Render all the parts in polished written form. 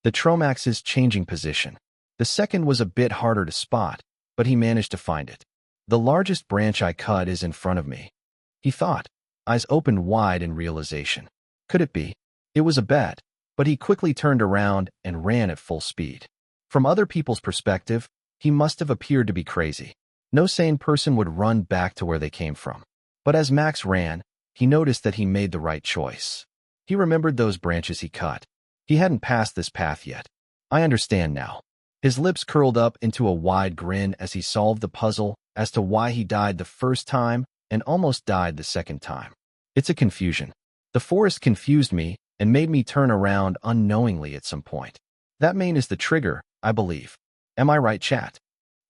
the Tromax's changing position. The second was a bit harder to spot, but he managed to find it. The largest branch I cut is in front of me, he thought, eyes opened wide in realization. Could it be? It was a bet, but he quickly turned around and ran at full speed. From other people's perspective, he must have appeared to be crazy. No sane person would run back to where they came from. But as Max ran, he noticed that he made the right choice. He remembered those branches he cut. He hadn't passed this path yet. I understand now. His lips curled up into a wide grin as he solved the puzzle as to why he died the first time and almost died the second time. It's a confusion. The forest confused me and made me turn around unknowingly at some point. That main is the trigger, I believe. Am I right, chat?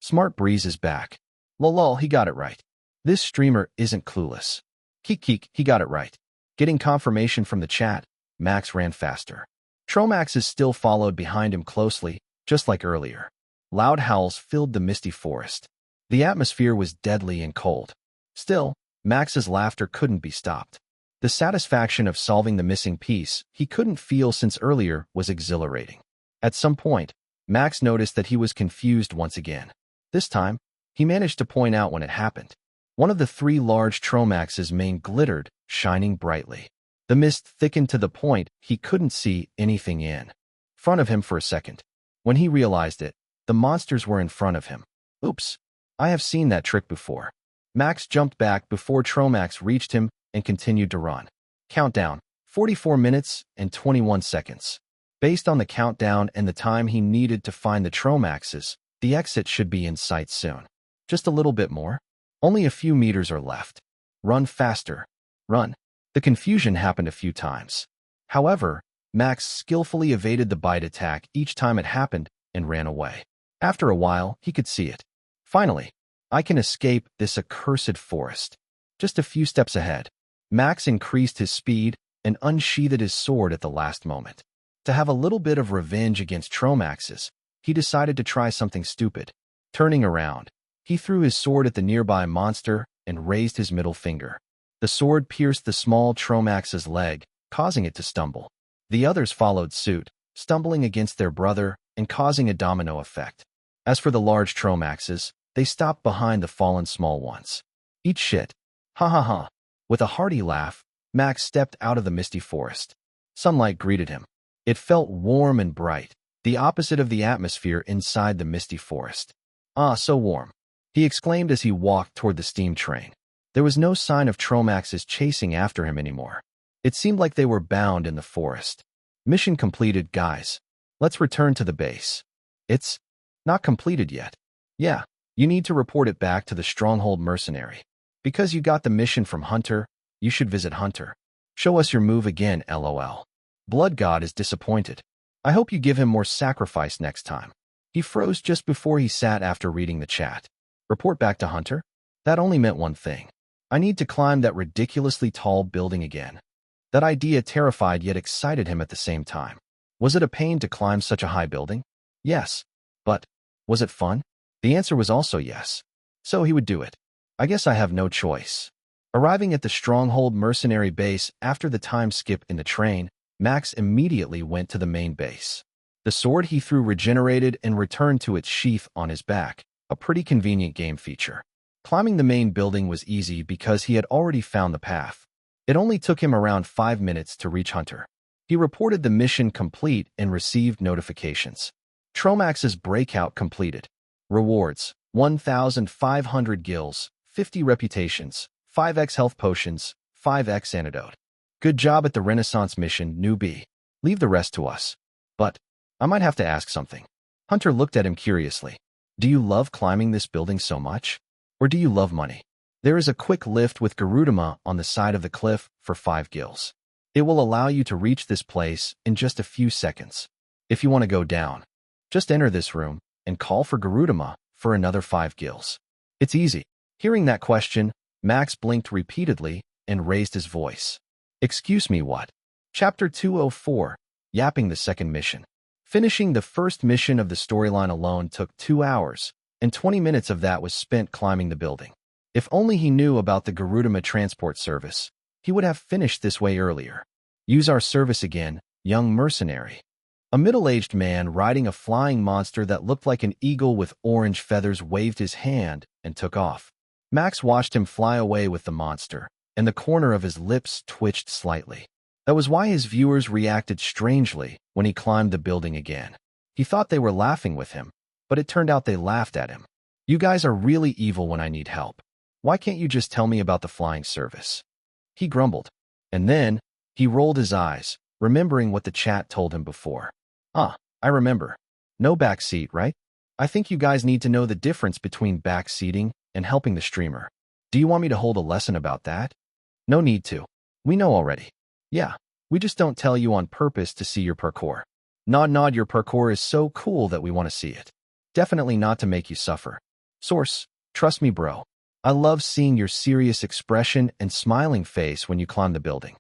Smart Breeze is back. Lol, he got it right. This streamer isn't clueless. Keek, he got it right. Getting confirmation from the chat, Max ran faster. Tromax is still followed behind him closely, just like earlier. Loud howls filled the misty forest. The atmosphere was deadly and cold. Still, Max's laughter couldn't be stopped. The satisfaction of solving the missing piece he couldn't feel since earlier was exhilarating. At some point, Max noticed that he was confused once again. This time, he managed to point out when it happened. One of the three large Tromax's mane glittered, shining brightly. The mist thickened to the point he couldn't see anything in front of him for a second. When he realized it, the monsters were in front of him. Oops, I have seen that trick before. Max jumped back before Tromax reached him and continued to run. Countdown, 44 minutes and 21 seconds. Based on the countdown and the time he needed to find the Tromaxes, the exit should be in sight soon. Just a little bit more. Only a few meters are left. Run faster. Run. The confusion happened a few times. However, Max skillfully evaded the bite attack each time it happened and ran away. After a while, he could see it. Finally, I can escape this accursed forest. Just a few steps ahead. Max increased his speed and unsheathed his sword at the last moment. To have a little bit of revenge against Tromaxes, he decided to try something stupid. Turning around, he threw his sword at the nearby monster and raised his middle finger. The sword pierced the small Tromax's leg, causing it to stumble. The others followed suit, stumbling against their brother and causing a domino effect. As for the large Tromaxes, they stopped behind the fallen small ones. Eat shit. Ha ha ha. With a hearty laugh, Max stepped out of the misty forest. Sunlight greeted him. It felt warm and bright, the opposite of the atmosphere inside the misty forest. Ah, so warm, he exclaimed as he walked toward the steam train. There was no sign of Tromaxes chasing after him anymore. It seemed like they were bound in the forest. Mission completed, guys. Let's return to the base. It's not completed yet. Yeah, you need to report it back to the Stronghold Mercenary. Because you got the mission from Hunter, you should visit Hunter. Show us your move again, lol. Blood God is disappointed. I hope you give him more sacrifice next time. He froze just before he sat after reading the chat. Report back to Hunter? That only meant one thing. I need to climb that ridiculously tall building again. That idea terrified yet excited him at the same time. Was it a pain to climb such a high building? Yes. But, was it fun? The answer was also yes. So he would do it. I guess I have no choice. Arriving at the Stronghold Mercenary base after the time skip in the train, Max immediately went to the main base. The sword he threw regenerated and returned to its sheath on his back, a pretty convenient game feature. Climbing the main building was easy because he had already found the path. It only took him around 5 minutes to reach Hunter. He reported the mission complete and received notifications. Tromax's breakout completed. Rewards: 1,500 gills, 50 reputations, 5x health potions, 5x antidote. Good job at the Renaissance mission, newbie. Leave the rest to us. But I might have to ask something. Hunter looked at him curiously. Do you love climbing this building so much? Or do you love money? There is a quick lift with Garudama on the side of the cliff for 5 gills. It will allow you to reach this place in just a few seconds. If you want to go down, just enter this room and call for Garudama for another 5 gills. It's easy. Hearing that question, Max blinked repeatedly and raised his voice. Excuse me, what? Chapter 204, Yapping the Second Mission. Finishing the first mission of the storyline alone took 2 hours, and 20 minutes of that was spent climbing the building. If only he knew about the Garudama transport service, he would have finished this way earlier. Use our service again, young mercenary. A middle-aged man riding a flying monster that looked like an eagle with orange feathers waved his hand and took off. Max watched him fly away with the monster, and the corner of his lips twitched slightly. That was why his viewers reacted strangely when he climbed the building again. He thought they were laughing with him, but it turned out they laughed at him. You guys are really evil when I need help. Why can't you just tell me about the flying service? He grumbled. And then, he rolled his eyes, remembering what the chat told him before. I remember. No backseat, right? I think you guys need to know the difference between backseating and helping the streamer. Do you want me to hold a lesson about that? No need to. We know already. Yeah, we just don't tell you on purpose to see your parkour. Nod, your parkour is so cool that we want to see it. Definitely not to make you suffer. Source, trust me, bro. I love seeing your serious expression and smiling face when you climb the building.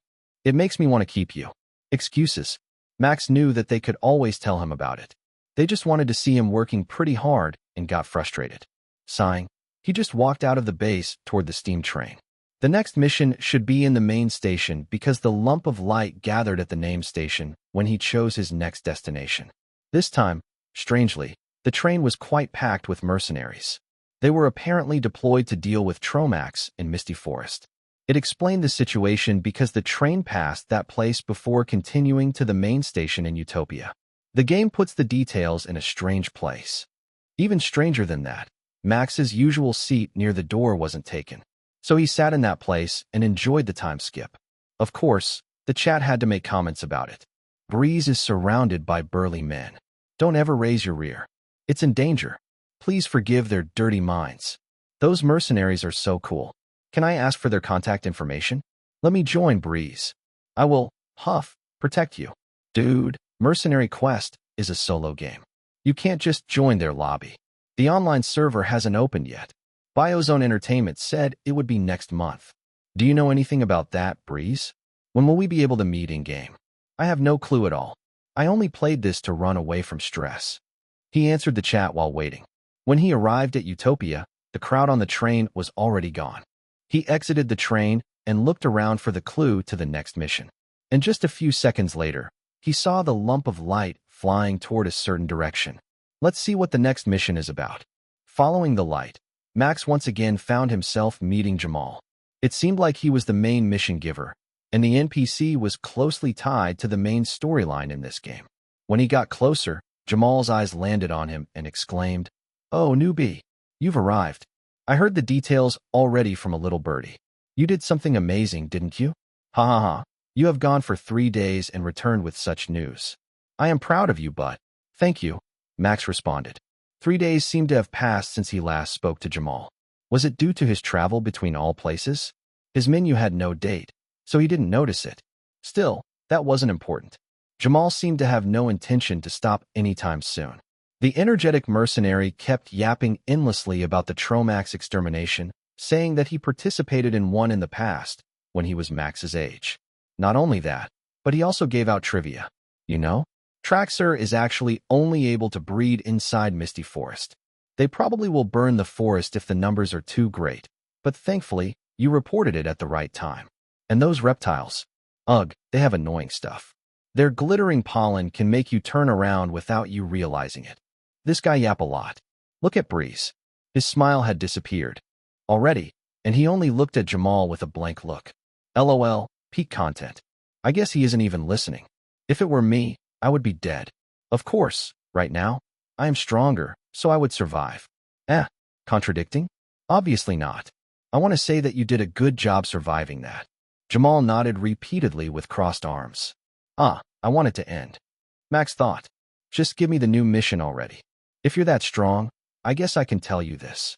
It makes me want to keep you. Excuses. Max knew that they could always tell him about it. They just wanted to see him working pretty hard and got frustrated. Sighing, he just walked out of the base toward the steam train. The next mission should be in the main station because the lump of light gathered at the name station when he chose his next destination. This time, strangely, the train was quite packed with mercenaries. They were apparently deployed to deal with Tromax in Misty Forest. It explained the situation because the train passed that place before continuing to the main station in Utopia. The game puts the details in a strange place. Even stranger than that, Max's usual seat near the door wasn't taken. So he sat in that place and enjoyed the time skip. Of course, the chat had to make comments about it. Breeze is surrounded by burly men. Don't ever raise your rear. It's in danger. Please forgive their dirty minds. Those mercenaries are so cool. Can I ask for their contact information? Let me join Breeze. I will, protect you. Dude, Mercenary Quest is a solo game. You can't just join their lobby. The online server hasn't opened yet. Biozone Entertainment said it would be next month. Do you know anything about that, Breeze? When will we be able to meet in-game? I have no clue at all. I only played this to run away from stress. He answered the chat while waiting. When he arrived at Utopia, the crowd on the train was already gone. He exited the train and looked around for the clue to the next mission. And just a few seconds later, he saw the lump of light flying toward a certain direction. Let's see what the next mission is about. Following the light, Max once again found himself meeting Jamal. It seemed like he was the main mission giver, and the NPC was closely tied to the main storyline in this game. When he got closer, Jamal's eyes landed on him and exclaimed, "Oh, newbie, you've arrived. I heard the details already from a little birdie. You did something amazing, didn't you? Ha ha ha. You have gone for 3 days and returned with such news. I am proud of you, but thank you," Max responded. 3 days seemed to have passed since he last spoke to Jamal. Was it due to his travel between all places? His menu had no date, so he didn't notice it. Still, that wasn't important. Jamal seemed to have no intention to stop anytime soon. The energetic mercenary kept yapping endlessly about the Tromax extermination, saying that he participated in one in the past, when he was Max's age. Not only that, but he also gave out trivia. You know, Traxxer is actually only able to breed inside Misty Forest. They probably will burn the forest if the numbers are too great, but thankfully, you reported it at the right time. And those reptiles, ugh, they have annoying stuff. Their glittering pollen can make you turn around without you realizing it. This guy yap a lot. Look at Breeze. His smile had disappeared already, and he only looked at Jamal with a blank look. LOL, peak content. I guess he isn't even listening. If it were me, I would be dead. Of course, right now, I am stronger, so I would survive. Contradicting? Obviously not. I want to say that you did a good job surviving that. Jamal nodded repeatedly with crossed arms. I want it to end. Max thought. Just give me the new mission already. If you're that strong, I guess I can tell you this.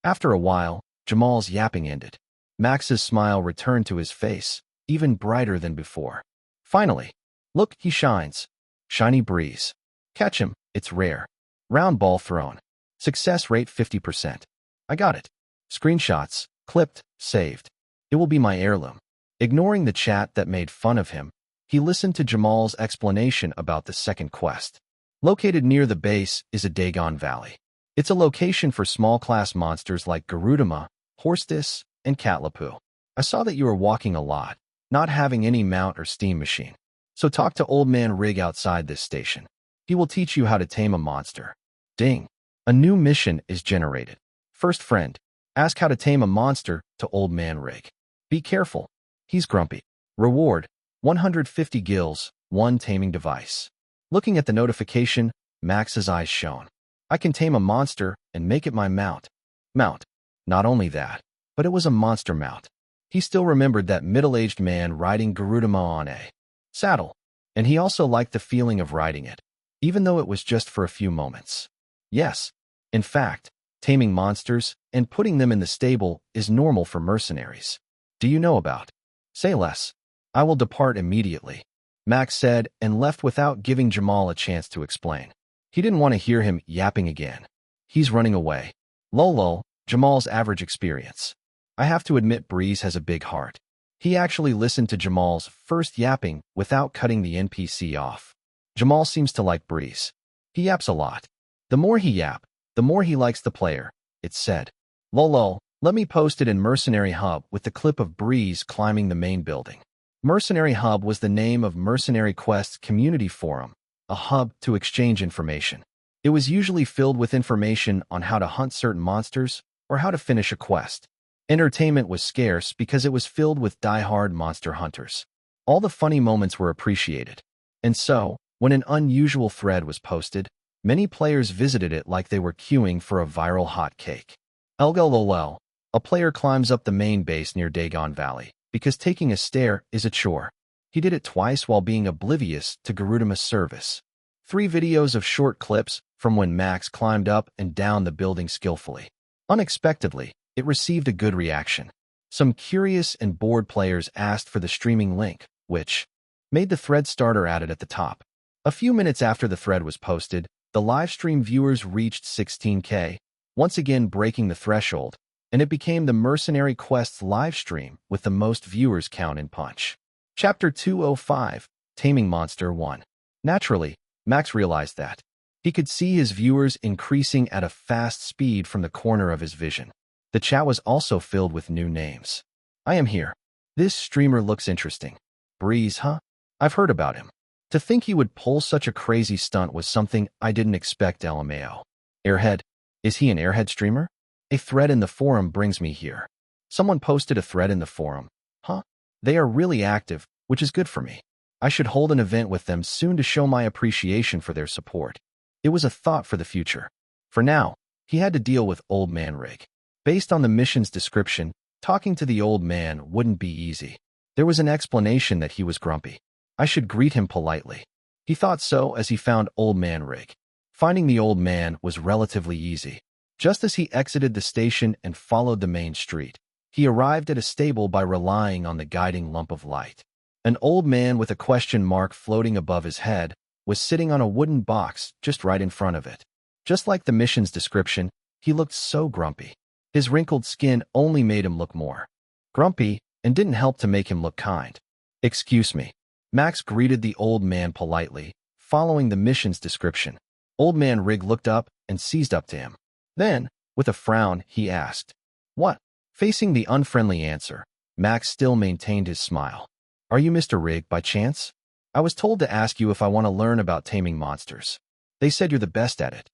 After a while, Jamal's yapping ended. Max's smile returned to his face, even brighter than before. Finally, look, he shines. Shiny Breeze. Catch him, it's rare. Round ball thrown. Success rate 50%. I got it. Screenshots, clipped, saved. It will be my heirloom. Ignoring the chat that made fun of him, he listened to Jamal's explanation about the second quest. Located near the base is a Dagon Valley. It's a location for small-class monsters like Garudama, Horstis, and Catlapu. I saw that you were walking a lot, not having any mount or steam machine. So talk to Old Man Rig outside this station. He will teach you how to tame a monster. Ding. A new mission is generated. First friend. Ask how to tame a monster to Old Man Rig. Be careful. He's grumpy. Reward. 150 gills, 1 taming device. Looking at the notification, Max's eyes shone. I can tame a monster and make it my mount. Mount. Not only that, but it was a monster mount. He still remembered that middle-aged man riding Garudama on a saddle, and he also liked the feeling of riding it, even though it was just for a few moments. Yes, in fact, taming monsters and putting them in the stable is normal for mercenaries. Do you know about? Say less. I will depart immediately, Max said and left without giving Jamal a chance to explain. He didn't want to hear him yapping again. He's running away. Lol, Jamal's average experience. I have to admit Breeze has a big heart. He actually listened to Jamal's first yapping without cutting the NPC off. Jamal seems to like Breeze. He yaps a lot. The more he yap, the more he likes the player, it said. Lol, let me post it in Mercenary Hub with the clip of Breeze climbing the main building. Mercenary Hub was the name of Mercenary Quest's community forum, a hub to exchange information. It was usually filled with information on how to hunt certain monsters or how to finish a quest. Entertainment was scarce because it was filled with die-hard monster hunters. All the funny moments were appreciated. And so, when an unusual thread was posted, many players visited it like they were queuing for a viral hot cake. LOL, a player climbs up the main base near Dagon Valley because taking a stair is a chore. He did it twice while being oblivious to Garudama's service. 3 videos of short clips from when Max climbed up and down the building skillfully. Unexpectedly, it received a good reaction. Some curious and bored players asked for the streaming link, which made the thread starter added at the top. A few minutes after the thread was posted, the livestream viewers reached 16K, once again breaking the threshold, and it became the Mercenary Quest's livestream with the most viewers count in Punch. Chapter 205, Taming Monster 1. Naturally, Max realized that. He could see his viewers increasing at a fast speed from the corner of his vision. The chat was also filled with new names. I am here. This streamer looks interesting. Breeze, huh? I've heard about him. To think he would pull such a crazy stunt was something I didn't expect. LMAO. Airhead. Is he an Airhead streamer? A thread in the forum brings me here. Someone posted a thread in the forum. Huh? They are really active, which is good for me. I should hold an event with them soon to show my appreciation for their support. It was a thought for the future. For now, he had to deal with Old Man Rig. Based on the mission's description, talking to the old man wouldn't be easy. There was an explanation that he was grumpy. I should greet him politely. He thought so as he found Old Man Rig. Finding the old man was relatively easy. Just as he exited the station and followed the main street, he arrived at a stable by relying on the guiding lump of light. An old man with a question mark floating above his head was sitting on a wooden box just right in front of it. Just like the mission's description, he looked so grumpy. His wrinkled skin only made him look more grumpy and didn't help to make him look kind. Excuse me. Max greeted the old man politely, following the mission's description. Old Man Rig looked up and seized up to him. Then, with a frown, he asked, "What?" Facing the unfriendly answer, Max still maintained his smile. "Are you Mr. Rig by chance? I was told to ask you if I want to learn about taming monsters. They said you're the best at it."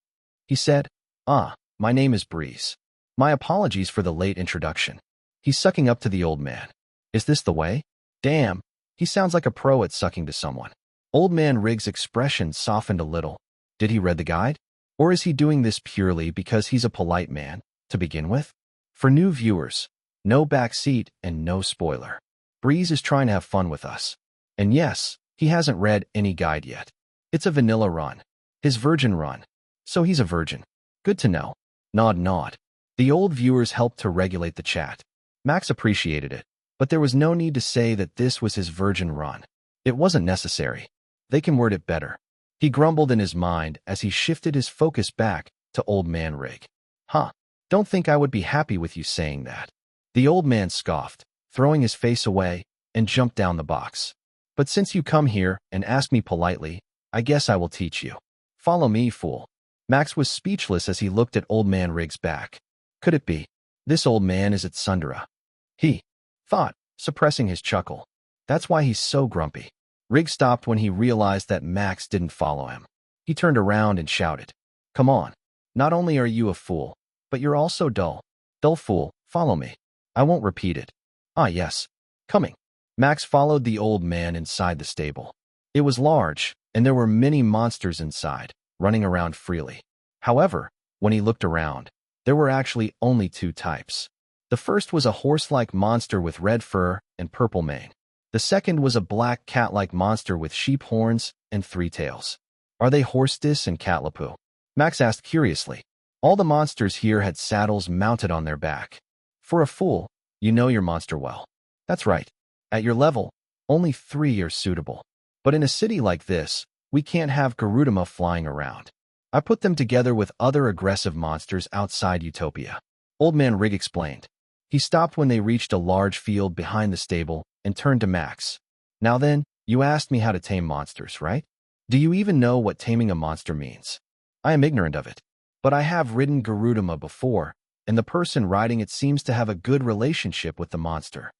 He said, My name is Breeze. My apologies for the late introduction." He's sucking up to the old man. Is this the way? Damn, he sounds like a pro at sucking to someone. Old Man Rig's expression softened a little. Did he read the guide? Or is he doing this purely because he's a polite man, to begin with? For new viewers, no backseat and no spoiler. Breeze is trying to have fun with us. And yes, he hasn't read any guide yet. It's a vanilla run. His virgin run. So he's a virgin. Good to know. Nod nod. The old viewers helped to regulate the chat. Max appreciated it, but there was no need to say that this was his virgin run. It wasn't necessary. They can word it better. He grumbled in his mind as he shifted his focus back to Old Man Rig. Don't think I would be happy with you saying that. The old man scoffed, throwing his face away, and jumped down the box. But since you come here and ask me politely, I guess I will teach you. Follow me, fool. Max was speechless as he looked at Old Man Rig's back. Could it be? This old man is at Sundara. He thought, suppressing his chuckle. That's why he's so grumpy. Rig stopped when he realized that Max didn't follow him. He turned around and shouted, "Come on. Not only are you a fool, but you're also dull. Dull fool, follow me. I won't repeat it." "Ah, yes. Coming." Max followed the old man inside the stable. It was large, and there were many monsters inside, running around freely. However, when he looked around, there were actually only two types. The first was a horse-like monster with red fur and purple mane. The second was a black cat-like monster with sheep horns and three tails. "Are they Horstis and Catlapu?" Max asked curiously. All the monsters here had saddles mounted on their back. For a fool, you know your monster well. That's right. At your level, only 3 are suitable. But in a city like this, we can't have Garudama flying around. I put them together with other aggressive monsters outside Utopia. Old Man Rig explained. He stopped when they reached a large field behind the stable and turned to Max. "Now then, you asked me how to tame monsters, right? Do you even know what taming a monster means?" "I am ignorant of it. But I have ridden Garudama before, and the person riding it seems to have a good relationship with the monster."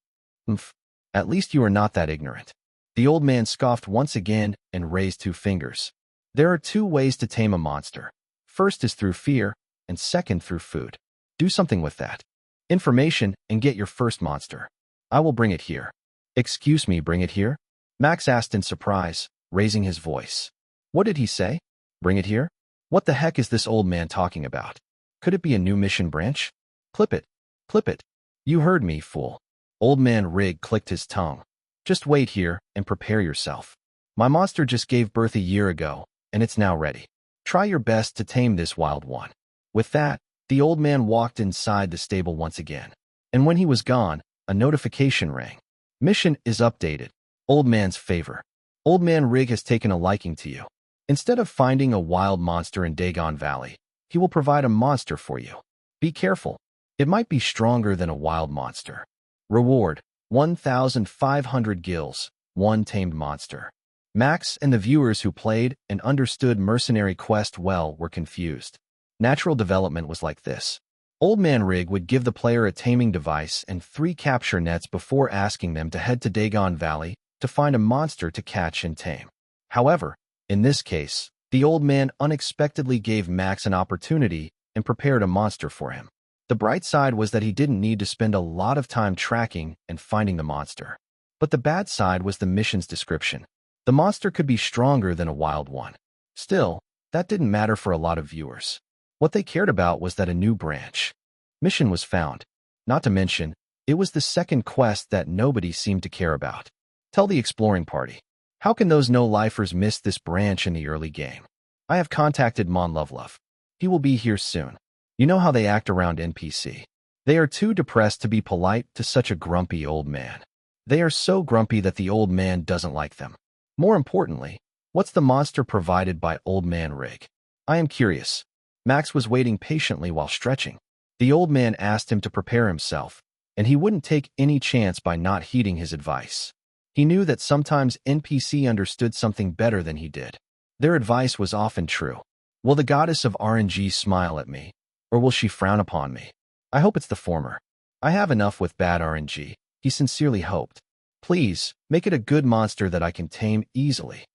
"Humph. At least you are not that ignorant." The old man scoffed once again and raised 2 fingers. "There are 2 ways to tame a monster. First is through fear, and second through food. Do something with that information and get your first monster. I will bring it here." "Excuse me, bring it here?" Max asked in surprise, raising his voice. "What did he say? Bring it here? What the heck is this old man talking about? Could it be a new mission branch? Clip it. Clip it. You heard me, fool." Old Man Rig clicked his tongue. "Just wait here and prepare yourself. My monster just gave birth a year ago, and it's now ready. Try your best to tame this wild one." With that, the old man walked inside the stable once again. And when he was gone, a notification rang. "Mission is updated. Old Man's favor. Old Man Rig has taken a liking to you. Instead of finding a wild monster in Dagon Valley, he will provide a monster for you. Be careful. It might be stronger than a wild monster. Reward, 1,500 gills, 1 tamed monster." Max and the viewers who played and understood Mercenary Quest well were confused. Natural development was like this. Old Man Rig would give the player a taming device and 3 capture nets before asking them to head to Dagon Valley to find a monster to catch and tame. However, in this case, the old man unexpectedly gave Max an opportunity and prepared a monster for him. The bright side was that he didn't need to spend a lot of time tracking and finding the monster. But the bad side was the mission's description. The monster could be stronger than a wild one. Still, that didn't matter for a lot of viewers. What they cared about was that a new branch mission was found. Not to mention, it was the second quest that nobody seemed to care about. Tell the exploring party. How can those no-lifers miss this branch in the early game? I have contacted Mon Lovelove. He will be here soon. You know how they act around NPC. They are too depressed to be polite to such a grumpy old man. They are so grumpy that the old man doesn't like them. More importantly, what's the monster provided by Old Man Rig? I am curious. Max was waiting patiently while stretching. The old man asked him to prepare himself, and he wouldn't take any chance by not heeding his advice. He knew that sometimes NPC understood something better than he did. Their advice was often true. Will the goddess of RNG smile at me, or will she frown upon me? I hope it's the former. I have enough with bad RNG, he sincerely hoped. Please, make it a good monster that I can tame easily.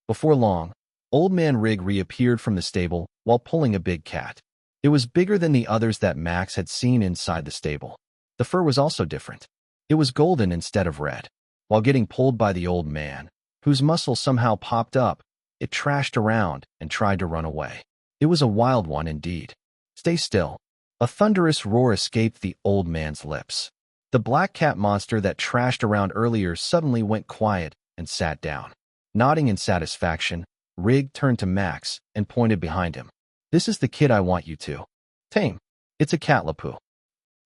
Before long, Old Man Rig reappeared from the stable while pulling a big cat. It was bigger than the others that Max had seen inside the stable. The fur was also different. It was golden instead of red. While getting pulled by the old man, whose muscle somehow popped up, it trashed around and tried to run away. It was a wild one indeed. Stay still. A thunderous roar escaped the old man's lips. The black cat monster that trashed around earlier suddenly went quiet and sat down. Nodding in satisfaction, Rig turned to Max and pointed behind him. This is the kid I want you to tame. It's a Catlapu.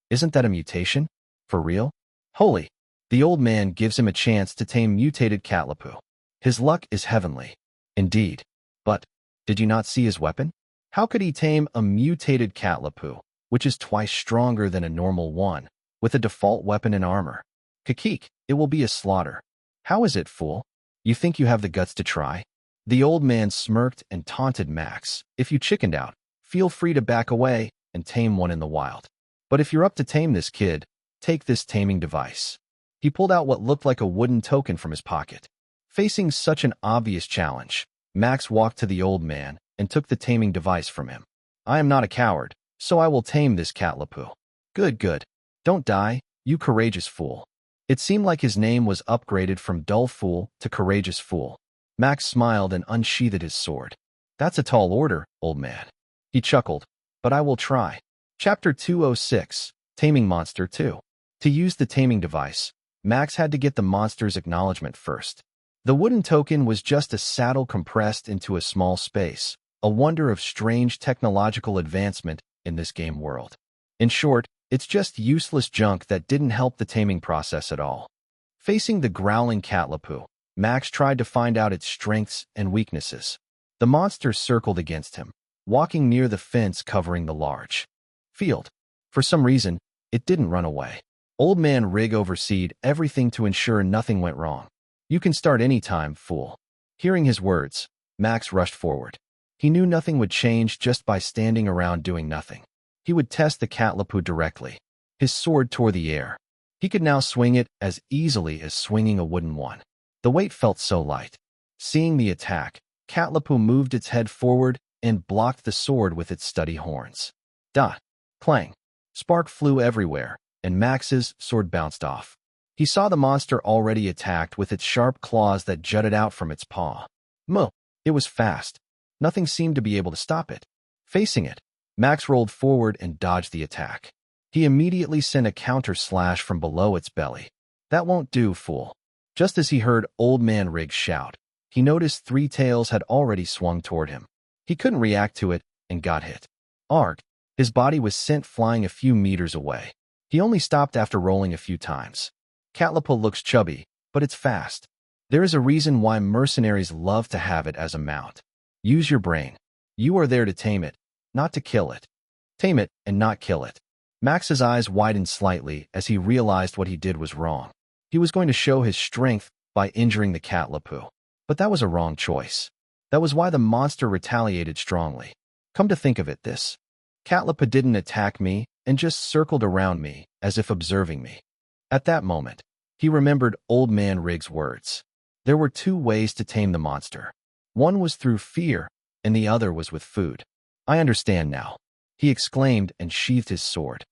Isn't that a mutation? For real? Holy. The old man gives him a chance to tame mutated Catlapu. His luck is heavenly. Indeed. But, did you not see his weapon? How could he tame a mutated Catlapu, which is twice stronger than a normal one, with a default weapon and armor? Kakik, it will be a slaughter. How is it, fool? You think you have the guts to try? The old man smirked and taunted Max. If you chickened out, feel free to back away and tame one in the wild. But if you're up to tame this kid, take this taming device. He pulled out what looked like a wooden token from his pocket. Facing such an obvious challenge, Max walked to the old man and took the taming device from him. I am not a coward, so I will tame this Catlapu. Good, good. Don't die, you courageous fool. It seemed like his name was upgraded from dull fool to courageous fool. Max smiled and unsheathed his sword. That's a tall order, old man. He chuckled, but I will try. Chapter 206, Taming Monster 2. To use the taming device, Max had to get the monster's acknowledgement first. The wooden token was just a saddle compressed into a small space, a wonder of strange technological advancement in this game world. In short, it's just useless junk that didn't help the taming process at all. Facing the growling Catlapu, Max tried to find out its strengths and weaknesses. The monster circled against him, walking near the fence covering the large field. For some reason, it didn't run away. Old Man Rig overseed everything to ensure nothing went wrong. You can start any time, fool. Hearing his words, Max rushed forward. He knew nothing would change just by standing around doing nothing. He would test the Catlapu directly. His sword tore the air. He could now swing it as easily as swinging a wooden one. The weight felt so light. Seeing the attack, Catlapu moved its head forward and blocked the sword with its stubby horns. Dot! Clang! Spark flew everywhere, and Max's sword bounced off. He saw the monster already attacked with its sharp claws that jutted out from its paw. Moo! It was fast. Nothing seemed to be able to stop it. Facing it, Max rolled forward and dodged the attack. He immediately sent a counter slash from below its belly. That won't do, fool. Just as he heard Old Man Rig shout, he noticed Three Tails had already swung toward him. He couldn't react to it and got hit. Arg! His body was sent flying a few meters away. He only stopped after rolling a few times. Catlapu looks chubby, but it's fast. There is a reason why mercenaries love to have it as a mount. Use your brain. You are there to tame it, not to kill it. Tame it and not kill it. Max's eyes widened slightly as he realized what he did was wrong. He was going to show his strength by injuring the Catlapu. But that was a wrong choice. That was why the monster retaliated strongly. Come to think of it, this Catlapu didn't attack me and just circled around me as if observing me. At that moment, he remembered Old Man Rig's words. There were two ways to tame the monster. One was through fear, and the other was with food. I understand now, he exclaimed and sheathed his sword.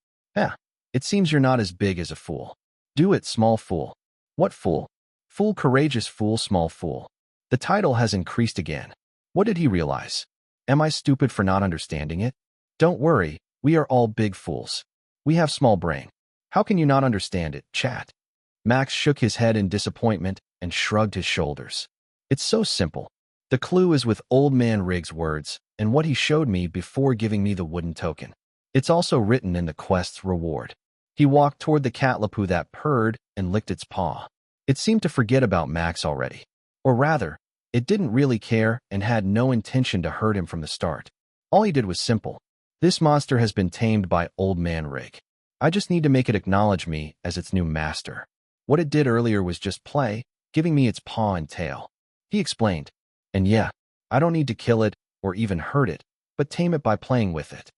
It seems you're not as big as a fool. Do it, small fool. What fool? Fool, courageous fool, small fool. The title has increased again. What did he realize? Am I stupid for not understanding it? Don't worry, we are all big fools. We have small brain. How can you not understand it, chat? Max shook his head in disappointment and shrugged his shoulders. It's so simple. The clue is with Old Man Rig's words and what he showed me before giving me the wooden token. It's also written in the quest's reward. He walked toward the Catlapu that purred and licked its paw. It seemed to forget about Max already. Or rather, it didn't really care and had no intention to hurt him from the start. All he did was simple. This monster has been tamed by Old Man Rig. I just need to make it acknowledge me as its new master. What it did earlier was just play, giving me its paw and tail. He explained. And yeah, I don't need to kill it or even hurt it, but tame it by playing with it.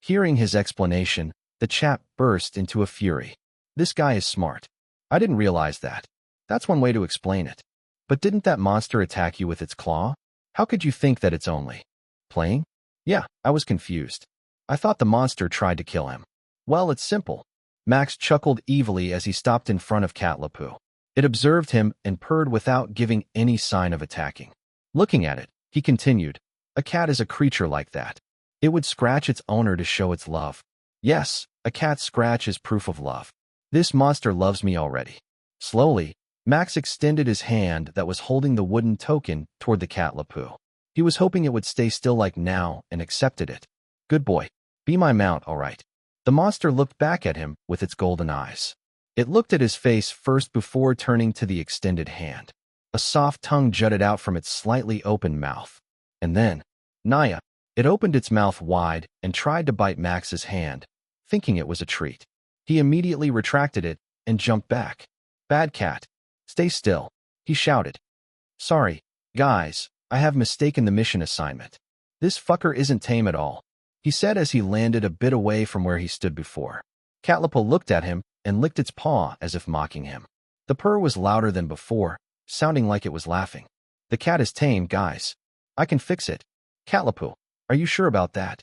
Hearing his explanation, the chap burst into a fury. This guy is smart. I didn't realize that. That's one way to explain it. But didn't that monster attack you with its claw? How could you think that it's only playing? Yeah, I was confused. I thought the monster tried to kill him. Well, it's simple. Max chuckled evilly as he stopped in front of Catlapu. It observed him and purred without giving any sign of attacking. Looking at it, he continued, a cat is a creature like that. It would scratch its owner to show its love. Yes, a cat's scratch is proof of love. This monster loves me already. Slowly, Max extended his hand that was holding the wooden token toward the Catlapu. He was hoping it would stay still like now and accepted it. Good boy. Be my mount, all right. The monster looked back at him with its golden eyes. It looked at his face first before turning to the extended hand. A soft tongue jutted out from its slightly open mouth. And then, Naya, it opened its mouth wide and tried to bite Max's hand, thinking it was a treat. He immediately retracted it and jumped back. Bad cat. Stay still, he shouted. Sorry, guys, I have mistaken the mission assignment. This fucker isn't tame at all, he said as he landed a bit away from where he stood before. Catlapu looked at him and licked its paw as if mocking him. The purr was louder than before, sounding like it was laughing. The cat is tame, guys. I can fix it. Catlapu, are you sure about that?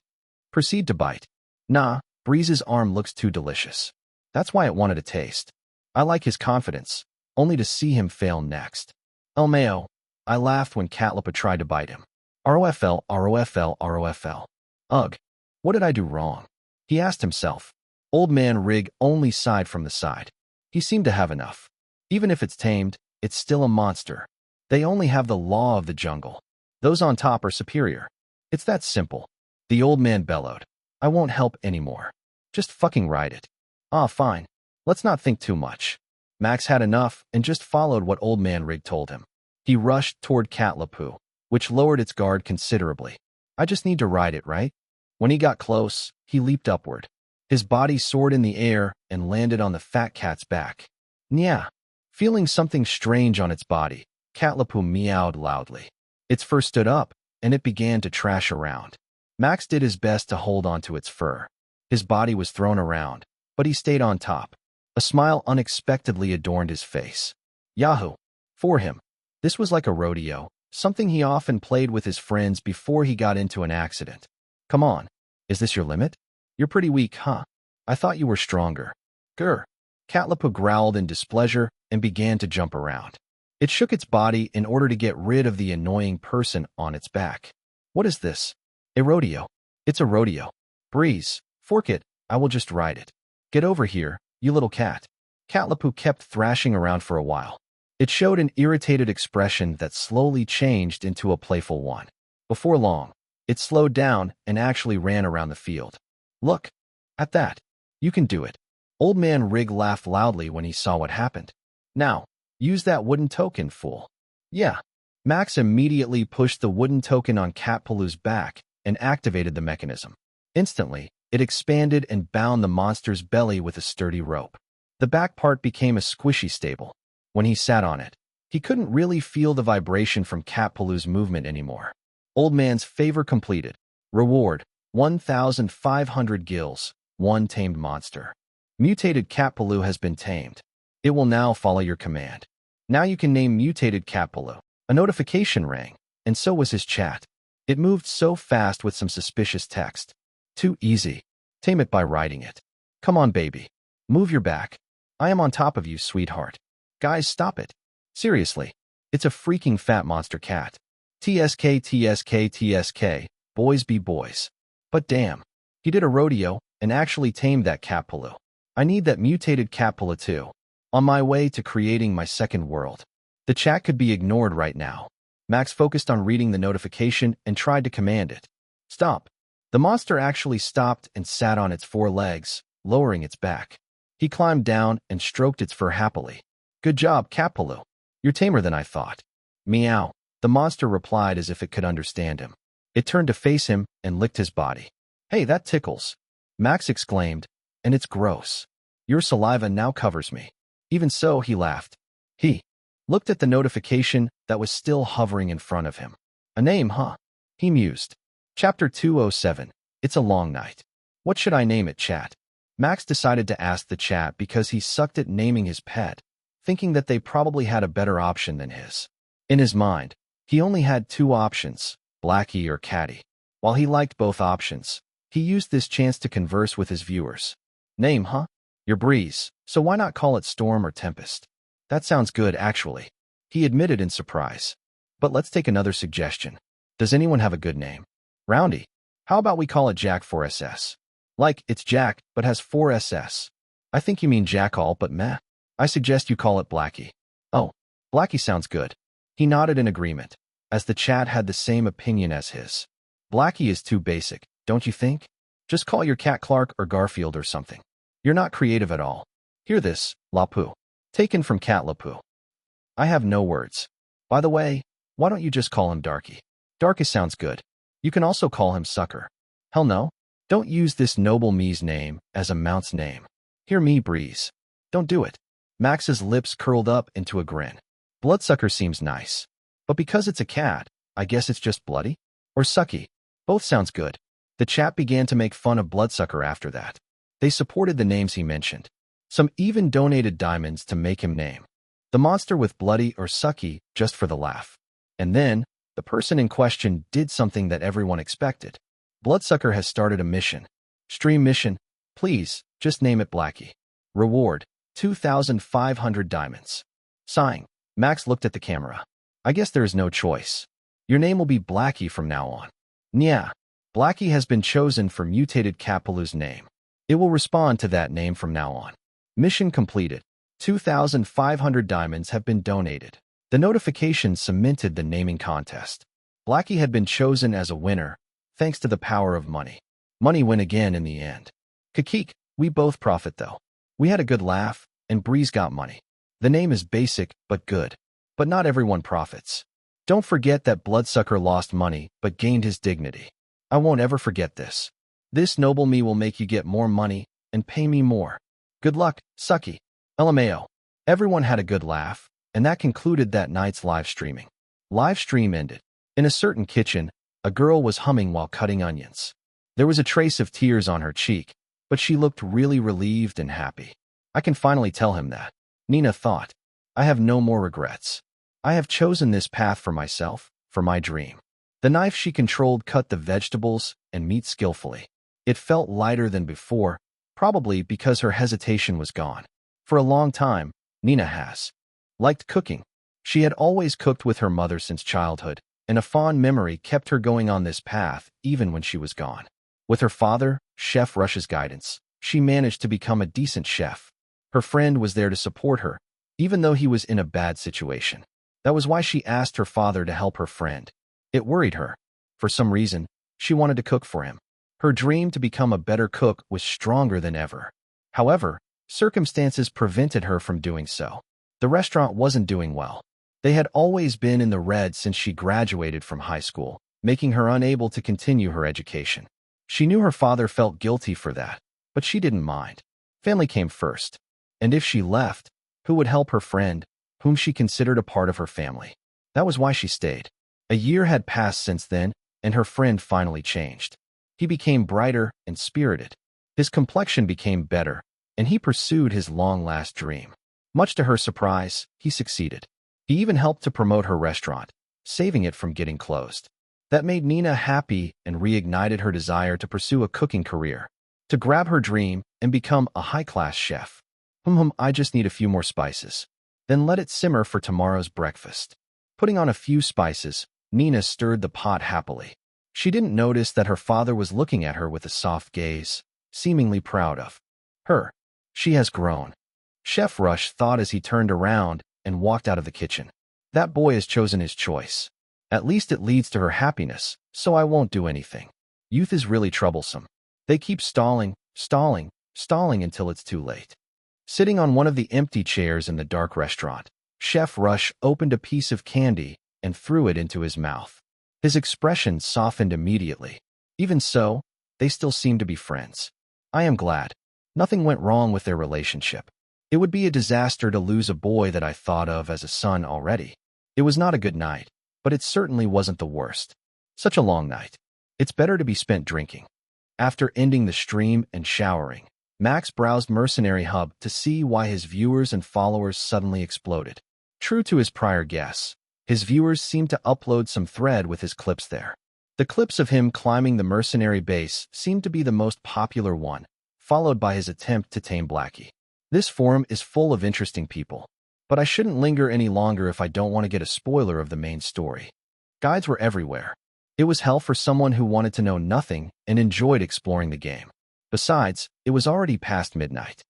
Proceed to bite. Nah, Breeze's arm looks too delicious. That's why it wanted a taste. I like his confidence, only to see him fail next. El Mayo. I laughed when Catlapu tried to bite him. ROFL, ROFL, ROFL. Ugh, what did I do wrong? He asked himself. Old man Rig only sighed from the side. He seemed to have enough. Even if it's tamed, it's still a monster. They only have the law of the jungle. Those on top are superior. It's that simple. The old man bellowed. I won't help anymore. Just fucking ride it. Ah, fine. Let's not think too much. Max had enough and just followed what old man Rig told him. He rushed toward Catlapu, which lowered its guard considerably. I just need to ride it, right? When he got close, he leaped upward. His body soared in the air and landed on the fat cat's back. Nya. Feeling something strange on its body, Catlapu meowed loudly. Its fur stood up, and it began to trash around. Max did his best to hold onto its fur. His body was thrown around, but he stayed on top. A smile unexpectedly adorned his face. Yahoo! For him. This was like a rodeo, something he often played with his friends before he got into an accident. Come on. Is this your limit? You're pretty weak, huh? I thought you were stronger. Grr. Catlapu growled in displeasure and began to jump around. It shook its body in order to get rid of the annoying person on its back. What is this? A rodeo. It's a rodeo. Breeze, fork it, I will just ride it. Get over here, you little cat. Catlapu kept thrashing around for a while. It showed an irritated expression that slowly changed into a playful one. Before long, it slowed down and actually ran around the field. Look at that. You can do it. Old man Rig laughed loudly when he saw what happened. Now, use that wooden token, fool. Yeah. Max immediately pushed the wooden token on Catpalu's back and activated the mechanism. Instantly, it expanded and bound the monster's belly with a sturdy rope. The back part became a squishy stable. When he sat on it, he couldn't really feel the vibration from Catpalu's movement anymore. Old man's favor completed. Reward, 1,500 gills, 1 tamed monster. Mutated Catpalu has been tamed. It will now follow your command. Now you can name mutated Catpalu. A notification rang, and so was his chat. It moved so fast with some suspicious text. Too easy. Tame it by riding it. Come on, baby. Move your back. I am on top of you, sweetheart. Guys, stop it. Seriously. It's a freaking fat monster cat. TSK, TSK, TSK. Boys be boys. But damn. He did a rodeo and actually tamed that Catpalu. I need that mutated Catpalu too. On my way to creating my second world. The chat could be ignored right now. Max focused on reading the notification and tried to command it. Stop. The monster actually stopped and sat on its 4 legs, lowering its back. He climbed down and stroked its fur happily. Good job, Catpalu. You're tamer than I thought. Meow. The monster replied as if it could understand him. It turned to face him and licked his body. Hey, that tickles. Max exclaimed, and it's gross. Your saliva now covers me. Even so, he laughed. He looked at the notification that was still hovering in front of him. A name, huh? He mused. Chapter 207. It's a long night. What should I name it, chat? Max decided to ask the chat because he sucked at naming his pet, thinking that they probably had a better option than his. In his mind, he only had 2 options, Blackie or Catty. While he liked both options, he used this chance to converse with his viewers. Name, huh? Your Breeze, so why not call it Storm or Tempest? That sounds good, actually. He admitted in surprise. But let's take another suggestion. Does anyone have a good name? Roundy. How about we call it Jack 4SS? Like, it's Jack, but has 4 SS. I think you mean Jackal, but meh. I suggest you call it Blackie. Oh, Blackie sounds good. He nodded in agreement, as the chat had the same opinion as his. Blackie is too basic, don't you think? Just call your cat Clark or Garfield or something. You're not creative at all. Hear this, Lapu. Taken from Catlapu. I have no words. By the way, why don't you just call him Darky? Darky sounds good. You can also call him Sucker. Hell no. Don't use this noble me's name as a mount's name. Hear me, Breeze. Don't do it. Max's lips curled up into a grin. Bloodsucker seems nice. But because it's a cat, I guess it's just Bloody? Or Sucky. Both sounds good. The chat began to make fun of Bloodsucker after that. They supported the names he mentioned. Some even donated diamonds to make him name the monster with Bloody or Sucky just for the laugh. And then, the The person in question did something that everyone expected. Bloodsucker has started a mission. Stream mission. Please, just name it Blackie. Reward, 2,500 diamonds. Sighing, Max looked at the camera. I guess there is no choice. Your name will be Blackie from now on. Nya. Blackie has been chosen for mutated Kapaloo's name. It will respond to that name from now on. Mission completed. 2,500 diamonds have been donated. The notification cemented the naming contest. Blackie had been chosen as a winner, thanks to the power of money. Money win again in the end. Kakik, we both profit though. We had a good laugh, and Breeze got money. The name is basic, but good. But not everyone profits. Don't forget that Bloodsucker lost money, but gained his dignity. I won't ever forget this. This noble me will make you get more money, and pay me more. Good luck, Sucky. LMAO. Everyone had a good laugh, and that concluded that night's live streaming. Live stream ended. In a certain kitchen, a girl was humming while cutting onions. There was a trace of tears on her cheek, but she looked really relieved and happy. I can finally tell him that. Nina thought. I have no more regrets. I have chosen this path for myself, for my dream. The knife she controlled cut the vegetables and meat skillfully. It felt lighter than before, probably because her hesitation was gone. For a long time, Nina has liked cooking. She had always cooked with her mother since childhood, and a fond memory kept her going on this path even when she was gone. With her father, Chef Rush's guidance, she managed to become a decent chef. Her friend was there to support her, even though he was in a bad situation. That was why she asked her father to help her friend. It worried her. For some reason, she wanted to cook for him. Her dream to become a better cook was stronger than ever. However, circumstances prevented her from doing so. The restaurant wasn't doing well. They had always been in the red since she graduated from high school, making her unable to continue her education. She knew her father felt guilty for that, but she didn't mind. Family came first. And if she left, who would help her friend, whom she considered a part of her family? That was why she stayed. A year had passed since then, and her friend finally changed. He became brighter and spirited. His complexion became better, and he pursued his long-last dream. Much to her surprise, he succeeded. He even helped to promote her restaurant, saving it from getting closed. That made Nina happy and reignited her desire to pursue a cooking career, to grab her dream and become a high-class chef. I just need a few more spices. Then let it simmer for tomorrow's breakfast. Putting on a few spices, Nina stirred the pot happily. She didn't notice that her father was looking at her with a soft gaze, seemingly proud of her. She has grown. Chef Rush thought as he turned around and walked out of the kitchen. That boy has chosen his choice. At least it leads to her happiness, so I won't do anything. Youth is really troublesome. They keep stalling until it's too late. Sitting on one of the empty chairs in the dark restaurant, Chef Rush opened a piece of candy and threw it into his mouth. His expression softened immediately. Even so, they still seemed to be friends. I am glad. Nothing went wrong with their relationship. It would be a disaster to lose a boy that I thought of as a son already. It was not a good night, but it certainly wasn't the worst. Such a long night. It's better to be spent drinking. After ending the stream and showering, Max browsed Mercenary Hub to see why his viewers and followers suddenly exploded. True to his prior guess, his viewers seemed to upload some thread with his clips there. The clips of him climbing the mercenary base seemed to be the most popular one, followed by his attempt to tame Blackie. This forum is full of interesting people, but I shouldn't linger any longer if I don't want to get a spoiler of the main story. Guides were everywhere. It was hell for someone who wanted to know nothing and enjoyed exploring the game. Besides, it was already past midnight.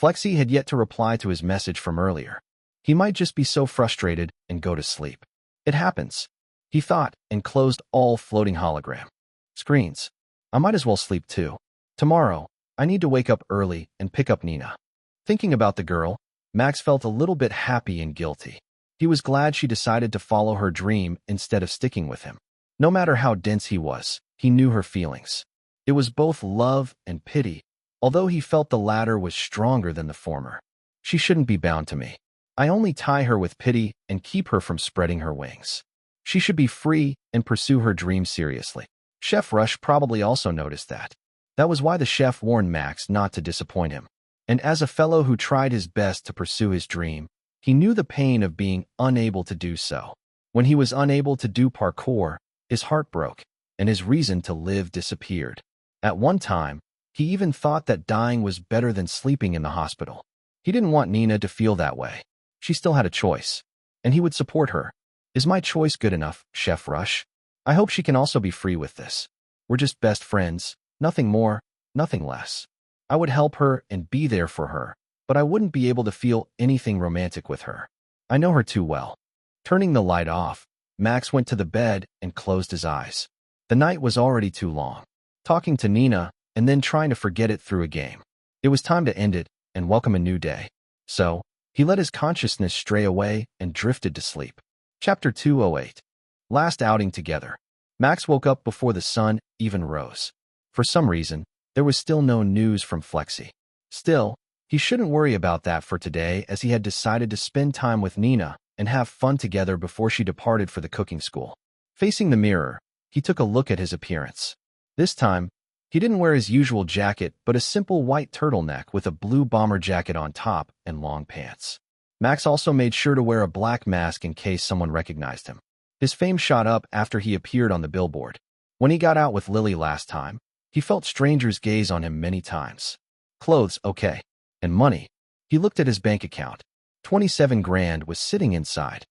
Flexi had yet to reply to his message from earlier. He might just be so frustrated and go to sleep. It happens, he thought, and closed all floating hologram screens. I might as well sleep too. Tomorrow, I need to wake up early and pick up Nina. Thinking about the girl, Max felt a little bit happy and guilty. He was glad she decided to follow her dream instead of sticking with him. No matter how dense he was, he knew her feelings. It was both love and pity, although he felt the latter was stronger than the former. She shouldn't be bound to me. I only tie her with pity and keep her from spreading her wings. She should be free and pursue her dream seriously. Chef Rush probably also noticed that. That was why the chef warned Max not to disappoint him. And as a fellow who tried his best to pursue his dream, he knew the pain of being unable to do so. When he was unable to do parkour, his heart broke, and his reason to live disappeared. At one time, he even thought that dying was better than sleeping in the hospital. He didn't want Nina to feel that way. She still had a choice, and he would support her. Is my choice good enough, Chef Rush? I hope she can also be free with this. We're just best friends, nothing more, nothing less. I would help her and be there for her, but I wouldn't be able to feel anything romantic with her. I know her too well. Turning the light off, Max went to the bed and closed his eyes. The night was already too long. Talking to Nina and then trying to forget it through a game. It was time to end it and welcome a new day. So, he let his consciousness stray away and drifted to sleep. Chapter 208. Last outing together. Max woke up before the sun even rose. For some reason, there was still no news from Flexi. Still, he shouldn't worry about that for today, as he had decided to spend time with Nina and have fun together before she departed for the cooking school. Facing the mirror, he took a look at his appearance. This time, he didn't wear his usual jacket but a simple white turtleneck with a blue bomber jacket on top and long pants. Max also made sure to wear a black mask in case someone recognized him. His fame shot up after he appeared on the billboard. When he got out with Lily last time, he felt strangers gaze on him many times. Clothes, okay. And money. He looked at his bank account. 27 grand was sitting inside.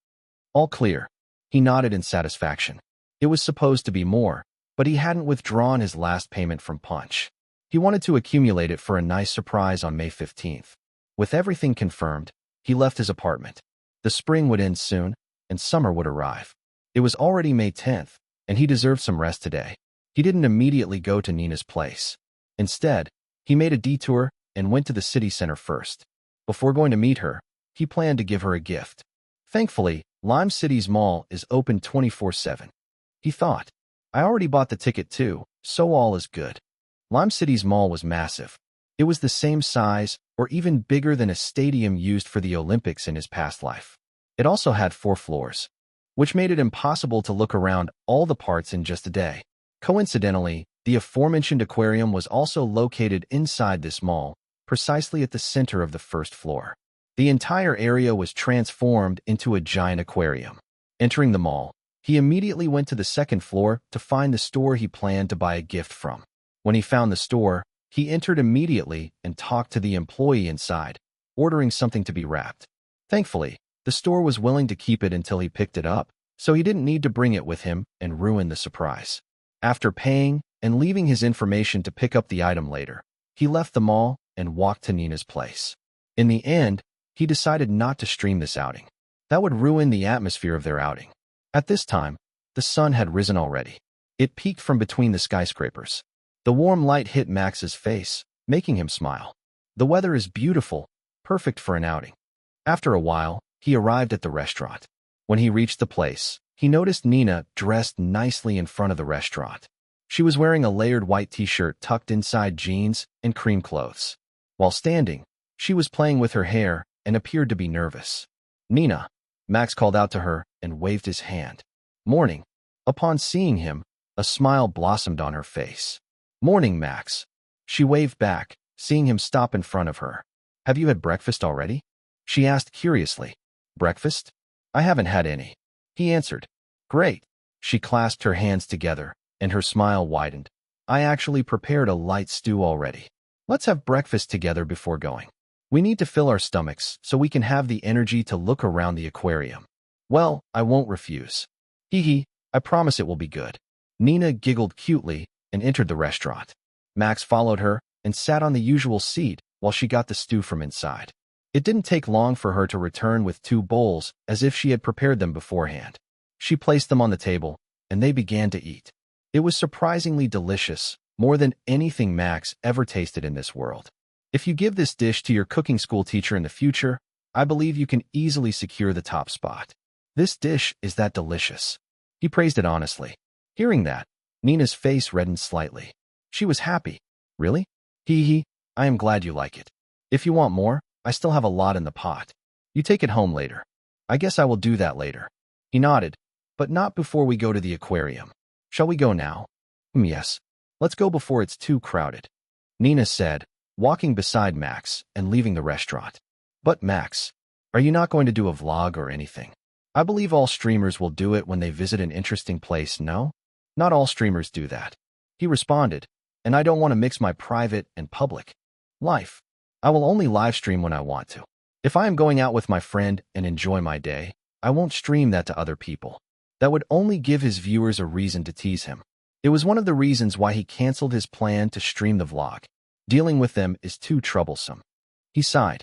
All clear. He nodded in satisfaction. It was supposed to be more, but he hadn't withdrawn his last payment from Punch. He wanted to accumulate it for a nice surprise on May 15th. With everything confirmed, he left his apartment. The spring would end soon, and summer would arrive. It was already May 10th, and he deserved some rest today. He didn't immediately go to Nina's place. Instead, he made a detour and went to the city center first. Before going to meet her, he planned to give her a gift. Thankfully, Lime City's mall is open 24/7. He thought, I already bought the ticket too, so all is good. Lime City's mall was massive. It was the same size or even bigger than a stadium used for the Olympics in his past life. It also had 4 floors, which made it impossible to look around all the parts in just a day. Coincidentally, the aforementioned aquarium was also located inside this mall, precisely at the center of the first floor. The entire area was transformed into a giant aquarium. Entering the mall, he immediately went to the second floor to find the store he planned to buy a gift from. When he found the store, he entered immediately and talked to the employee inside, ordering something to be wrapped. Thankfully, the store was willing to keep it until he picked it up, so he didn't need to bring it with him and ruin the surprise. After paying and leaving his information to pick up the item later, he left the mall and walked to Nina's place. In the end, he decided not to stream this outing. That would ruin the atmosphere of their outing. At this time, the sun had risen already. It peeked from between the skyscrapers. The warm light hit Max's face, making him smile. The weather is beautiful, perfect for an outing. After a while, he arrived at the restaurant. When he reached the place, he noticed Nina dressed nicely in front of the restaurant. She was wearing a layered white t-shirt tucked inside jeans and cream clothes. While standing, she was playing with her hair and appeared to be nervous. Nina, Max called out to her and waved his hand. Morning. Upon seeing him, a smile blossomed on her face. Morning, Max. She waved back, seeing him stop in front of her. Have you had breakfast already? She asked curiously. Breakfast? I haven't had any. He answered. Great. She clasped her hands together, and her smile widened. I actually prepared a light stew already. Let's have breakfast together before going. We need to fill our stomachs so we can have the energy to look around the aquarium. Well, I won't refuse. Hee hee, I promise it will be good. Nina giggled cutely and entered the restaurant. Max followed her and sat on the usual seat while she got the stew from inside. It didn't take long for her to return with 2 bowls as if she had prepared them beforehand. She placed them on the table, and they began to eat. It was surprisingly delicious, more than anything Max ever tasted in this world. If you give this dish to your cooking school teacher in the future, I believe you can easily secure the top spot. This dish is that delicious. He praised it honestly. Hearing that, Nina's face reddened slightly. She was happy. Really? Hee hee, I am glad you like it. If you want more, I still have a lot in the pot. You take it home later. I guess I will do that later. He nodded, but not before we go to the aquarium. Shall we go now? Yes. Let's go before it's too crowded. Nina said, walking beside Max and leaving the restaurant. But Max, are you not going to do a vlog or anything? I believe all streamers will do it when they visit an interesting place, no? Not all streamers do that. He responded, and I don't want to mix my private and public life. I will only live stream when I want to. If I am going out with my friend and enjoy my day, I won't stream that to other people. That would only give his viewers a reason to tease him. It was one of the reasons why he canceled his plan to stream the vlog. Dealing with them is too troublesome. He sighed.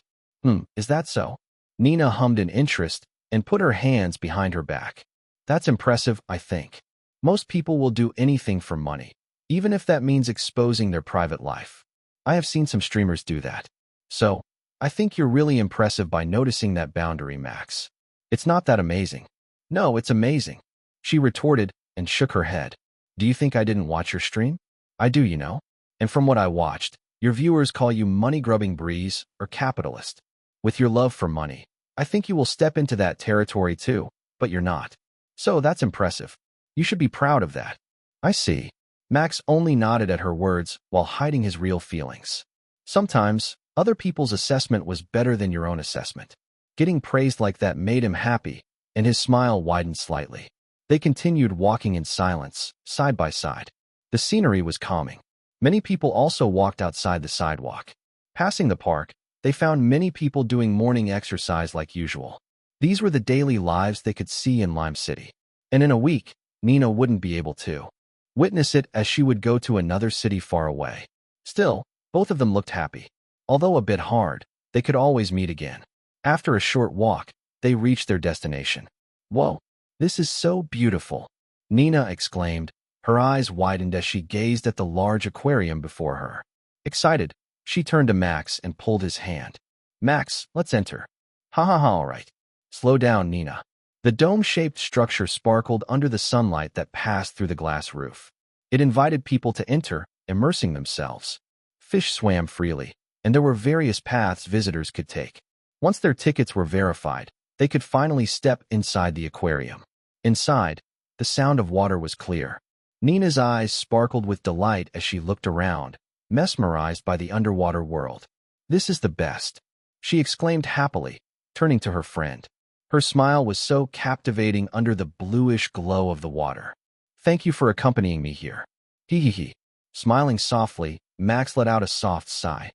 Is that so? Nina hummed in interest and put her hands behind her back. That's impressive, I think. Most people will do anything for money, even if that means exposing their private life. I have seen some streamers do that. So, I think you're really impressive by noticing that boundary, Max. It's not that amazing. No, it's amazing. She retorted and shook her head. Do you think I didn't watch your stream? I do, you know. And from what I watched, your viewers call you money-grubbing breeze or capitalist. With your love for money, I think you will step into that territory too, but you're not. So that's impressive. You should be proud of that. I see. Max only nodded at her words while hiding his real feelings. Sometimes, other people's assessment was better than your own assessment. Getting praised like that made him happy, and his smile widened slightly. They continued walking in silence, side by side. The scenery was calming. Many people also walked outside the sidewalk. Passing the park, they found many people doing morning exercise like usual. These were the daily lives they could see in Lime City. And in a week, Nina wouldn't be able to witness it as she would go to another city far away. Still, both of them looked happy. Although a bit hard, they could always meet again. After a short walk, they reached their destination. Whoa, this is so beautiful, Nina exclaimed. Her eyes widened as she gazed at the large aquarium before her. Excited, she turned to Max and pulled his hand. Max, let's enter. Ha ha ha, all right. Slow down, Nina. The dome-shaped structure sparkled under the sunlight that passed through the glass roof. It invited people to enter, immersing themselves. Fish swam freely, and there were various paths visitors could take. Once their tickets were verified, they could finally step inside the aquarium. Inside, the sound of water was clear. Nina's eyes sparkled with delight as she looked around, mesmerized by the underwater world. This is the best, she exclaimed happily, turning to her friend. Her smile was so captivating under the bluish glow of the water. Thank you for accompanying me here. Hee hee hee. Smiling softly, Max let out a soft sigh.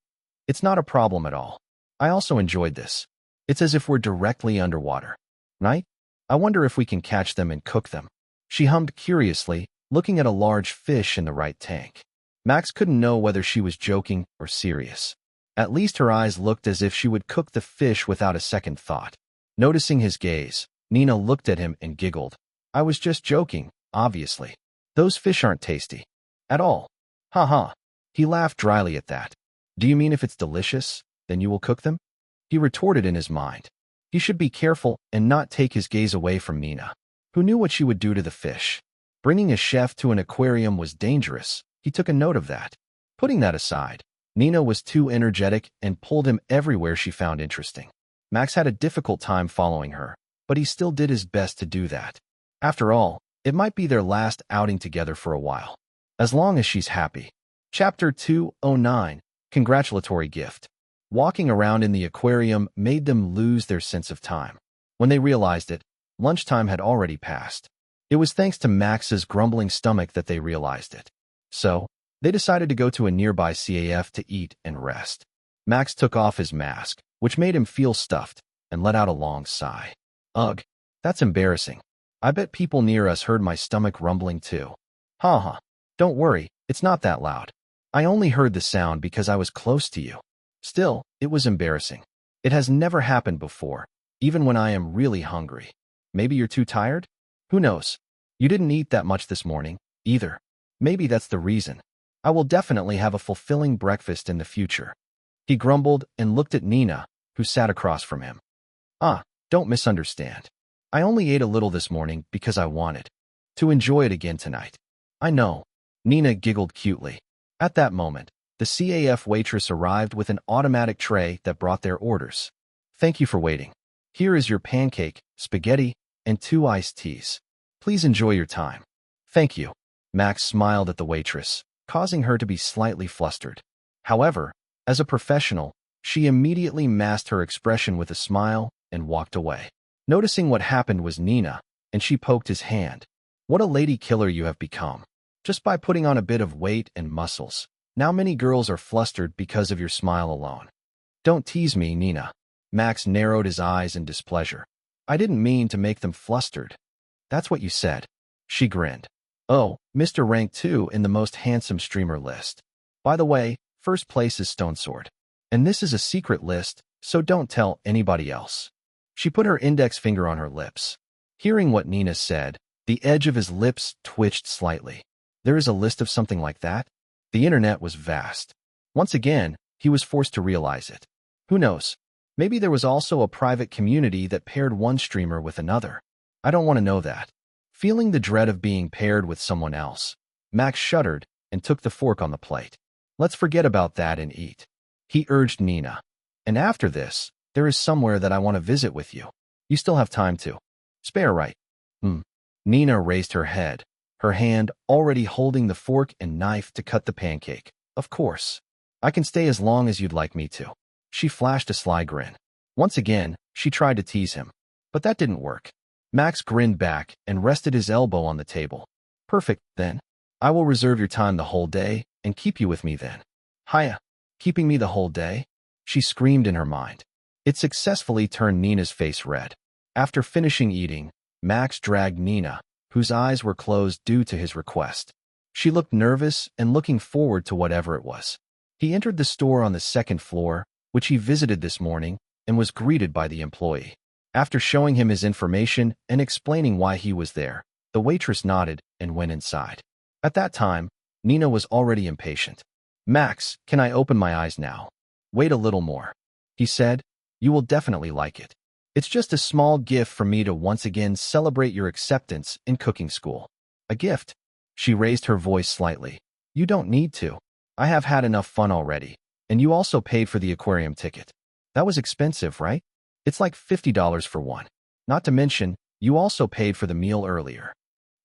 It's not a problem at all. I also enjoyed this. It's as if we're directly underwater. Right? I wonder if we can catch them and cook them. She hummed curiously, looking at a large fish in the right tank. Max couldn't know whether she was joking or serious. At least her eyes looked as if she would cook the fish without a second thought. Noticing his gaze, Nina looked at him and giggled. I was just joking, obviously. Those fish aren't tasty. At all. Ha ha. He laughed dryly at that. Do you mean if it's delicious, then you will cook them? He retorted in his mind. He should be careful and not take his gaze away from Nina, who knew what she would do to the fish. Bringing a chef to an aquarium was dangerous. He took a note of that. Putting that aside, Nina was too energetic and pulled him everywhere she found interesting. Max had a difficult time following her, but he still did his best to do that. After all, it might be their last outing together for a while. As long as she's happy. Chapter 209, Congratulatory Gift. Walking around in the aquarium made them lose their sense of time. When they realized it, lunchtime had already passed. It was thanks to Max's grumbling stomach that they realized it. So, they decided to go to a nearby CAF to eat and rest. Max took off his mask, which made him feel stuffed, and let out a long sigh. Ugh, that's embarrassing. I bet people near us heard my stomach rumbling too. Ha ha. Don't worry, it's not that loud. I only heard the sound because I was close to you. Still, it was embarrassing. It has never happened before, even when I am really hungry. Maybe you're too tired? Who knows? You didn't eat that much this morning, either. Maybe that's the reason. I will definitely have a fulfilling breakfast in the future. He grumbled and looked at Nina, who sat across from him. Don't misunderstand. I only ate a little this morning because I wanted to enjoy it again tonight. I know. Nina giggled cutely. At that moment, the CAF waitress arrived with an automatic tray that brought their orders. Thank you for waiting. Here is your pancake, spaghetti, and 2 iced teas. Please enjoy your time. Thank you. Max smiled at the waitress, causing her to be slightly flustered. However, as a professional, she immediately masked her expression with a smile and walked away. Noticing what happened was Nina, and she poked his hand. What a lady killer you have become. Just by putting on a bit of weight and muscles. Now many girls are flustered because of your smile alone. Don't tease me, Nina. Max narrowed his eyes in displeasure. I didn't mean to make them flustered. That's what you said. She grinned. Oh, Mr. Rank 2 in the most handsome streamer list. By the way, first place is Stone Sword. And this is a secret list, so don't tell anybody else. She put her index finger on her lips. Hearing what Nina said, the edge of his lips twitched slightly. There is a list of something like that? The internet was vast. Once again, he was forced to realize it. Who knows? Maybe there was also a private community that paired one streamer with another. I don't want to know that. Feeling the dread of being paired with someone else, Max shuddered and took the fork on the plate. Let's forget about that and eat. He urged Nina. And after this, there is somewhere that I want to visit with you. You still have time to spare, right? Nina raised her head, her hand already holding the fork and knife to cut the pancake. Of course. I can stay as long as you'd like me to. She flashed a sly grin. Once again, she tried to tease him. But that didn't work. Max grinned back and rested his elbow on the table. Perfect, then. I will reserve your time the whole day and keep you with me then. Hiya. Keeping me the whole day? She screamed in her mind. It successfully turned Nina's face red. After finishing eating, Max dragged Nina, whose eyes were closed due to his request. She looked nervous and looking forward to whatever it was. He entered the store on the second floor, which he visited this morning, and was greeted by the employee. After showing him his information and explaining why he was there, the waitress nodded and went inside. At that time, Nina was already impatient. Max, can I open my eyes now? Wait a little more. He said, you will definitely like it. It's just a small gift for me to once again celebrate your acceptance in cooking school. A gift? She raised her voice slightly. You don't need to. I have had enough fun already. And you also paid for the aquarium ticket. That was expensive, right? It's like $50 for one. Not to mention, you also paid for the meal earlier.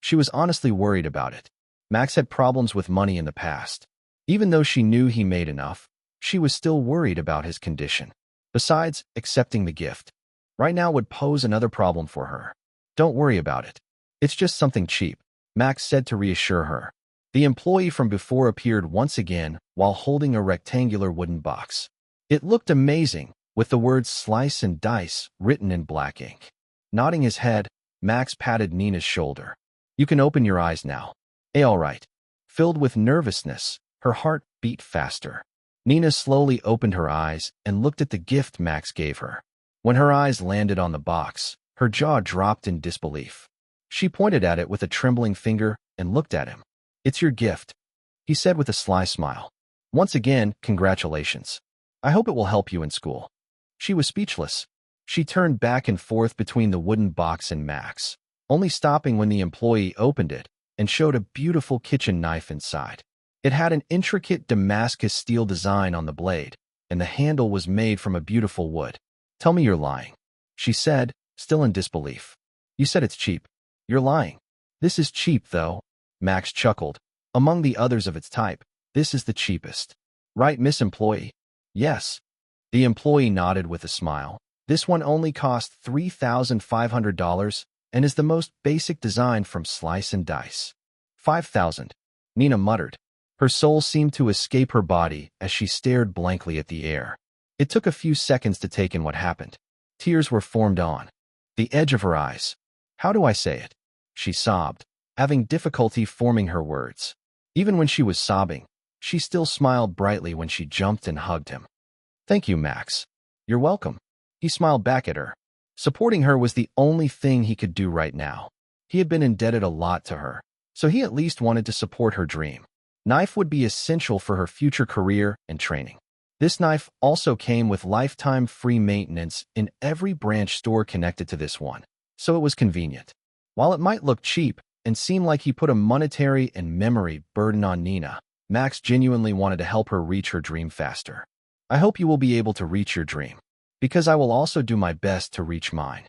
She was honestly worried about it. Max had problems with money in the past. Even though she knew he made enough, she was still worried about his condition. Besides, accepting the gift right now would pose another problem for her. Don't worry about it. It's just something cheap, Max said to reassure her. The employee from before appeared once again while holding a rectangular wooden box. It looked amazing, with the words slice and dice written in black ink. Nodding his head, Max patted Nina's shoulder. You can open your eyes now. All right. Filled with nervousness, her heart beat faster. Nina slowly opened her eyes and looked at the gift Max gave her. When her eyes landed on the box, her jaw dropped in disbelief. She pointed at it with a trembling finger and looked at him. It's your gift, he said with a sly smile. Once again, congratulations. I hope it will help you in school. She was speechless. She turned back and forth between the wooden box and Max, only stopping when the employee opened it and showed a beautiful kitchen knife inside. It had an intricate Damascus steel design on the blade, and the handle was made from a beautiful wood. Tell me you're lying, she said, still in disbelief. You said it's cheap. You're lying. This is cheap, though, Max chuckled. Among the others of its type, this is the cheapest. Right, Miss Employee? Yes. The employee nodded with a smile. This one only cost $3,500 and is the most basic design from Slice and Dice. 5,000, Nina muttered. Her soul seemed to escape her body as she stared blankly at the air. It took a few seconds to take in what happened. Tears were formed on the edge of her eyes. How do I say it? She sobbed, having difficulty forming her words. Even when she was sobbing, she still smiled brightly when she jumped and hugged him. Thank you, Max. You're welcome. He smiled back at her. Supporting her was the only thing he could do right now. He had been indebted a lot to her, so he at least wanted to support her dream. Knife would be essential for her future career and training. This knife also came with lifetime free maintenance in every branch store connected to this one, so it was convenient. While it might look cheap and seem like he put a monetary and memory burden on Nina, Max genuinely wanted to help her reach her dream faster. I hope you will be able to reach your dream, because I will also do my best to reach mine,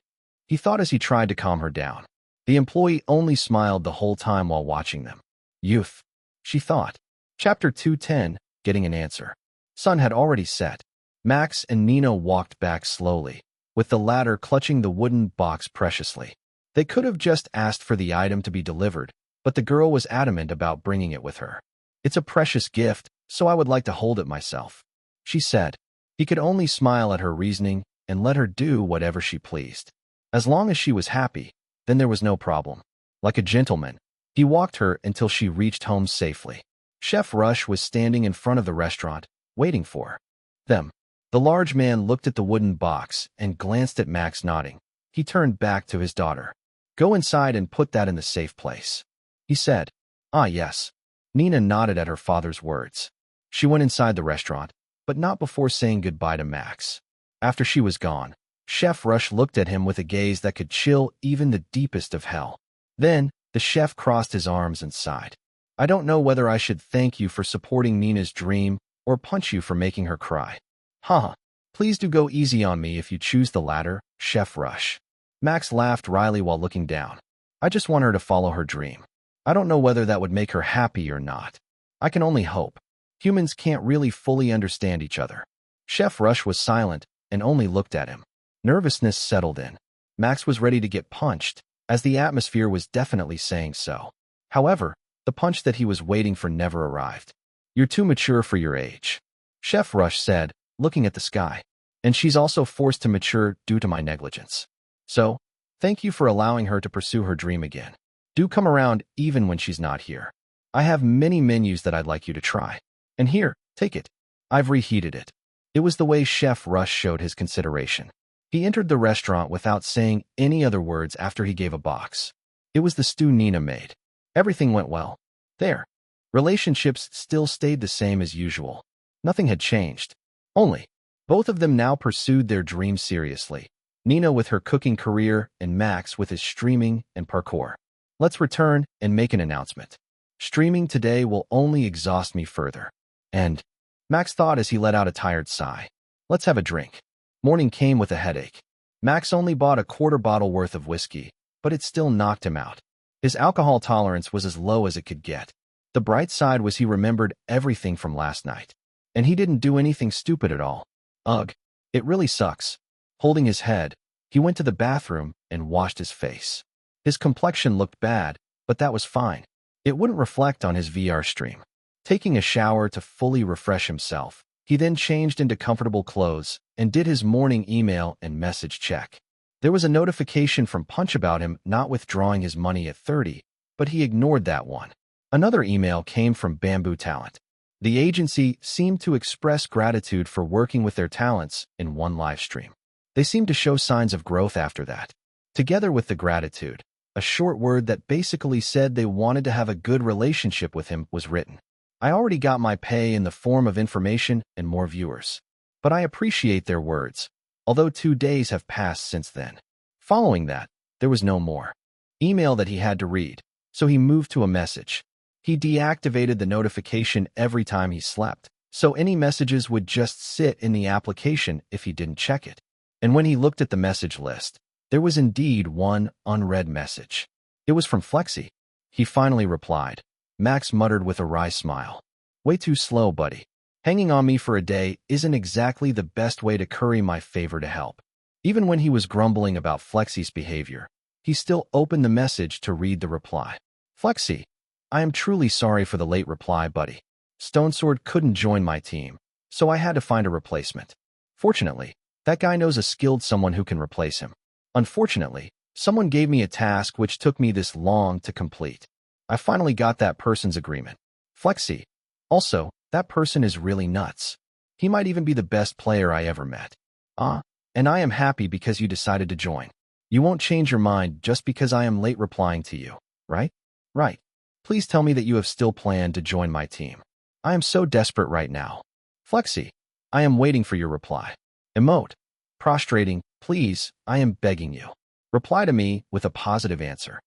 he thought as he tried to calm her down. The employee only smiled the whole time while watching them. Youth, she thought. Chapter 210, Getting an Answer. Sun had already set. Max and Nina walked back slowly, with the latter clutching the wooden box preciously. They could have just asked for the item to be delivered, but the girl was adamant about bringing it with her. "It's a precious gift, so I would like to hold it myself," she said. He could only smile at her reasoning and let her do whatever she pleased. As long as she was happy, then there was no problem. Like a gentleman, he walked her until she reached home safely. Chef Rush was standing in front of the restaurant, waiting for them. The large man looked at the wooden box and glanced at Max, nodding. He turned back to his daughter. "Go inside and put that in the safe place," he said. "Ah, yes." Nina nodded at her father's words. She went inside the restaurant, but not before saying goodbye to Max. After she was gone, Chef Rush looked at him with a gaze that could chill even the deepest of hell. Then, the chef crossed his arms and sighed. "I don't know whether I should thank you for supporting Nina's dream or punch you for making her cry." "Haha, please do go easy on me if you choose the latter, Chef Rush." Max laughed wryly while looking down. "I just want her to follow her dream. I don't know whether that would make her happy or not. I can only hope. Humans can't really fully understand each other." Chef Rush was silent and only looked at him. Nervousness settled in. Max was ready to get punched, as the atmosphere was definitely saying so. However, the punch that he was waiting for never arrived. "You're too mature for your age," Chef Rush said, looking at the sky. "And she's also forced to mature due to my negligence. So, thank you for allowing her to pursue her dream again. Do come around even when she's not here. I have many menus that I'd like you to try. And here, take it. I've reheated it." It was the way Chef Rush showed his consideration. He entered the restaurant without saying any other words after he gave a box. It was the stew Nina made. Everything went well. Their relationships still stayed the same as usual. Nothing had changed. Only, both of them now pursued their dreams seriously. Nina with her cooking career and Max with his streaming and parkour. Let's return and make an announcement. Streaming today will only exhaust me further. And Max thought as he let out a tired sigh. Let's have a drink. Morning came with a headache. Max only bought a quarter bottle worth of whiskey, but it still knocked him out. His alcohol tolerance was as low as it could get. The bright side was he remembered everything from last night. And he didn't do anything stupid at all. Ugh, it really sucks. Holding his head, he went to the bathroom and washed his face. His complexion looked bad, but that was fine. It wouldn't reflect on his VR stream. Taking a shower to fully refresh himself, he then changed into comfortable clothes and did his morning email and message check. There was a notification from Punch about him not withdrawing his money at 30, but he ignored that one. Another email came from Bamboo Talent. The agency seemed to express gratitude for working with their talents in one live stream. They seemed to show signs of growth after that. Together with the gratitude, a short word that basically said they wanted to have a good relationship with him was written. "I already got my pay in the form of information and more viewers. But I appreciate their words, although 2 days have passed since then." Following that, there was no more email that he had to read, so he moved to a message. He deactivated the notification every time he slept, so any messages would just sit in the application if he didn't check it. And when he looked at the message list, there was indeed one unread message. It was from Flexi. He finally replied. Max muttered with a wry smile. "Way too slow, buddy. Hanging on me for a day isn't exactly the best way to curry my favor to help." Even when he was grumbling about Flexi's behavior, he still opened the message to read the reply. "Flexi, I am truly sorry for the late reply, buddy. Stonesword couldn't join my team, so I had to find a replacement. Fortunately, that guy knows a skilled someone who can replace him. Unfortunately, someone gave me a task which took me this long to complete. I finally got that person's agreement. Flexi. Also, that person is really nuts. He might even be the best player I ever met. And I am happy because you decided to join. You won't change your mind just because I am late replying to you, right? Right. Please tell me that you have still planned to join my team. I am so desperate right now. Flexi, I am waiting for your reply. Emote. Prostrating, please, I am begging you. Reply to me with a positive answer."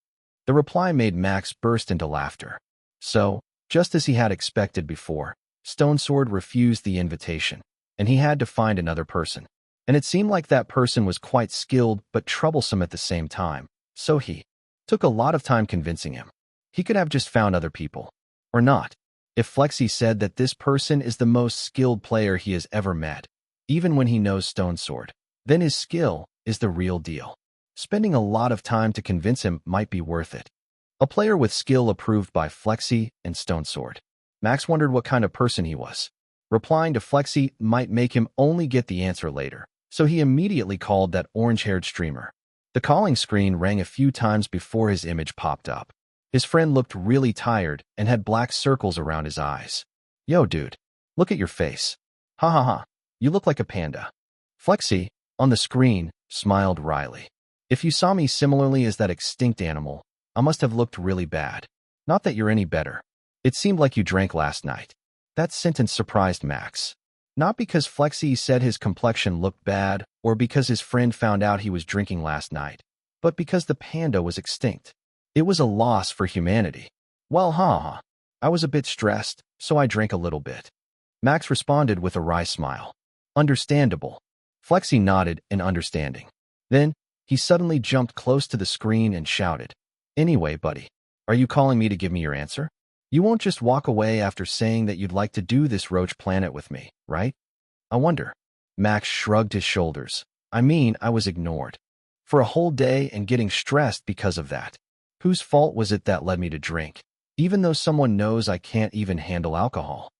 The reply made Max burst into laughter. So, just as he had expected before, Stonesword refused the invitation, and he had to find another person. And it seemed like that person was quite skilled but troublesome at the same time, so he took a lot of time convincing him. He could have just found other people. Or not. If Flexi said that this person is the most skilled player he has ever met, even when he knows Stonesword, then his skill is the real deal. Spending a lot of time to convince him might be worth it. A player with skill approved by Flexi and Stone Sword. Max wondered what kind of person he was. Replying to Flexi might make him only get the answer later, so he immediately called that orange-haired streamer. The calling screen rang a few times before his image popped up. His friend looked really tired and had black circles around his eyes. Yo, dude, look at your face. Ha ha ha, you look like a panda. Flexi, on the screen, smiled wryly. If you saw me similarly as that extinct animal, I must have looked really bad. Not that you're any better. It seemed like you drank last night. That sentence surprised Max. Not because Flexi said his complexion looked bad or because his friend found out he was drinking last night, but because the panda was extinct. It was a loss for humanity. Well, ha. I was a bit stressed, so I drank a little bit. Max responded with a wry smile. Understandable. Flexi nodded in understanding. Then, he suddenly jumped close to the screen and shouted, "Anyway, buddy, are you calling me to give me your answer? You won't just walk away after saying that you'd like to do this roach planet with me, right? I wonder." Max shrugged his shoulders. I mean, I was ignored. For a whole day and getting stressed because of that. Whose fault was it that led me to drink, even though someone knows I can't even handle alcohol?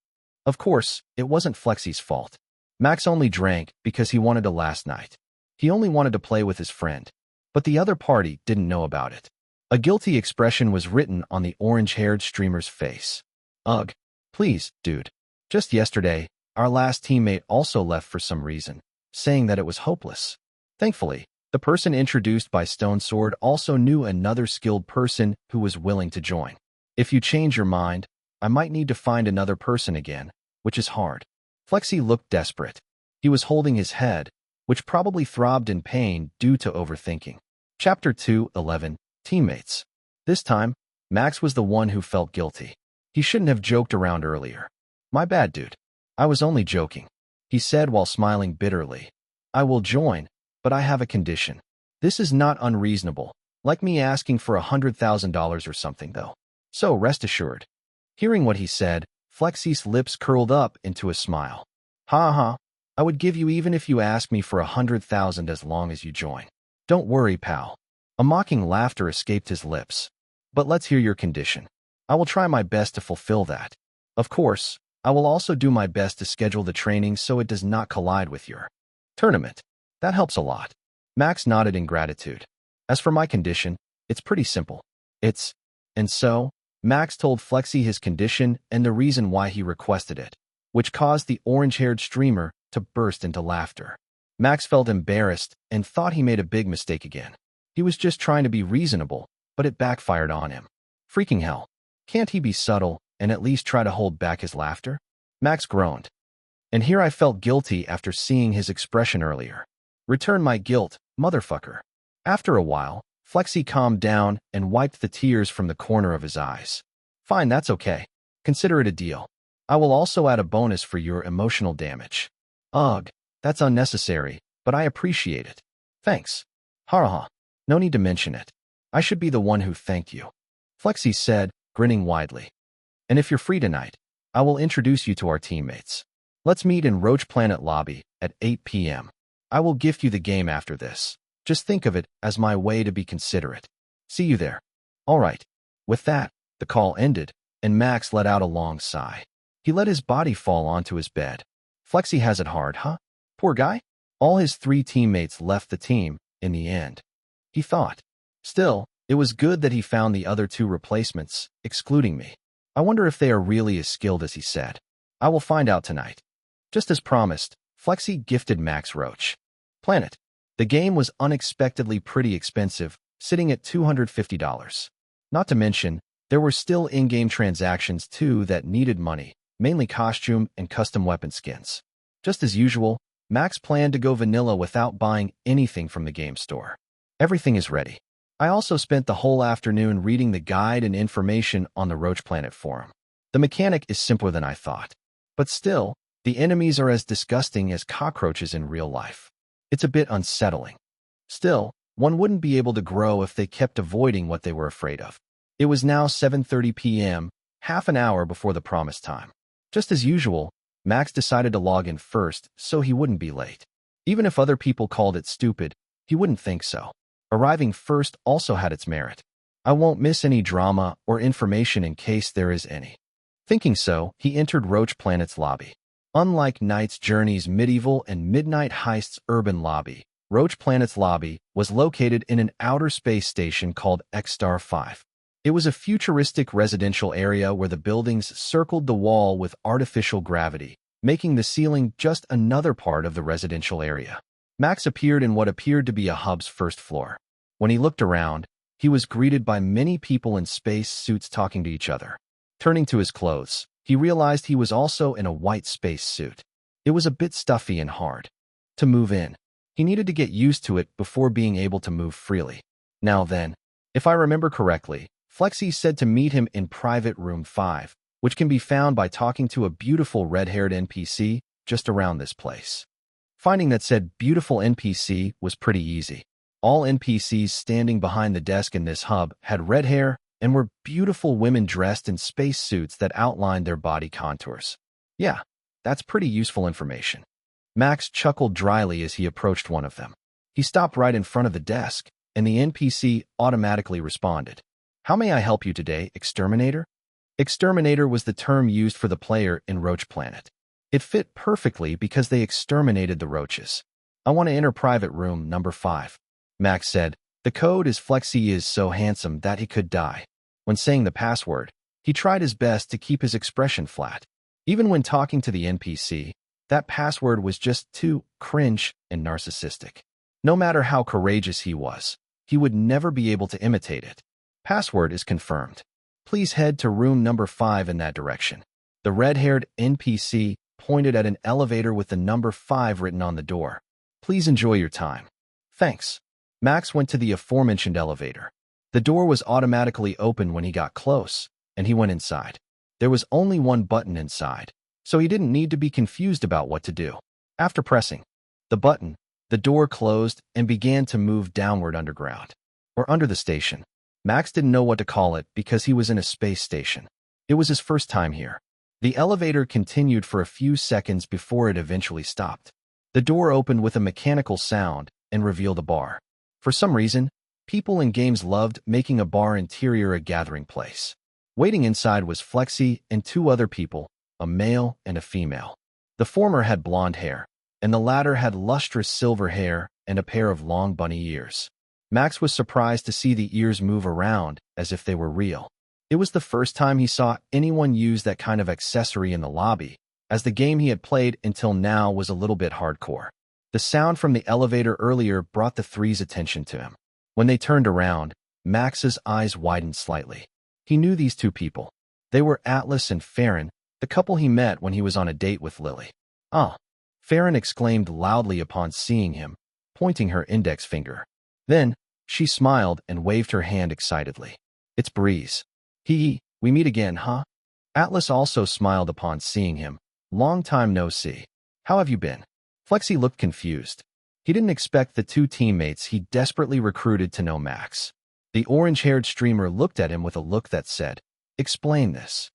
Of course, it wasn't Flexi's fault. Max only drank because he wanted to last night. He only wanted to play with his friend, but the other party didn't know about it. A guilty expression was written on the orange-haired streamer's face. Ugh, please, dude. Just yesterday, our last teammate also left for some reason, saying that it was hopeless. Thankfully, the person introduced by Stone Sword also knew another skilled person who was willing to join. If you change your mind, I might need to find another person again, which is hard. Flexi looked desperate. He was holding his head, which probably throbbed in pain due to overthinking. Chapter 2:11 Teammates. This time, Max was the one who felt guilty. He shouldn't have joked around earlier. My bad, dude. I was only joking, he said while smiling bitterly. I will join, but I have a condition. This is not unreasonable, like me asking for $100,000 or something, though. So rest assured. Hearing what he said, Flexi's lips curled up into a smile. Ha ha. I would give you even if you ask me for $100,000 as long as you join. Don't worry, pal. A mocking laughter escaped his lips. But let's hear your condition. I will try my best to fulfill that. Of course, I will also do my best to schedule the training so it does not collide with your tournament. That helps a lot. Max nodded in gratitude. As for my condition, it's pretty simple. And so, Max told Flexi his condition and the reason why he requested it, which caused the orange-haired streamer to burst into laughter. Max felt embarrassed and thought he made a big mistake again. He was just trying to be reasonable, but it backfired on him. Freaking hell. Can't he be subtle and at least try to hold back his laughter? Max groaned. And here I felt guilty after seeing his expression earlier. Return my guilt, motherfucker. After a while, Flexi calmed down and wiped the tears from the corner of his eyes. Fine, that's okay. Consider it a deal. I will also add a bonus for your emotional damage. Ugh, that's unnecessary, but I appreciate it. Thanks. Ha. No need to mention it. I should be the one who thanked you. Flexi said, grinning widely. And if you're free tonight, I will introduce you to our teammates. Let's meet in Roach Planet Lobby at 8 p.m. I will gift you the game after this. Just think of it as my way to be considerate. See you there. All right. With that, the call ended, and Max let out a long sigh. He let his body fall onto his bed. Flexi has it hard, huh? Poor guy. All his 3 teammates left the team in the end, he thought. Still, it was good that he found the other 2 replacements, excluding me. I wonder if they are really as skilled as he said. I will find out tonight. Just as promised, Flexi gifted Max Roach Planet. The game was unexpectedly pretty expensive, sitting at $250. Not to mention, there were still in-game transactions too that needed money, mainly costume and custom weapon skins. Just as usual, Max planned to go vanilla without buying anything from the game store. Everything is ready. I also spent the whole afternoon reading the guide and information on the Roach Planet forum. The mechanic is simpler than I thought. But still, the enemies are as disgusting as cockroaches in real life. It's a bit unsettling. Still, one wouldn't be able to grow if they kept avoiding what they were afraid of. It was now 7:30 p.m., half an hour before the promised time. Just as usual, Max decided to log in first so he wouldn't be late. Even if other people called it stupid, He wouldn't think so. Arriving first also had its merit. I won't miss any drama or information in case there is any. Thinking so, he entered Roach Planet's lobby. Unlike Knight's Journey's medieval and Midnight Heist's urban lobby, Roach Planet's lobby was located in an outer space station called X-Star 5. It was a futuristic residential area where the buildings circled the wall with artificial gravity, making the ceiling just another part of the residential area. Max appeared in what appeared to be a hub's first floor. When he looked around, he was greeted by many people in space suits talking to each other. Turning to his clothes, he realized he was also in a white space suit. It was a bit stuffy and hard to move in. He needed to get used to it before being able to move freely. Now then, if I remember correctly, Flexi said to meet him in private room 5, which can be found by talking to a beautiful red-haired NPC just around this place. Finding that said beautiful NPC was pretty easy. All NPCs standing behind the desk in this hub had red hair and were beautiful women dressed in space suits that outlined their body contours. Yeah, that's pretty useful information. Max chuckled dryly as he approached one of them. He stopped right in front of the desk, and the NPC automatically responded. "How may I help you today, Exterminator?" Exterminator was the term used for the player in Roach Planet. It fit perfectly because they exterminated the roaches. "I want to enter private room number 5. Max said. The code is Flexi is so handsome that he could die. When saying the password, he tried his best to keep his expression flat. Even when talking to the NPC, that password was just too cringe and narcissistic. No matter how courageous he was, he would never be able to imitate it. Password is confirmed. Please head to room number 5 in that direction. The red-haired NPC pointed at an elevator with the number 5 written on the door. Please enjoy your time. Thanks. Max went to the aforementioned elevator. The door was automatically open when he got close, and he went inside. There was only one button inside, so he didn't need to be confused about what to do. After pressing the button, the door closed and began to move downward underground, or under the station. Max didn't know what to call it because he was in a space station. It was his first time here. The elevator continued for a few seconds before it eventually stopped. The door opened with a mechanical sound and revealed a bar. For some reason, people in games loved making a bar interior a gathering place. Waiting inside was Flexi and 2 other people, a male and a female. The former had blonde hair, and the latter had lustrous silver hair and a pair of long bunny ears. Max was surprised to see the ears move around as if they were real. It was the first time he saw anyone use that kind of accessory in the lobby, as the game he had played until now was a little bit hardcore. The sound from the elevator earlier brought the 3's attention to him. When they turned around, Max's eyes widened slightly. He knew these 2 people. They were Atlas and Farron, the couple he met when he was on a date with Lily. "Ah!" Farron exclaimed loudly upon seeing him, pointing her index finger. Then, she smiled and waved her hand excitedly. "It's Breeze. We meet again, huh?" Atlas also smiled upon seeing him. "Long time no see. How have you been?" Flexi looked confused. He didn't expect the 2 teammates he desperately recruited to know Max. The orange-haired streamer looked at him with a look that said, "Explain this."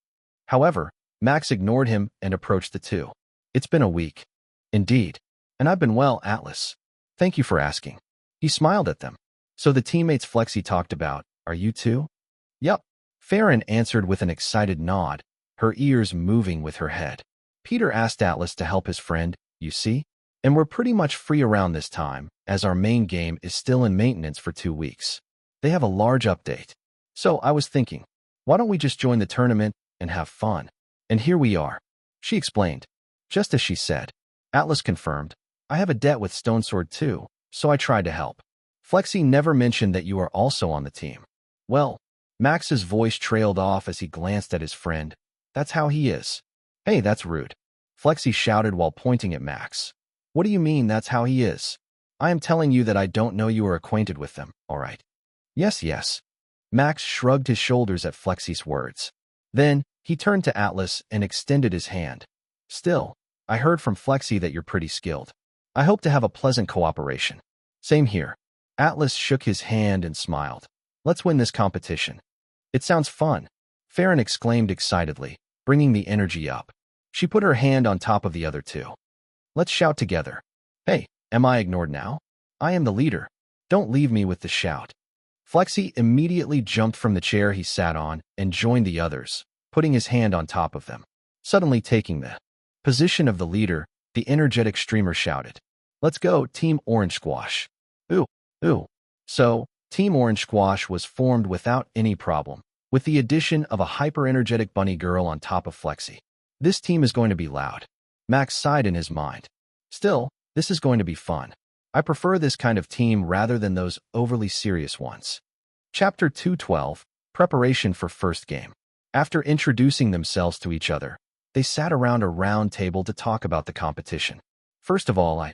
However, Max ignored him and approached the 2. "It's been a week." "Indeed. And I've been well, Atlas. Thank you for asking." He smiled at them. "So the teammates Flexi talked about, are you too?" "Yup." Farron answered with an excited nod, her ears moving with her head. "Peter asked Atlas to help his friend, you see? And we're pretty much free around this time, as our main game is still in maintenance for 2 weeks. They have a large update. So I was thinking, why don't we just join the tournament and have fun? And here we are." She explained. Just as she said. Atlas confirmed, "I have a debt with Stone Sword too, so I tried to help." "Flexi never mentioned that you are also on the team." "Well," Max's voice trailed off as he glanced at his friend. "That's how he is." "Hey, that's rude," Flexi shouted while pointing at Max. "What do you mean that's how he is? I am telling you that I don't know you are acquainted with them, all right?" Yes. Max shrugged his shoulders at Flexi's words. Then, he turned to Atlas and extended his hand. "Still, I heard from Flexi that you're pretty skilled. I hope to have a pleasant cooperation." "Same here." Atlas shook his hand and smiled. "Let's win this competition." "It sounds fun," Farron exclaimed excitedly, bringing the energy up. She put her hand on top of the other 2. "Let's shout together. Hey, am I ignored now? I am the leader. Don't leave me with the shout. Flexi immediately jumped from the chair he sat on and joined the others, putting his hand on top of them. Suddenly taking the position of the leader, the energetic streamer shouted, "Let's go, Team Orange Squash." Ooh, ooh. So, Team Orange Squash was formed without any problem, with the addition of a hyper-energetic bunny girl on top of Flexi. This team is going to be loud. Max sighed in his mind. Still, this is going to be fun. I prefer this kind of team rather than those overly serious ones. Chapter 212, Preparation for First Game. After introducing themselves to each other, they sat around a round table to talk about the competition. First of all,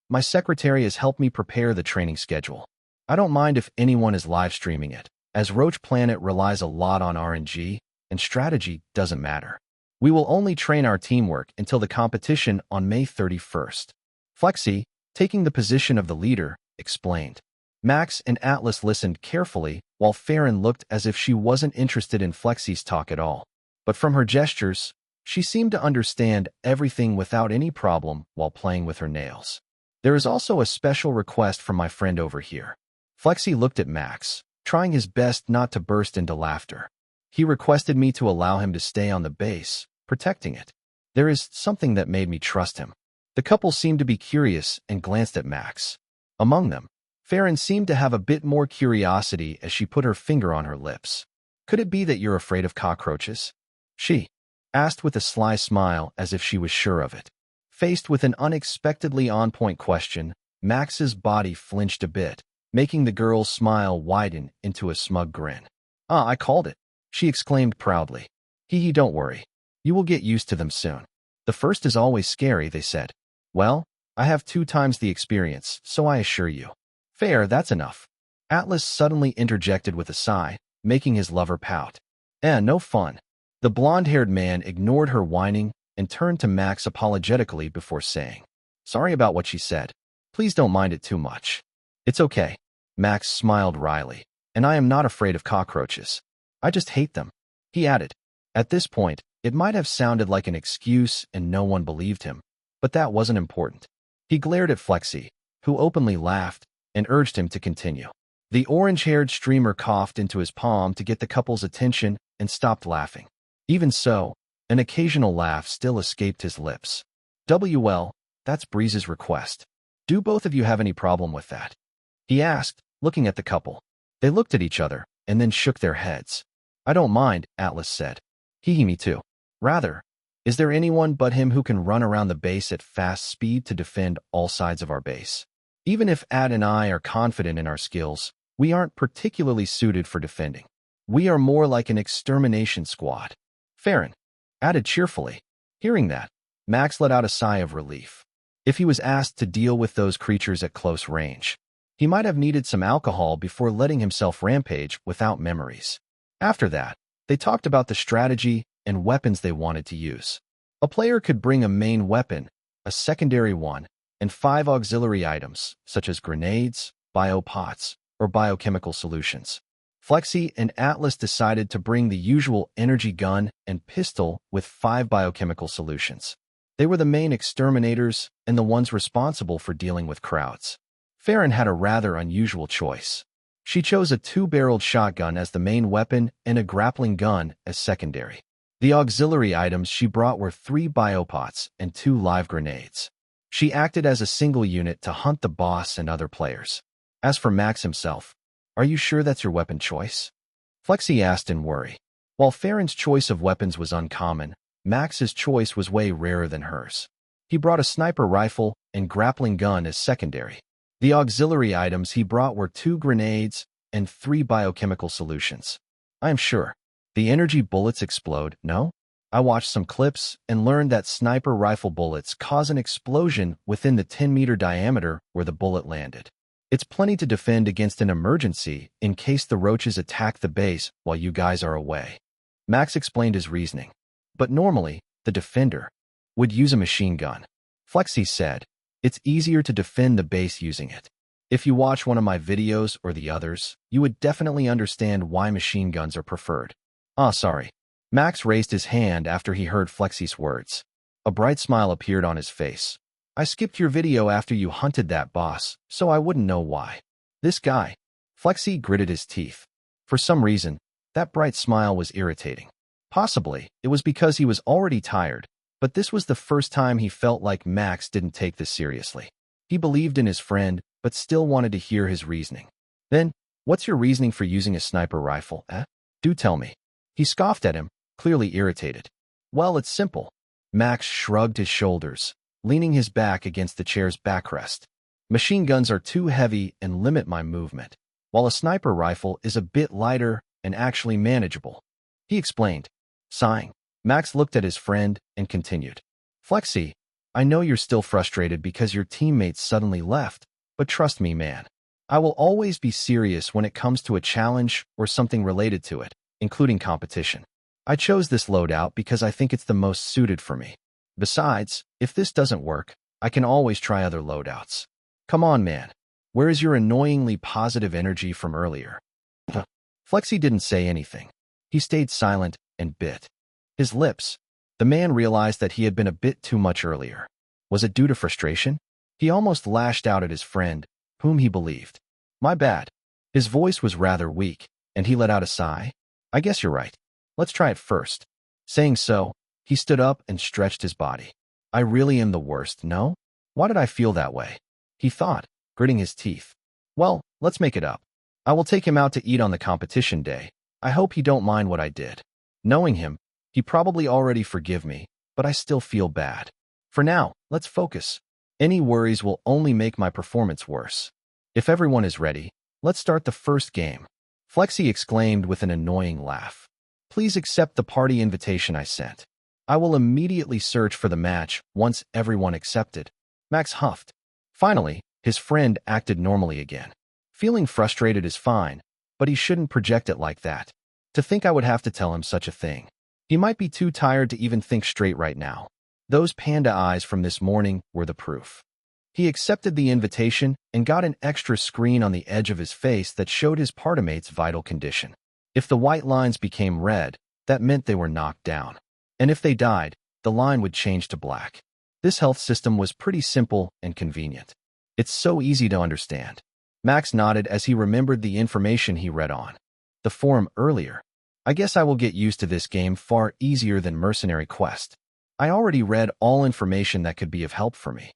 my secretary has helped me prepare the training schedule. I don't mind if anyone is live streaming it, as Roach Planet relies a lot on RNG, and strategy doesn't matter. We will only train our teamwork until the competition on May 31st. Flexi, taking the position of the leader, explained. Max and Atlas listened carefully, while Farron looked as if she wasn't interested in Flexi's talk at all. But from her gestures, she seemed to understand everything without any problem while playing with her nails. There is also a special request from my friend over here. Flexi looked at Max, trying his best not to burst into laughter. He requested me to allow him to stay on the base, protecting it. There is something that made me trust him. The couple seemed to be curious and glanced at Max. Among them, Farron seemed to have a bit more curiosity as she put her finger on her lips. Could it be that you're afraid of cockroaches? She asked with a sly smile as if she was sure of it. Faced with an unexpectedly on-point question, Max's body flinched a bit, making the girl's smile widen into a smug grin. "Ah, I called it," she exclaimed proudly. "Hee, don't worry. You will get used to them soon. The first is always scary," they said. "Well, I have 2 times the experience, so I assure you." "Fair, that's enough." Atlas suddenly interjected with a sigh, making his lover pout. No fun." The blonde-haired man ignored her whining and turned to Max apologetically before saying, "Sorry about what she said. Please don't mind it too much." "It's okay." Max smiled wryly. "And I am not afraid of cockroaches. I just hate them," he added. At this point, it might have sounded like an excuse and no one believed him, but that wasn't important. He glared at Flexi, who openly laughed, and urged him to continue. The orange-haired streamer coughed into his palm to get the couple's attention and stopped laughing. Even so, an occasional laugh still escaped his lips. "Well, that's Breeze's request. Do both of you have any problem with that?" he asked, looking at the couple. They looked at each other, and then shook their heads. "I don't mind," Atlas said. Me too. Rather, is there anyone but him who can run around the base at fast speed to defend all sides of our base? Even if Ad and I are confident in our skills, we aren't particularly suited for defending. We are more like an extermination squad," Farron added cheerfully. Hearing that, Max let out a sigh of relief. If he was asked to deal with those creatures at close range, he might have needed some alcohol before letting himself rampage without memories. After that, they talked about the strategy and weapons they wanted to use. A player could bring a main weapon, a secondary one, and 5 auxiliary items, such as grenades, biopots, or biochemical solutions. Flexi and Atlas decided to bring the usual energy gun and pistol with 5 biochemical solutions. They were the main exterminators and the ones responsible for dealing with crowds. Farron had a rather unusual choice. She chose a 2-barreled shotgun as the main weapon and a grappling gun as secondary. The auxiliary items she brought were 3 biopots and 2 live grenades. She acted as a single unit to hunt the boss and other players. As for Max himself, "Are you sure that's your weapon choice?" Flexi asked in worry. While Farron's choice of weapons was uncommon, Max's choice was way rarer than hers. He brought a sniper rifle and grappling gun as secondary. The auxiliary items he brought were 2 grenades and 3 biochemical solutions. "I am sure. The energy bullets explode, no?" I watched some clips and learned that sniper rifle bullets cause an explosion within the 10-meter diameter where the bullet landed. It's plenty to defend against an emergency in case the roaches attack the base while you guys are away. Max explained his reasoning. But normally, the defender would use a machine gun. Flexi said, "It's easier to defend the base using it. If you watch one of my videos or the others, you would definitely understand why machine guns are preferred." Sorry. Max raised his hand after he heard Flexi's words. A bright smile appeared on his face. "I skipped your video after you hunted that boss, so I wouldn't know why." This guy. Flexi gritted his teeth. For some reason, that bright smile was irritating. Possibly, it was because he was already tired, but this was the first time he felt like Max didn't take this seriously. He believed in his friend, but still wanted to hear his reasoning. Then, what's your reasoning for using a sniper rifle, eh? Do tell me. He scoffed at him, clearly irritated. Well, it's simple. Max shrugged his shoulders, leaning his back against the chair's backrest. Machine guns are too heavy and limit my movement, while a sniper rifle is a bit lighter and actually manageable. He explained. Sighing, Max looked at his friend and continued. Flexi, I know you're still frustrated because your teammates suddenly left, but trust me, man. I will always be serious when it comes to a challenge or something related to it, including competition. I chose this loadout because I think it's the most suited for me. Besides, if this doesn't work, I can always try other loadouts. Come on, man. Where is your annoyingly positive energy from earlier? Flexi didn't say anything. He stayed silent and bit his lips. The man realized that he had been a bit too much earlier. Was it due to frustration? He almost lashed out at his friend, whom he believed. My bad. His voice was rather weak, and he let out a sigh. I guess you're right. Let's try it first. Saying so, he stood up and stretched his body. I really am the worst, no? Why did I feel that way? He thought, gritting his teeth. Well, let's make it up. I will take him out to eat on the competition day. I hope he don't mind what I did. Knowing him, he probably already forgive me, but I still feel bad. For now, let's focus. Any worries will only make my performance worse. If everyone is ready, let's start the first game. Flexi exclaimed with an annoying laugh. Please accept the party invitation I sent. I will immediately search for the match once everyone accepted. Max huffed. Finally, his friend acted normally again. Feeling frustrated is fine, but he shouldn't project it like that. To think I would have to tell him such a thing. He might be too tired to even think straight right now. Those panda eyes from this morning were the proof. He accepted the invitation and got an extra screen on the edge of his face that showed his partimate's vital condition. If the white lines became red, that meant they were knocked down. And if they died, the line would change to black. This health system was pretty simple and convenient. It's so easy to understand. Max nodded as he remembered the information he read on the forum earlier. I guess I will get used to this game far easier than Mercenary Quest. I already read all information that could be of help for me.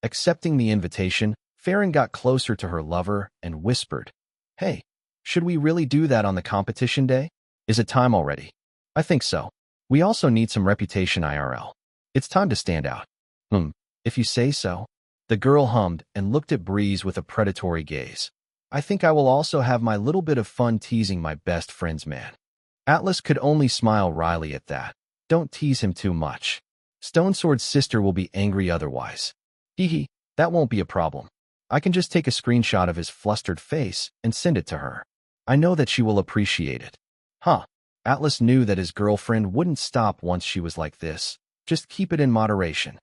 Accepting the invitation, Farron got closer to her lover and whispered, Hey, should we really do that on the competition day? Is it time already? I think so. We also need some reputation IRL. It's time to stand out. If you say so. The girl hummed and looked at Breeze with a predatory gaze. I think I will also have my little bit of fun teasing my best friend's man. Atlas could only smile wryly at that. Don't tease him too much. Stone Sword's sister will be angry otherwise. Hee, that won't be a problem. I can just take a screenshot of his flustered face and send it to her. I know that she will appreciate it. Atlas knew that his girlfriend wouldn't stop once she was like this. Just keep it in moderation.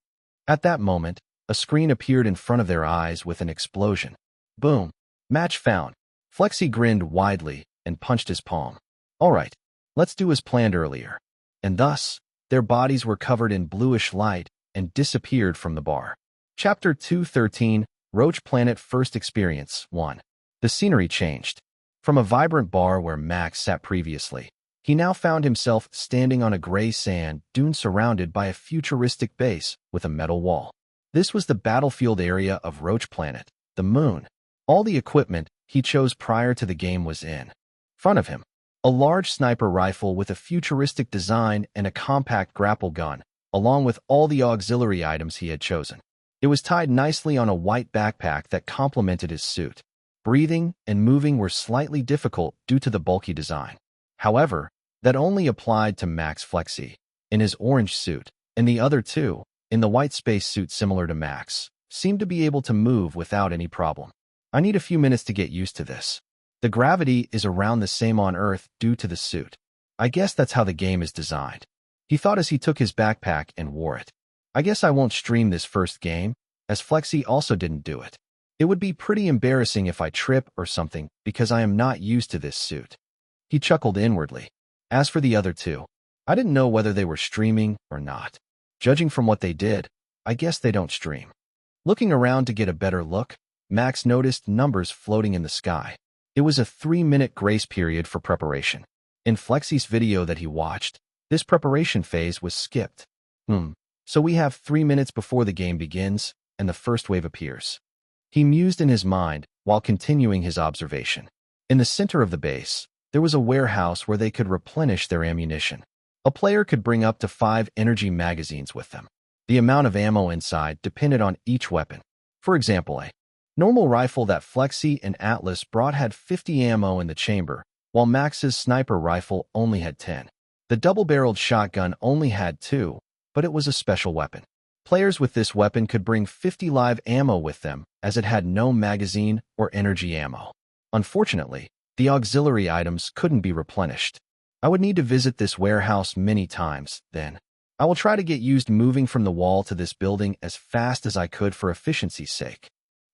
At that moment, a screen appeared in front of their eyes with an explosion. Boom. Match found. Flexi grinned widely and punched his palm. All right, let's do as planned earlier. And thus, their bodies were covered in bluish light and disappeared from the bar. Chapter 213, Roach Planet First Experience 1. The scenery changed. From a vibrant bar where Max sat previously, he now found himself standing on a gray sand dune surrounded by a futuristic base with a metal wall. This was the battlefield area of Roach Planet, the moon. All the equipment he chose prior to the game was in front of him. A large sniper rifle with a futuristic design and a compact grapple gun, along with all the auxiliary items he had chosen. It was tied nicely on a white backpack that complemented his suit. Breathing and moving were slightly difficult due to the bulky design. However, that only applied to Max Flexi, in his orange suit, and the other two, in the white space suit similar to Max, seemed to be able to move without any problem. I need a few minutes to get used to this. The gravity is around the same on Earth due to the suit. I guess that's how the game is designed. He thought as he took his backpack and wore it. I guess I won't stream this first game, as Flexi also didn't do it. It would be pretty embarrassing if I trip or something because I am not used to this suit. He chuckled inwardly. As for the other two, I didn't know whether they were streaming or not. Judging from what they did, I guess they don't stream. Looking around to get a better look, Max noticed numbers floating in the sky. It was a 3-minute grace period for preparation. In Flexi's video that he watched, this preparation phase was skipped. So we have 3 minutes before the game begins, and the first wave appears. He mused in his mind while continuing his observation. In the center of the base, there was a warehouse where they could replenish their ammunition. A player could bring up to 5 energy magazines with them. The amount of ammo inside depended on each weapon. For example, a normal rifle that Flexi and Atlas brought had 50 ammo in the chamber, while Max's sniper rifle only had 10. The double-barreled shotgun only had 2, but it was a special weapon. Players with this weapon could bring 50 live ammo with them, as it had no magazine or energy ammo. Unfortunately, the auxiliary items couldn't be replenished. I would need to visit this warehouse many times, then. I will try to get used moving from the wall to this building as fast as I could for efficiency's sake.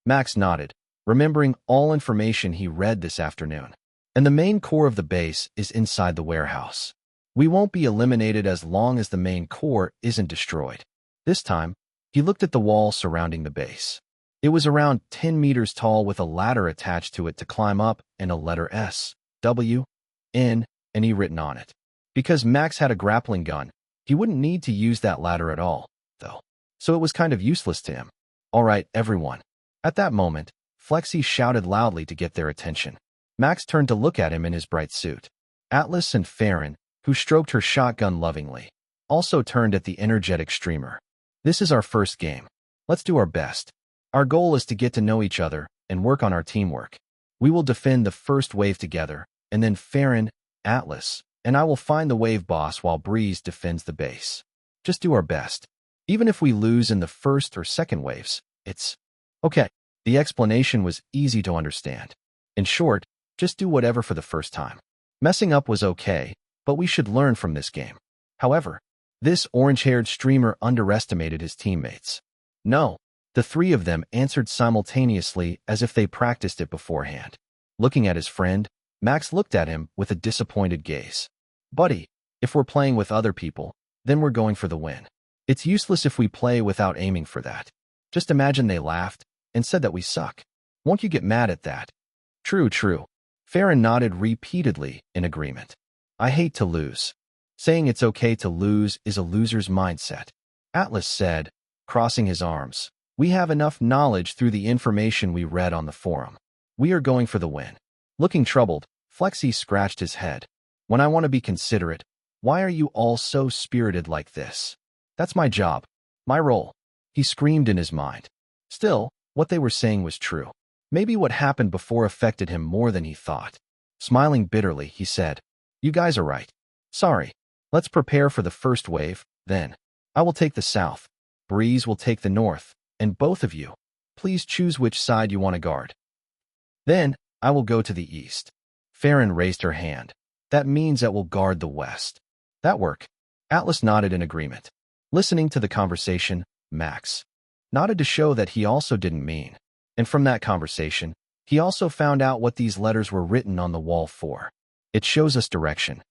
Max nodded, remembering all information he read this afternoon. And the main core of the base is inside the warehouse. We won't be eliminated as long as the main core isn't destroyed. This time, he looked at the wall surrounding the base. It was around 10 meters tall with a ladder attached to it to climb up and a letter S, W, N, and E written on it. Because Max had a grappling gun, he wouldn't need to use that ladder at all, though. So it was kind of useless to him. All right, everyone. At that moment, Flexi shouted loudly to get their attention. Max turned to look at him in his bright suit. Atlas and Farron, who stroked her shotgun lovingly, also turned at the energetic streamer. This is our first game. Let's do our best. Our goal is to get to know each other and work on our teamwork. We will defend the first wave together, and then Farron, Atlas, and I will find the wave boss while Breeze defends the base. Just do our best. Even if we lose in the first or second waves, it's okay. The explanation was easy to understand. In short, just do whatever for the first time. Messing up was okay, but we should learn from this game. However, this orange-haired streamer underestimated his teammates. No, the 3 of them answered simultaneously as if they practiced it beforehand. Looking at his friend, Max looked at him with a disappointed gaze. Buddy, if we're playing with other people, then we're going for the win. It's useless if we play without aiming for that. Just imagine they laughed and said that we suck. Won't you get mad at that? True, true. Farron nodded repeatedly in agreement. I hate to lose. Saying it's okay to lose is a loser's mindset. Atlas said, crossing his arms. We have enough knowledge through the information we read on the forum. We are going for the win. Looking troubled, Flexi scratched his head. When I want to be considerate, why are you all so spirited like this? That's my job. My role. He screamed in his mind. Still, what they were saying was true. Maybe what happened before affected him more than he thought. Smiling bitterly, he said, You guys are right. Sorry. Let's prepare for the first wave, then. I will take the south. Breeze will take the north, and both of you, please choose which side you want to guard. Then, I will go to the east. Farron raised her hand. That means that we'll guard the west. That work? Atlas nodded in agreement. Listening to the conversation, Max nodded to show that he also didn't mean. And from that conversation, he also found out what these letters were written on the wall for. It shows us direction.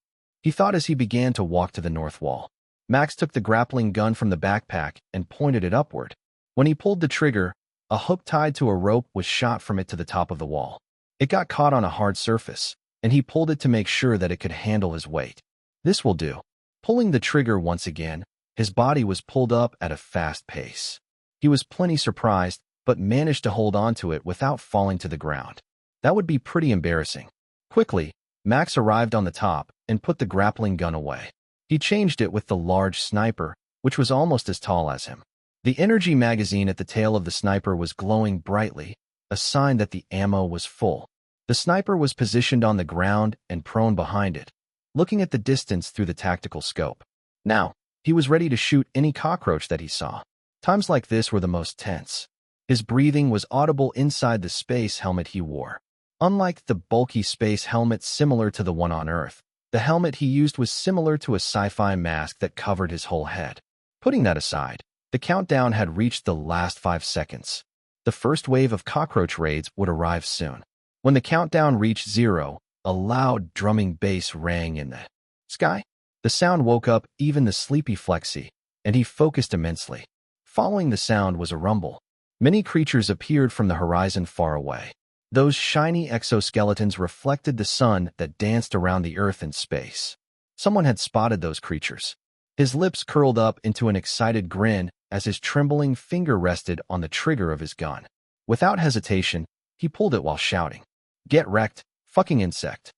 He thought as he began to walk to the north wall. Max took the grappling gun from the backpack and pointed it upward. When he pulled the trigger, a hook tied to a rope was shot from it to the top of the wall. It got caught on a hard surface, and he pulled it to make sure that it could handle his weight. This will do. Pulling the trigger once again, his body was pulled up at a fast pace. He was plenty surprised, but managed to hold on to it without falling to the ground. That would be pretty embarrassing. Quickly, Max arrived on the top and put the grappling gun away. He changed it with the large sniper, which was almost as tall as him. The energy magazine at the tail of the sniper was glowing brightly, a sign that the ammo was full. The sniper was positioned on the ground and prone behind it, looking at the distance through the tactical scope. Now, he was ready to shoot any cockroach that he saw. Times like this were the most tense. His breathing was audible inside the space helmet he wore. Unlike the bulky space helmet similar to the one on Earth, the helmet he used was similar to a sci-fi mask that covered his whole head. Putting that aside, the countdown had reached the last 5 seconds. The first wave of cockroach raids would arrive soon. When the countdown reached 0, a loud drumming bass rang in the sky. The sound woke up even the sleepy Flexi, and he focused immensely. Following the sound was a rumble. Many creatures appeared from the horizon far away. Those shiny exoskeletons reflected the sun that danced around the earth in space. Someone had spotted those creatures. His lips curled up into an excited grin as his trembling finger rested on the trigger of his gun. Without hesitation, he pulled it while shouting, "Get wrecked, fucking insect."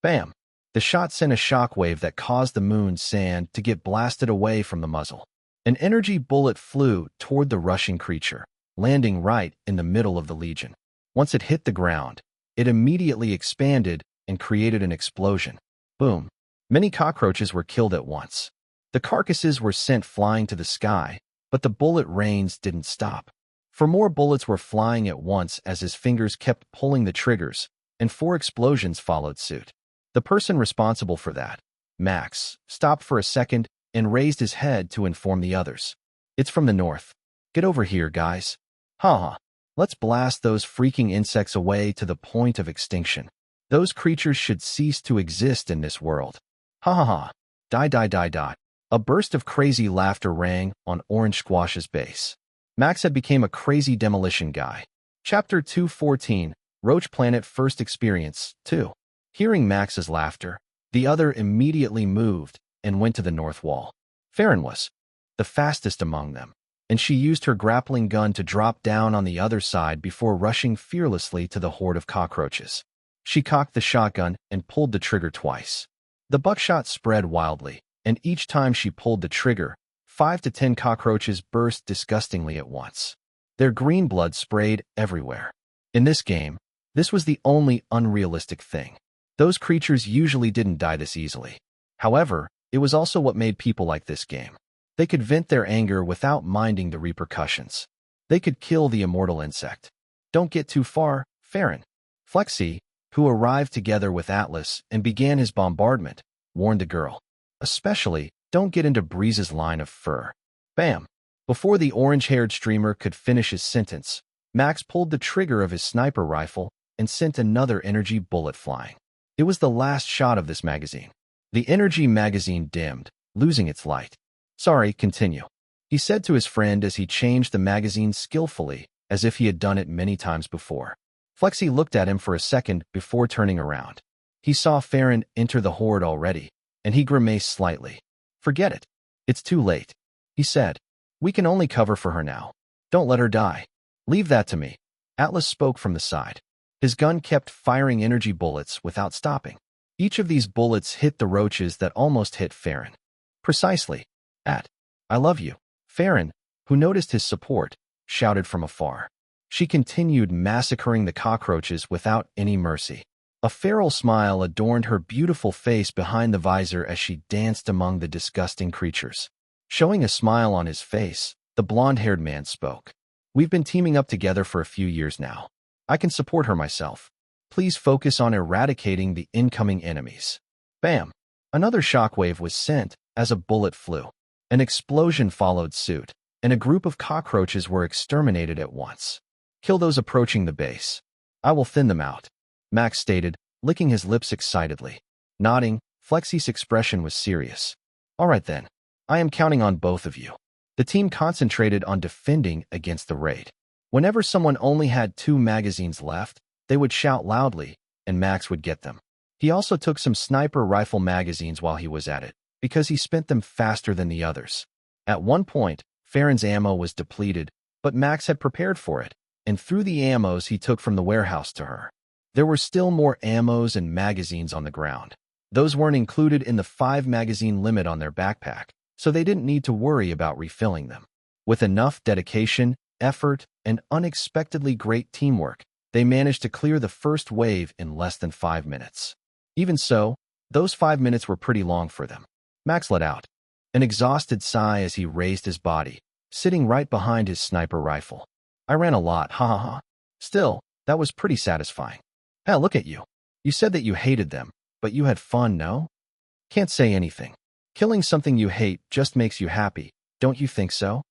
Bam! The shot sent a shockwave that caused the moon's sand to get blasted away from the muzzle. An energy bullet flew toward the rushing creature, landing right in the middle of the legion. Once it hit the ground, it immediately expanded and created an explosion. Boom! Many cockroaches were killed at once. The carcasses were sent flying to the sky, but the bullet rains didn't stop. For more bullets were flying at once as his fingers kept pulling the triggers, and 4 explosions followed suit. The person responsible for that, Max, stopped for a second and raised his head to inform the others. "It's from the north. Get over here, guys. Ha. Let's blast those freaking insects away to the point of extinction. Those creatures should cease to exist in this world. Ha ha ha. Die. A burst of crazy laughter rang on Orange Squash's base. Max had become a crazy demolition guy. Chapter 214, Roach Planet First Experience 2. Hearing Max's laughter, the other immediately moved and went to the north wall. Farron was the fastest among them, and she used her grappling gun to drop down on the other side before rushing fearlessly to the horde of cockroaches. She cocked the shotgun and pulled the trigger twice. The buckshot spread wildly, and each time she pulled the trigger, 5 to 10 cockroaches burst disgustingly at once. Their green blood sprayed everywhere. In this game, this was the only unrealistic thing. Those creatures usually didn't die this easily. However, it was also what made people like this game. They could vent their anger without minding the repercussions. They could kill the immortal insect. "Don't get too far, Farron." Flexi, who arrived together with Atlas and began his bombardment, warned the girl. "Especially, don't get into Breeze's line of fur." Bam! Before the orange-haired streamer could finish his sentence, Max pulled the trigger of his sniper rifle and sent another energy bullet flying. It was the last shot of this magazine. The energy magazine dimmed, losing its light. "Sorry, continue," he said to his friend as he changed the magazine skillfully, as if he had done it many times before. Flexi looked at him for a second before turning around. He saw Farron enter the horde already, and he grimaced slightly. "Forget it. It's too late," he said. "We can only cover for her now. Don't let her die. Leave that to me." Atlas spoke from the side. His gun kept firing energy bullets without stopping. Each of these bullets hit the roaches that almost hit Farron. Precisely. "I love you." Farron, who noticed his support, shouted from afar. She continued massacring the cockroaches without any mercy. A feral smile adorned her beautiful face behind the visor as she danced among the disgusting creatures. Showing a smile on his face, the blonde-haired man spoke. "We've been teaming up together for a few years now. I can support her myself. Please focus on eradicating the incoming enemies." Bam! Another shockwave was sent as a bullet flew. An explosion followed suit, and a group of cockroaches were exterminated at once. "Kill those approaching the base. I will thin them out," Max stated, licking his lips excitedly. Nodding, Flexi's expression was serious. "All right then. I am counting on both of you." The team concentrated on defending against the raid. Whenever someone only had 2 magazines left, they would shout loudly, and Max would get them. He also took some sniper rifle magazines while he was at it, because he spent them faster than the others. At one point, Farron's ammo was depleted, but Max had prepared for it, and threw the ammos he took from the warehouse to her. There were still more ammos and magazines on the ground. Those weren't included in the 5-magazine limit on their backpack, so they didn't need to worry about refilling them. With enough dedication, effort, and unexpectedly great teamwork, they managed to clear the first wave in less than 5 minutes. Even so, those 5 minutes were pretty long for them. Max let out an exhausted sigh as he raised his body, sitting right behind his sniper rifle. "I ran a lot, ha ha ha. Still, that was pretty satisfying." "Hell, look at you. You said that you hated them, but you had fun, no?" "Can't say anything. Killing something you hate just makes you happy, don't you think so?"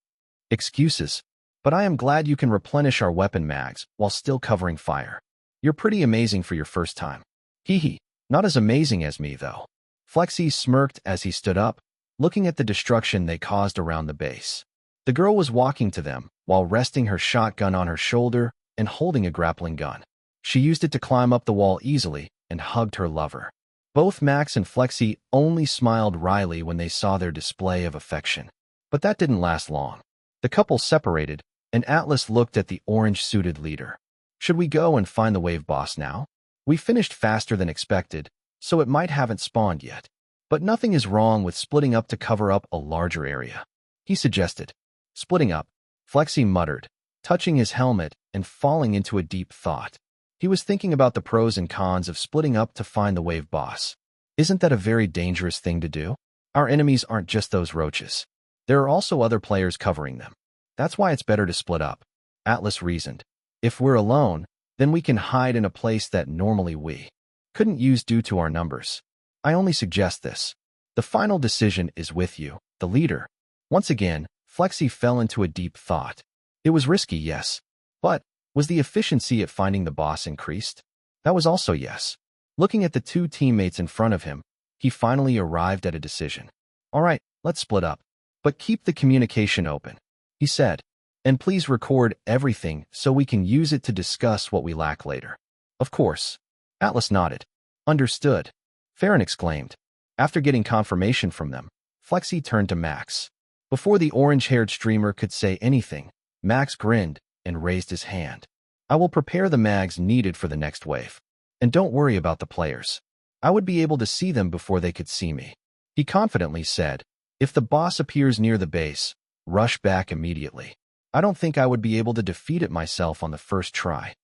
"Excuses. But I am glad you can replenish our weapon mags while still covering fire. You're pretty amazing for your first time." "Hee hee. Not as amazing as me, though." Flexi smirked as he stood up, looking at the destruction they caused around the base. The girl was walking to them while resting her shotgun on her shoulder and holding a grappling gun. She used it to climb up the wall easily and hugged her lover. Both Max and Flexi only smiled wryly when they saw their display of affection. But that didn't last long. The couple separated, and Atlas looked at the orange-suited leader. Should we go and find the wave boss now? We finished faster than expected, so it might haven't spawned yet. But nothing is wrong with splitting up to cover up a larger area, he suggested. Splitting up, Flexi muttered, touching his helmet and falling into a deep thought. He was thinking about the pros and cons of splitting up to find the wave boss. Isn't that a very dangerous thing to do? Our enemies aren't just those roaches. There are also other players covering them. That's why it's better to split up, Atlas reasoned. If we're alone, then we can hide in a place that normally we couldn't use due to our numbers. I only suggest this. The final decision is with you, the leader. Once again, Flexi fell into a deep thought. It was risky, yes. But was the efficiency at finding the boss increased? That was also yes. Looking at the two teammates in front of him, he finally arrived at a decision. All right, let's split up. But keep the communication open, he said. And please record everything so we can use it to discuss what we lack later. Of course. Atlas nodded. Understood. Farron exclaimed. After getting confirmation from them, Flexi turned to Max. Before the orange-haired streamer could say anything, Max grinned and raised his hand. I will prepare the mags needed for the next wave. And don't worry about the players. I would be able to see them before they could see me. He confidently said, if the boss appears near the base, rush back immediately. I don't think I would be able to defeat it myself on the first try.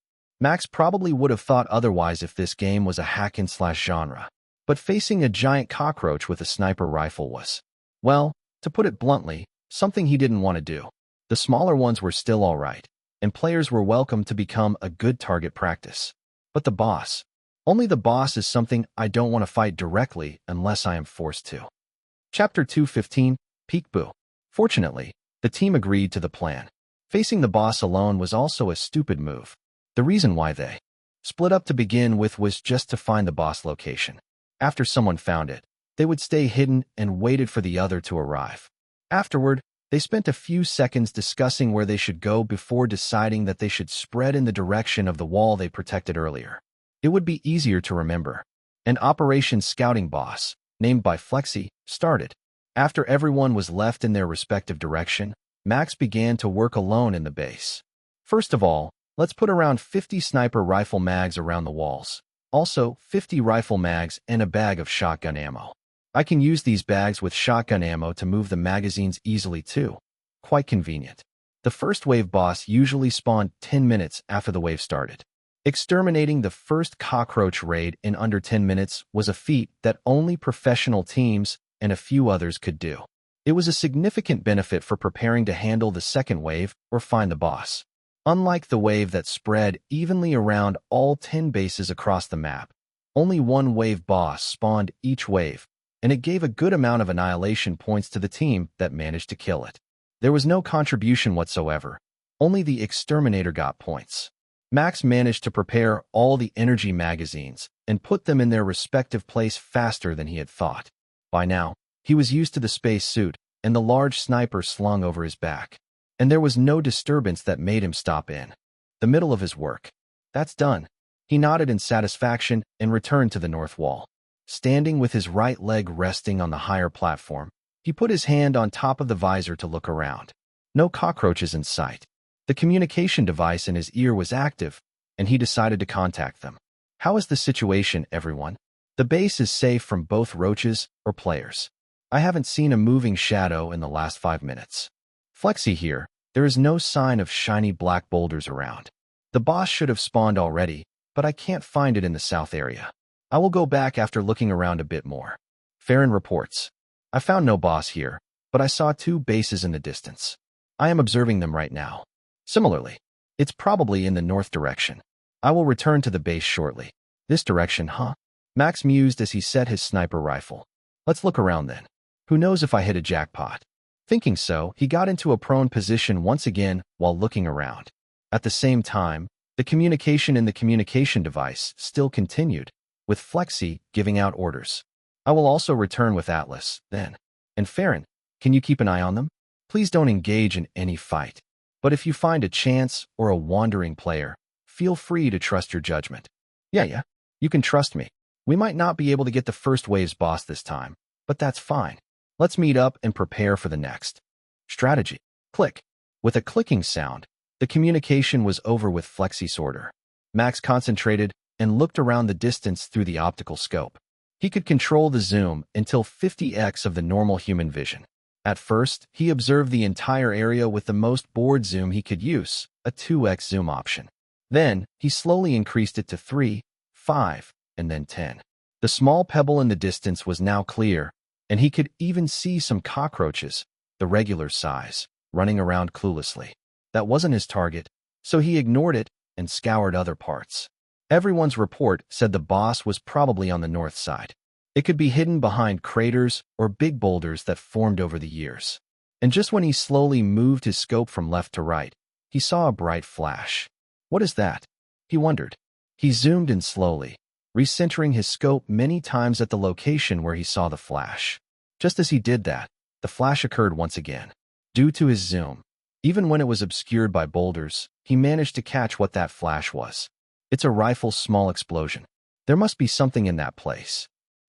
Max probably would have thought otherwise if this game was a hack-and-slash genre. But facing a giant cockroach with a sniper rifle was, well, to put it bluntly, something he didn't want to do. The smaller ones were still all right, and players were welcome to become a good target practice. But the boss, only the boss is something I don't want to fight directly unless I am forced to. Chapter 215, Peekaboo. Fortunately, the team agreed to the plan. Facing the boss alone was also a stupid move. The reason why they split up to begin with was just to find the boss location. After someone found it, they would stay hidden and waited for the other to arrive. Afterward, they spent a few seconds discussing where they should go before deciding that they should spread in the direction of the wall they protected earlier. It would be easier to remember. An Operation Scouting Boss, named by Flexi, started. After everyone was left in their respective direction, Max began to work alone in the base. First of all, let's put around 50 sniper rifle mags around the walls. Also, 50 rifle mags and a bag of shotgun ammo. I can use these bags with shotgun ammo to move the magazines easily too. Quite convenient. The first wave boss usually spawned 10 minutes after the wave started. Exterminating the first cockroach raid in under 10 minutes was a feat that only professional teams and a few others could do. It was a significant benefit for preparing to handle the second wave or find the boss. Unlike the wave that spread evenly around all 10 bases across the map, only one wave boss spawned each wave, and it gave a good amount of annihilation points to the team that managed to kill it. There was no contribution whatsoever. Only the exterminator got points. Max managed to prepare all the energy magazines and put them in their respective place faster than he had thought. By now, he was used to the space suit and the large sniper slung over his back. And there was no disturbance that made him stop in the middle of his work. That's done. He nodded in satisfaction and returned to the north wall. Standing with his right leg resting on the higher platform, he put his hand on top of the visor to look around. No cockroaches in sight. The communication device in his ear was active, and he decided to contact them. How is the situation, everyone? The base is safe from both roaches or players. I haven't seen a moving shadow in the last 5 minutes. Flexi here. There is no sign of shiny black boulders around. The boss should have spawned already, but I can't find it in the south area. I will go back after looking around a bit more. Farron reports. I found no boss here, but I saw 2 bases in the distance. I am observing them right now. Similarly, it's probably in the north direction. I will return to the base shortly. This direction, huh? Max mused as he set his sniper rifle. Let's look around then. Who knows if I hit a jackpot? Thinking so, he got into a prone position once again while looking around. At the same time, the communication in the communication device still continued, with Flexi giving out orders. I will also return with Atlas, then. And Farron, can you keep an eye on them? Please don't engage in any fight. But if you find a chance or a wandering player, feel free to trust your judgment. Yeah, you can trust me. We might not be able to get the first wave's boss this time, but that's fine. Let's meet up and prepare for the next. Strategy. Click. With a clicking sound, the communication was over with Flexy's order. Max concentrated and looked around the distance through the optical scope. He could control the zoom until 50x of the normal human vision. At first, he observed the entire area with the most board zoom he could use, a 2x zoom option. Then, he slowly increased it to 3, 5, and then 10. The small pebble in the distance was now clear, and he could even see some cockroaches, the regular size, running around cluelessly. That wasn't his target, so he ignored it and scoured other parts. Everyone's report said the boss was probably on the north side. It could be hidden behind craters or big boulders that formed over the years. And just when he slowly moved his scope from left to right, he saw a bright flash. What is that? He wondered. He zoomed in slowly, recentering his scope many times at the location where he saw the flash. Just as he did that, the flash occurred once again. Due to his zoom, even when it was obscured by boulders, he managed to catch what that flash was. It's a rifle's small explosion. There must be something in that place.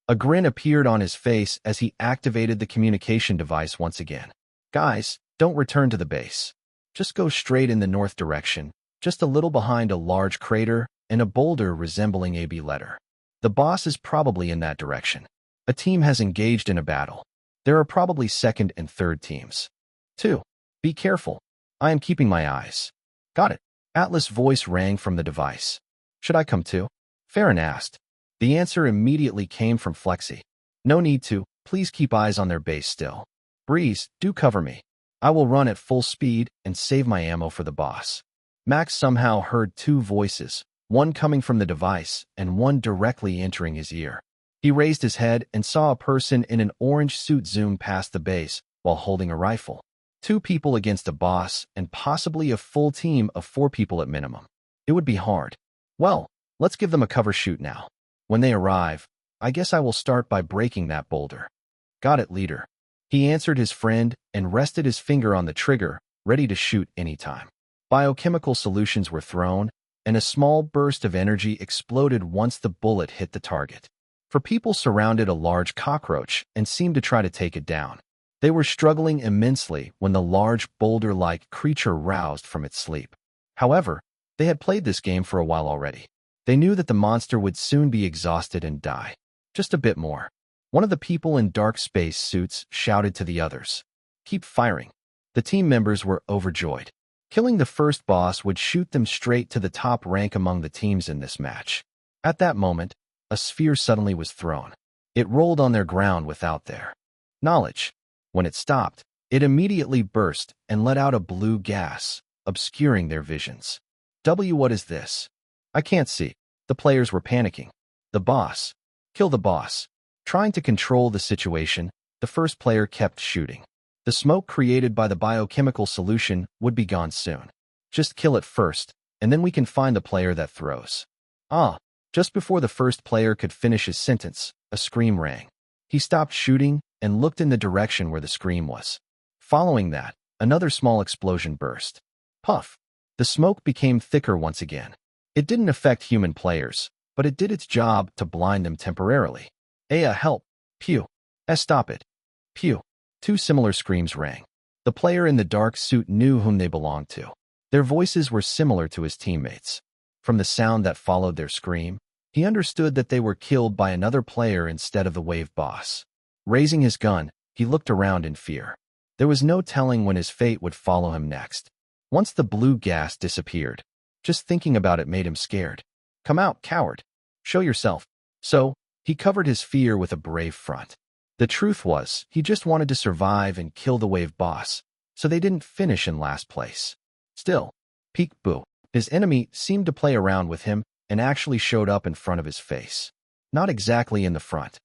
A grin appeared on his face as he activated the communication device once again. Guys, don't return to the base. Just go straight in the north direction, just a little behind a large crater and a boulder resembling a B letter. The boss is probably in that direction. A team has engaged in a battle. There are probably second and third teams. 2. Be careful. I am keeping my eyes. Got it. Atlas' voice rang from the device. Should I come too? Farron asked. The answer immediately came from Flexy. No need to. Please keep eyes on their base still. Breeze, do cover me. I will run at full speed and save my ammo for the boss. Max somehow heard two voices, one coming from the device and one directly entering his ear. He raised his head and saw a person in an orange suit zoom past the base while holding a rifle. 2 people against a boss and possibly a full team of 4 people at minimum. It would be hard. Well, let's give them a cover shoot now. When they arrive, I guess I will start by breaking that boulder. Got it, leader. He answered his friend and rested his finger on the trigger, ready to shoot anytime. Biochemical solutions were thrown, and a small burst of energy exploded once the bullet hit the target. For people surrounded a large cockroach and seemed to try to take it down. They were struggling immensely when the large boulder-like creature roused from its sleep. However, they had played this game for a while already. They knew that the monster would soon be exhausted and die. Just a bit more. One of the people in dark space suits shouted to the others. Keep firing. The team members were overjoyed. Killing the first boss would shoot them straight to the top rank among the teams in this match. At that moment, a sphere suddenly was thrown. It rolled on their ground without their knowledge. When it stopped, it immediately burst and let out a blue gas, obscuring their visions. What is this? I can't see. The players were panicking. The boss. Kill the boss. Trying to control the situation, the first player kept shooting. The smoke created by the biochemical solution would be gone soon. Just kill it first, and then we can find the player that throws. Just before the first player could finish his sentence, a scream rang. He stopped shooting and looked in the direction where the scream was. Following that, another small explosion burst. Puff! The smoke became thicker once again. It didn't affect human players, but it did its job to blind them temporarily. Help! Pew! Stop it! Pew! 2 similar screams rang. The player in the dark suit knew whom they belonged to. Their voices were similar to his teammates. From the sound that followed their scream, he understood that they were killed by another player instead of the wave boss. Raising his gun, he looked around in fear. There was no telling when his fate would follow him next. Once the blue gas disappeared, just thinking about it made him scared. Come out, coward. Show yourself. So, he covered his fear with a brave front. The truth was, he just wanted to survive and kill the wave boss, so they didn't finish in last place. Still, peek-boo. His enemy seemed to play around with him and actually showed up in front of his face. Not exactly in the front,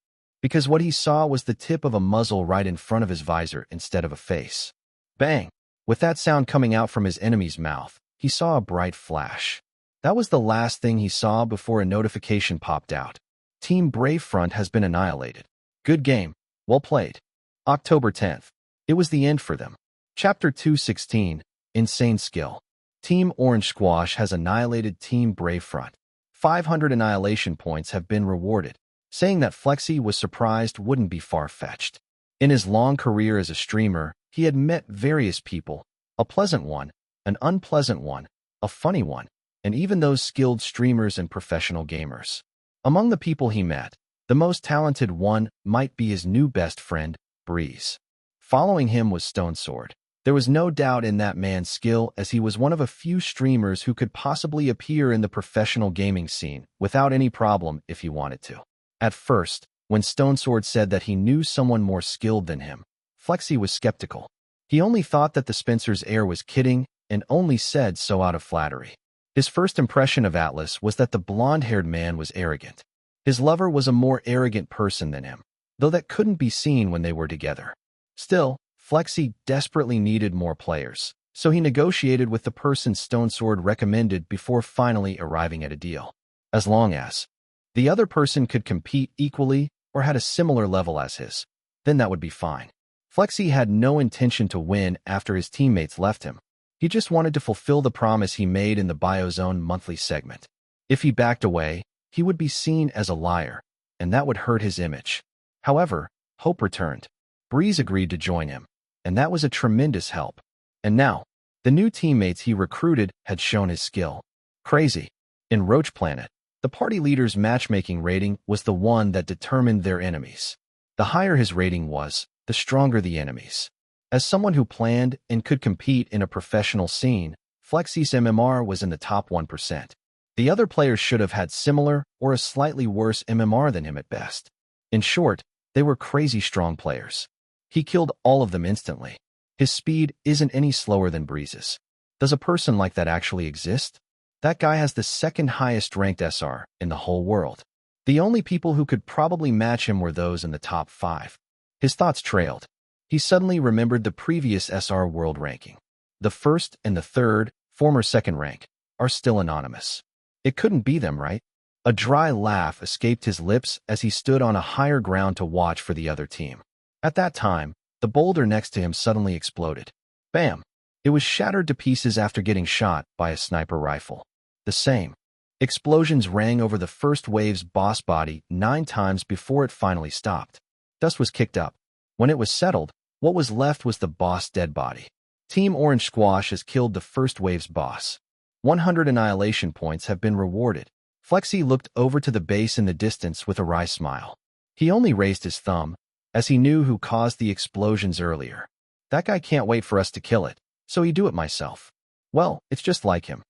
because what he saw was the tip of a muzzle right in front of his visor instead of a face. Bang! With that sound coming out from his enemy's mouth, he saw a bright flash. That was the last thing he saw before a notification popped out. Team Bravefront has been annihilated. Good game. Well played. October 10th. It was the end for them. Chapter 216, Insane Skill. Team Orange Squash has annihilated Team Bravefront. 500 annihilation points have been rewarded. Saying that Flexi was surprised wouldn't be far-fetched. In his long career as a streamer, he had met various people, a pleasant one, an unpleasant one, a funny one, and even those skilled streamers and professional gamers. Among the people he met, the most talented one might be his new best friend, Breeze. Following him was Stone Sword. There was no doubt in that man's skill, as he was one of a few streamers who could possibly appear in the professional gaming scene without any problem if he wanted to. At first, when Stone Sword said that he knew someone more skilled than him, Flexi was skeptical. He only thought that the Spencer's heir was kidding and only said so out of flattery. His first impression of Atlas was that the blonde-haired man was arrogant. His lover was a more arrogant person than him, though that couldn't be seen when they were together. Still, Flexi desperately needed more players, so he negotiated with the person Stone Sword recommended before finally arriving at a deal. As long as the other person could compete equally or had a similar level as his, then that would be fine. Flexi had no intention to win after his teammates left him. He just wanted to fulfill the promise he made in the Biozone monthly segment. If he backed away, he would be seen as a liar, and that would hurt his image. However, hope returned. Breeze agreed to join him, and that was a tremendous help. And now, the new teammates he recruited had shown his skill. Crazy. In Roach Planet, the party leader's matchmaking rating was the one that determined their enemies. The higher his rating was, the stronger the enemies. As someone who planned and could compete in a professional scene, Flexi's MMR was in the top 1%. The other players should have had similar or a slightly worse MMR than him at best. In short, they were crazy strong players. He killed all of them instantly. His speed isn't any slower than Breeze's. Does a person like that actually exist? That guy has the second highest ranked SR in the whole world. The only people who could probably match him were those in the top 5. His thoughts trailed. He suddenly remembered the previous SR world ranking. The first and the third, former second rank, are still anonymous. It couldn't be them, right? A dry laugh escaped his lips as he stood on a higher ground to watch for the other team. At that time, the boulder next to him suddenly exploded. Bam! It was shattered to pieces after getting shot by a sniper rifle. The same. Explosions rang over the first wave's boss body 9 times before it finally stopped. Dust was kicked up. When it was settled, what was left was the boss' dead body. Team Orange Squash has killed the first wave's boss. 100 annihilation points have been rewarded. Flexi looked over to the base in the distance with a wry smile. He only raised his thumb, as he knew who caused the explosions earlier. That guy can't wait for us to kill it, so he do it myself. Well, it's just like him.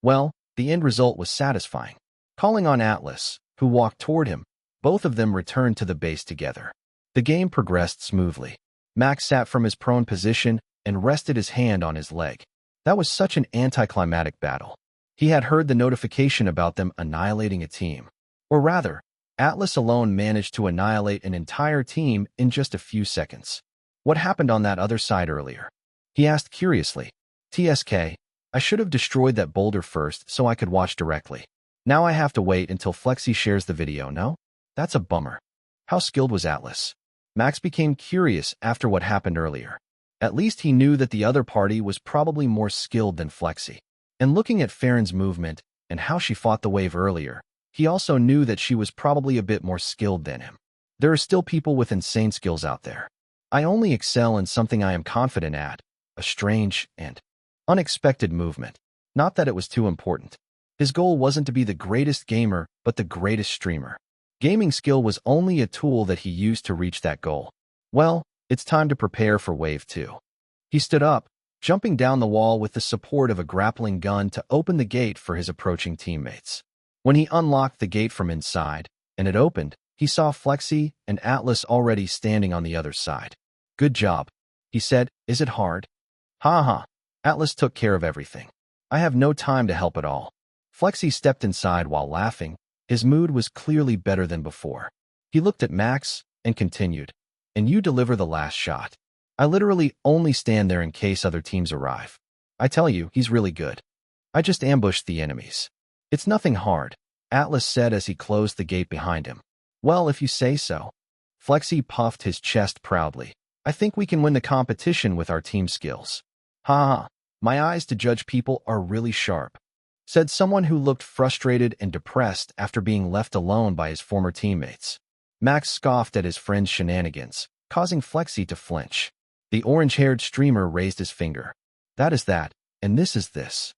Well, the end result was satisfying. Calling on Atlas, who walked toward him, both of them returned to the base together. The game progressed smoothly. Max sat from his prone position and rested his hand on his leg. That was such an anticlimactic battle. He had heard the notification about them annihilating a team. Or rather, Atlas alone managed to annihilate an entire team in just a few seconds. What happened on that other side earlier? He asked curiously. TSK, I should have destroyed that boulder first so I could watch directly. Now I have to wait until Flexi shares the video, no? That's a bummer. How skilled was Atlas? Max became curious after what happened earlier. At least he knew that the other party was probably more skilled than Flexi. And looking at Farron's movement and how she fought the wave earlier, he also knew that she was probably a bit more skilled than him. There are still people with insane skills out there. I only excel in something I am confident at, a strange and unexpected movement. Not that it was too important. His goal wasn't to be the greatest gamer, but the greatest streamer. Gaming skill was only a tool that he used to reach that goal. Well, it's time to prepare for Wave 2. He stood up, jumping down the wall with the support of a grappling gun to open the gate for his approaching teammates. When he unlocked the gate from inside, and it opened, he saw Flexi and Atlas already standing on the other side. Good job, he said. Is it hard? Ha ha. Atlas took care of everything. I have no time to help at all. Flexi stepped inside while laughing. His mood was clearly better than before. He looked at Max and continued. And you deliver the last shot. I literally only stand there in case other teams arrive. I tell you, he's really good. I just ambushed the enemies. It's nothing hard, Atlas said as he closed the gate behind him. Well, if you say so. Flexi puffed his chest proudly. I think we can win the competition with our team skills. Ha ha, my eyes to judge people are really sharp, said someone who looked frustrated and depressed after being left alone by his former teammates. Max scoffed at his friend's shenanigans, causing Flexi to flinch. The orange-haired streamer raised his finger. That is that, and this is this,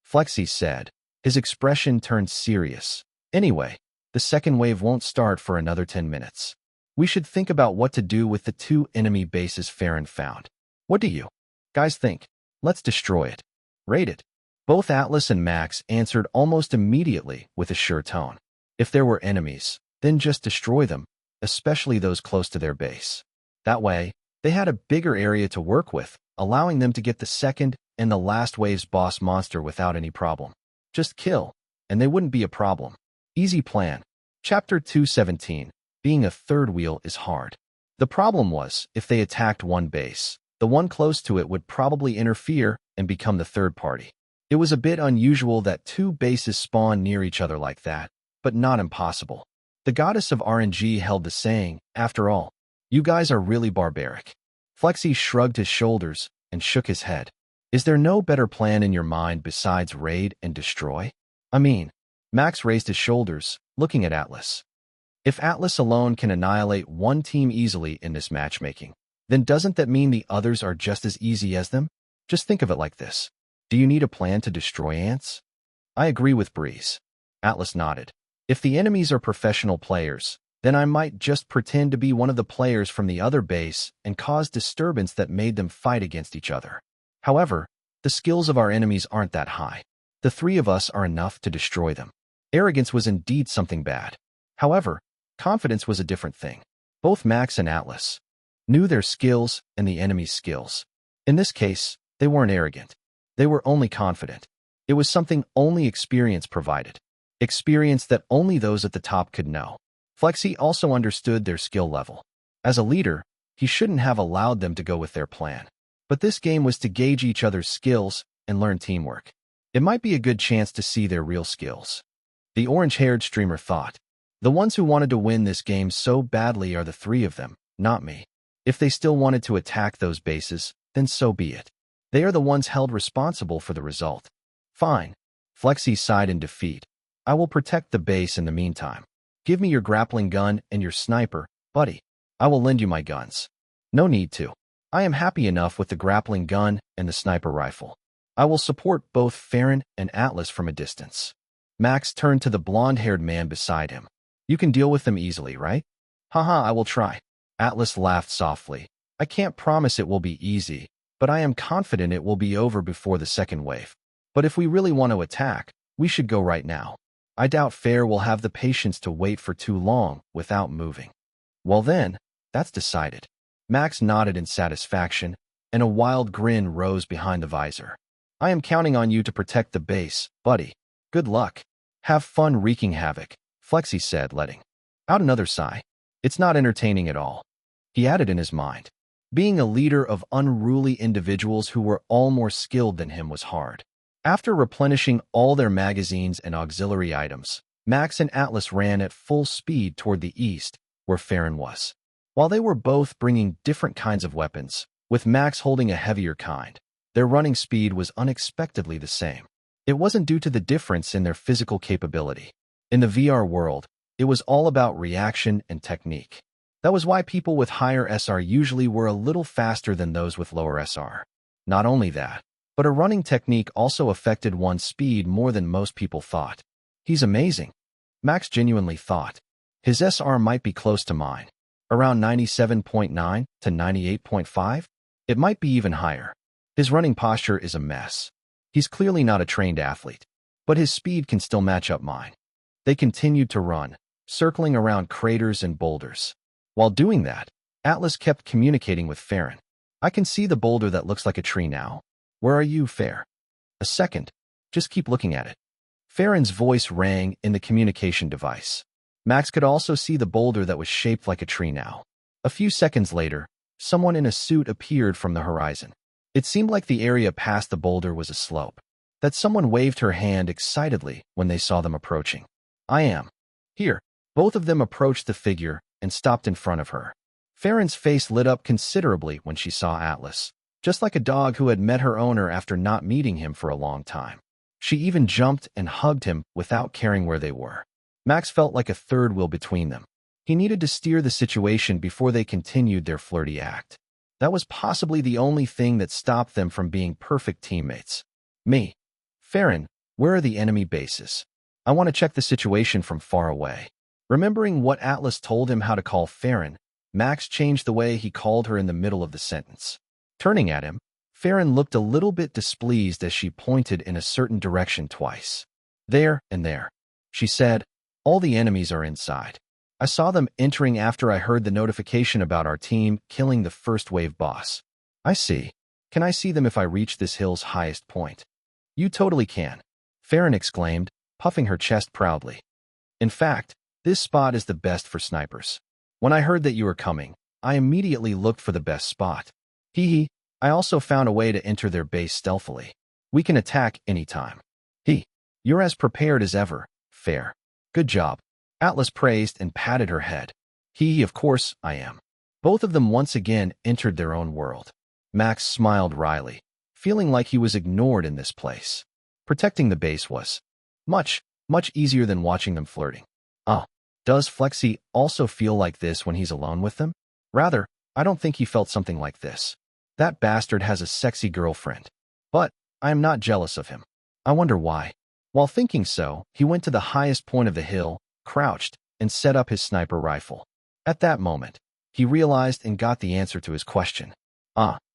Flexi said. His expression turned serious. Anyway, the second wave won't start for another 10 minutes. We should think about what to do with the 2 enemy bases Farron found. What do you guys think? Let's destroy it. Raid it. Both Atlas and Max answered almost immediately with a sure tone. If there were enemies, then just destroy them, especially those close to their base. That way, they had a bigger area to work with, allowing them to get the second and the last wave's boss monster without any problem. Just kill, and they wouldn't be a problem. Easy plan. Chapter 217. Being a third wheel is hard. The problem was, if they attacked one base, the one close to it would probably interfere and become the third party. It was a bit unusual that 2 bases spawn near each other like that, but not impossible. The goddess of RNG held the saying, after all, you guys are really barbaric. Flexi shrugged his shoulders and shook his head. Is there no better plan in your mind besides raid and destroy? I mean, Max raised his shoulders, looking at Atlas. If Atlas alone can annihilate one team easily in this matchmaking, then doesn't that mean the others are just as easy as them? Just think of it like this. Do you need a plan to destroy ants? I agree with Breeze. Atlas nodded. If the enemies are professional players, then I might just pretend to be one of the players from the other base and cause disturbance that made them fight against each other. However, the skills of our enemies aren't that high. The 3 of us are enough to destroy them. Arrogance was indeed something bad. However, confidence was a different thing. Both Max and Atlas knew their skills and the enemy's skills. In this case, they weren't arrogant. They were only confident. It was something only experience provided. Experience that only those at the top could know. Flexi also understood their skill level. As a leader, he shouldn't have allowed them to go with their plan. But this game was to gauge each other's skills and learn teamwork. It might be a good chance to see their real skills. The orange-haired streamer thought. The ones who wanted to win this game so badly are the 3 of them, not me. If they still wanted to attack those bases, then so be it. They are the ones held responsible for the result. Fine. Flexi sighed in defeat. I will protect the base in the meantime. Give me your grappling gun and your sniper, buddy. I will lend you my guns. No need to. I am happy enough with the grappling gun and the sniper rifle. I will support both Farron and Atlas from a distance. Max turned to the blonde-haired man beside him. You can deal with them easily, right? Haha, I will try. Atlas laughed softly. I can't promise it will be easy, but I am confident it will be over before the second wave. But if we really want to attack, we should go right now. I doubt Fair will have the patience to wait for too long without moving. Well then, that's decided. Max nodded in satisfaction, and a wild grin rose behind the visor. I am counting on you to protect the base, buddy. Good luck. Have fun wreaking havoc, Flexi said, letting out another sigh. It's not entertaining at all. He added in his mind. Being a leader of unruly individuals who were all more skilled than him was hard. After replenishing all their magazines and auxiliary items, Max and Atlas ran at full speed toward the east, where Farron was. While they were both bringing different kinds of weapons, with Max holding a heavier kind, their running speed was unexpectedly the same. It wasn't due to the difference in their physical capability. In the VR world, it was all about reaction and technique. That was why people with higher SR usually were a little faster than those with lower SR. Not only that, but a running technique also affected one's speed more than most people thought. He's amazing. Max genuinely thought. His SR might be close to mine. Around 97.9 to 98.5? It might be even higher. His running posture is a mess. He's clearly not a trained athlete, but his speed can still match up mine. They continued to run, circling around craters and boulders. While doing that, Atlas kept communicating with Farron. I can see the boulder that looks like a tree now. Where are you, Fair? A second. Just keep looking at it. Farron's voice rang in the communication device. Max could also see the boulder that was shaped like a tree now. A few seconds later, someone in a suit appeared from the horizon. It seemed like the area past the boulder was a slope. That someone waved her hand excitedly when they saw them approaching. I am. Here. Both of them approached the figure and stopped in front of her. Farron's face lit up considerably when she saw Atlas, just like a dog who had met her owner after not meeting him for a long time. She even jumped and hugged him without caring where they were. Max felt like a third wheel between them. He needed to steer the situation before they continued their flirty act. That was possibly the only thing that stopped them from being perfect teammates. Me. Farron, where are the enemy bases? I want to check the situation from far away. Remembering what Atlas told him how to call Farron, Max changed the way he called her in the middle of the sentence. Turning at him, Farron looked a little bit displeased as she pointed in a certain direction twice. There and there, she said. All the enemies are inside. I saw them entering after I heard the notification about our team killing the first wave boss. I see. Can I see them if I reach this hill's highest point? You totally can, Farron exclaimed, puffing her chest proudly. In fact, this spot is the best for snipers. When I heard that you were coming, I immediately looked for the best spot. Hee hee, I also found a way to enter their base stealthily. We can attack anytime. You're as prepared as ever, Fair. Good job. Atlas praised and patted her head. Of course I am. Both of them once again entered their own world. Max smiled wryly, feeling like he was ignored in this place. Protecting the base was much easier than watching them flirting. Does Flexi also feel like this when he's alone with them? Rather, I don't think he felt something like this. That bastard has a sexy girlfriend. But I am not jealous of him. I wonder why. While thinking so, he went to the highest point of the hill, crouched, and set up his sniper rifle. At that moment, he realized and got the answer to his question.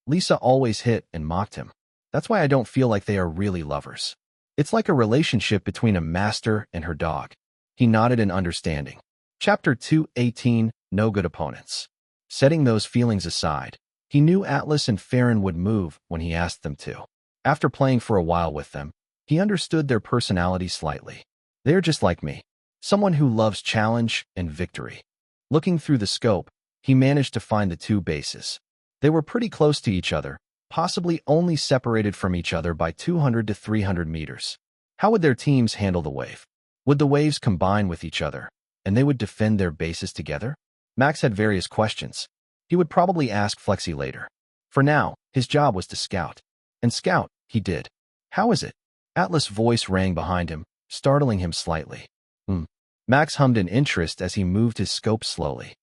Lisa always hit and mocked him. That's why I don't feel like they are really lovers. It's like a relationship between a master and her dog. He nodded in understanding. Chapter 2:18, No Good Opponents. Setting those feelings aside, he knew Atlas and Farron would move when he asked them to. After playing for a while with them, he understood their personality slightly. They're just like me. Someone who loves challenge and victory. Looking through the scope, he managed to find the two bases. They were pretty close to each other, possibly only separated from each other by 200 to 300 meters. How would their teams handle the wave? Would the waves combine with each other, and they would defend their bases together? Max had various questions. He would probably ask Flexi later. For now, his job was to scout. And scout, he did. How is it? Atlas' voice rang behind him, startling him slightly. Max hummed in interest as he moved his scope slowly.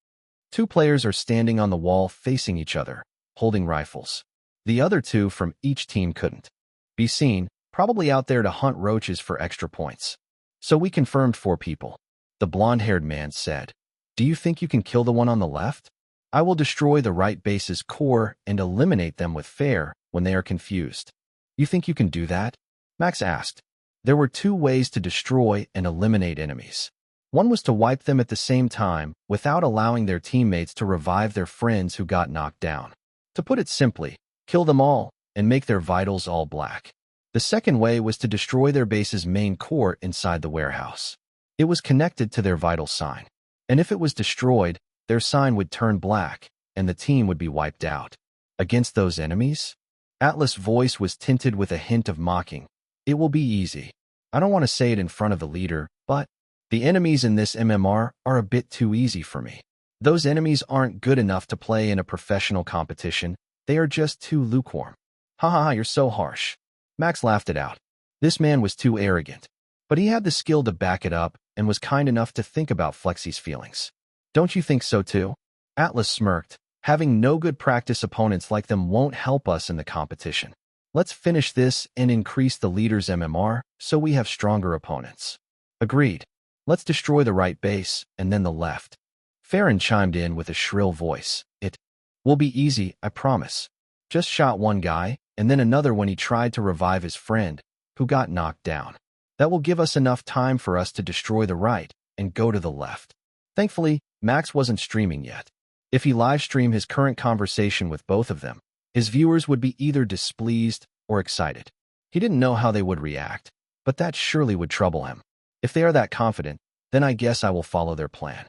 Two players are standing on the wall facing each other, holding rifles. The other two from each team couldn't be seen, probably out there to hunt roaches for extra points. So we confirmed 4 people. The blonde-haired man said. Do you think you can kill the one on the left? I will destroy the right base's core and eliminate them with Fair when they are confused. You think you can do that? Max asked. There were 2 ways to destroy and eliminate enemies. One was to wipe them at the same time without allowing their teammates to revive their friends who got knocked down. To put it simply, kill them all and make their vitals all black. The second way was to destroy their base's main core inside the warehouse. It was connected to their vital sign. And if it was destroyed, their sign would turn black, and the team would be wiped out. Against those enemies? Atlas' voice was tinted with a hint of mocking. It will be easy. I don't want to say it in front of the leader, but the enemies in this MMR are a bit too easy for me. Those enemies aren't good enough to play in a professional competition. They are just too lukewarm. Ha, you're so harsh. Max laughed it out. This man was too arrogant. But he had the skill to back it up and was kind enough to think about Flexi's feelings. Don't you think so too? Atlas smirked. Having no good practice opponents like them won't help us in the competition. Let's finish this and increase the leader's MMR so we have stronger opponents. Agreed. Let's destroy the right base and then the left. Farron chimed in with a shrill voice. It will be easy, I promise. Just shot one guy and then another when he tried to revive his friend, who got knocked down. That will give us enough time for us to destroy the right and go to the left. Thankfully, Max wasn't streaming yet. If he live-streamed his current conversation with both of them, his viewers would be either displeased or excited. He didn't know how they would react, but that surely would trouble him. If they are that confident, then I guess I will follow their plan.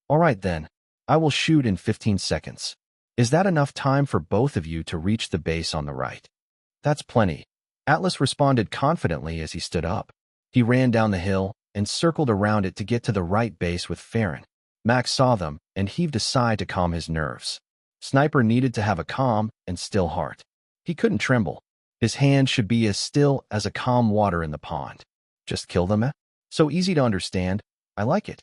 All right then, I will shoot in 15 seconds. Is that enough time for both of you to reach the base on the right? That's plenty. Atlas responded confidently as he stood up. He ran down the hill and circled around it to get to the right base with Farron. Max saw them and heaved a sigh to calm his nerves. Sniper needed to have a calm and still heart. He couldn't tremble. His hand should be as still as a calm water in the pond. Just kill them, eh? So easy to understand. I like it.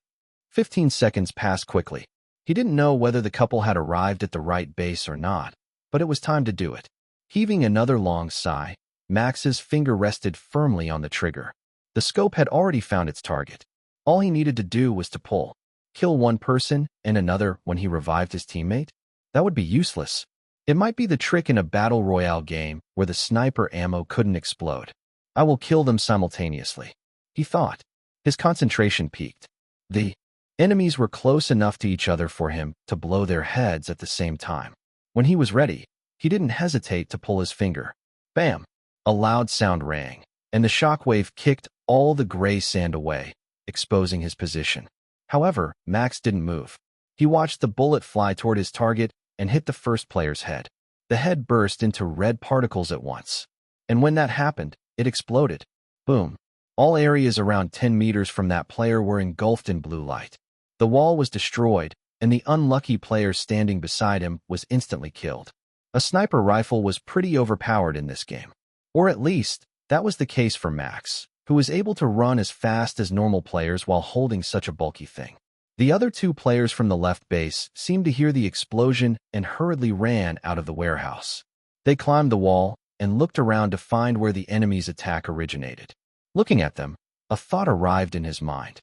15 seconds passed quickly. He didn't know whether the couple had arrived at the right base or not, but it was time to do it. Heaving another long sigh, Max's finger rested firmly on the trigger. The scope had already found its target. All he needed to do was to pull. Kill one person and another when he revived his teammate? That would be useless. It might be the trick in a battle royale game where the sniper ammo couldn't explode. I will kill them simultaneously, he thought. His concentration peaked. The enemies were close enough to each other for him to blow their heads at the same time. When he was ready, he didn't hesitate to pull his finger. Bam! A loud sound rang, and the shockwave kicked all the gray sand away, exposing his position. However, Max didn't move. He watched the bullet fly toward his target and hit the first player's head. The head burst into red particles at once. And when that happened, it exploded. Boom. All areas around 10 meters from that player were engulfed in blue light. The wall was destroyed, and the unlucky player standing beside him was instantly killed. A sniper rifle was pretty overpowered in this game. Or at least, that was the case for Max, who was able to run as fast as normal players while holding such a bulky thing. The other two players from the left base seemed to hear the explosion and hurriedly ran out of the warehouse. They climbed the wall and looked around to find where the enemy's attack originated. Looking at them, a thought arrived in his mind.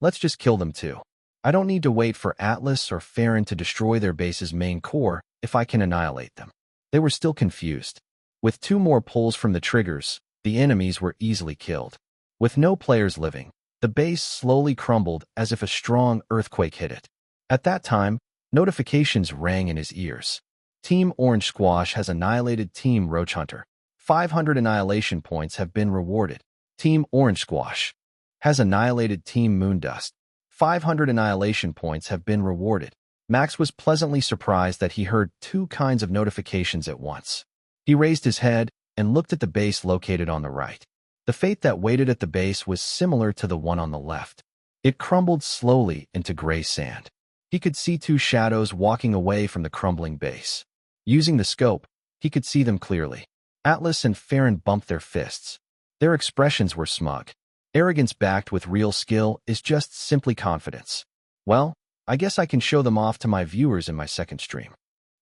Let's just kill them too. I don't need to wait for Atlas or Farron to destroy their base's main core if I can annihilate them. They were still confused. With 2 more pulls from the triggers, the enemies were easily killed. With no players living, the base slowly crumbled as if a strong earthquake hit it. At that time, notifications rang in his ears. Team Orange Squash has annihilated Team Roach Hunter. 500 annihilation points have been rewarded. Team Orange Squash has annihilated Team Moondust. 500 annihilation points have been rewarded. Max was pleasantly surprised that he heard 2 kinds of notifications at once. He raised his head and looked at the base located on the right. The fate that waited at the base was similar to the one on the left. It crumbled slowly into gray sand. He could see 2 shadows walking away from the crumbling base. Using the scope, he could see them clearly. Atlas and Farron bumped their fists. Their expressions were smug. Arrogance backed with real skill is just simply confidence. Well, I guess I can show them off to my viewers in my second stream.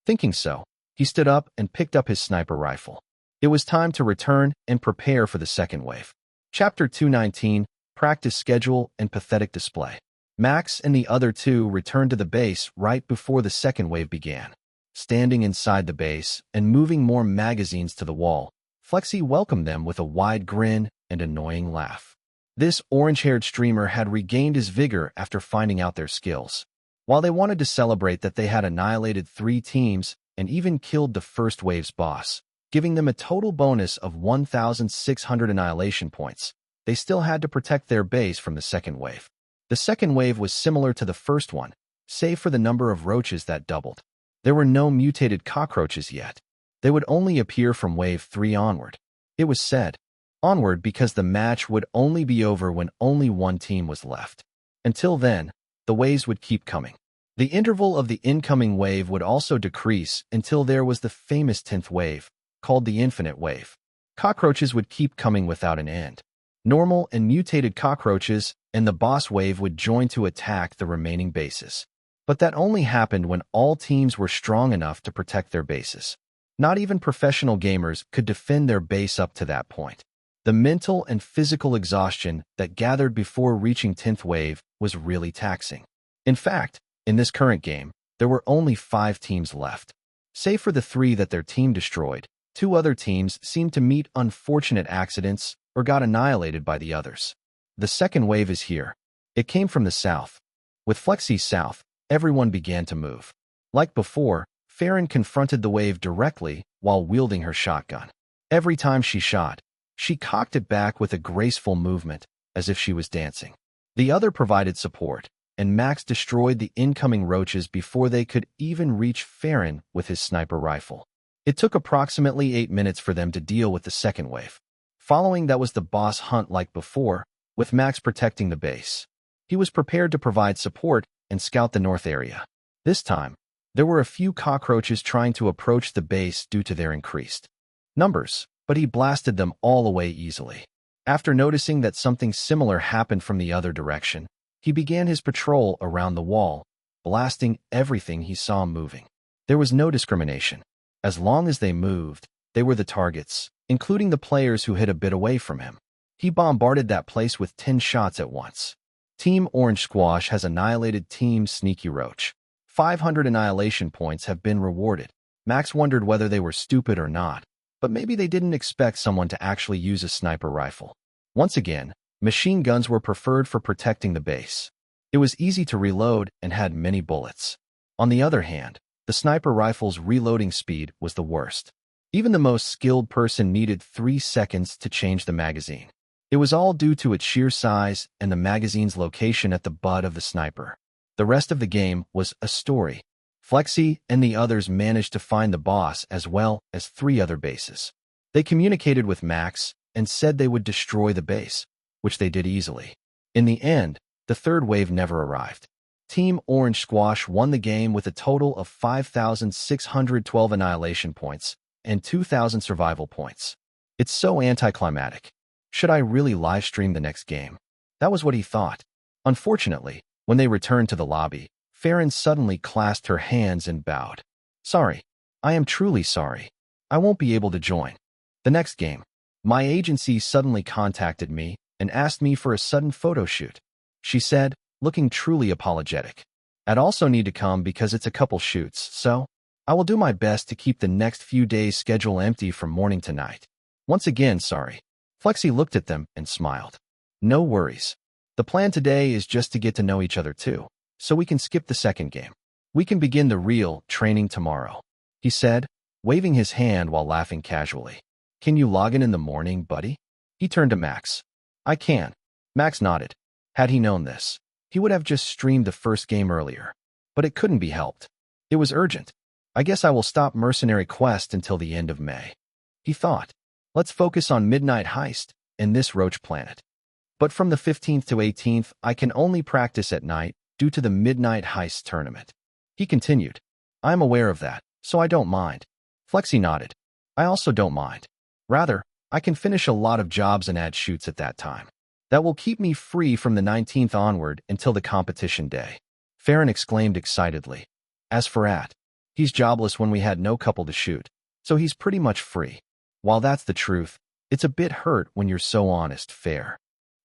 Thinking so, he stood up and picked up his sniper rifle. It was time to return and prepare for the second wave. Chapter 219, Practice Schedule and Pathetic Display. Max and the other 2 returned to the base right before the second wave began. Standing inside the base and moving more magazines to the wall, Flexi welcomed them with a wide grin and annoying laugh. This orange-haired streamer had regained his vigor after finding out their skills. While they wanted to celebrate that they had annihilated 3 teams and even killed the first wave's boss, giving them a total bonus of 1,600 annihilation points, they still had to protect their base from the second wave. The second wave was similar to the first one, save for the number of roaches that doubled. There were no mutated cockroaches yet. They would only appear from wave 3 onward. It was said, onward because the match would only be over when only 1 team was left. Until then, the waves would keep coming. The interval of the incoming wave would also decrease until there was the famous 10th wave, called the infinite wave. Cockroaches would keep coming without an end. Normal and mutated cockroaches and the boss wave would join to attack the remaining bases. But that only happened when all teams were strong enough to protect their bases. Not even professional gamers could defend their base up to that point. The mental and physical exhaustion that gathered before reaching 10th wave was really taxing. In fact, in this current game, there were only 5 teams left. Save for the 3 that their team destroyed, 2 other teams seemed to meet unfortunate accidents or got annihilated by the others. The second wave is here. It came from the south. With Flexi south, everyone began to move. Like before, Farron confronted the wave directly while wielding her shotgun. Every time she shot, she cocked it back with a graceful movement, as if she was dancing. The other provided support, and Max destroyed the incoming roaches before they could even reach Farron with his sniper rifle. It took approximately 8 minutes for them to deal with the second wave. Following that was the boss hunt like before, with Max protecting the base. He was prepared to provide support and scout the north area. This time, there were a few cockroaches trying to approach the base due to their increased numbers, but he blasted them all away easily. After noticing that something similar happened from the other direction, he began his patrol around the wall, blasting everything he saw moving. There was no discrimination. As long as they moved, they were the targets, including the players who hid a bit away from him. He bombarded that place with 10 shots at once. Team Orange Squash has annihilated Team Sneaky Roach. 500 annihilation points have been rewarded. Max wondered whether they were stupid or not, but maybe they didn't expect someone to actually use a sniper rifle. Once again, machine guns were preferred for protecting the base. It was easy to reload and had many bullets. On the other hand, the sniper rifle's reloading speed was the worst. Even the most skilled person needed 3 seconds to change the magazine. It was all due to its sheer size and the magazine's location at the butt of the sniper. The rest of the game was a story. Flexi and the others managed to find the boss as well as 3 other bases. They communicated with Max and said they would destroy the base, which they did easily. In the end, the third wave never arrived. Team Orange Squash won the game with a total of 5,612 annihilation points and 2,000 survival points. It's so anticlimactic. Should I really livestream the next game? That was what he thought. Unfortunately, when they returned to the lobby, Farron suddenly clasped her hands and bowed. Sorry. I am truly sorry. I won't be able to join. The next game. My agency suddenly contacted me and asked me for a sudden photo shoot. She said, looking truly apologetic. I'd also need to come because it's a couple shoots, so I will do my best to keep the next few days' schedule empty from morning to night. Once again, sorry. Flexi looked at them and smiled. No worries. The plan today is just to get to know each other too, so we can skip the second game. We can begin the real training tomorrow, he said, waving his hand while laughing casually. Can you log in the morning, buddy? He turned to Max. I can. Max nodded. Had he known this, he would have just streamed the first game earlier. But it couldn't be helped. It was urgent. I guess I will stop Mercenary Quest until the end of May. He thought. Let's focus on Midnight Heist and this Roach Planet. But from the 15th to 18th, I can only practice at night due to the Midnight Heist tournament. He continued. I am aware of that, so I don't mind. Flexi nodded. I also don't mind. Rather, I can finish a lot of jobs and add shoots at that time. That will keep me free from the 19th onward until the competition day. Farron exclaimed excitedly. As for At, he's jobless when we had no couple to shoot, so he's pretty much free. While that's the truth, it's a bit hurt when you're so honest, Fair.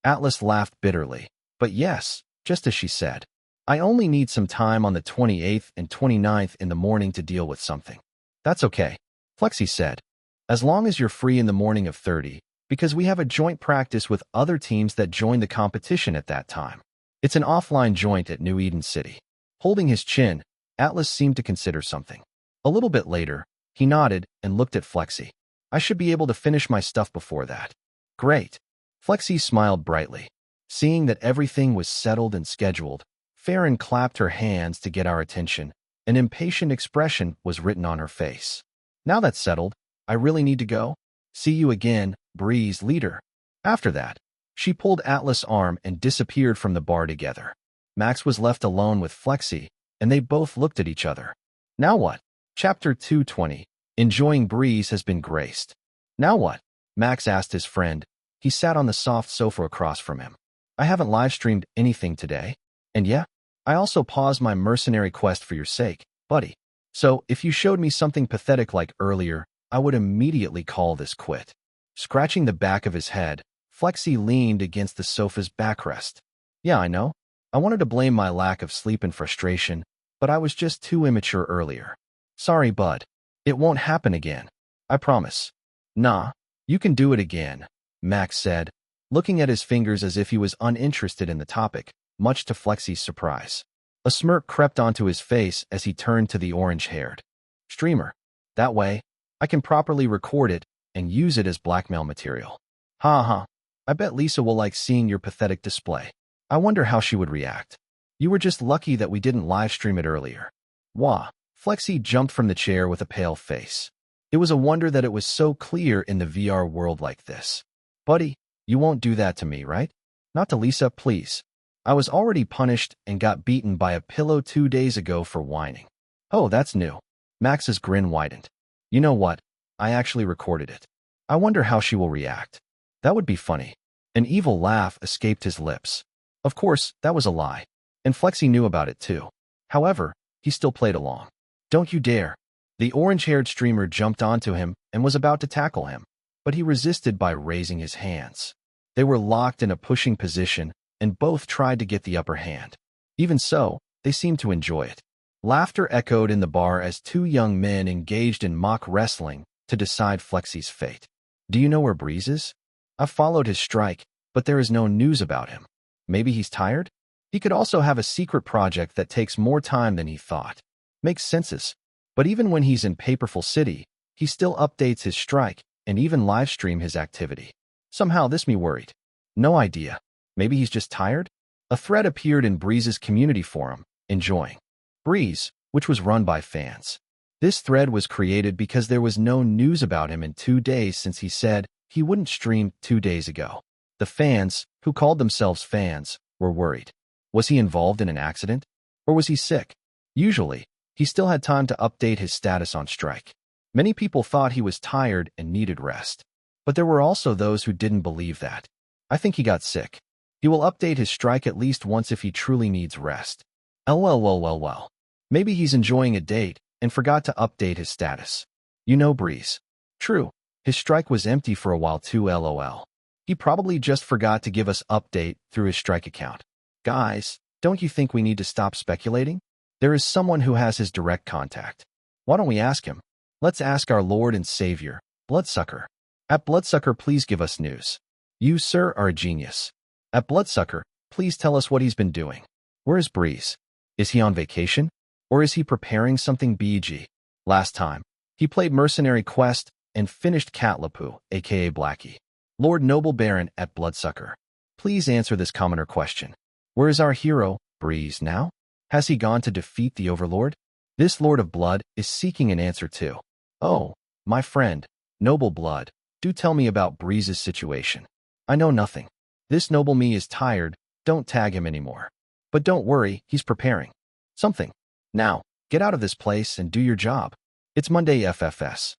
Atlas laughed bitterly. But yes, just as she said. I only need some time on the 28th and 29th in the morning to deal with something. That's okay, Flexi said. As long as you're free in the morning of 30, because we have a joint practice with other teams that join the competition at that time. It's an offline joint at New Eden City. Holding his chin, Atlas seemed to consider something. A little bit later, he nodded and looked at Flexi. I should be able to finish my stuff before that. Great. Flexi smiled brightly. Seeing that everything was settled and scheduled, Farron clapped her hands to get our attention. An impatient expression was written on her face. Now that's settled, I really need to go. See you again, Breeze leader. After that, she pulled Atlas' arm and disappeared from the bar together. Max was left alone with Flexi, and they both looked at each other. Now what? Chapter 220. Enjoying Breeze has been graced. Now what? Max asked his friend. He sat on the soft sofa across from him. I haven't live-streamed anything today. And yeah, I also paused my Mercenary Quest for your sake, buddy. So if you showed me something pathetic like earlier, I would immediately call this quit. Scratching the back of his head, Flexi leaned against the sofa's backrest. Yeah, I know. I wanted to blame my lack of sleep and frustration, but I was just too immature earlier. Sorry, bud. It won't happen again. I promise. Nah, you can do it again, Max said, looking at his fingers as if he was uninterested in the topic, much to Flexi's surprise. A smirk crept onto his face as he turned to the orange-haired streamer. That way, I can properly record it and use it as blackmail material. Ha ha. I bet Lisa will like seeing your pathetic display. I wonder how she would react. You were just lucky that we didn't live stream it earlier. Wah. Flexi jumped from the chair with a pale face. It was a wonder that it was so clear in the VR world like this. Buddy, you won't do that to me, right? Not to Lisa, please. I was already punished and got beaten by a pillow 2 days ago for whining. Oh, that's new. Max's grin widened. You know what? I actually recorded it. I wonder how she will react. That would be funny. An evil laugh escaped his lips. Of course, that was a lie. And Flexi knew about it too. However, he still played along. Don't you dare. The orange-haired streamer jumped onto him and was about to tackle him, but he resisted by raising his hands. They were locked in a pushing position, and both tried to get the upper hand. Even so, they seemed to enjoy it. Laughter echoed in the bar as two young men engaged in mock wrestling to decide Flexi's fate. Do you know where Breeze is? I've followed his strike, but there is no news about him. Maybe he's tired? He could also have a secret project that takes more time than he thought. Makes senses. But even when he's in Paperful City, he still updates his strike and even livestream his activity. Somehow this me worried. No idea. Maybe he's just tired? A thread appeared in Breeze's community forum, enjoying Breeze, which was run by fans. This thread was created because there was no news about him in 2 days since he said he wouldn't stream 2 days ago. The fans, who called themselves fans, were worried. Was he involved in an accident? Or was he sick? Usually, he still had time to update his status on strike. Many people thought he was tired and needed rest. But there were also those who didn't believe that. I think he got sick. He will update his strike at least once if he truly needs rest. Well. Maybe he's enjoying a date and forgot to update his status. You know Breeze. True, his strike was empty for a while too lol. He probably just forgot to give us update through his strike account. Guys, don't you think we need to stop speculating? There is someone who has his direct contact. Why don't we ask him? Let's ask our Lord and Savior, Bloodsucker. At Bloodsucker, please give us news. You, sir, are a genius. At Bloodsucker, please tell us what he's been doing. Where is Breeze? Is he on vacation? Or is he preparing something bg? Last time, he played Mercenary Quest and finished Catlapu, aka Blackie. Lord Noble Baron at Bloodsucker. Please answer this commoner question. Where is our hero, Breeze, now? Has he gone to defeat the Overlord? This Lord of Blood is seeking an answer too. Oh, my friend, Noble Blood, do tell me about Breeze's situation. I know nothing. This noble me is tired, don't tag him anymore. But don't worry, he's preparing something. Now, get out of this place and do your job. It's Monday FFS.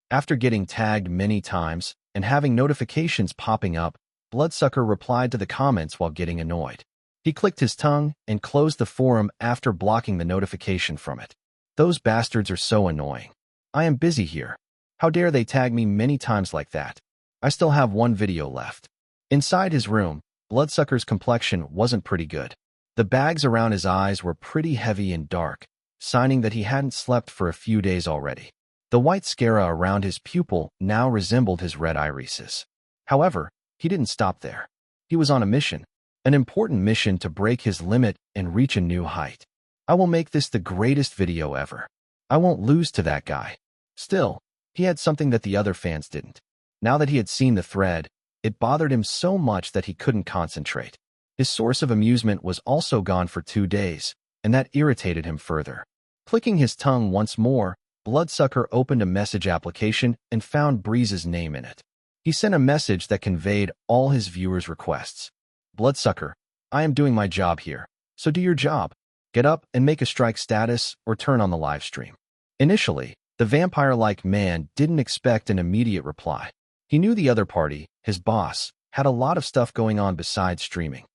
After getting tagged many times and having notifications popping up, Bloodsucker replied to the comments while getting annoyed. He clicked his tongue and closed the forum after blocking the notification from it. Those bastards are so annoying. I am busy here. How dare they tag me many times like that? I still have one video left. Inside his room, Bloodsucker's complexion wasn't pretty good. The bags around his eyes were pretty heavy and dark, signing that he hadn't slept for a few days already. The white scara around his pupil now resembled his red irises. However, he didn't stop there. He was on a mission, an important mission to break his limit and reach a new height. I will make this the greatest video ever. I won't lose to that guy. Still, he had something that the other fans didn't. Now that he had seen the thread, it bothered him so much that he couldn't concentrate. His source of amusement was also gone for 2 days, and that irritated him further. Clicking his tongue once more, Bloodsucker opened a message application and found Breeze's name in it. He sent a message that conveyed all his viewers' requests. Bloodsucker, I am doing my job here, so do your job. Get up and make a strike status or turn on the live stream. Initially, the vampire-like man didn't expect an immediate reply. He knew the other party, his boss, had a lot of stuff going on besides streaming.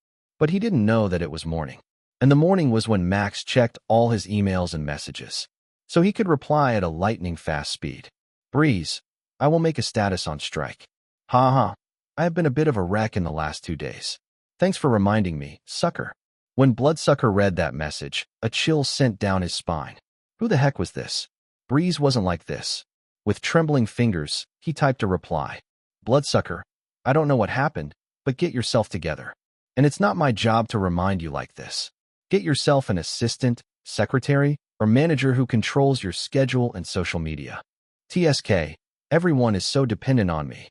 But he didn't know that it was morning. And the morning was when Max checked all his emails and messages. So he could reply at a lightning-fast speed. Breeze, I will make a status on strike. I have been a bit of a wreck in the last 2 days. Thanks for reminding me, sucker. When Bloodsucker read that message, a chill sent down his spine. Who the heck was this? Breeze wasn't like this. With trembling fingers, he typed a reply. Bloodsucker, I don't know what happened, but get yourself together. And it's not my job to remind you like this. Get yourself an assistant, secretary, or manager who controls your schedule and social media. TSK, everyone is so dependent on me.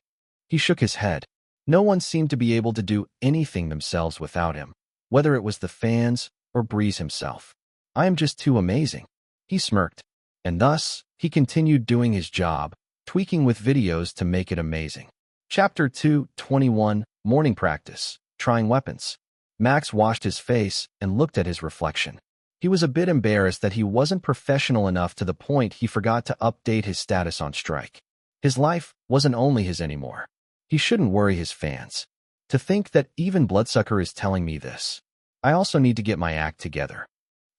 He shook his head. No one seemed to be able to do anything themselves without him, whether it was the fans or Breeze himself. I am just too amazing. He smirked. And thus, he continued doing his job, tweaking with videos to make it amazing. Chapter 2:21, Morning Practice, Trying Weapons. Max washed his face and looked at his reflection. He was a bit embarrassed that he wasn't professional enough to the point he forgot to update his status on strike. His life wasn't only his anymore. He shouldn't worry his fans. To think that even Bloodsucker is telling me this. I also need to get my act together.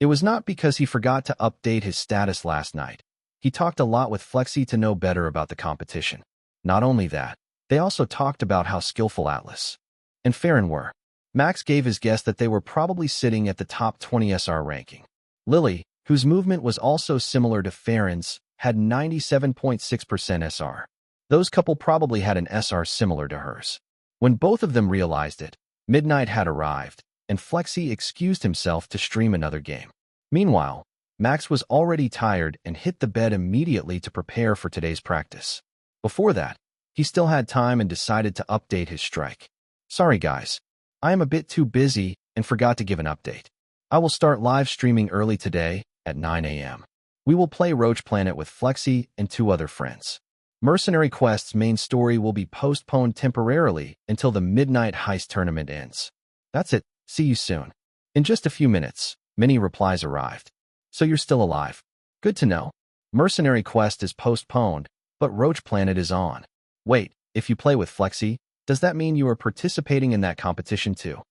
It was not because he forgot to update his status last night. He talked a lot with Flexi to know better about the competition. Not only that, they also talked about how skillful Atlas and Farron were. Max gave his guess that they were probably sitting at the top 20 SR ranking. Lily, whose movement was also similar to Farron's, had 97.6% SR. Those couple probably had an SR similar to hers. When both of them realized it, midnight had arrived, and Flexi excused himself to stream another game. Meanwhile, Max was already tired and hit the bed immediately to prepare for today's practice. Before that, he still had time and decided to update his strike. Sorry guys, I am a bit too busy and forgot to give an update. I will start live streaming early today at 9 a.m. We will play Roach Planet with Flexi and 2 other friends. Mercenary Quest's main story will be postponed temporarily until the Midnight Heist tournament ends. That's it, see you soon. In just a few minutes, many replies arrived. So you're still alive. Good to know. Mercenary Quest is postponed, but Roach Planet is on. Wait, if you play with Flexi, does that mean you are participating in that competition too?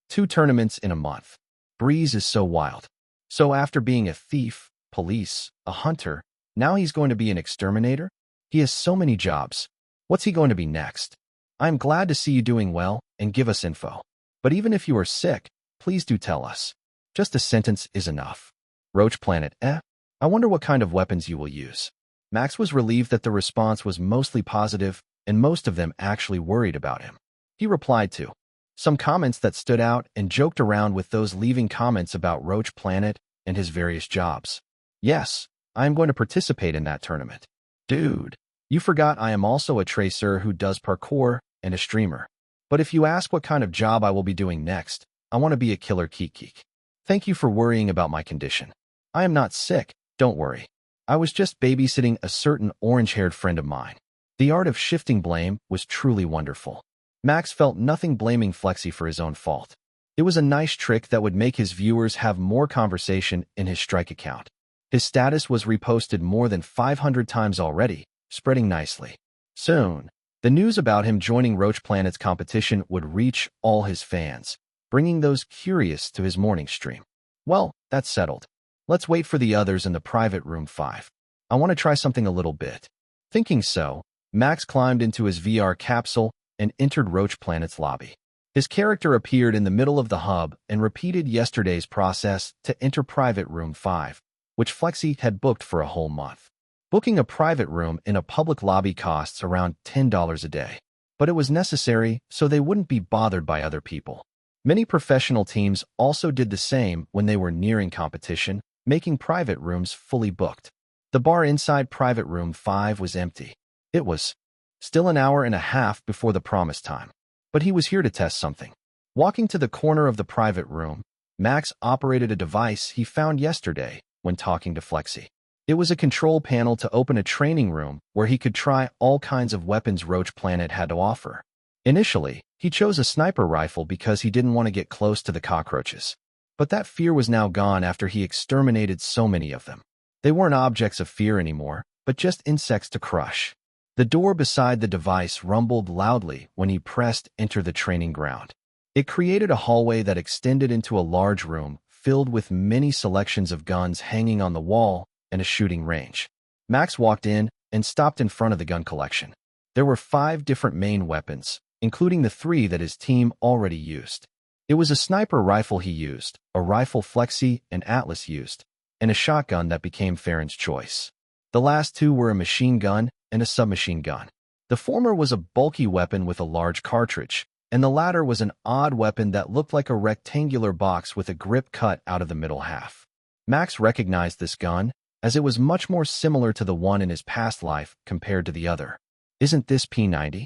2 tournaments in a month. Breeze is so wild. So after being a thief, police, a hunter, now he's going to be an exterminator? He has so many jobs. What's he going to be next? I'm glad to see you doing well and give us info. But even if you are sick, please do tell us. Just a sentence is enough. Roach Planet, I wonder what kind of weapons you will use. Max was relieved that the response was mostly positive, and most of them actually worried about him. He replied to some comments that stood out and joked around with those leaving comments about Roach Planet and his various jobs. Yes, I am going to participate in that tournament. Dude, you forgot I am also a tracer who does parkour and a streamer. But if you ask what kind of job I will be doing next, I want to be a killer geek. Thank you for worrying about my condition. I am not sick, don't worry. I was just babysitting a certain orange-haired friend of mine. The art of shifting blame was truly wonderful. Max felt nothing blaming Flexi for his own fault. It was a nice trick that would make his viewers have more conversation in his strike account. His status was reposted more than 500 times already, spreading nicely. Soon, the news about him joining Roach Planet's competition would reach all his fans, bringing those curious to his morning stream. Well, that's settled. Let's wait for the others in the private room 5. I want to try something a little bit. Thinking so, Max climbed into his VR capsule and entered Roach Planet's lobby. His character appeared in the middle of the hub and repeated yesterday's process to enter private room 5, which Flexi had booked for a whole month. Booking a private room in a public lobby costs around $10 a day, but it was necessary so they wouldn't be bothered by other people. Many professional teams also did the same when they were nearing competition, making private rooms fully booked. The bar inside private room 5 was empty. It was still an hour and a half before the promised time, but he was here to test something. Walking to the corner of the private room, Max operated a device he found yesterday when talking to Flexi. It was a control panel to open a training room where he could try all kinds of weapons Roach Planet had to offer. Initially, he chose a sniper rifle because he didn't want to get close to the cockroaches. But that fear was now gone after he exterminated so many of them. They weren't objects of fear anymore, but just insects to crush. The door beside the device rumbled loudly when he pressed enter the training ground. It created a hallway that extended into a large room filled with many selections of guns hanging on the wall and a shooting range. Max walked in and stopped in front of the gun collection. There were 5 different main weapons, including the 3 that his team already used. It was a sniper rifle he used, a rifle Flexi and Atlas used, and a shotgun that became Farron's choice. The last 2 were a machine gun and a submachine gun. The former was a bulky weapon with a large cartridge, and the latter was an odd weapon that looked like a rectangular box with a grip cut out of the middle half. Max recognized this gun, as it was much more similar to the one in his past life compared to the other. Isn't this P90?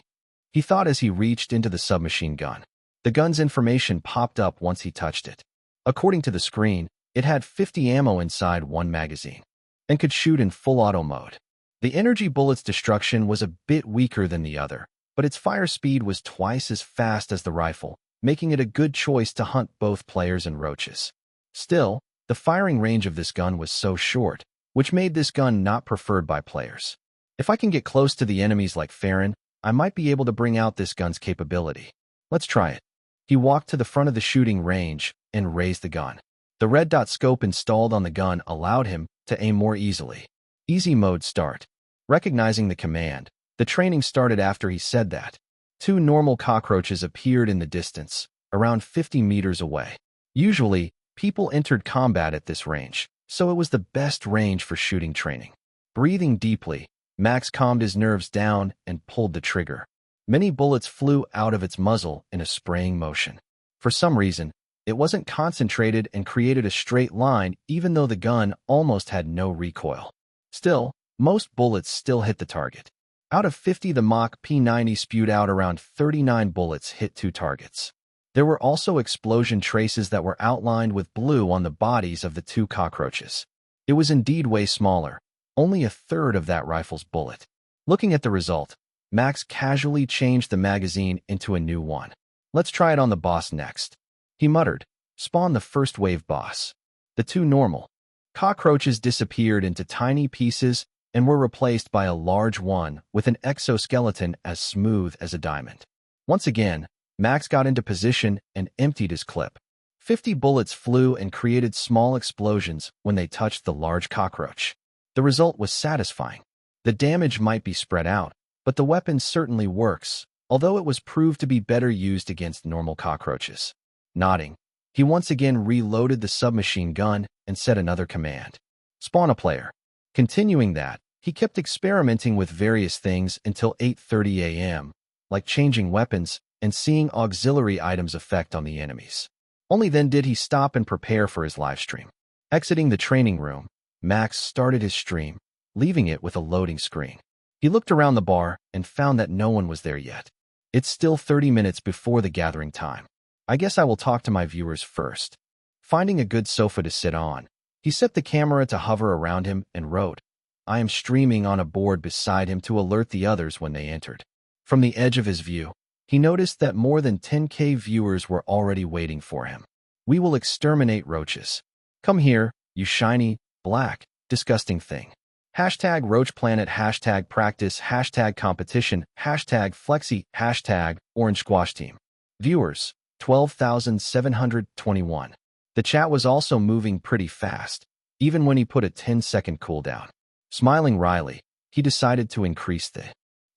He thought as he reached into the submachine gun. The gun's information popped up once he touched it. According to the screen, it had 50 ammo inside one magazine, and could shoot in full auto mode. The energy bullet's destruction was a bit weaker than the other, but its fire speed was twice as fast as the rifle, making it a good choice to hunt both players and roaches. Still, the firing range of this gun was so short, which made this gun not preferred by players. If I can get close to the enemies like Farron, I might be able to bring out this gun's capability. Let's try it. He walked to the front of the shooting range and raised the gun. The red dot scope installed on the gun allowed him to aim more easily. Easy mode start. Recognizing the command, the training started after he said that. 2 normal cockroaches appeared in the distance, around 50 meters away. Usually, people entered combat at this range, so it was the best range for shooting training. Breathing deeply, Max calmed his nerves down and pulled the trigger. Many bullets flew out of its muzzle in a spraying motion. For some reason, it wasn't concentrated and created a straight line even though the gun almost had no recoil. Still, most bullets still hit the target. Out of 50, the Mach P90 spewed out around 39 bullets hit 2 targets. There were also explosion traces that were outlined with blue on the bodies of the 2 cockroaches. It was indeed way smaller, only a third of that rifle's bullet. Looking at the result, Max casually changed the magazine into a new one. Let's try it on the boss next. He muttered, spawn the first wave boss. The 2 normal cockroaches disappeared into tiny pieces and were replaced by a large one with an exoskeleton as smooth as a diamond. Once again, Max got into position and emptied his clip. 50 bullets flew and created small explosions when they touched the large cockroach. The result was satisfying. The damage might be spread out, but the weapon certainly works, although it was proved to be better used against normal cockroaches. Nodding, he once again reloaded the submachine gun and set another command. Spawn a player. Continuing that, he kept experimenting with various things until 8:30 a.m., like changing weapons and seeing auxiliary items' effect on the enemies. Only then did he stop and prepare for his livestream. Exiting the training room, Max started his stream, leaving it with a loading screen. He looked around the bar and found that no one was there yet. It's still 30 minutes before the gathering time. I guess I will talk to my viewers first. Finding a good sofa to sit on, he set the camera to hover around him and wrote, I am streaming on a board beside him to alert the others when they entered. From the edge of his view, he noticed that more than 10K viewers were already waiting for him. We will exterminate roaches. Come here, you shiny, black, disgusting thing. Hashtag Roach Planet, hashtag practice, hashtag competition, hashtag flexi, hashtag Orange Squash Team. Viewers, 12,721. The chat was also moving pretty fast, even when he put a 10-second cooldown. Smiling wryly, he decided to increase the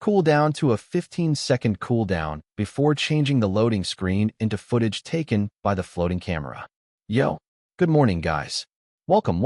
cooldown to a 15-second cooldown before changing the loading screen into footage taken by the floating camera. Yo, good morning guys. Welcome.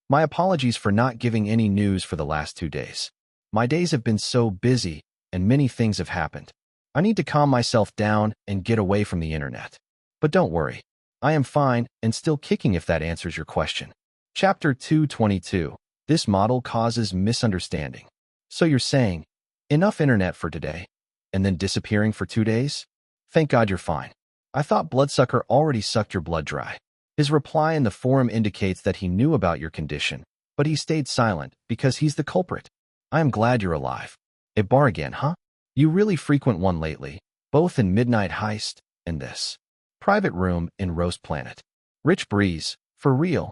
My apologies for not giving any news for the last 2 days. My days have been so busy and many things have happened. I need to calm myself down and get away from the internet. But don't worry, I am fine and still kicking if that answers your question. Chapter 222. This model causes misunderstanding. So you're saying, enough internet for today, and then disappearing for 2 days? Thank God you're fine. I thought Bloodsucker already sucked your blood dry. His reply in the forum indicates that he knew about your condition, but he stayed silent because he's the culprit. I am glad you're alive. A bar again, huh? You really frequent one lately, both in Midnight Heist and this private room in Roast Planet. Rich Breeze, for real.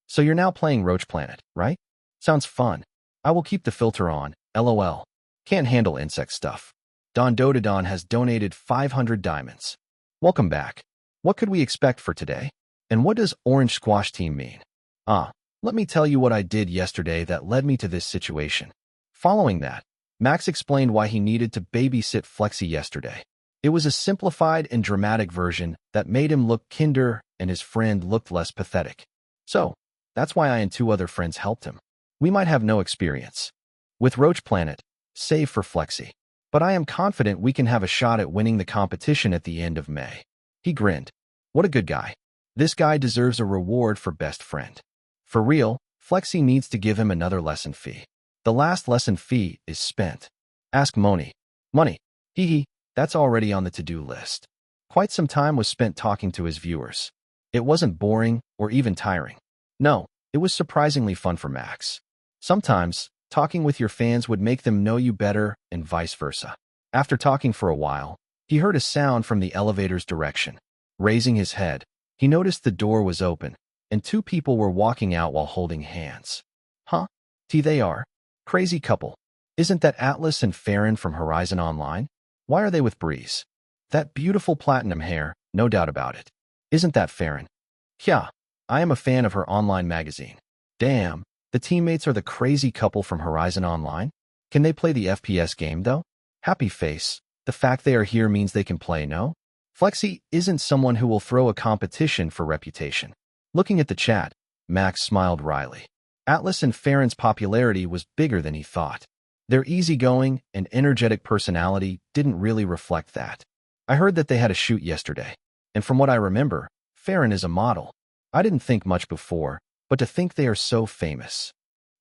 So you're now playing Roach Planet, right? Sounds fun. I will keep the filter on, LOL. Can't handle insect stuff. Don Dodadon has donated 500 diamonds. Welcome back. What could we expect for today? And what does Orange Squash Team mean? Let me tell you what I did yesterday that led me to this situation. Following that, Max explained why he needed to babysit Flexi yesterday. It was a simplified and dramatic version that made him look kinder and his friend looked less pathetic. So, that's why I and 2 other friends helped him. We might have no experience with Roach Planet, save for Flexi. But I am confident we can have a shot at winning the competition at the end of May. He grinned. What a good guy. This guy deserves a reward for best friend. For real, Flexi needs to give him another lesson fee. The last lesson fee is spent. Ask Money. That's already on the to-do list. Quite some time was spent talking to his viewers. It wasn't boring or even tiring. No, it was surprisingly fun for Max. Sometimes, talking with your fans would make them know you better and vice versa. After talking for a while, He heard a sound from the elevator's direction. Raising his head, he noticed the door was open, and two people were walking out while holding hands. Huh? They are. Crazy couple. Isn't that Atlas and Farron from Horizon Online? Why are they with Breeze? That beautiful platinum hair, no doubt about it. Isn't that Farron? Yeah, I am a fan of her online magazine. Damn, the teammates are the crazy couple from Horizon Online? Can they play the FPS game, though? Happy face. The fact they are here means they can play, no? Flexi isn't someone who will throw a competition for reputation. Looking at the chat, Max smiled wryly. Atlas and Farron's popularity was bigger than he thought. Their easygoing and energetic personality didn't really reflect that. I heard that they had a shoot yesterday, and from what I remember, Farron is a model. I didn't think much before, but to think they are so famous.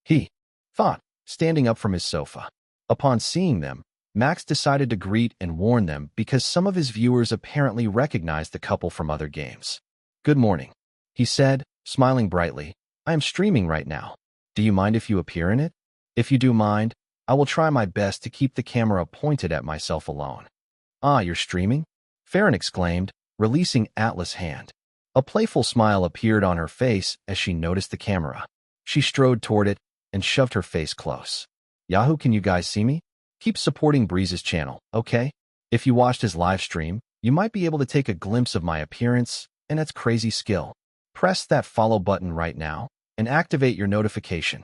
He thought, standing up from his sofa. Upon seeing them, Max decided to greet and warn them because some of his viewers apparently recognized the couple from other games. Good morning, he said, smiling brightly. I am streaming right now. Do you mind if you appear in it? If you do mind, I will try my best to keep the camera pointed at myself alone. Ah, you're streaming? Farron exclaimed, releasing Atlas' hand. A playful smile appeared on her face as she noticed the camera. She strode toward it and shoved her face close. Yahoo, can you guys see me? Keep supporting Breeze's channel, okay? If you watched his live stream, you might be able to take a glimpse of my appearance, and that's crazy skill. Press that follow button right now and activate your notification.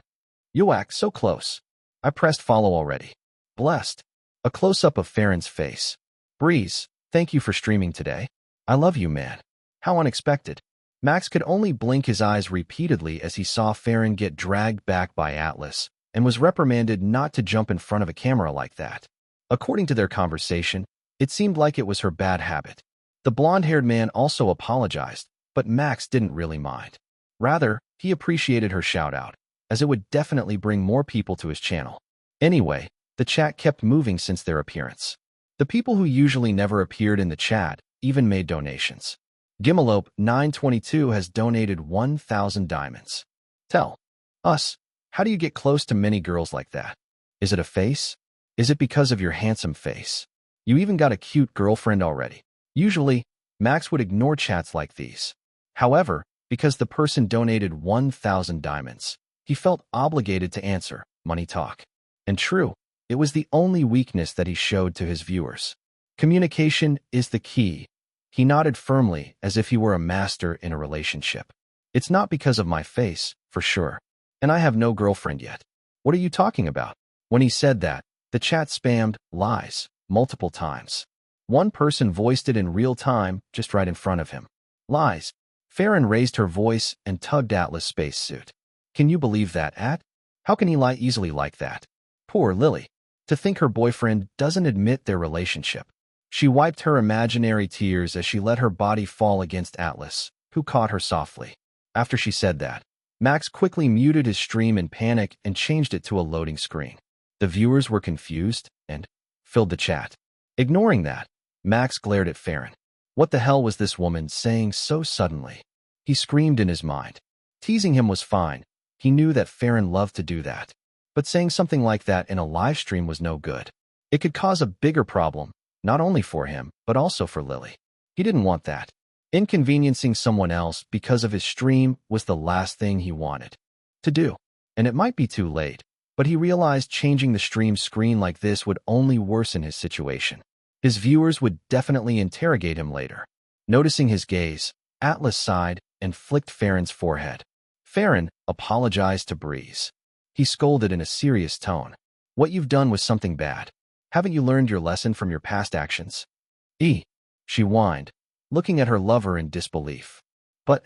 Yoak, so close. I pressed follow already. Blessed. A close-up of Farron's face. Breeze, thank you for streaming today. I love you, man. How unexpected. Max could only blink his eyes repeatedly as he saw Farron get dragged back by Atlas and was reprimanded not to jump in front of a camera like that. According to their conversation, it seemed like it was her bad habit. The blonde-haired man also apologized, but Max didn't really mind. Rather, he appreciated her shout-out, as it would definitely bring more people to his channel. Anyway, the chat kept moving since their appearance. The people who usually never appeared in the chat even made donations. Gimmelope922 has donated 1,000 diamonds. Tell us, how do you get close to many girls like that? Is it a face? Is it because of your handsome face? You even got a cute girlfriend already. Usually, Max would ignore chats like these. However, because the person donated 1,000 diamonds, he felt obligated to answer, money talk. And true, it was the only weakness that he showed to his viewers. Communication is the key. He nodded firmly as if he were a master in a relationship. It's not because of my face, for sure. And I have no girlfriend yet. What are you talking about? When he said that, the chat spammed lies multiple times. One person voiced it in real time, just right in front of him. Lies. Farron raised her voice and tugged Atlas' spacesuit. Can you believe that, At? How can he lie easily like that? Poor Lily. To think her boyfriend doesn't admit their relationship. She wiped her imaginary tears as she let her body fall against Atlas, who caught her softly. After she said that, Max quickly muted his stream in panic and changed it to a loading screen. The viewers were confused and filled the chat. Ignoring that, Max glared at Farron. What the hell was this woman saying so suddenly? He screamed in his mind. Teasing him was fine. He knew that Farron loved to do that. But saying something like that in a live stream was no good. It could cause a bigger problem, not only for him, but also for Lily. He didn't want that. Inconveniencing someone else because of his stream was the last thing he wanted to do. And it might be too late, but he realized changing the stream screen like this would only worsen his situation. His viewers would definitely interrogate him later. Noticing his gaze, Atlas sighed and flicked Farron's forehead. Farron apologized to Breeze. He scolded in a serious tone. What you've done was something bad. Haven't you learned your lesson from your past actions? She whined, looking at her lover in disbelief. But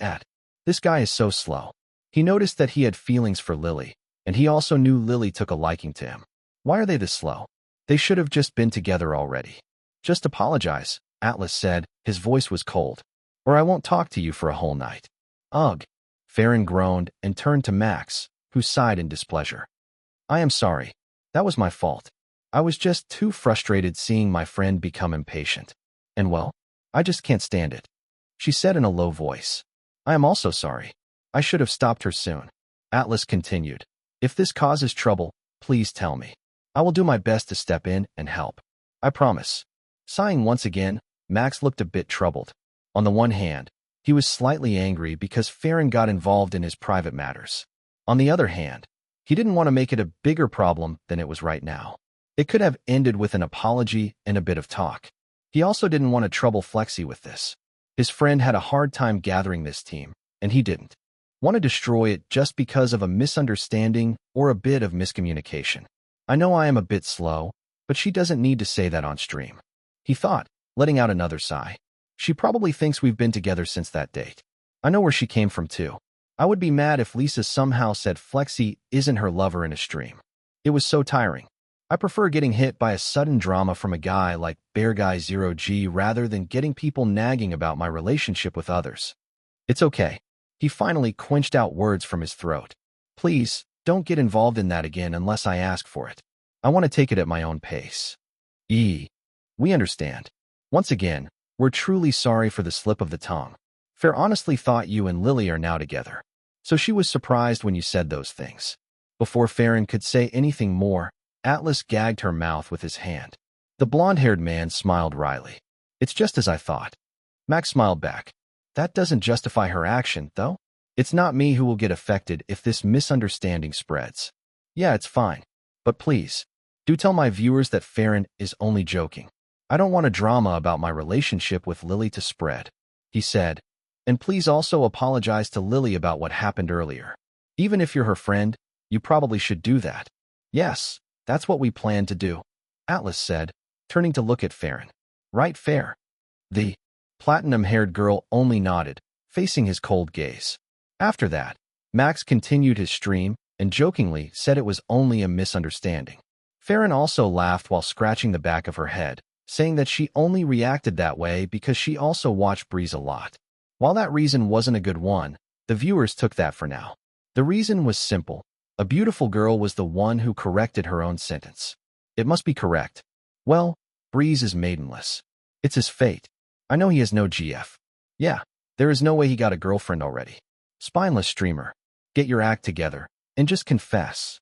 this guy is so slow. He noticed that he had feelings for Lily, and he also knew Lily took a liking to him. Why are they this slow? They should have just been together already. Just apologize, Atlas said. His voice was cold. Or I won't talk to you for a whole night. Ugh. Farron groaned and turned to Max, who sighed in displeasure. I am sorry. That was my fault. I was just too frustrated seeing my friend become impatient. And well, I just can't stand it. She said in a low voice. I am also sorry. I should have stopped her soon. Atlas continued. If this causes trouble, please tell me. I will do my best to step in and help. I promise. Sighing once again, Max looked a bit troubled. On the one hand, he was slightly angry because Farron got involved in his private matters. On the other hand, he didn't want to make it a bigger problem than it was right now. It could have ended with an apology and a bit of talk. He also didn't want to trouble Flexi with this. His friend had a hard time gathering this team, and he didn't want to destroy it just because of a misunderstanding or a bit of miscommunication. I know I am a bit slow, but she doesn't need to say that on stream, he thought, letting out another sigh. She probably thinks we've been together since that date. I know where she came from too. I would be mad if Lisa somehow said Flexi isn't her lover in a stream. It was so tiring. I prefer getting hit by a sudden drama from a guy like Bear Guy 0G rather than getting people nagging about my relationship with others. It's okay. He finally quenched out words from his throat. Please, don't get involved in that again unless I ask for it. I want to take it at my own pace. We understand. Once again, we're truly sorry for the slip of the tongue. Fair honestly thought you and Lily are now together. So she was surprised when you said those things. Before Farron could say anything more, Atlas gagged her mouth with his hand. The blonde-haired man smiled wryly. It's just as I thought. Max smiled back. That doesn't justify her action, though. It's not me who will get affected if this misunderstanding spreads. Yeah, it's fine. But please, do tell my viewers that Farron is only joking. I don't want a drama about my relationship with Lily to spread, he said. And please also apologize to Lily about what happened earlier. Even if you're her friend, you probably should do that. Yes, that's what we plan to do, Atlas said, turning to look at Farron. Right, Fair? The platinum-haired girl only nodded, facing his cold gaze. After that, Max continued his stream and jokingly said it was only a misunderstanding. Farron also laughed while scratching the back of her head, saying that she only reacted that way because she also watched Breeze a lot. While that reason wasn't a good one, the viewers took that for now. The reason was simple. A beautiful girl was the one who corrected her own sentence. It must be correct. Well, Breeze is maidenless. It's his fate. I know he has no GF. Yeah, there is no way he got a girlfriend already. Spineless streamer. Get your act together, and just confess.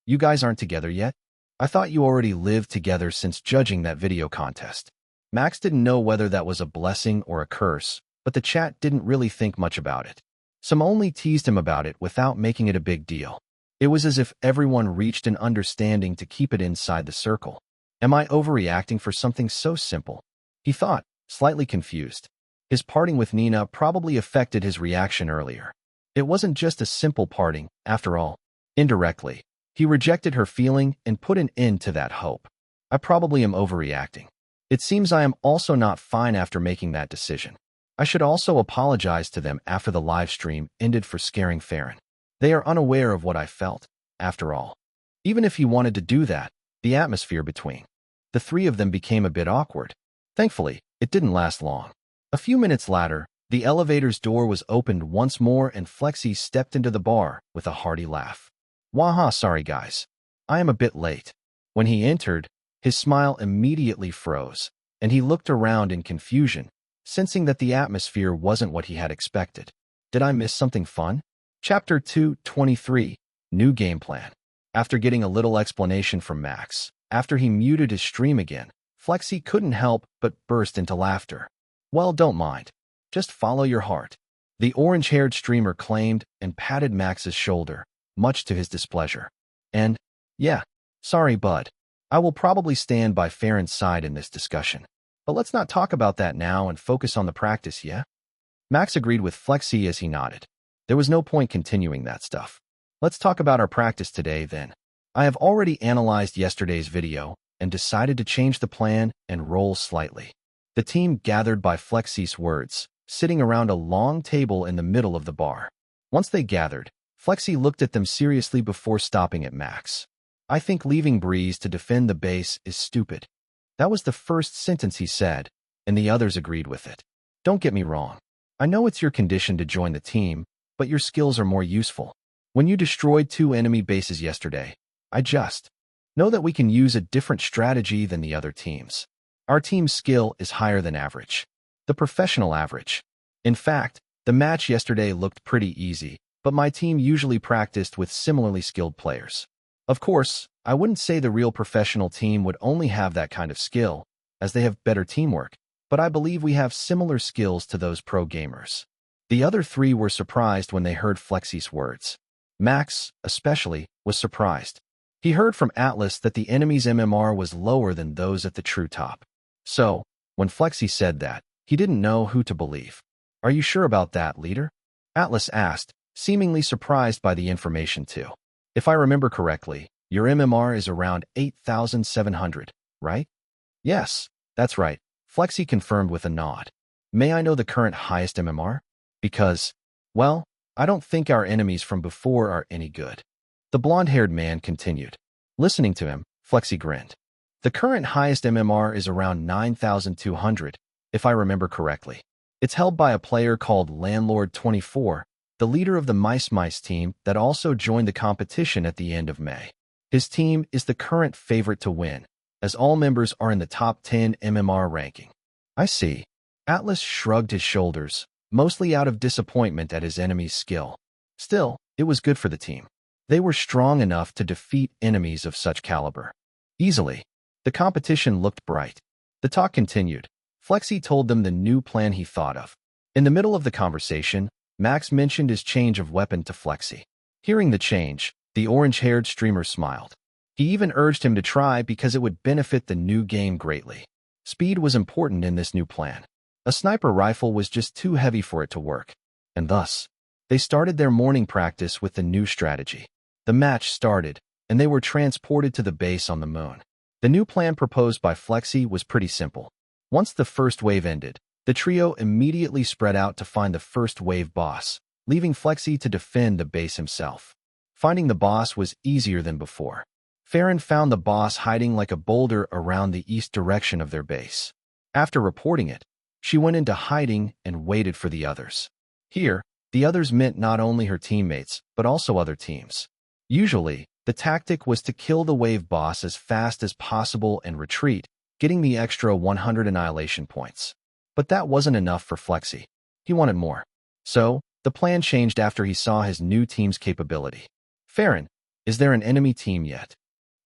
You guys aren't together yet? I thought you already lived together since judging that video contest. Max didn't know whether that was a blessing or a curse, but the chat didn't really think much about it. Some only teased him about it without making it a big deal. It was as if everyone reached an understanding to keep it inside the circle. Am I overreacting for something so simple? He thought, slightly confused. His parting with Nina probably affected his reaction earlier. It wasn't just a simple parting, after all. Indirectly, he rejected her feeling and put an end to that hope. I probably am overreacting. It seems I am also not fine after making that decision. I should also apologize to them after the live stream ended for scaring Farron. They are unaware of what I felt, after all. Even if he wanted to do that, the atmosphere between the three of them became a bit awkward. Thankfully, it didn't last long. A few minutes later, the elevator's door was opened once more and Flexi stepped into the bar with a hearty laugh. Waha, sorry guys. I am a bit late. When he entered, his smile immediately froze, and he looked around in confusion, sensing that the atmosphere wasn't what he had expected. Did I miss something fun? Chapter 223, New Game Plan. After getting a little explanation from Max, after he muted his stream again, Flexi couldn't help but burst into laughter. Well, don't mind. Just follow your heart, the orange-haired streamer claimed and patted Max's shoulder, much to his displeasure. And, yeah, sorry bud. I will probably stand by Farron's side in this discussion. But let's not talk about that now and focus on the practice, yeah? Max agreed with Flexi as he nodded. There was no point continuing that stuff. Let's talk about our practice today, then. I have already analyzed yesterday's video and decided to change the plan and roll slightly. The team gathered by Flexi's words, sitting around a long table in the middle of the bar. Once they gathered, Flexi looked at them seriously before stopping at Max. I think leaving Breeze to defend the base is stupid. That was the first sentence he said, and the others agreed with it. Don't get me wrong. I know it's your condition to join the team, but your skills are more useful. When you destroyed 2 enemy bases yesterday, I just know that we can use a different strategy than the other teams. Our team's skill is higher than average. The professional average. In fact, the match yesterday looked pretty easy, but my team usually practiced with similarly skilled players. Of course, I wouldn't say the real professional team would only have that kind of skill, as they have better teamwork, but I believe we have similar skills to those pro gamers. The other three were surprised when they heard Flexi's words. Max, especially, was surprised. He heard from Atlas that the enemy's MMR was lower than those at the true top. So, when Flexi said that, he didn't know who to believe. Are you sure about that, leader? Atlas asked, seemingly surprised by the information too. If I remember correctly, your MMR is around 8,700, right? Yes, that's right, Flexi confirmed with a nod. May I know the current highest MMR? Because, well, I don't think our enemies from before are any good. The blonde-haired man continued. Listening to him, Flexi grinned. The current highest MMR is around 9,200, if I remember correctly. It's held by a player called Landlord24, the leader of the Mice team that also joined the competition at the end of May. His team is the current favorite to win, as all members are in the top 10 MMR ranking. I see. Atlas shrugged his shoulders, mostly out of disappointment at his enemy's skill. Still, it was good for the team. They were strong enough to defeat enemies of such caliber. Easily. The competition looked bright. The talk continued. Flexi told them the new plan he thought of. In the middle of the conversation, Max mentioned his change of weapon to Flexi. Hearing the change, the orange-haired streamer smiled. He even urged him to try because it would benefit the new game greatly. Speed was important in this new plan. A sniper rifle was just too heavy for it to work. And thus, they started their morning practice with the new strategy. The match started, and they were transported to the base on the moon. The new plan proposed by Flexi was pretty simple. Once the first wave ended, the trio immediately spread out to find the first wave boss, leaving Flexi to defend the base himself. Finding the boss was easier than before. Farron found the boss hiding like a boulder around the east direction of their base. After reporting it, she went into hiding and waited for the others. Here, the others meant not only her teammates, but also other teams. Usually, the tactic was to kill the wave boss as fast as possible and retreat, getting the extra 100 annihilation points. But that wasn't enough for Flexi. He wanted more. So, the plan changed after he saw his new team's capability. Farron, is there an enemy team yet?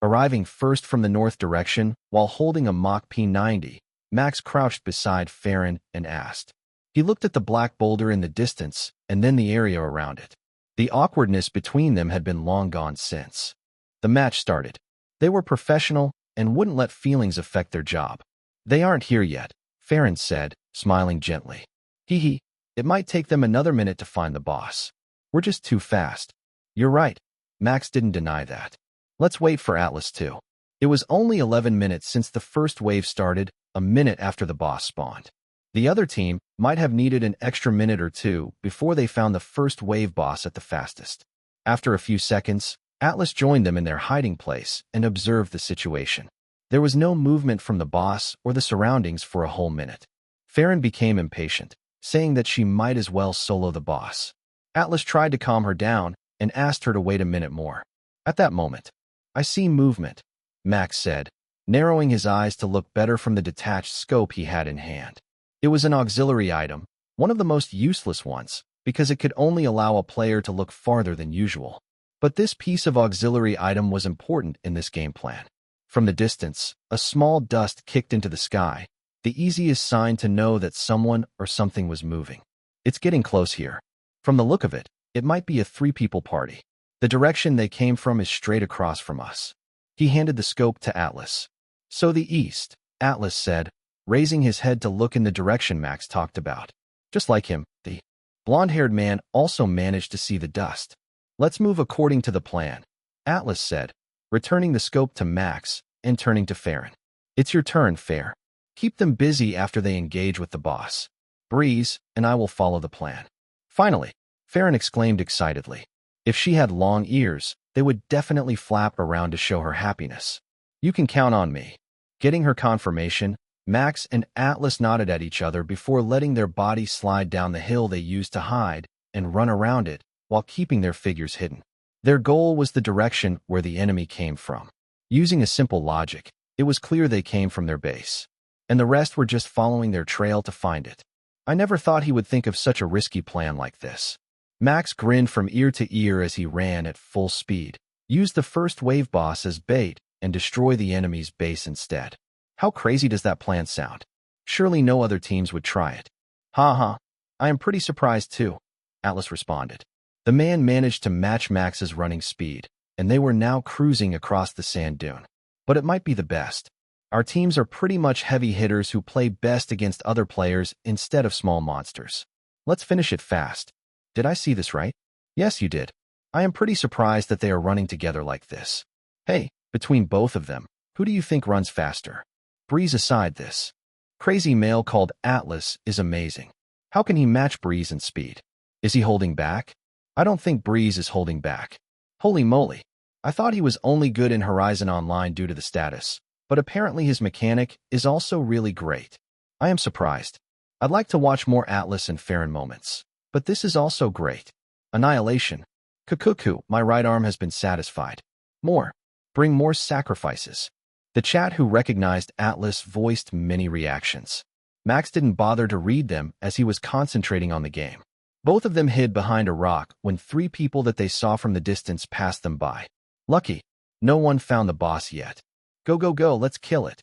Arriving first from the north direction, while holding a Mach P90, Max crouched beside Farron and asked. He looked at the black boulder in the distance, and then the area around it. The awkwardness between them had been long gone since. The match started. They were professional and wouldn't let feelings affect their job. They aren't here yet, Farron said, smiling gently. Hee, it might take them another minute to find the boss. We're just too fast. You're right. Max didn't deny that. Let's wait for Atlas too. It was only 11 minutes since the first wave started, a minute after the boss spawned. The other team might have needed an extra minute or two before they found the first wave boss at the fastest. After a few seconds, Atlas joined them in their hiding place and observed the situation. There was no movement from the boss or the surroundings for a whole minute. Farron became impatient, saying that she might as well solo the boss. Atlas tried to calm her down and asked her to wait a minute more. At that moment, I see movement, Max said, narrowing his eyes to look better from the detached scope he had in hand. It was an auxiliary item, one of the most useless ones, because it could only allow a player to look farther than usual. But this piece of auxiliary item was important in this game plan. From the distance, a small dust kicked into the sky, the easiest sign to know that someone or something was moving. It's getting close here. From the look of it, it might be a 3-people party. The direction they came from is straight across from us. He handed the scope to Atlas. So the east, Atlas said, raising his head to look in the direction Max talked about. Just like him, the blonde-haired man also managed to see the dust. Let's move according to the plan, Atlas said, returning the scope to Max and turning to Farron. It's your turn, Fair. Keep them busy after they engage with the boss. Breeze, and I will follow the plan. Finally, Farron exclaimed excitedly. If she had long ears, they would definitely flap around to show her happiness. You can count on me. Getting her confirmation, Max and Atlas nodded at each other before letting their bodies slide down the hill they used to hide and run around it while keeping their figures hidden. Their goal was the direction where the enemy came from. Using a simple logic, it was clear they came from their base, and the rest were just following their trail to find it. I never thought he would think of such a risky plan like this. Max grinned from ear to ear as he ran at full speed, used the first wave boss as bait, and destroy the enemy's base instead. How crazy does that plan sound? Surely no other teams would try it. Ha ha. I am pretty surprised too, Atlas responded. The man managed to match Max's running speed, and they were now cruising across the sand dune. But it might be the best. Our teams are pretty much heavy hitters who play best against other players instead of small monsters. Let's finish it fast. Did I see this right? Yes, you did. I am pretty surprised that they are running together like this. Hey, between both of them, who do you think runs faster? Breeze aside, this crazy male called Atlas is amazing. How can he match Breeze in speed? Is he holding back? I don't think Breeze is holding back. Holy moly. I thought he was only good in Horizon Online due to the status, but apparently his mechanic is also really great. I am surprised. I'd like to watch more Atlas and Farron moments, but this is also great. Annihilation. Kukuku, my right arm has been satisfied. More. Bring more sacrifices. The chat who recognized Atlas voiced many reactions. Max didn't bother to read them as he was concentrating on the game. Both of them hid behind a rock when 3 people that they saw from the distance passed them by. Lucky. No one found the boss yet. Go, go, go, let's kill it.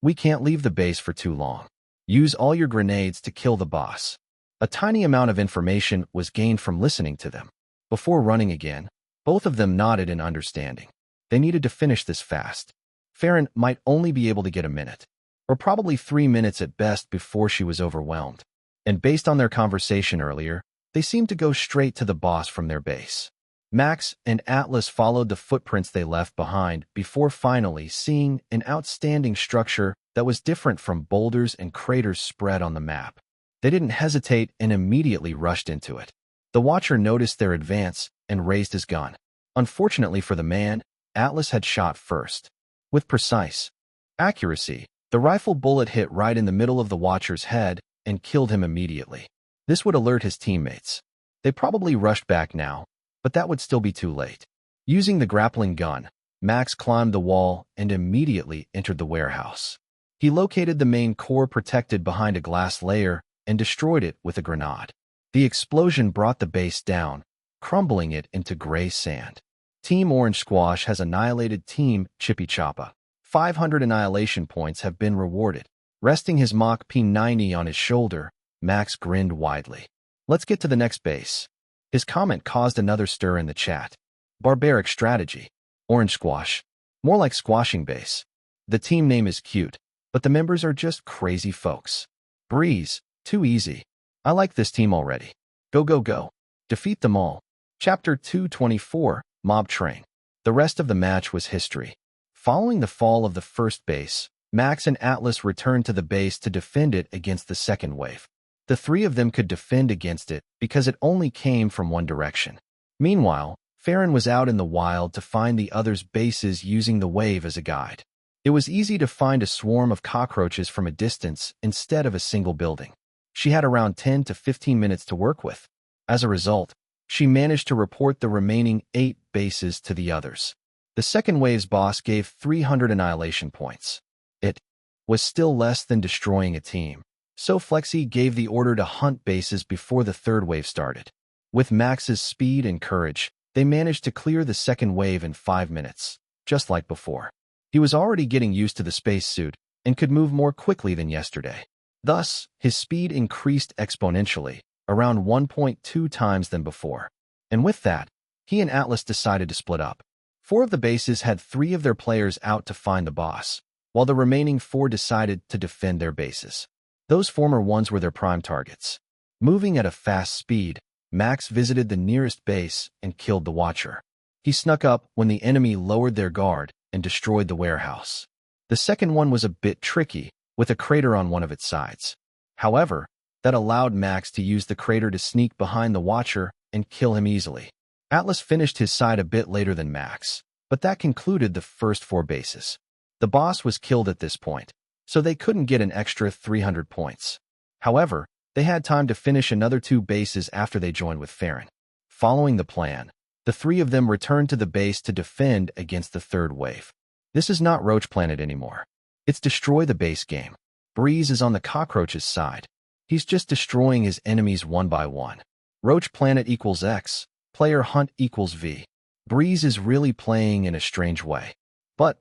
We can't leave the base for too long. Use all your grenades to kill the boss. A tiny amount of information was gained from listening to them. Before running again, both of them nodded in understanding. They needed to finish this fast. Farron might only be able to get a minute, or probably 3 minutes at best before she was overwhelmed. And based on their conversation earlier, they seemed to go straight to the boss from their base. Max and Atlas followed the footprints they left behind before finally seeing an outstanding structure that was different from boulders and craters spread on the map. They didn't hesitate and immediately rushed into it. The Watcher noticed their advance and raised his gun. Unfortunately for the man, Atlas had shot first. With precise accuracy, the rifle bullet hit right in the middle of the Watcher's head and killed him immediately. This would alert his teammates. They probably rushed back now, but that would still be too late. Using the grappling gun, Max climbed the wall and immediately entered the warehouse. He located the main core protected behind a glass layer and destroyed it with a grenade. The explosion brought the base down, crumbling it into gray sand. Team Orange Squash has annihilated Team Chippy Choppa. 500 annihilation points have been rewarded. Resting his Mach P90 on his shoulder, Max grinned widely. Let's get to the next base. His comment caused another stir in the chat. Barbaric strategy. Orange Squash. More like squashing base. The team name is cute, but the members are just crazy folks. Breeze. Too easy. I like this team already. Go, go, go. Defeat them all. Chapter 224, Mob Train. The rest of the match was history. Following the fall of the first base, Max and Atlas returned to the base to defend it against the second wave. The 3 of them could defend against it because it only came from one direction. Meanwhile, Farron was out in the wild to find the others' bases using the wave as a guide. It was easy to find a swarm of cockroaches from a distance instead of a single building. She had around 10 to 15 minutes to work with. As a result, she managed to report the remaining 8 bases to the others. The second wave's boss gave 300 annihilation points. It was still less than destroying a team, so Flexi gave the order to hunt bases before the third wave started. With Max's speed and courage, they managed to clear the second wave in 5 minutes, just like before. He was already getting used to the spacesuit and could move more quickly than yesterday. Thus, his speed increased exponentially, around 1.2 times than before. And with that, he and Atlas decided to split up. 4 of the bases had 3 of their players out to find the boss, while the remaining 4 decided to defend their bases. Those former ones were their prime targets. Moving at a fast speed, Max visited the nearest base and killed the Watcher. He snuck up when the enemy lowered their guard and destroyed the warehouse. The second one was a bit tricky, with a crater on one of its sides. However, that allowed Max to use the crater to sneak behind the Watcher and kill him easily. Atlas finished his side a bit later than Max, but that concluded the first 4 bases. The boss was killed at this point, so they couldn't get an extra 300 points. However, they had time to finish another 2 bases after they joined with Farron. Following the plan, the 3 of them returned to the base to defend against the third wave. This is not Roach Planet anymore. It's Destroy the Base game. Breeze is on the cockroach's side. He's just destroying his enemies one by one. Roach Planet equals X. Player Hunt equals V. Breeze is really playing in a strange way. But,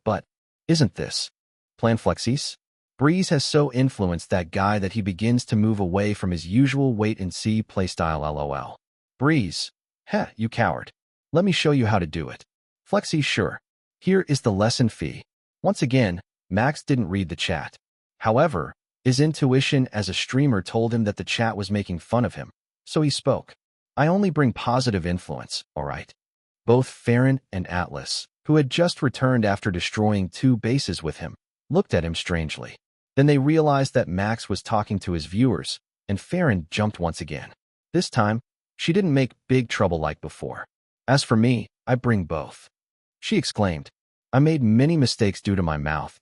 isn't this Plan Flexis? Breeze has so influenced that guy that he begins to move away from his usual wait-and-see playstyle lol. Breeze. Heh, you coward. Let me show you how to do it. Flexi, sure. Here is the lesson fee. Once again, Max didn't read the chat. However, his intuition as a streamer told him that the chat was making fun of him, so he spoke. I only bring positive influence, alright? Both Farron and Atlas, who had just returned after destroying 2 bases with him, looked at him strangely. Then they realized that Max was talking to his viewers, and Farron jumped once again. This time, she didn't make big trouble like before. As for me, I bring both. She exclaimed. I made many mistakes due to my mouth,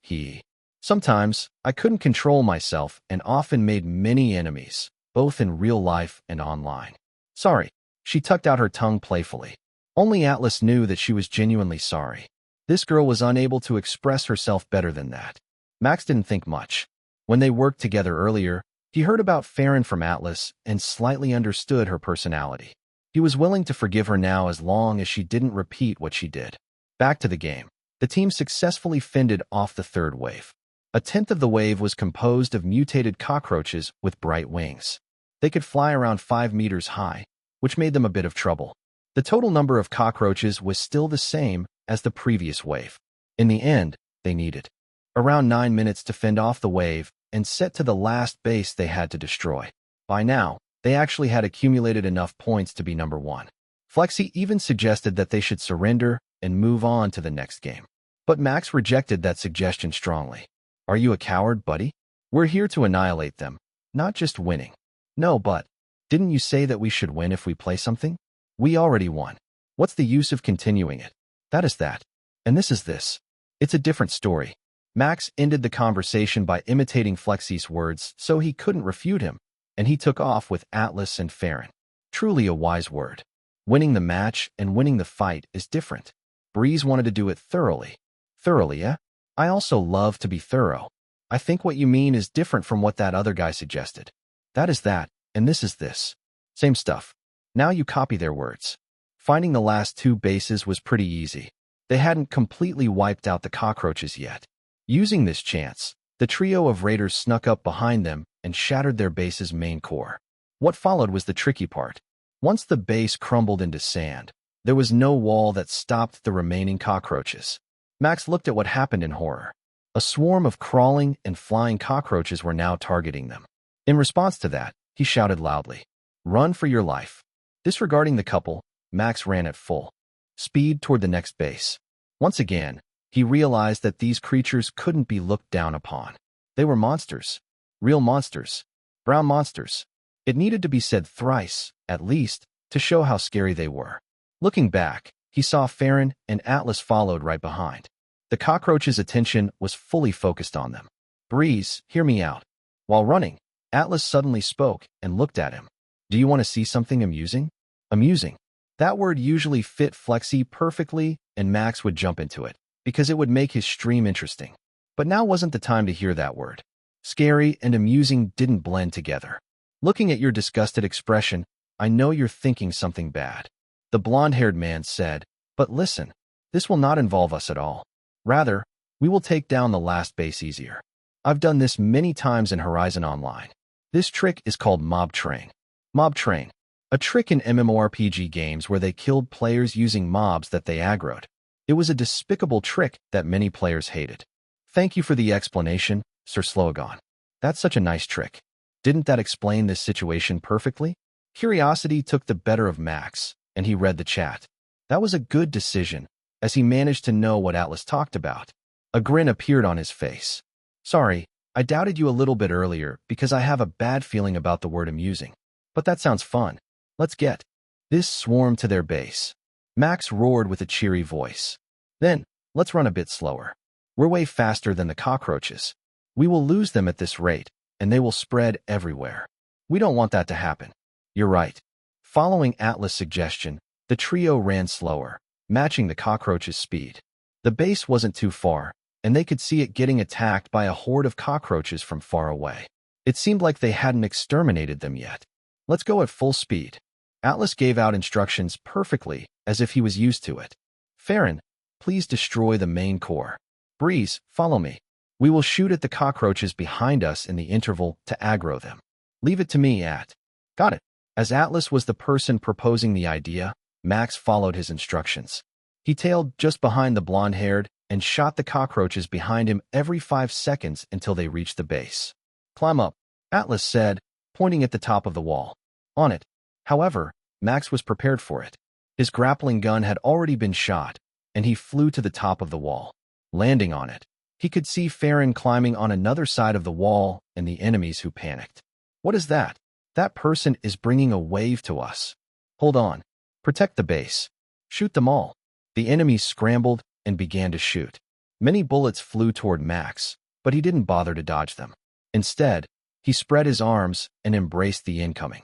Sometimes, I couldn't control myself and often made many enemies, both in real life and online. Sorry, she tucked out her tongue playfully. Only Atlas knew that she was genuinely sorry. This girl was unable to express herself better than that. Max didn't think much. When they worked together earlier, he heard about Farron from Atlas and slightly understood her personality. He was willing to forgive her now as long as she didn't repeat what she did. Back to the game. The team successfully fended off the 3rd wave. A tenth of the wave was composed of mutated cockroaches with bright wings. They could fly around 5 meters high, which made them a bit of trouble. The total number of cockroaches was still the same as the previous wave. In the end, they needed around 9 minutes to fend off the wave and set to the last base they had to destroy. By now, they actually had accumulated enough points to be number 1. Flexi even suggested that they should surrender and move on to the next game. But Max rejected that suggestion strongly. Are you a coward, buddy? We're here to annihilate them, not just winning. No, but didn't you say that we should win if we play something? We already won. What's the use of continuing it? That is that. And this is this. It's a different story. Max ended the conversation by imitating Flexi's words so he couldn't refute him, and he took off with Atlas and Farron. Truly a wise word. Winning the match and winning the fight is different. Breeze wanted to do it thoroughly. Thoroughly, eh? I also love to be thorough. I think what you mean is different from what that other guy suggested. That is that, and this is this. Same stuff. Now you copy their words. Finding the last 2 bases was pretty easy. They hadn't completely wiped out the cockroaches yet. Using this chance, the trio of raiders snuck up behind them and shattered their base's main core. What followed was the tricky part. Once the base crumbled into sand, there was no wall that stopped the remaining cockroaches. Max looked at what happened in horror. A swarm of crawling and flying cockroaches were now targeting them. In response to that, he shouted loudly, "Run for your life." Disregarding the couple, Max ran at full speed toward the next base. Once again, he realized that these creatures couldn't be looked down upon. They were monsters. Real monsters. Brown monsters. It needed to be said thrice, at least, to show how scary they were. Looking back, he saw Farron and Atlas followed right behind. The cockroaches' attention was fully focused on them. Breeze, hear me out. While running, Atlas suddenly spoke and looked at him. Do you want to see something amusing? Amusing. That word usually fit Flexi perfectly, and Max would jump into it, because it would make his stream interesting. But now wasn't the time to hear that word. Scary and amusing didn't blend together. Looking at your disgusted expression, I know you're thinking something bad. The blonde-haired man said, but listen, this will not involve us at all. Rather, we will take down the last base easier. I've done this many times in Horizon Online. This trick is called Mob Train. Mob Train, a trick in MMORPG games where they killed players using mobs that they aggroed. It was a despicable trick that many players hated. Thank you for the explanation, Sir Slogan. That's such a nice trick. Didn't that explain this situation perfectly? Curiosity took the better of Max, and he read the chat. That was a good decision, as he managed to know what Atlas talked about. A grin appeared on his face. Sorry, I doubted you a little bit earlier because I have a bad feeling about the word amusing. But that sounds fun. Let's get this swarm to their base. Max roared with a cheery voice. Then, let's run a bit slower. We're way faster than the cockroaches. We will lose them at this rate, and they will spread everywhere. We don't want that to happen. You're right. Following Atlas' suggestion, the trio ran slower, matching the cockroaches' speed. The base wasn't too far, and they could see it getting attacked by a horde of cockroaches from far away. It seemed like they hadn't exterminated them yet. Let's go at full speed. Atlas gave out instructions perfectly, as if he was used to it. Farron, please destroy the main core. Breeze, follow me. We will shoot at the cockroaches behind us in the interval to aggro them. Leave it to me, At. Got it. As Atlas was the person proposing the idea, Max followed his instructions. He tailed just behind the blonde-haired and shot the cockroaches behind him every 5 seconds until they reached the base. Climb up, Atlas said, pointing at the top of the wall. On it. However, Max was prepared for it. His grappling gun had already been shot, and he flew to the top of the wall. Landing on it, he could see Farron climbing on another side of the wall and the enemies who panicked. What is that? That person is bringing a wave to us. Hold on. Protect the base. Shoot them all. The enemies scrambled and began to shoot. Many bullets flew toward Max, but he didn't bother to dodge them. Instead, he spread his arms and embraced the incoming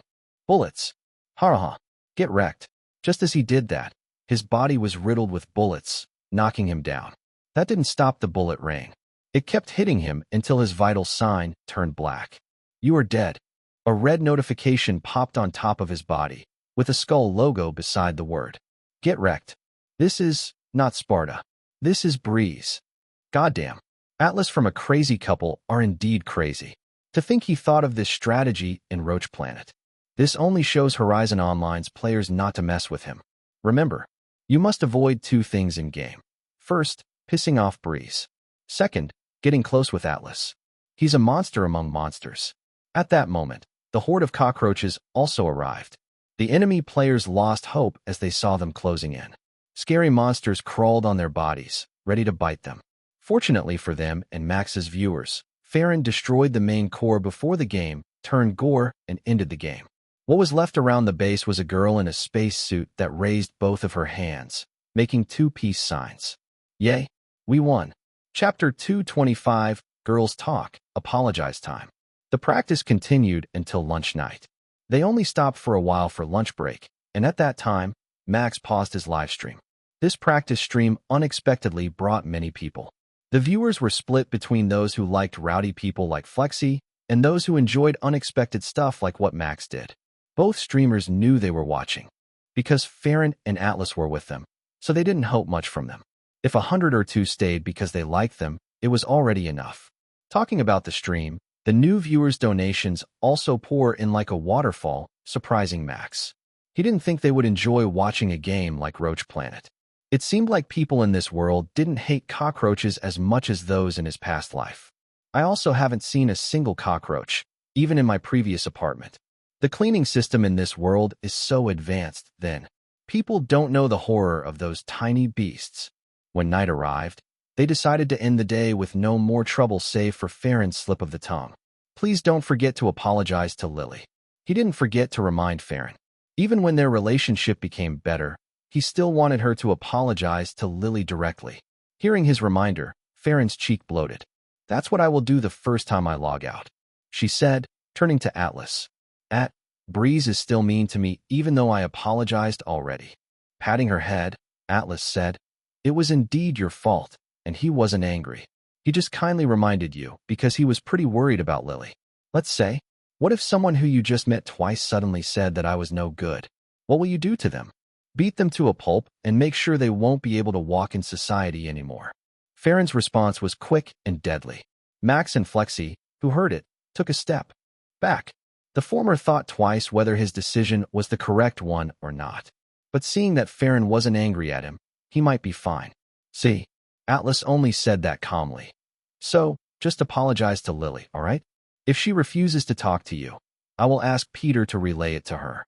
bullets. Ha! Get wrecked. Just as he did that, his body was riddled with bullets, knocking him down. That didn't stop the bullet rain. It kept hitting him until his vital sign turned black. You are dead. A red notification popped on top of his body, with a skull logo beside the word. Get wrecked. This is not Sparta. This is Breeze. Goddamn. Atlas from a crazy couple are indeed crazy. To think he thought of this strategy in Roach Planet. This only shows Horizon Online's players not to mess with him. Remember, you must avoid 2 things in-game. First, pissing off Breeze. Second, getting close with Atlas. He's a monster among monsters. At that moment, the horde of cockroaches also arrived. The enemy players lost hope as they saw them closing in. Scary monsters crawled on their bodies, ready to bite them. Fortunately for them and Max's viewers, Farron destroyed the main core before the game turned gore and ended the game. What was left around the base was a girl in a space suit that raised both of her hands, making 2 peace signs. Yay, we won. Chapter 225, Girls Talk, Apologize Time. The practice continued until lunch night. They only stopped for a while for lunch break, and at that time, Max paused his live stream. This practice stream unexpectedly brought many people. The viewers were split between those who liked rowdy people like Flexi and those who enjoyed unexpected stuff like what Max did. Both streamers knew they were watching, because Farron and Atlas were with them, so they didn't hope much from them. If 100 or 2 stayed because they liked them, it was already enough. Talking about the stream, the new viewers' donations also pour in like a waterfall, surprising Max. He didn't think they would enjoy watching a game like Roach Planet. It seemed like people in this world didn't hate cockroaches as much as those in his past life. I also haven't seen a single cockroach, even in my previous apartment. The cleaning system in this world is so advanced, then. People don't know the horror of those tiny beasts. When night arrived, they decided to end the day with no more trouble save for Farron's slip of the tongue. Please don't forget to apologize to Lily. He didn't forget to remind Farron. Even when their relationship became better, he still wanted her to apologize to Lily directly. Hearing his reminder, Farron's cheek bloated. That's what I will do the first time I log out, she said, turning to Atlas. Breeze is still mean to me even though I apologized already. Patting her head, Atlas said, it was indeed your fault, and he wasn't angry. He just kindly reminded you because he was pretty worried about Lily. Let's say, what if someone who you just met twice suddenly said that I was no good? What will you do to them? Beat them to a pulp and make sure they won't be able to walk in society anymore. Farron's response was quick and deadly. Max and Flexi, who heard it, took a step back. The former thought twice whether his decision was the correct one or not. But seeing that Farron wasn't angry at him, he might be fine. See, Atlas only said that calmly. So, just apologize to Lily, all right? If she refuses to talk to you, I will ask Peter to relay it to her.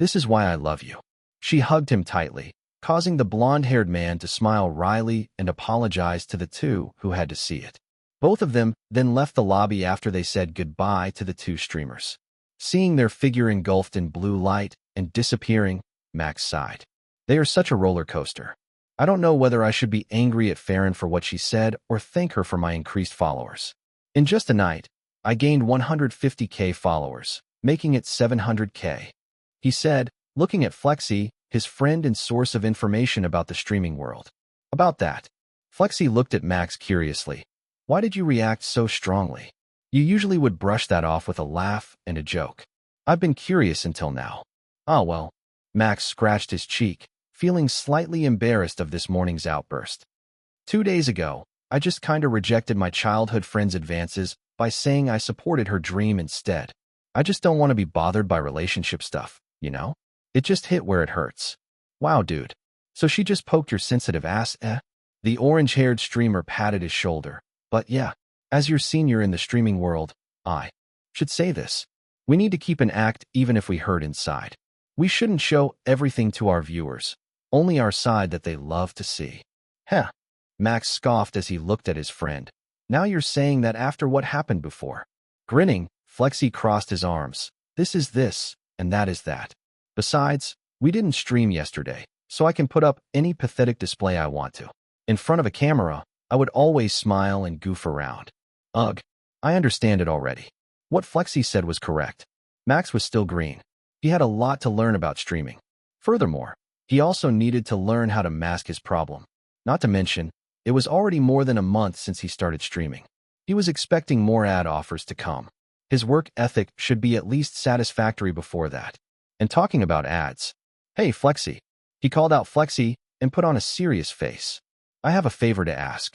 This is why I love you. She hugged him tightly, causing the blonde-haired man to smile wryly and apologize to the 2 who had to see it. Both of them then left the lobby after they said goodbye to the 2 streamers. Seeing their figure engulfed in blue light and disappearing, Max sighed. They are such a roller coaster. I don't know whether I should be angry at Farron for what she said or thank her for my increased followers. In just a night, I gained 150k followers, making it 700k. He said, looking at Flexi, his friend and source of information about the streaming world. About that, Flexi looked at Max curiously. Why did you react so strongly? You usually would brush that off with a laugh and a joke. I've been curious until now. Ah, well. Max scratched his cheek, feeling slightly embarrassed of this morning's outburst. 2 days ago, I just kinda rejected my childhood friend's advances by saying I supported her dream instead. I just don't want to be bothered by relationship stuff, you know? It just hit where it hurts. Wow, dude. So she just poked your sensitive ass, eh? The orange-haired streamer patted his shoulder. But yeah, as your senior in the streaming world, I should say this. We need to keep an act even if we hurt inside. We shouldn't show everything to our viewers, only our side that they love to see. Heh. Max scoffed as he looked at his friend. Now you're saying that after what happened before. Grinning, Flexi crossed his arms. This is this, and that is that. Besides, we didn't stream yesterday, so I can put up any pathetic display I want to. In front of a camera, I would always smile and goof around. Ugh, I understand it already. What Flexi said was correct. Max was still green. He had a lot to learn about streaming. Furthermore, he also needed to learn how to mask his problem. Not to mention, it was already more than a month since he started streaming. He was expecting more ad offers to come. His work ethic should be at least satisfactory before that. And talking about ads, hey Flexi. He called out Flexi and put on a serious face. I have a favor to ask.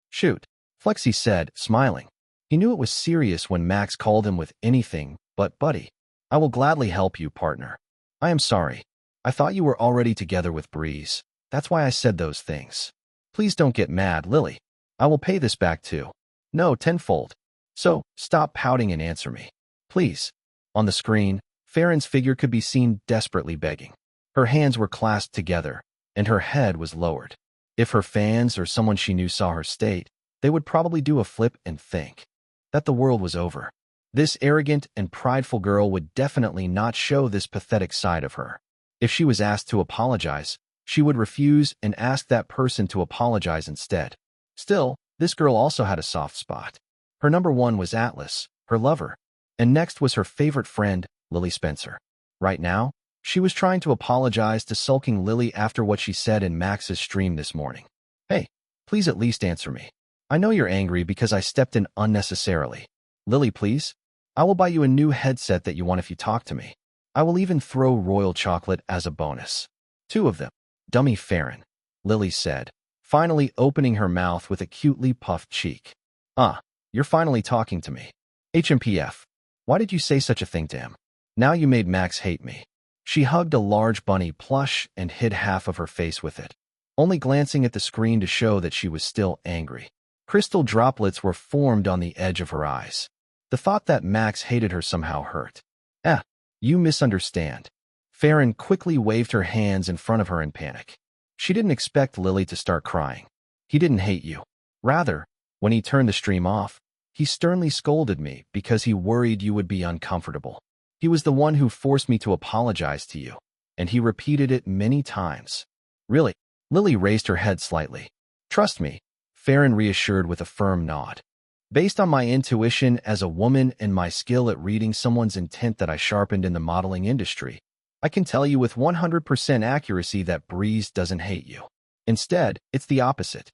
Shoot, Flexi said, smiling. He knew it was serious when Max called him with anything but buddy. I will gladly help you, partner. I am sorry. I thought you were already together with Breeze. That's why I said those things. Please don't get mad, Lily. I will pay this back too. No, tenfold. So, stop pouting and answer me. Please. On the screen, Farron's figure could be seen desperately begging. Her hands were clasped together, and her head was lowered. If her fans or someone she knew saw her state, they would probably do a flip and think that the world was over. This arrogant and prideful girl would definitely not show this pathetic side of her. If she was asked to apologize, she would refuse and ask that person to apologize instead. Still, this girl also had a soft spot. Her number one was Atlas, her lover, and next was her favorite friend, Lily Spencer. Right now, she was trying to apologize to sulking Lily after what she said in Max's stream this morning. Hey, please at least answer me. I know you're angry because I stepped in unnecessarily. Lily, please. I will buy you a new headset that you want if you talk to me. I will even throw royal chocolate as a bonus. 2 of them. Dummy Farron, Lily said, finally opening her mouth with a cutely puffed cheek. You're finally talking to me. HMPF. Why did you say such a thing to him? Now you made Max hate me. She hugged a large bunny plush and hid half of her face with it, only glancing at the screen to show that she was still angry. Crystal droplets were formed on the edge of her eyes. The thought that Max hated her somehow hurt. You misunderstand. Farron quickly waved her hands in front of her in panic. She didn't expect Lily to start crying. He didn't hate you. Rather, when he turned the stream off, he sternly scolded me because he worried you would be uncomfortable. He was the one who forced me to apologize to you, and he repeated it many times. Really? Lily raised her head slightly. Trust me, Farron reassured with a firm nod. Based on my intuition as a woman and my skill at reading someone's intent that I sharpened in the modeling industry, I can tell you with 100% accuracy that Breeze doesn't hate you. Instead, it's the opposite.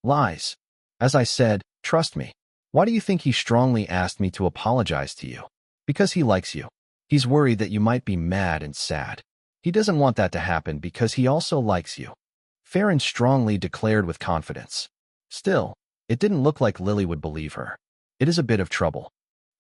Lies. As I said, trust me. Why do you think he strongly asked me to apologize to you? Because he likes you. He's worried that you might be mad and sad. He doesn't want that to happen because he also likes you. Farron strongly declared with confidence. Still, it didn't look like Lily would believe her. It is a bit of trouble.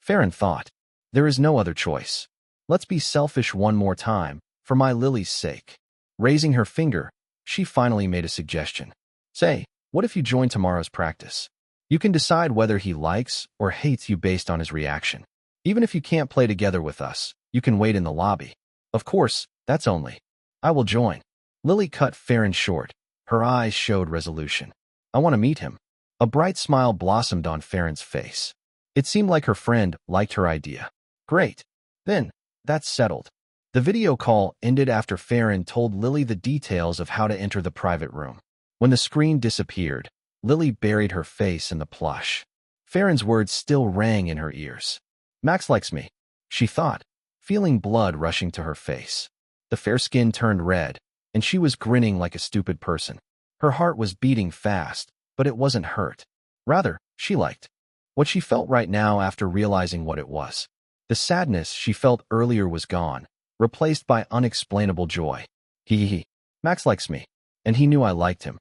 Farron thought. There is no other choice. Let's be selfish one more time, for my Lily's sake. Raising her finger, she finally made a suggestion. Say, what if you join tomorrow's practice? You can decide whether he likes or hates you based on his reaction. Even if you can't play together with us, you can wait in the lobby. Of course, that's only. I will join. Lily cut Farron short. Her eyes showed resolution. I want to meet him. A bright smile blossomed on Farron's face. It seemed like her friend liked her idea. Great. Then, that's settled. The video call ended after Farron told Lily the details of how to enter the private room. When the screen disappeared, Lily buried her face in the plush. Farron's words still rang in her ears. Max likes me, she thought, feeling blood rushing to her face. The fair skin turned red, and she was grinning like a stupid person. Her heart was beating fast, but it wasn't hurt. Rather, she liked what she felt right now after realizing what it was. The sadness she felt earlier was gone, replaced by unexplainable joy. Max likes me, and he knew I liked him.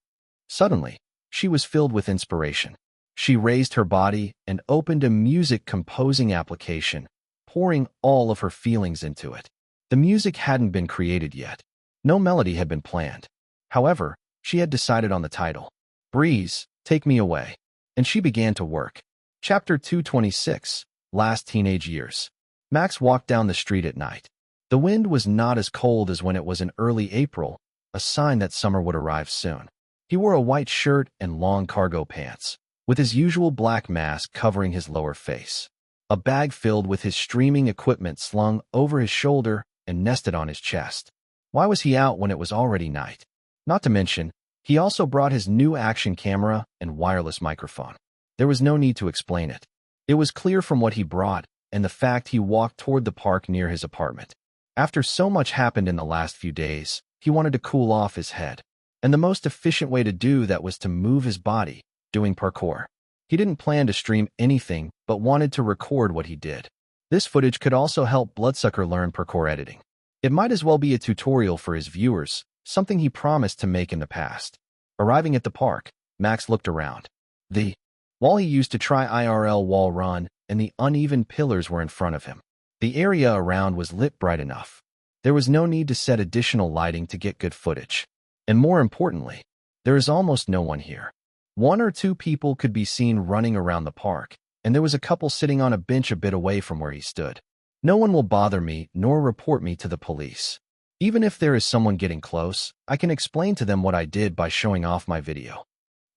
Suddenly, She was filled with inspiration. She raised her body and opened a music composing application, pouring all of her feelings into it. The music hadn't been created yet. No melody had been planned. However, she had decided on the title, Breeze, Take Me Away, and she began to work. Chapter 226, Last Teenage Years. Max walked down the street at night. The wind was not as cold as when it was in early April, a sign that summer would arrive soon. He wore a white shirt and long cargo pants, with his usual black mask covering his lower face. A bag filled with his streaming equipment slung over his shoulder and nested on his chest. Why was he out when it was already night? Not to mention, he also brought his new action camera and wireless microphone. There was no need to explain it. It was clear from what he brought and the fact he walked toward the park near his apartment. After so much happened in the last few days, he wanted to cool off his head. And the most efficient way to do that was to move his body, doing parkour. He didn't plan to stream anything, but wanted to record what he did. This footage could also help Bloodsucker learn parkour editing. It might as well be a tutorial for his viewers, something he promised to make in the past. Arriving at the park, Max looked around. The wall he used to try IRL wall run and the uneven pillars were in front of him. The area around was lit bright enough. There was no need to set additional lighting to get good footage. And more importantly, there is almost no one here. One or two people could be seen running around the park, and there was a couple sitting on a bench a bit away from where he stood. No one will bother me nor report me to the police. Even if there is someone getting close, I can explain to them what I did by showing off my video.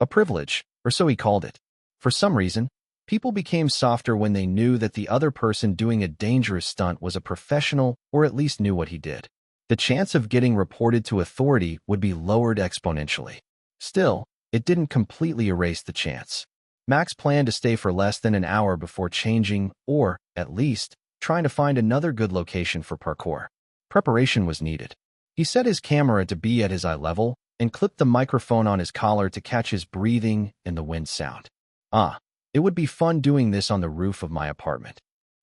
A privilege, or so he called it. For some reason, people became softer when they knew that the other person doing a dangerous stunt was a professional or at least knew what he did. The chance of getting reported to authority would be lowered exponentially. Still, it didn't completely erase the chance. Max planned to stay for less than an hour before changing or, at least, trying to find another good location for parkour. Preparation was needed. He set his camera to be at his eye level and clipped the microphone on his collar to catch his breathing and the wind sound. It would be fun doing this on the roof of my apartment.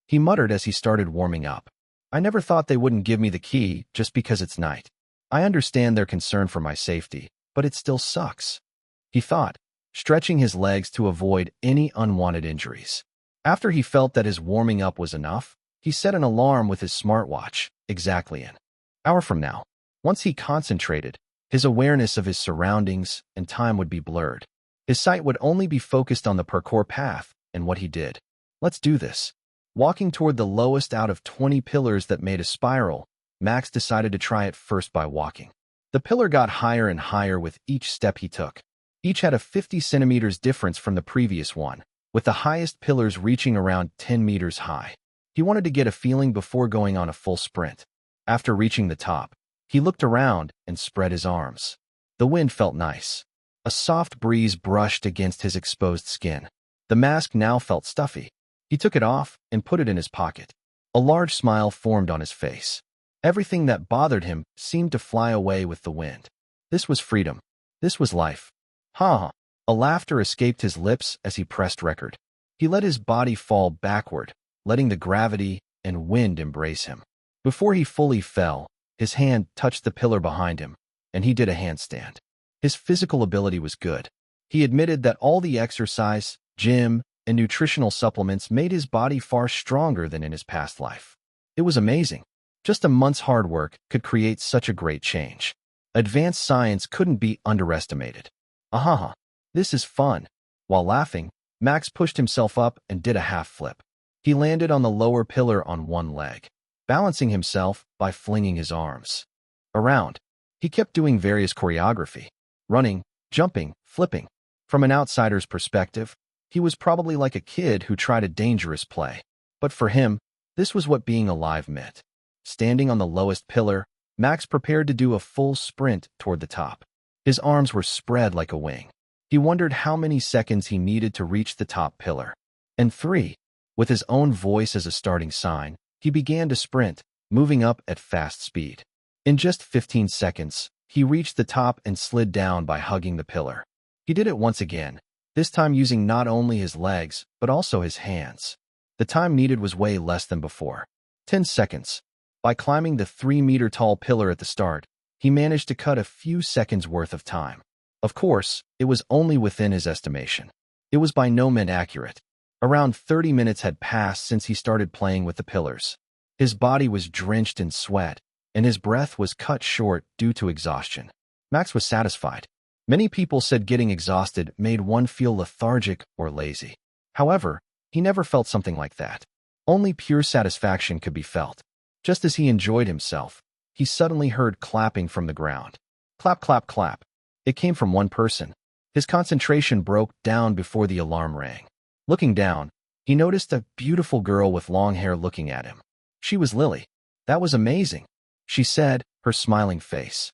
He muttered as he started warming up. I never thought they wouldn't give me the key just because it's night. I understand their concern for my safety, but it still sucks, he thought, stretching his legs to avoid any unwanted injuries. After he felt that his warming up was enough, he set an alarm with his smartwatch, exactly an hour from now. Once he concentrated, his awareness of his surroundings and time would be blurred. His sight would only be focused on the parkour path and what he did. Let's do this. Walking toward the lowest out of 20 pillars that made a spiral, Max decided to try it first by walking. The pillar got higher and higher with each step he took. Each had a 50 centimeters difference from the previous one, with the highest pillars reaching around 10 meters high. He wanted to get a feeling before going on a full sprint. After reaching the top, he looked around and spread his arms. The wind felt nice. A soft breeze brushed against his exposed skin. The mask now felt stuffy. He took it off and put it in his pocket. A large smile formed on his face. Everything that bothered him seemed to fly away with the wind. This was freedom. This was life. Ha! A laughter escaped his lips as he pressed record. He let his body fall backward, letting the gravity and wind embrace him. Before he fully fell, his hand touched the pillar behind him, and he did a handstand. His physical ability was good. He admitted that all the exercise, gym, and nutritional supplements made his body far stronger than in his past life. It was amazing. Just a month's hard work could create such a great change. Advanced science couldn't be underestimated. Ahaha, this is fun. While laughing, Max pushed himself up and did a half flip. He landed on the lower pillar on one leg, balancing himself by flinging his arms around. He kept doing various choreography, running, jumping, flipping. From an outsider's perspective, he was probably like a kid who tried a dangerous play. But for him, this was what being alive meant. Standing on the lowest pillar, Max prepared to do a full sprint toward the top. His arms were spread like a wing. He wondered how many seconds he needed to reach the top pillar. And 3. With his own voice as a starting sign, he began to sprint, moving up at fast speed. In just 15 seconds, he reached the top and slid down by hugging the pillar. He did it once again, this time using not only his legs, but also his hands. The time needed was way less than before. 10 seconds. By climbing the 3-meter-tall pillar at the start, he managed to cut a few seconds worth of time. Of course, it was only within his estimation. It was by no means accurate. Around 30 minutes had passed since he started playing with the pillars. His body was drenched in sweat, and his breath was cut short due to exhaustion. Max was satisfied. Many people said getting exhausted made one feel lethargic or lazy. However, he never felt something like that. Only pure satisfaction could be felt. Just as he enjoyed himself, he suddenly heard clapping from the ground. Clap, clap, clap. It came from one person. His concentration broke down before the alarm rang. Looking down, he noticed a beautiful girl with long hair looking at him. She was Lily. That was amazing, she said, her smiling face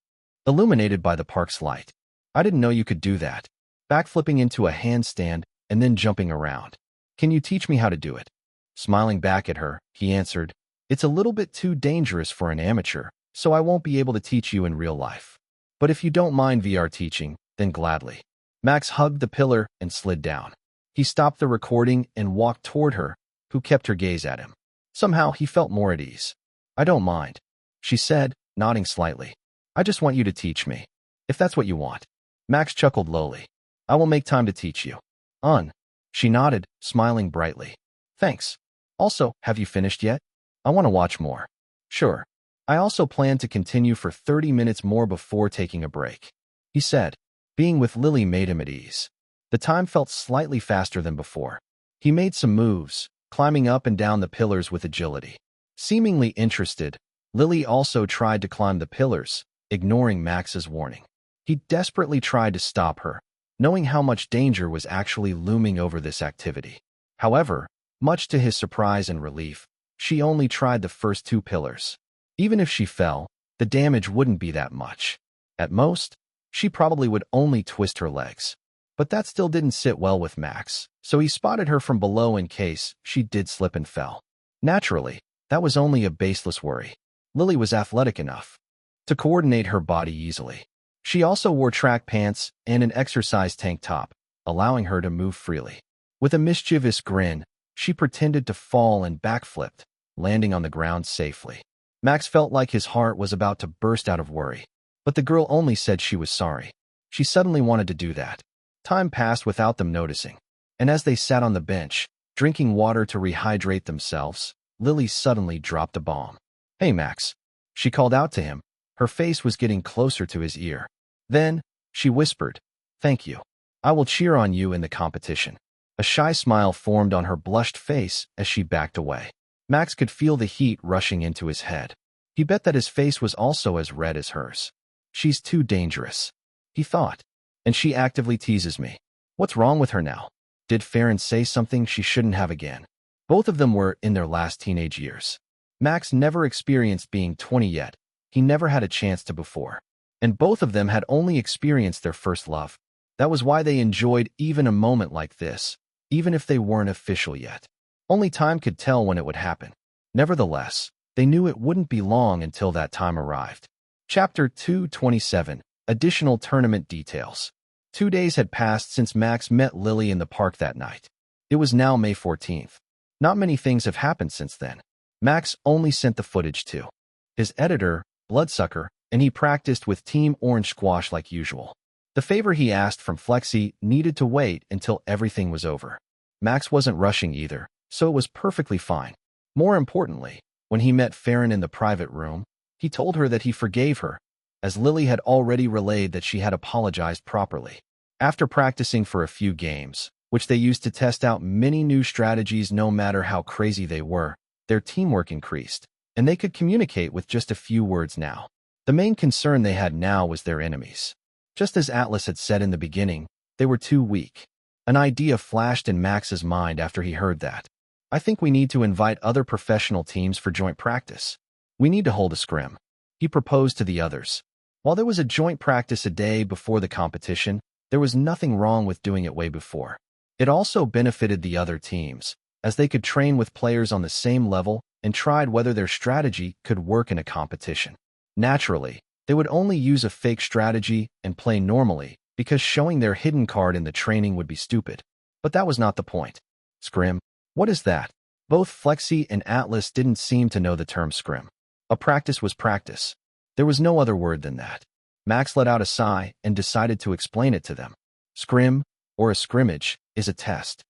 illuminated by the park's light. I didn't know you could do that. Backflipping into a handstand and then jumping around. Can you teach me how to do it? Smiling back at her, he answered, it's a little bit too dangerous for an amateur, so I won't be able to teach you in real life. But if you don't mind VR teaching, then gladly. Max hugged the pillar and slid down. He stopped the recording and walked toward her, who kept her gaze at him. Somehow he felt more at ease. I don't mind, she said, nodding slightly. I just want you to teach me, if that's what you want. Max chuckled lowly. I will make time to teach you. She nodded, smiling brightly. Thanks. Also, have you finished yet? I want to watch more. Sure. I also plan to continue for 30 minutes more before taking a break, he said. Being with Lily made him at ease. The time felt slightly faster than before. He made some moves, climbing up and down the pillars with agility. Seemingly interested, Lily also tried to climb the pillars, ignoring Max's warning. He desperately tried to stop her, knowing how much danger was actually looming over this activity. However, much to his surprise and relief, she only tried the first 2 pillars. Even if she fell, the damage wouldn't be that much. At most, she probably would only twist her legs. But that still didn't sit well with Max, so he spotted her from below in case she did slip and fell. Naturally, that was only a baseless worry. Lily was athletic enough to coordinate her body easily. She also wore track pants and an exercise tank top, allowing her to move freely. With a mischievous grin, she pretended to fall and backflipped, landing on the ground safely. Max felt like his heart was about to burst out of worry, but the girl only said she was sorry. She suddenly wanted to do that. Time passed without them noticing, and as they sat on the bench, drinking water to rehydrate themselves, Lily suddenly dropped a bomb. Hey, Max. She called out to him. Her face was getting closer to his ear. Then, she whispered, thank you. I will cheer on you in the competition. A shy smile formed on her blushed face as she backed away. Max could feel the heat rushing into his head. He bet that his face was also as red as hers. She's too dangerous, he thought. And she actively teases me. What's wrong with her now? Did Farron say something she shouldn't have again? Both of them were in their last teenage years. Max never experienced being 20 yet. He never had a chance to before. And both of them had only experienced their first love. That was why they enjoyed even a moment like this, even if they weren't official yet. Only time could tell when it would happen. Nevertheless, they knew it wouldn't be long until that time arrived. Chapter 227. Additional tournament details. 2 days had passed since Max met Lily in the park that night. It was now May 14th. Not many things have happened since then. Max only sent the footage to his editor, Bloodsucker, and he practiced with Team Orange Squash like usual. The favor he asked from Flexi needed to wait until everything was over. Max wasn't rushing either, so it was perfectly fine. More importantly, when he met Farron in the private room, he told her that he forgave her, as Lily had already relayed that she had apologized properly. After practicing for a few games, which they used to test out many new strategies no matter how crazy they were, their teamwork increased, and they could communicate with just a few words now. The main concern they had now was their enemies. Just as Atlas had said in the beginning, they were too weak. An idea flashed in Max's mind after he heard that. I think we need to invite other professional teams for joint practice. We need to hold a scrim, he proposed to the others. While there was a joint practice a day before the competition, there was nothing wrong with doing it way before. It also benefited the other teams, as they could train with players on the same level and tried whether their strategy could work in a competition. Naturally, they would only use a fake strategy and play normally because showing their hidden card in the training would be stupid. But that was not the point. Scrim? What is that? Both Flexi and Atlas didn't seem to know the term scrim. A practice was practice. There was no other word than that. Max let out a sigh and decided to explain it to them. Scrim, or a scrimmage, is a test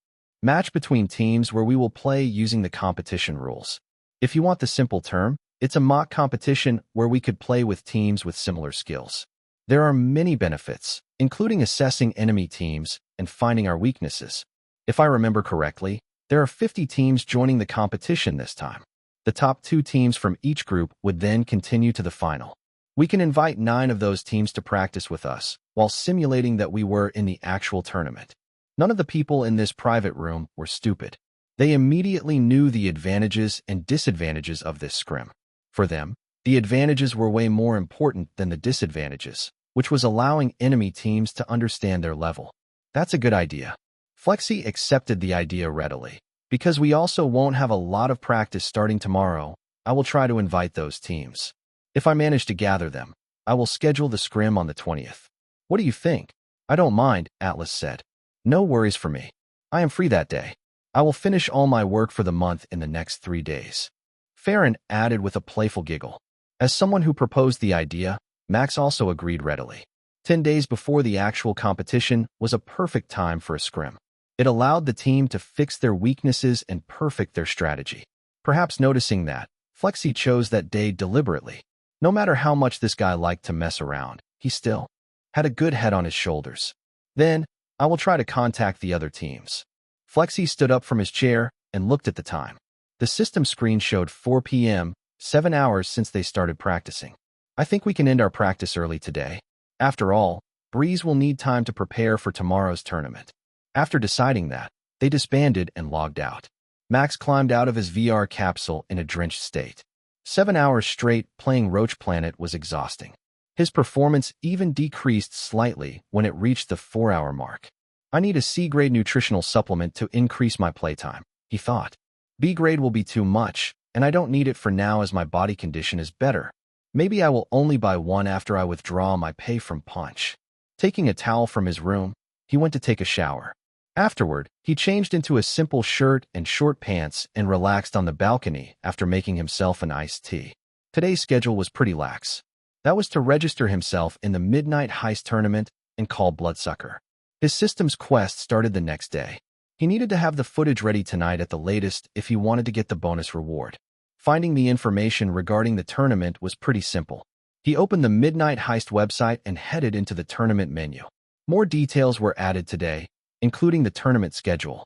match between teams where we will play using the competition rules. If you want the simple term, it's a mock competition where we could play with teams with similar skills. There are many benefits, including assessing enemy teams and finding our weaknesses. If I remember correctly, there are 50 teams joining the competition this time. The top 2 teams from each group would then continue to the final. We can invite 9 of those teams to practice with us, while simulating that we were in the actual tournament. None of the people in this private room were stupid. They immediately knew the advantages and disadvantages of this scrim. For them, the advantages were way more important than the disadvantages, which was allowing enemy teams to understand their level. That's a good idea. Flexi accepted the idea readily. Because we also won't have a lot of practice starting tomorrow, I will try to invite those teams. If I manage to gather them, I will schedule the scrim on the 20th. What do you think? I don't mind, Atlas said. No worries for me. I am free that day. I will finish all my work for the month in the next 3 days. Farron added with a playful giggle. As someone who proposed the idea, Max also agreed readily. 10 days before the actual competition was a perfect time for a scrim. It allowed the team to fix their weaknesses and perfect their strategy. Perhaps noticing that, Flexi chose that day deliberately. No matter how much this guy liked to mess around, he still had a good head on his shoulders. Then, I will try to contact the other teams. Flexi stood up from his chair and looked at the time. The system screen showed 4 p.m., 7 hours since they started practicing. I think we can end our practice early today. After all, Breeze will need time to prepare for tomorrow's tournament. After deciding that, they disbanded and logged out. Max climbed out of his VR capsule in a drenched state. 7 hours straight playing Roach Planet was exhausting. His performance even decreased slightly when it reached the 4-hour mark. I need a C-grade nutritional supplement to increase my playtime, he thought. B-grade will be too much, and I don't need it for now as my body condition is better. Maybe I will only buy one after I withdraw my pay from Punch. Taking a towel from his room, he went to take a shower. Afterward, he changed into a simple shirt and short pants and relaxed on the balcony after making himself an iced tea. Today's schedule was pretty lax. That was to register himself in the Midnight Heist tournament and call Bloodsucker. His system's quest started the next day. He needed to have the footage ready tonight at the latest if he wanted to get the bonus reward. Finding the information regarding the tournament was pretty simple. He opened the Midnight Heist website and headed into the tournament menu. More details were added today, including the tournament schedule.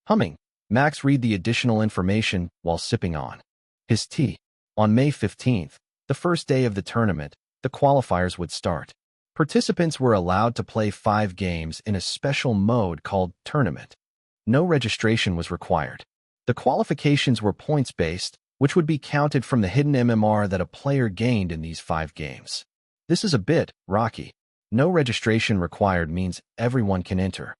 Humming. Max read the additional information while sipping on his tea. On May 15th, the first day of the tournament, the qualifiers would start. Participants were allowed to play 5 games in a special mode called Tournament. No registration was required. The qualifications were points-based, which would be counted from the hidden MMR that a player gained in these 5 games. This is a bit rocky. No registration required means everyone can enter.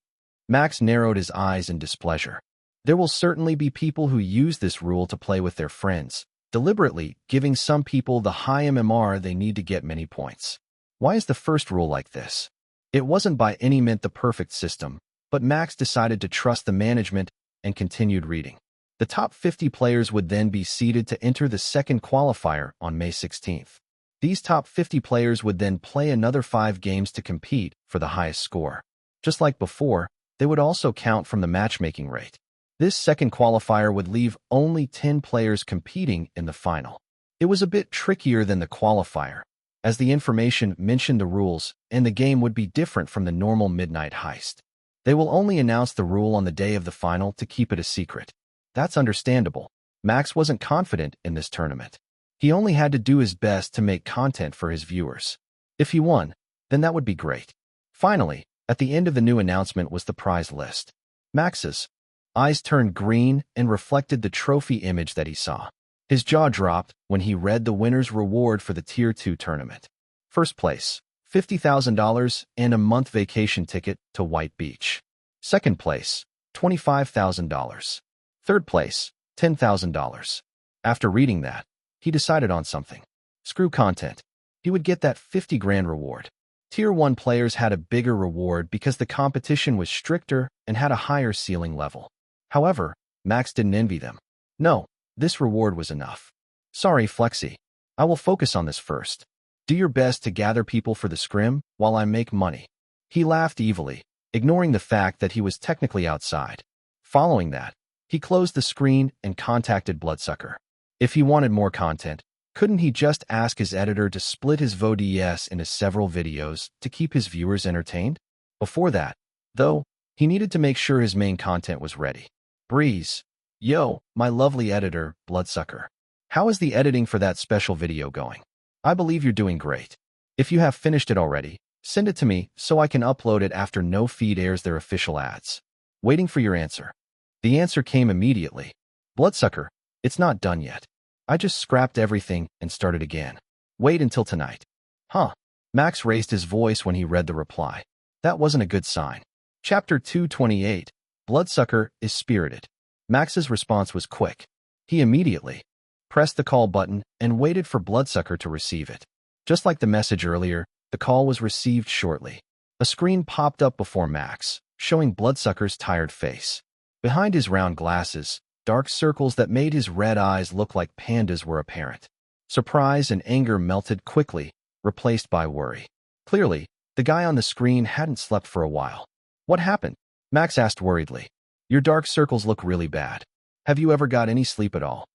Max narrowed his eyes in displeasure. There will certainly be people who use this rule to play with their friends, deliberately giving some people the high MMR they need to get many points. Why is the first rule like this? It wasn't by any means the perfect system, but Max decided to trust the management and continued reading. The top 50 players would then be seeded to enter the second qualifier on May 16th. These top 50 players would then play another 5 games to compete for the highest score. Just like before, they would also count from the matchmaking rate. This second qualifier would leave only 10 players competing in the final. It was a bit trickier than the qualifier, as the information mentioned the rules, and the game would be different from the normal Midnight Heist. They will only announce the rule on the day of the final to keep it a secret. That's understandable. Max wasn't confident in this tournament. He only had to do his best to make content for his viewers. If he won, then that would be great. Finally, at the end of the new announcement was the prize list. Max's eyes turned green and reflected the trophy image that he saw. His jaw dropped when he read the winner's reward for the Tier 2 tournament. First place, $50,000 and a month vacation ticket to White Beach. Second place, $25,000. Third place, $10,000. After reading that, he decided on something. Screw content. He would get that 50 grand reward. Tier 1 players had a bigger reward because the competition was stricter and had a higher ceiling level. However, Max didn't envy them. No, this reward was enough. Sorry, Flexi. I will focus on this first. Do your best to gather people for the scrim while I make money." He laughed evilly, ignoring the fact that he was technically outside. Following that, he closed the screen and contacted Bloodsucker. If he wanted more content, couldn't he just ask his editor to split his VODs into several videos to keep his viewers entertained? Before that, though, he needed to make sure his main content was ready. Breeze. Yo, my lovely editor, Bloodsucker. How is the editing for that special video going? I believe you're doing great. If you have finished it already, send it to me so I can upload it after No Feed airs their official ads. Waiting for your answer. The answer came immediately. Bloodsucker, it's not done yet. I just scrapped everything and started again. Wait until tonight. Huh. Max raised his voice when he read the reply. That wasn't a good sign. Chapter 228. Bloodsucker is spirited. Max's response was quick. He immediately pressed the call button and waited for Bloodsucker to receive it. Just like the message earlier, the call was received shortly. A screen popped up before Max, showing Bloodsucker's tired face. Behind his round glasses, dark circles that made his red eyes look like pandas were apparent. Surprise and anger melted quickly, replaced by worry. Clearly, the guy on the screen hadn't slept for a while. What happened? Max asked worriedly. Your dark circles look really bad. Have you ever got any sleep at all?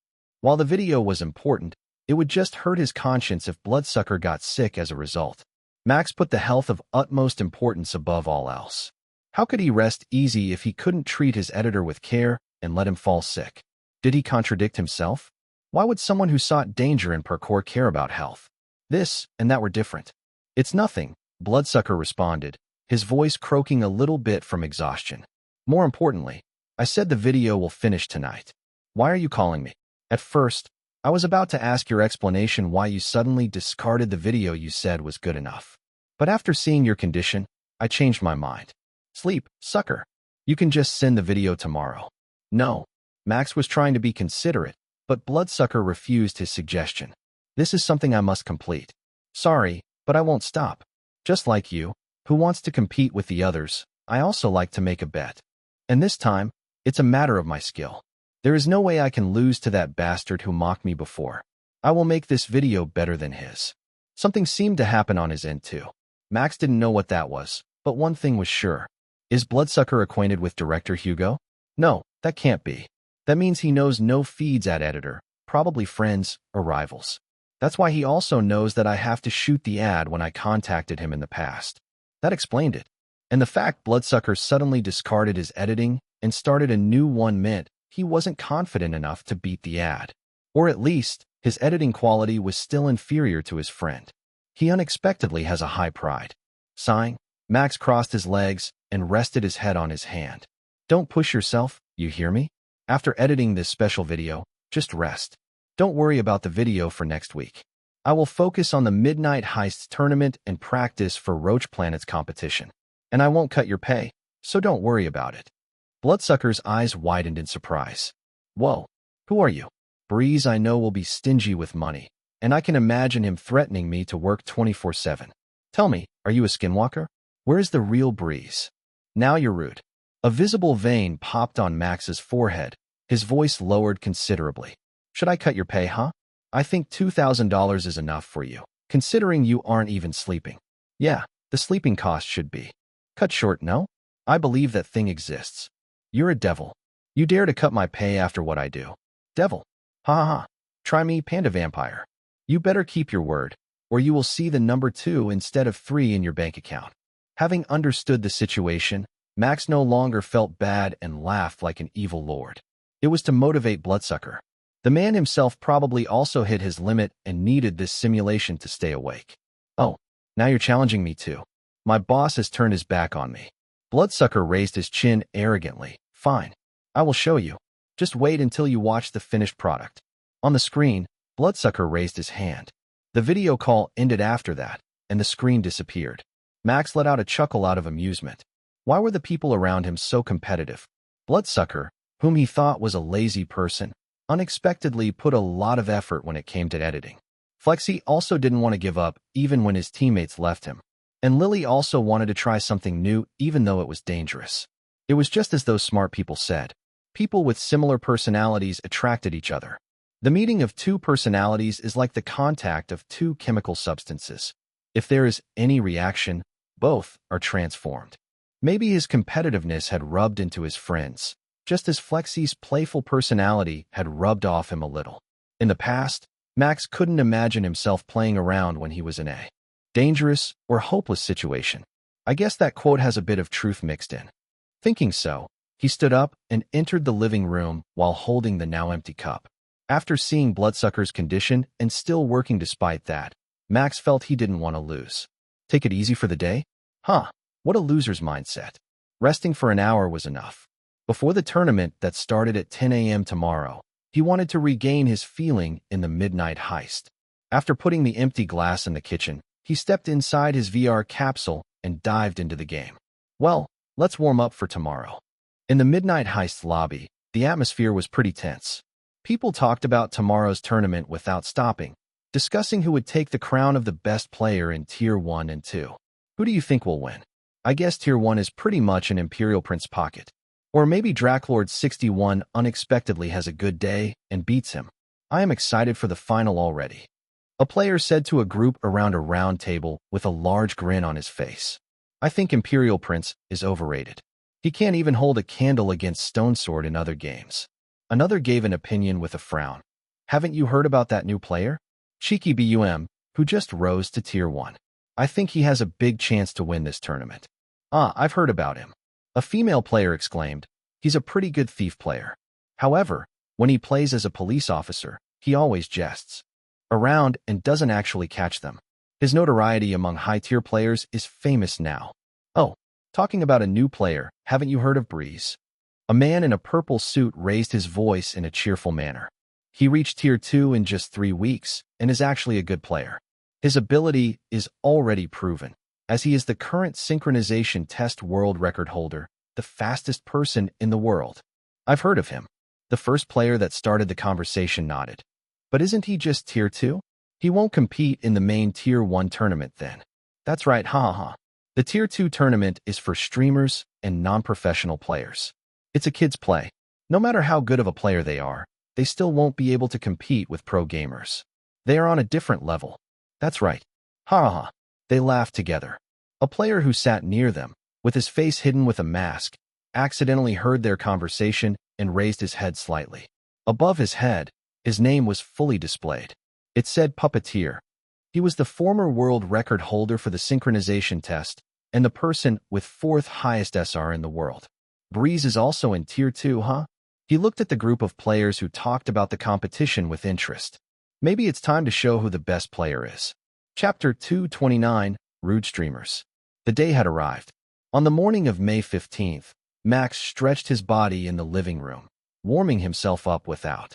While the video was important, it would just hurt his conscience if Bloodsucker got sick as a result. Max put the health of utmost importance above all else. How could he rest easy if he couldn't treat his editor with care and let him fall sick? Did he contradict himself? Why would someone who sought danger in parkour care about health? This and that were different. It's nothing, Bloodsucker responded, his voice croaking a little bit from exhaustion. More importantly, I said the video will finish tonight. Why are you calling me? At first, I was about to ask your explanation why you suddenly discarded the video you said was good enough. But after seeing your condition, I changed my mind. Sleep, sucker. You can just send the video tomorrow. No. Max was trying to be considerate, but Bloodsucker refused his suggestion. This is something I must complete. Sorry, but I won't stop. Just like you, who wants to compete with the others, I also like to make a bet. And this time, it's a matter of my skill. There is no way I can lose to that bastard who mocked me before. I will make this video better than his. Something seemed to happen on his end too. Max didn't know what that was, but one thing was sure. Is Bloodsucker acquainted with director Hugo? No, that can't be. That means he knows No Feed's ad editor, probably friends or rivals. That's why he also knows that I have to shoot the ad when I contacted him in the past. That explained it. And the fact Bloodsucker suddenly discarded his editing and started a new one meant he wasn't confident enough to beat the ad. Or at least, his editing quality was still inferior to his friend. He unexpectedly has a high pride. Sighing, Max crossed his legs and rested his head on his hand. Don't push yourself, you hear me? After editing this special video, just rest. Don't worry about the video for next week. I will focus on the Midnight Heists tournament and practice for Roach Planet's competition. And I won't cut your pay, so don't worry about it. Bloodsucker's eyes widened in surprise. Whoa, who are you? Breeze I know will be stingy with money, and I can imagine him threatening me to work 24/7. Tell me, are you a skinwalker? Where's the real Breeze? Now you're rude. A visible vein popped on Max's forehead, his voice lowered considerably. Should I cut your pay, huh? I think $2,000 is enough for you, considering you aren't even sleeping. Yeah, the sleeping cost should be. Cut short, no? I believe that thing exists. You're a devil. You dare to cut my pay after what I do. Devil. Ha ha ha. Try me, panda vampire. You better keep your word, or you will see the number 2 instead of 3 in your bank account. Having understood the situation, Max no longer felt bad and laughed like an evil lord. It was to motivate Bloodsucker. The man himself probably also hit his limit and needed this simulation to stay awake. Oh, now you're challenging me too. My boss has turned his back on me. Bloodsucker raised his chin arrogantly. Fine. I will show you. Just wait until you watch the finished product. On the screen, Bloodsucker raised his hand. The video call ended after that, and the screen disappeared. Max let out a chuckle out of amusement. Why were the people around him so competitive? Bloodsucker, whom he thought was a lazy person, unexpectedly put a lot of effort when it came to editing. Flexi also didn't want to give up even when his teammates left him. And Lily also wanted to try something new even though it was dangerous. It was just as those smart people said. People with similar personalities attracted each other. The meeting of two personalities is like the contact of two chemical substances. If there is any reaction, both are transformed. Maybe his competitiveness had rubbed into his friends, just as Flexie's playful personality had rubbed off him a little. In the past, Max couldn't imagine himself playing around when he was in a dangerous or hopeless situation. I guess that quote has a bit of truth mixed in. Thinking so, he stood up and entered the living room while holding the now empty cup. After seeing Bloodsucker's condition and still working despite that, Max felt he didn't want to lose. Take it easy for the day? Huh, what a loser's mindset. Resting for an hour was enough. Before the tournament that started at 10 a.m. tomorrow, he wanted to regain his feeling in the midnight heist. After putting the empty glass in the kitchen, he stepped inside his VR capsule and dived into the game. Well, let's warm up for tomorrow. In the midnight heist lobby, the atmosphere was pretty tense. People talked about tomorrow's tournament without stopping, discussing who would take the crown of the best player in Tier 1 and 2. Who do you think will win? I guess Tier 1 is pretty much an Imperial Prince pocket. Or maybe Draklord 61 unexpectedly has a good day and beats him. I am excited for the final already. A player said to a group around a round table with a large grin on his face. I think Imperial Prince is overrated. He can't even hold a candle against Stone Sword in other games. Another gave an opinion with a frown. Haven't you heard about that new player? Cheeky BUM, who just rose to Tier 1. I think he has a big chance to win this tournament. I've heard about him. A female player exclaimed. He's a pretty good thief player. However, when he plays as a police officer, he always jests around and doesn't actually catch them. His notoriety among high-tier players is famous now. Oh, talking about a new player, haven't you heard of Breeze? A man in a purple suit raised his voice in a cheerful manner. He reached Tier 2 in just 3 weeks and is actually a good player. His ability is already proven, as he is the current synchronization test world record holder, the fastest person in the world. I've heard of him. The first player that started the conversation nodded. But isn't he just Tier 2? He won't compete in the main Tier 1 tournament then. That's right, ha. The Tier 2 tournament is for streamers and non-professional players. It's a kid's play. No matter how good of a player they are, they still won't be able to compete with pro gamers. They are on a different level. That's right. Ha. They laughed together. A player who sat near them, with his face hidden with a mask, accidentally heard their conversation and raised his head slightly. Above his head, his name was fully displayed. It said Puppeteer. He was the former world record holder for the synchronization test and the person with 4th highest SR in the world. Breeze is also in Tier 2, huh? He looked at the group of players who talked about the competition with interest. Maybe it's time to show who the best player is. Chapter 229, Rude Streamers. The day had arrived. On the morning of May 15th, Max stretched his body in the living room, warming himself up without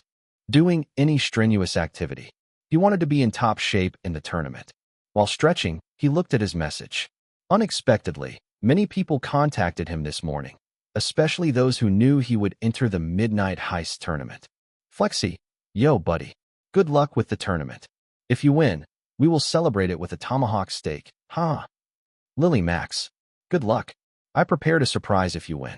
doing any strenuous activity. He wanted to be in top shape in the tournament. While stretching, he looked at his message. Unexpectedly, many people contacted him this morning, especially those who knew he would enter the Midnight Heist tournament. Flexi, yo buddy, good luck with the tournament. If you win, we will celebrate it with a tomahawk steak, ha. Lily Max, good luck. I prepared a surprise if you win.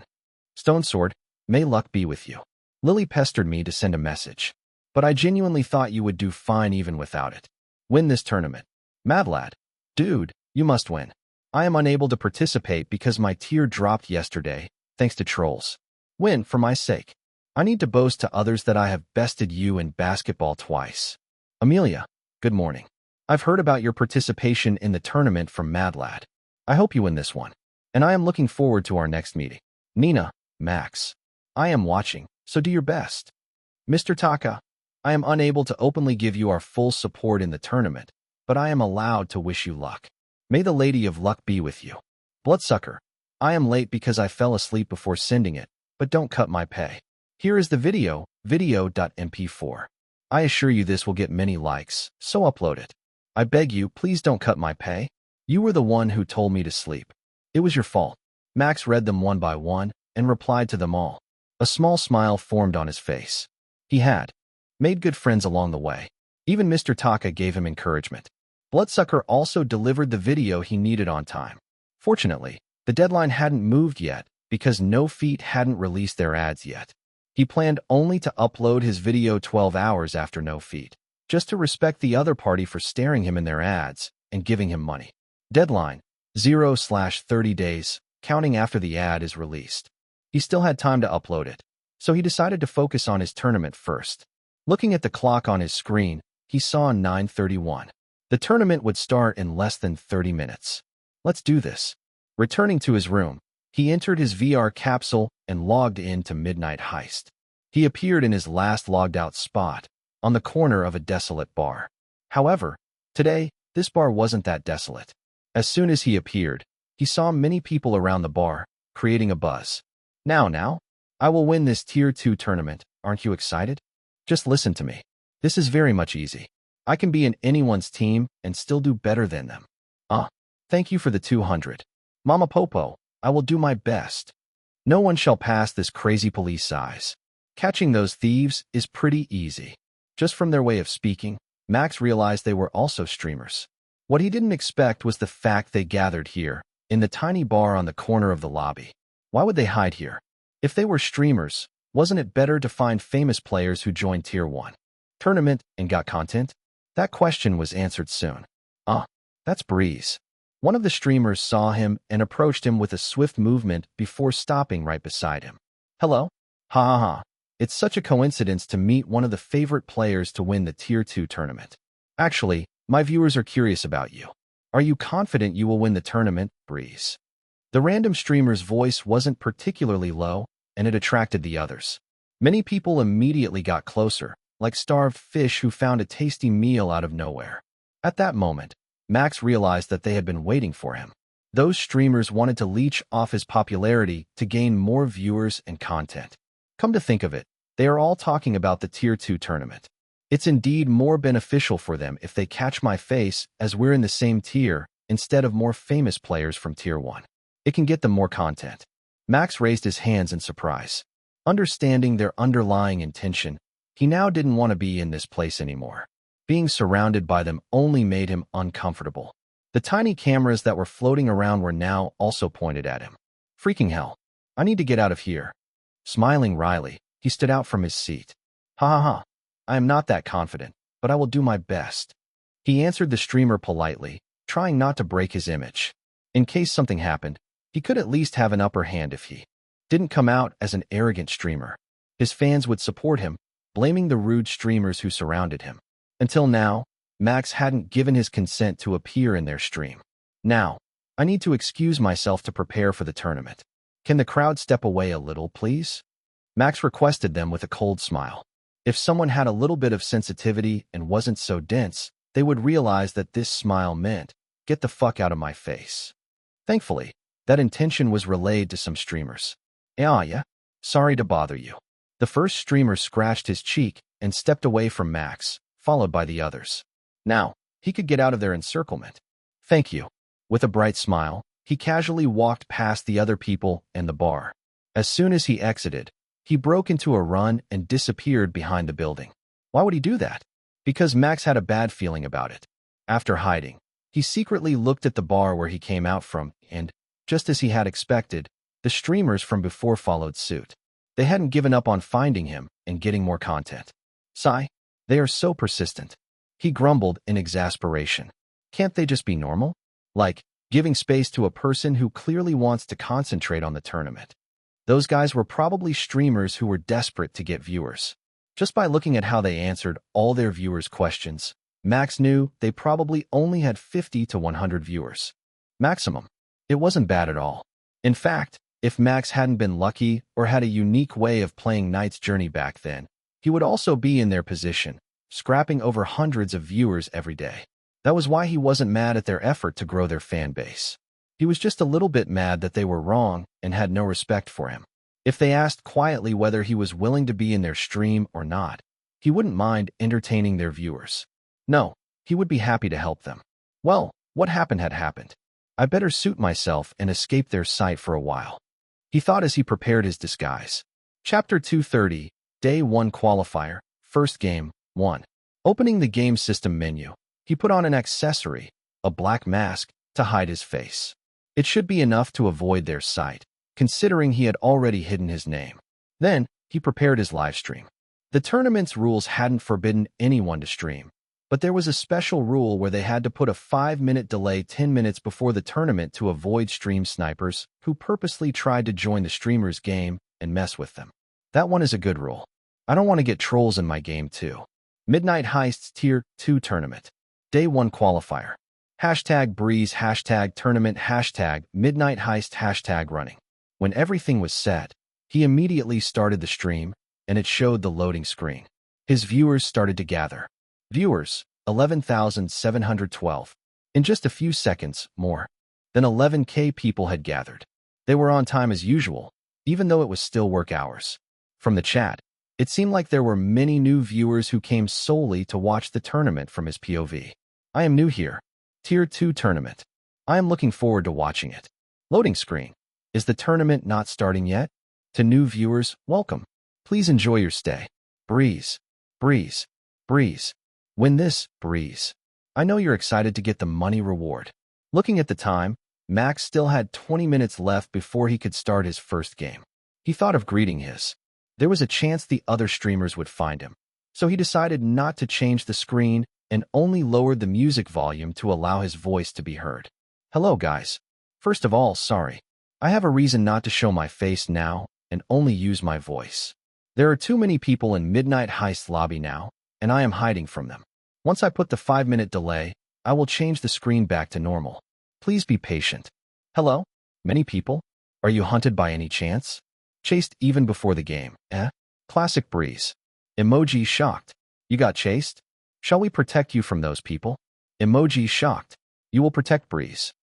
Stone Sword, may luck be with you. Lily pestered me to send a message, but I genuinely thought you would do fine even without it. Win this tournament. Madlad, dude, you must win. I am unable to participate because my tier dropped yesterday, thanks to trolls. Win for my sake. I need to boast to others that I have bested you in basketball twice. Amelia, good morning. I've heard about your participation in the tournament from Madlad. I hope you win this one, and I am looking forward to our next meeting. Nina, Max, I am watching, so do your best. Mr. Taka, I am unable to openly give you our full support in the tournament, but I am allowed to wish you luck. May the Lady of Luck be with you. Bloodsucker, I am late because I fell asleep before sending it, but don't cut my pay. Here is the video, video.mp4. I assure you this will get many likes, so upload it. I beg you, please don't cut my pay. You were the one who told me to sleep. It was your fault. Max read them one by one and replied to them all. A small smile formed on his face. He had made good friends along the way. Even Mr. Taka gave him encouragement. Bloodsucker also delivered the video he needed on time. Fortunately, the deadline hadn't moved yet because No Feet hadn't released their ads yet. He planned only to upload his video 12 hours after no feed, just to respect the other party for staring him in their ads and giving him money. Deadline: 0/30 days, counting after the ad is released. He still had time to upload it, so he decided to focus on his tournament first. Looking at the clock on his screen, he saw 9:31. The tournament would start in less than 30 minutes. Let's do this. Returning to his room, he entered his VR capsule and logged in to Midnight Heist. He appeared in his last logged-out spot, on the corner of a desolate bar. However, today, this bar wasn't that desolate. As soon as he appeared, he saw many people around the bar, creating a buzz. Now, I will win this Tier 2 tournament. Aren't you excited? Just listen to me. This is very much easy. I can be in anyone's team and still do better than them. Thank you for the 200. Mama Popo, I will do my best. No one shall pass this crazy police size. Catching those thieves is pretty easy. Just from their way of speaking, Max realized they were also streamers. What he didn't expect was the fact they gathered here, in the tiny bar on the corner of the lobby. Why would they hide here? If they were streamers, wasn't it better to find famous players who joined Tier 1 tournament and got content? That question was answered soon. That's Breeze. One of the streamers saw him and approached him with a swift movement before stopping right beside him. Hello? Ha ha ha. It's such a coincidence to meet one of the favorite players to win the Tier 2 tournament. Actually, my viewers are curious about you. Are you confident you will win the tournament, Breeze? The random streamer's voice wasn't particularly low, and it attracted the others. Many people immediately got closer, like starved fish who found a tasty meal out of nowhere. At that moment, Max realized that they had been waiting for him. Those streamers wanted to leech off his popularity to gain more viewers and content. Come to think of it, they are all talking about the Tier 2 tournament. It's indeed more beneficial for them if they catch my face as we're in the same tier instead of more famous players from Tier 1. It can get them more content. Max raised his hands in surprise. Understanding their underlying intention, he now didn't want to be in this place anymore. Being surrounded by them only made him uncomfortable. The tiny cameras that were floating around were now also pointed at him. Freaking hell. I need to get out of here. Smiling wryly, he stood out from his seat. Ha ha ha. I am not that confident, but I will do my best. He answered the streamer politely, trying not to break his image. In case something happened, he could at least have an upper hand if he didn't come out as an arrogant streamer. His fans would support him, blaming the rude streamers who surrounded him. Until now, Max hadn't given his consent to appear in their stream. Now, I need to excuse myself to prepare for the tournament. Can the crowd step away a little, please? Max requested them with a cold smile. If someone had a little bit of sensitivity and wasn't so dense, they would realize that this smile meant, get the fuck out of my face. Thankfully, that intention was relayed to some streamers. Yeah, sorry to bother you. The first streamer scratched his cheek and stepped away from Max, followed by the others. Now, he could get out of their encirclement. Thank you. With a bright smile, he casually walked past the other people and the bar. As soon as he exited, he broke into a run and disappeared behind the building. Why would he do that? Because Max had a bad feeling about it. After hiding, he secretly looked at the bar where he came out from, and, just as he had expected, the streamers from before followed suit. They hadn't given up on finding him and getting more content. Sigh. They are so persistent. He grumbled in exasperation. Can't they just be normal? Like, giving space to a person who clearly wants to concentrate on the tournament. Those guys were probably streamers who were desperate to get viewers. Just by looking at how they answered all their viewers' questions, Max knew they probably only had 50 to 100 viewers. Maximum. It wasn't bad at all. In fact, if Max hadn't been lucky or had a unique way of playing Knight's Journey back then, he would also be in their position, scrapping over hundreds of viewers every day. That was why he wasn't mad at their effort to grow their fan base. He was just a little bit mad that they were wrong and had no respect for him. If they asked quietly whether he was willing to be in their stream or not, he wouldn't mind entertaining their viewers. No, he would be happy to help them. Well, what happened had happened. I better suit myself and escape their sight for a while. He thought as he prepared his disguise. Chapter 230, Day 1 Qualifier, First Game, 1. Opening the game system menu, he put on an accessory, a black mask, to hide his face. It should be enough to avoid their sight, considering he had already hidden his name. Then, He prepared his live stream. The tournament's rules hadn't forbidden anyone to stream, but there was a special rule where they had to put a 5-minute delay 10 minutes before the tournament to avoid stream snipers who purposely tried to join the streamer's game and mess with them. That one is a good rule. I don't want to get trolls in my game too. Midnight Heists Tier 2 Tournament. Day 1 Qualifier. #Breeze, #tournament, #Midnight Heist, #running. When everything was set, he immediately started the stream, and it showed the loading screen. His viewers started to gather. Viewers, 11,712. In just a few seconds, more than 11K people had gathered. They were on time as usual, even though it was still work hours. From the chat, it seemed like there were many new viewers who came solely to watch the tournament from his POV. I am new here. Tier 2 Tournament. I am looking forward to watching it. Loading screen. Is the tournament not starting yet? To new viewers, welcome. Please enjoy your stay. Breeze. Breeze. Breeze. Win this, Breeze. I know you're excited to get the money reward. Looking at the time, Max still had 20 minutes left before he could start his first game. He thought of greeting his. There was a chance the other streamers would find him, so he decided not to change the screen and only lowered the music volume to allow his voice to be heard. Hello, guys. First of all, sorry. I have a reason not to show my face now and only use my voice. There are too many people in Midnight Heist lobby now, and I am hiding from them. Once I put the 5-minute delay, I will change the screen back to normal. Please be patient. Hello? Many people? Are you hunted by any chance? Chased even before the game, eh? Classic Breeze. Emoji shocked. You got chased? Shall we protect you from those people? Emoji shocked. You will protect Breeze.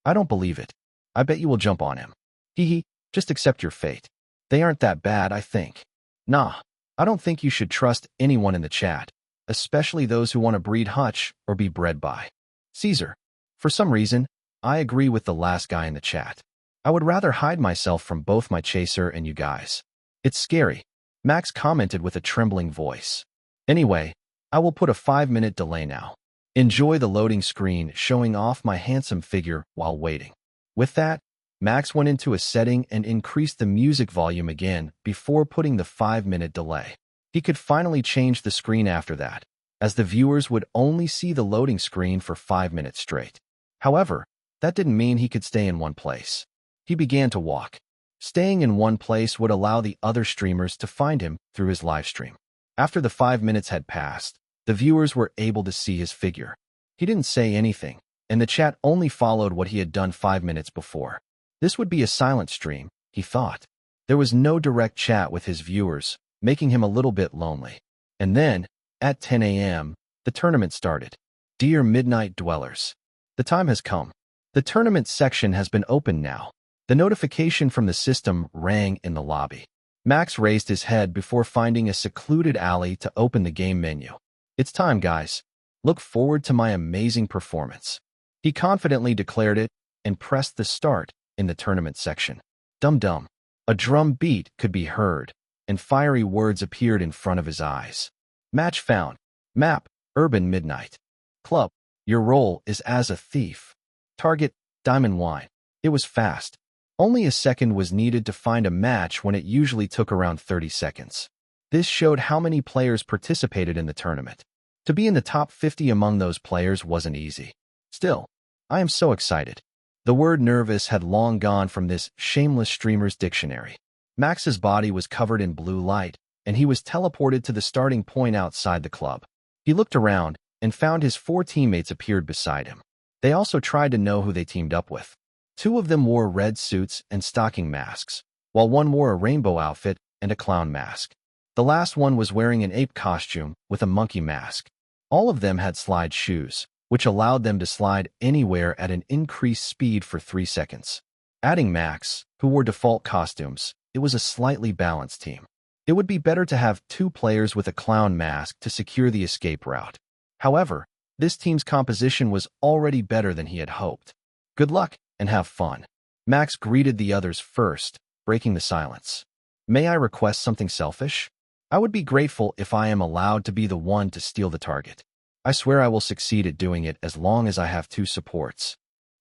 I don't believe it. I bet you will jump on him. Hehe, just accept your fate. They aren't that bad, I think. Nah, I don't think you should trust anyone in the chat, especially those who want to breed hutch or be bred by. Caesar. For some reason, I agree with the last guy in the chat. I would rather hide myself from both my chaser and you guys. It's scary. Max commented with a trembling voice. Anyway, I will put a 5-minute delay now. Enjoy the loading screen showing off my handsome figure while waiting. With that, Max went into a setting and increased the music volume again before putting the 5-minute delay. He could finally change the screen after that, as the viewers would only see the loading screen for 5 minutes straight. However, that didn't mean he could stay in one place. He began to walk. Staying in one place would allow the other streamers to find him through his live stream. After the 5 minutes had passed, the viewers were able to see his figure. He didn't say anything, and the chat only followed what he had done 5 minutes before. This would be a silent stream, he thought. There was no direct chat with his viewers, making him a little bit lonely. And then, at 10 a.m., the tournament started. Dear Midnight Dwellers, the time has come. The tournament section has been opened now. The notification from the system rang in the lobby. Max raised his head before finding a secluded alley to open the game menu. It's time, guys. Look forward to my amazing performance. He confidently declared it and pressed the start in the tournament section. Dum-dum. A drum beat could be heard, and fiery words appeared in front of his eyes. Match found. Map, Urban Midnight. Club, your role is as a thief. Target, Diamond Wine. It was fast. Only a second was needed to find a match when it usually took around 30 seconds. This showed how many players participated in the tournament. To be in the top 50 among those players wasn't easy. Still, I am so excited. The word nervous had long gone from this shameless streamer's dictionary. Max's body was covered in blue light, and he was teleported to the starting point outside the club. He looked around and found his 4 teammates appeared beside him. They also tried to know who they teamed up with. 2 of them wore red suits and stocking masks, while one wore a rainbow outfit and a clown mask. The last one was wearing an ape costume with a monkey mask. All of them had slide shoes, which allowed them to slide anywhere at an increased speed for 3 seconds. Adding Max, who wore default costumes, it was a slightly balanced team. It would be better to have 2 players with a clown mask to secure the escape route. However, this team's composition was already better than he had hoped. Good luck and have fun. Max greeted the others first, breaking the silence. May I request something selfish? I would be grateful if I am allowed to be the one to steal the target. I swear I will succeed at doing it as long as I have 2 supports.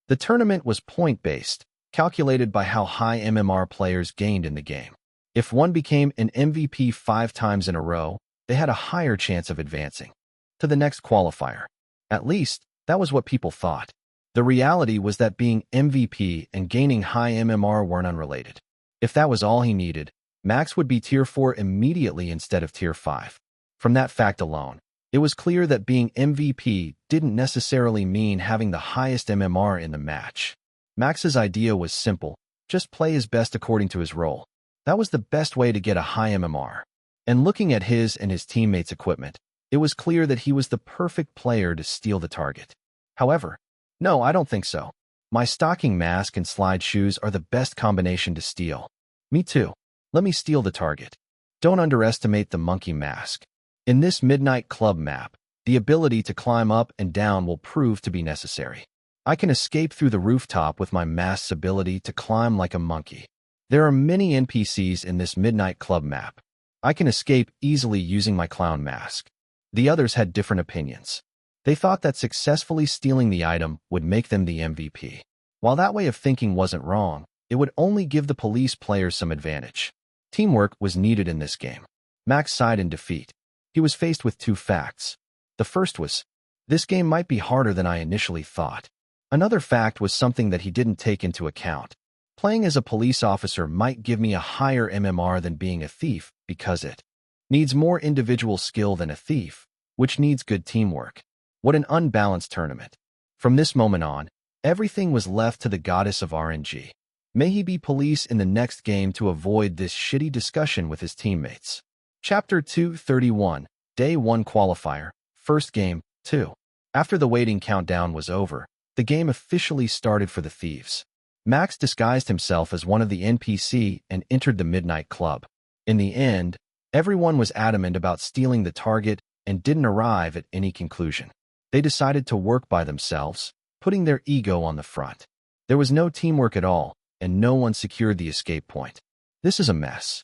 The tournament was point-based, calculated by how high MMR players gained in the game. If one became an MVP 5 times in a row, they had a higher chance of advancing to the next qualifier. At least, that was what people thought. The reality was that being MVP and gaining high MMR weren't unrelated. If that was all he needed, Max would be Tier 4 immediately instead of Tier 5. From that fact alone, it was clear that being MVP didn't necessarily mean having the highest MMR in the match. Max's idea was simple: just play his best according to his role. That was the best way to get a high MMR. And looking at his and his teammates' equipment, it was clear that he was the perfect player to steal the target. However, no, I don't think so. My stocking mask and slide shoes are the best combination to steal. Me too. Let me steal the target. Don't underestimate the monkey mask. In this Midnight Club map, the ability to climb up and down will prove to be necessary. I can escape through the rooftop with my mask's ability to climb like a monkey. There are many NPCs in this Midnight Club map. I can escape easily using my clown mask. The others had different opinions. They thought that successfully stealing the item would make them the MVP. While that way of thinking wasn't wrong, it would only give the police players some advantage. Teamwork was needed in this game. Max sighed in defeat. He was faced with two facts. The first was, this game might be harder than I initially thought. Another fact was something that he didn't take into account. Playing as a police officer might give me a higher MMR than being a thief because it needs more individual skill than a thief, which needs good teamwork. What an unbalanced tournament. From this moment on, everything was left to the goddess of RNG. May he be police in the next game to avoid this shitty discussion with his teammates. Chapter 231, Day 1 Qualifier, First Game, 2. After the waiting countdown was over, the game officially started for the thieves. Max disguised himself as one of the NPC and entered the Midnight Club. In the end, everyone was adamant about stealing the target and didn't arrive at any conclusion. They decided to work by themselves, putting their ego on the front. There was no teamwork at all, and no one secured the escape point. This is a mess.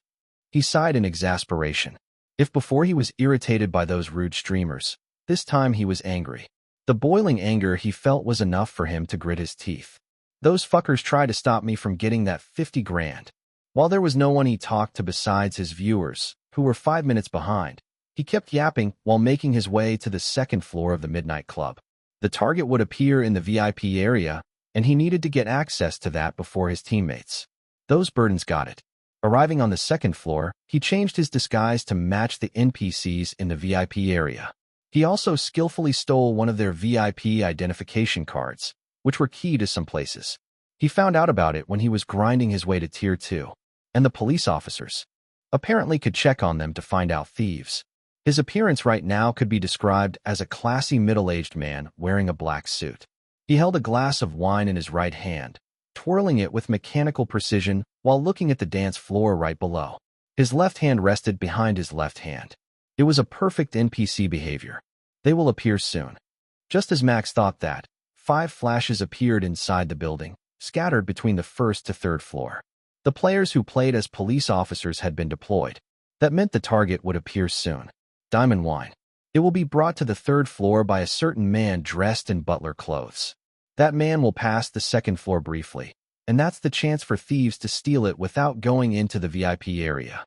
He sighed in exasperation. If before he was irritated by those rude streamers, this time he was angry. The boiling anger he felt was enough for him to grit his teeth. Those fuckers tried to stop me from getting that 50 grand. While there was no one he talked to besides his viewers, who were 5 minutes behind, he kept yapping while making his way to the second floor of the Midnight Club. The target would appear in the VIP area, and he needed to get access to that before his teammates. Those burdens got it. Arriving on the second floor, he changed his disguise to match the NPCs in the VIP area. He also skillfully stole one of their VIP identification cards, which were key to some places. He found out about it when he was grinding his way to Tier 2, and the police officers apparently could check on them to find out thieves. His appearance right now could be described as a classy middle-aged man wearing a black suit. He held a glass of wine in his right hand, twirling it with mechanical precision while looking at the dance floor right below. His left hand rested behind his left hand. It was a perfect NPC behavior. They will appear soon. Just as Max thought that, 5 flashes appeared inside the building, scattered between the first to third floor. The players who played as police officers had been deployed. That meant the target would appear soon. Diamond wine. It will be brought to the third floor by a certain man dressed in butler clothes. That man will pass the second floor briefly, and that's the chance for thieves to steal it without going into the VIP area.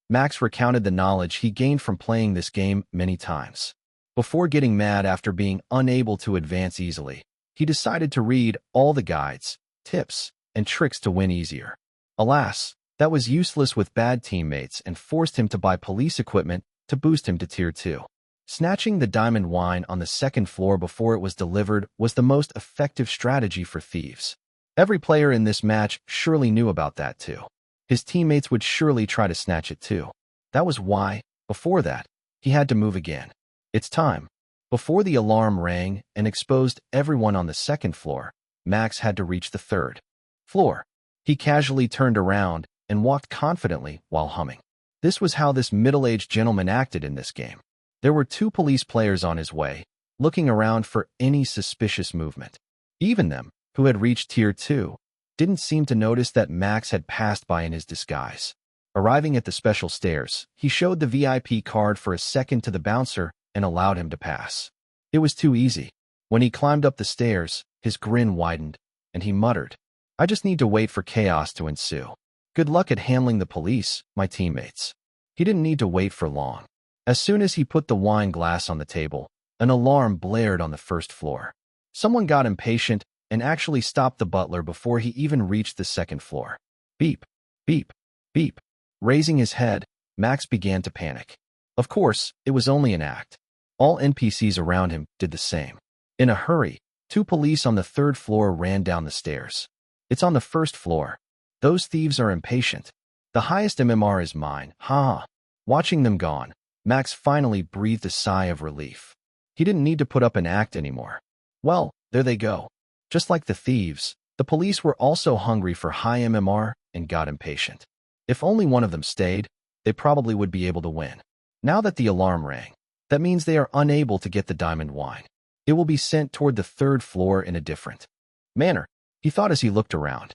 Max recounted the knowledge he gained from playing this game many times. Before getting mad after being unable to advance easily, he decided to read all the guides, tips, and tricks to win easier. Alas, that was useless with bad teammates and forced him to buy police equipment to boost him to Tier 2. Snatching the diamond wine on the second floor before it was delivered was the most effective strategy for thieves. Every player in this match surely knew about that too. His teammates would surely try to snatch it too. That was why, before that, he had to move again. It's time. Before the alarm rang and exposed everyone on the second floor, Max had to reach the third floor. He casually turned around and walked confidently while humming. This was how this middle-aged gentleman acted in this game. There were 2 police players on his way, looking around for any suspicious movement. Even them, who had reached Tier 2, didn't seem to notice that Max had passed by in his disguise. Arriving at the special stairs, he showed the VIP card for a second to the bouncer and allowed him to pass. It was too easy. When he climbed up the stairs, his grin widened, and he muttered, "I just need to wait for chaos to ensue." Good luck at handling the police, my teammates. He didn't need to wait for long. As soon as he put the wine glass on the table, an alarm blared on the first floor. Someone got impatient and actually stopped the butler before he even reached the second floor. Beep, beep, beep. Raising his head, Max began to panic. Of course, it was only an act. All NPCs around him did the same. In a hurry, 2 police on the 3rd floor ran down the stairs. It's on the 1st floor. Those thieves are impatient. The highest MMR is mine, ha. Watching them gone, Max finally breathed a sigh of relief. He didn't need to put up an act anymore. Well, there they go. Just like the thieves, the police were also hungry for high MMR and got impatient. If only one of them stayed, they probably would be able to win. Now that the alarm rang, that means they are unable to get the diamond wine. It will be sent toward the 3rd floor in a different manner, he thought as he looked around.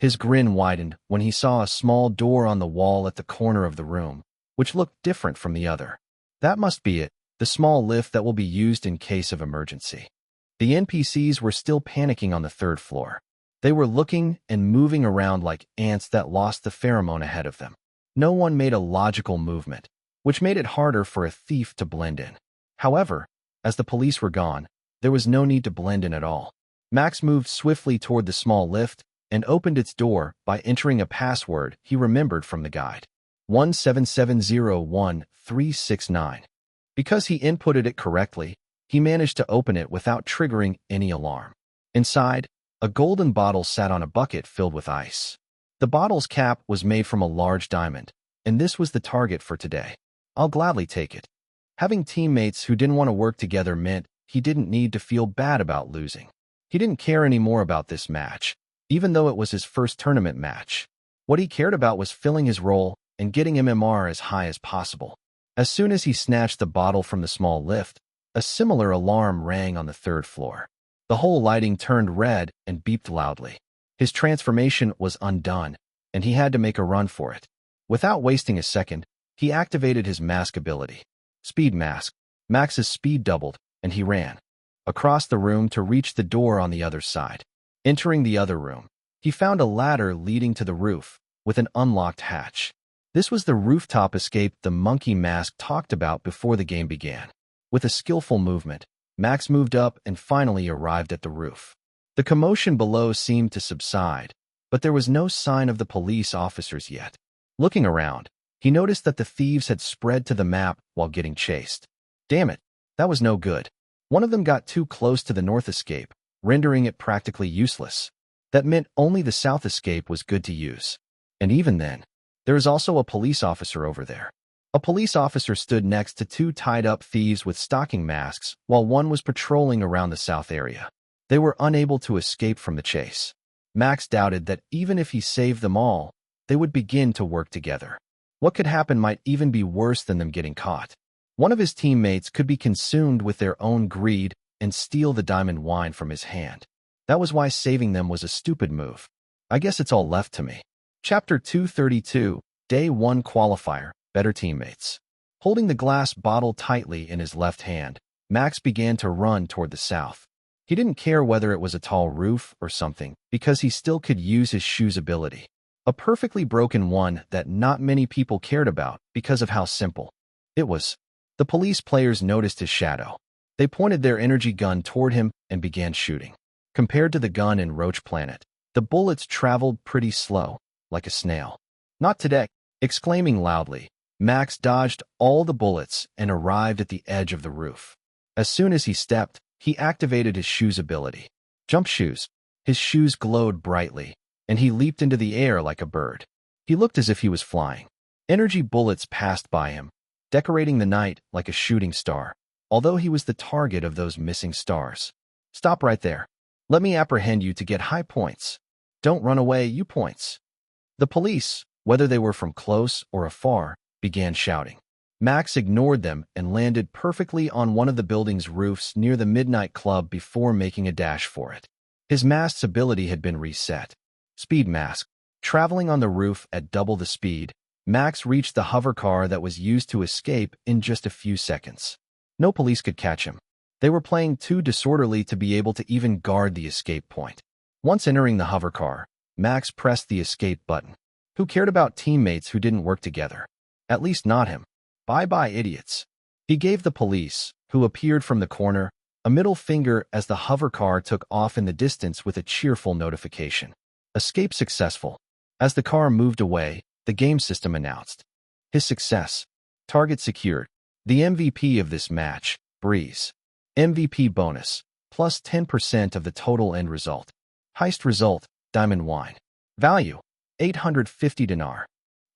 His grin widened when he saw a small door on the wall at the corner of the room, which looked different from the other. That must be it, the small lift that will be used in case of emergency. The NPCs were still panicking on the 3rd floor. They were looking and moving around like ants that lost the pheromone ahead of them. No one made a logical movement, which made it harder for a thief to blend in. However, as the police were gone, there was no need to blend in at all. Max moved swiftly toward the small lift and opened its door by entering a password he remembered from the guide. 17701-369. Because he inputted it correctly, he managed to open it without triggering any alarm. Inside, a golden bottle sat on a bucket filled with ice. The bottle's cap was made from a large diamond, and this was the target for today. I'll gladly take it. Having teammates who didn't want to work together meant he didn't need to feel bad about losing. He didn't care anymore about this match, even though it was his first tournament match. What he cared about was filling his role and getting MMR as high as possible. As soon as he snatched the bottle from the small lift, a similar alarm rang on the 3rd floor. The whole lighting turned red and beeped loudly. His transformation was undone, and he had to make a run for it. Without wasting a second, he activated his mask ability. Speed mask. Max's speed doubled, and he ran across the room to reach the door on the other side. Entering the other room, he found a ladder leading to the roof with an unlocked hatch. This was the rooftop escape the monkey mask talked about before the game began. With a skillful movement, Max moved up and finally arrived at the roof. The commotion below seemed to subside, but there was no sign of the police officers yet. Looking around, he noticed that the thieves had spread to the map while getting chased. Damn it, that was no good. One of them got too close to the north escape, rendering it practically useless. That meant only the south escape was good to use. And even then, there is also a police officer over there. A police officer stood next to 2 tied-up thieves with stocking masks while one was patrolling around the south area. They were unable to escape from the chase. Max doubted that even if he saved them all, they would begin to work together. What could happen might even be worse than them getting caught. One of his teammates could be consumed with their own greed and steal the diamond wine from his hand. That was why saving them was a stupid move. I guess it's all left to me. Chapter 232, Day 1 Qualifier, Better Teammates. Holding the glass bottle tightly in his left hand, Max began to run toward the south. He didn't care whether it was a tall roof or something, because he still could use his shoes ability. A perfectly broken one that not many people cared about because of how simple it was. The police players noticed his shadow. They pointed their energy gun toward him and began shooting. Compared to the gun in Roach Planet, the bullets traveled pretty slow, like a snail. Not today. Exclaiming loudly, Max dodged all the bullets and arrived at the edge of the roof. As soon as he stepped, he activated his shoes ability. Jump shoes. His shoes glowed brightly, and he leaped into the air like a bird. He looked as if he was flying. Energy bullets passed by him, decorating the night like a shooting star, although he was the target of those missing stars. Stop right there. Let me apprehend you to get high points. Don't run away, you points. The police, whether they were from close or afar, began shouting. Max ignored them and landed perfectly on one of the building's roofs near the Midnight Club before making a dash for it. His mask's ability had been reset. Speed mask. Traveling on the roof at double the speed, Max reached the hover car that was used to escape in just a few seconds. No police could catch him. They were playing too disorderly to be able to even guard the escape point. Once entering the hover car, Max pressed the escape button. Who cared about teammates who didn't work together? At least not him. Bye-bye, idiots. He gave the police, who appeared from the corner, a middle finger as the hover car took off in the distance with a cheerful notification. Escape successful. As the car moved away, the game system announced his success. Target secured. The MVP of this match, Breeze. MVP bonus, plus 10% of the total end result. Heist result, diamond wine. Value, 850 dinar.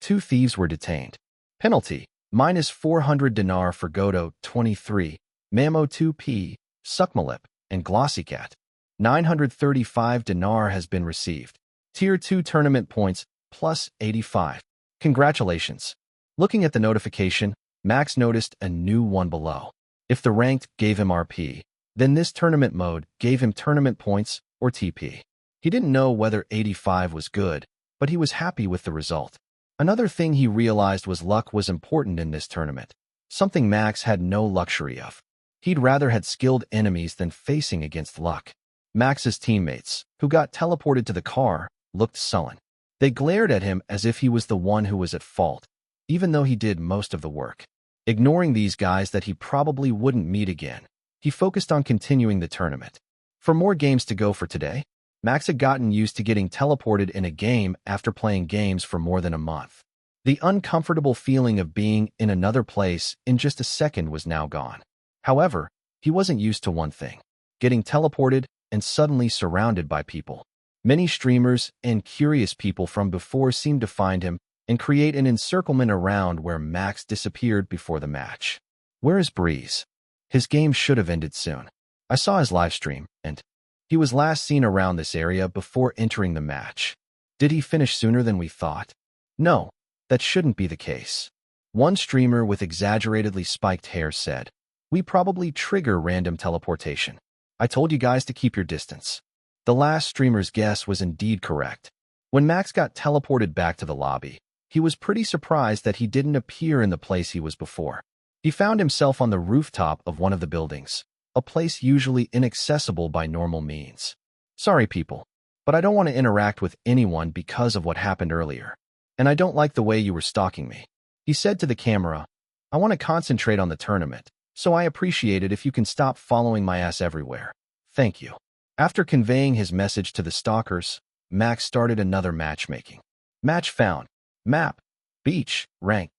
2 thieves were detained. Penalty, minus 400 dinar for Godo 23, Mamo 2P, Sukmalip, and Glossycat. 935 dinar has been received. Tier 2 tournament points, plus 85. Congratulations. Looking at the notification, Max noticed a new one below. If the ranked gave him RP, then this tournament mode gave him tournament points, or TP. He didn't know whether 85 was good, but he was happy with the result. Another thing he realized was luck was important in this tournament, something Max had no luxury of. He'd rather had skilled enemies than facing against luck. Max's teammates, who got teleported to the car, looked sullen. They glared at him as if he was the one who was at fault, even though he did most of the work. Ignoring these guys that he probably wouldn't meet again, he focused on continuing the tournament. For more games to go for today, Max had gotten used to getting teleported in a game after playing games for more than a month. The uncomfortable feeling of being in another place in just a second was now gone. However, he wasn't used to one thing: getting teleported and suddenly surrounded by people. Many streamers and curious people from before seemed to find him and create an encirclement around where Max disappeared before the match. Where is Breeze? His game should have ended soon. I saw his live stream, and he was last seen around this area before entering the match. Did he finish sooner than we thought? No, that shouldn't be the case. One streamer with exaggeratedly spiked hair said, "We probably trigger random teleportation. I told you guys to keep your distance." The last streamer's guess was indeed correct. When Max got teleported back to the lobby, he was pretty surprised that he didn't appear in the place he was before. He found himself on the rooftop of one of the buildings, a place usually inaccessible by normal means. "Sorry, people, but I don't want to interact with anyone because of what happened earlier. And I don't like the way you were stalking me," he said to the camera. "I want to concentrate on the tournament, so I appreciate it if you can stop following my ass everywhere. Thank you." After conveying his message to the stalkers, Max started another matchmaking. Match found. Map. Beach. Rank.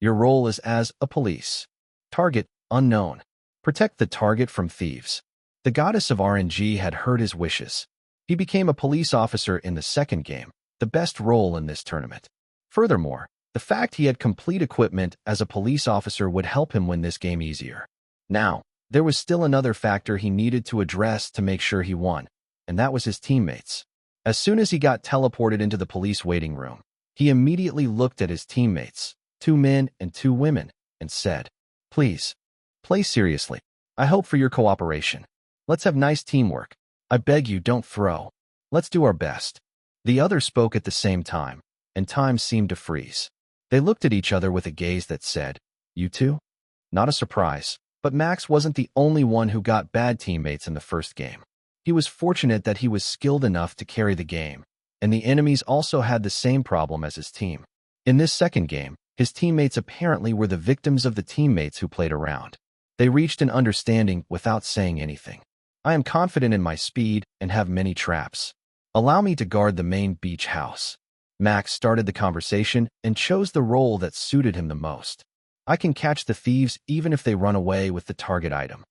Your role is as a police. Target. Unknown. Protect the target from thieves. The goddess of RNG had heard his wishes. He became a police officer in the second game, the best role in this tournament. Furthermore, the fact he had complete equipment as a police officer would help him win this game easier. Now, there was still another factor he needed to address to make sure he won, and that was his teammates. As soon as he got teleported into the police waiting room, he immediately looked at his teammates, 2 men and 2 women, and said, "Please, play seriously. I hope for your cooperation. Let's have nice teamwork. I beg you, don't throw. Let's do our best." The others spoke at the same time, and time seemed to freeze. They looked at each other with a gaze that said, "You too?" Not a surprise, but Max wasn't the only one who got bad teammates in the first game. He was fortunate that he was skilled enough to carry the game, and the enemies also had the same problem as his team. In this second game, his teammates apparently were the victims of the teammates who played around. They reached an understanding without saying anything. "I am confident in my speed and have many traps. Allow me to guard the main beach house." Max started the conversation and chose the role that suited him the most. "I can catch the thieves even if they run away with the target item.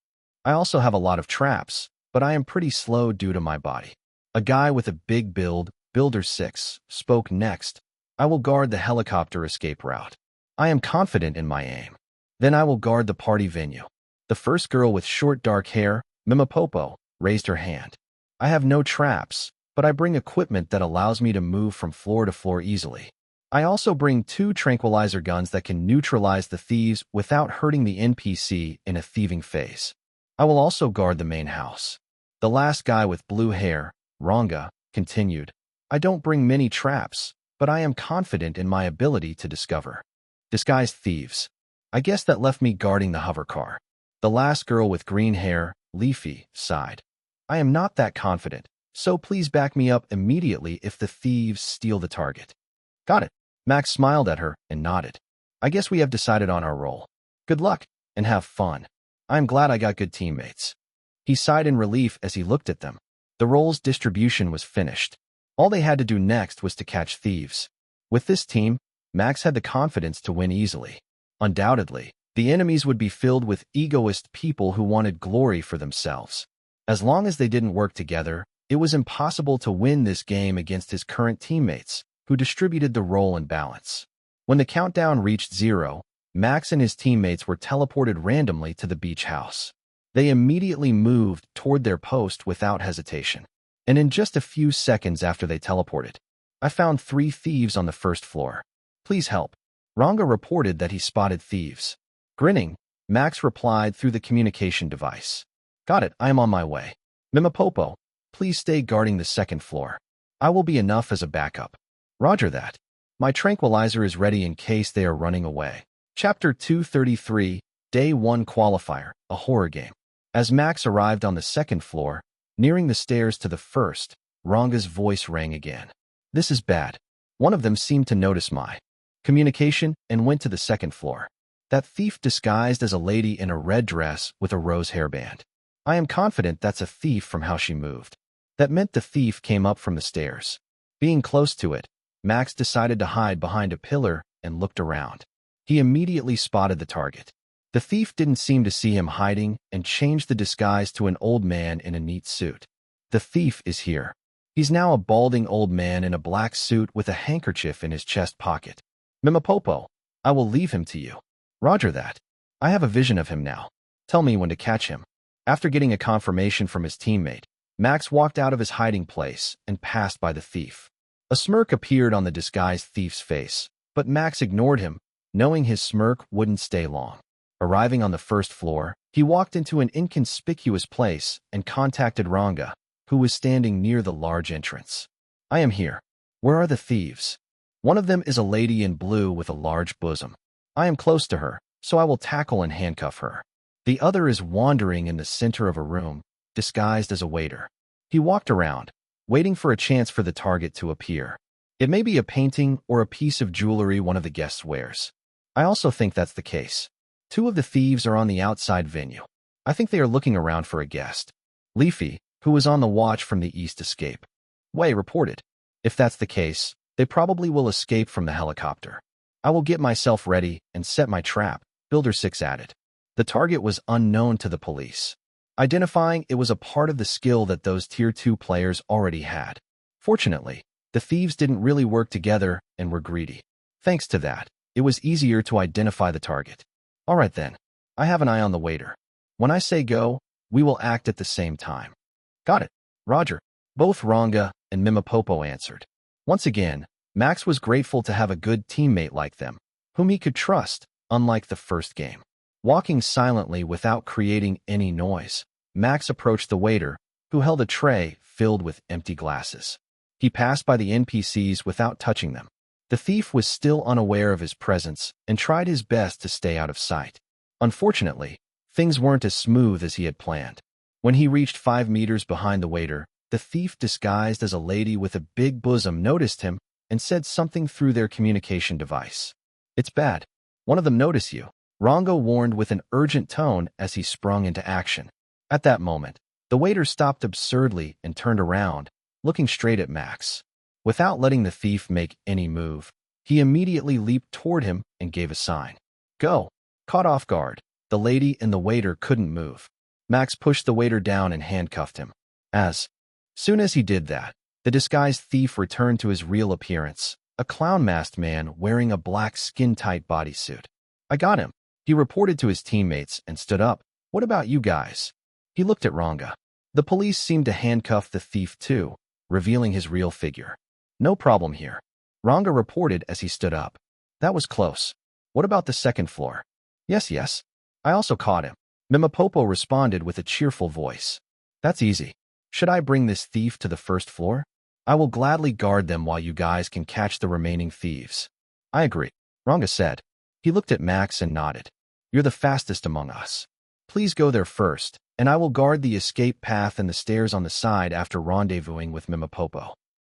I also have a lot of traps, but I am pretty slow due to my body." A guy with a big build, Builder 6, spoke next. "I will guard the helicopter escape route. I am confident in my aim. Then I will guard the party venue." The first girl with short dark hair, Mimapopo, raised her hand. "I have no traps, but I bring equipment that allows me to move from floor to floor easily. I also bring 2 tranquilizer guns that can neutralize the thieves without hurting the NPC in a thieving phase. I will also guard the main house." The last guy with blue hair, Ranga, continued, "I don't bring many traps, but I am confident in my ability to disguise thieves. I guess that left me guarding the hover car." The last girl with green hair, Leafy, sighed. "I am not that confident, so please back me up immediately if the thieves steal the target." Got it. Max smiled at her and nodded. I guess we have decided on our role. Good luck, and have fun. I'm glad I got good teammates. He sighed in relief as he looked at them. The roles distribution was finished. All they had to do next was to catch thieves. With this team, Max had the confidence to win easily. Undoubtedly, the enemies would be filled with egoist people who wanted glory for themselves. As long as they didn't work together, it was impossible to win this game against his current teammates, who distributed the role in balance. When the countdown reached 0, Max and his teammates were teleported randomly to the beach house. They immediately moved toward their post without hesitation. And in just a few seconds after they teleported, I found 3 thieves on the first floor. Please help. Ranga reported that he spotted thieves. Grinning, Max replied through the communication device. Got it, I am on my way. Mimapopo, please stay guarding the second floor. I will be enough as a backup. Roger that. My tranquilizer is ready in case they are running away. Chapter 233, Day 1 Qualifier, a horror game. As Max arrived on the second floor, nearing the stairs to the first, Ranga's voice rang again. This is bad. One of them seemed to notice my communication and went to the second floor. That thief disguised as a lady in a red dress with a rose hairband. I am confident that's a thief from how she moved. That meant the thief came up from the stairs. Being close to it, Max decided to hide behind a pillar and looked around. He immediately spotted the target. The thief didn't seem to see him hiding and changed the disguise to an old man in a neat suit. The thief is here. He's now a balding old man in a black suit with a handkerchief in his chest pocket. Mimapopo, I will leave him to you. Roger that. I have a vision of him now. Tell me when to catch him. After getting a confirmation from his teammate, Max walked out of his hiding place and passed by the thief. A smirk appeared on the disguised thief's face, but Max ignored him, knowing his smirk wouldn't stay long. Arriving on the first floor, he walked into an inconspicuous place and contacted Ranga, who was standing near the large entrance. I am here. Where are the thieves? One of them is a lady in blue with a large bosom. I am close to her, so I will tackle and handcuff her. The other is wandering in the center of a room, disguised as a waiter. He walked around, waiting for a chance for the target to appear. It may be a painting or a piece of jewelry one of the guests wears. I also think that's the case. 2 of the thieves are on the outside venue. I think they are looking around for a guest. Leafy, who was on the watch from the east, escape. Way reported. If that's the case, they probably will escape from the helicopter. I will get myself ready and set my trap, Builder 6 added. The target was unknown to the police. Identifying it was a part of the skill that those Tier 2 players already had. Fortunately, the thieves didn't really work together and were greedy. Thanks to that, it was easier to identify the target. All right then, I have an eye on the waiter. When I say go, we will act at the same time. Got it, Roger. Both Ranga and Mimapopo answered. Once again, Max was grateful to have a good teammate like them, whom he could trust, unlike the first game. Walking silently without creating any noise, Max approached the waiter, who held a tray filled with empty glasses. He passed by the NPCs without touching them. The thief was still unaware of his presence and tried his best to stay out of sight. Unfortunately, things weren't as smooth as he had planned. When he reached 5 meters behind the waiter, the thief disguised as a lady with a big bosom noticed him and said something through their communication device. It's bad. One of them noticed you. Ranga warned with an urgent tone as he sprung into action. At that moment, the waiter stopped absurdly and turned around, looking straight at Max. Without letting the thief make any move, he immediately leaped toward him and gave a sign. Go. Caught off guard, the lady and the waiter couldn't move. Max pushed the waiter down and handcuffed him. As soon as he did that, the disguised thief returned to his real appearance, a clown-masked man wearing a black skin-tight bodysuit. I got him. He reported to his teammates and stood up. What about you guys? He looked at Ranga. The police seemed to handcuff the thief too, revealing his real figure. No problem here. Ranga reported as he stood up. That was close. What about the second floor? Yes. I also caught him. Mimapopo responded with a cheerful voice. That's easy. Should I bring this thief to the first floor? I will gladly guard them while you guys can catch the remaining thieves. I agree, Ranga said. He looked at Max and nodded. You're the fastest among us. Please go there first, and I will guard the escape path and the stairs on the side after rendezvousing with Mimapopo.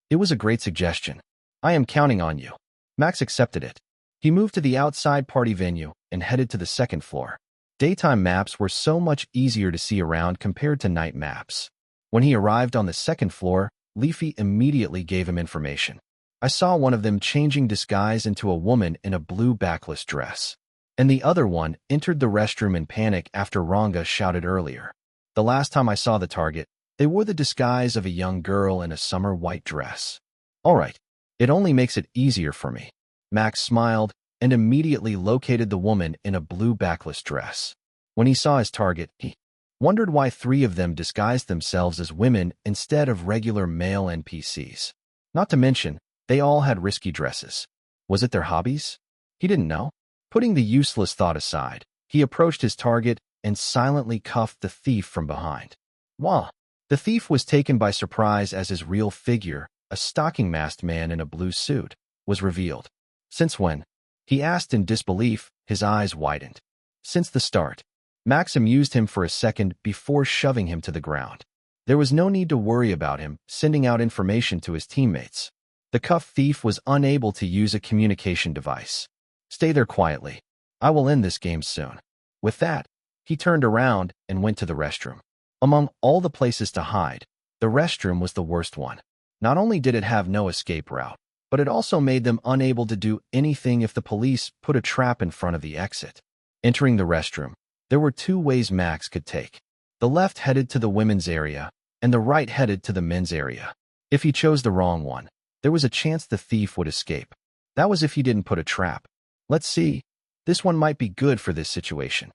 It was a great suggestion. I am counting on you. Max accepted it. He moved to the outside party venue and headed to the second floor. Daytime maps were so much easier to see around compared to night maps. When he arrived on the second floor, Leafy immediately gave him information. I saw one of them changing disguise into a woman in a blue backless dress. And the other one entered the restroom in panic after Ranga shouted earlier. The last time I saw the target, they wore the disguise of a young girl in a summer white dress. All right, it only makes it easier for me. Max smiled and immediately located the woman in a blue backless dress. When he saw his target, he wondered why 3 of them disguised themselves as women instead of regular male NPCs. Not to mention, they all had risky dresses. Was it their hobbies? He didn't know. Putting the useless thought aside, he approached his target and silently cuffed the thief from behind. Woah! The thief was taken by surprise as his real figure, a stocking-masked man in a blue suit, was revealed. Since when? He asked in disbelief, his eyes widened. Since the start. Max amused him for a second before shoving him to the ground. There was no need to worry about him sending out information to his teammates. The cuffed thief was unable to use a communication device. Stay there quietly. I will end this game soon. With that, he turned around and went to the restroom. Among all the places to hide, the restroom was the worst one. Not only did it have no escape route, but it also made them unable to do anything if the police put a trap in front of the exit. Entering the restroom, there were 2 ways Max could take. The left headed to the women's area, and the right headed to the men's area. If he chose the wrong one, there was a chance the thief would escape. That was if he didn't put a trap. Let's see. This one might be good for this situation.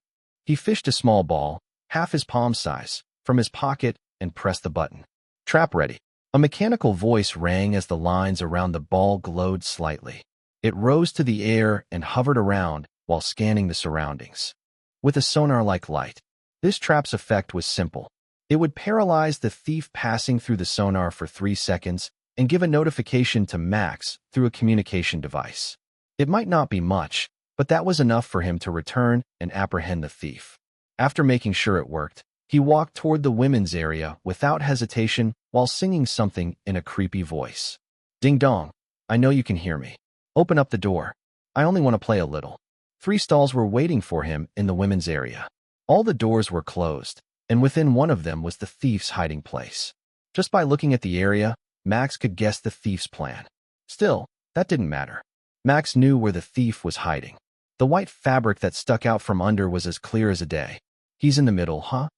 He fished a small ball, half his palm size, from his pocket and pressed the button. Trap ready. A mechanical voice rang as the lines around the ball glowed slightly. It rose to the air and hovered around while scanning the surroundings. With a sonar-like light, this trap's effect was simple. It would paralyze the thief passing through the sonar for 3 seconds and give a notification to Max through a communication device. It might not be much, but that was enough for him to return and apprehend the thief. After making sure it worked, he walked toward the women's area without hesitation while singing something in a creepy voice. Ding dong, I know you can hear me. Open up the door. I only want to play a little. 3 stalls were waiting for him in the women's area. All the doors were closed, and within one of them was the thief's hiding place. Just by looking at the area, Max could guess the thief's plan. Still, that didn't matter. Max knew where the thief was hiding. The white fabric that stuck out from under was as clear as a day. He's in the middle, huh?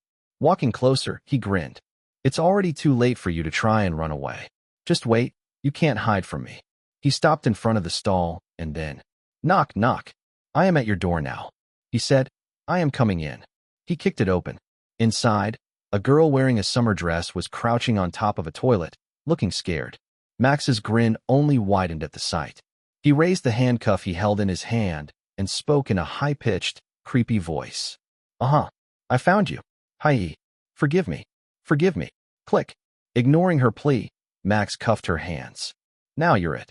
Walking closer, he grinned. It's already too late for you to try and run away. Just wait, you can't hide from me. He stopped in front of the stall, and then, knock, knock. I am at your door now. He said, I am coming in. He kicked it open. Inside, a girl wearing a summer dress was crouching on top of a toilet, looking scared. Max's grin only widened at the sight. He raised the handcuff he held in his hand and spoke in a high-pitched, creepy voice. Uh-huh. I found you. Hi. Forgive me. Forgive me. Click. Ignoring her plea, Max cuffed her hands. Now you're it.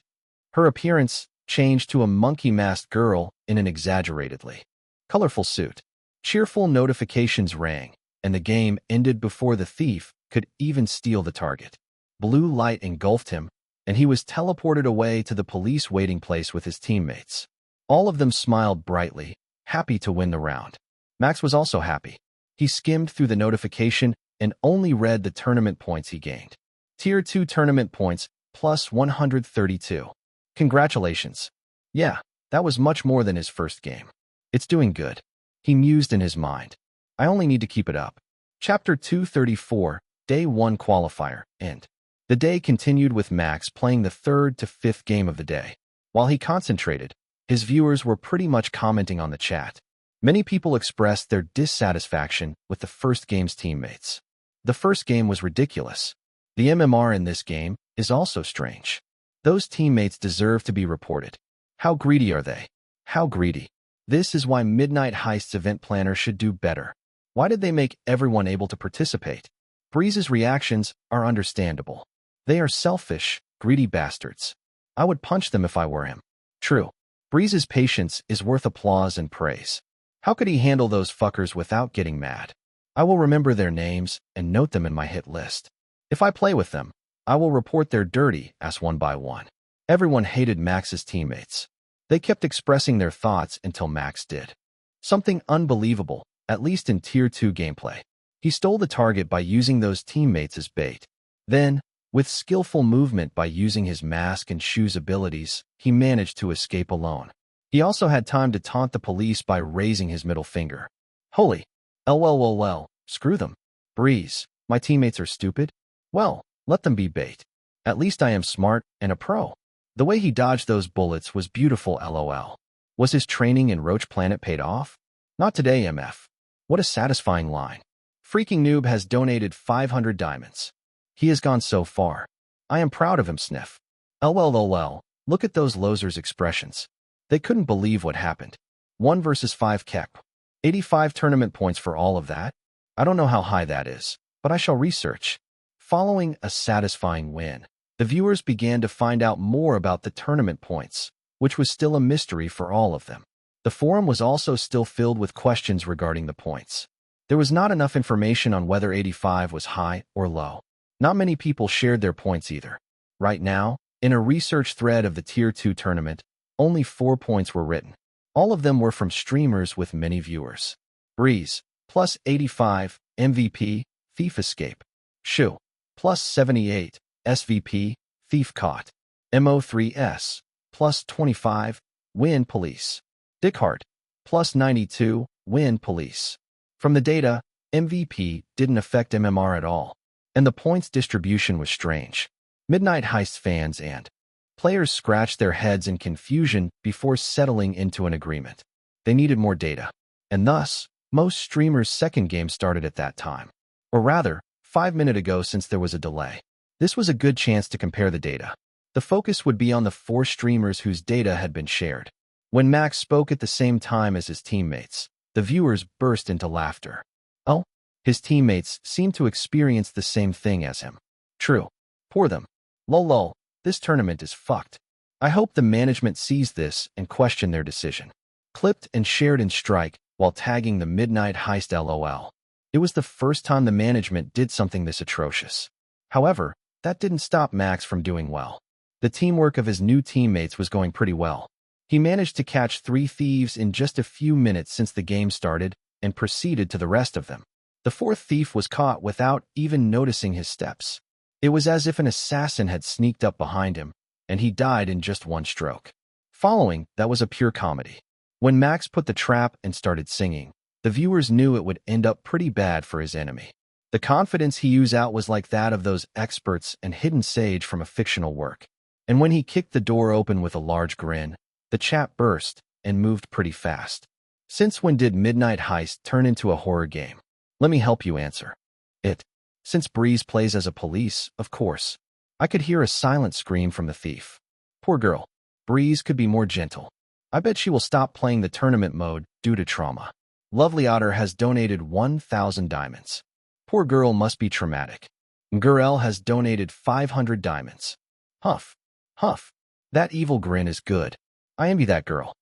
Her appearance changed to a monkey-masked girl in an exaggeratedly colorful suit. Cheerful notifications rang, and the game ended before the thief could even steal the target. Blue light engulfed him, and he was teleported away to the police waiting place with his teammates. All of them smiled brightly, happy to win the round. Max was also happy. He skimmed through the notification and only read the tournament points he gained. Tier 2 tournament points plus 132. Congratulations. Yeah, that was much more than his first game. It's doing good. He mused in his mind. I only need to keep it up. Chapter 234, Day 1 Qualifier, End. The day continued with Max playing the 3rd to 5th game of the day. While he concentrated, his viewers were pretty much commenting on the chat. Many people expressed their dissatisfaction with the first game's teammates. The first game was ridiculous. The MMR in this game is also strange. Those teammates deserve to be reported. How greedy are they? How greedy. This is why Midnight Heist's event planner should do better. Why did they make everyone able to participate? Breeze's reactions are understandable. They are selfish, greedy bastards. I would punch them if I were him. True. Breeze's patience is worth applause and praise. How could he handle those fuckers without getting mad? I will remember their names and note them in my hit list. If I play with them, I will report their dirty ass one by one. Everyone hated Max's teammates. They kept expressing their thoughts until Max did something unbelievable, at least in Tier 2 gameplay. He stole the target by using those teammates as bait. Then, with skillful movement by using his mask and shoes abilities, he managed to escape alone. He also had time to taunt the police by raising his middle finger. Holy, lol, screw them. Breeze, my teammates are stupid? Well, let them be bait. At least I am smart and a pro. The way he dodged those bullets was beautiful, lol. Was his training in Roach Planet paid off? Not today, MF. What a satisfying line. Freaking Noob has donated 500 diamonds. He has gone so far. I am proud of him, Sniff. Lol, look at those losers' expressions. They couldn't believe what happened. 1 versus 5 kek. 85 tournament points for all of that? I don't know how high that is, but I shall research. Following a satisfying win, the viewers began to find out more about the tournament points, which was still a mystery for all of them. The forum was also still filled with questions regarding the points. There was not enough information on whether 85 was high or low. Not many people shared their points either. Right now, in a research thread of the Tier 2 tournament, only 4 points were written. All of them were from streamers with many viewers. Breeze, plus 85, MVP, Thief Escape. Shu, plus 78, SVP, Thief Caught. MO3S, plus 25, Win Police. Dickheart, plus 92, Win Police. From the data, MVP didn't affect MMR at all, and the points distribution was strange. Midnight Heist fans and players scratched their heads in confusion before settling into an agreement. They needed more data, and thus, most streamers' second game started at that time. Or rather, 5 minutes ago since there was a delay. This was a good chance to compare the data. The focus would be on the 4 streamers whose data had been shared. When Max spoke at the same time as his teammates, the viewers burst into laughter. Oh, his teammates seemed to experience the same thing as him. True. Poor them. Lol, this tournament is fucked. I hope the management sees this and question their decision. Clipped and shared in Strike while tagging the Midnight Heist LOL. It was the first time the management did something this atrocious. However, that didn't stop Max from doing well. The teamwork of his new teammates was going pretty well. He managed to catch 3 thieves in just a few minutes since the game started and proceeded to the rest of them. The 4th thief was caught without even noticing his steps. It was as if an assassin had sneaked up behind him, and he died in just 1 stroke. Following, that was a pure comedy. When Max put the trap and started singing, the viewers knew it would end up pretty bad for his enemy. The confidence he used out was like that of those experts and hidden sage from a fictional work. And when he kicked the door open with a large grin, the chat burst and moved pretty fast. Since when did Midnight Heist turn into a horror game? Let me help you answer. Since Breeze plays as a police, of course. I could hear a silent scream from the thief. Poor girl. Breeze could be more gentle. I bet she will stop playing the tournament mode due to trauma. Lovely Otter has donated 1,000 diamonds. Poor girl must be traumatic. Gurel has donated 500 diamonds. Huff. That evil grin is good. I envy that girl.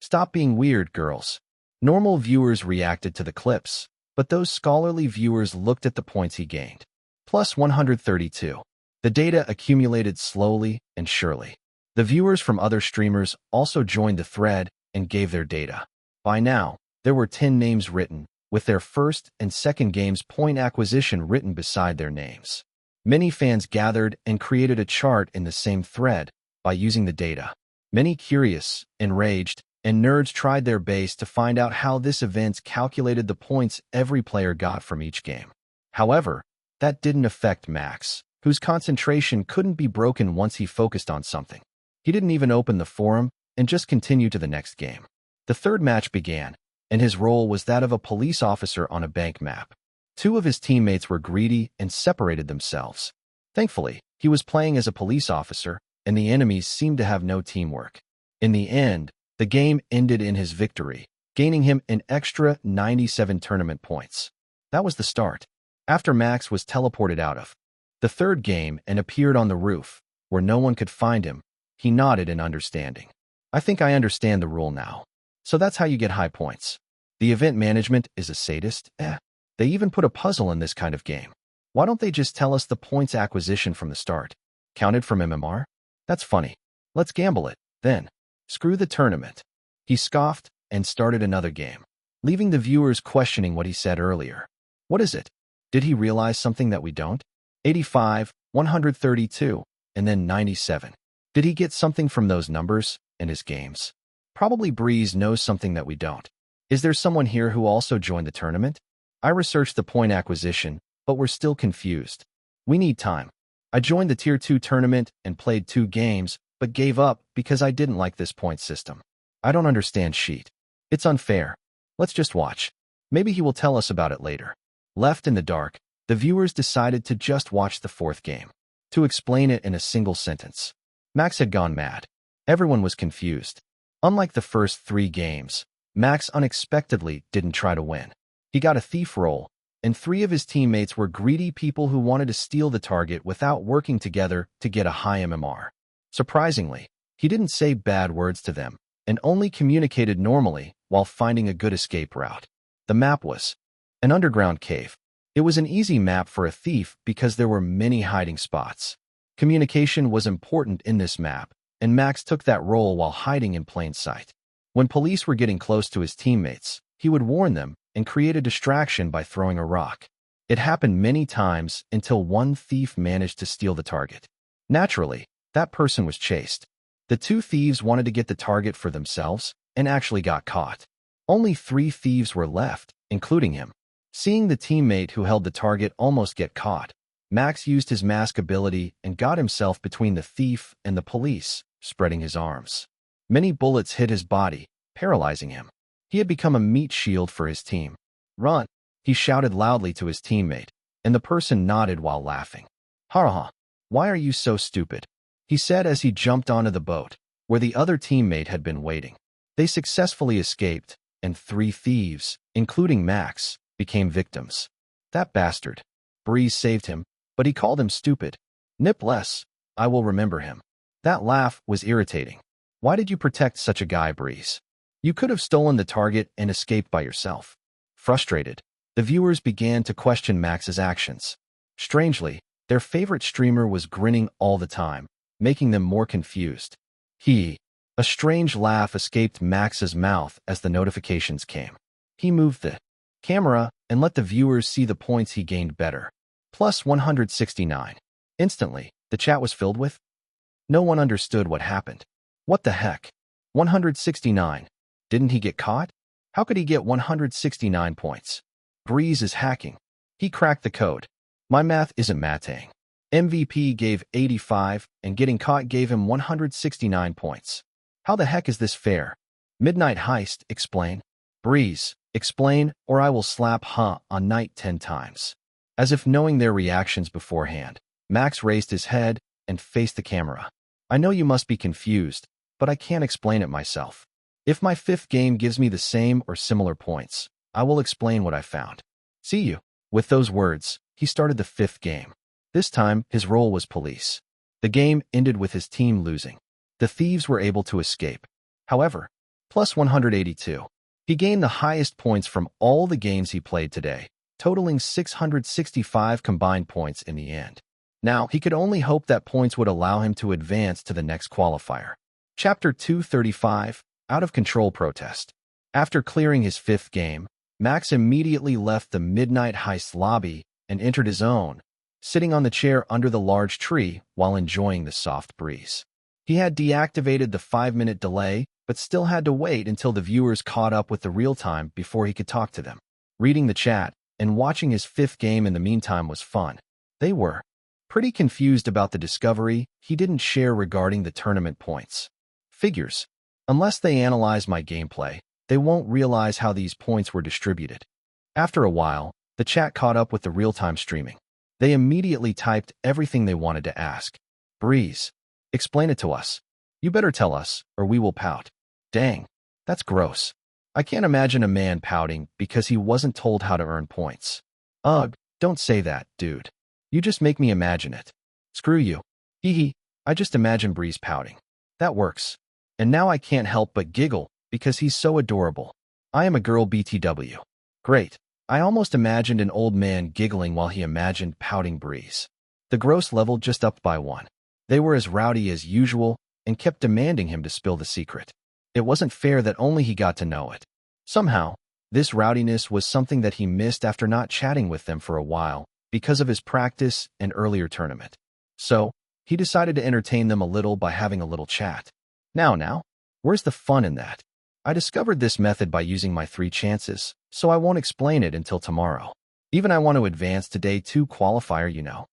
Stop being weird, girls. Normal viewers reacted to the clips, but those scholarly viewers looked at the points he gained. Plus 132. The data accumulated slowly and surely. The viewers from other streamers also joined the thread and gave their data. By now, there were 10 names written, with their first and second game's point acquisition written beside their names. Many fans gathered and created a chart in the same thread by using the data. Many curious, enraged, and nerds tried their best to find out how this event calculated the points every player got from each game. However, that didn't affect Max, whose concentration couldn't be broken once he focused on something. He didn't even open the forum and just continued to the next game. The third match began, and his role was that of a police officer on a bank map. 2 of his teammates were greedy and separated themselves. Thankfully, he was playing as a police officer, and the enemies seemed to have no teamwork. In the end, the game ended in his victory, gaining him an extra 97 tournament points. That was the start. After Max was teleported out of the third game and appeared on the roof, where no one could find him, he nodded in understanding. I think I understand the rule now. So that's how you get high points. The event management is a sadist? They even put a puzzle in this kind of game. Why don't they just tell us the points acquisition from the start? Counted from MMR? That's funny. Let's gamble it, then. Screw the tournament. He scoffed and started another game, leaving the viewers questioning what he said earlier. What is it? Did he realize something that we don't? 85, 132, and then 97. Did he get something from those numbers in his games? Probably Breeze knows something that we don't. Is there someone here who also joined the tournament? I researched the point acquisition, but we're still confused. We need time. I joined the Tier 2 tournament and played 2 games, but gave up because I didn't like this point system. I don't understand sheet. It's unfair. Let's just watch. Maybe he will tell us about it later. Left in the dark, the viewers decided to just watch the 4th game. To explain it in a single sentence. Max had gone mad. Everyone was confused. Unlike the first 3 games, Max unexpectedly didn't try to win. He got a thief roll, and 3 of his teammates were greedy people who wanted to steal the target without working together to get a high MMR. Surprisingly, he didn't say bad words to them, and only communicated normally while finding a good escape route. The map was an underground cave. It was an easy map for a thief because there were many hiding spots. Communication was important in this map, and Max took that role while hiding in plain sight. When police were getting close to his teammates, he would warn them and create a distraction by throwing a rock. It happened many times until one thief managed to steal the target. Naturally, that person was chased. The 2 thieves wanted to get the target for themselves and actually got caught. Only 3 thieves were left, including him. Seeing the teammate who held the target almost get caught, Max used his mask ability and got himself between the thief and the police, spreading his arms. Many bullets hit his body, paralyzing him. He had become a meat shield for his team. Run! He shouted loudly to his teammate, and the person nodded while laughing. Ha ha! Why are you so stupid? He said as he jumped onto the boat, where the other teammate had been waiting. They successfully escaped, and 3 thieves, including Max, became victims. That bastard. Breeze saved him, but he called him stupid. Nip less. I will remember him. That laugh was irritating. Why did you protect such a guy, Breeze? You could have stolen the target and escaped by yourself. Frustrated, the viewers began to question Max's actions. Strangely, their favorite streamer was grinning all the time, making them more confused. A strange laugh escaped Max's mouth as the notifications came. He moved the camera and let the viewers see the points he gained better. Plus 169. Instantly, the chat was filled with. No one understood what happened. What the heck? 169. Didn't he get caught? How could he get 169 points? Breeze is hacking. He cracked the code. My math isn't matting. MVP gave 85, and getting caught gave him 169 points. How the heck is this fair? Midnight Heist, explain. Breeze, explain, or I will slap huh on night 10 times. As if knowing their reactions beforehand, Max raised his head and faced the camera. I know you must be confused, but I can't explain it myself. If my 5th game gives me the same or similar points, I will explain what I found. See you. With those words, he started the 5th game. This time, his role was police. The game ended with his team losing. The thieves were able to escape. However, plus 182. He gained the highest points from all the games he played today, totaling 665 combined points in the end. Now, he could only hope that points would allow him to advance to the next qualifier. Chapter 235, Out of Control Protest. After clearing his 5th game, Max immediately left the Midnight Heist lobby and entered his own, sitting on the chair under the large tree while enjoying the soft breeze. He had deactivated the 5-minute delay, but still had to wait until the viewers caught up with the real time before he could talk to them. Reading the chat and watching his 5th game in the meantime was fun. They were pretty confused about the discovery he didn't share regarding the tournament points. Figures. Unless they analyze my gameplay, they won't realize how these points were distributed. After a while, the chat caught up with the real-time streaming. They immediately typed everything they wanted to ask. Breeze, explain it to us. You better tell us, or we will pout. Dang, that's gross. I can't imagine a man pouting because he wasn't told how to earn points. Ugh, don't say that, dude. You just make me imagine it. Screw you. Hee hee, I just imagine Breeze pouting. That works. And now I can't help but giggle because he's so adorable. I am a girl BTW. Great. I almost imagined an old man giggling while he imagined pouting Breeze. The gross level just upped by 1. They were as rowdy as usual and kept demanding him to spill the secret. It wasn't fair that only he got to know it. Somehow, this rowdiness was something that he missed after not chatting with them for a while because of his practice and earlier tournament. So, he decided to entertain them a little by having a little chat. Now, where's the fun in that? I discovered this method by using my 3 chances, so I won't explain it until tomorrow. Even I want to advance to day 2 qualifier, you know.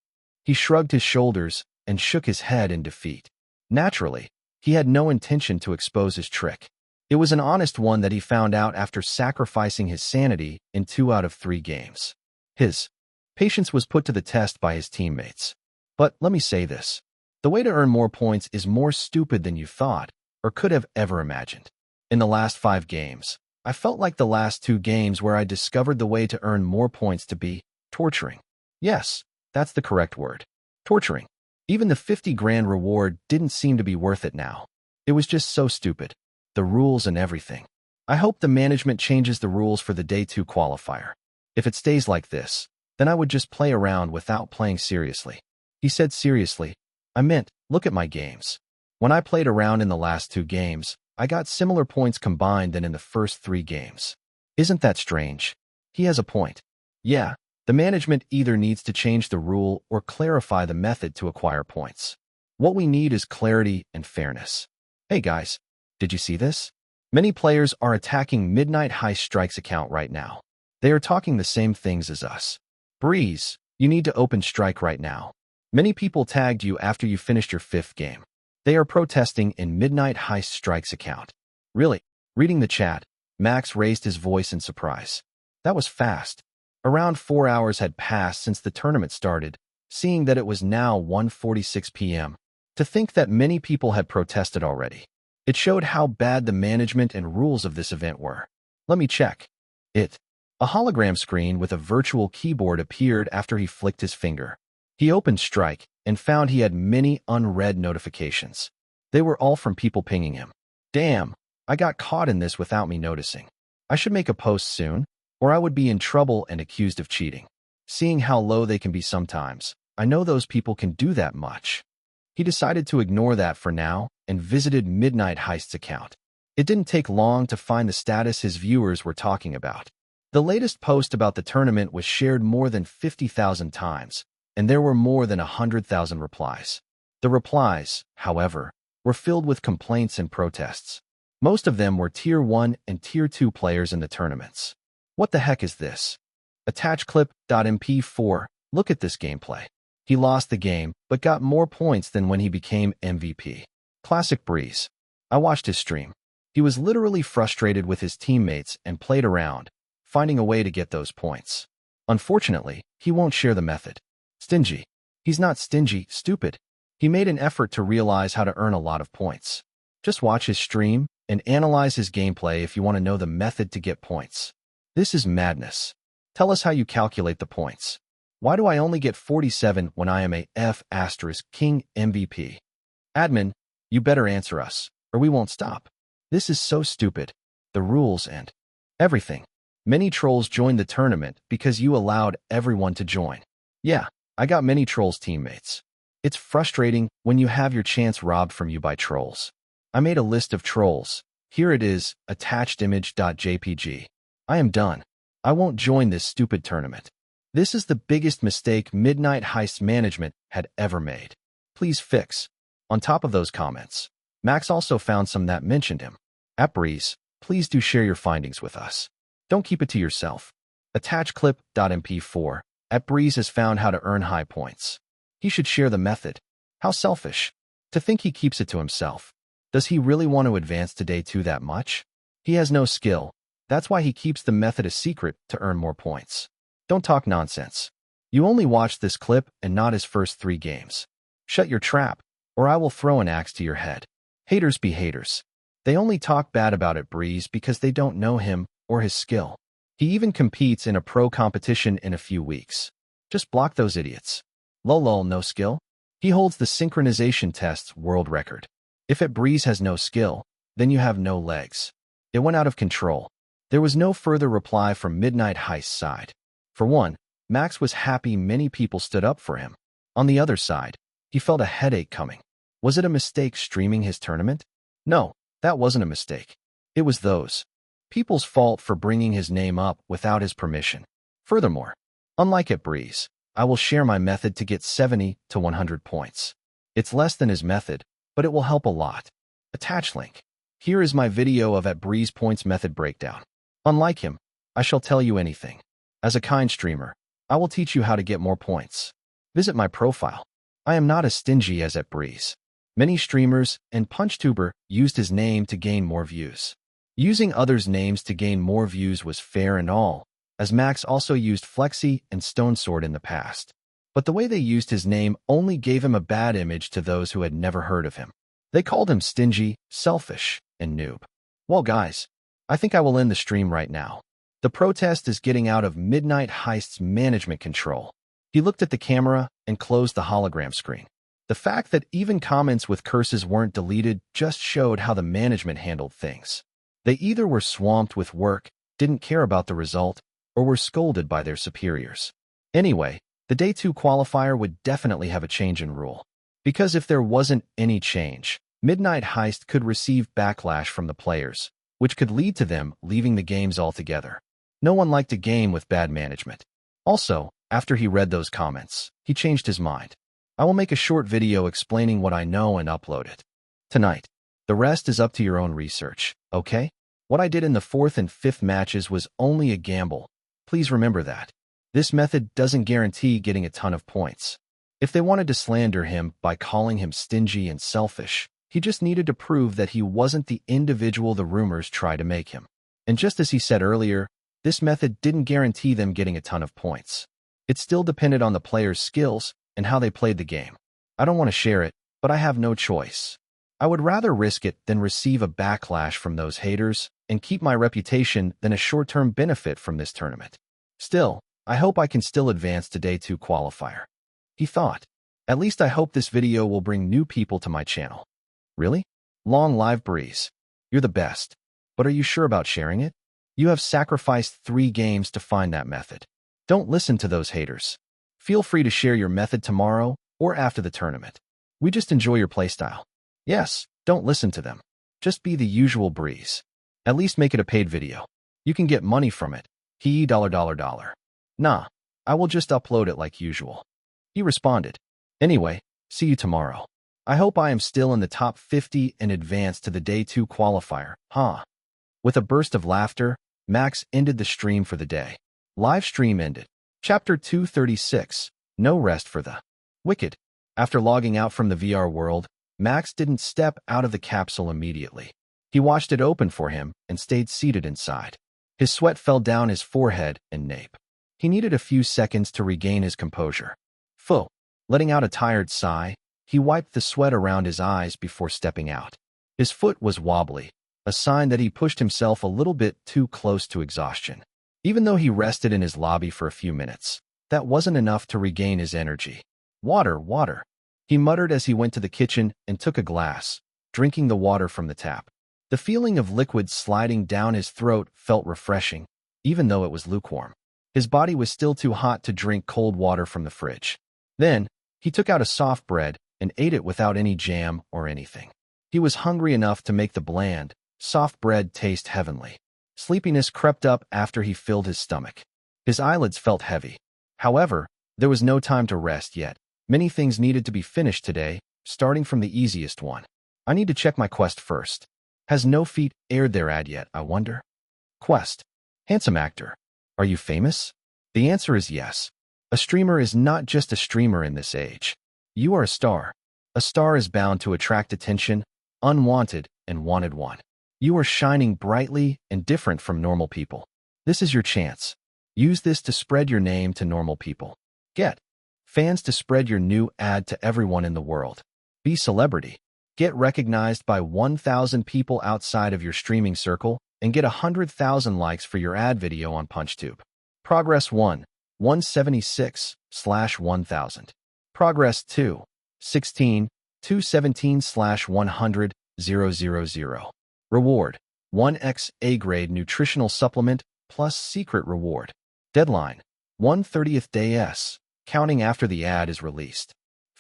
He shrugged his shoulders and shook his head in defeat. Naturally, he had no intention to expose his trick. It was an honest one that he found out after sacrificing his sanity in 2 out of 3 games. His patience was put to the test by his teammates. But let me say this. The way to earn more points is more stupid than you thought or could have ever imagined. In the last 5 games, I felt like the last 2 games where I discovered the way to earn more points to be torturing. Yes, that's the correct word. Torturing. Even the 50 grand reward didn't seem to be worth it now. It was just so stupid. The rules and everything. I hope the management changes the rules for the day 2 qualifier. If it stays like this, then I would just play around without playing seriously. He said seriously. I meant, look at my games. When I played around in the last 2 games, I got similar points combined than in the first 3 games. Isn't that strange? He has a point. Yeah, the management either needs to change the rule or clarify the method to acquire points. What we need is clarity and fairness. Hey guys, did you see this? Many players are attacking Midnight Heist Strike's account right now. They are talking the same things as us. Breeze, you need to open Strike right now. Many people tagged you after you finished your 5th game. They are protesting in Midnight Heist Strike's account. Really? Reading the chat, Max raised his voice in surprise. That was fast. Around 4 hours had passed since the tournament started, seeing that it was now 1:46 p.m. To think that many people had protested already. It showed how bad the management and rules of this event were. Let me check. A hologram screen with a virtual keyboard appeared after he flicked his finger. He opened Strike and found he had many unread notifications. They were all from people pinging him. Damn, I got caught in this without me noticing. I should make a post soon, or I would be in trouble and accused of cheating. Seeing how low they can be sometimes, I know those people can do that much. He decided to ignore that for now and visited Midnight Heist's account. It didn't take long to find the status his viewers were talking about. The latest post about the tournament was shared more than 50,000 times, and there were more than 100,000 replies. The replies, however, were filled with complaints and protests. Most of them were Tier 1 and Tier 2 players in the tournaments. What the heck is this? Attach clip.mp4. Look at this gameplay. He lost the game, but got more points than when he became MVP. Classic Breeze. I watched his stream. He was literally frustrated with his teammates and played around, finding a way to get those points. Unfortunately, he won't share the method. Stingy. He's not stingy, stupid. He made an effort to realize how to earn a lot of points. Just watch his stream and analyze his gameplay if you want to know the method to get points. This is madness. Tell us how you calculate the points. Why do I only get 47 when I am a King MVP? Admin, you better answer us, or we won't stop. This is so stupid. The rules and everything. Many trolls joined the tournament because you allowed everyone to join. Yeah, I got many trolls teammates. It's frustrating when you have your chance robbed from you by trolls. I made a list of trolls. Here it is, attached image.jpg. I am done. I won't join this stupid tournament. This is the biggest mistake Midnight Heist management had ever made. Please fix. On top of those comments, Max also found some that mentioned him. At Breeze, please do share your findings with us. Don't keep it to yourself. Attach clip.mp4. At Breeze has found how to earn high points. He should share the method. How selfish. To think he keeps it to himself. Does he really want to advance to day 2 that much? He has no skill. That's why he keeps the method a secret to earn more points. Don't talk nonsense. You only watched this clip and not his first 3 games. Shut your trap, or I will throw an axe to your head. Haters be haters. They only talk bad about it Breeze because they don't know him or his skill. He even competes in a pro competition in a few weeks. Just block those idiots. Lol, no skill? He holds the synchronization test's world record. If at Breeze has no skill, then you have no legs. It went out of control. There was no further reply from Midnight Heist's side. For one, Max was happy many people stood up for him. On the other side, He felt a headache coming. Was it a mistake streaming his tournament? No, that wasn't a mistake. It was those people's fault for bringing his name up without his permission. Furthermore, unlike at Breeze, I will share my method to get 70 to 100 points. It's less than his method, but it will help a lot. Attach link. Here is my video of at Breeze points method breakdown. Unlike him, I shall tell you anything. As a kind streamer, I will teach you how to get more points. Visit my profile. I am not as stingy as at Breeze. Many streamers and PunchTuber used his name to gain more views. Using others' names to gain more views was fair and all, as Max also used Flexi and StoneSword in the past. But the way they used his name only gave him a bad image to those who had never heard of him. They called him stingy, selfish, and noob. Well guys, I think I will end the stream right now. The protest is getting out of Midnight Heist's management control. He looked at the camera and closed the hologram screen. The fact that even comments with curses weren't deleted just showed how the management handled things. They either were swamped with work, didn't care about the result, or were scolded by their superiors. Anyway, the Day 2 qualifier would definitely have a change in rule. Because if there wasn't any change, Midnight Heist could receive backlash from the players, which could lead to them leaving the games altogether. No one liked a game with bad management. Also, after he read those comments, he changed his mind. I will make a short video explaining what I know and upload it tonight. The rest is up to your own research, okay? What I did in the 4th and 5th matches was only a gamble. Please remember that. This method doesn't guarantee getting a ton of points. If they wanted to slander him by calling him stingy and selfish, he just needed to prove that he wasn't the individual the rumors try to make him. And just as he said earlier, this method didn't guarantee them getting a ton of points. It still depended on the players' skills and how they played the game. I don't want to share it, but I have no choice. I would rather risk it than receive a backlash from those haters and keep my reputation than a short-term benefit from this tournament. Still, I hope I can still advance to Day 2 qualifier. He thought. At least I hope this video will bring new people to my channel. Really? Long live Breeze. You're the best. But are you sure about sharing it? You have sacrificed 3 games to find that method. Don't listen to those haters. Feel free to share your method tomorrow or after the tournament. We just enjoy your playstyle. Yes, don't listen to them. Just be the usual Breeze. At least make it a paid video. You can get money from it. $. Nah, I will just upload it like usual. He responded. Anyway, see you tomorrow. I hope I am still in the top 50 and advance to the Day 2 qualifier, huh? With a burst of laughter, Max ended the stream for the day. Live stream ended. Chapter 236, No Rest for the Wicked. After logging out from the VR world, Max didn't step out of the capsule immediately. He watched it open for him and stayed seated inside. His sweat fell down his forehead and nape. He needed a few seconds to regain his composure. Phew. Letting out a tired sigh, he wiped the sweat around his eyes before stepping out. His foot was wobbly, a sign that he pushed himself a little bit too close to exhaustion. Even though he rested in his lobby for a few minutes, that wasn't enough to regain his energy. Water, water. He muttered as he went to the kitchen and took a glass, drinking the water from the tap. The feeling of liquid sliding down his throat felt refreshing, even though it was lukewarm. His body was still too hot to drink cold water from the fridge. Then, he took out a soft bread and ate it without any jam or anything. He was hungry enough to make the bland, soft bread taste heavenly. Sleepiness crept up after he filled his stomach. His eyelids felt heavy. However, there was no time to rest yet. Many things needed to be finished today, starting from the easiest one. I need to check my quest first. Has No Feet aired their ad yet, I wonder? Quest. Handsome actor. Are you famous? The answer is yes. A streamer is not just a streamer in this age. You are a star. A star is bound to attract attention, unwanted and wanted one. You are shining brightly and different from normal people. This is your chance. Use this to spread your name to normal people. Get fans to spread your new ad to everyone in the world. Be celebrity. Get recognized by 1,000 people outside of your streaming circle and get 100,000 likes for your ad video on PunchTube. Progress 1, 176/1000. Progress 2, 16, 217/100,000. Reward, 1x A-grade nutritional supplement plus secret reward. Deadline, 1/30th day S, counting after the ad is released.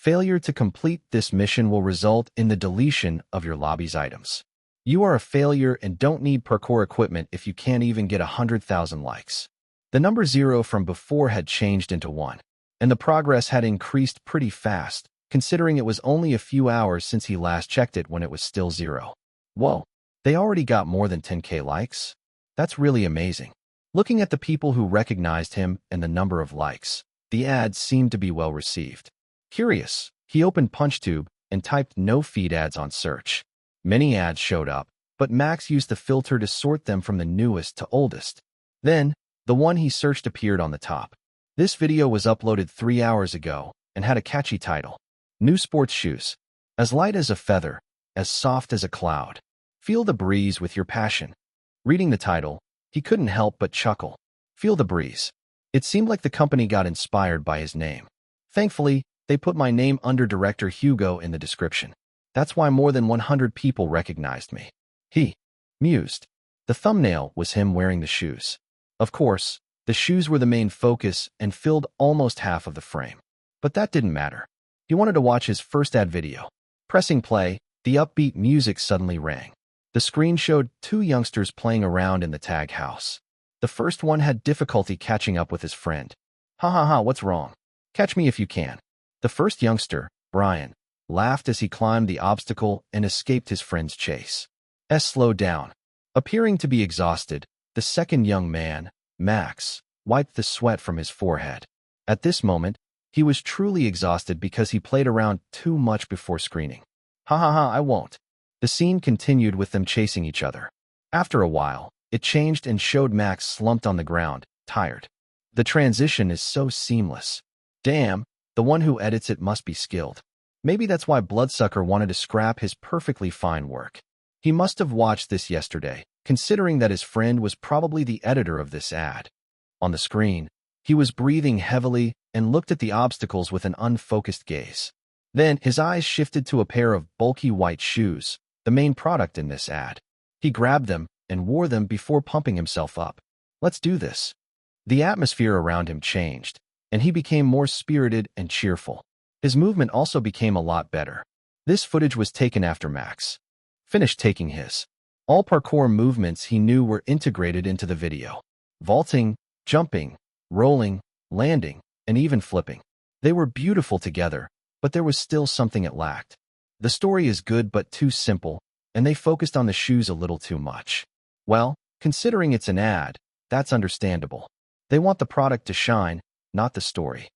Failure to complete this mission will result in the deletion of your lobby's items. You are a failure and don't need parkour equipment if you can't even get 100,000 likes. The number 0 from before had changed into 1, and the progress had increased pretty fast, considering it was only a few hours since he last checked it when it was still 0. Whoa, they already got more than 10K likes? That's really amazing. Looking at the people who recognized him and the number of likes, the ads seemed to be well received. Curious, he opened PunchTube and typed no feed ads on search. Many ads showed up, but Max used the filter to sort them from the newest to oldest. Then, the one he searched appeared on the top. This video was uploaded 3 hours ago and had a catchy title. New sports shoes. As light as a feather, as soft as a cloud. Feel the breeze with your passion. Reading the title, he couldn't help but chuckle. Feel the breeze. It seemed like the company got inspired by his name. Thankfully, they put my name under Director Hugo in the description. That's why more than 100 people recognized me. He mused. The thumbnail was him wearing the shoes. Of course, the shoes were the main focus and filled almost half of the frame. But that didn't matter. He wanted to watch his first ad video. Pressing play, the upbeat music suddenly rang. The screen showed 2 youngsters playing around in the tag house. The first one had difficulty catching up with his friend. Ha ha ha, what's wrong? Catch me if you can. The first youngster, Brian, laughed as he climbed the obstacle and escaped his friend's chase. Slowed down. Appearing to be exhausted, the second young man, Max, wiped the sweat from his forehead. At this moment, he was truly exhausted because he played around too much before screening. Ha ha ha, I won't. The scene continued with them chasing each other. After a while, it changed and showed Max slumped on the ground, tired. The transition is so seamless. Damn, the one who edits it must be skilled. Maybe that's why Bloodsucker wanted to scrap his perfectly fine work. He must have watched this yesterday, considering that his friend was probably the editor of this ad. On the screen, he was breathing heavily and looked at the obstacles with an unfocused gaze. Then his eyes shifted to a pair of bulky white shoes, the main product in this ad. He grabbed them and wore them before pumping himself up. Let's do this. The atmosphere around him changed, and he became more spirited and cheerful. His movement also became a lot better. This footage was taken after Max finished taking his. All parkour movements he knew were integrated into the video. Vaulting, jumping, rolling, landing, and even flipping. They were beautiful together, but there was still something it lacked. The story is good but too simple, and they focused on the shoes a little too much. Well, considering it's an ad, that's understandable. They want the product to shine, not the story.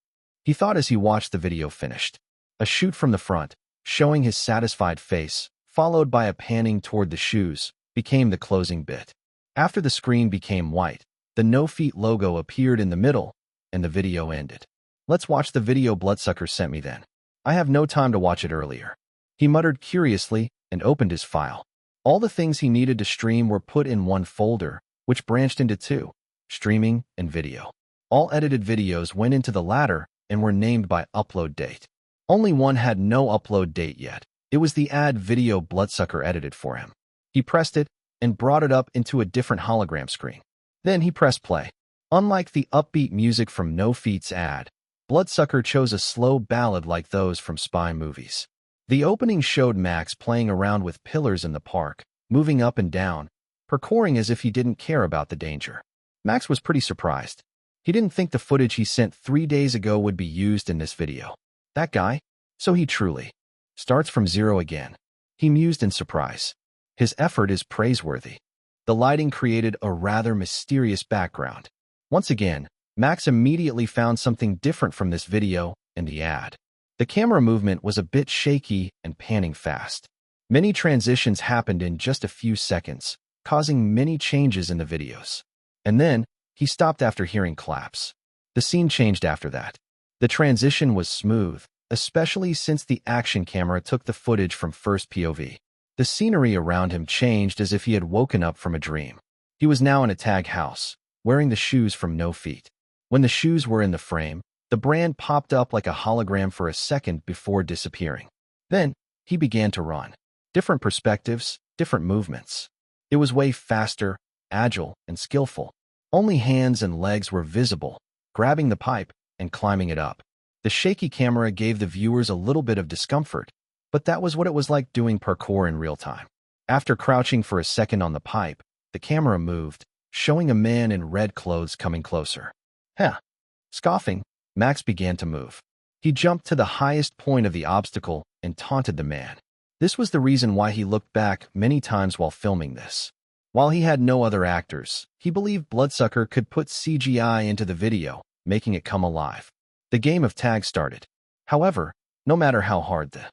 He thought as he watched the video finished. A shoot from the front, showing his satisfied face, followed by a panning toward the shoes, became the closing bit. After the screen became white, the No Feet logo appeared in the middle, and the video ended. Let's watch the video Bloodsucker sent me then. I have no time to watch it earlier. He muttered curiously and opened his file. All the things he needed to stream were put in one folder, which branched into 2, streaming and video. All edited videos went into the latter and were named by upload date. Only one had no upload date yet. It was the ad video Bloodsucker edited for him. He pressed it and brought it up into a different hologram screen. Then he pressed play. Unlike the upbeat music from No Feet's ad, Bloodsucker chose a slow ballad like those from spy movies. The opening showed Max playing around with pillars in the park, moving up and down, parkouring as if he didn't care about the danger. Max was pretty surprised. He didn't think the footage he sent 3 days ago would be used in this video. That guy? So he truly starts from 0 again. He mused in surprise. His effort is praiseworthy. The lighting created a rather mysterious background. Once again, Max immediately found something different from this video and the ad. The camera movement was a bit shaky and panning fast. Many transitions happened in just a few seconds, causing many changes in the videos. And then, he stopped after hearing claps. The scene changed after that. The transition was smooth, especially since the action camera took the footage from first POV. The scenery around him changed as if he had woken up from a dream. He was now in a tag house, wearing the shoes from No Feet. When the shoes were in the frame, the brand popped up like a hologram for a second before disappearing. Then, he began to run. Different perspectives, different movements. It was way faster, agile, and skillful. Only hands and legs were visible, grabbing the pipe and climbing it up. The shaky camera gave the viewers a little bit of discomfort, but that was what it was like doing parkour in real time. After crouching for a second on the pipe, the camera moved, showing a man in red clothes coming closer. Huh. Scoffing, Max began to move. He jumped to the highest point of the obstacle and taunted the man. This was the reason why he looked back many times while filming this. While he had no other actors, he believed Bloodsucker could put CGI into the video, making it come alive. The game of tag started. However, no matter how hard the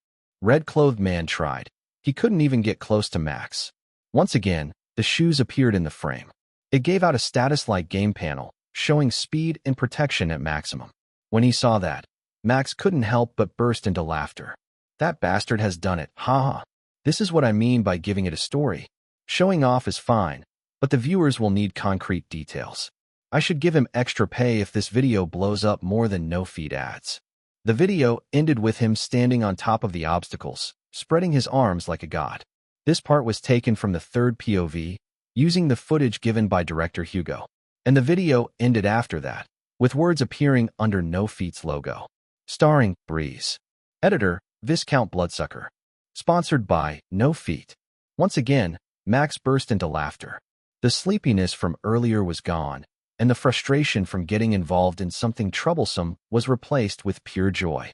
red-clothed man tried, he couldn't even get close to Max. Once again, the shoes appeared in the frame. It gave out a status-like game panel, showing speed and protection at maximum. When he saw that, Max couldn't help but burst into laughter. That bastard has done it, haha. This is what I mean by giving it a story. Showing off is fine, but the viewers will need concrete details. I should give him extra pay if this video blows up more than no-feed ads. The video ended with him standing on top of the obstacles, spreading his arms like a god. This part was taken from the third POV, using the footage given by director Hugo. And the video ended after that, with words appearing under No Feet's logo. Starring Breeze. Editor, Viscount Bloodsucker. Sponsored by No Feet. Once again, Max burst into laughter. The sleepiness from earlier was gone, and the frustration from getting involved in something troublesome was replaced with pure joy.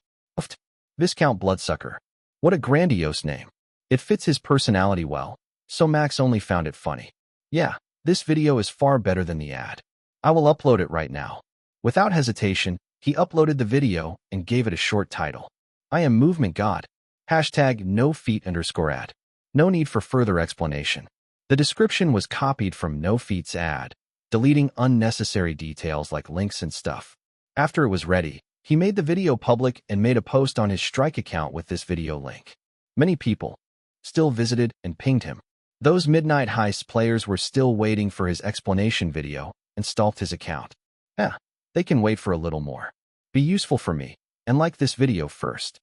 Viscount Bloodsucker. What a grandiose name. It fits his personality well, so Max only found it funny. Yeah, this video is far better than the ad. I will upload it right now. Without hesitation, he uploaded the video and gave it a short title. I am Movement God. Hashtag #NoFeet_ad. No need for further explanation. The description was copied from No Feet's ad, deleting unnecessary details like links and stuff. After it was ready, he made the video public and made a post on his Strike account with this video link. Many people still visited and pinged him. Those Midnight Heist players were still waiting for his explanation video and stalked his account. They can wait for a little more. Be useful for me, and like this video first.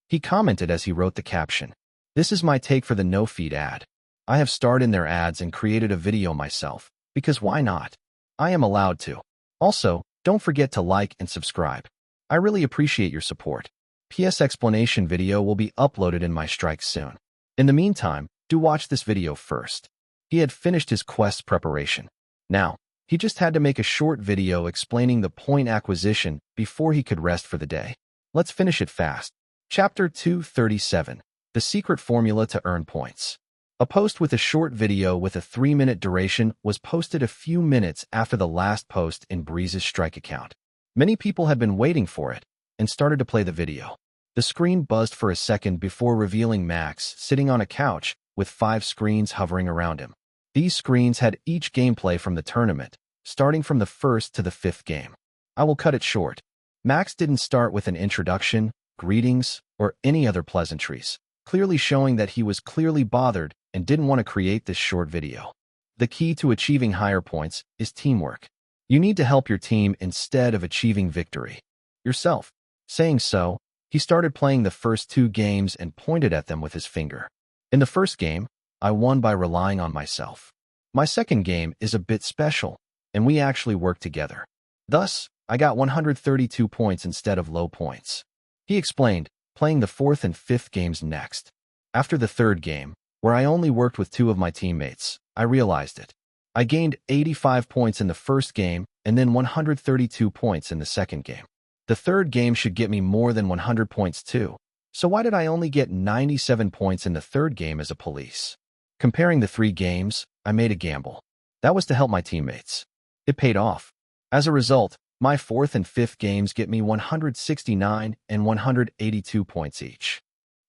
He commented as he wrote the caption. This is my take for the No Feed ad. I have starred in their ads and created a video myself, because why not? I am allowed to. Also, don't forget to like and subscribe. I really appreciate your support. PS explanation video will be uploaded in my Strike soon. In the meantime, do watch this video first. He had finished his quest preparation. Now, he just had to make a short video explaining the point acquisition before he could rest for the day. Let's finish it fast. Chapter 237. The Secret Formula to Earn Points. A post with a short video with a 3-minute duration was posted a few minutes after the last post in Breeze's Strike account. Many people had been waiting for it and started to play the video. The screen buzzed for a second before revealing Max sitting on a couch with 5 screens hovering around him. These screens had each gameplay from the tournament, starting from the 1st to the 5th game. I will cut it short. Max didn't start with an introduction, greetings, or any other pleasantries, clearly showing that he was clearly bothered and didn't want to create this short video. The key to achieving higher points is teamwork. You need to help your team instead of achieving victory yourself. Saying so, he started playing the first 2 games and pointed at them with his finger. In the first game, I won by relying on myself. My second game is a bit special, and we actually worked together. Thus, I got 132 points instead of low points. He explained, playing the 4th and 5th games next. After the 3rd game, where I only worked with 2 of my teammates, I realized it. I gained 85 points in the first game and then 132 points in the second game. The 3rd game should get me more than 100 points too. So why did I only get 97 points in the 3rd game as a police? Comparing the 3 games, I made a gamble. That was to help my teammates. It paid off. As a result, my 4th and 5th games get me 169 and 182 points each.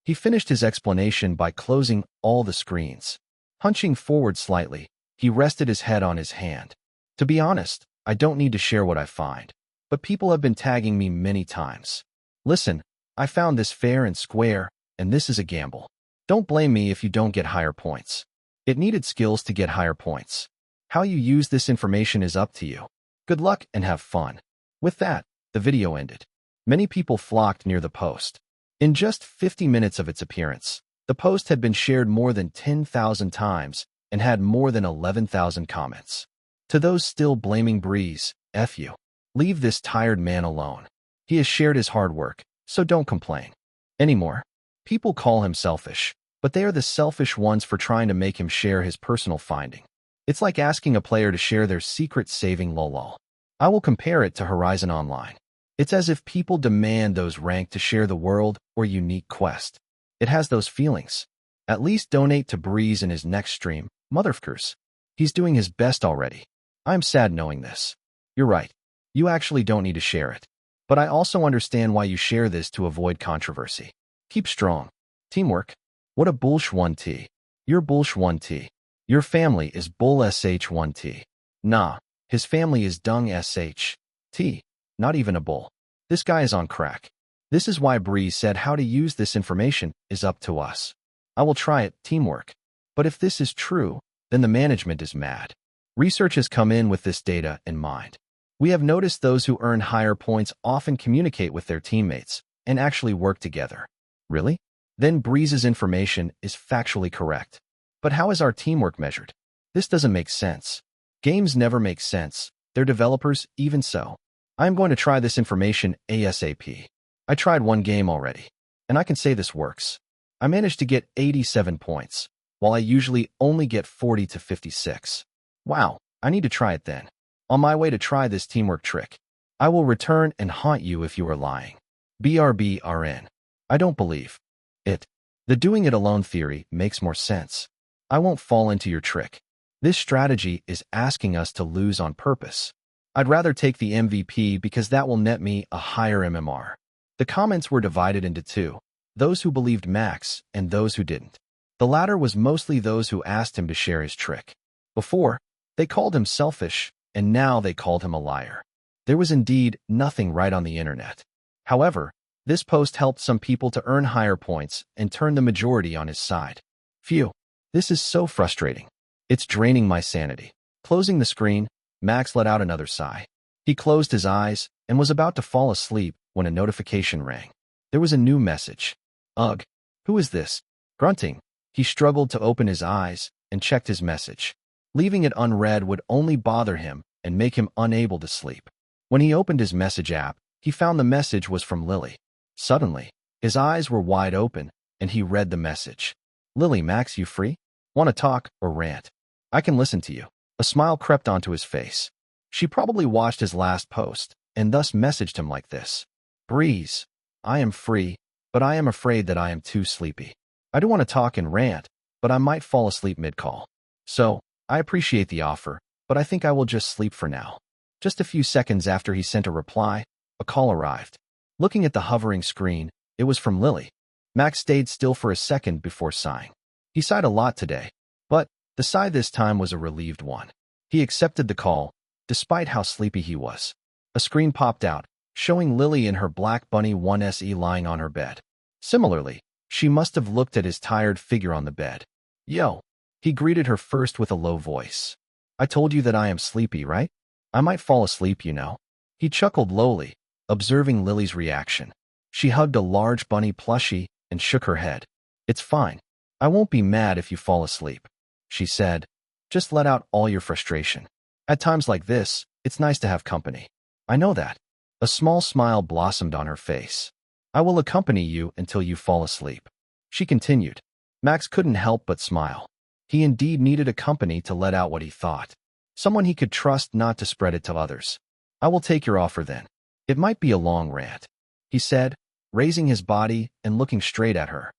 He finished his explanation by closing all the screens. Hunching forward slightly, he rested his head on his hand. To be honest, I don't need to share what I find, but people have been tagging me many times. Listen, I found this fair and square, and this is a gamble. Don't blame me if you don't get higher points. It needed skills to get higher points. How you use this information is up to you. Good luck and have fun. With that, the video ended. Many people flocked near the post. In just 50 minutes of its appearance, the post had been shared more than 10,000 times and had more than 11,000 comments. To those still blaming Breeze, F you. Leave this tired man alone. He has shared his hard work, so don't complain. Anymore. People call him selfish, but they are the selfish ones for trying to make him share his personal finding. It's like asking a player to share their secret saving lol. I will compare it to Horizon Online. It's as if people demand those ranked to share the world or unique quest. It has those feelings. At least donate to Breeze in his next stream, motherfuckers. He's doing his best already. I'm sad knowing this. You're right. You actually don't need to share it. But I also understand why you share this to avoid controversy. Keep strong. Teamwork. What a bullsh 1T. You're bullsh 1T. Your family is bull sh 1T. Nah, his family is dung sh. T. Not even a bull. This guy is on crack. This is why Breeze said how to use this information is up to us. I will try it, teamwork. But if this is true, then the management is mad. Research has come in with this data in mind. We have noticed those who earn higher points often communicate with their teammates and actually work together. Really? Then Breeze's information is factually correct. But how is our teamwork measured? This doesn't make sense. Games never make sense. Their developers, even so. I am going to try this information ASAP. I tried one game already, and I can say this works. I managed to get 87 points, while I usually only get 40 to 56. Wow, I need to try it then. On my way to try this teamwork trick, I will return and haunt you if you are lying. BRBRN. I don't believe it. The doing it alone theory makes more sense. I won't fall into your trick. This strategy is asking us to lose on purpose. I'd rather take the MVP because that will net me a higher MMR. The comments were divided into two, those who believed Max and those who didn't. The latter was mostly those who asked him to share his trick. Before, they called him selfish, and now they called him a liar. There was indeed nothing right on the internet. However, this post helped some people to earn higher points and turn the majority on his side. Phew, this is so frustrating. It's draining my sanity. Closing the screen, Max let out another sigh. He closed his eyes and was about to fall asleep when a notification rang. There was a new message. Ugh, who is this? Grunting, he struggled to open his eyes and checked his message. Leaving it unread would only bother him and make him unable to sleep. When he opened his message app, he found the message was from Lily. Suddenly, his eyes were wide open, and he read the message. Lily, Max, you free? Want to talk or rant? I can listen to you. A smile crept onto his face. She probably watched his last post, and thus messaged him like this. Breeze, I am free, but I am afraid that I am too sleepy. I do want to talk and rant, but I might fall asleep mid-call. So, I appreciate the offer, but I think I will just sleep for now. Just a few seconds after he sent a reply, a call arrived. Looking at the hovering screen, it was from Lily. Max stayed still for a second before sighing. He sighed a lot today, but the sigh this time was a relieved one. He accepted the call, despite how sleepy he was. A screen popped out, showing Lily in her black bunny 1SE lying on her bed. Similarly, she must have looked at his tired figure on the bed. Yo. He greeted her first with a low voice. I told you that I am sleepy, right? I might fall asleep, you know. He chuckled lowly, observing Lily's reaction. She hugged a large bunny plushie and shook her head. It's fine. I won't be mad if you fall asleep, she said. Just let out all your frustration. At times like this, it's nice to have company. I know that. A small smile blossomed on her face. I will accompany you until you fall asleep. She continued. Max couldn't help but smile. He indeed needed a company to let out what he thought. Someone he could trust not to spread it to others. I will take your offer then. It might be a long rant, he said, raising his body and looking straight at her.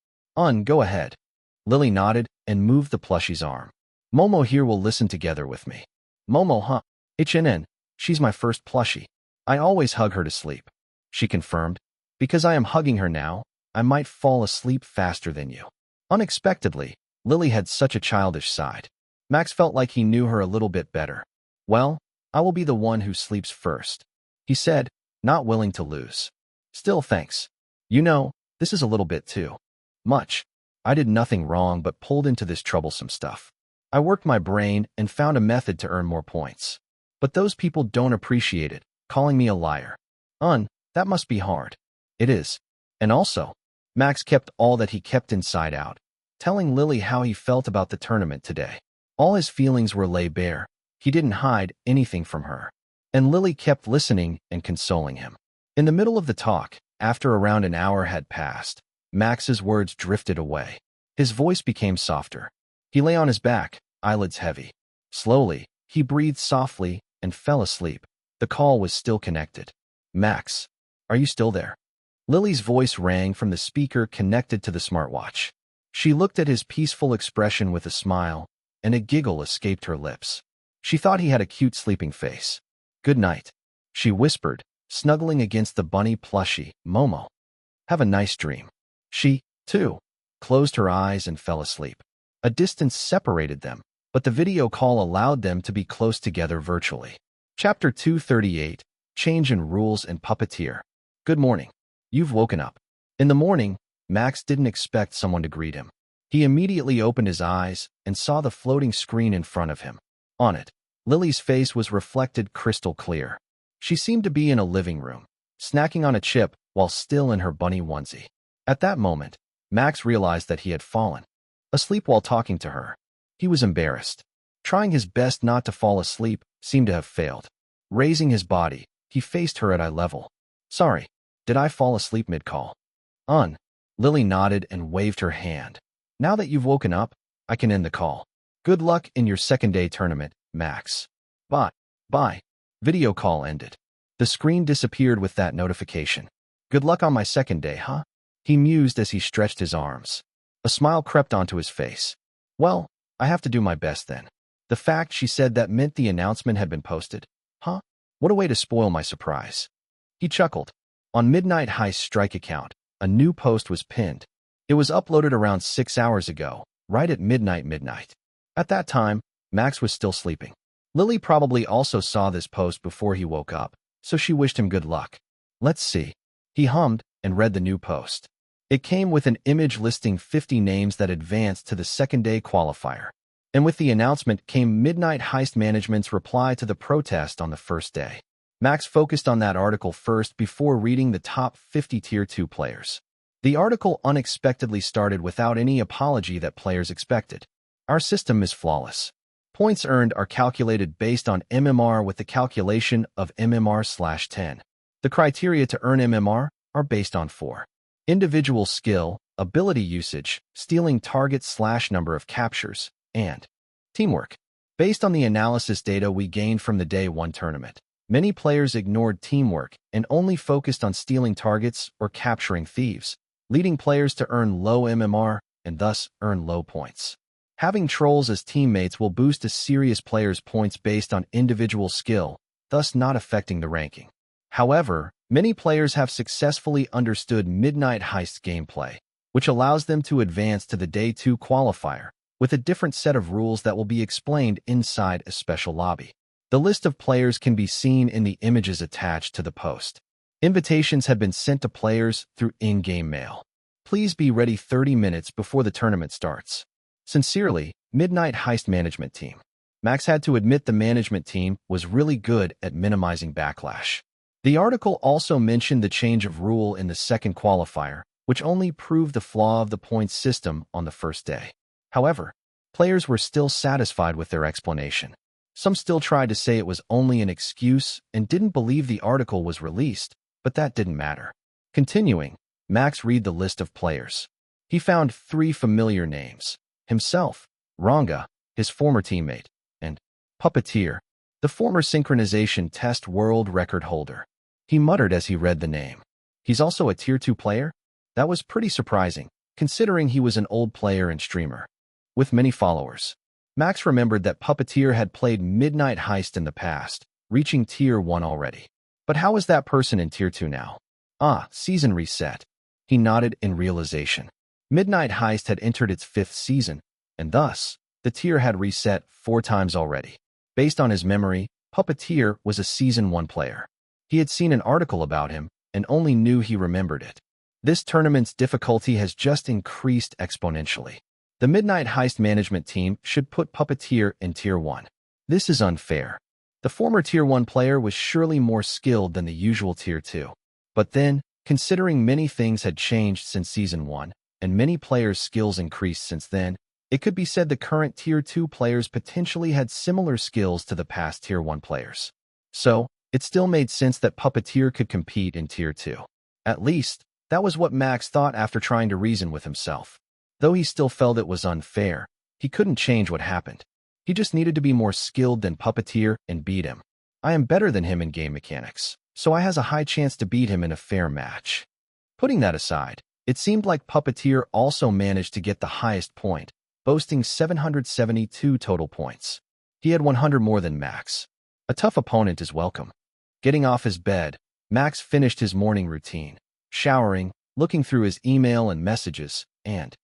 Go ahead. Lily nodded and moved the plushie's arm. Momo here will listen together with me. Momo, huh? HNN, she's my first plushie. I always hug her to sleep, she confirmed. Because I am hugging her now, I might fall asleep faster than you. Unexpectedly, Lily had such a childish side. Max felt like he knew her a little bit better. Well, I will be the one who sleeps first, he said, not willing to lose. Still, thanks. You know, this is a little bit too much. I did nothing wrong but pulled into this troublesome stuff. I worked my brain and found a method to earn more points. But those people don't appreciate it, calling me a liar. That must be hard. It is. And also, Max kept all that he kept inside out, telling Lily how he felt about the tournament today. All his feelings were laid bare. He didn't hide anything from her. And Lily kept listening and consoling him. In the middle of the talk, after around an hour had passed, Max's words drifted away. His voice became softer. He lay on his back, eyelids heavy. Slowly, he breathed softly and fell asleep. The call was still connected. Max, are you still there? Lily's voice rang from the speaker connected to the smartwatch. She looked at his peaceful expression with a smile, and a giggle escaped her lips. She thought he had a cute sleeping face. Good night, she whispered, snuggling against the bunny plushie, Momo. Have a nice dream. She, too, closed her eyes and fell asleep. A distance separated them, but the video call allowed them to be close together virtually. Chapter 238, Change in Rules and Puppeteer. Good morning. You've woken up. In the morning, Max didn't expect someone to greet him. He immediately opened his eyes and saw the floating screen in front of him. On it, Lily's face was reflected crystal clear. She seemed to be in a living room, snacking on a chip while still in her bunny onesie. At that moment, Max realized that he had fallen asleep while talking to her. He was embarrassed. Trying his best not to fall asleep seemed to have failed. Raising his body, he faced her at eye level. Sorry, did I fall asleep mid-call? Lily nodded and waved her hand. Now that you've woken up, I can end the call. Good luck in your second-day tournament, Max. Bye. Bye. Video call ended. The screen disappeared with that notification. Good luck on my second day, huh? He mused as he stretched his arms. A smile crept onto his face. Well, I have to do my best then. The fact she said that meant the announcement had been posted. Huh? What a way to spoil my surprise. He chuckled. On Midnight Heist's Strike account, a new post was pinned. It was uploaded around 6 hours ago, right at midnight. At that time, Max was still sleeping. Lily probably also saw this post before he woke up, so she wished him good luck. Let's see. He hummed and read the new post. It came with an image listing 50 names that advanced to the second-day qualifier. And with the announcement came Midnight Heist Management's reply to the protest on the first day. Max focused on that article first before reading the top 50 Tier 2 players. The article unexpectedly started without any apology that players expected. Our system is flawless. Points earned are calculated based on MMR with the calculation of MMR/10. The criteria to earn MMR are based on 4. Individual skill, ability usage, stealing target/number of captures, and teamwork. Based on the analysis data we gained from the Day 1 tournament, many players ignored teamwork and only focused on stealing targets or capturing thieves, leading players to earn low MMR and thus earn low points. Having trolls as teammates will boost a serious player's points based on individual skill, thus not affecting the ranking. However, many players have successfully understood Midnight Heist's gameplay, which allows them to advance to the Day 2 qualifier with a different set of rules that will be explained inside a special lobby. The list of players can be seen in the images attached to the post. Invitations have been sent to players through in-game mail. Please be ready 30 minutes before the tournament starts. Sincerely, Midnight Heist Management Team. Max had to admit the management team was really good at minimizing backlash. The article also mentioned the change of rule in the second qualifier, which only proved the flaw of the points system on the first day. However, players were still satisfied with their explanation. Some still tried to say it was only an excuse and didn't believe the article was released, but that didn't matter. Continuing, Max read the list of players. He found 3 familiar names: himself, Ranga, his former teammate, and Puppeteer, the former synchronization test world record holder. He muttered as he read the name. He's also a Tier 2 player? That was pretty surprising, considering he was an old player and streamer with many followers. Max remembered that Puppeteer had played Midnight Heist in the past, reaching Tier 1 already. But how is that person in Tier 2 now? Season reset. He nodded in realization. Midnight Heist had entered its 5th season, and thus, the tier had reset 4 times already. Based on his memory, Puppeteer was a Season 1 player. He had seen an article about him and only knew he remembered it. This tournament's difficulty has just increased exponentially. The Midnight Heist management team should put Puppeteer in Tier 1. This is unfair. The former Tier 1 player was surely more skilled than the usual Tier 2. But then, considering many things had changed since Season 1, and many players' skills increased since then, it could be said the current Tier 2 players potentially had similar skills to the past Tier 1 players. So, It still made sense that Puppeteer could compete in Tier 2. At least, that was what Max thought after trying to reason with himself. Though he still felt it was unfair, he couldn't change what happened. He just needed to be more skilled than Puppeteer and beat him. I am better than him in game mechanics, so I has a high chance to beat him in a fair match. Putting that aside, it seemed like Puppeteer also managed to get the highest point, boasting 772 total points. He had 100 more than Max. A tough opponent is welcome. Getting off his bed, Max finished his morning routine, showering, looking through his email and messages, and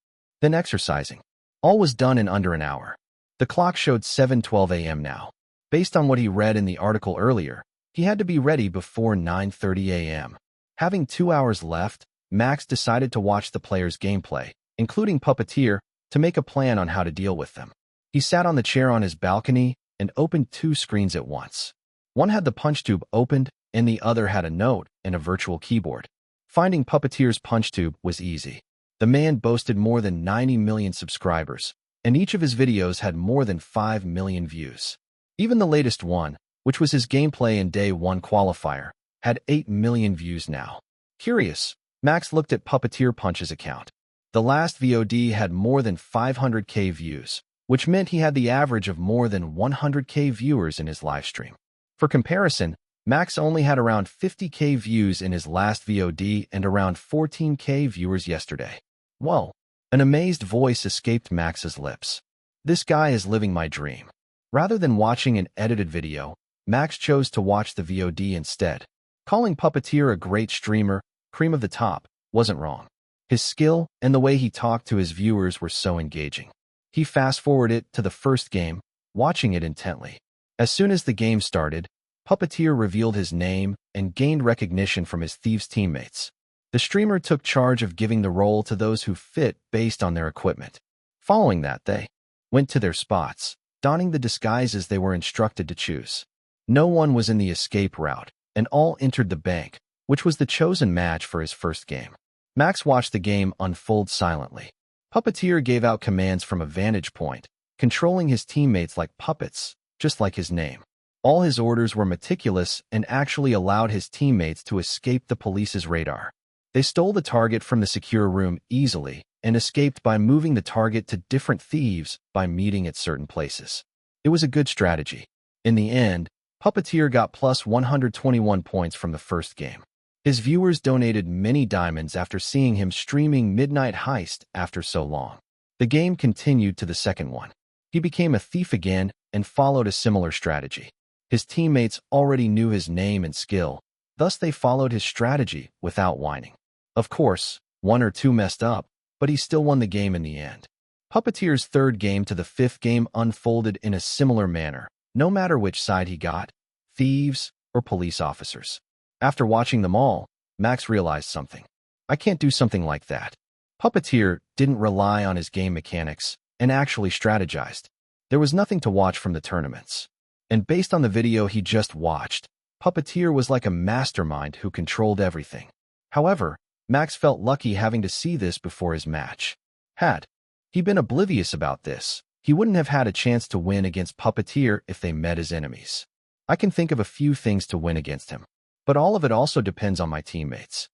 then exercising. All was done in under an hour. The clock showed 7:12 a.m. now. Based on what he read in the article earlier, he had to be ready before 9:30 a.m. Having 2 hours left, Max decided to watch the players' gameplay, including Puppeteer, to make a plan on how to deal with them. He sat on the chair on his balcony and opened 2 screens at once. One had the punch tube opened, and the other had a note and a virtual keyboard. Finding Puppeteer's punch tube was easy. The man boasted more than 90 million subscribers, and each of his videos had more than 5 million views. Even the latest one, which was his gameplay in Day 1 qualifier, had 8 million views now. Curious, Max looked at Puppeteer Punch's account. The last VOD had more than 500k views, which meant he had the average of more than 100k viewers in his livestream. For comparison, Max only had around 50k views in his last VOD and around 14k viewers yesterday. Whoa! An amazed voice escaped Max's lips. This guy is living my dream. Rather than watching an edited video, Max chose to watch the VOD instead. Calling Puppeteer a great streamer, cream of the top, wasn't wrong. His skill and the way he talked to his viewers were so engaging. He fast-forwarded to the first game, watching it intently. As soon as the game started, Puppeteer revealed his name and gained recognition from his thieves' teammates. The streamer took charge of giving the role to those who fit based on their equipment. Following that, they went to their spots, donning the disguises they were instructed to choose. No one was in the escape route, and all entered the bank, which was the chosen match for his first game. Max watched the game unfold silently. Puppeteer gave out commands from a vantage point, controlling his teammates like puppets, just like his name. All his orders were meticulous and actually allowed his teammates to escape the police's radar. They stole the target from the secure room easily and escaped by moving the target to different thieves by meeting at certain places. It was a good strategy. In the end, Puppeteer got plus 121 points from the first game. His viewers donated many diamonds after seeing him streaming Midnight Heist after so long. The game continued to the second one. He became a thief again and followed a similar strategy. His teammates already knew his name and skill, thus they followed his strategy without whining. Of course, 1 or 2 messed up, but he still won the game in the end. Puppeteer's third game to the fifth game unfolded in a similar manner, no matter which side he got, thieves or police officers. After watching them all, Max realized something. I can't do something like that. Puppeteer didn't rely on his game mechanics and actually strategized. There was nothing to watch from the tournaments. And based on the video he just watched, Puppeteer was like a mastermind who controlled everything. However, Max felt lucky having to see this before his match. Had he been oblivious about this, he wouldn't have had a chance to win against Puppeteer if they met as enemies. I can think of a few things to win against him, but all of it also depends on my teammates.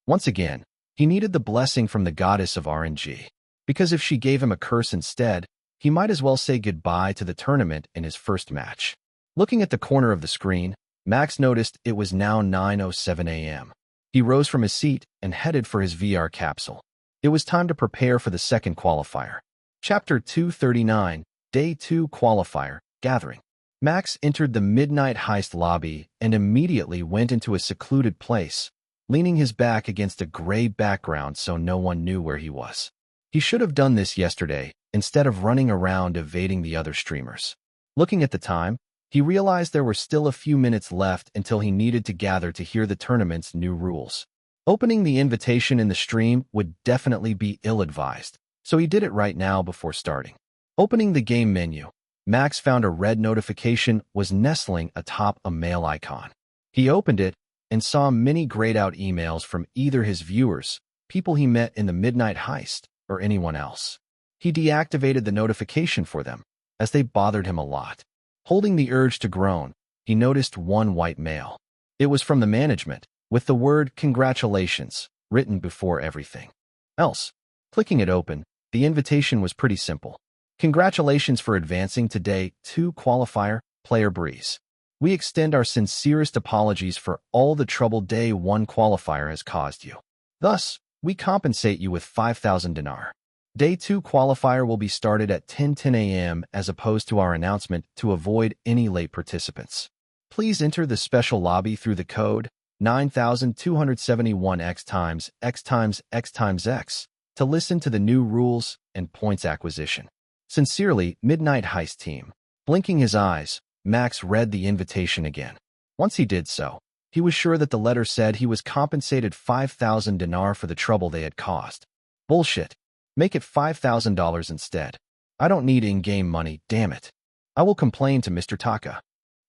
Once again, he needed the blessing from the goddess of RNG, because if she gave him a curse instead, he might as well say goodbye to the tournament in his first match. Looking at the corner of the screen, Max noticed it was now 9:07 a.m. He rose from his seat and headed for his VR capsule. It was time to prepare for the second qualifier. Chapter 239, Day 2 Qualifier, Gathering. Max entered the Midnight Heist lobby and immediately went into a secluded place, leaning his back against a gray background so no one knew where he was. He should have done this yesterday, instead of running around evading the other streamers. Looking at the time, he realized there were still a few minutes left until he needed to gather to hear the tournament's new rules. Opening the invitation in the stream would definitely be ill-advised, so he did it right now before starting. Opening the game menu, Max found a red notification was nestling atop a mail icon. He opened it and saw many grayed-out emails from either his viewers, people he met in the Midnight Heist, or anyone else. He deactivated the notification for them, as they bothered him a lot. Holding the urge to groan, he noticed one white mail. It was from the management, with the word "Congratulations" written before everything else. Clicking it open, the invitation was pretty simple. Congratulations for advancing to Day 2 qualifier, Player Breeze. We extend our sincerest apologies for all the trouble Day 1 qualifier has caused you. Thus, we compensate you with 5,000 dinar. Day 2 qualifier will be started at 10:10 a.m. as opposed to our announcement to avoid any late participants. Please enter the special lobby through the code 9271X times X times X times X to listen to the new rules and points acquisition. Sincerely, Midnight Heist Team. Blinking his eyes, Max read the invitation again. Once he did so, he was sure that the letter said he was compensated 5,000 dinar for the trouble they had caused. Bullshit. Make it $5,000 instead. I don't need in-game money, damn it. I will complain to Mr. Taka.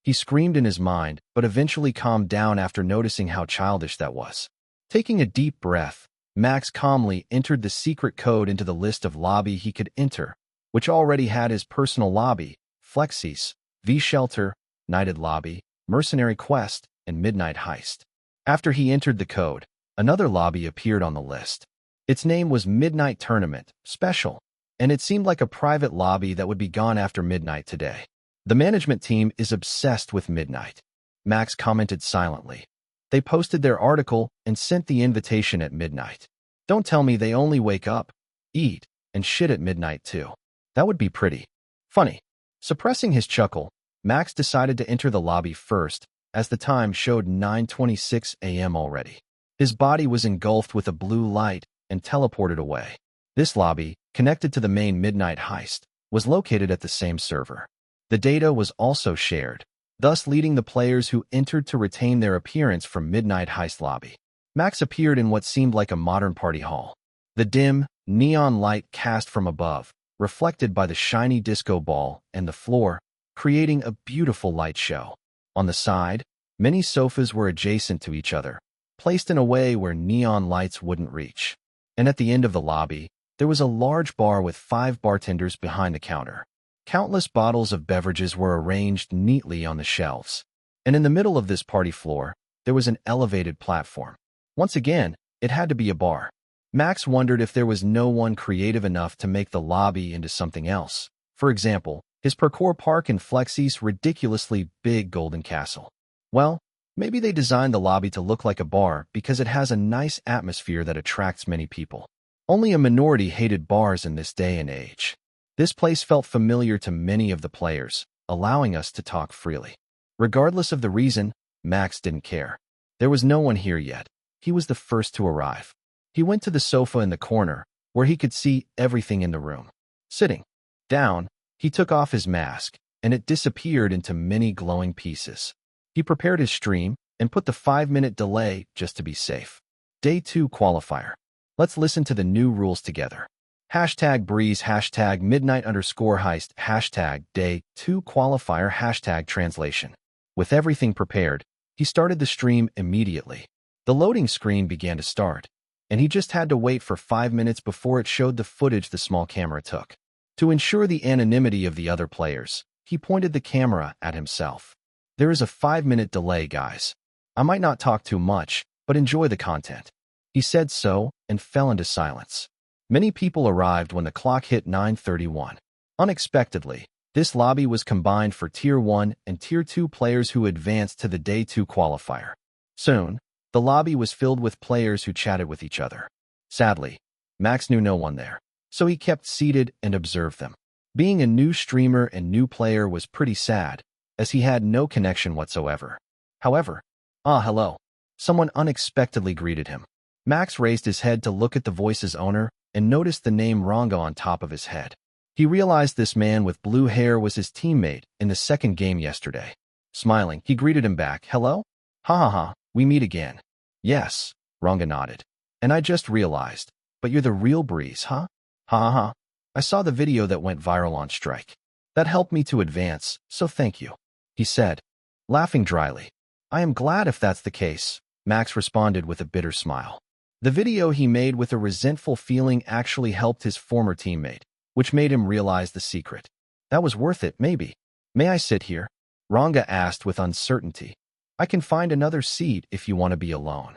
He screamed in his mind, but eventually calmed down after noticing how childish that was. Taking a deep breath, Max calmly entered the secret code into the list of lobby he could enter, which already had his personal lobby, Flexies, V-Shelter, Knighted Lobby, Mercenary Quest, and Midnight Heist. After he entered the code, another lobby appeared on the list. Its name was Midnight Tournament, Special, and it seemed like a private lobby that would be gone after midnight today. The management team is obsessed with midnight. Max commented silently. They posted their article and sent the invitation at midnight. Don't tell me they only wake up, eat, and shit at midnight too. That would be pretty funny. Suppressing his chuckle, Max decided to enter the lobby first, as the time showed 9:26 a.m. already. His body was engulfed with a blue light and teleported away. This lobby, connected to the main Midnight Heist, was located at the same server. The data was also shared, thus leading the players who entered to retain their appearance from Midnight Heist lobby. Max appeared in what seemed like a modern party hall. The dim, neon light cast from above, reflected by the shiny disco ball and the floor, creating a beautiful light show. On the side, many sofas were adjacent to each other, placed in a way where neon lights wouldn't reach. And at the end of the lobby, there was a large bar with 5 bartenders behind the counter. Countless bottles of beverages were arranged neatly on the shelves. And in the middle of this party floor, there was an elevated platform. Once again, it had to be a bar. Max wondered if there was no one creative enough to make the lobby into something else. For example, his parkour park and Flexi's ridiculously big golden castle. Well, maybe they designed the lobby to look like a bar because it has a nice atmosphere that attracts many people. Only a minority hated bars in this day and age. This place felt familiar to many of the players, allowing us to talk freely. Regardless of the reason, Max didn't care. There was no one here yet. He was the first to arrive. He went to the sofa in the corner, where he could see everything in the room. Sitting down, he took off his mask, and it disappeared into many glowing pieces. He prepared his stream and put the 5-minute delay just to be safe. Day 2 qualifier. Let's listen to the new rules together. #breeze, #midnight_heist, #day 2 qualifier, #translation. With everything prepared, he started the stream immediately. The loading screen began to start, and he just had to wait for 5 minutes before it showed the footage the small camera took. To ensure the anonymity of the other players, he pointed the camera at himself. There is a 5-minute delay, guys. I might not talk too much, but enjoy the content. He said so and fell into silence. Many people arrived when the clock hit 9:31. Unexpectedly, this lobby was combined for Tier 1 and Tier 2 players who advanced to the Day 2 qualifier. Soon, the lobby was filled with players who chatted with each other. Sadly, Max knew no one there, so he kept seated and observed them. Being a new streamer and new player was pretty sad, as he had no connection whatsoever. However, hello. Someone unexpectedly greeted him. Max raised his head to look at the voice's owner and noticed the name Ranga on top of his head. He realized this man with blue hair was his teammate in the second game yesterday. Smiling, he greeted him back. Hello? Ha ha ha, we meet again. Yes, Ranga nodded. And I just realized, but you're the real Breeze, huh? Ha ha ha. I saw the video that went viral on Strike. That helped me to advance, so thank you, he said, laughing dryly. I am glad if that's the case, Max responded with a bitter smile. The video he made with a resentful feeling actually helped his former teammate, which made him realize the secret. That was worth it, maybe. May I sit here? Ranga asked with uncertainty. I can find another seat if you want to be alone.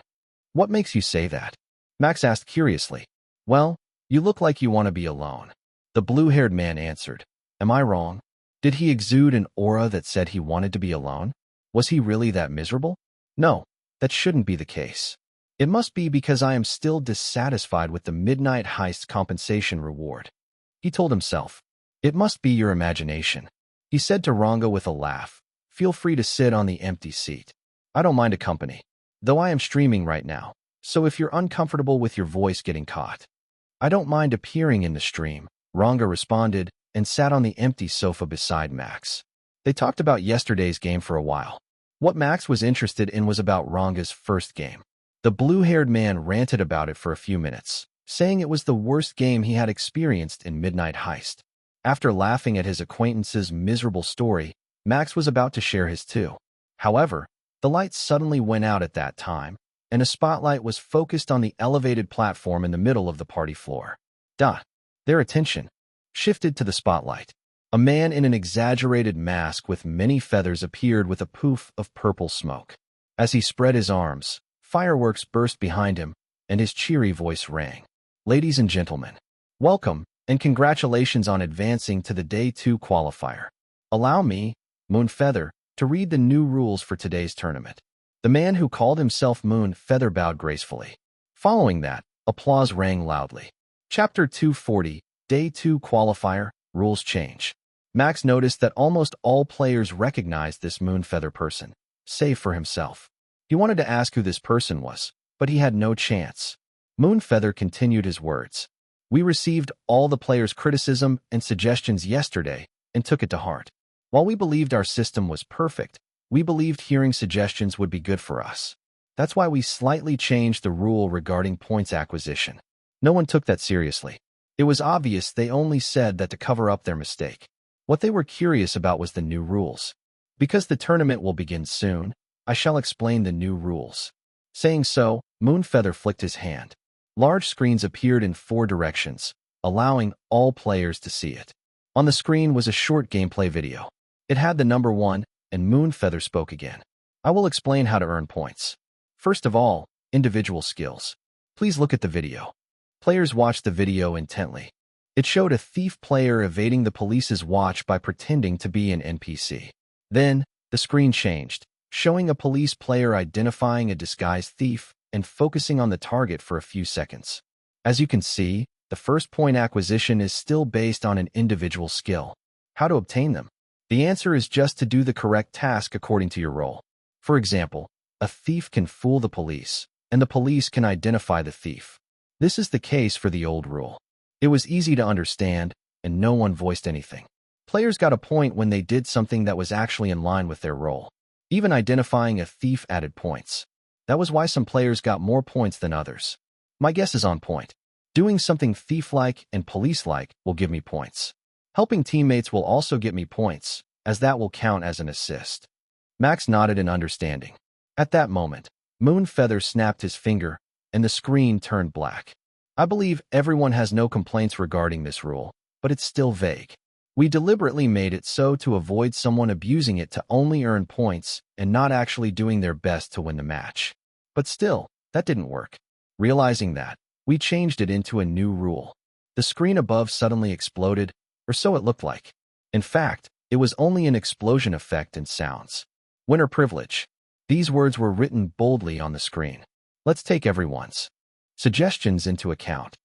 What makes you say that? Max asked curiously. Well, you look like you want to be alone. The blue-haired man answered. Am I wrong? Did he exude an aura that said he wanted to be alone? Was he really that miserable? No, that shouldn't be the case. It must be because I am still dissatisfied with the midnight heist compensation reward. He told himself. It must be your imagination. He said to Ranga with a laugh. Feel free to sit on the empty seat. I don't mind a company. Though I am streaming right now, so if you're uncomfortable with your voice getting caught. I don't mind appearing in the stream, Ranga responded, and sat on the empty sofa beside Max. They talked about yesterday's game for a while. What Max was interested in was about Ranga's first game. The blue-haired man ranted about it for a few minutes, saying it was the worst game he had experienced in Midnight Heist. After laughing at his acquaintance's miserable story, Max was about to share his too. However, the lights suddenly went out at that time, and a spotlight was focused on the elevated platform in the middle of the party floor. Their attention shifted to the spotlight. A man in an exaggerated mask with many feathers appeared with a poof of purple smoke. As he spread his arms, fireworks burst behind him, and his cheery voice rang. Ladies and gentlemen, welcome, and congratulations on advancing to the Day 2 qualifier. Allow me, Moonfeather, to read the new rules for today's tournament. The man who called himself Moonfeather bowed gracefully. Following that, applause rang loudly. Chapter 240, Day 2 qualifier, rules change. Max noticed that almost all players recognized this Moonfeather person, save for himself. He wanted to ask who this person was, but he had no chance. Moonfeather continued his words. We received all the players' criticism and suggestions yesterday and took it to heart. While we believed our system was perfect, we believed hearing suggestions would be good for us. That's why we slightly changed the rule regarding points acquisition. No one took that seriously. It was obvious they only said that to cover up their mistake. What they were curious about was the new rules. Because the tournament will begin soon, I shall explain the new rules. Saying so, Moonfeather flicked his hand. Large screens appeared in 4 directions, allowing all players to see it. On the screen was a short gameplay video. It had the number 1, and Moonfeather spoke again. I will explain how to earn points. First of all, individual skills. Please look at the video. Players watched the video intently. It showed a thief player evading the police's watch by pretending to be an NPC. Then, the screen changed, showing a police player identifying a disguised thief and focusing on the target for a few seconds. As you can see, the first point acquisition is still based on an individual skill. How to obtain them? The answer is just to do the correct task according to your role. For example, a thief can fool the police, and the police can identify the thief. This is the case for the old rule. It was easy to understand, and no one voiced anything. Players got a point when they did something that was actually in line with their role. Even identifying a thief added points. That was why some players got more points than others. My guess is on point. Doing something thief-like and police-like will give me points. Helping teammates will also get me points, as that will count as an assist. Max nodded in understanding. At that moment, Moonfeather snapped his finger, and the screen turned black. I believe everyone has no complaints regarding this rule, but it's still vague. We deliberately made it so to avoid someone abusing it to only earn points and not actually doing their best to win the match. But still, that didn't work. Realizing that, we changed it into a new rule. The screen above suddenly exploded, or so it looked like. In fact, it was only an explosion effect and sounds. Winner privilege. These words were written boldly on the screen. Let's take everyone's suggestions into account.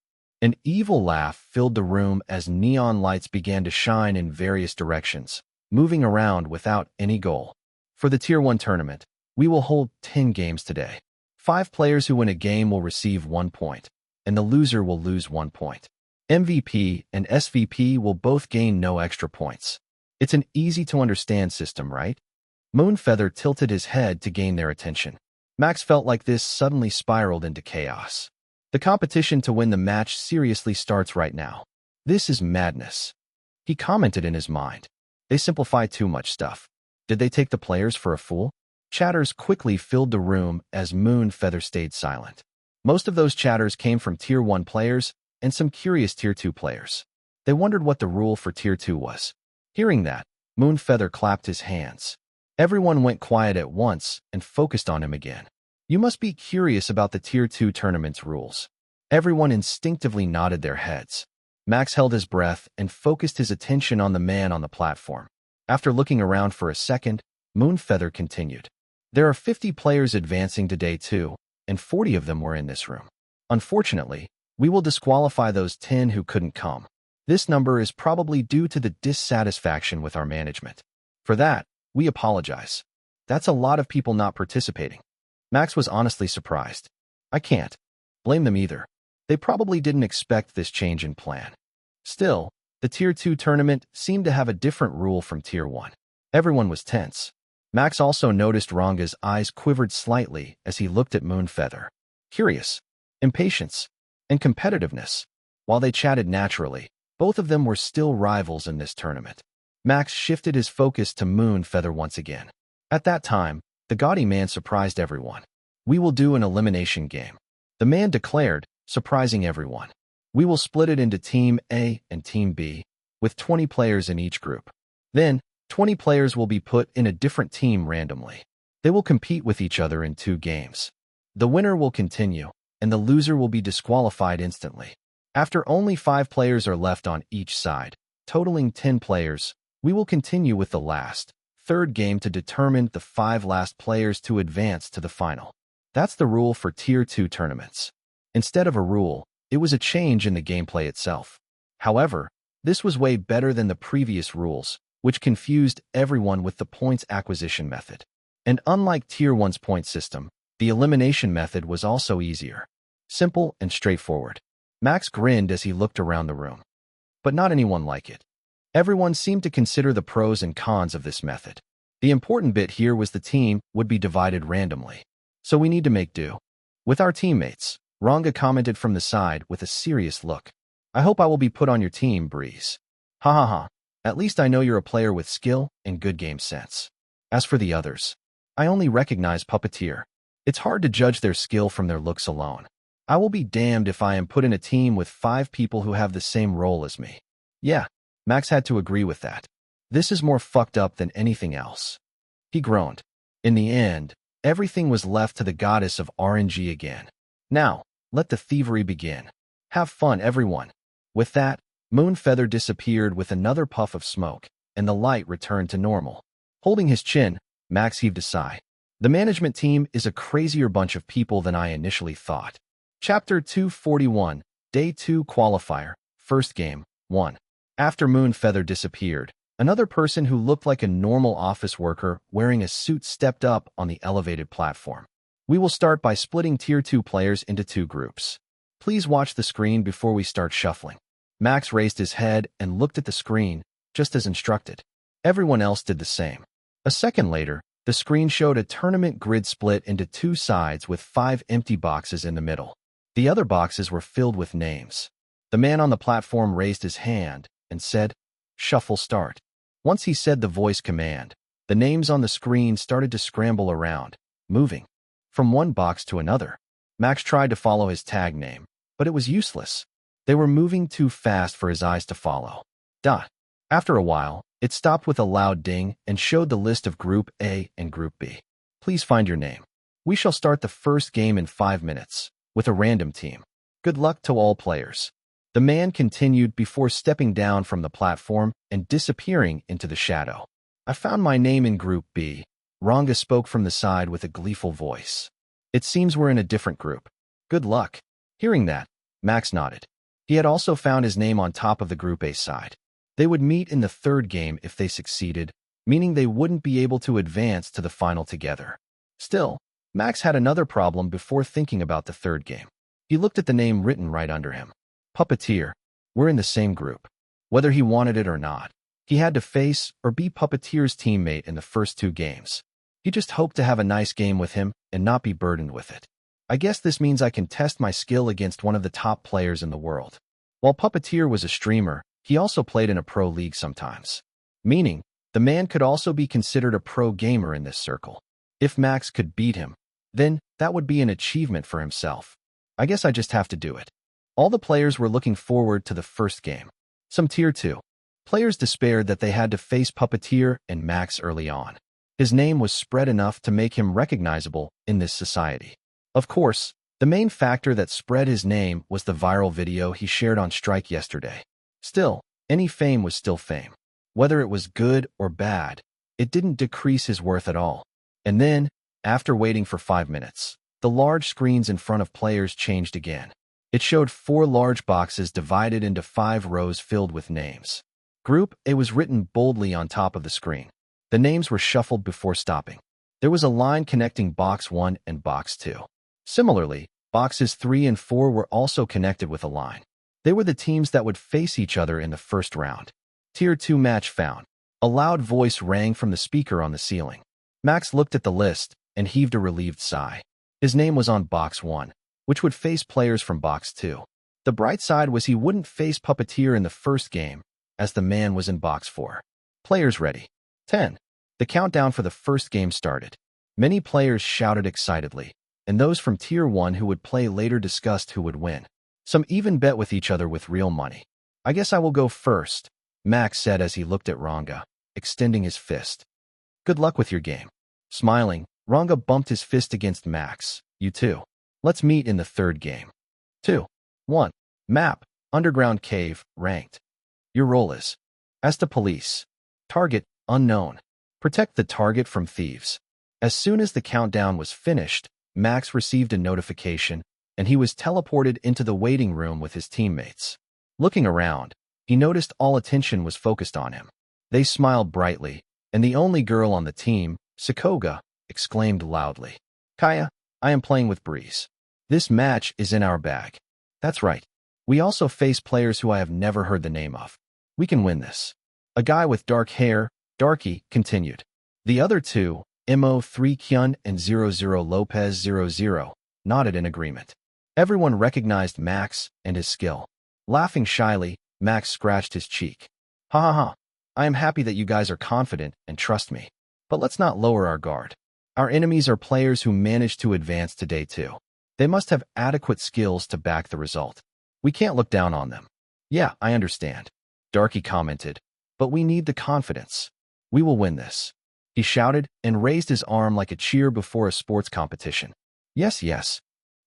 An evil laugh filled the room as neon lights began to shine in various directions, moving around without any goal. For the Tier 1 tournament, we will hold 10 games today. 5 players who win a game will receive 1 point, and the loser will lose 1 point. MVP and SVP will both gain no extra points. It's an easy-to-understand system, right? Moonfeather tilted his head to gain their attention. Max felt like this suddenly spiraled into chaos. The competition to win the match seriously starts right now. This is madness. He commented in his mind. They simplify too much stuff. Did they take the players for a fool? Chatters quickly filled the room as Moonfeather stayed silent. Most of those chatters came from Tier 1 players and some curious Tier 2 players. They wondered what the rule for Tier 2 was. Hearing that, Moonfeather clapped his hands. Everyone went quiet at once and focused on him again. You must be curious about the Tier 2 tournament's rules. Everyone instinctively nodded their heads. Max held his breath and focused his attention on the man on the platform. After looking around for a second, Moonfeather continued. There are 50 players advancing to Day 2, and 40 of them were in this room. Unfortunately, we will disqualify those 10 who couldn't come. This number is probably due to the dissatisfaction with our management. For that, we apologize. That's a lot of people not participating. Max was honestly surprised. I can't blame them either. They probably didn't expect this change in plan. Still, the Tier 2 tournament seemed to have a different rule from Tier 1. Everyone was tense. Max also noticed Ranga's eyes quivered slightly as he looked at Moonfeather. Curious, impatience, and competitiveness. While they chatted naturally, both of them were still rivals in this tournament. Max shifted his focus to Moonfeather once again. At that time, the gaudy man surprised everyone. We will do an elimination game. The man declared, surprising everyone. We will split it into Team A and Team B, with 20 players in each group. Then, 20 players will be put in a different team randomly. They will compete with each other in 2 games. The winner will continue, and the loser will be disqualified instantly. After only 5 players are left on each side, totaling 10 players, we will continue with the last, 3rd game to determine the 5 last players to advance to the final. That's the rule for Tier 2 tournaments. Instead of a rule, it was a change in the gameplay itself. However, this was way better than the previous rules, which confused everyone with the points acquisition method. And unlike Tier 1's point system, the elimination method was also easier. Simple and straightforward. Max grinned as he looked around the room. But not anyone liked it. Everyone seemed to consider the pros and cons of this method. The important bit here was the team would be divided randomly. So we need to make do with our teammates. Ranga commented from the side with a serious look. I hope I will be put on your team, Breeze. Ha ha ha. At least I know you're a player with skill and good game sense. As for the others, I only recognize Puppeteer. It's hard to judge their skill from their looks alone. I will be damned if I am put in a team with 5 people who have the same role as me. Yeah, Max had to agree with that. This is more fucked up than anything else. He groaned. In the end, everything was left to the goddess of RNG again. Now, let the thievery begin. Have fun, everyone. With that, Moonfeather disappeared with another puff of smoke, and the light returned to normal. Holding his chin, Max heaved a sigh. The management team is a crazier bunch of people than I initially thought. Chapter 241, Day 2 Qualifier, First Game, 1. After Moonfeather disappeared, another person who looked like a normal office worker wearing a suit stepped up on the elevated platform. We will start by splitting Tier 2 players into 2 groups. Please watch the screen before we start shuffling. Max raised his head and looked at the screen, just as instructed. Everyone else did the same. A second later, the screen showed a tournament grid split into 2 sides with 5 empty boxes in the middle. The other boxes were filled with names. The man on the platform raised his hand and said, "Shuffle start." Once he said the voice command, the names on the screen started to scramble around, moving from one box to another. Max tried to follow his tag name, but it was useless. They were moving too fast for his eyes to follow. After a while, it stopped with a loud ding and showed the list of Group A and Group B. Please find your name. We shall start the first game in 5 minutes, with a random team. Good luck to all players. The man continued before stepping down from the platform and disappearing into the shadow. I found my name in Group B. Ranga spoke from the side with a gleeful voice. It seems we're in a different group. Good luck. Hearing that, Max nodded. He had also found his name on top of the Group A side. They would meet in the 3rd game if they succeeded, meaning they wouldn't be able to advance to the final together. Still, Max had another problem before thinking about the 3rd game. He looked at the name written right under him. Puppeteer. We're in the same group. Whether he wanted it or not, he had to face or be Puppeteer's teammate in the first 2 games. He just hoped to have a nice game with him and not be burdened with it. I guess this means I can test my skill against one of the top players in the world. While Puppeteer was a streamer, he also played in a pro league sometimes. Meaning, the man could also be considered a pro gamer in this circle. If Max could beat him, then that would be an achievement for himself. I guess I just have to do it. All the players were looking forward to the first game. Some Tier 2 players despaired that they had to face Puppeteer and Max early on. His name was spread enough to make him recognizable in this society. Of course, the main factor that spread his name was the viral video he shared on Strike yesterday. Still, any fame was still fame. Whether it was good or bad, it didn't decrease his worth at all. And then, after waiting for 5 minutes, the large screens in front of players changed again. It showed 4 large boxes divided into 5 rows filled with names. Group A was written boldly on top of the screen. The names were shuffled before stopping. There was a line connecting Box 1 and Box 2. Similarly, Boxes 3 and 4 were also connected with a line. They were the teams that would face each other in the first round. Tier 2 match found. A loud voice rang from the speaker on the ceiling. Max looked at the list and heaved a relieved sigh. His name was on Box 1, which would face players from Box 2. The bright side was he wouldn't face Puppeteer in the first game, as the man was in Box 4. Players ready. 10. The countdown for the first game started. Many players shouted excitedly, and those from Tier 1 who would play later discussed who would win. Some even bet with each other with real money. I guess I will go first, Max said as he looked at Ranga, extending his fist. Good luck with your game. Smiling, Ranga bumped his fist against Max. You too. Let's meet in the third game. 2. 1. Map, Underground Cave, ranked. Your role is. As to police. Target, unknown. Protect the target from thieves. As soon as the countdown was finished, Max received a notification, and he was teleported into the waiting room with his teammates. Looking around, he noticed all attention was focused on him. They smiled brightly, and the only girl on the team, Sakoga, exclaimed loudly. Kaya, I am playing with Breeze. This match is in our bag. That's right. We also face players who I have never heard the name of. We can win this. A guy with dark hair, Darky, continued. The other two, Mo3 Kyun and 00 Lopez 00, nodded in agreement. Everyone recognized Max and his skill. Laughing shyly, Max scratched his cheek. Ha ha ha. I am happy that you guys are confident and trust me. But let's not lower our guard. Our enemies are players who managed to advance to Day 2. They must have adequate skills to back the result. We can't look down on them. Yeah, I understand, Darky commented. But we need the confidence. We will win this. He shouted and raised his arm like a cheer before a sports competition. Yes, yes,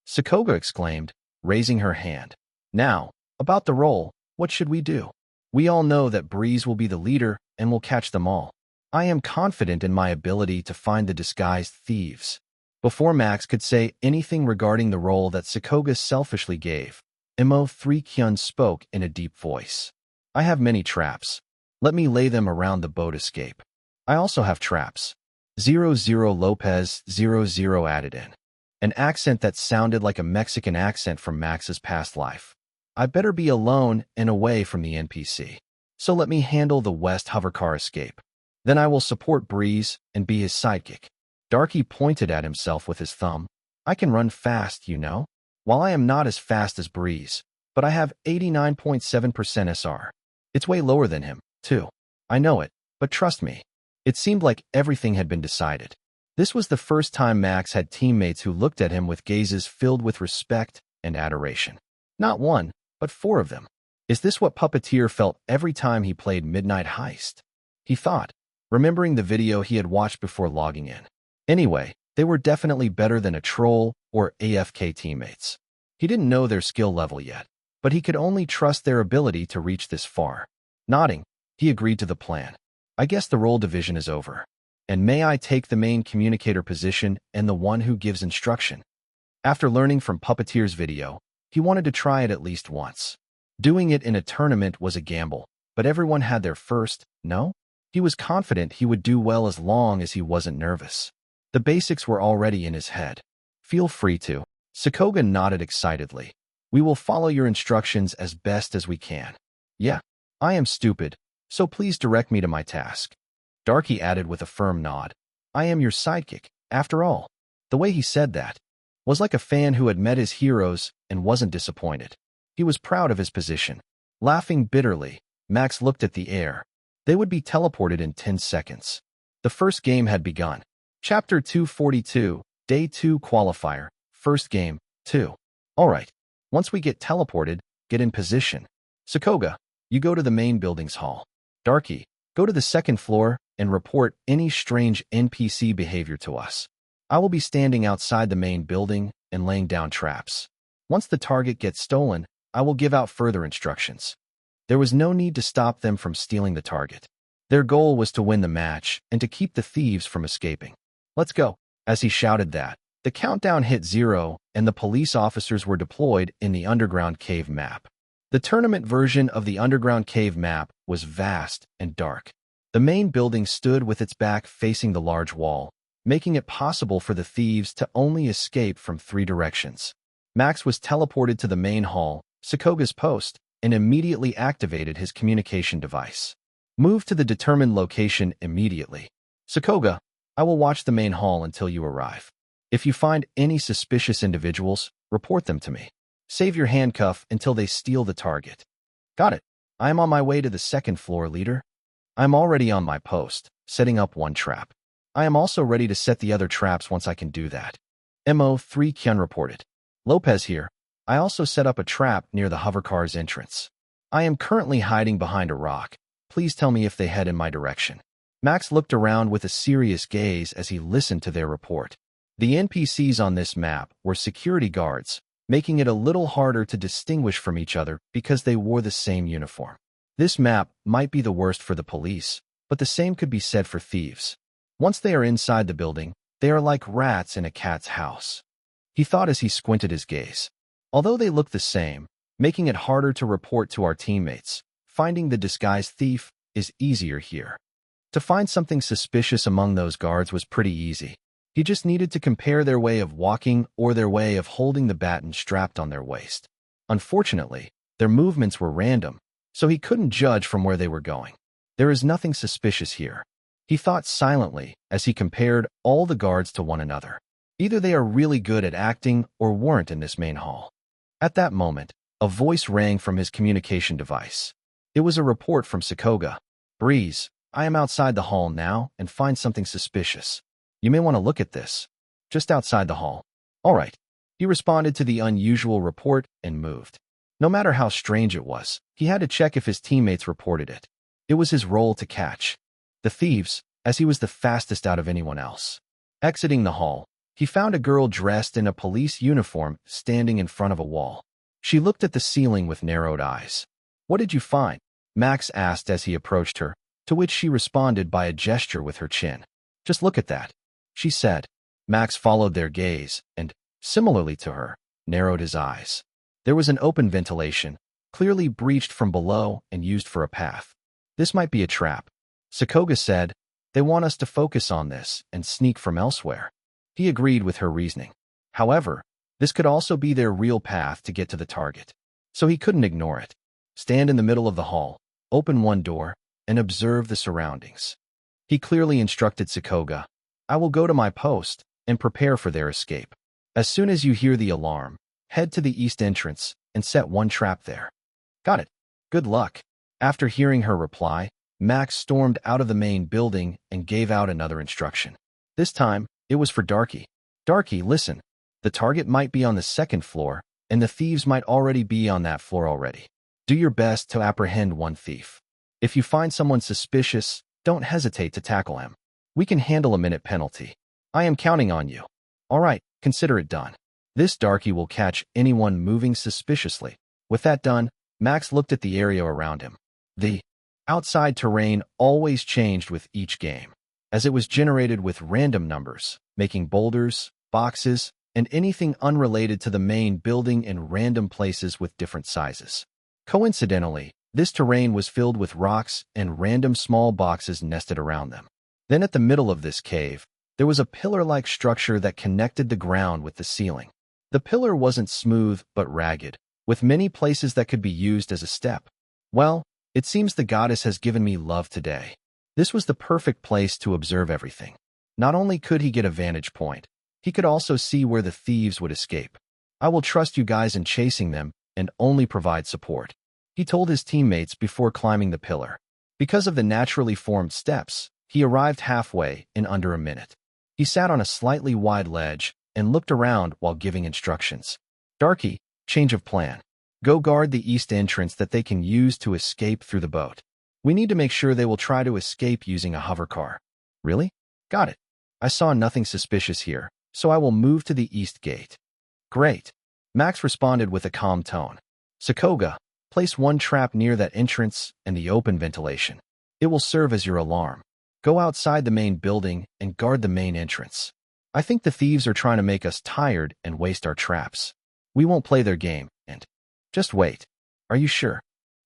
Sakoga exclaimed, raising her hand. Now, about the role, what should we do? We all know that Breeze will be the leader and will catch them all. I am confident in my ability to find the disguised thieves. Before Max could say anything regarding the role that Sakoga selfishly gave, Mo3 Kyun spoke in a deep voice. I have many traps. Let me lay them around the boat escape. I also have traps. 00 Lopez 00 added in. An accent that sounded like a Mexican accent from Max's past life. I better be alone and away from the NPC. So let me handle the West hovercar escape. Then I will support Breeze and be his sidekick. Darky pointed at himself with his thumb. I can run fast, you know. While I am not as fast as Breeze, but I have 89.7% SR. It's way lower than him, too. I know it, but trust me. It seemed like everything had been decided. This was the first time Max had teammates who looked at him with gazes filled with respect and adoration. Not one, but 4 of them. Is this what Puppeteer felt every time he played Midnight Heist? He thought, remembering the video he had watched before logging in. Anyway, they were definitely better than a troll or AFK teammates. He didn't know their skill level yet, but he could only trust their ability to reach this far. Nodding, he agreed to the plan. I guess the role division is over. And may I take the main communicator position and the one who gives instruction? After learning from Puppeteer's video, he wanted to try it at least once. Doing it in a tournament was a gamble, but everyone had their first, no? He was confident he would do well as long as he wasn't nervous. The basics were already in his head. Feel free to. Sakoga nodded excitedly. We will follow your instructions as best as we can. Yeah, I am stupid, so please direct me to my task. Darky added with a firm nod. I am your sidekick, after all. The way he said that was like a fan who had met his heroes and wasn't disappointed. He was proud of his position. Laughing bitterly, Max looked at the air. They would be teleported in 10 seconds. The first game had begun. Chapter 242, Day 2 Qualifier, First Game, 2. Alright, once we get teleported, get in position. Sakoga, you go to the main building's hall. Darky, go to the second floor and report any strange NPC behavior to us. I will be standing outside the main building and laying down traps. Once the target gets stolen, I will give out further instructions. There was no need to stop them from stealing the target. Their goal was to win the match and to keep the thieves from escaping. Let's go. As he shouted that, the countdown hit 0 and the police officers were deployed in the underground cave map. The tournament version of the underground cave map was vast and dark. The main building stood with its back facing the large wall, making it possible for the thieves to only escape from 3 directions. Max was teleported to the main hall, Sakoga's post, and immediately activated his communication device. Move to the determined location immediately. Sakoga, I will watch the main hall until you arrive. If you find any suspicious individuals, report them to me. Save your handcuff until they steal the target. Got it. I am on my way to the 2nd floor, leader. I am already on my post, setting up 1 trap. I am also ready to set the other traps once I can do that. MO3 Kyun reported. Lopez here. I also set up a trap near the hovercar's entrance. I am currently hiding behind a rock. Please tell me if they head in my direction. Max looked around with a serious gaze as he listened to their report. The NPCs on this map were security guards, making it a little harder to distinguish from each other because they wore the same uniform. This map might be the worst for the police, but the same could be said for thieves. Once they are inside the building, they are like rats in a cat's house. He thought as he squinted his gaze. Although they look the same, making it harder to report to our teammates, finding the disguised thief is easier here. To find something suspicious among those guards was pretty easy. He just needed to compare their way of walking or their way of holding the baton strapped on their waist. Unfortunately, their movements were random, so he couldn't judge from where they were going. There is nothing suspicious here. He thought silently as he compared all the guards to one another. Either they are really good at acting or weren't in this main hall. At that moment, a voice rang from his communication device. It was a report from Sakoga. Breeze, I am outside the hall now and find something suspicious. You may want to look at this. Just outside the hall. All right. He responded to the unusual report and moved. No matter how strange it was, he had to check if his teammates reported it. It was his role to catch the thieves, as he was the fastest out of anyone else. Exiting the hall, he found a girl dressed in a police uniform standing in front of a wall. She looked at the ceiling with narrowed eyes. What did you find? Max asked as he approached her, to which she responded by a gesture with her chin. Just look at that, she said. Max followed their gaze and, similarly to her, narrowed his eyes. There was an open ventilation, clearly breached from below and used for a path. This might be a trap. Sakoga said, they want us to focus on this and sneak from elsewhere. He agreed with her reasoning. However, this could also be their real path to get to the target. So he couldn't ignore it. Stand in the middle of the hall, open one door, and observe the surroundings. He clearly instructed Sakoga, I will go to my post and prepare for their escape. As soon as you hear the alarm, head to the east entrance and set 1 trap there. Got it. Good luck. After hearing her reply, Max stormed out of the main building and gave out another instruction. This time, it was for Darky. Darky, listen. The target might be on the 2nd floor, and the thieves might already be on that floor already. Do your best to apprehend 1 thief. If you find someone suspicious, don't hesitate to tackle him. We can handle a minute penalty. I am counting on you. All right, consider it done. This Darky will catch anyone moving suspiciously. With that done, Max looked at the area around him. The outside terrain always changed with each game, as it was generated with random numbers, making boulders, boxes, and anything unrelated to the main building in random places with different sizes. Coincidentally, this terrain was filled with rocks and random small boxes nested around them. Then at the middle of this cave, there was a pillar-like structure that connected the ground with the ceiling. The pillar wasn't smooth but ragged, with many places that could be used as a step. Well, it seems the goddess has given me love today. This was the perfect place to observe everything. Not only could he get a vantage point, he could also see where the thieves would escape. I will trust you guys in chasing them and only provide support, he told his teammates before climbing the pillar. Because of the naturally formed steps, he arrived halfway in under a minute. He sat on a slightly wide ledge and looked around while giving instructions. Darky, change of plan. Go guard the east entrance that they can use to escape through the boat. We need to make sure they will try to escape using a hover car. Really? Got it. I saw nothing suspicious here, so I will move to the east gate. Great. Max responded with a calm tone. Sakoga, place one trap near that entrance and the open ventilation. It will serve as your alarm. Go outside the main building and guard the main entrance. I think the thieves are trying to make us tired and waste our traps. We won't play their game, and just wait. Are you sure?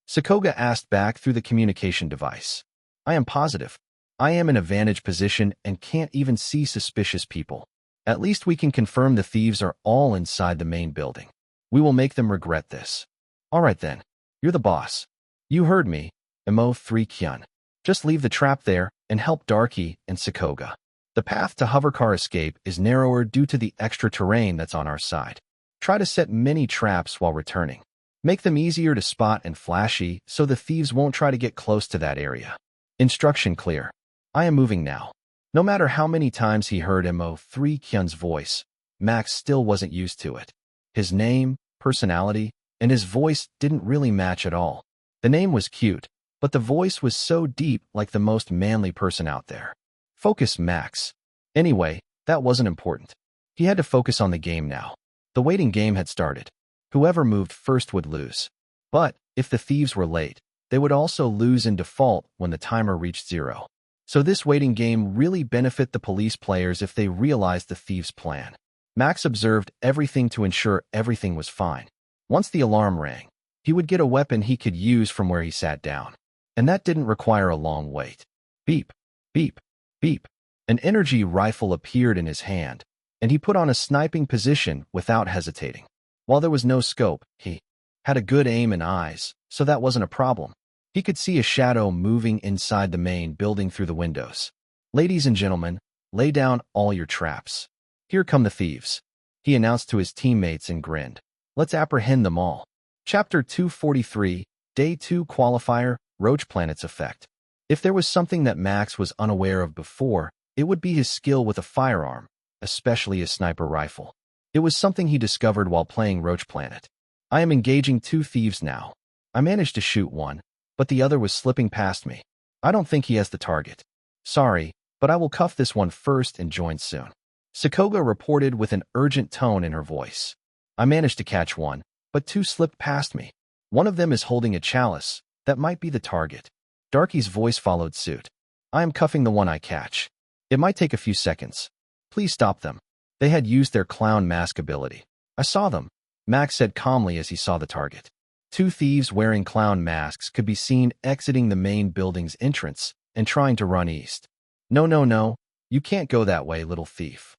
Sakoga asked back through the communication device. I am positive. I am in a vantage position and can't even see suspicious people. At least we can confirm the thieves are all inside the main building. We will make them regret this. All right then. You're the boss. You heard me, Mo3 Kyun. Just leave the trap there and help Darky and Sakoga. The path to hovercar escape is narrower due to the extra terrain that's on our side. Try to set many traps while returning. Make them easier to spot and flashy so the thieves won't try to get close to that area. Instruction clear. I am moving now. No matter how many times he heard Mo3 Kyun's voice, Max still wasn't used to it. His name, personality, and his voice didn't really match at all. The name was cute, but the voice was so deep, like the most manly person out there. Focus, Max. Anyway, that wasn't important. He had to focus on the game now. The waiting game had started. Whoever moved first would lose. But if the thieves were late, they would also lose in default when the timer reached 0. So this waiting game really benefit the police players if they realized the thieves' plan. Max observed everything to ensure everything was fine. Once the alarm rang, he would get a weapon he could use from where he sat down. And that didn't require a long wait. Beep, beep, beep. An energy rifle appeared in his hand, and he put on a sniping position without hesitating. While there was no scope, he had a good aim and eyes, so that wasn't a problem. He could see a shadow moving inside the main building through the windows. Ladies and gentlemen, lay down all your traps. Here come the thieves, he announced to his teammates and grinned. Let's apprehend them all. Chapter 243, Day 2 Qualifier, Roach Planet's Effect. If there was something that Max was unaware of before, it would be his skill with a firearm, especially a sniper rifle. It was something he discovered while playing Roach Planet. I am engaging 2 thieves now. I managed to shoot one, but the other was slipping past me. I don't think he has the target. Sorry, but I will cuff this one first and join soon. Sakoga reported with an urgent tone in her voice. I managed to catch one, but 2 slipped past me. One of them is holding a chalice. That might be the target. Darky's voice followed suit. I am cuffing the one I catch. It might take a few seconds. Please stop them. They had used their clown mask ability. I saw them, Max said calmly as he saw the target. 2 thieves wearing clown masks could be seen exiting the main building's entrance and trying to run east. No, you can't go that way, little thief.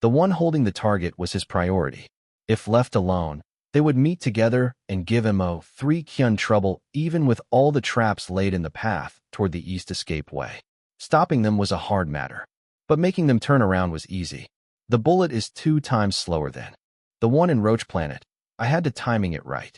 The one holding the target was his priority. If left alone, they would meet together and give Mo3 Kyun trouble even with all the traps laid in the path toward the east escape way. Stopping them was a hard matter, but making them turn around was easy. The bullet is 2 times slower than the one in Roach Planet. I had to timing it right.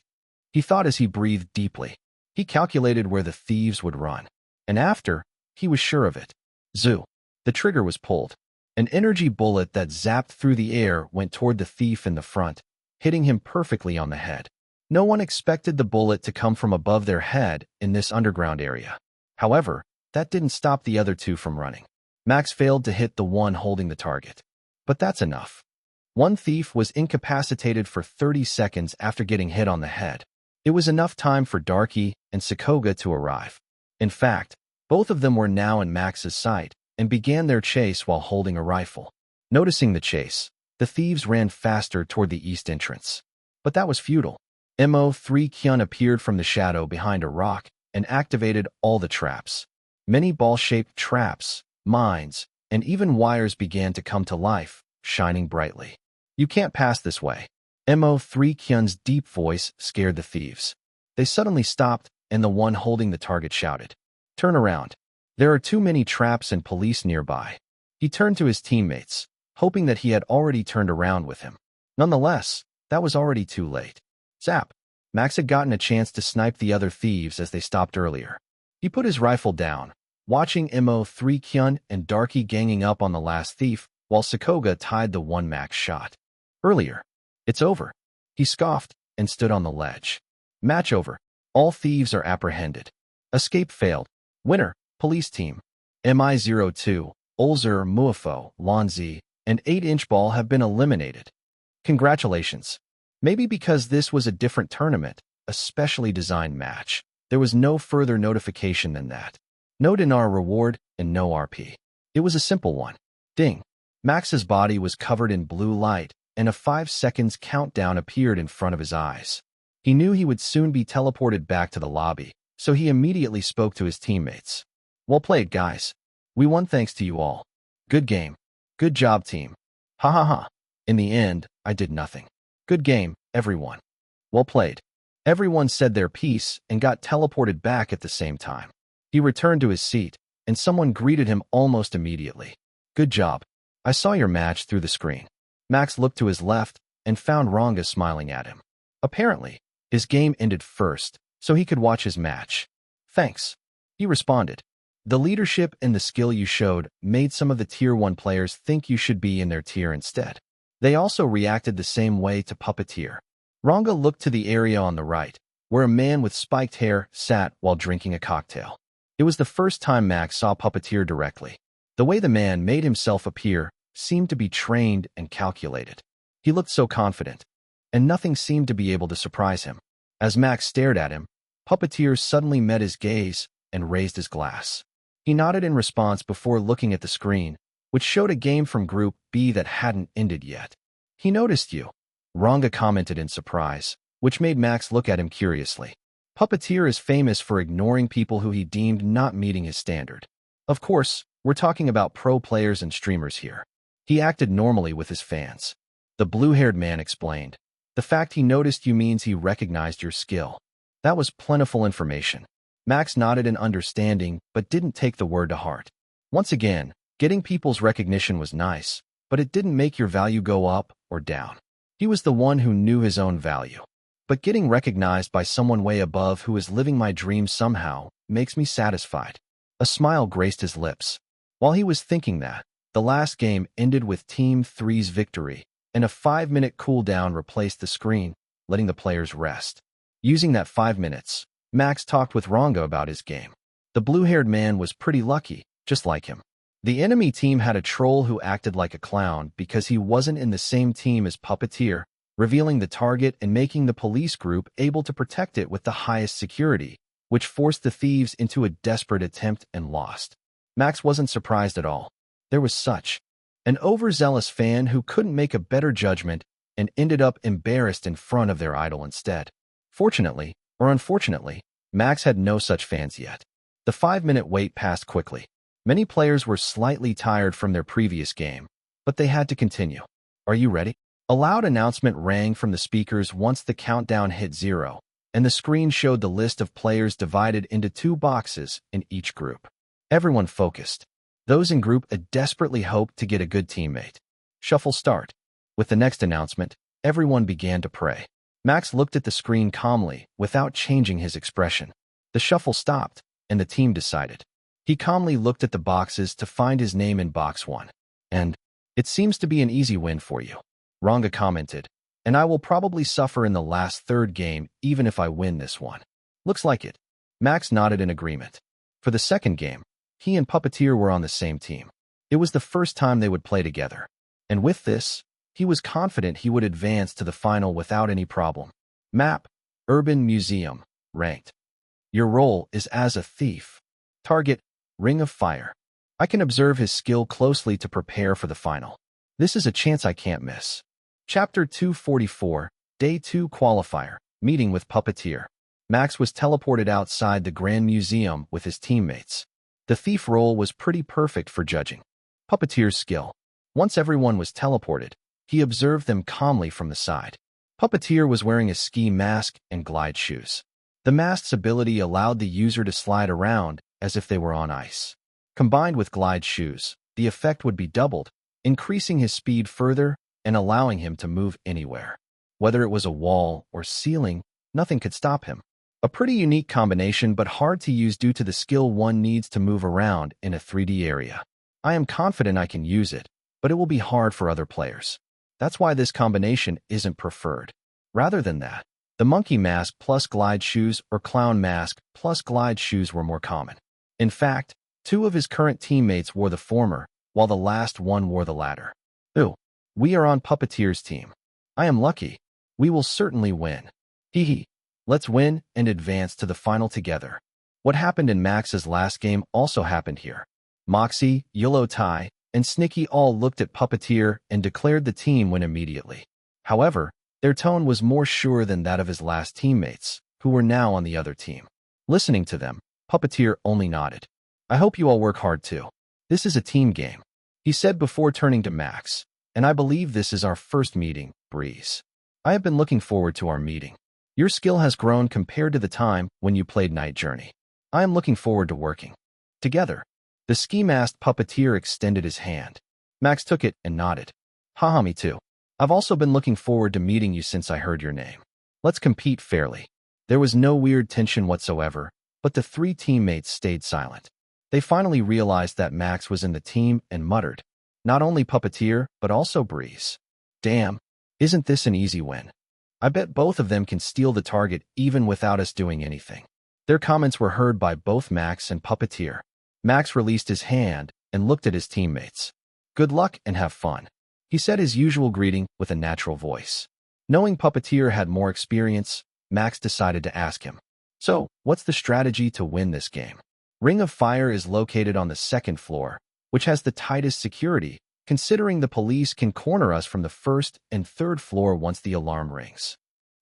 He thought as he breathed deeply. He calculated where the thieves would run. And after, he was sure of it. Zoo. The trigger was pulled. An energy bullet that zapped through the air went toward the thief in the front, hitting him perfectly on the head. No one expected the bullet to come from above their head in this underground area. However, that didn't stop the other 2 from running. Max failed to hit the one holding the target. But that's enough. One thief was incapacitated for 30 seconds after getting hit on the head. It was enough time for Darky and Sakoga to arrive. In fact, both of them were now in Max's sight and began their chase while holding a rifle. Noticing the chase, the thieves ran faster toward the east entrance. But that was futile. Mo3 Kyun appeared from the shadow behind a rock and activated all the traps. Many ball-shaped traps, mines, and even wires began to come to life, shining brightly. You can't pass this way. Mo3 Kyun's deep voice scared the thieves. They suddenly stopped, and the one holding the target shouted, "Turn around. There are too many traps and police nearby." He turned to his teammates, hoping that he had already turned around with him. Nonetheless, that was already too late. Zap! Max had gotten a chance to snipe the other thieves as they stopped earlier. He put his rifle down, watching Mo3 Kyun and Darky ganging up on the last thief, while Sakoga tied the one Max shot. Earlier. It's over. He scoffed and stood on the ledge. Match over. All thieves are apprehended. Escape failed. Winner, Police Team. MI02, Olzer, Muafo, Lonzi, and 8-inch Ball have been eliminated. Congratulations. Maybe because this was a different tournament, a specially designed match, there was no further notification than that. No dinar reward and no RP. It was a simple one. Ding. Max's body was covered in blue light, and a 5 seconds countdown appeared in front of his eyes. He knew he would soon be teleported back to the lobby, so he immediately spoke to his teammates. Well played, guys. We won thanks to you all. Good game. Good job, team. Ha ha ha. In the end, I did nothing. Good game, everyone. Well played. Everyone said their piece and got teleported back at the same time. He returned to his seat, and someone greeted him almost immediately. Good job. I saw your match through the screen. Max looked to his left and found Ranga smiling at him. Apparently, his game ended first, so he could watch his match. Thanks. He responded. The leadership and the skill you showed made some of the Tier 1 players think you should be in their tier instead. They also reacted the same way to Puppeteer. Ranga looked to the area on the right, where a man with spiked hair sat while drinking a cocktail. It was the first time Max saw Puppeteer directly. The way the man made himself appear seemed to be trained and calculated. He looked so confident, and nothing seemed to be able to surprise him. As Max stared at him, Puppeteer suddenly met his gaze and raised his glass. He nodded in response before looking at the screen, which showed a game from Group B that hadn't ended yet. He noticed you. Ranga commented in surprise, which made Max look at him curiously. Puppeteer is famous for ignoring people who he deemed not meeting his standard. Of course, we're talking about pro players and streamers here. He acted normally with his fans. The blue-haired man explained. The fact he noticed you means he recognized your skill. That was plentiful information. Max nodded in understanding, but didn't take the word to heart. Once again, getting people's recognition was nice, but it didn't make your value go up or down. He was the one who knew his own value. But getting recognized by someone way above who is living my dreams somehow makes me satisfied. A smile graced his lips. While he was thinking that, the last game ended with Team 3's victory, and a 5-minute cooldown replaced the screen, letting the players rest. Using that 5 minutes, Max talked with Ranga about his game. The blue-haired man was pretty lucky, just like him. The enemy team had a troll who acted like a clown because he wasn't in the same team as Puppeteer, revealing the target and making the police group able to protect it with the highest security, which forced the thieves into a desperate attempt and lost. Max wasn't surprised at all. There was such an overzealous fan who couldn't make a better judgment and ended up embarrassed in front of their idol instead. Fortunately, or unfortunately, Max had no such fans yet. The 5-minute wait passed quickly. Many players were slightly tired from their previous game, but they had to continue. Are you ready? A loud announcement rang from the speakers once the countdown hit 0, and the screen showed the list of players divided into 2 boxes in each group. Everyone focused. Those in Group A desperately hoped to get a good teammate. Shuffle start. With the next announcement, everyone began to pray. Max looked at the screen calmly, without changing his expression. The shuffle stopped, and the team decided. He calmly looked at the boxes to find his name in box 1. And, it seems to be an easy win for you. Ranga commented, and I will probably suffer in the last third game even if I win this one. Looks like it. Max nodded in agreement. For the second game, he and Puppeteer were on the same team. It was the first time they would play together. And with this, he was confident he would advance to the final without any problem. Map, Urban Museum, ranked. Your role is as a thief. Target, Ring of Fire. I can observe his skill closely to prepare for the final. This is a chance I can't miss. Chapter 244, Day 2 Qualifier, Meeting with Puppeteer. Max was teleported outside the Grand Museum with his teammates. The thief role was pretty perfect for judging Puppeteer's skill. Once everyone was teleported, he observed them calmly from the side. Puppeteer was wearing a ski mask and glide shoes. The mask's ability allowed the user to slide around as if they were on ice. Combined with glide shoes, the effect would be doubled, increasing his speed further and allowing him to move anywhere. Whether it was a wall or ceiling, nothing could stop him. A pretty unique combination, but hard to use due to the skill one needs to move around in a 3D area. I am confident I can use it, but it will be hard for other players. That's why this combination isn't preferred. Rather than that, the monkey mask plus glide shoes or clown mask plus glide shoes were more common. In fact, two of his current teammates wore the former, while the last one wore the latter. Ooh, we are on Puppeteer's team. I am lucky. We will certainly win. Hee hee. Let's win and advance to the final together. What happened in Max's last game also happened here. Moxie, Yellow Tai, and Snicky all looked at Puppeteer and declared the team win immediately. However, their tone was more sure than that of his last teammates, who were now on the other team. Listening to them, Puppeteer only nodded. I hope you all work hard too. This is a team game, he said before turning to Max, and I believe this is our first meeting, Breeze. I have been looking forward to our meeting. Your skill has grown compared to the time when you played Night Journey. I am looking forward to working together. The ski-masked Puppeteer extended his hand. Max took it and nodded. Haha, me too. I've also been looking forward to meeting you since I heard your name. Let's compete fairly. There was no weird tension whatsoever, but the three teammates stayed silent. They finally realized that Max was in the team and muttered, not only Puppeteer, but also Breeze. Damn, isn't this an easy win? I bet both of them can steal the target even without us doing anything. Their comments were heard by both Max and Puppeteer. Max released his hand and looked at his teammates. Good luck and have fun. He said his usual greeting with a natural voice. Knowing Puppeteer had more experience, Max decided to ask him. So, what's the strategy to win this game? Ring of Fire is located on the second floor, which has the tightest security, considering the police can corner us from the first and third floor once the alarm rings.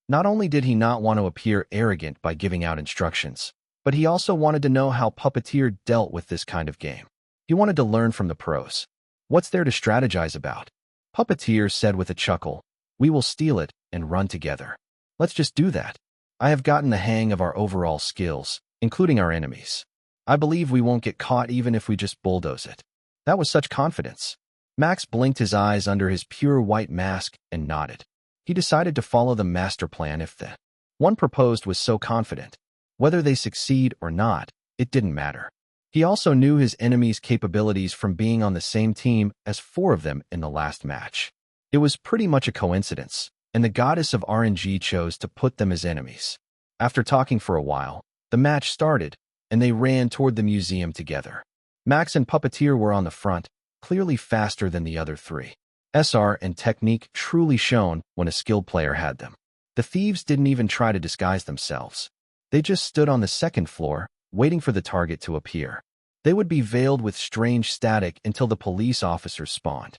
Not only did he not want to appear arrogant by giving out instructions, but he also wanted to know how Puppeteer dealt with this kind of game. He wanted to learn from the pros. What's there to strategize about? Puppeteer said with a chuckle, we will steal it and run together. Let's just do that. I have gotten the hang of our overall skills, including our enemies. I believe we won't get caught even if we just bulldoze it. That was such confidence. Max blinked his eyes under his pure white mask and nodded. He decided to follow the master plan if the one proposed was so confident. Whether they succeed or not, it didn't matter. He also knew his enemies' capabilities from being on the same team as four of them in the last match. It was pretty much a coincidence, and the goddess of RNG chose to put them as enemies. After talking for a while, the match started, and they ran toward the museum together. Max and Puppeteer were on the front, clearly faster than the other three. SR and technique truly shone when a skilled player had them. The thieves didn't even try to disguise themselves. They just stood on the second floor, waiting for the target to appear. They would be veiled with strange static until the police officers spawned.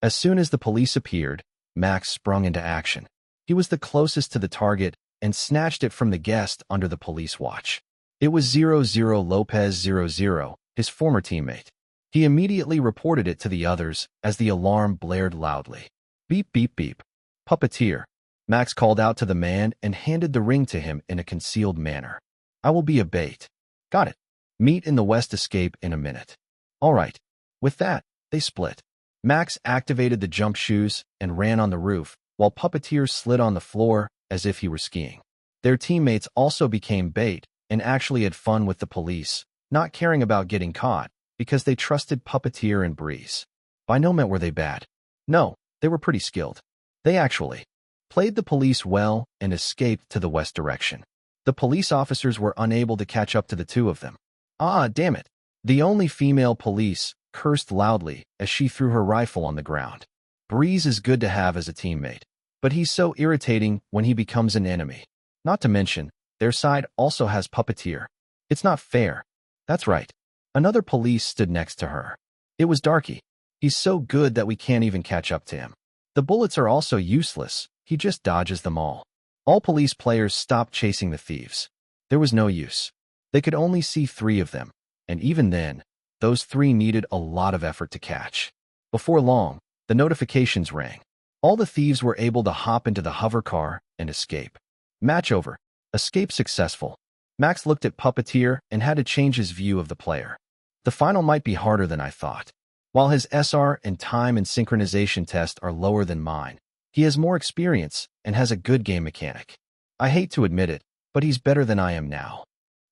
As soon as the police appeared, Max sprung into action. He was the closest to the target and snatched it from the guest under the police watch. It was 00 Lopez 00, his former teammate. He immediately reported it to the others as the alarm blared loudly. Beep, beep, beep. Puppeteer. Max called out to the man and handed the ring to him in a concealed manner. I will be a bait. Got it. Meet in the West Escape in a minute. All right. With that, they split. Max activated the jump shoes and ran on the roof, while Puppeteer slid on the floor as if he were skiing. Their teammates also became bait and actually had fun with the police, not caring about getting caught, because they trusted Puppeteer and Breeze. By no means were they bad. No, they were pretty skilled. They actually played the police well and escaped to the west direction. The police officers were unable to catch up to the two of them. Ah, damn it. The only female police cursed loudly as she threw her rifle on the ground. Breeze is good to have as a teammate, but he's so irritating when he becomes an enemy. Not to mention, their side also has Puppeteer. It's not fair. That's right. Another police stood next to her. It was Darky. He's so good that we can't even catch up to him. The bullets are also useless. He just dodges them all. All police players stopped chasing the thieves. There was no use. They could only see 3 of them, and even then, those 3 needed a lot of effort to catch. Before long, the notifications rang. All the thieves were able to hop into the hover car and escape. Match over. Escape successful. Max looked at Puppeteer and had to change his view of the player. The final might be harder than I thought. While his SR and time and synchronization test are lower than mine, he has more experience and has a good game mechanic. I hate to admit it, but he's better than I am now.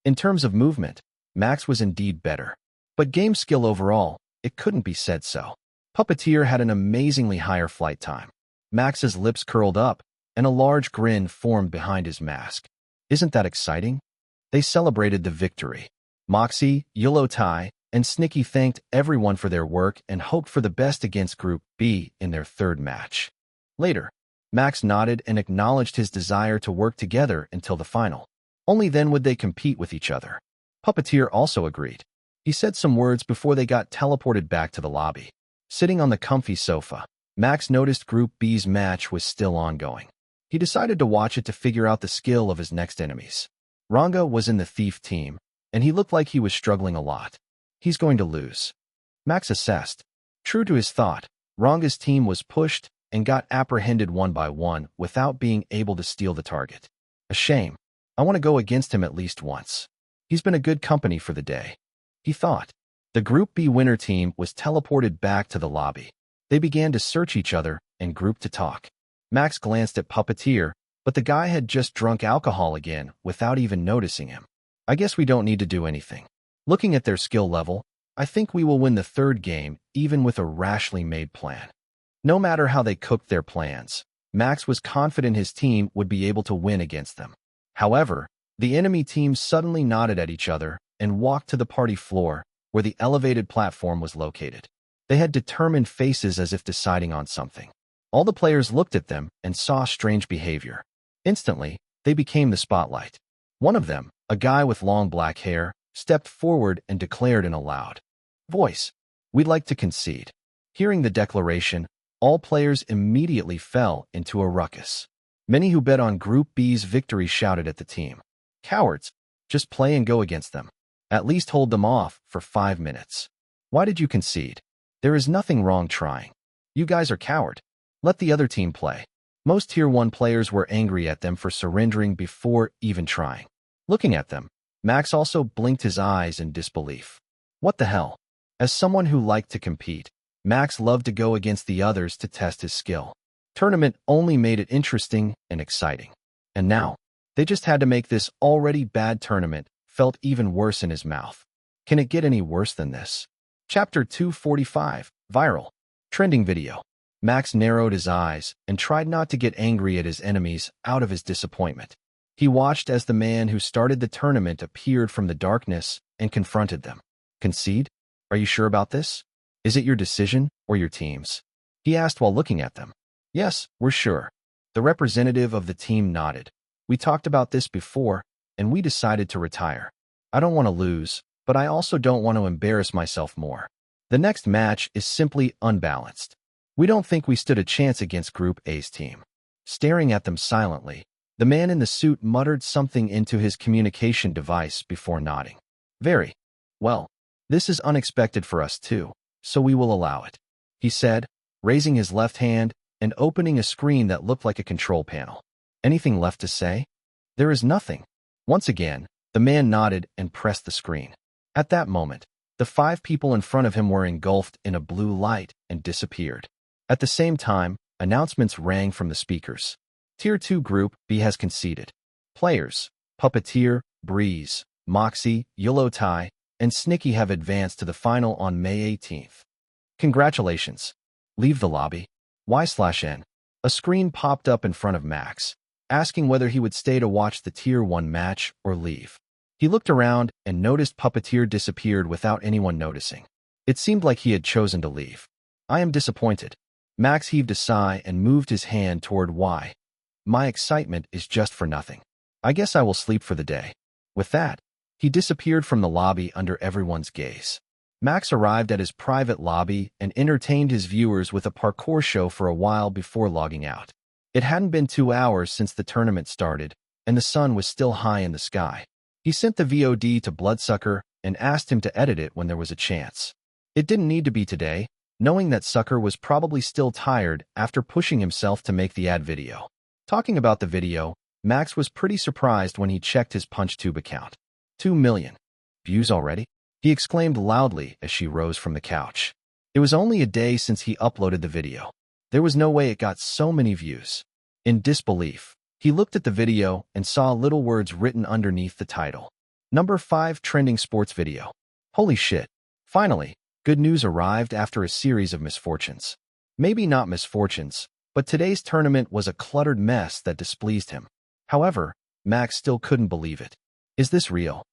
In terms of movement, Max was indeed better. But game skill overall, it couldn't be said so. Puppeteer had an amazingly higher flight time. Max's lips curled up, and a large grin formed behind his mask. Isn't that exciting? They celebrated the victory. Moxie, Yullotai, and Snicky thanked everyone for their work and hoped for the best against Group B in their third match. Later, Max nodded and acknowledged his desire to work together until the final. Only then would they compete with each other. Puppeteer also agreed. He said some words before they got teleported back to the lobby. Sitting on the comfy sofa, Max noticed Group B's match was still ongoing. He decided to watch it to figure out the skill of his next enemies. Ranga was in the Thief team, and he looked like he was struggling a lot. He's going to lose, Max assessed. True to his thought, Ranga's team was pushed and got apprehended one by one without being able to steal the target. A shame. I want to go against him at least once. He's been a good company for the day, he thought. The Group B winner team was teleported back to the lobby. They began to search each other and group to talk. Max glanced at Puppeteer, but the guy had just drunk alcohol again without even noticing him. I guess we don't need to do anything. Looking at their skill level, I think we will win the third game even with a rashly made plan. No matter how they cooked their plans, Max was confident his team would be able to win against them. However, the enemy teams suddenly nodded at each other and walked to the party floor where the elevated platform was located. They had determined faces as if deciding on something. All the players looked at them and saw strange behavior. Instantly, they became the spotlight. One of them, a guy with long black hair, stepped forward and declared in a loud voice, "We'd like to concede." Hearing the declaration, all players immediately fell into a ruckus. Many who bet on Group B's victory shouted at the team, "Cowards, just play and go against them. At least hold them off for 5 minutes. Why did you concede? There is nothing wrong trying. You guys are coward. Let the other team play." Most Tier 1 players were angry at them for surrendering before even trying. Looking at them, Max also blinked his eyes in disbelief. What the hell? As someone who liked to compete, Max loved to go against the others to test his skill. Tournament only made it interesting and exciting. And now, they just had to make this already bad tournament felt even worse in his mouth. Can it get any worse than this? Chapter 245, Viral. Trending video. Max narrowed his eyes and tried not to get angry at his enemies out of his disappointment. He watched as the man who started the tournament appeared from the darkness and confronted them. "Concede? Are you sure about this? Is it your decision or your team's?" he asked while looking at them. "Yes, we're sure." The representative of the team nodded. "We talked about this before, and we decided to retire. I don't want to lose, but I also don't want to embarrass myself more. The next match is simply unbalanced. We don't think we stood a chance against Group A's team." Staring at them silently, the man in the suit muttered something into his communication device before nodding. "Very well. This is unexpected for us too, so we will allow it," he said, raising his left hand and opening a screen that looked like a control panel. "Anything left to say?" "There is nothing." Once again, the man nodded and pressed the screen. At that moment, the 5 people in front of him were engulfed in a blue light and disappeared. At the same time, announcements rang from the speakers. Tier 2 Group B has conceded. Players, Puppeteer, Breeze, Moxie, Yullotai, and Snicky have advanced to the final on May 18th. Congratulations. Leave the lobby. Y/N. A screen popped up in front of Max, asking whether he would stay to watch the Tier 1 match or leave. He looked around and noticed Puppeteer disappeared without anyone noticing. It seemed like he had chosen to leave. "I am disappointed." Max heaved a sigh and moved his hand toward Y. "My excitement is just for nothing. I guess I will sleep for the day." With that, he disappeared from the lobby under everyone's gaze. Max arrived at his private lobby and entertained his viewers with a parkour show for a while before logging out. It hadn't been 2 hours since the tournament started, and the sun was still high in the sky. He sent the VOD to Bloodsucker and asked him to edit it when there was a chance. It didn't need to be today, knowing that Sucker was probably still tired after pushing himself to make the ad video. Talking about the video, Max was pretty surprised when he checked his PunchTube account. 2 million views already? He exclaimed loudly as she rose from the couch. It was only a day since he uploaded the video. There was no way it got so many views. In disbelief, he looked at the video and saw little words written underneath the title. Number 5 trending sports video. Holy shit. Finally, good news arrived after a series of misfortunes. Maybe not misfortunes, but today's tournament was a cluttered mess that displeased him. However, Max still couldn't believe it. Is this real?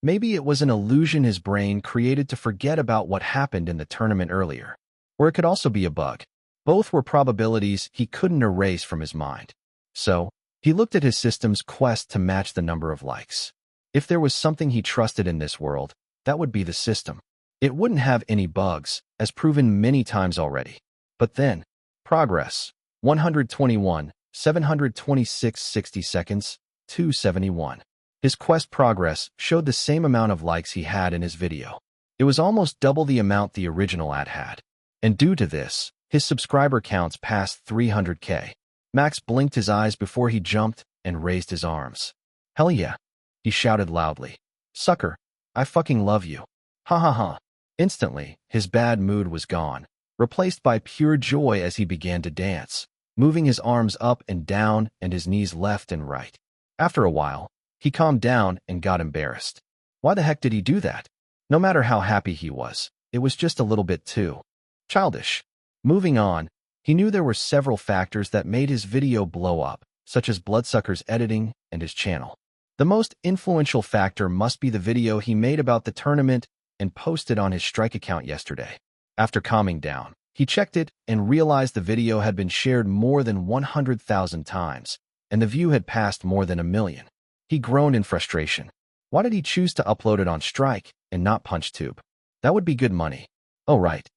Maybe it was an illusion his brain created to forget about what happened in the tournament earlier. Or it could also be a bug. Both were probabilities he couldn't erase from his mind. So, he looked at his system's quest to match the number of likes. If there was something he trusted in this world, that would be the system. It wouldn't have any bugs, as proven many times already. But then, progress, 121, 726 60 seconds, 271. His quest progress showed the same amount of likes he had in his video. It was almost double the amount the original ad had. And due to this, his subscriber counts passed 300K. Max blinked his eyes before he jumped and raised his arms. Hell yeah, he shouted loudly. Sucker, I fucking love you. Ha ha ha. Instantly, his bad mood was gone, replaced by pure joy as he began to dance, moving his arms up and down and his knees left and right. After a while, he calmed down and got embarrassed. Why the heck did he do that? No matter how happy he was, it was just a little bit too childish. Moving on, he knew there were several factors that made his video blow up, such as Bloodsucker's editing and his channel. The most influential factor must be the video he made about the tournament and posted on his Strike account yesterday. After calming down, he checked it and realized the video had been shared more than 100,000 times, and the view had passed more than 1 million. He groaned in frustration. Why did he choose to upload it on Strike and not PunchTube? That would be good money. Oh right.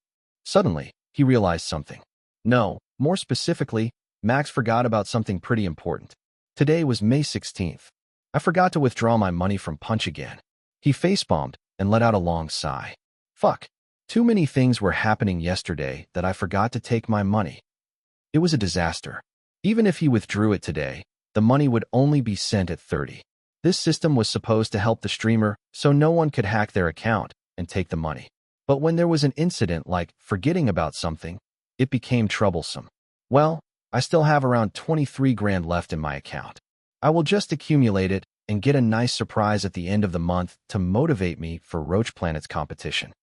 Suddenly, he realized something. No, more specifically, Max forgot about something pretty important. Today was May 16th. I forgot to withdraw my money from Punch again. He facepalmed and let out a long sigh. Fuck. Too many things were happening yesterday that I forgot to take my money. It was a disaster. Even if he withdrew it today, the money would only be sent at 30. This system was supposed to help the streamer so no one could hack their account and take the money. But when there was an incident like forgetting about something, it became troublesome. Well, I still have around 23 grand left in my account. I will just accumulate it and get a nice surprise at the end of the month to motivate me for Roach Planet's competition.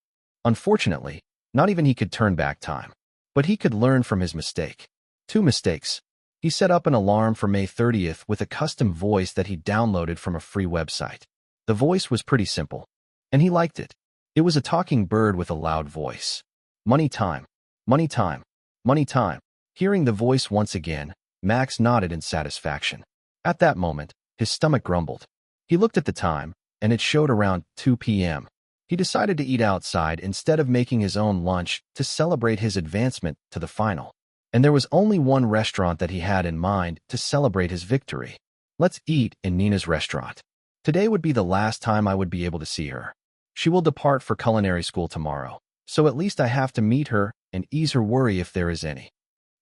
Unfortunately, not even he could turn back time. But he could learn from his mistake. 2 mistakes. He set up an alarm for May 30th with a custom voice that he downloaded from a free website. The voice was pretty simple, and he liked it. It was a talking bird with a loud voice. Money time. Money time. Money time. Hearing the voice once again, Max nodded in satisfaction. At that moment, his stomach grumbled. He looked at the time, and it showed around 2 p.m. He decided to eat outside instead of making his own lunch to celebrate his advancement to the final. And there was only one restaurant that he had in mind to celebrate his victory. Let's eat in Nina's restaurant. Today would be the last time I would be able to see her. She will depart for culinary school tomorrow, so at least I have to meet her and ease her worry if there is any.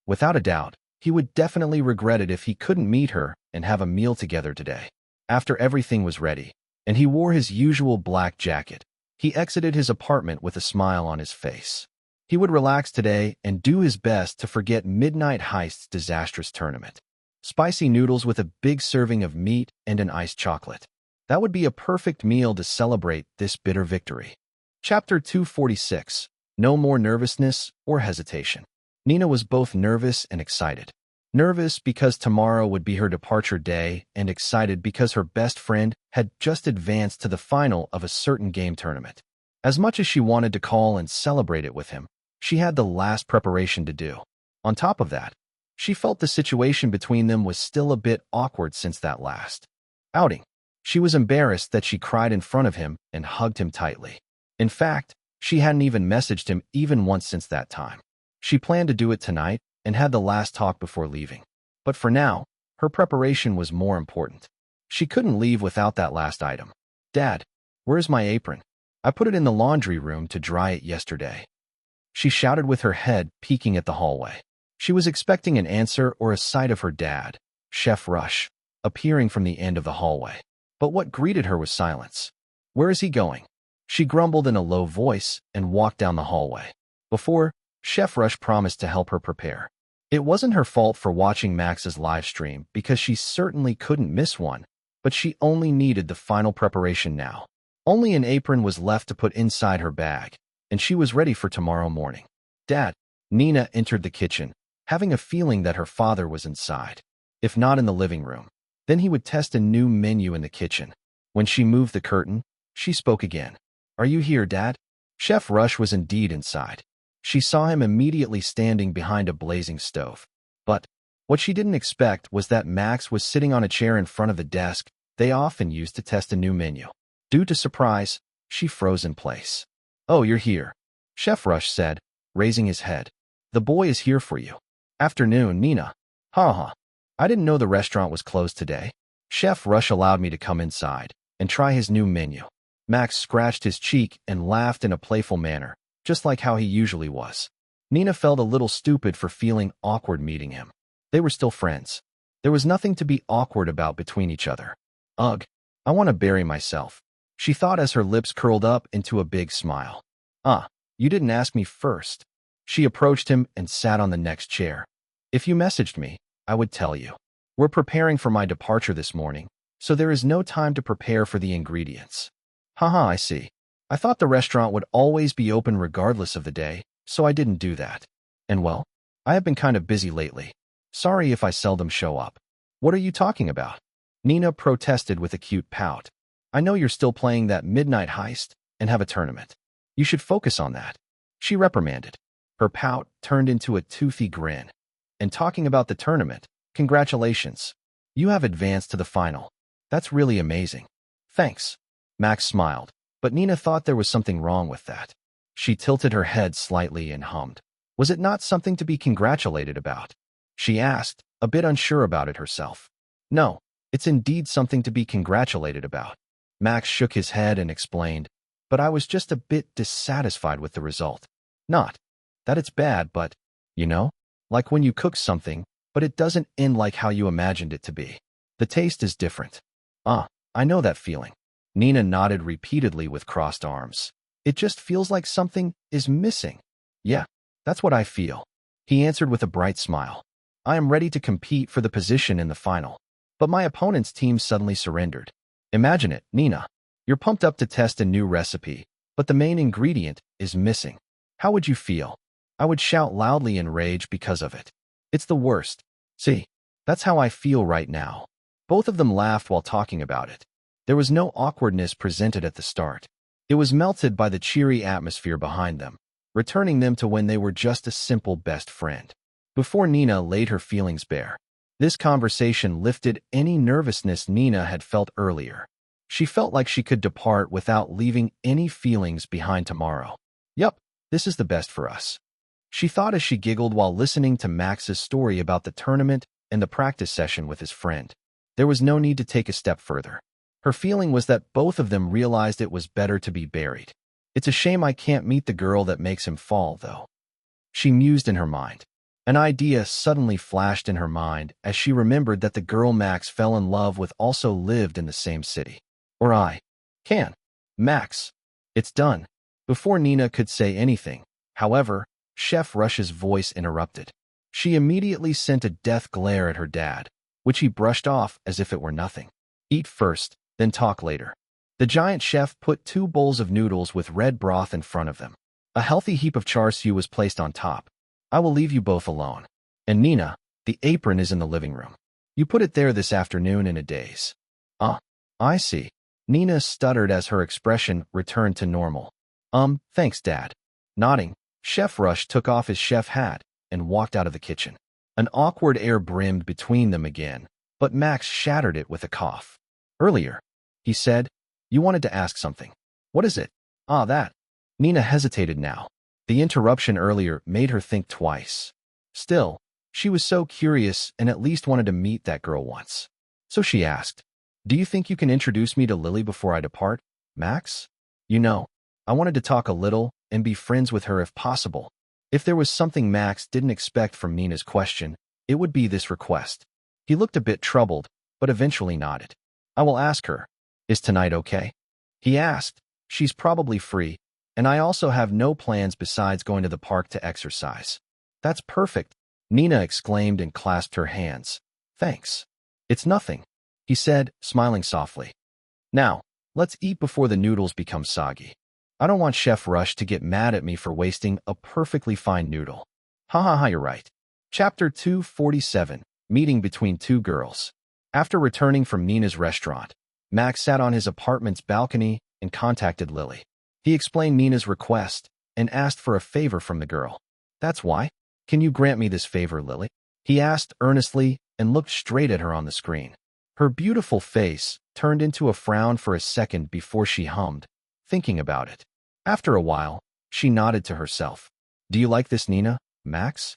Without a doubt, he would definitely regret it if he couldn't meet her and have a meal together today. After everything was ready, and he wore his usual black jacket, he exited his apartment with a smile on his face. He would relax today and do his best to forget Midnight Heist's disastrous tournament. Spicy noodles with a big serving of meat and an iced chocolate. That would be a perfect meal to celebrate this bitter victory. Chapter 246. No more nervousness or hesitation. Nina was both nervous and excited. Nervous because tomorrow would be her departure day, and excited because her best friend had just advanced to the final of a certain game tournament. As much as she wanted to call and celebrate it with him, she had the last preparation to do. On top of that, she felt the situation between them was still a bit awkward since that last outing. She was embarrassed that she cried in front of him and hugged him tightly. In fact, she hadn't even messaged him even once since that time. She planned to do it tonight and had the last talk before leaving. But for now, her preparation was more important. She couldn't leave without that last item. Dad, where's my apron? I put it in the laundry room to dry it yesterday. She shouted with her head peeking at the hallway. She was expecting an answer or a sight of her dad, Chef Rush, appearing from the end of the hallway. But what greeted her was silence. Where is he going? She grumbled in a low voice and walked down the hallway. Before, Chef Rush promised to help her prepare. It wasn't her fault for watching Max's live stream because she certainly couldn't miss one, but she only needed the final preparation now. Only an apron was left to put inside her bag, and she was ready for tomorrow morning. Dad, Nina entered the kitchen, having a feeling that her father was inside. If not in the living room, then he would test a new menu in the kitchen. When she moved the curtain, She spoke again. Are you here, Dad? Chef Rush was indeed inside. She saw him immediately standing behind a blazing stove. But what she didn't expect was that Max was sitting on a chair in front of the desk they often used to test a new menu. Due to surprise, she froze in place. Oh, you're here, Chef Rush said, raising his head. The boy is here for you. Afternoon, Nina. Ha. I didn't know the restaurant was closed today. Chef Rush allowed me to come inside and try his new menu. Max scratched his cheek and laughed in a playful manner, just like how he usually was. Nina felt a little stupid for feeling awkward meeting him. They were still friends. There was nothing to be awkward about between each other. Ugh, I want to bury myself, she thought as her lips curled up into a big smile. You didn't ask me first. She approached him and sat on the next chair. If you messaged me, I would tell you. We're preparing for my departure this morning, so there is no time to prepare for the ingredients. Haha, I see. I thought the restaurant would always be open regardless of the day, so I didn't do that. And well, I have been kind of busy lately. Sorry if I seldom show up. What are you talking about? Nina protested with a cute pout. I know you're still playing that midnight heist and have a tournament. You should focus on that, she reprimanded. Her pout turned into a toothy grin. And talking about the tournament, congratulations. You have advanced to the final. That's really amazing. Thanks. Max smiled, but Nina thought there was something wrong with that. She tilted her head slightly and hummed. Was it not something to be congratulated about? She asked, a bit unsure about it herself. No, it's indeed something to be congratulated about. Max shook his head and explained, but I was just a bit dissatisfied with the result. Not that it's bad, but, like when you cook something, but it doesn't end like how you imagined it to be. The taste is different. I know that feeling. Nina nodded repeatedly with crossed arms. It just feels like something is missing. Yeah, that's what I feel. He answered with a bright smile. I am ready to compete for the position in the final. But my opponent's team suddenly surrendered. Imagine it, Nina. You're pumped up to test a new recipe, but the main ingredient is missing. How would you feel? I would shout loudly in rage because of it. It's the worst. See, that's how I feel right now. Both of them laughed while talking about it. There was no awkwardness presented at the start. It was melted by the cheery atmosphere behind them, returning them to when they were just a simple best friend. Before Nina laid her feelings bare, this conversation lifted any nervousness Nina had felt earlier. She felt like she could depart without leaving any feelings behind tomorrow. Yup, this is the best for us, she thought as she giggled while listening to Max's story about the tournament and the practice session with his friend. There was no need to take a step further. Her feeling was that both of them realized it was better to be buried. It's a shame I can't meet the girl that makes him fall, though, she mused in her mind. An idea suddenly flashed in her mind as she remembered that the girl Max fell in love with also lived in the same city. Or I can. Max. It's done. Before Nina could say anything, however, Chef Rush's voice interrupted. She immediately sent a death glare at her dad, which he brushed off as if it were nothing. Eat first, then talk later. The giant chef put 2 bowls of noodles with red broth in front of them. A healthy heap of char siu was placed on top. I will leave you both alone. And Nina, the apron is in the living room. You put it there this afternoon in a daze. I see. Nina stuttered as her expression returned to normal. Thanks, Dad. Nodding, Chef Rush took off his chef hat and walked out of the kitchen. An awkward air brimmed between them again, but Max shattered it with a cough. Earlier, he said, you wanted to ask something. What is it? That. Nina hesitated now. The interruption earlier made her think twice. Still, she was so curious and at least wanted to meet that girl once. So she asked, do you think you can introduce me to Lily before I depart, Max? I wanted to talk a little and be friends with her if possible. If there was something Max didn't expect from Nina's question, it would be this request. He looked a bit troubled, but eventually nodded. I will ask her. Is tonight okay? He asked. She's probably free, and I also have no plans besides going to the park to exercise. That's perfect, Nina exclaimed and clasped her hands. Thanks. It's nothing, he said, smiling softly. Now, let's eat before the noodles become soggy. I don't want Chef Rush to get mad at me for wasting a perfectly fine noodle. You're right. Chapter 247, Meeting Between Two Girls. After returning from Nina's restaurant, Max sat on his apartment's balcony and contacted Lily. He explained Nina's request and asked for a favor from the girl. That's why? Can you grant me this favor, Lily? He asked earnestly and looked straight at her on the screen. Her beautiful face turned into a frown for a second before she hummed, thinking about it. After a while, she nodded to herself. Do you like this, Nina, Max?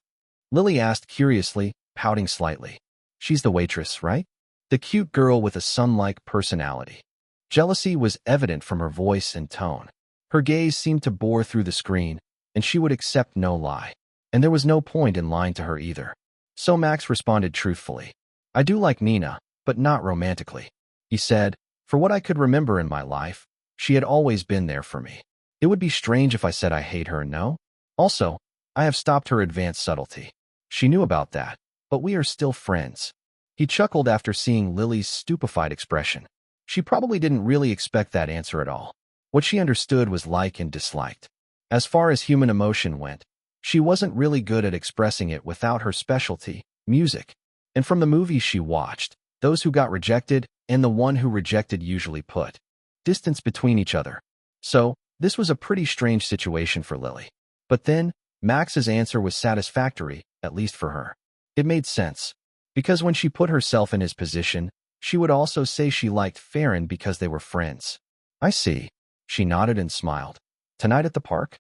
Lily asked curiously, pouting slightly. She's the waitress, right? The cute girl with a sun-like personality. Jealousy was evident from her voice and tone. Her gaze seemed to bore through the screen, and she would accept no lie. And there was no point in lying to her either. So Max responded truthfully. I do like Nina, but not romantically. He said, for what I could remember in my life, she had always been there for me. It would be strange if I said I hate her, no? Also, I have stopped her advanced subtlety. She knew about that, but we are still friends. He chuckled after seeing Lily's stupefied expression. She probably didn't really expect that answer at all. What she understood was like and disliked. As far as human emotion went, she wasn't really good at expressing it without her specialty, music. And from the movies she watched, those who got rejected and the one who rejected usually put distance between each other. So, this was a pretty strange situation for Lily. But then, Max's answer was satisfactory, at least for her. It made sense, because when she put herself in his position, she would also say she liked Farron because they were friends. I see. She nodded and smiled. Tonight at the park?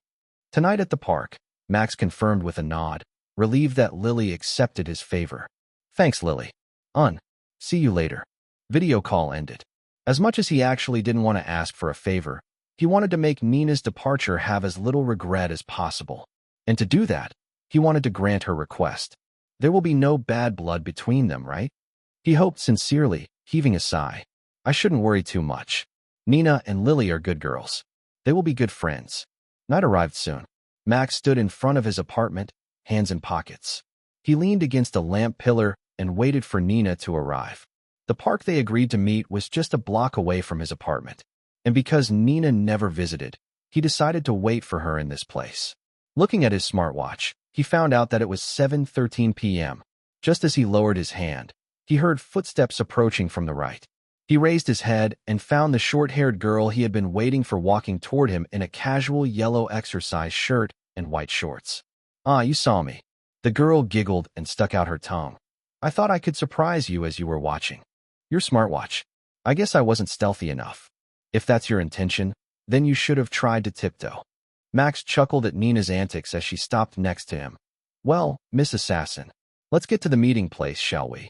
Tonight at the park, Max confirmed with a nod, relieved that Lily accepted his favor. Thanks, Lily. See you later. Video call ended. As much as he actually didn't want to ask for a favor, he wanted to make Nina's departure have as little regret as possible. And to do that, he wanted to grant her request. There will be no bad blood between them, right? He hoped sincerely, heaving a sigh. I shouldn't worry too much. Nina and Lily are good girls. They will be good friends. Night arrived soon. Max stood in front of his apartment, hands in pockets. He leaned against a lamp pillar and waited for Nina to arrive. The park they agreed to meet was just a block away from his apartment. And because Nina never visited, he decided to wait for her in this place. Looking at his smartwatch, he found out that it was 7:13 p.m. Just as he lowered his hand, he heard footsteps approaching from the right. He raised his head and found the short-haired girl he had been waiting for walking toward him in a casual yellow exercise shirt and white shorts. Ah, you saw me. The girl giggled and stuck out her tongue. I thought I could surprise you as you were watching. Your smartwatch. I guess I wasn't stealthy enough. If that's your intention, then you should have tried to tiptoe. Max chuckled at Nina's antics as she stopped next to him. Well, Miss Assassin, let's get to the meeting place, shall we?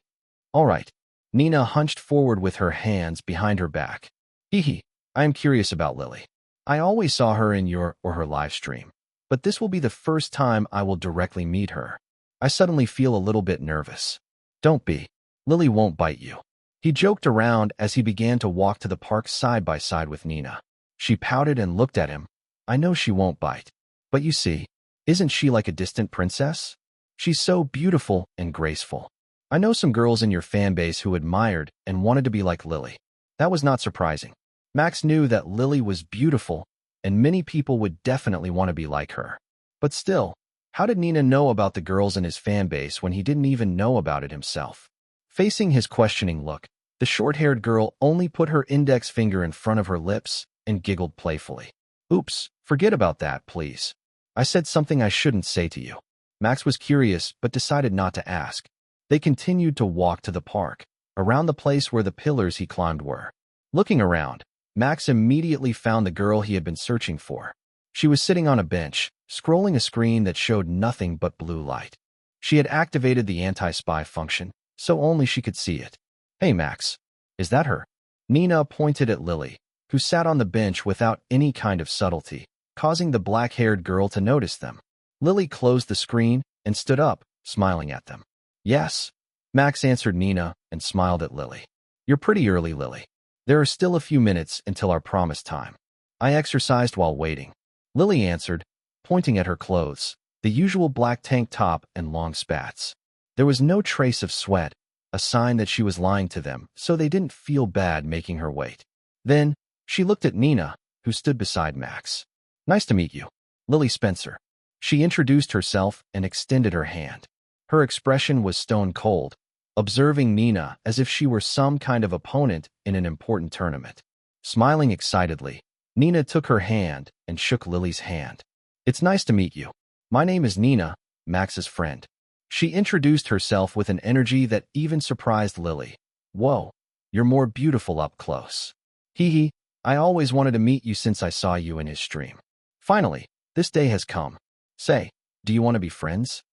All right. Nina hunched forward with her hands behind her back. Hee, I am curious about Lily. I always saw her in your or her live stream, but this will be the first time I will directly meet her. I suddenly feel a little bit nervous. Don't be. Lily won't bite you. He joked around as he began to walk to the park side by side with Nina. She pouted and looked at him. I know she won't bite. But you see, isn't she like a distant princess? She's so beautiful and graceful. I know some girls in your fan base who admired and wanted to be like Lily. That was not surprising. Max knew that Lily was beautiful, and many people would definitely want to be like her. But still, how did Nina know about the girls in his fan base when he didn't even know about it himself? Facing his questioning look, the short-haired girl only put her index finger in front of her lips and giggled playfully. Oops, forget about that, please. I said something I shouldn't say to you. Max was curious but decided not to ask. They continued to walk to the park, around the place where the pillars he climbed were. Looking around, Max immediately found the girl he had been searching for. She was sitting on a bench, scrolling a screen that showed nothing but blue light. She had activated the anti-spy function, so only she could see it. Hey, Max. Is that her? Nina pointed at Lily, who sat on the bench without any kind of subtlety, causing the black-haired girl to notice them. Lily closed the screen and stood up, smiling at them. Yes. Max answered Nina and smiled at Lily. You're pretty early, Lily. There are still a few minutes until our promised time. I exercised while waiting. Lily answered, pointing at her clothes, the usual black tank top and long spats. There was no trace of sweat, a sign that she was lying to them, so they didn't feel bad making her wait. Then, she looked at Nina, who stood beside Max. Nice to meet you. Lily Spencer. She introduced herself and extended her hand. Her expression was stone cold, observing Nina as if she were some kind of opponent in an important tournament. Smiling excitedly, Nina took her hand and shook Lily's hand. It's nice to meet you. My name is Nina, Max's friend. She introduced herself with an energy that even surprised Lily. Whoa, you're more beautiful up close. Hee hee, I always wanted to meet you since I saw you in his stream. Finally, this day has come. Say, do you want to be friends?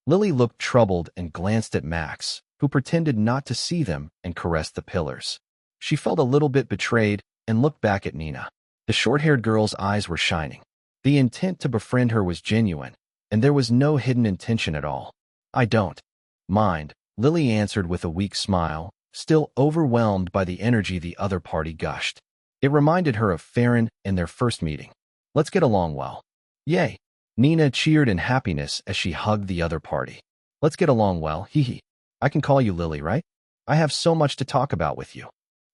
Lily looked troubled and glanced at Max, who pretended not to see them and caressed the pillars. She felt a little bit betrayed and looked back at Nina. The short-haired girl's eyes were shining. The intent to befriend her was genuine, and there was no hidden intention at all. I don't mind, Lily answered with a weak smile, still overwhelmed by the energy the other party gushed. It reminded her of Farron and their first meeting. Let's get along well. Yay! Nina cheered in happiness as she hugged the other party. Let's get along well, hee hee. I can call you Lily, right? I have so much to talk about with you.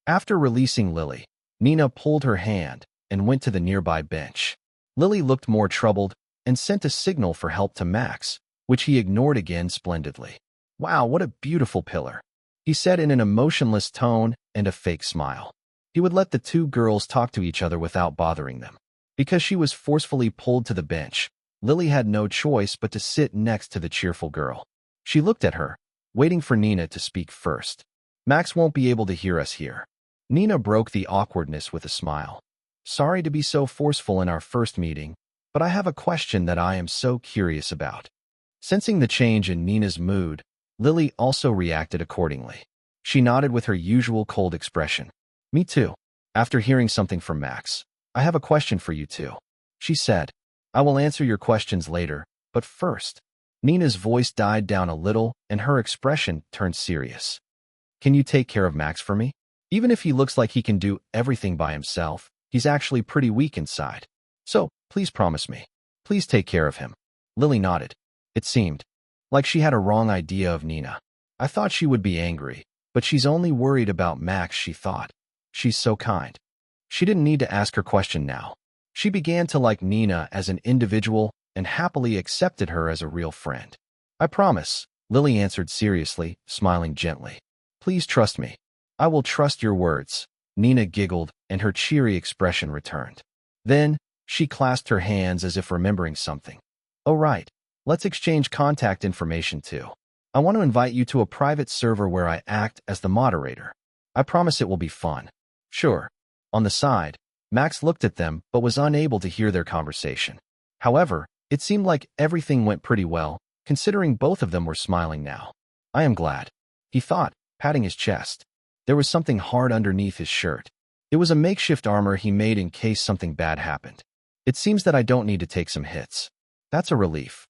After releasing Lily, Nina pulled her hand and went to the nearby bench. Lily looked more troubled and sent a signal for help to Max, which he ignored again splendidly. Wow, what a beautiful pillar, he said in an emotionless tone and a fake smile. He would let the two girls talk to each other without bothering them. Because she was forcefully pulled to the bench, Lily had no choice but to sit next to the cheerful girl. She looked at her, waiting for Nina to speak first. Max won't be able to hear us here. Nina broke the awkwardness with a smile. Sorry to be so forceful in our first meeting, but I have a question that I am so curious about. Sensing the change in Nina's mood, Lily also reacted accordingly. She nodded with her usual cold expression. Me too. After hearing something from Max, I have a question for you too, she said. I will answer your questions later, but first. Nina's voice died down a little and her expression turned serious. Can you take care of Max for me? Even if he looks like he can do everything by himself, he's actually pretty weak inside. So, please promise me. Please take care of him. Lily nodded. It seemed like she had a wrong idea of Nina. I thought she would be angry, but she's only worried about Max, she thought. She's so kind. She didn't need to ask her question now. She began to like Nina as an individual and happily accepted her as a real friend. I promise, Lily answered seriously, smiling gently. Please trust me. I will trust your words. Nina giggled and her cheery expression returned. Then, she clasped her hands as if remembering something. Oh right, let's exchange contact information too. I want to invite you to a private server where I act as the moderator. I promise it will be fun. Sure. On the side, Max looked at them but was unable to hear their conversation. However, it seemed like everything went pretty well, considering both of them were smiling now. I am glad, he thought, patting his chest. There was something hard underneath his shirt. It was a makeshift armor he made in case something bad happened. It seems that I don't need to take some hits. That's a relief.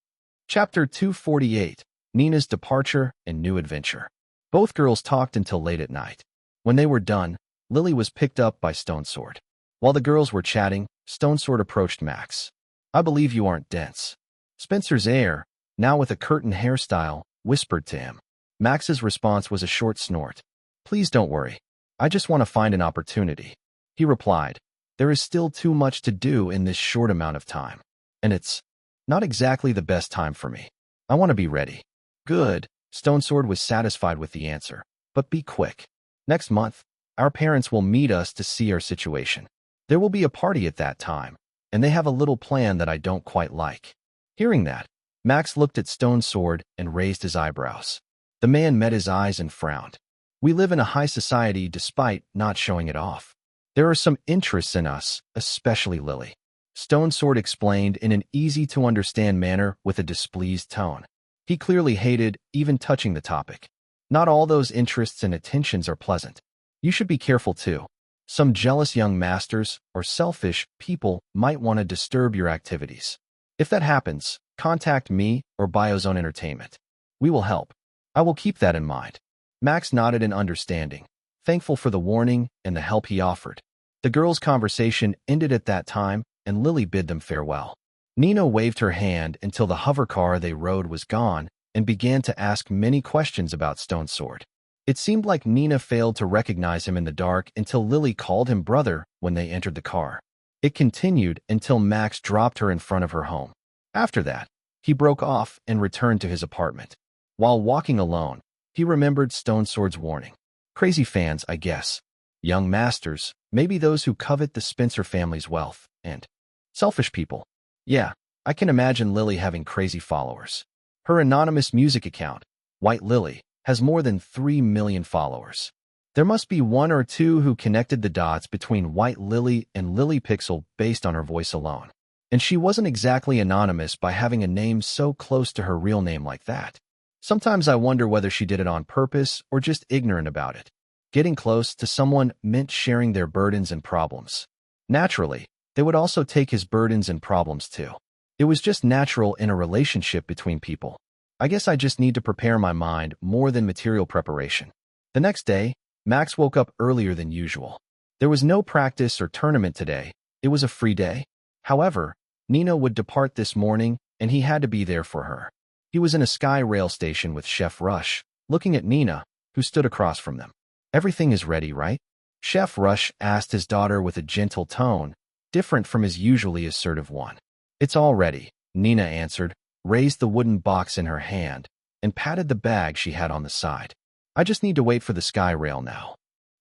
Chapter 248, Nina's Departure and New Adventure. Both girls talked until late at night. When they were done, Lily was picked up by Stonesword. While the girls were chatting, Stonesword approached Max. I believe you aren't dense. Spencer's heir, now with a curtain hairstyle, whispered to him. Max's response was a short snort. Please don't worry. I just want to find an opportunity. He replied. There is still too much to do in this short amount of time. And it's not exactly the best time for me. I want to be ready. Good. Stonesword was satisfied with the answer. But be quick. Next month, our parents will meet us to see our situation. There will be a party at that time, and they have a little plan that I don't quite like. Hearing that, Max looked at Stonesword and raised his eyebrows. The man met his eyes and frowned. We live in a high society despite not showing it off. There are some interests in us, especially Lily. Stonesword explained in an easy-to-understand manner with a displeased tone. He clearly hated even touching the topic. Not all those interests and attentions are pleasant. You should be careful too. Some jealous young masters or selfish people might want to disturb your activities. If that happens, contact me or Biozone Entertainment. We will help. I will keep that in mind. Max nodded in understanding, thankful for the warning and the help he offered. The girls' conversation ended at that time, and Lily bid them farewell. Nina waved her hand until the hovercar they rode was gone and began to ask many questions about Stonesword. It seemed like Nina failed to recognize him in the dark until Lily called him brother when they entered the car. It continued until Max dropped her in front of her home. After that, he broke off and returned to his apartment. While walking alone, he remembered Stonesword's warning. Crazy fans, I guess. young masters, maybe those who covet the Spencer family's wealth, and selfish people. Yeah, I can imagine Lily having crazy followers. Her anonymous music account, White Lily, has more than 3 million followers. There must be one or two who connected the dots between White Lily and Lily Pixel based on her voice alone. And she wasn't exactly anonymous by having a name so close to her real name like that. Sometimes I wonder whether she did it on purpose or just ignorant about it. Getting close to someone meant sharing their burdens and problems. Naturally, they would also take his burdens and problems too. It was just natural in a relationship between people. I guess I just need to prepare my mind more than material preparation. The next day, Max woke up earlier than usual. There was no practice or tournament today. It was a free day. However, Nina would depart this morning, and he had to be there for her. He was in a sky rail station with Chef Rush, looking at Nina, who stood across from them. "Everything is ready, right?" Chef Rush asked his daughter with a gentle tone, different from his usually assertive one. "It's all ready," Nina answered, raised the wooden box in her hand, and patted the bag she had on the side. "I just need to wait for the sky rail now."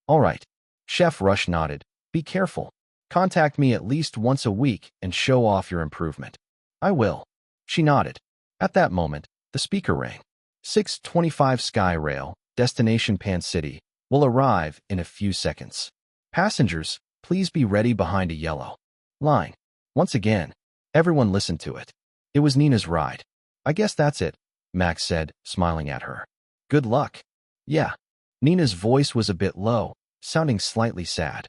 "All right." Chef Rush nodded. "Be careful. Contact me at least once a week and show off your improvement." "I will." She nodded. At that moment, the speaker rang. 6:25 Sky Rail, destination Pan City, will arrive in a few seconds. Passengers, please be ready behind a yellow line. Once again, everyone listened to it. It was Nina's ride. "I guess that's it," Max said, smiling at her. "Good luck." "Yeah." Nina's voice was a bit low, sounding slightly sad.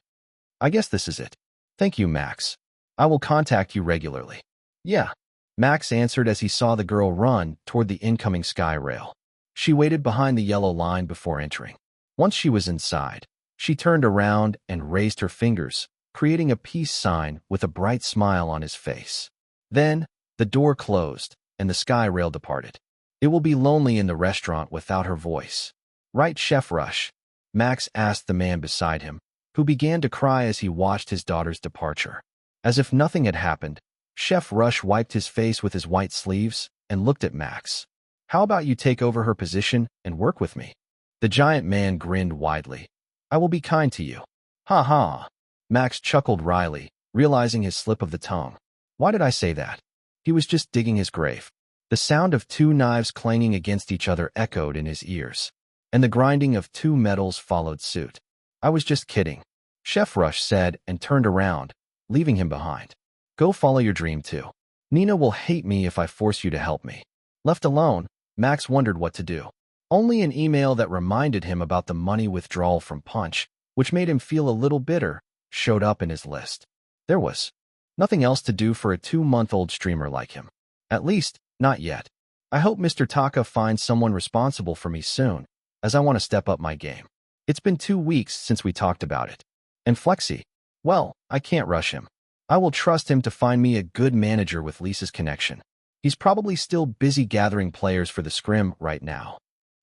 "I guess this is it." "Thank you, Max. I will contact you regularly." "Yeah," Max answered as he saw the girl run toward the incoming sky rail. She waited behind the yellow line before entering. Once she was inside, she turned around and raised her fingers, creating a peace sign with a bright smile on his face. Then, the door closed, and the sky rail departed. "It will be lonely in the restaurant without her voice. Right, Chef Rush?" Max asked the man beside him, who began to cry as he watched his daughter's departure. As if nothing had happened, Chef Rush wiped his face with his white sleeves and looked at Max. "How about you take over her position and work with me?" The giant man grinned widely. "I will be kind to you." "Ha ha." Max chuckled wryly, realizing his slip of the tongue. Why did I say that? He was just digging his grave. The sound of two knives clanging against each other echoed in his ears, and the grinding of two metals followed suit. "I was just kidding," Chef Rush said and turned around, leaving him behind. "Go follow your dream too. Nina will hate me if I force you to help me." Left alone, Max wondered what to do. Only an email that reminded him about the money withdrawal from Punch, which made him feel a little bitter, showed up in his list. There was nothing else to do for a 2-month-old streamer like him. At least, not yet. I hope Mr. Taka finds someone responsible for me soon, as I want to step up my game. It's been 2 weeks since we talked about it. And Flexi, well, I can't rush him. I will trust him to find me a good manager with Lisa's connection. He's probably still busy gathering players for the scrim right now.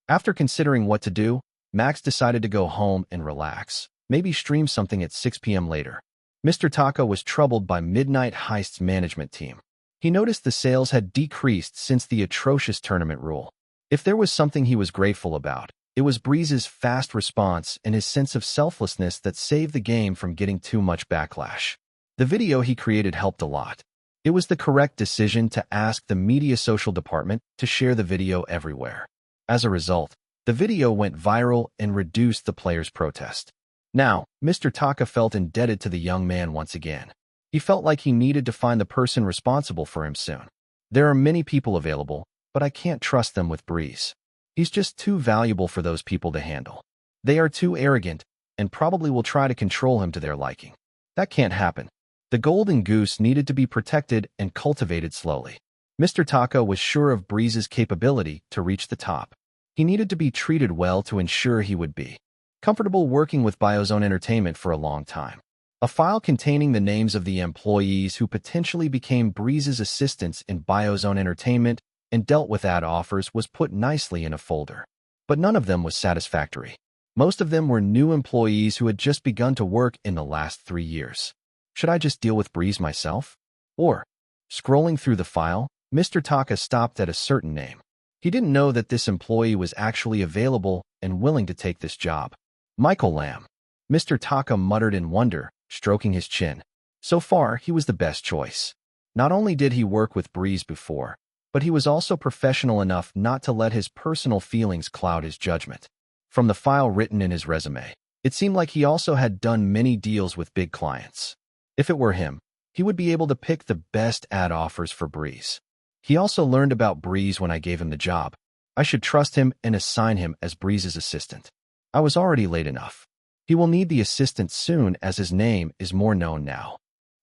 After considering what to do, Max decided to go home and relax, maybe stream something at 6 p.m. later. Mr. Taka was troubled by Midnight Heist's management team. He noticed the sales had decreased since the atrocious tournament rule. If there was something he was grateful about, it was Breeze's fast response and his sense of selflessness that saved the game from getting too much backlash. The video he created helped a lot. It was the correct decision to ask the media social department to share the video everywhere. As a result, the video went viral and reduced the players' protest. Now, Mr. Taka felt indebted to the young man once again. He felt like he needed to find the person responsible for him soon. There are many people available, but I can't trust them with Breeze. He's just too valuable for those people to handle. They are too arrogant and probably will try to control him to their liking. That can't happen. The golden goose needed to be protected and cultivated slowly. Mr. Taka was sure of Breeze's capability to reach the top. He needed to be treated well to ensure he would be comfortable working with Biozone Entertainment for a long time. A file containing the names of the employees who potentially became Breeze's assistants in Biozone Entertainment and dealt with ad offers was put nicely in a folder. But none of them was satisfactory. Most of them were new employees who had just begun to work in the last 3 years. Should I just deal with Breeze myself? Or, scrolling through the file, Mr. Taka stopped at a certain name. He didn't know that this employee was actually available and willing to take this job. Michael Lamb. Mr. Taka muttered in wonder, stroking his chin. So far, he was the best choice. Not only did he work with Breeze before, but he was also professional enough not to let his personal feelings cloud his judgment. From the file written in his resume, it seemed like he also had done many deals with big clients. If it were him, he would be able to pick the best ad offers for Breeze. He also learned about Breeze when I gave him the job. I should trust him and assign him as Breeze's assistant. I was already late enough. He will need the assistant soon as his name is more known now.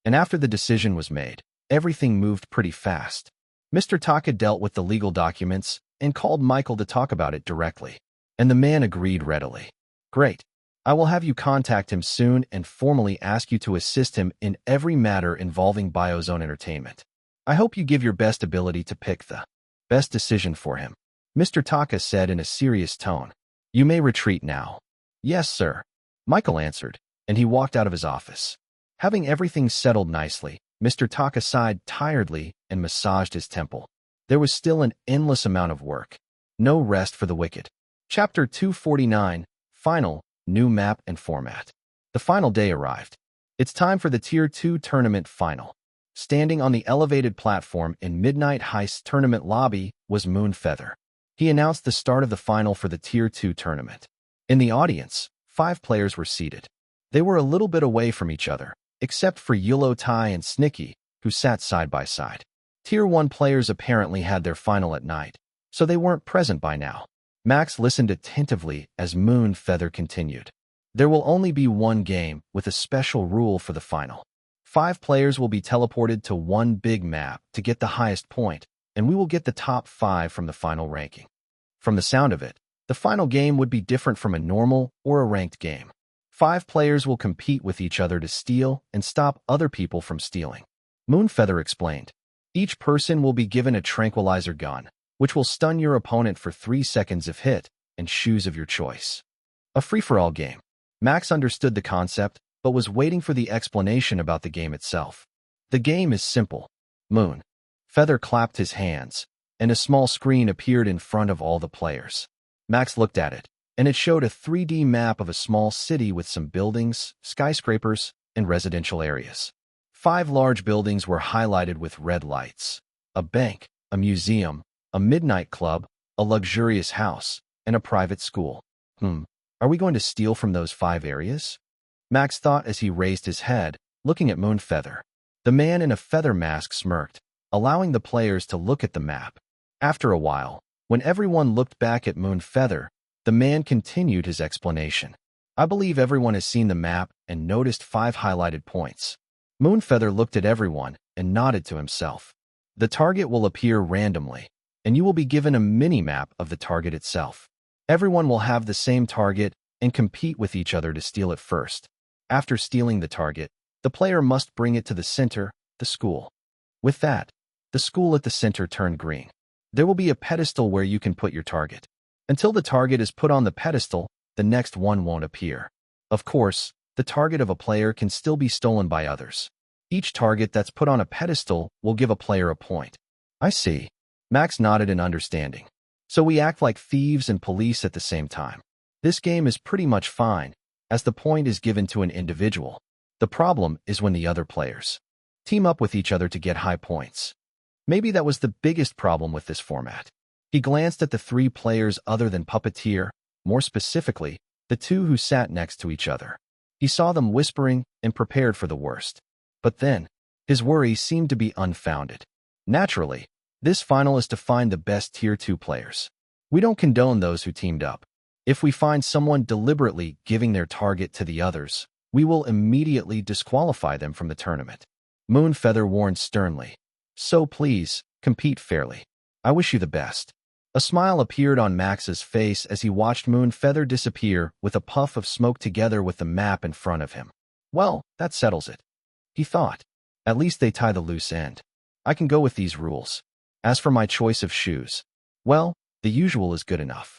And after the decision was made, everything moved pretty fast. Mr. Taka dealt with the legal documents and called Michael to talk about it directly. And the man agreed readily. Great. I will have you contact him soon and formally ask you to assist him in every matter involving Biozone Entertainment. I hope you give your best ability to pick the best decision for him, Mr. Taka said in a serious tone. You may retreat now. Yes, sir, Michael answered, and he walked out of his office. Having everything settled nicely, Mr. Taka sighed tiredly and massaged his temple. There was still an endless amount of work. No rest for the wicked. Chapter 249, Final, New Map and Format. The final day arrived. It's time for the Tier 2 Tournament Final. Standing on the elevated platform in Midnight Heist's tournament lobby was Moonfeather. He announced the start of the final for the Tier 2 tournament. In the audience, 5 players were seated. They were a little bit away from each other, except for Yulo Tai and Snicky, who sat side by side. Tier 1 players apparently had their final at night, so they weren't present by now. Max listened attentively as Moonfeather continued. There will only be one game with a special rule for the final. 5 players will be teleported to one big map to get the highest point, and we will get the top 5 from the final ranking. From the sound of it, the final game would be different from a normal or a ranked game. 5 players will compete with each other to steal and stop other people from stealing. Moonfeather explained. Each person will be given a tranquilizer gun, which will stun your opponent for 3 seconds if hit, and shoes of your choice. A free-for-all game. Max understood the concept, but was waiting for the explanation about the game itself. The game is simple. Moonfeather clapped his hands, and a small screen appeared in front of all the players. Max looked at it, and it showed a 3D map of a small city with some buildings, skyscrapers, and residential areas. 5 large buildings were highlighted with red lights. A bank, a museum, a midnight club, a luxurious house, and a private school. Are we going to steal from those 5 areas? Max thought as he raised his head, looking at Moonfeather. The man in a feather mask smirked, allowing the players to look at the map. After a while, when everyone looked back at Moonfeather, the man continued his explanation. I believe everyone has seen the map and noticed 5 highlighted points. Moonfeather looked at everyone and nodded to himself. The target will appear randomly, and you will be given a mini-map of the target itself. Everyone will have the same target and compete with each other to steal it first. After stealing the target, the player must bring it to the center, the school. With that, the school at the center turned green. There will be a pedestal where you can put your target. Until the target is put on the pedestal, the next one won't appear. Of course, the target of a player can still be stolen by others. Each target that's put on a pedestal will give a player a point. I see. Max nodded in understanding. So we act like thieves and police at the same time. This game is pretty much fine, as the point is given to an individual. The problem is when the other players team up with each other to get high points. Maybe that was the biggest problem with this format. He glanced at the 3 players other than Puppeteer, more specifically, the 2 who sat next to each other. He saw them whispering and prepared for the worst. But then, his worries seemed to be unfounded. Naturally, this final is to find the best Tier 2 players. We don't condone those who teamed up. If we find someone deliberately giving their target to the others, we will immediately disqualify them from the tournament. Moonfeather warned sternly. So please, compete fairly. I wish you the best. A smile appeared on Max's face as he watched Moonfeather disappear with a puff of smoke together with the map in front of him. Well, that settles it, he thought. At least they tie the loose end. I can go with these rules. As for my choice of shoes, well, the usual is good enough.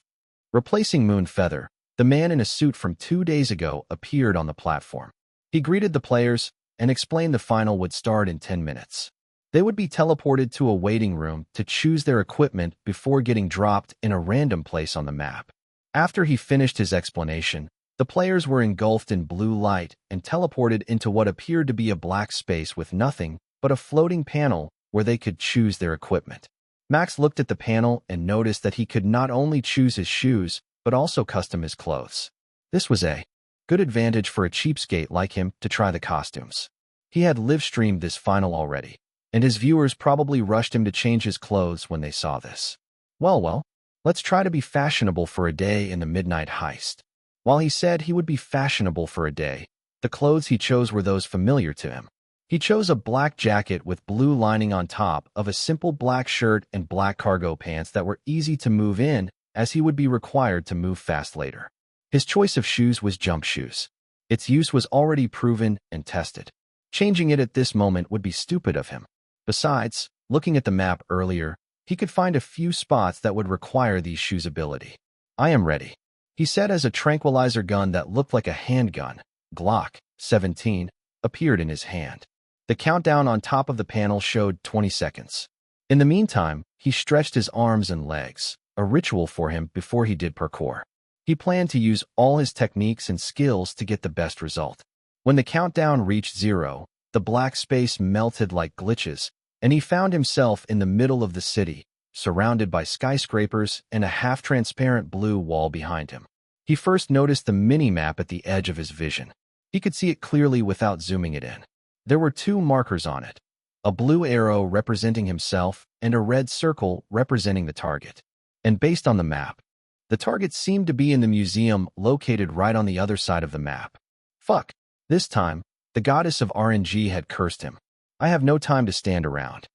Replacing Moonfeather, the man in a suit from 2 days ago appeared on the platform. He greeted the players and explained the final would start in 10 minutes. They would be teleported to a waiting room to choose their equipment before getting dropped in a random place on the map. After he finished his explanation, The players were engulfed in blue light and teleported into what appeared to be a black space with nothing but a floating panel where they could choose their equipment. Max looked at the panel and noticed that he could not only choose his shoes, but also custom his clothes. This was a good advantage for a cheapskate like him to try the costumes. He had live-streamed this final already, and his viewers probably rushed him to change his clothes when they saw this. Well, let's try to be fashionable for a day in the midnight heist. While he said he would be fashionable for a day, the clothes he chose were those familiar to him. He chose a black jacket with blue lining on top of a simple black shirt and black cargo pants that were easy to move in, as he would be required to move fast later. His choice of shoes was jump shoes. Its use was already proven and tested. Changing it at this moment would be stupid of him. Besides, looking at the map earlier, he could find a few spots that would require these shoes' ability. I am ready, he said as a tranquilizer gun that looked like a handgun, Glock 17, appeared in his hand. The countdown on top of the panel showed 20 seconds. In the meantime, he stretched his arms and legs, a ritual for him before he did parkour. He planned to use all his techniques and skills to get the best result. When the countdown reached 0, the black space melted like glitches, and he found himself in the middle of the city, surrounded by skyscrapers and a half-transparent blue wall behind him. He first noticed the mini-map at the edge of his vision. He could see it clearly without zooming it in. There were 2 markers on it, a blue arrow representing himself and a red circle representing the target. And based on the map, the target seemed to be in the museum located right on the other side of the map. Fuck. This time, the goddess of RNG had cursed him. I have no time to stand around,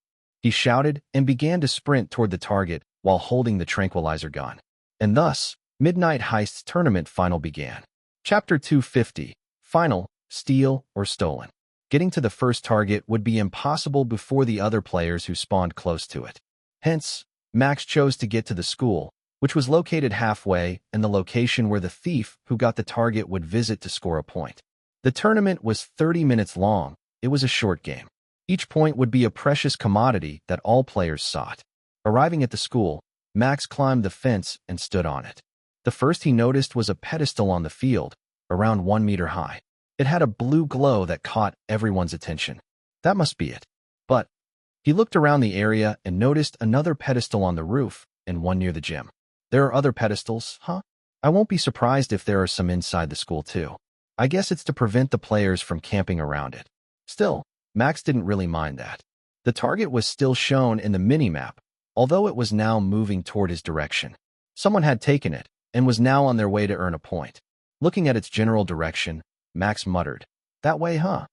he shouted and began to sprint toward the target while holding the tranquilizer gun. And thus, Midnight Heist's tournament final began. Chapter 250, Final, Steal or Stolen. Getting to the first target would be impossible before the other players who spawned close to it. Hence, Max chose to get to the school, which was located halfway and the location where the thief who got the target would visit to score a point. The tournament was 30 minutes long. It was a short game. Each point would be a precious commodity that all players sought. Arriving at the school, Max climbed the fence and stood on it. The first he noticed was a pedestal on the field, around 1 meter high. It had a blue glow that caught everyone's attention. That must be it. But he looked around the area and noticed another pedestal on the roof and one near the gym. There are other pedestals, huh? I won't be surprised if there are some inside the school too. I guess it's to prevent the players from camping around it. Still, Max didn't really mind that. The target was still shown in the minimap, although it was now moving toward his direction. Someone had taken it and was now on their way to earn a point. Looking at its general direction, Max muttered, "That way, huh?"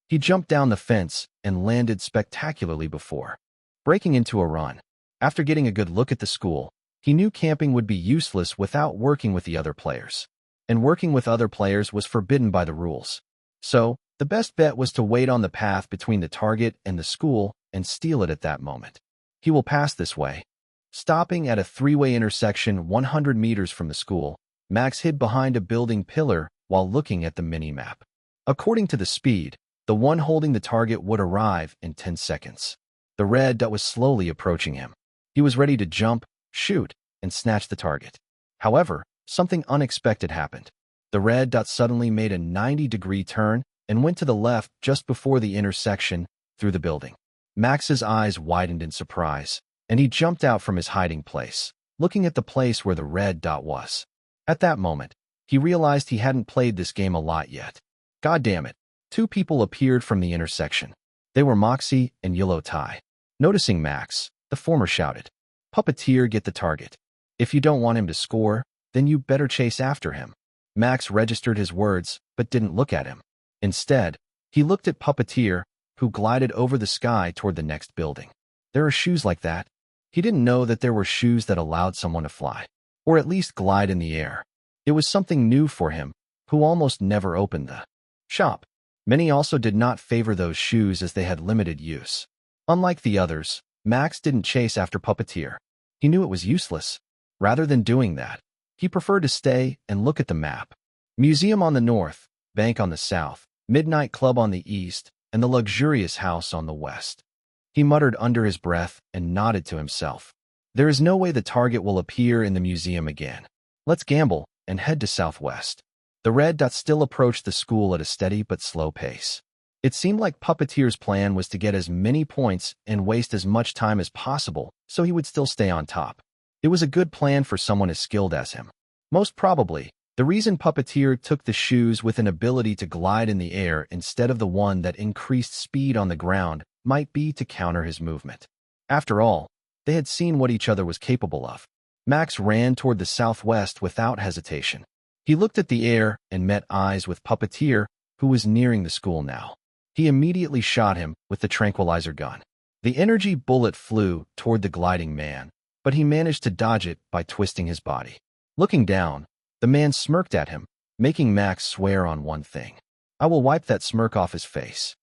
He jumped down the fence and landed spectacularly before breaking into a run. After getting a good look at the school, he knew camping would be useless without working with the other players. And working with other players was forbidden by the rules. So, the best bet was to wait on the path between the target and the school and steal it at that moment. He will pass this way. Stopping at a 3-way intersection 100 meters from the school, Max hid behind a building pillar while looking at the mini-map. According to the speed, the one holding the target would arrive in 10 seconds. The red dot was slowly approaching him. He was ready to jump, shoot, and snatch the target. However, something unexpected happened. The red dot suddenly made a 90-degree turn and went to the left just before the intersection through the building. Max's eyes widened in surprise, and he jumped out from his hiding place, looking at the place where the red dot was. At that moment, he realized he hadn't played this game a lot yet. God damn it. 2 people appeared from the intersection. They were Moxie and Yellow Tie. Noticing Max, the former shouted, "Puppeteer, get the target. If you don't want him to score, then you better chase after him." Max registered his words, but didn't look at him. Instead, he looked at Puppeteer, who glided over the sky toward the next building. There are shoes like that. He didn't know that there were shoes that allowed someone to fly, or at least glide in the air. It was something new for him, who almost never opened the shop. Many also did not favor those shoes as they had limited use. Unlike the others, Max didn't chase after Puppeteer. He knew it was useless. Rather than doing that, he preferred to stay and look at the map. Museum on the north, bank on the south, midnight club on the east, and the luxurious house on the west. He muttered under his breath and nodded to himself. There is no way the target will appear in the museum again. Let's gamble and head to southwest. The red dot still approached the school at a steady but slow pace. It seemed like Puppeteer's plan was to get as many points and waste as much time as possible so he would still stay on top. It was a good plan for someone as skilled as him. Most probably, the reason Puppeteer took the shoes with an ability to glide in the air instead of the one that increased speed on the ground might be to counter his movement. After all, they had seen what each other was capable of. Max ran toward the southwest without hesitation. He looked at the air and met eyes with Puppeteer, who was nearing the school now. He immediately shot him with the tranquilizer gun. The energy bullet flew toward the gliding man, but he managed to dodge it by twisting his body. Looking down, the man smirked at him, making Max swear on one thing. I will wipe that smirk off his face.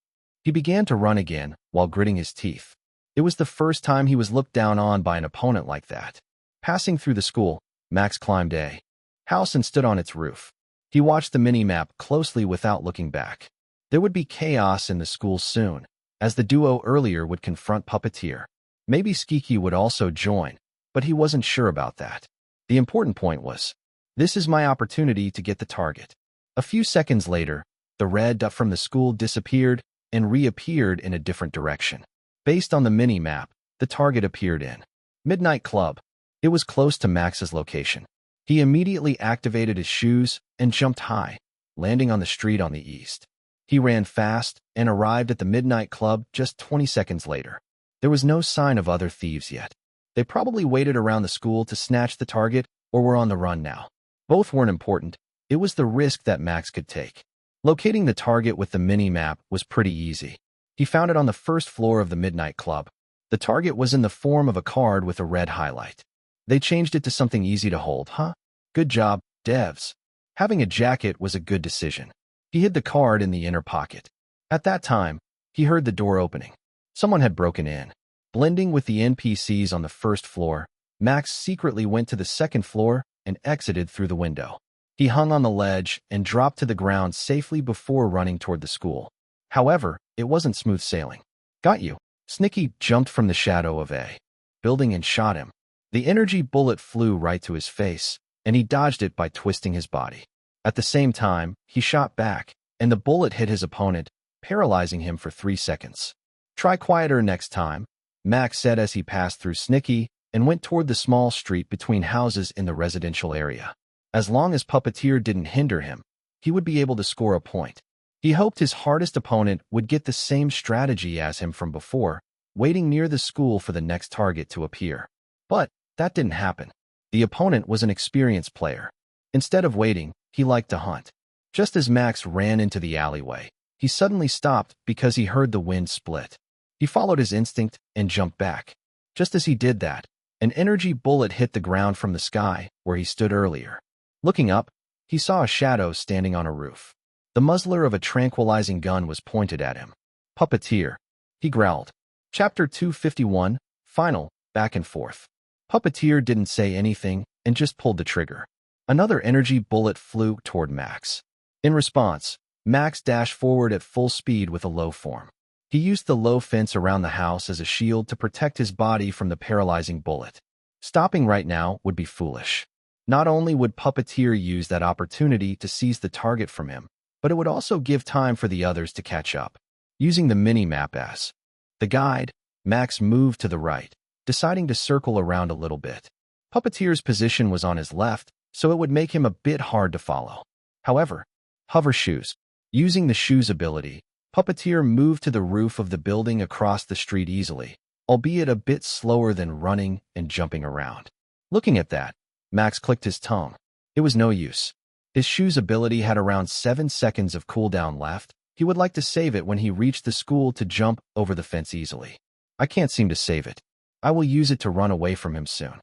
He began to run again while gritting his teeth. It was the first time he was looked down on by an opponent like that. Passing through the school, Max climbed a house and stood on its roof. He watched the mini-map closely without looking back. There would be chaos in the school soon, as the duo earlier would confront Puppeteer. Maybe Skiki would also join, but he wasn't sure about that. The important point was, this is my opportunity to get the target. A few seconds later, the red dot from the school disappeared and reappeared in a different direction. Based on the mini-map, the target appeared in Midnight Club. It was close to Max's location. He immediately activated his shoes and jumped high, landing on the street on the east. He ran fast and arrived at the Midnight Club just 20 seconds later. There was no sign of other thieves yet. They probably waited around the school to snatch the target or were on the run now. Both weren't important. It was the risk that Max could take. Locating the target with the mini-map was pretty easy. He found it on the first floor of the Midnight Club. The target was in the form of a card with a red highlight. They changed it to something easy to hold, huh? Good job, devs. Having a jacket was a good decision. He hid the card in the inner pocket. At that time, he heard the door opening. Someone had broken in. Blending with the NPCs on the first floor, Max secretly went to the second floor and exited through the window. He hung on the ledge and dropped to the ground safely before running toward the school. However, it wasn't smooth sailing. Got you. Snicky jumped from the shadow of a building and shot him. The energy bullet flew right to his face, and he dodged it by twisting his body. At the same time, he shot back, and the bullet hit his opponent, paralyzing him for 3 seconds. Try quieter next time, Max said as he passed through Snicky and went toward the small street between houses in the residential area. As long as Puppeteer didn't hinder him, he would be able to score a point. He hoped his hardest opponent would get the same strategy as him from before, waiting near the school for the next target to appear. But that didn't happen. The opponent was an experienced player. Instead of waiting, he liked to hunt. Just as Max ran into the alleyway, he suddenly stopped because he heard the wind split. He followed his instinct and jumped back. Just as he did that, an energy bullet hit the ground from the sky where he stood earlier. Looking up, he saw a shadow standing on a roof. The muzzler of a tranquilizing gun was pointed at him. Puppeteer, he growled. Chapter 251, Final, Back and Forth. Puppeteer didn't say anything and just pulled the trigger. Another energy bullet flew toward Max. In response, Max dashed forward at full speed with a low form. He used the low fence around the house as a shield to protect his body from the paralyzing bullet. Stopping right now would be foolish. Not only would Puppeteer use that opportunity to seize the target from him, but it would also give time for the others to catch up. Using the mini-map as the guide, Max moved to the right, deciding to circle around a little bit. Puppeteer's position was on his left, so it would make him a bit hard to follow. However, hover shoes. Using the shoes ability, Puppeteer moved to the roof of the building across the street easily, albeit a bit slower than running and jumping around. Looking at that, Max clicked his tongue. It was no use. His shoes ability had around 7 seconds of cooldown left. He would like to save it when he reached the school to jump over the fence easily. I can't seem to save it. I will use it to run away from him soon.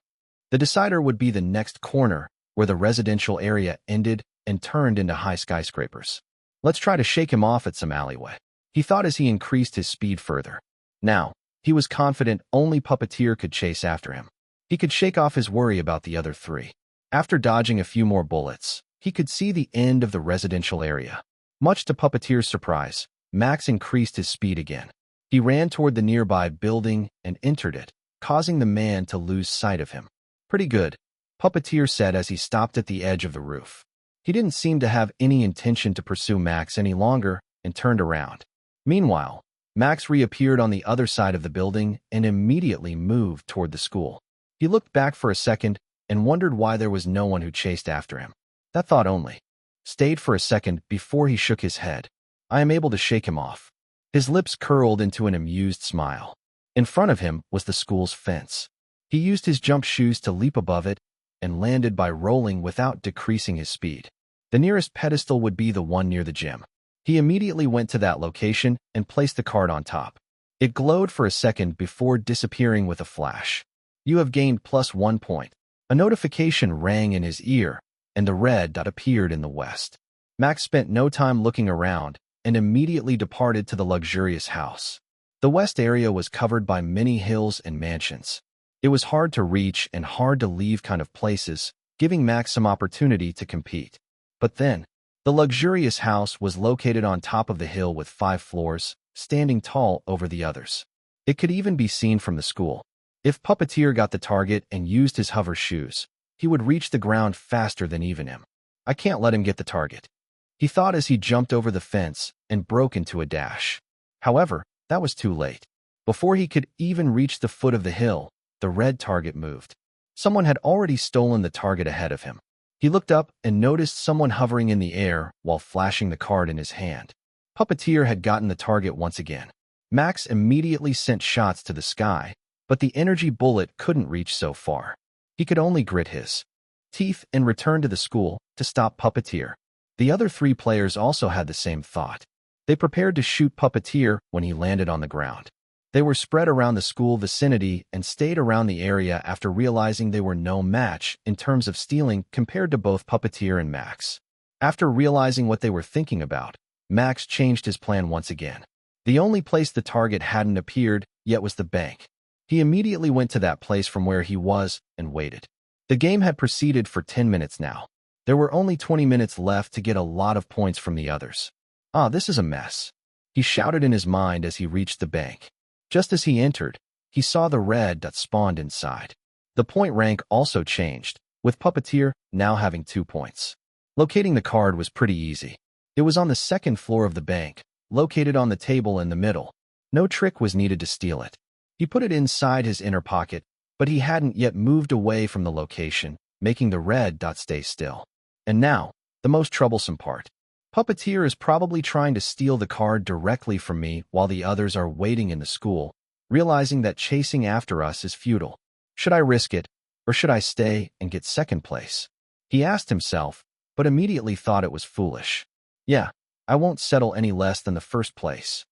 The decider would be the next corner, where the residential area ended and turned into high skyscrapers. Let's try to shake him off at some alleyway, he thought as he increased his speed further. Now, he was confident only Puppeteer could chase after him. He could shake off his worry about the other three. After dodging a few more bullets, he could see the end of the residential area. Much to Puppeteer's surprise, Max increased his speed again. He ran toward the nearby building and entered it, causing the man to lose sight of him. Pretty good, Puppeteer said as he stopped at the edge of the roof. He didn't seem to have any intention to pursue Max any longer and turned around. Meanwhile, Max reappeared on the other side of the building and immediately moved toward the school. He looked back for a second and wondered why there was no one who chased after him. That thought only stayed for a second before he shook his head. I am able to shake him off. His lips curled into an amused smile. In front of him was the school's fence. He used his jump shoes to leap above it and landed by rolling without decreasing his speed. The nearest pedestal would be the one near the gym. He immediately went to that location and placed the card on top. It glowed for a second before disappearing with a flash. You have gained +1 point. A notification rang in his ear, and the red dot appeared in the west. Max spent no time looking around and immediately departed to the luxurious house. The west area was covered by many hills and mansions. It was hard to reach and hard to leave kind of places, giving Max some opportunity to compete. But then, the luxurious house was located on top of the hill with 5 floors, standing tall over the others. It could even be seen from the school. If Puppeteer got the target and used his hover shoes, he would reach the ground faster than even him. I can't let him get the target, he thought as he jumped over the fence and broke into a dash. However, that was too late. Before he could even reach the foot of the hill, the red target moved. Someone had already stolen the target ahead of him. He looked up and noticed someone hovering in the air while flashing the card in his hand. Puppeteer had gotten the target once again. Max immediately sent shots to the sky, but the energy bullet couldn't reach so far. He could only grit his teeth and return to the school to stop Puppeteer. The other 3 players also had the same thought. They prepared to shoot Puppeteer when he landed on the ground. They were spread around the school vicinity and stayed around the area after realizing they were no match in terms of stealing compared to both Puppeteer and Max. After realizing what they were thinking about, Max changed his plan once again. The only place the target hadn't appeared yet was the bank. He immediately went to that place from where he was and waited. The game had proceeded for 10 minutes now. There were only 20 minutes left to get a lot of points from the others. This is a mess, he shouted in his mind as he reached the bank. Just as he entered, he saw the red dot spawned inside. The point rank also changed, with Puppeteer now having 2 points. Locating the card was pretty easy. It was on the 2nd floor of the bank, located on the table in the middle. No trick was needed to steal it. He put it inside his inner pocket, but he hadn't yet moved away from the location, making the red dot stay still. And now, the most troublesome part. Puppeteer is probably trying to steal the card directly from me while the others are waiting in the school, realizing that chasing after us is futile. Should I risk it, or should I stay and get 2nd place? He asked himself, but immediately thought it was foolish. Yeah, I won't settle any less than the 1st place.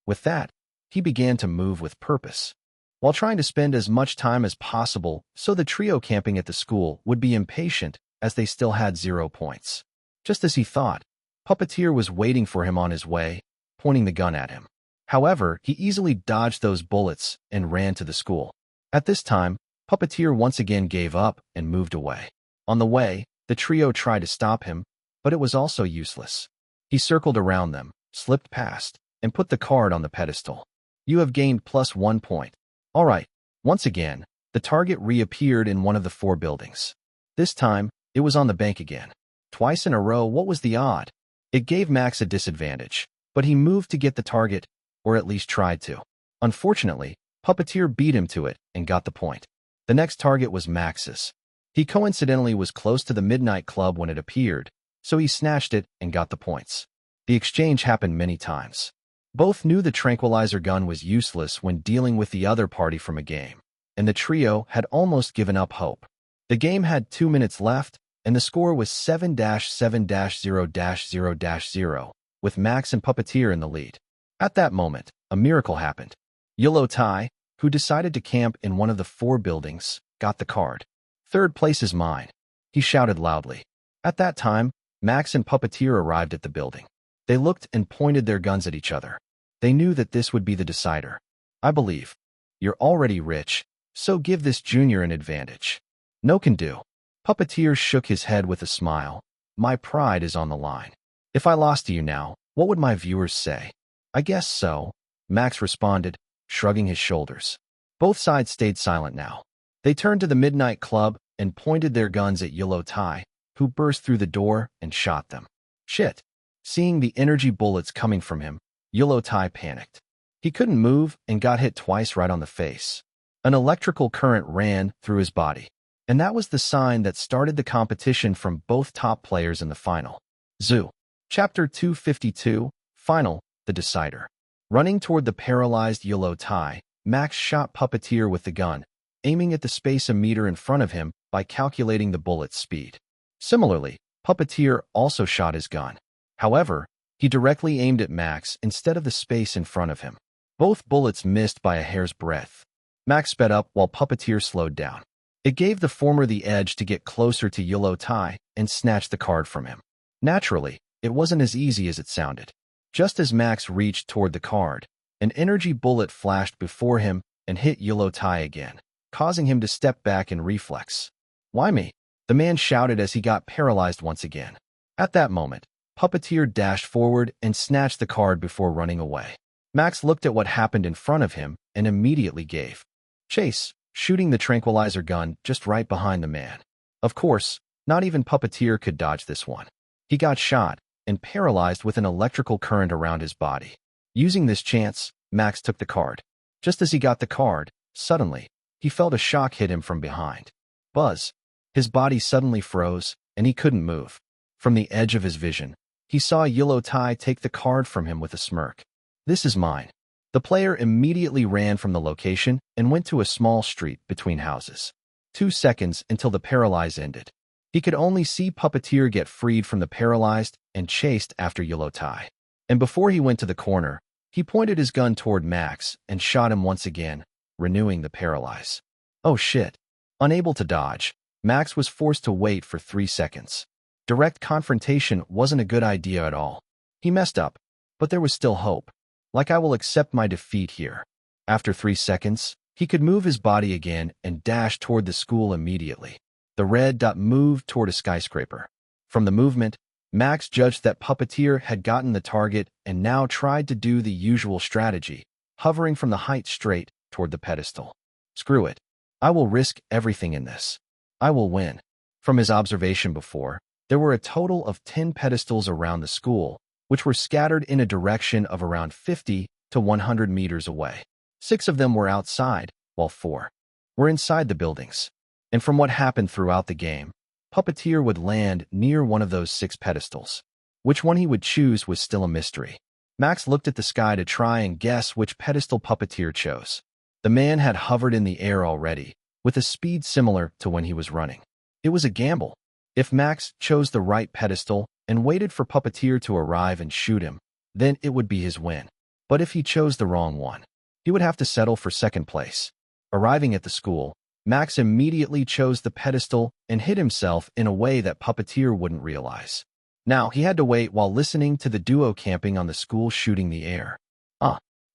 With that, he began to move with purpose, while trying to spend as much time as possible so the trio camping at the school would be impatient as they still had 0 points. Just as he thought, Puppeteer was waiting for him on his way, pointing the gun at him. However, he easily dodged those bullets and ran to the school. At this time, Puppeteer once again gave up and moved away. On the way, the trio tried to stop him, but it was also useless. He circled around them, slipped past, and put the card on the pedestal. You have gained +1 point. All right, once again, the target reappeared in one of the 4 buildings. This time, it was on the bank again. Twice in a row, what was the odd? It gave Max a disadvantage, but he moved to get the target, or at least tried to. Unfortunately, Puppeteer beat him to it and got the point. The next target was Max's. He coincidentally was close to the Midnight Club when it appeared, so he snatched it and got the points. The exchange happened many times. Both knew the tranquilizer gun was useless when dealing with the other party from a game, and the trio had almost given up hope. The game had 2 minutes left, and the score was 7-7-0-0-0, with Max and Puppeteer in the lead. At that moment, a miracle happened. Yellow Tie, who decided to camp in one of the 4 buildings, got the card. 3rd place is mine, he shouted loudly. At that time, Max and Puppeteer arrived at the building. They looked and pointed their guns at each other. They knew that this would be the decider. I believe. You're already rich, so give this junior an advantage. No can do. Puppeteer shook his head with a smile. My pride is on the line. If I lost to you now, what would my viewers say? I guess so, Max responded, shrugging his shoulders. Both sides stayed silent now. They turned to the Midnight Club and pointed their guns at Yellow Tie, who burst through the door and shot them. Shit. Seeing the energy bullets coming from him, Yellowtie panicked. He couldn't move and got hit twice right on the face. An electrical current ran through his body, and that was the sign that started the competition from both top players in the final. Zoo. Chapter 252, Final, The Decider. Running toward the paralyzed Yellowtie, Max shot Puppeteer with the gun, aiming at the space a meter in front of him by calculating the bullet's speed. Similarly, Puppeteer also shot his gun. However, he directly aimed at Max instead of the space in front of him. Both bullets missed by a hair's breadth. Max sped up while Puppeteer slowed down. It gave the former the edge to get closer to Yellowtie and snatch the card from him. Naturally, it wasn't as easy as it sounded. Just as Max reached toward the card, an energy bullet flashed before him and hit Yellowtie again, causing him to step back in reflex. "Why me?" the man shouted as he got paralyzed once again. At that moment, Puppeteer dashed forward and snatched the card before running away. Max looked at what happened in front of him and immediately gave chase, shooting the tranquilizer gun just right behind the man. Of course, not even Puppeteer could dodge this one. He got shot and paralyzed with an electrical current around his body. Using this chance, Max took the card. Just as he got the card, suddenly, he felt a shock hit him from behind. Buzz. His body suddenly froze, and he couldn't move. From the edge of his vision, he saw Yellowtie take the card from him with a smirk. "This is mine." The player immediately ran from the location and went to a small street between houses. 2 seconds until the paralyze ended. He could only see Puppeteer get freed from the paralyzed and chased after Yellowtie. And before he went to the corner, he pointed his gun toward Max and shot him once again, renewing the paralyze. Oh shit. Unable to dodge, Max was forced to wait for 3 seconds. Direct confrontation wasn't a good idea at all. He messed up, but there was still hope. Like, I will accept my defeat here. After 3 seconds, he could move his body again and dash toward the school immediately. The red dot moved toward a skyscraper. From the movement, Max judged that Puppeteer had gotten the target and now tried to do the usual strategy, hovering from the height straight toward the pedestal. Screw it. I will risk everything in this. I will win. From his observation before, there were a total of 10 pedestals around the school, which were scattered in a direction of around 50 to 100 meters away. 6 of them were outside, while 4 were inside the buildings. And from what happened throughout the game, Puppeteer would land near one of those 6 pedestals. Which one he would choose was still a mystery. Max looked at the sky to try and guess which pedestal Puppeteer chose. The man had hovered in the air already, with a speed similar to when he was running. It was a gamble. If Max chose the right pedestal and waited for Puppeteer to arrive and shoot him, then it would be his win. But if he chose the wrong one, he would have to settle for second place. Arriving at the school, Max immediately chose the pedestal and hid himself in a way that Puppeteer wouldn't realize. Now, he had to wait while listening to the duo camping on the school shooting the air.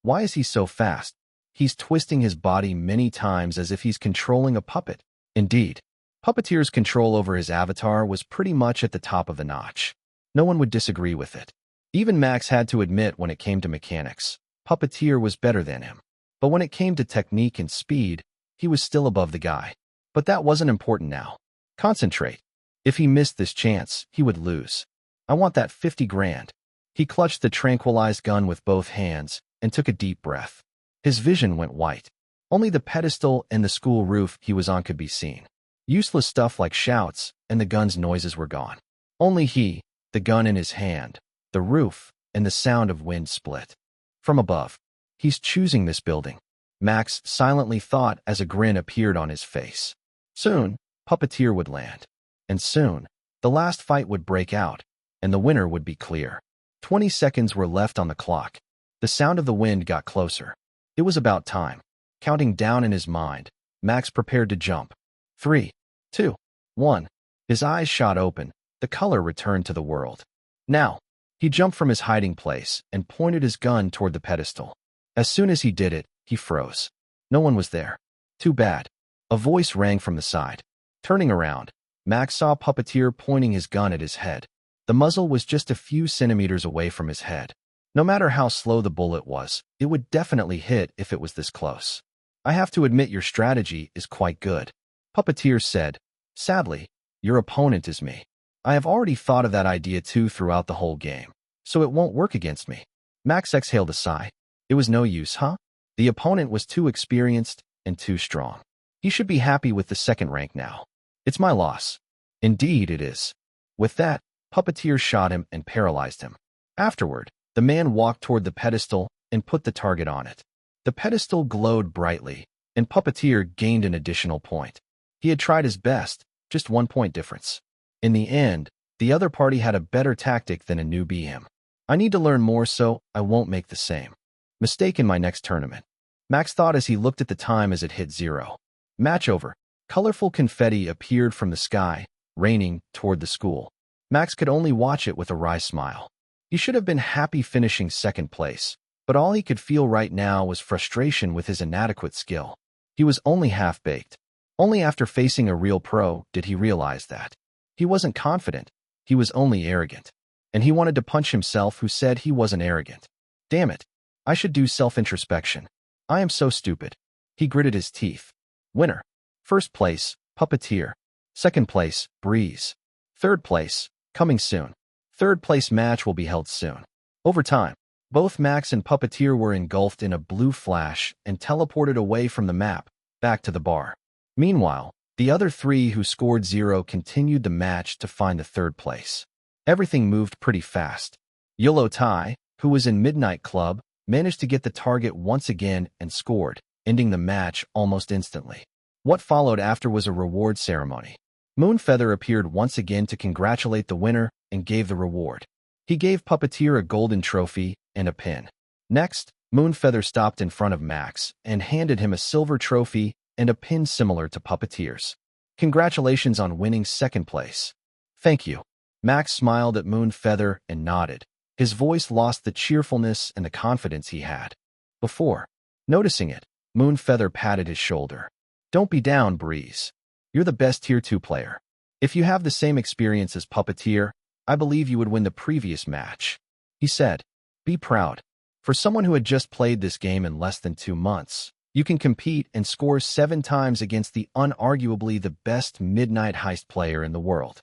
Why is he so fast? He's twisting his body many times as if he's controlling a puppet. Indeed, Puppeteer's control over his avatar was pretty much at the top of the notch. No one would disagree with it. Even Max had to admit when it came to mechanics, Puppeteer was better than him. But when it came to technique and speed, he was still above the guy. But that wasn't important now. Concentrate. If he missed this chance, he would lose. I want that 50 grand. He clutched the tranquilized gun with both hands and took a deep breath. His vision went white. Only the pedestal and the school roof he was on could be seen. Useless stuff like shouts and the gun's noises were gone. Only he, the gun in his hand, the roof, and the sound of wind split. From above, he's choosing this building, Max silently thought as a grin appeared on his face. Soon, Puppeteer would land. And soon, the last fight would break out, and the winner would be clear. 20 seconds were left on the clock. The sound of the wind got closer. It was about time. Counting down in his mind, Max prepared to jump. 3, 2, 1. His eyes shot open. The color returned to the world. Now, he jumped from his hiding place and pointed his gun toward the pedestal. As soon as he did it, he froze. No one was there. Too bad. A voice rang from the side. Turning around, Max saw Puppeteer pointing his gun at his head. The muzzle was just a few centimeters away from his head. No matter how slow the bullet was, it would definitely hit if it was this close. I have to admit your strategy is quite good, Puppeteer said. Sadly, your opponent is me. I have already thought of that idea too throughout the whole game, so it won't work against me. Max exhaled a sigh. It was no use, huh? The opponent was too experienced and too strong. He should be happy with the second rank now. It's my loss. Indeed it is. With that, Puppeteer shot him and paralyzed him. Afterward, the man walked toward the pedestal and put the target on it. The pedestal glowed brightly, and Puppeteer gained an additional point. He had tried his best, just 1 point difference. In the end, the other party had a better tactic than a newbie him. I need to learn more so I won't make the same mistake in my next tournament. Max thought as he looked at the time as it hit 0. Match over. Colorful confetti appeared from the sky, raining toward the school. Max could only watch it with a wry smile. He should have been happy finishing second place, but all he could feel right now was frustration with his inadequate skill. He was only half-baked. Only after facing a real pro did he realize that. He wasn't confident, he was only arrogant. And he wanted to punch himself who said he wasn't arrogant. Damn it, I should do self-introspection. I am so stupid. He gritted his teeth. Winner. First place, Puppeteer. Second place, Breeze. Third place, coming soon. Third place match will be held soon. Over time, both Max and Puppeteer were engulfed in a blue flash and teleported away from the map, back to the bar. Meanwhile, the other three who scored 0 continued the match to find the third place. Everything moved pretty fast. Yellow Tai, who was in Midnight Club, managed to get the target once again and scored, ending the match almost instantly. What followed after was a reward ceremony. Moonfeather appeared once again to congratulate the winner and gave the reward. He gave Puppeteer a golden trophy and a pin. Next, Moonfeather stopped in front of Max and handed him a silver trophy and a pin similar to Puppeteer's. Congratulations on winning second place. Thank you. Max smiled at Moonfeather and nodded. His voice lost the cheerfulness and the confidence he had before. Noticing it, Moonfeather patted his shoulder. Don't be down, Breeze. You're the best Tier 2 player. If you have the same experience as Puppeteer, I believe you would win the previous match. He said, be proud. For someone who had just played this game in less than 2 months, you can compete and score 7 times against the unarguably the best Midnight Heist player in the world.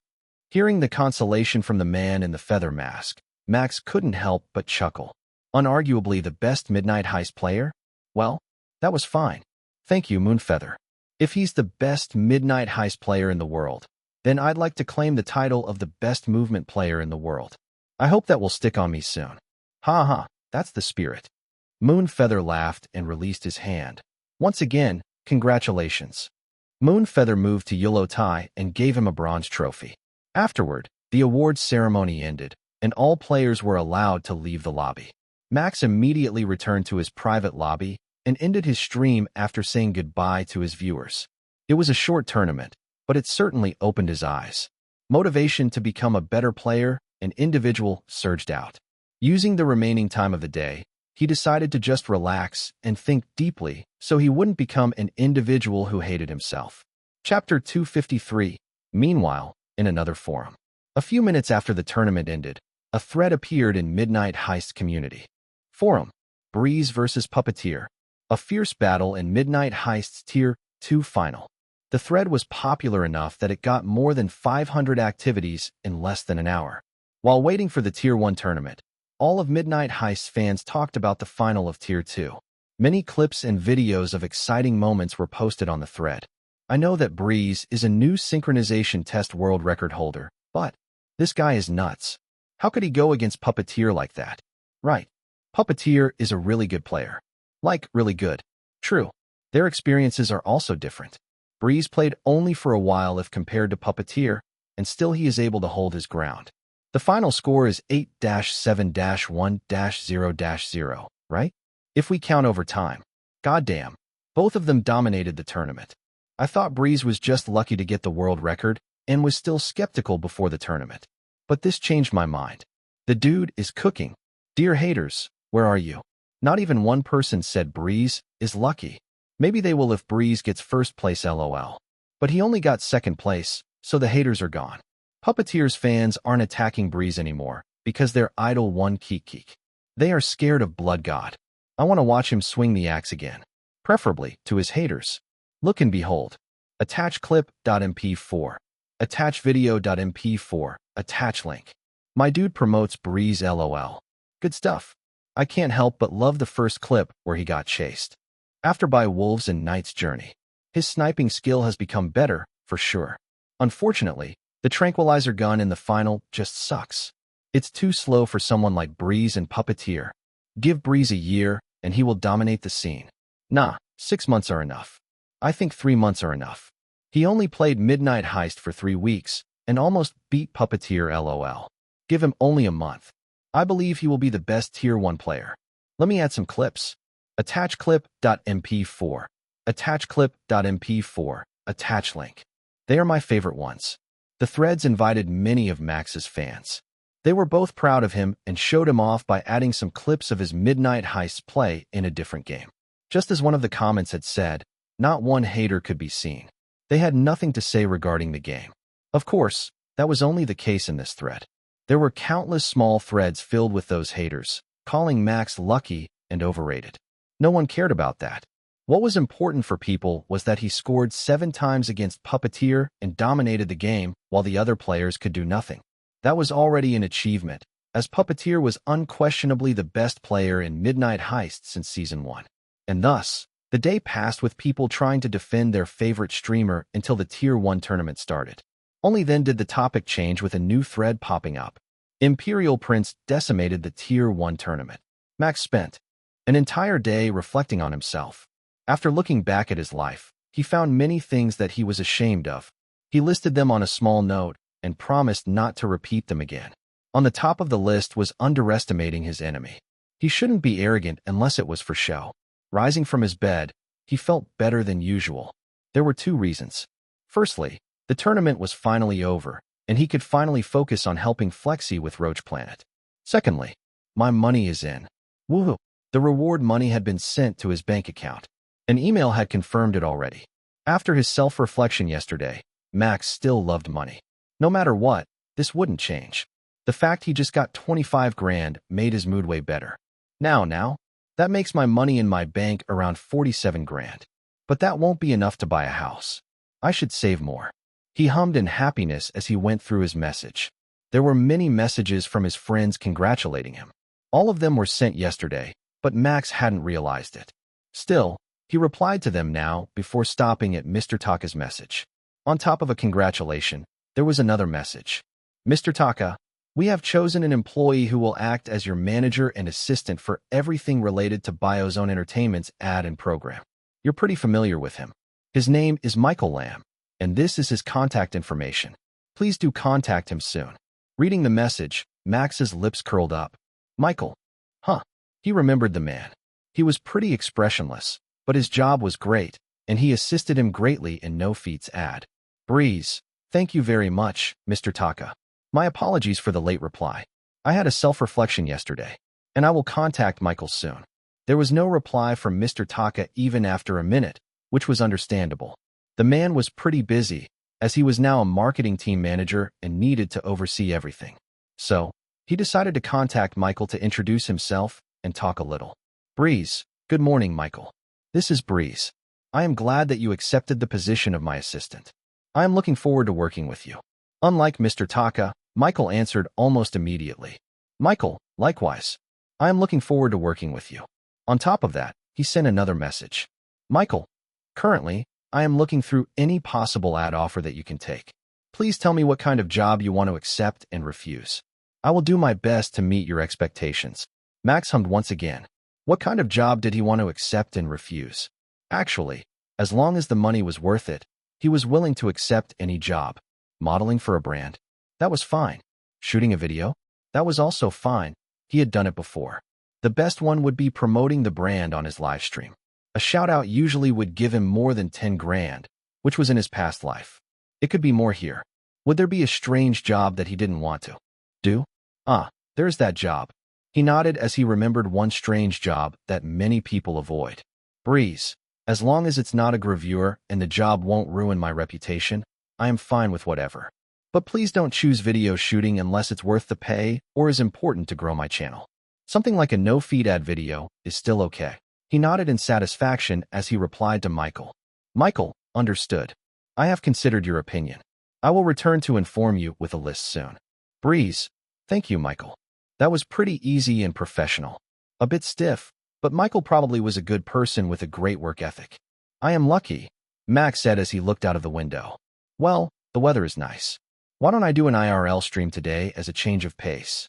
Hearing the consolation from the man in the feather mask, Max couldn't help but chuckle. Unarguably the best Midnight Heist player? Well, that was fine. Thank you, Moonfeather. If he's the best Midnight Heist player in the world, then I'd like to claim the title of the best movement player in the world. I hope that will stick on me soon. Ha ha, that's the spirit. Moonfeather laughed and released his hand. Once again, congratulations. Moonfeather moved to Yellow Tai and gave him a bronze trophy. Afterward, the awards ceremony ended, and all players were allowed to leave the lobby. Max immediately returned to his private lobby and ended his stream after saying goodbye to his viewers. It was a short tournament, but it certainly opened his eyes. Motivation to become a better player and individual surged out. Using the remaining time of the day, he decided to just relax and think deeply so he wouldn't become an individual who hated himself. Chapter 253. Meanwhile, in another forum. A few minutes after the tournament ended, a thread appeared in Midnight Heist community. Forum. Breeze vs. Puppeteer. A fierce battle in Midnight Heist's Tier 2 final. The thread was popular enough that it got more than 500 activities in less than an hour. While waiting for the Tier 1 tournament, all of Midnight Heist's fans talked about the final of Tier 2. Many clips and videos of exciting moments were posted on the thread. I know that Breeze is a new synchronization test world record holder, but this guy is nuts. How could he go against Puppeteer like that? Right. Puppeteer is a really good player. Like, really good. True. Their experiences are also different. Breeze played only for a while if compared to Puppeteer, and still he is able to hold his ground. The final score is 8-7-1-0-0, right? If we count over time. Goddamn. Both of them dominated the tournament. I thought Breeze was just lucky to get the world record and was still skeptical before the tournament. But this changed my mind. The dude is cooking. Dear haters, where are you? Not even one person said Breeze is lucky. Maybe they will if Breeze gets first place LOL. But he only got second place, so the haters are gone. Puppeteer's fans aren't attacking Breeze anymore because their idol won Keek. They are scared of Blood God. I want to watch him swing the axe again. Preferably to his haters. Look and behold. Attach clip.mp4. Attach video.mp4. Attach link. My dude promotes Breeze LOL. Good stuff. I can't help but love the first clip where he got chased. After by wolves in Knight's Journey. His sniping skill has become better, for sure. Unfortunately, the tranquilizer gun in the final just sucks. It's too slow for someone like Breeze and Puppeteer. Give Breeze a year, and he will dominate the scene. Nah, 6 months are enough. I think 3 months are enough. He only played Midnight Heist for 3 weeks, and almost beat Puppeteer LOL. Give him only a month. I believe he will be the best Tier 1 player. Let me add some clips. Attach clip.mp4. Attach clip.mp4. Attach link. They are my favorite ones. The threads invited many of Max's fans. They were both proud of him and showed him off by adding some clips of his Midnight Heist play in a different game. Just as one of the comments had said, not one hater could be seen. They had nothing to say regarding the game. Of course, that was only the case in this thread. There were countless small threads filled with those haters, calling Max lucky and overrated. No one cared about that. What was important for people was that he scored 7 times against Puppeteer and dominated the game while the other players could do nothing. That was already an achievement, as Puppeteer was unquestionably the best player in Midnight Heist since Season 1. And thus, the day passed with people trying to defend their favorite streamer until the Tier 1 tournament started. Only then did the topic change with a new thread popping up. Imperial Prince decimated the Tier 1 tournament. Max spent an entire day reflecting on himself. After looking back at his life, he found many things that he was ashamed of. He listed them on a small note and promised not to repeat them again. On the top of the list was underestimating his enemy. He shouldn't be arrogant unless it was for show. Rising from his bed, he felt better than usual. There were 2 reasons. Firstly, the tournament was finally over, and he could finally focus on helping Flexi with Roach Planet. Secondly, my money is in. Woohoo! The reward money had been sent to his bank account. An email had confirmed it already. After his self-reflection yesterday, Max still loved money. No matter what, this wouldn't change. The fact he just got 25 grand made his mood way better. Now, that makes my money in my bank around 47 grand. But that won't be enough to buy a house. I should save more. He hummed in happiness as he went through his message. There were many messages from his friends congratulating him. All of them were sent yesterday, but Max hadn't realized it. Still, he replied to them now before stopping at Mr. Taka's message. On top of a congratulation, there was another message. Mr. Taka, we have chosen an employee who will act as your manager and assistant for everything related to Biozone Entertainment's ad and program. You're pretty familiar with him. His name is Michael Lamb, and this is his contact information. Please do contact him soon. Reading the message, Max's lips curled up. Michael. Huh. He remembered the man. He was pretty expressionless, but his job was great, and he assisted him greatly in No Feet's ad. Breeze. Thank you very much, Mr. Taka. My apologies for the late reply. I had a self-reflection yesterday, and I will contact Michael soon. There was no reply from Mr. Taka even after a minute, which was understandable. The man was pretty busy, as he was now a marketing team manager and needed to oversee everything. So, he decided to contact Michael to introduce himself and talk a little. Breeze. Good morning, Michael. This is Breeze. I am glad that you accepted the position of my assistant. I am looking forward to working with you. Unlike Mr. Taka, Michael answered almost immediately. Michael, likewise. I am looking forward to working with you. On top of that, he sent another message. Michael, currently, I am looking through any possible ad offer that you can take. Please tell me what kind of job you want to accept and refuse. I will do my best to meet your expectations. Max hummed once again. What kind of job did he want to accept and refuse? Actually, as long as the money was worth it, he was willing to accept any job. Modeling for a brand? That was fine. Shooting a video? That was also fine. He had done it before. The best one would be promoting the brand on his live stream. A shout-out usually would give him more than 10 grand, which was in his past life. It could be more here. Would there be a strange job that he didn't want to do? There's that job. He nodded as he remembered one strange job that many people avoid. Breeze. As long as it's not a gravure and the job won't ruin my reputation, I am fine with whatever. But please don't choose video shooting unless it's worth the pay or is important to grow my channel. Something like a no-feed ad video is still okay. He nodded in satisfaction as he replied to Michael. Michael, understood. I have considered your opinion. I will return to inform you with a list soon. Breeze. Thank you, Michael. That was pretty easy and professional. A bit stiff, but Michael probably was a good person with a great work ethic. I am lucky, Max said as he looked out of the window. Well, the weather is nice. Why don't I do an IRL stream today as a change of pace?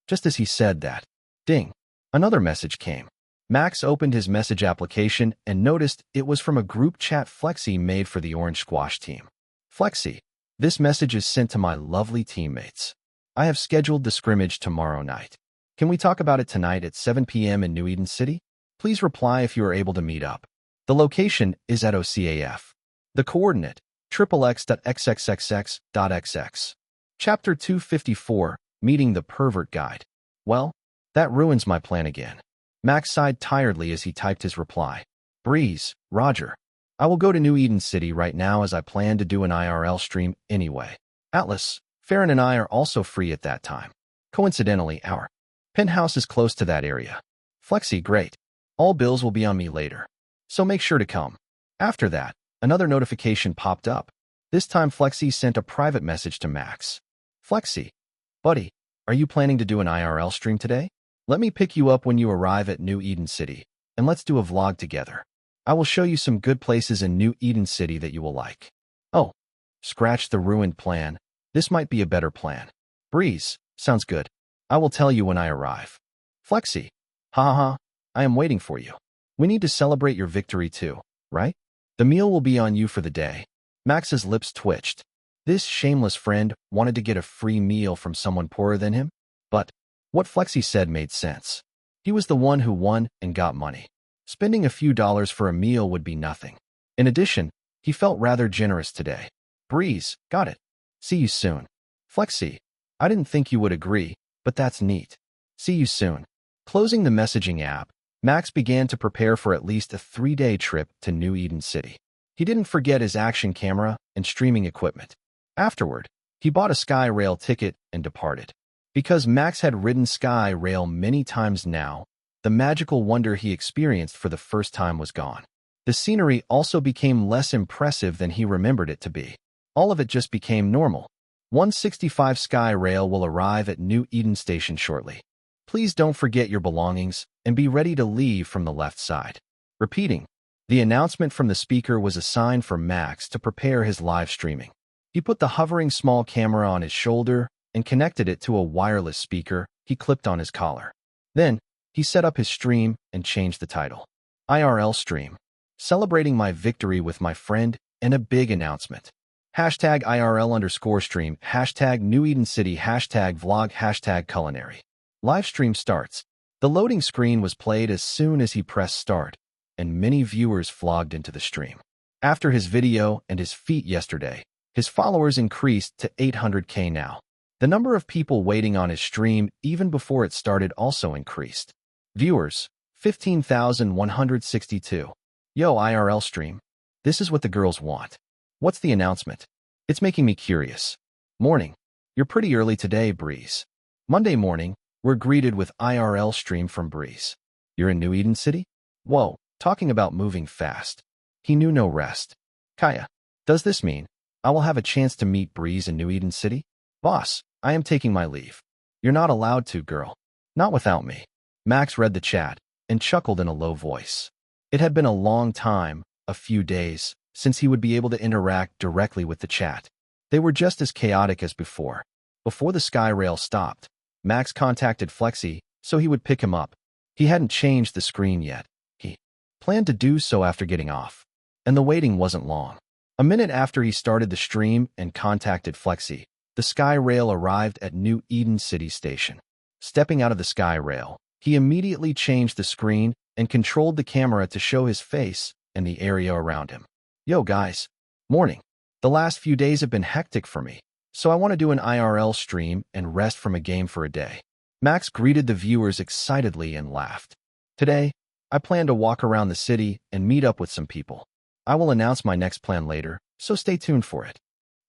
Just as he said that, ding, another message came. Max opened his message application and noticed it was from a group chat Flexi made for the Orange Squash team. Flexi, this message is sent to my lovely teammates. I have scheduled the scrimmage tomorrow night. Can we talk about it tonight at 7 p.m. in New Eden City? Please reply if you are able to meet up. The location is at OCAF. The coordinate, xxx.xxxx.xx. Chapter 254, Meeting the Pervert Guide. Well, that ruins my plan again. Max sighed tiredly as he typed his reply. Breeze, Roger. I will go to New Eden City right now as I plan to do an IRL stream anyway. Atlas, Farron and I are also free at that time. Coincidentally, our penthouse is close to that area. Flexi, great. All bills will be on me later. So make sure to come. After that, another notification popped up. This time Flexi sent a private message to Max. Flexi, buddy, are you planning to do an IRL stream today? Let me pick you up when you arrive at New Eden City, and let's do a vlog together. I will show you some good places in New Eden City that you will like. Oh, scratch the ruined plan. This might be a better plan. Breeze, sounds good. I will tell you when I arrive. Flexi, haha, I am waiting for you. We need to celebrate your victory too, right? The meal will be on you for the day. Max's lips twitched. This shameless friend wanted to get a free meal from someone poorer than him? But what Flexi said made sense. He was the one who won and got money. Spending a few dollars for a meal would be nothing. In addition, he felt rather generous today. Breeze, got it. See you soon. Flexi, I didn't think you would agree, but that's neat. See you soon. Closing the messaging app, Max began to prepare for at least a 3-day trip to New Eden City. He didn't forget his action camera and streaming equipment. Afterward, he bought a Sky Rail ticket and departed. Because Max had ridden Sky Rail many times now, the magical wonder he experienced for the first time was gone. The scenery also became less impressive than he remembered it to be. All of it just became normal. 165 Sky Rail will arrive at New Eden Station shortly. Please don't forget your belongings and be ready to leave from the left side. Repeating, the announcement from the speaker was a sign for Max to prepare his live streaming. He put the hovering small camera on his shoulder and connected it to a wireless speaker he clipped on his collar. Then, he set up his stream and changed the title. IRL Stream. Celebrating my victory with my friend and a big announcement. Hashtag IRL_stream, hashtag New Eden City, hashtag vlog, hashtag culinary. Live stream starts. The loading screen was played as soon as he pressed start, and many viewers flogged into the stream. After his video and his feat yesterday, his followers increased to 800K now. The number of people waiting on his stream even before it started also increased. Viewers, 15,162. Yo, IRL stream. This is what the girls want. What's the announcement? It's making me curious. Morning. You're pretty early today, Breeze. Monday morning, we're greeted with IRL stream from Breeze. You're in New Eden City? Whoa, talking about moving fast. He knew no rest. Kaya, does this mean I will have a chance to meet Breeze in New Eden City? Boss, I am taking my leave. You're not allowed to, girl. Not without me. Max read the chat and chuckled in a low voice. It had been a long time, a few days, since he would be able to interact directly with the chat. They were just as chaotic as before. Before the Sky Rail stopped, Max contacted Flexi so he would pick him up. He hadn't changed the screen yet. He planned to do so after getting off. And the waiting wasn't long. A minute after he started the stream and contacted Flexi, the Sky Rail arrived at New Eden City Station. Stepping out of the Sky Rail, he immediately changed the screen and controlled the camera to show his face and the area around him. Yo guys, morning. The last few days have been hectic for me, so I want to do an IRL stream and rest from a game for a day. Max greeted the viewers excitedly and laughed. Today, I plan to walk around the city and meet up with some people. I will announce my next plan later, so stay tuned for it.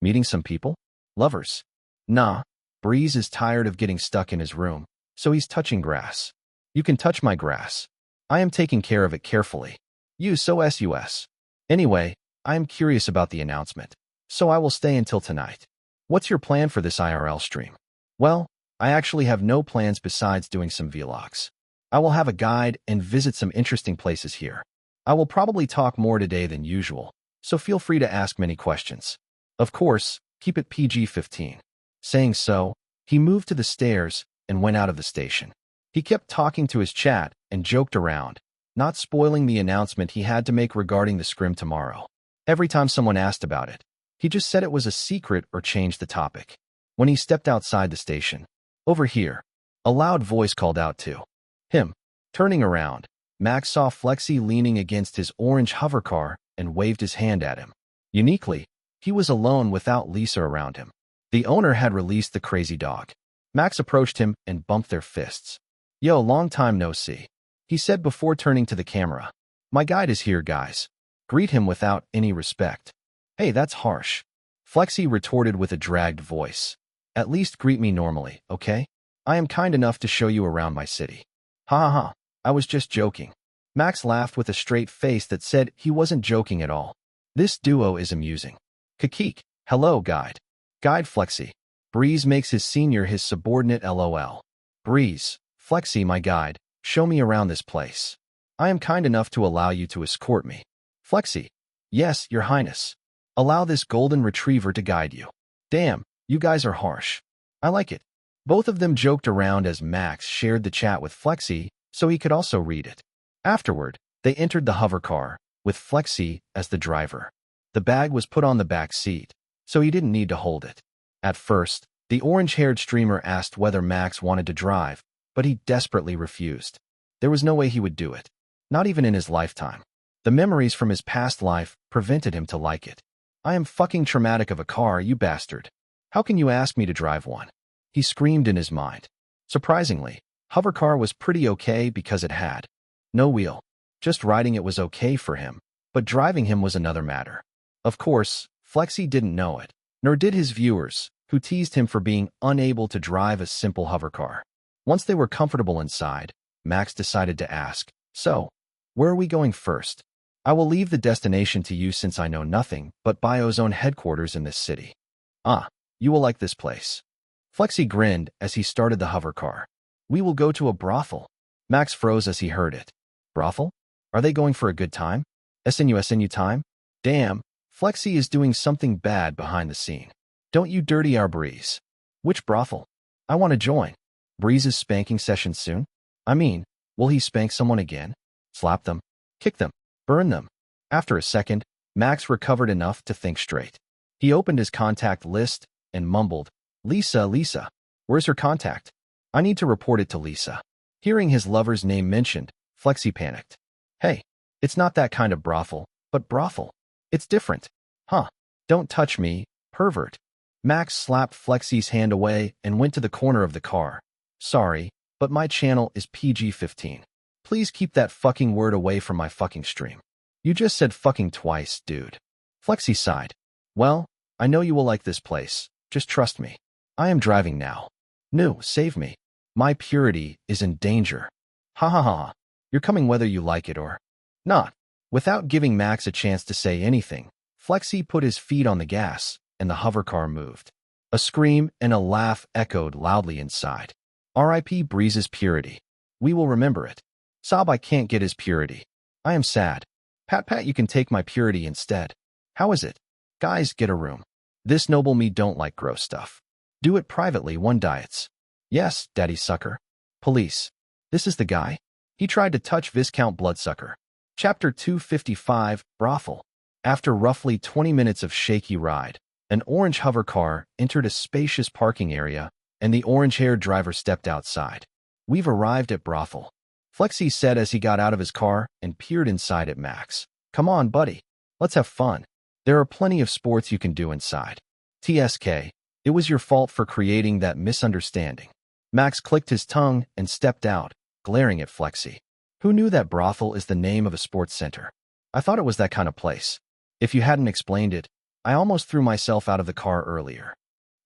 Meeting some people? Lovers? Nah, Breeze is tired of getting stuck in his room, so he's touching grass. You can touch my grass. I am taking care of it carefully. Use SOS. Anyway, I am curious about the announcement. so I will stay until tonight. What's your plan for this IRL stream? Well, I actually have no plans besides doing some vlogs. I will have a guide and visit some interesting places here. I will probably talk more today than usual, so feel free to ask many questions. Of course, keep it PG-15. Saying so, he moved to the stairs and went out of the station. He kept talking to his chat and joked around, not spoiling the announcement he had to make regarding the scrim tomorrow. Every time someone asked about it, he just said it was a secret or changed the topic. When he stepped outside the station, over here, a loud voice called out to him. Turning around, Max saw Flexi leaning against his orange hovercar and waved his hand at him. Uniquely, he was alone without Lisa around him. The owner had released the crazy dog. Max approached him and bumped their fists. Yo, long time no see, he said before turning to the camera. My guide is here, guys. Greet him without any respect. Hey, that's harsh. Flexi retorted with a dragged voice. At least greet me normally, okay? I am kind enough to show you around my city. Ha ha ha, I was just joking. Max laughed with a straight face that said he wasn't joking at all. This duo is amusing. Kakik, hello, guide. Guide Flexi. Breeze makes his senior his subordinate LOL. Breeze, Flexi, my guide, show me around this place. I am kind enough to allow you to escort me. Flexi. Yes, your highness. Allow this golden retriever to guide you. Damn, you guys are harsh. I like it. Both of them joked around as Max shared the chat with Flexi so he could also read it. Afterward, they entered the hover car, with Flexi as the driver. The bag was put on the back seat, so he didn't need to hold it. At first, the orange-haired streamer asked whether Max wanted to drive, but he desperately refused. There was no way he would do it, not even in his lifetime. The memories from his past life prevented him to like it. I am fucking traumatic of a car, you bastard. How can you ask me to drive one? He screamed in his mind. Surprisingly, hovercar was pretty okay because it had no wheel. Just riding it was okay for him, but driving him was another matter. Of course, Flexi didn't know it, nor did his viewers, who teased him for being unable to drive a simple hovercar. Once they were comfortable inside, Max decided to ask, so, where are we going first? I will leave the destination to you since I know nothing but Bio's own headquarters in this city. Ah, you will like this place. Flexi grinned as he started the hovercar. We will go to a brothel. Max froze as he heard it. Brothel? Are they going for a good time? SNU time? Damn, Flexi is doing something bad behind the scene. Don't you dirty our Breeze. Which brothel? I want to join. Breeze's spanking session soon? I mean, will he spank someone again? Slap them? Kick them? Burn them? After a second, Max recovered enough to think straight. He opened his contact list and mumbled, Lisa, where's her contact? I need to report it to Lisa. Hearing his lover's name mentioned, Flexi panicked. Hey, it's not that kind of brothel, but brothel. It's different. Huh? Don't touch me, pervert. Max slapped Flexi's hand away and went to the corner of the car. Sorry, but my channel is PG-15. Please keep that fucking word away from my fucking stream. You just said fucking twice, dude. Flexi sighed. Well, I know you will like this place. Just trust me. I am driving now. No, save me. My purity is in danger. Ha ha ha. You're coming whether you like it or not. Without giving Max a chance to say anything, Flexi put his feet on the gas, and the hovercar moved. A scream and a laugh echoed loudly inside. R.I.P. Breeze's purity. We will remember it. Sob, I can't get his purity. I am sad. Pat, you can take my purity instead. How is it? Guys, get a room. This noble me don't like gross stuff. Do it privately, one diets. Yes, daddy sucker. Police. This is the guy? He tried to touch Viscount Bloodsucker. Chapter 255, Brothel. After roughly 20 minutes of shaky ride, an orange hover car entered a spacious parking area, and the orange-haired driver stepped outside. We've arrived at Brothel. Flexi said as he got out of his car and peered inside at Max. Come on, buddy. Let's have fun. There are plenty of sports you can do inside. TSK, it was your fault for creating that misunderstanding. Max clicked his tongue and stepped out, glaring at Flexi. Who knew that brothel is the name of a sports center? I thought it was that kind of place. If you hadn't explained it, I almost threw myself out of the car earlier.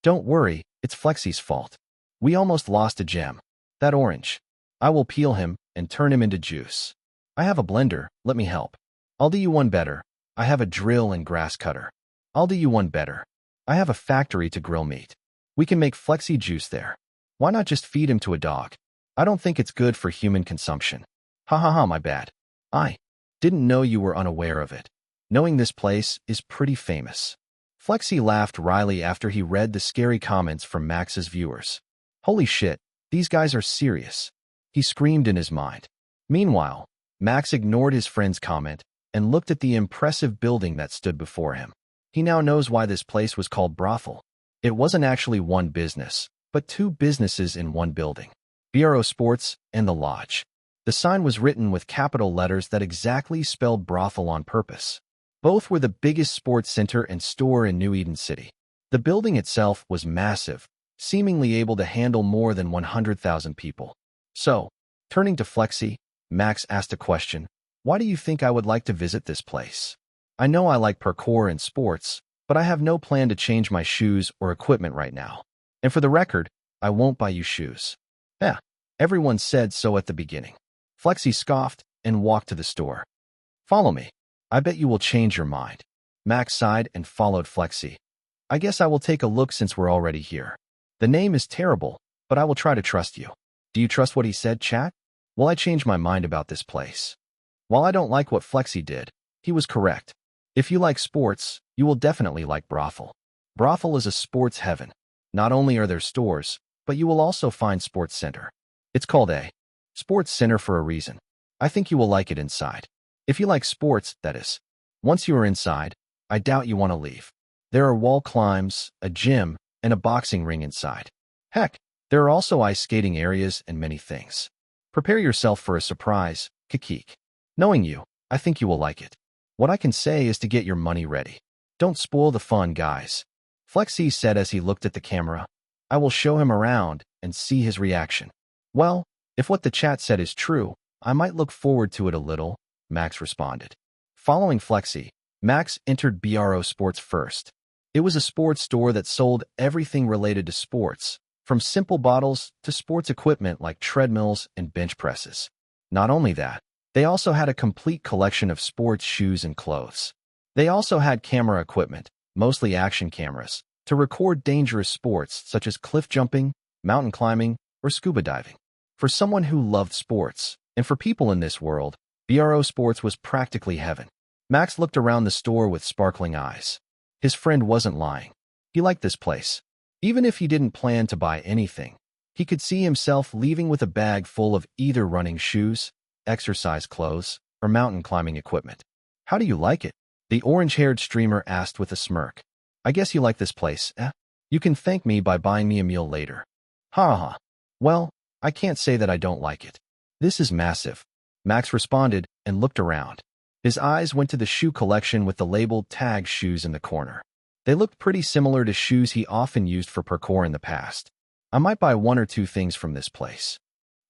Don't worry, it's Flexi's fault. We almost lost a gem. That orange. I will peel him and turn him into juice. I have a blender, let me help. I'll do you one better. I have a drill and grass cutter. I'll do you one better. I have a factory to grill meat. We can make flexi juice there. Why not just feed him to a dog? I don't think it's good for human consumption. Ha ha ha, my bad. I didn't know you were unaware of it. Knowing this place is pretty famous. Flexi laughed wryly after he read the scary comments from Max's viewers. Holy shit, these guys are serious. He screamed in his mind. Meanwhile, Max ignored his friend's comment and looked at the impressive building that stood before him. He now knows why this place was called brothel. It wasn't actually one business, but two businesses in one building. BRO Sports and The Lodge. The sign was written with capital letters that exactly spelled brothel on purpose. Both were the biggest sports center and store in New Eden City. The building itself was massive, seemingly able to handle more than 100,000 people. So, turning to Flexi, Max asked a question. Why do you think I would like to visit this place? I know I like parkour and sports, but I have no plan to change my shoes or equipment right now. And for the record, I won't buy you shoes. Yeah, everyone said so at the beginning. Flexi scoffed and walked to the store. Follow me. I bet you will change your mind. Max sighed and followed Flexi. I guess I will take a look since we're already here. The name is terrible, but I will try to trust you. Do you trust what he said, chat? Well, I changed my mind about this place. While I don't like what Flexi did, he was correct. If you like sports, you will definitely like brothel. Brothel is a sports heaven. Not only are there stores, but you will also find sports center. It's called a sports center for a reason. I think you will like it inside. If you like sports, that is. Once you are inside, I doubt you want to leave. There are wall climbs, a gym, and a boxing ring inside. Heck, there are also ice skating areas and many things. Prepare yourself for a surprise, Kikik. Knowing you, I think you will like it. What I can say is to get your money ready. Don't spoil the fun, guys. Flexi said as he looked at the camera. I will show him around and see his reaction. Well, if what the chat said is true, I might look forward to it a little, Max responded. Following Flexi, Max entered BRO Sports first. It was a sports store that sold everything related to sports, from simple bottles to sports equipment like treadmills and bench presses. Not only that, they also had a complete collection of sports shoes and clothes. They also had camera equipment, mostly action cameras, to record dangerous sports such as cliff jumping, mountain climbing, or scuba diving. For someone who loved sports, and for people in this world, BRO Sports was practically heaven. Max looked around the store with sparkling eyes. His friend wasn't lying. He liked this place. Even if he didn't plan to buy anything, he could see himself leaving with a bag full of either running shoes, exercise clothes, or mountain climbing equipment. How do you like it? The orange-haired streamer asked with a smirk. I guess you like this place, eh? You can thank me by buying me a meal later. Ha ha. Well, I can't say that I don't like it. This is massive. Max responded and looked around. His eyes went to the shoe collection with the labeled tag shoes in the corner. They looked pretty similar to shoes he often used for parkour in the past. I might buy one or two things from this place.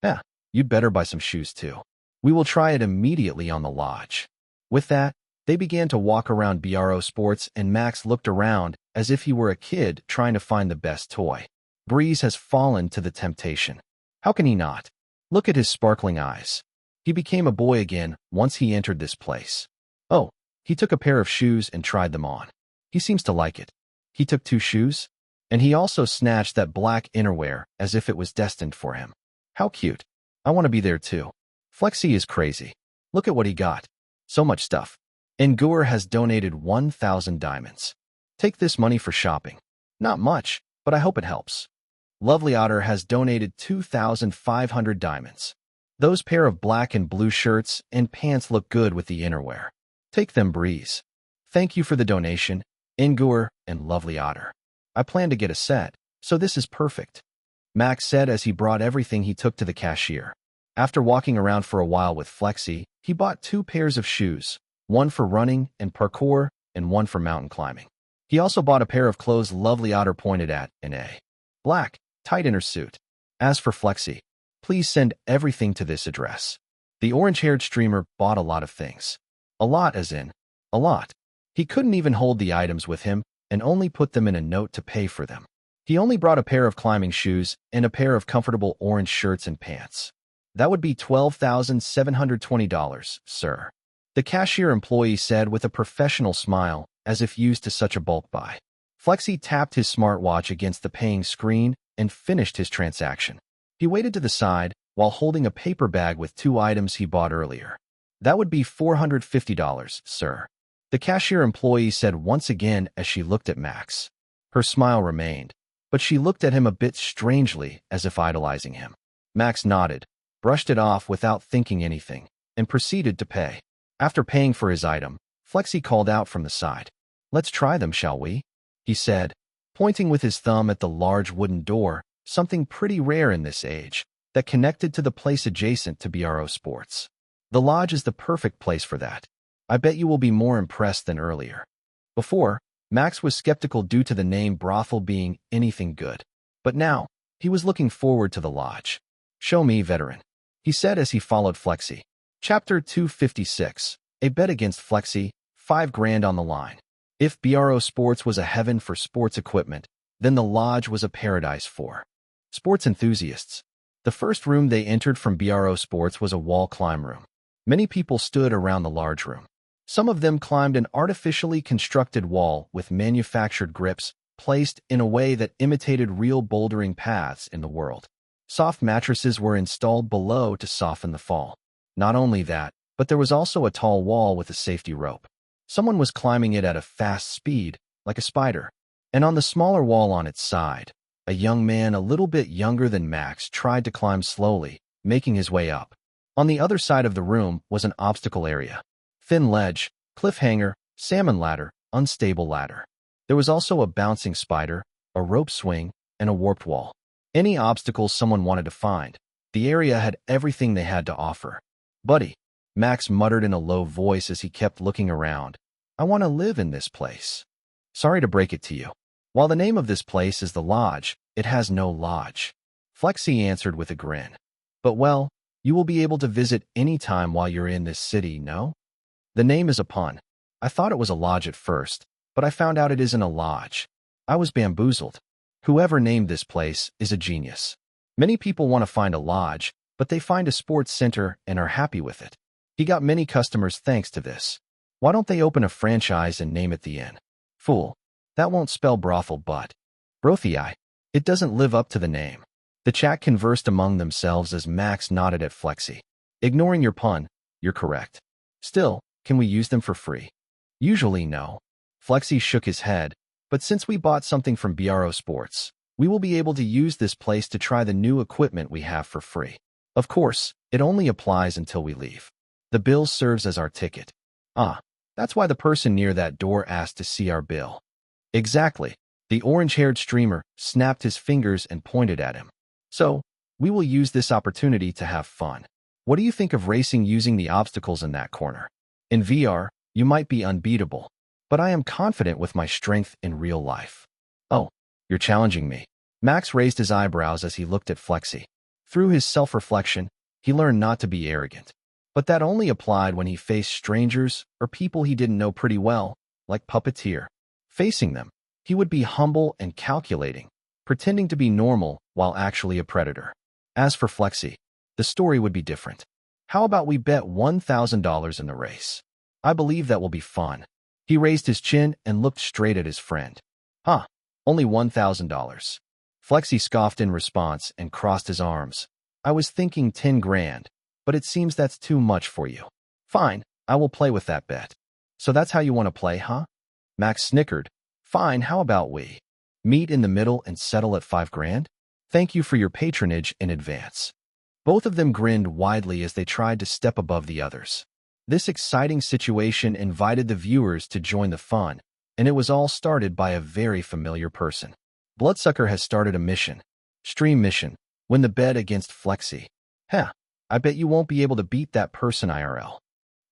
Yeah, you'd better buy some shoes too. We will try it immediately on the lodge. With that, they began to walk around BRO Sports and Max looked around as if he were a kid trying to find the best toy. Breeze has fallen to the temptation. How can he not? Look at his sparkling eyes. He became a boy again once he entered this place. Oh, he took a pair of shoes and tried them on. He seems to like it. He took 2 shoes, and he also snatched that black innerwear as if it was destined for him. How cute. I want to be there too. Flexi is crazy. Look at what he got. So much stuff. Nguer has donated 1,000 diamonds. Take this money for shopping. Not much, but I hope it helps. Lovely Otter has donated 2,500 diamonds. Those pair of black and blue shirts and pants look good with the innerwear. Take them, Breeze. Thank you for the donation, Nguer and Lovely Otter. I plan to get a set, so this is perfect. Max said as he brought everything he took to the cashier. After walking around for a while with Flexi, he bought 2 pairs of shoes, one for running and parkour and one for mountain climbing. He also bought a pair of clothes Lovely Otter pointed at in a black, tight inner suit. As for Flexi, please send everything to this address. The orange-haired streamer bought a lot of things. A lot as in, a lot. He couldn't even hold the items with him and only put them in a note to pay for them. He only brought a pair of climbing shoes and a pair of comfortable orange shirts and pants. That would be $12,720, sir. The cashier employee said with a professional smile as if used to such a bulk buy. Flexi tapped his smartwatch against the paying screen and finished his transaction. He waited to the side while holding a paper bag with 2 items he bought earlier. That would be $450, sir, the cashier employee said once again as she looked at Max. Her smile remained, but she looked at him a bit strangely as if idolizing him. Max nodded, brushed it off without thinking anything, and proceeded to pay. After paying for his item, Flexi called out from the side. "Let's try them, shall we?" he said, pointing with his thumb at the large wooden door, something pretty rare in this age, that connected to the place adjacent to BRO Sports. The lodge is the perfect place for that. I bet you will be more impressed than earlier. Before, Max was skeptical due to the name brothel being anything good. But now, he was looking forward to the lodge. "Show me, veteran," he said as he followed Flexi. Chapter 256. A bet against Flexi, $5,000 on the line. If BRO Sports was a heaven for sports equipment, then the lodge was a paradise for sports enthusiasts. The first room they entered from BRO Sports was a wall climb room. Many people stood around the large room. Some of them climbed an artificially constructed wall with manufactured grips placed in a way that imitated real bouldering paths in the world. Soft mattresses were installed below to soften the fall. Not only that, but there was also a tall wall with a safety rope. Someone was climbing it at a fast speed, like a spider. And on the smaller wall on its side, a young man a little bit younger than Max tried to climb slowly, making his way up. On the other side of the room was an obstacle area. Thin ledge, cliffhanger, salmon ladder, unstable ladder. There was also a bouncing spider, a rope swing, and a warped wall. Any obstacles someone wanted to find. The area had everything they had to offer. "Buddy," Max muttered in a low voice as he kept looking around. "I want to live in this place. Sorry to break it to you. While the name of this place is the lodge, it has no lodge." Flexi answered with a grin. "But well, you will be able to visit any time while you're in this city, no? The name is a pun. I thought it was a lodge at first, but I found out it isn't a lodge. I was bamboozled. Whoever named this place is a genius. Many people want to find a lodge, but they find a sports center and are happy with it. He got many customers thanks to this. Why don't they open a franchise and name it the Inn? Fool. That won't spell brothel but Brothii. It doesn't live up to the name." The chat conversed among themselves as Max nodded at Flexi. "Ignoring your pun, you're correct. Still, can we use them for free?" "Usually no." Flexi shook his head, "but since we bought something from BRO Sports, we will be able to use this place to try the new equipment we have for free. Of course, it only applies until we leave. The bill serves as our ticket." "Ah, that's why the person near that door asked to see our bill." "Exactly." The orange-haired streamer snapped his fingers and pointed at him. "So, we will use this opportunity to have fun. What do you think of racing using the obstacles in that corner? In VR, you might be unbeatable, but I am confident with my strength in real life." "Oh, you're challenging me." Max raised his eyebrows as he looked at Flexi. Through his self-reflection, he learned not to be arrogant. But that only applied when he faced strangers or people he didn't know pretty well, like Puppeteer. Facing them, he would be humble and calculating, pretending to be normal while actually a predator. As for Flexi, the story would be different. "How about we bet $1,000 in the race? I believe that will be fun." He raised his chin and looked straight at his friend. "Huh, only $1,000. Flexi scoffed in response and crossed his arms. "I was thinking 10 grand, but it seems that's too much for you." "Fine, I will play with that bet." "So that's how you want to play, huh?" Max snickered. "Fine, how about we meet in the middle and settle at 5 grand? Thank you for your patronage in advance." Both of them grinned widely as they tried to step above the others. This exciting situation invited the viewers to join the fun, and it was all started by a very familiar person. Bloodsucker has started a mission. Stream mission. Win the bet against Flexi. Heh, I bet you won't be able to beat that person IRL.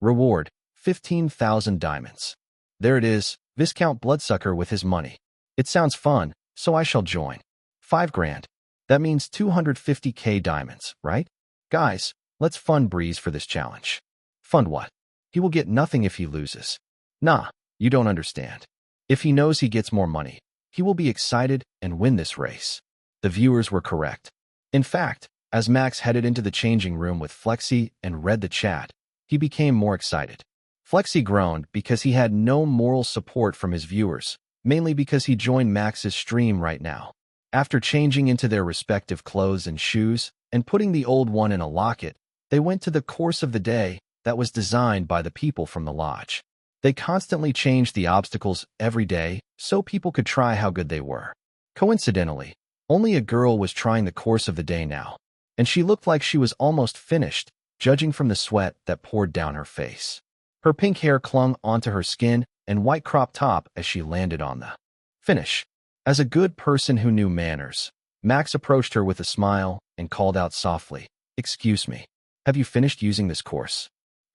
Reward, 15,000 diamonds. There it is, Viscount Bloodsucker with his money. It sounds fun, so I shall join. 5 grand. That means 250k diamonds, right? Guys, let's fund Breeze for this challenge. Fund what? He will get nothing if he loses. Nah, you don't understand. If he knows he gets more money, he will be excited and win this race. The viewers were correct. In fact, as Max headed into the changing room with Flexi and read the chat, he became more excited. Flexi groaned because he had no moral support from his viewers, mainly because he joined Max's stream right now. After changing into their respective clothes and shoes and putting the old one in a locket, they went to the course of the day that was designed by the people from the lodge. They constantly changed the obstacles every day so people could try how good they were. Coincidentally, only a girl was trying the course of the day now, and she looked like she was almost finished, judging from the sweat that poured down her face. Her pink hair clung onto her skin and white crop top as she landed on the finish. As a good person who knew manners, Max approached her with a smile and called out softly, "Excuse me, have you finished using this course?"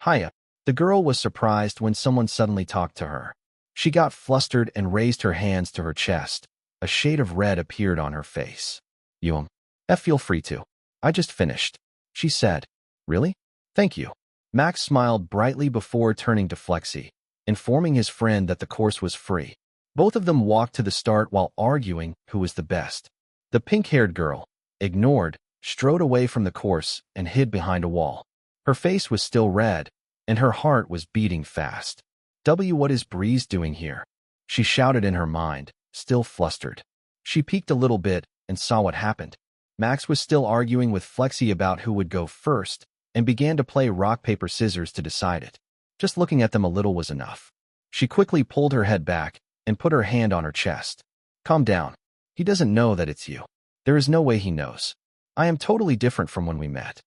"Hiya." The girl was surprised when someone suddenly talked to her. She got flustered and raised her hands to her chest. A shade of red appeared on her face. Feel free to. I just finished," she said. "Really? Thank you." Max smiled brightly before turning to Flexi, informing his friend that the course was free. Both of them walked to the start while arguing who was the best. The pink-haired girl, ignored, strode away from the course and hid behind a wall. Her face was still red, and her heart was beating fast. What is Breeze doing here?" she shouted in her mind, still flustered. She peeked a little bit and saw what happened. Max was still arguing with Flexi about who would go first and began to play rock, paper, scissors to decide it. Just looking at them a little was enough. She quickly pulled her head back and put her hand on her chest. "Calm down. He doesn't know that it's you. There is no way he knows. I am totally different from when we met."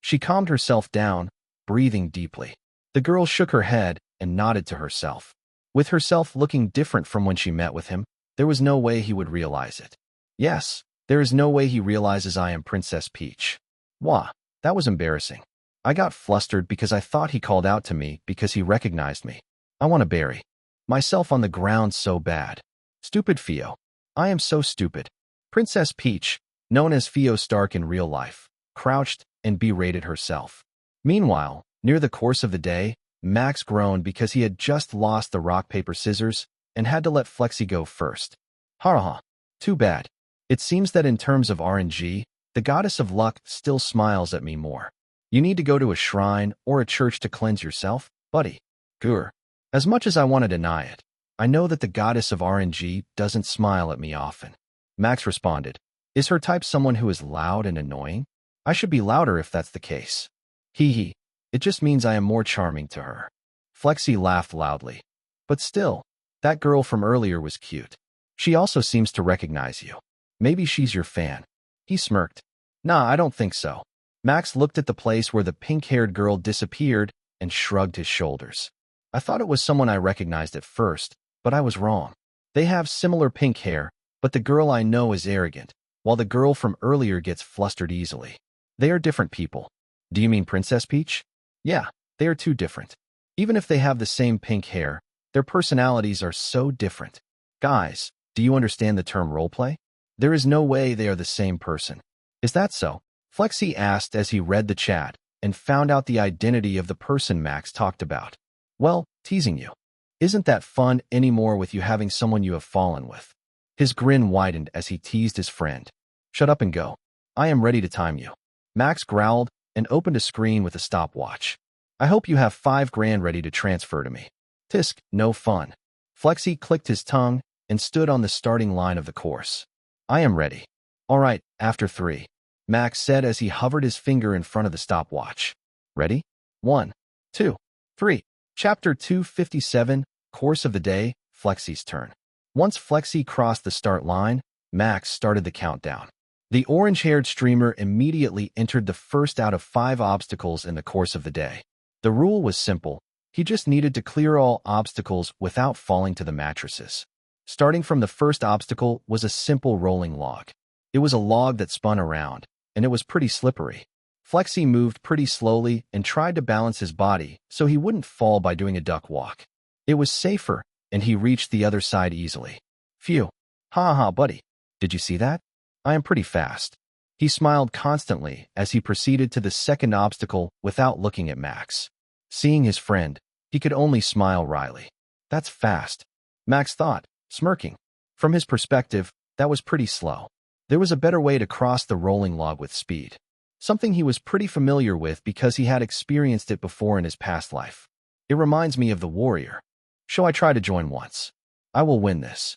She calmed herself down, breathing deeply. The girl shook her head and nodded to herself. With herself looking different from when she met with him, there was no way he would realize it. Yes, there is no way he realizes I am Princess Peach. Wah, that was embarrassing. I got flustered because I thought he called out to me because he recognized me. I want to bury myself on the ground so bad. Stupid Fio. I am so stupid. Princess Peach, known as Fio Stark in real life, crouched and berated herself. Meanwhile, near the course of the day, Max groaned because he had just lost the rock, paper, scissors and had to let Flexi go first. Ha. Too bad. It seems that in terms of RNG, the goddess of luck still smiles at me more. You need to go to a shrine or a church to cleanse yourself, buddy. Grr. As much as I want to deny it, I know that the goddess of RNG doesn't smile at me often. Max responded. Is her type someone who is loud and annoying? I should be louder if that's the case. Hee. It just means I am more charming to her. Flexi laughed loudly. But still, that girl from earlier was cute. She also seems to recognize you. Maybe she's your fan. He smirked. Nah, I don't think so. Max looked at the place where the pink-haired girl disappeared and shrugged his shoulders. I thought it was someone I recognized at first, but I was wrong. They have similar pink hair, but the girl I know is arrogant, while the girl from earlier gets flustered easily. They are different people. Do you mean Princess Peach? Yeah, they are too different. Even if they have the same pink hair, their personalities are so different. Guys, do you understand the term roleplay? There is no way they are the same person. Is that so? Flexi asked as he read the chat and found out the identity of the person Max talked about. Well, teasing you. Isn't that fun anymore with you having someone you have fallen with? His grin widened as he teased his friend. Shut up and go. I am ready to time you. Max growled and opened a screen with a stopwatch. I hope you have $5,000 ready to transfer to me. Tisk, no fun. Flexi clicked his tongue and stood on the starting line of the course. I am ready. All right, after 3. Max said as he hovered his finger in front of the stopwatch. Ready? 1, 2, 3. Chapter 257, Course of the Day, Flexi's turn. Once Flexi crossed the start line, Max started the countdown. The orange-haired streamer immediately entered the first out of 5 obstacles in the course of the day. The rule was simple. He just needed to clear all obstacles without falling to the mattresses. Starting from the first obstacle was a simple rolling log. It was a log that spun around, and it was pretty slippery. Flexi moved pretty slowly and tried to balance his body so he wouldn't fall by doing a duck walk. It was safer, and he reached the other side easily. Phew. Ha, buddy. Did you see that? I am pretty fast. He smiled constantly as he proceeded to the second obstacle without looking at Max. Seeing his friend, he could only smile wryly. That's fast, Max thought, smirking. From his perspective, that was pretty slow. There was a better way to cross the rolling log with speed. Something he was pretty familiar with because he had experienced it before in his past life. It reminds me of the warrior. Shall I try to join once? I will win this.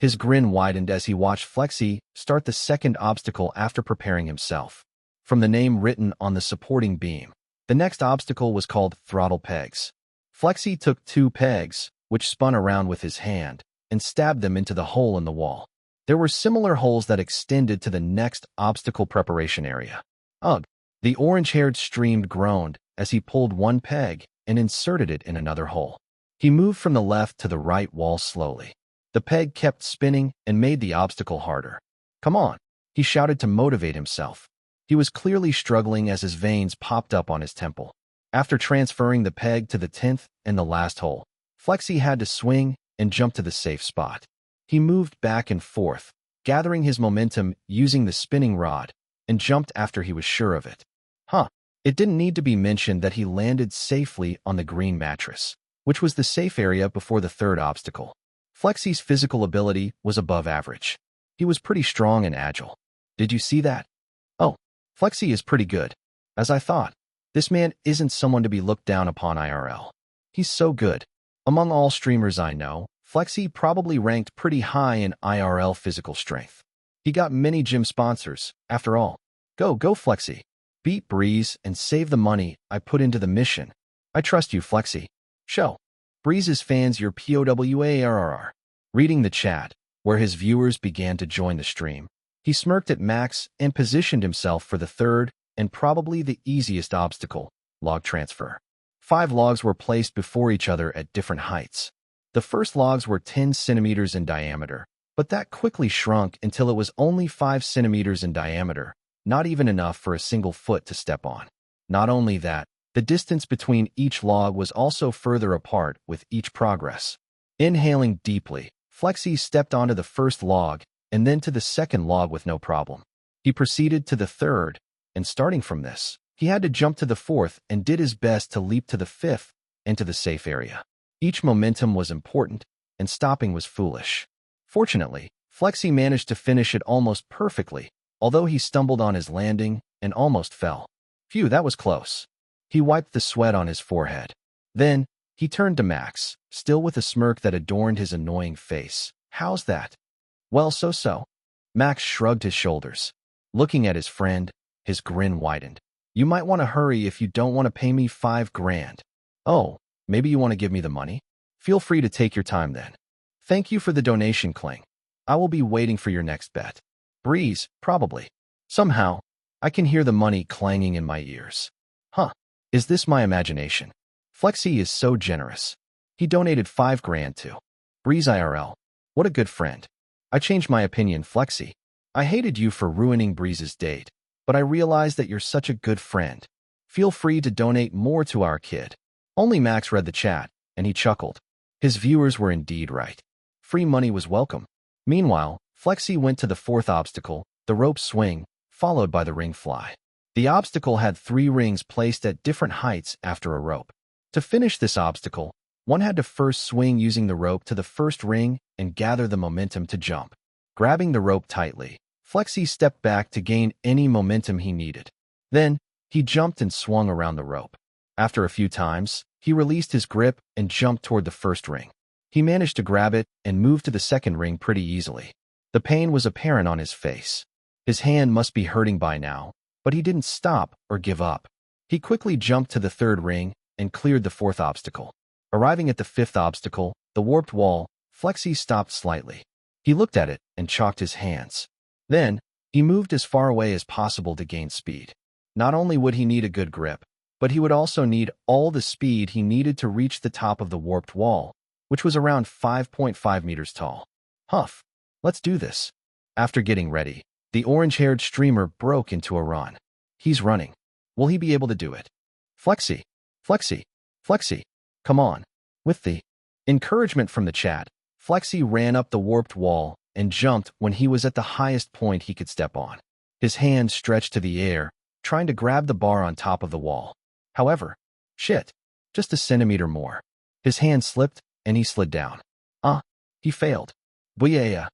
His grin widened as he watched Flexi start the second obstacle after preparing himself. From the name written on the supporting beam, the next obstacle was called throttle pegs. Flexi took 2 pegs, which spun around with his hand, and stabbed them into the hole in the wall. There were similar holes that extended to the next obstacle preparation area. Ugh! The orange-haired streamed groaned as he pulled 1 peg and inserted it in another hole. He moved from the left to the right wall slowly. The peg kept spinning and made the obstacle harder. Come on, he shouted to motivate himself. He was clearly struggling as his veins popped up on his temple. After transferring the peg to the 10th and the last hole, Flexi had to swing and jump to the safe spot. He moved back and forth, gathering his momentum using the spinning rod, and jumped after he was sure of it. It didn't need to be mentioned that he landed safely on the green mattress, which was the safe area before the 3rd obstacle. Flexi's physical ability was above average. He was pretty strong and agile. Did you see that? Oh, Flexi is pretty good. As I thought, this man isn't someone to be looked down upon IRL. He's so good. Among all streamers I know, Flexi probably ranked pretty high in IRL physical strength. He got many gym sponsors, after all. Go Flexi. Beat Breeze and save the money I put into the mission. I trust you, Flexi. Show Breeze's fans your POWARRR. Reading the chat, where his viewers began to join the stream, he smirked at Max and positioned himself for the 3rd and probably the easiest obstacle, log transfer. 5 logs were placed before each other at different heights. The first logs were 10 centimeters in diameter, but that quickly shrunk until it was only 5 centimeters in diameter, not even enough for a single foot to step on. Not only that, the distance between each log was also further apart with each progress. Inhaling deeply, Flexi stepped onto the first log and then to the second log with no problem. He proceeded to the 3rd, and starting from this, he had to jump to the 4th and did his best to leap to the 5th and to the safe area. Each momentum was important, and stopping was foolish. Fortunately, Flexi managed to finish it almost perfectly, although he stumbled on his landing and almost fell. Phew, that was close. He wiped the sweat on his forehead. Then, he turned to Max, still with a smirk that adorned his annoying face. How's that? Well, so. Max shrugged his shoulders. Looking at his friend, his grin widened. You might want to hurry if you don't want to pay me $5 grand. Oh, maybe you want to give me the money? Feel free to take your time then. Thank you for the donation, Kling. I will be waiting for your next bet. Breeze, probably. Somehow, I can hear the money clanging in my ears. Is this my imagination? Flexi is so generous. He donated $5 grand to Breeze IRL. What a good friend. I changed my opinion, Flexi. I hated you for ruining Breeze's date, but I realized that you're such a good friend. Feel free to donate more to our kid. Only Max read the chat, and he chuckled. His viewers were indeed right. Free money was welcome. Meanwhile, Flexi went to the 4th obstacle, the rope swing, followed by the ring fly. The obstacle had 3 rings placed at different heights after a rope. To finish this obstacle, one had to first swing using the rope to the first ring and gather the momentum to jump. Grabbing the rope tightly, Flexi stepped back to gain any momentum he needed. Then, he jumped and swung around the rope. After a few times, he released his grip and jumped toward the first ring. He managed to grab it and move to the second ring pretty easily. The pain was apparent on his face. His hand must be hurting by now, but he didn't stop or give up. He quickly jumped to the 3rd ring and cleared the 4th obstacle. Arriving at the 5th obstacle, the warped wall, Flexi stopped slightly. He looked at it and chalked his hands. Then, he moved as far away as possible to gain speed. Not only would he need a good grip, but he would also need all the speed he needed to reach the top of the warped wall, which was around 5.5 meters tall. Huff, let's do this. After getting ready, the orange-haired streamer broke into a run. He's running. Will he be able to do it? Flexi, come on. With the encouragement from the chat, Flexi ran up the warped wall and jumped when he was at the highest point he could step on. His hand stretched to the air, trying to grab the bar on top of the wall. However, just a centimeter more. His hand slipped and he slid down. He failed. Booyah.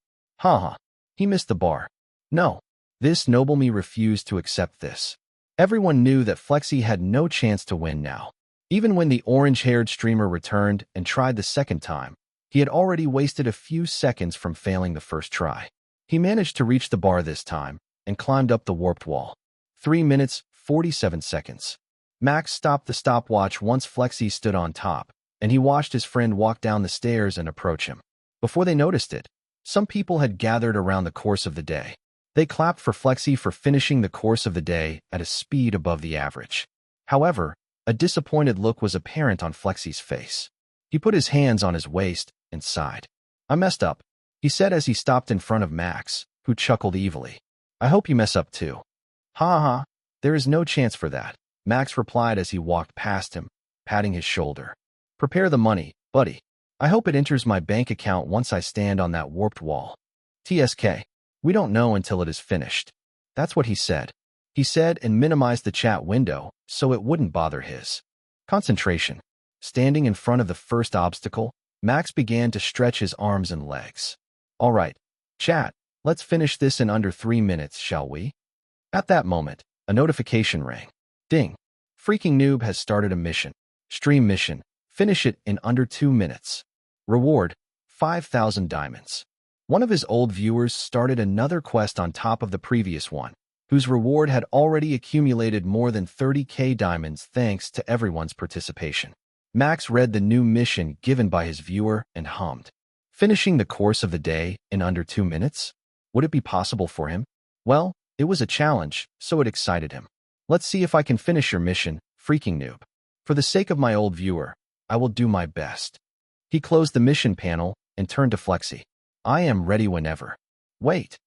He missed the bar. No, this noble me refused to accept this. Everyone knew that Flexi had no chance to win now. Even when the orange-haired streamer returned and tried the second time, he had already wasted a few seconds from failing the first try. He managed to reach the bar this time and climbed up the warped wall. 3 minutes, 47 seconds. Max stopped the stopwatch once Flexi stood on top, and he watched his friend walk down the stairs and approach him. Before they noticed it, some people had gathered around the course of the day. They clapped for Flexi for finishing the course of the day at a speed above the average. However, a disappointed look was apparent on Flexi's face. He put his hands on his waist and sighed. "I messed up," he said as he stopped in front of Max, who chuckled evilly. "I hope you mess up too." "Ha ha, there is no chance for that," Max replied as he walked past him, patting his shoulder. "Prepare the money, buddy. I hope it enters my bank account once I stand on that warped wall. TSK, we don't know until it is finished." That's what he said. He said and minimized the chat window so it wouldn't bother his concentration. Standing in front of the first obstacle, Max began to stretch his arms and legs. "All right, chat, let's finish this in under 3 minutes, shall we?" At that moment, a notification rang. Ding! Freaking Noob has started a mission. Stream mission. Finish it in under 2 minutes. Reward, 5,000 diamonds. One of his old viewers started another quest on top of the previous one, whose reward had already accumulated more than 30k diamonds thanks to everyone's participation. Max read the new mission given by his viewer and hummed. Finishing the course of the day in under 2 minutes? Would it be possible for him? Well, it was a challenge, so it excited him. "Let's see if I can finish your mission, Freaking Noob. For the sake of my old viewer, I will do my best." He closed the mission panel and turned to Flexi. "I am ready whenever." "Wait."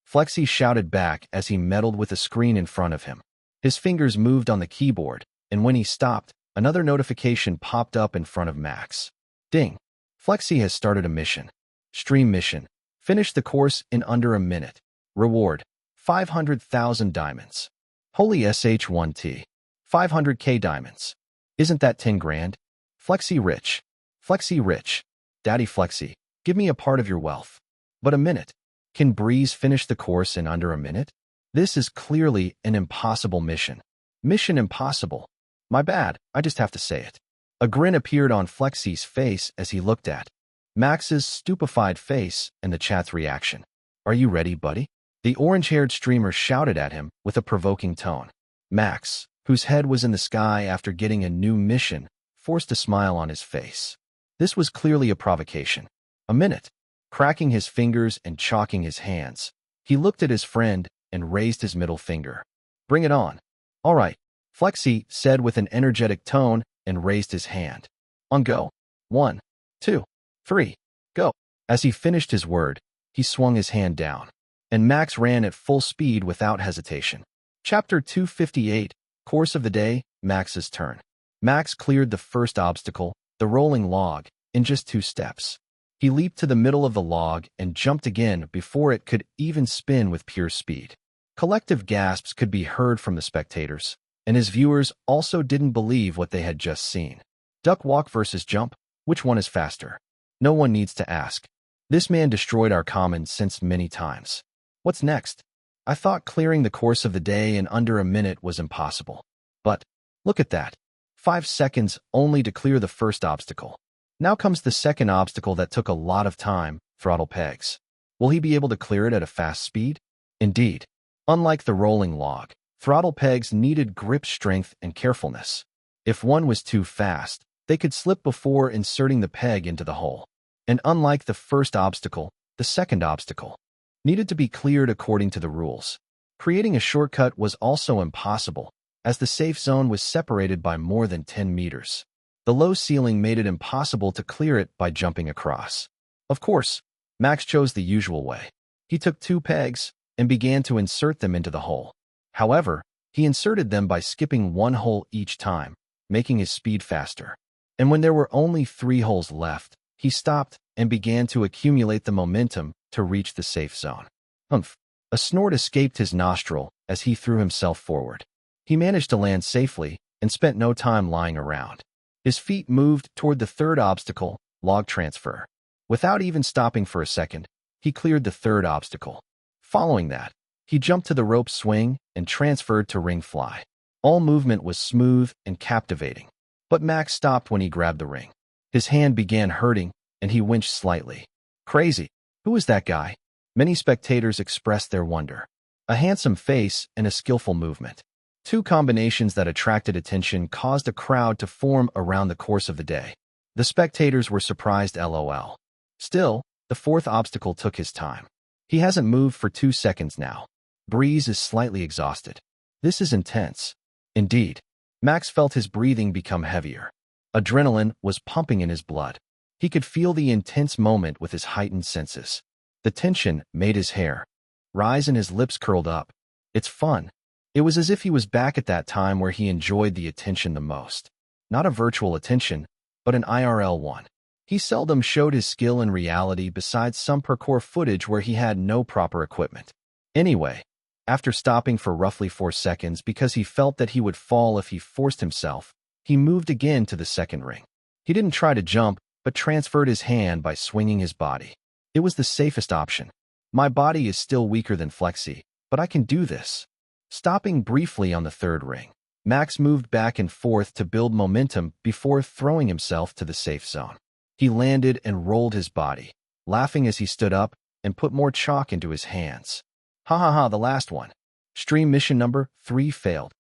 Flexi shouted back as he meddled with the screen in front of him. His fingers moved on the keyboard, and when he stopped, another notification popped up in front of Max. Ding! Flexi has started a mission. Stream mission. Finish the course in under a minute. Reward, 500,000 diamonds. Holy sh1t. 500k diamonds. Isn't that 10 grand? Flexi rich. Flexi rich. Daddy Flexi, give me a part of your wealth. But a minute. Can Breeze finish the course in under a minute? This is clearly an impossible mission. Mission impossible. My bad, I just have to say it. A grin appeared on Flexi's face as he looked at Max's stupefied face and the chat's reaction. "Are you ready, buddy?" The orange-haired streamer shouted at him with a provoking tone. Max, whose head was in the sky after getting a new mission, forced a smile on his face. This was clearly a provocation. A minute. Cracking his fingers and chalking his hands, he looked at his friend and raised his middle finger. "Bring it on." "All right," Flexi said with an energetic tone and raised his hand. "On go. 1, 2, 3, go." As he finished his word, he swung his hand down, and Max ran at full speed without hesitation. Chapter 258, Course of the Day, Max's Turn. Max cleared the first obstacle, the rolling log, in just 2 steps. He leaped to the middle of the log and jumped again before it could even spin with pure speed. Collective gasps could be heard from the spectators, and his viewers also didn't believe what they had just seen. Duck walk versus jump, which one is faster? No one needs to ask. This man destroyed our common sense many times. What's next? I thought clearing the course of the day in under a minute was impossible. But, look at that. 5 seconds only to clear the first obstacle. Now comes the second obstacle that took a lot of time, throttle pegs. Will he be able to clear it at a fast speed? Indeed. Unlike the rolling log, throttle pegs needed grip strength and carefulness. If one was too fast, they could slip before inserting the peg into the hole. And unlike the first obstacle, the second obstacle needed to be cleared according to the rules. Creating a shortcut was also impossible, as the safe zone was separated by more than 10 meters. The low ceiling made it impossible to clear it by jumping across. Of course, Max chose the usual way. He took 2 pegs and began to insert them into the hole. However, he inserted them by skipping 1 hole each time, making his speed faster. And when there were only 3 holes left, he stopped and began to accumulate the momentum to reach the safe zone. Humph! A snort escaped his nostril as he threw himself forward. He managed to land safely and spent no time lying around. His feet moved toward the third obstacle, log transfer. Without even stopping for a second, he cleared the third obstacle. Following that, he jumped to the rope swing and transferred to ring fly. All movement was smooth and captivating. But Max stopped when he grabbed the ring. His hand began hurting, and he winced slightly. Crazy. Who was that guy? Many spectators expressed their wonder. A handsome face and a skillful movement. Two combinations that attracted attention caused a crowd to form around the course of the day. The spectators were surprised LOL. Still, the fourth obstacle took his time. He hasn't moved for 2 seconds now. Breeze is slightly exhausted. This is intense. Indeed. Max felt his breathing become heavier. Adrenaline was pumping in his blood. He could feel the intense moment with his heightened senses. The tension made his hair rise and his lips curled up. It's fun. It was as if he was back at that time where he enjoyed the attention the most. Not a virtual attention, but an IRL one. He seldom showed his skill in reality besides some parkour footage where he had no proper equipment. Anyway, after stopping for roughly 4 seconds because he felt that he would fall if he forced himself, he moved again to the second ring. He didn't try to jump, but transferred his hand by swinging his body. It was the safest option. My body is still weaker than Flexi, but I can do this. Stopping briefly on the third ring, Max moved back and forth to build momentum before throwing himself to the safe zone. He landed and rolled his body, laughing as he stood up and put more chalk into his hands. Ha ha ha, the last one. Stream mission number 3 failed.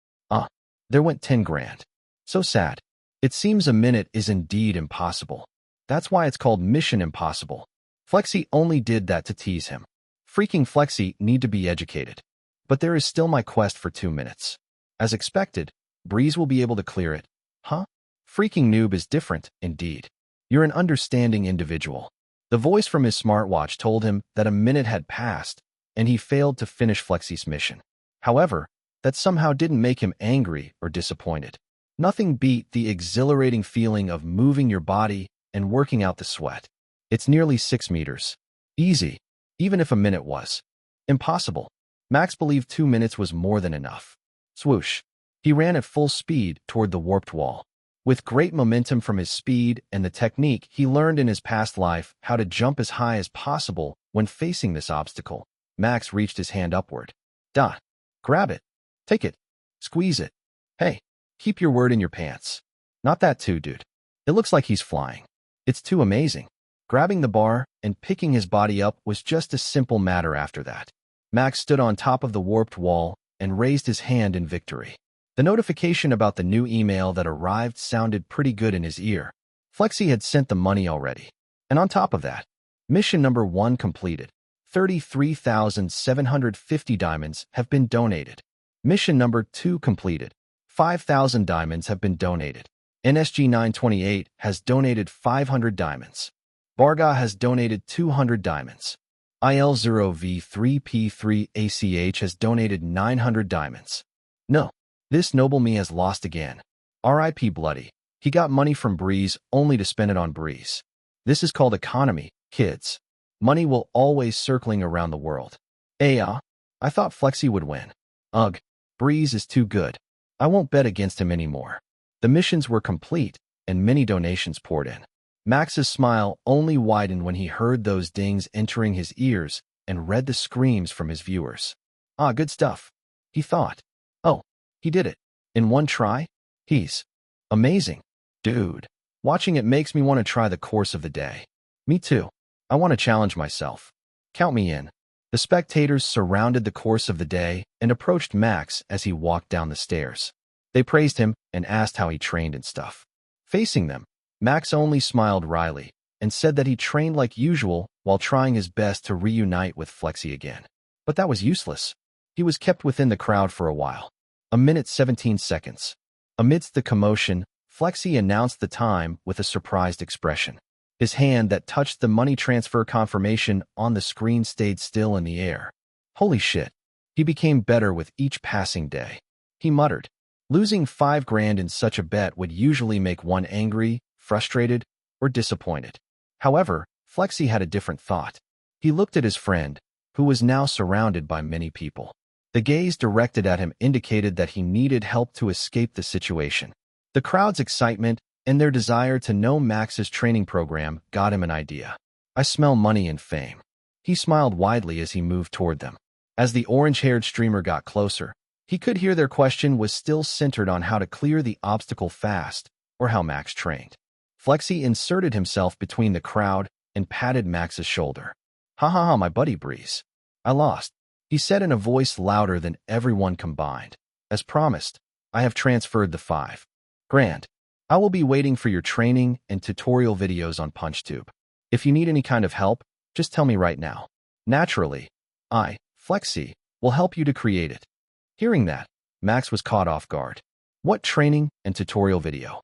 There went 10 grand. So sad. It seems a minute is indeed impossible. That's why it's called Mission Impossible. Flexi only did that to tease him. Freaking Flexi need to be educated. But there is still my quest for 2 minutes. As expected, Breeze will be able to clear it. Huh? Freaking noob is different, indeed. You're an understanding individual. The voice from his smartwatch told him that a minute had passed, and he failed to finish Flexi's mission. However, that somehow didn't make him angry or disappointed. Nothing beat the exhilarating feeling of moving your body and working out the sweat. It's nearly 6 meters. Easy, even if a minute was impossible. Max believed 2 minutes was more than enough. Swoosh. He ran at full speed toward the warped wall. With great momentum from his speed and the technique he learned in his past life how to jump as high as possible when facing this obstacle, Max reached his hand upward. Grab it. Take it. Squeeze it. Hey, keep your word in your pants. Not that too, dude. It looks like he's flying. It's too amazing. Grabbing the bar and picking his body up was just a simple matter after that. Max stood on top of the warped wall and raised his hand in victory. The notification about the new email that arrived sounded pretty good in his ear. Flexi had sent the money already. And on top of that, mission number 1 completed. 33,750 diamonds have been donated. Mission number 2 completed. 5,000 diamonds have been donated. NSG 928 has donated 500 diamonds. Barga has donated 200 diamonds. IL0V3P3ACH has donated 900 diamonds. No, this noble me has lost again. R.I.P. Bloody. He got money from Breeze only to spend it on Breeze. This is called economy, kids. Money will always circling around the world. I thought Flexi would win. Ugh, Breeze is too good. I won't bet against him anymore. The missions were complete, and many donations poured in. Max's smile only widened when he heard those dings entering his ears and read the screams from his viewers. Good stuff, he thought. Oh, he did it. In 1 try? He's amazing. Dude, watching it makes me want to try the course of the day. Me too. I want to challenge myself. Count me in. The spectators surrounded the course of the day and approached Max as he walked down the stairs. They praised him and asked how he trained and stuff. Facing them, Max only smiled wryly and said that he trained like usual while trying his best to reunite with Flexi again. But that was useless. He was kept within the crowd for a while. 1 minute 17 seconds. Amidst the commotion, Flexi announced the time with a surprised expression. His hand that touched the money transfer confirmation on the screen stayed still in the air. Holy shit. He became better with each passing day. He muttered. Losing 5 grand in such a bet would usually make one angry, frustrated, or disappointed. However, Flexi had a different thought. He looked at his friend, who was now surrounded by many people. The gaze directed at him indicated that he needed help to escape the situation. The crowd's excitement and their desire to know Max's training program got him an idea. I smell money and fame. He smiled widely as he moved toward them. As the orange-haired streamer got closer, he could hear their question was still centered on how to clear the obstacle fast or how Max trained. Flexi inserted himself between the crowd and patted Max's shoulder. Ha ha ha, my buddy Breeze. I lost, he said in a voice louder than everyone combined. As promised, I have transferred the 5 grand. I will be waiting for your training and tutorial videos on PunchTube. If you need any kind of help, just tell me right now. Naturally, I, Flexi, will help you to create it. Hearing that, Max was caught off guard. What training and tutorial video?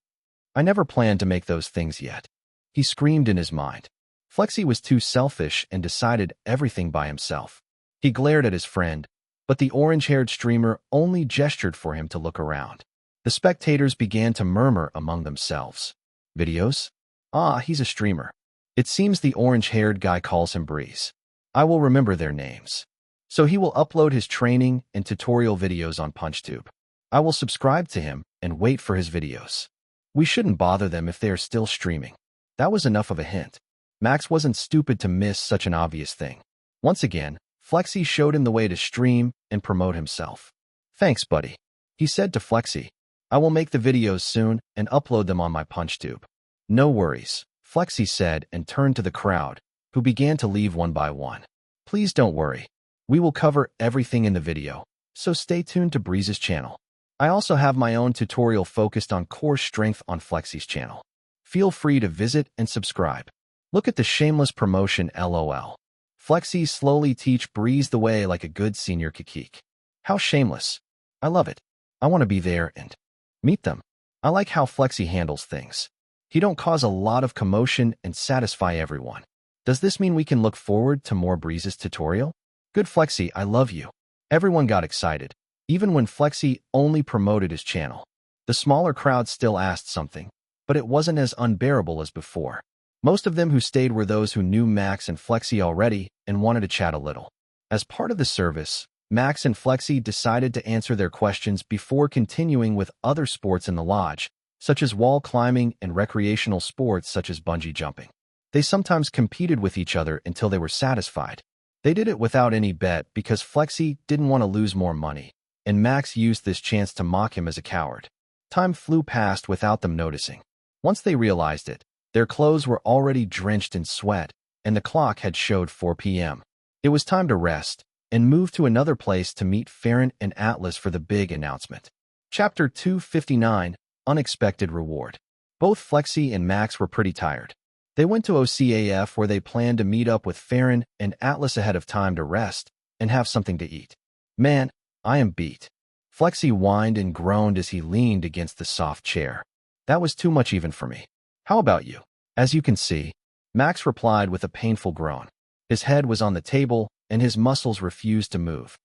I never planned to make those things yet. He screamed in his mind. Flexi was too selfish and decided everything by himself. He glared at his friend, but the orange-haired streamer only gestured for him to look around. The spectators began to murmur among themselves. Videos? Ah, he's a streamer. It seems the orange-haired guy calls him Breeze. I will remember their names. So he will upload his training and tutorial videos on PunchTube. I will subscribe to him and wait for his videos. We shouldn't bother them if they are still streaming. That was enough of a hint. Max wasn't stupid to miss such an obvious thing. Once again, Flexi showed him the way to stream and promote himself. Thanks, buddy, he said to Flexi. I will make the videos soon and upload them on my PunchTube. No worries, Flexi said and turned to the crowd, who began to leave one by one. Please don't worry. We will cover everything in the video, so stay tuned to Breeze's channel. I also have my own tutorial focused on core strength on Flexi's channel. Feel free to visit and subscribe. Look at the shameless promotion, LOL. Flexi slowly teach Breeze the way like a good senior kikik. How shameless. I love it. I want to be there and meet them. I like how Flexi handles things. He don't cause a lot of commotion and satisfy everyone. Does this mean we can look forward to more Breeze's tutorial? Good Flexi, I love you. Everyone got excited, even when Flexi only promoted his channel. The smaller crowd still asked something, but it wasn't as unbearable as before. Most of them who stayed were those who knew Max and Flexi already and wanted to chat a little. As part of the service, Max and Flexi decided to answer their questions before continuing with other sports in the lodge, such as wall climbing and recreational sports such as bungee jumping. They sometimes competed with each other until they were satisfied. They did it without any bet because Flexi didn't want to lose more money, and Max used this chance to mock him as a coward. Time flew past without them noticing. Once they realized it, their clothes were already drenched in sweat, and the clock had showed 4 p.m. It was time to rest and move to another place to meet Farron and Atlas for the big announcement. Chapter 259, Unexpected Reward. Both Flexi and Max were pretty tired. They went to OCAF where they planned to meet up with Farron and Atlas ahead of time to rest and have something to eat. Man, I am beat. Flexi whined and groaned as he leaned against the soft chair. That was too much even for me. How about you? As you can see, Max replied with a painful groan. His head was on the table and his muscles refused to move.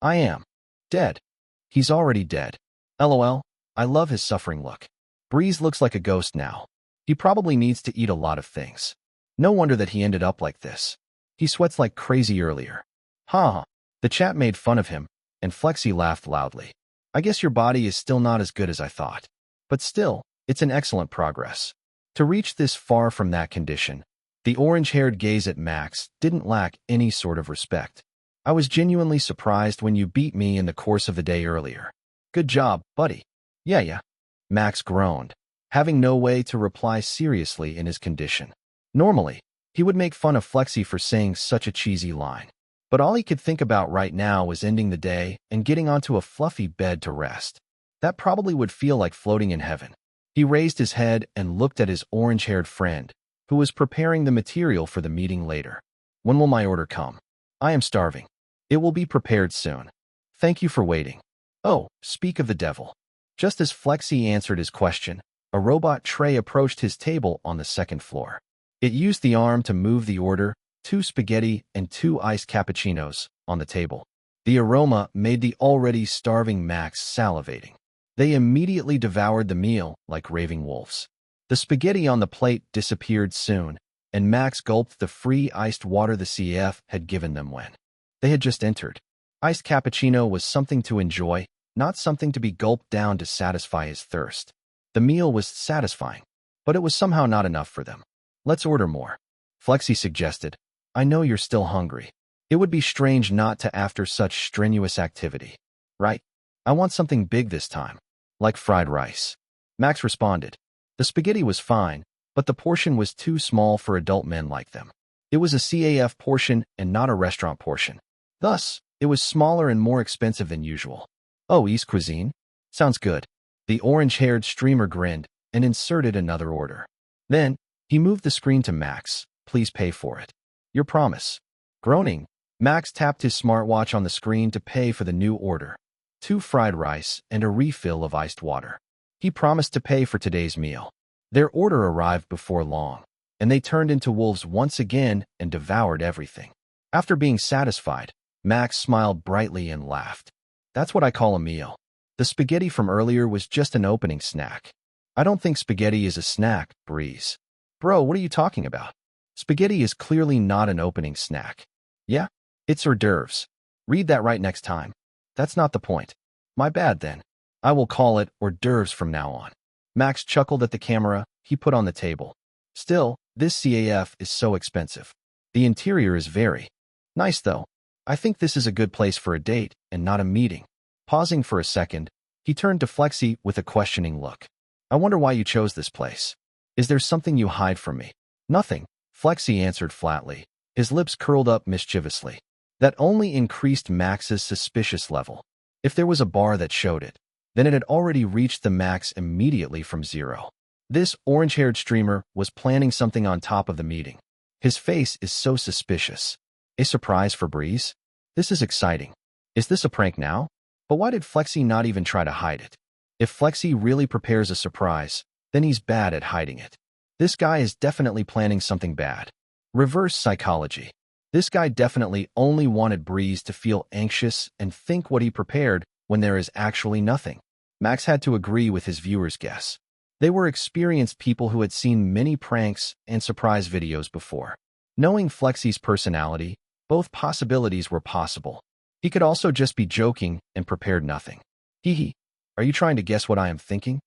I am dead. He's already dead. LOL, I love his suffering look. Breeze looks like a ghost now. He probably needs to eat a lot of things. No wonder that he ended up like this. He sweats like crazy earlier. Ha! The chat made fun of him, and Flexi laughed loudly. I guess your body is still not as good as I thought. But still, it's an excellent progress. To reach this far from that condition, the orange-haired gaze at Max didn't lack any sort of respect. I was genuinely surprised when you beat me in the course of the day earlier. Good job, buddy. Yeah. Max groaned, having no way to reply seriously in his condition. Normally, he would make fun of Flexi for saying such a cheesy line. But all he could think about right now was ending the day and getting onto a fluffy bed to rest. That probably would feel like floating in heaven. He raised his head and looked at his orange-haired friend, who was preparing the material for the meeting later. When will my order come? I am starving. It will be prepared soon. Thank you for waiting. Oh, speak of the devil. Just as Flexi answered his question, a robot tray approached his table on the second floor. It used the arm to move the order, 2 spaghetti and 2 iced cappuccinos, on the table. The aroma made the already starving Max salivating. They immediately devoured the meal like raving wolves. The spaghetti on the plate disappeared soon, and Max gulped the free iced water the CF had given them when they had just entered. Iced cappuccino was something to enjoy, not something to be gulped down to satisfy his thirst. The meal was satisfying, but it was somehow not enough for them. Let's order more, Flexi suggested. I know you're still hungry. It would be strange not to after such strenuous activity. Right? I want something big this time. Like fried rice. Max responded. The spaghetti was fine, but the portion was too small for adult men like them. It was a CAF portion and not a restaurant portion. Thus, it was smaller and more expensive than usual. Oh, East cuisine? Sounds good. The orange-haired streamer grinned and inserted another order. Then, he moved the screen to Max. Please pay for it. Your promise. Groaning, Max tapped his smartwatch on the screen to pay for the new order. 2 fried rice and a refill of iced water. He promised to pay for today's meal. Their order arrived before long, and they turned into wolves once again and devoured everything. After being satisfied, Max smiled brightly and laughed. That's what I call a meal. The spaghetti from earlier was just an opening snack. I don't think spaghetti is a snack, Breeze. Bro, what are you talking about? Spaghetti is clearly not an opening snack. Yeah? It's hors d'oeuvres. Read that right next time. That's not the point. My bad then. I will call it hors d'oeuvres from now on. Max chuckled at the camera he put on the table. Still, this CAF is so expensive. The interior is very nice though. I think this is a good place for a date and not a meeting. Pausing for a second, he turned to Flexi with a questioning look. I wonder why you chose this place. Is there something you hide from me? Nothing, Flexi answered flatly, his lips curled up mischievously. That only increased Max's suspicious level. If there was a bar that showed it, then it had already reached the max immediately from 0. This orange-haired streamer was planning something on top of the meeting. His face is so suspicious. A surprise for Breeze? This is exciting. Is this a prank now? But why did Flexi not even try to hide it? If Flexi really prepares a surprise, then he's bad at hiding it. This guy is definitely planning something bad. Reverse psychology. This guy definitely only wanted Breeze to feel anxious and think what he prepared when there is actually nothing. Max had to agree with his viewers' guess. They were experienced people who had seen many pranks and surprise videos before. Knowing Flexi's personality, both possibilities were possible. He could also just be joking and prepared nothing. Hee. Are you trying to guess what I am thinking?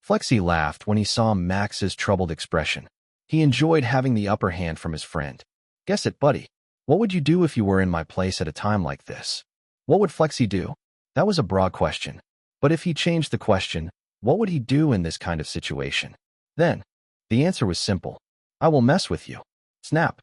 Flexi laughed when he saw Max's troubled expression. He enjoyed having the upper hand from his friend. Guess it, buddy. What would you do if you were in my place at a time like this? What would Flexi do? That was a broad question. But if he changed the question, what would he do in this kind of situation? Then, the answer was simple. I will mess with you. Snap.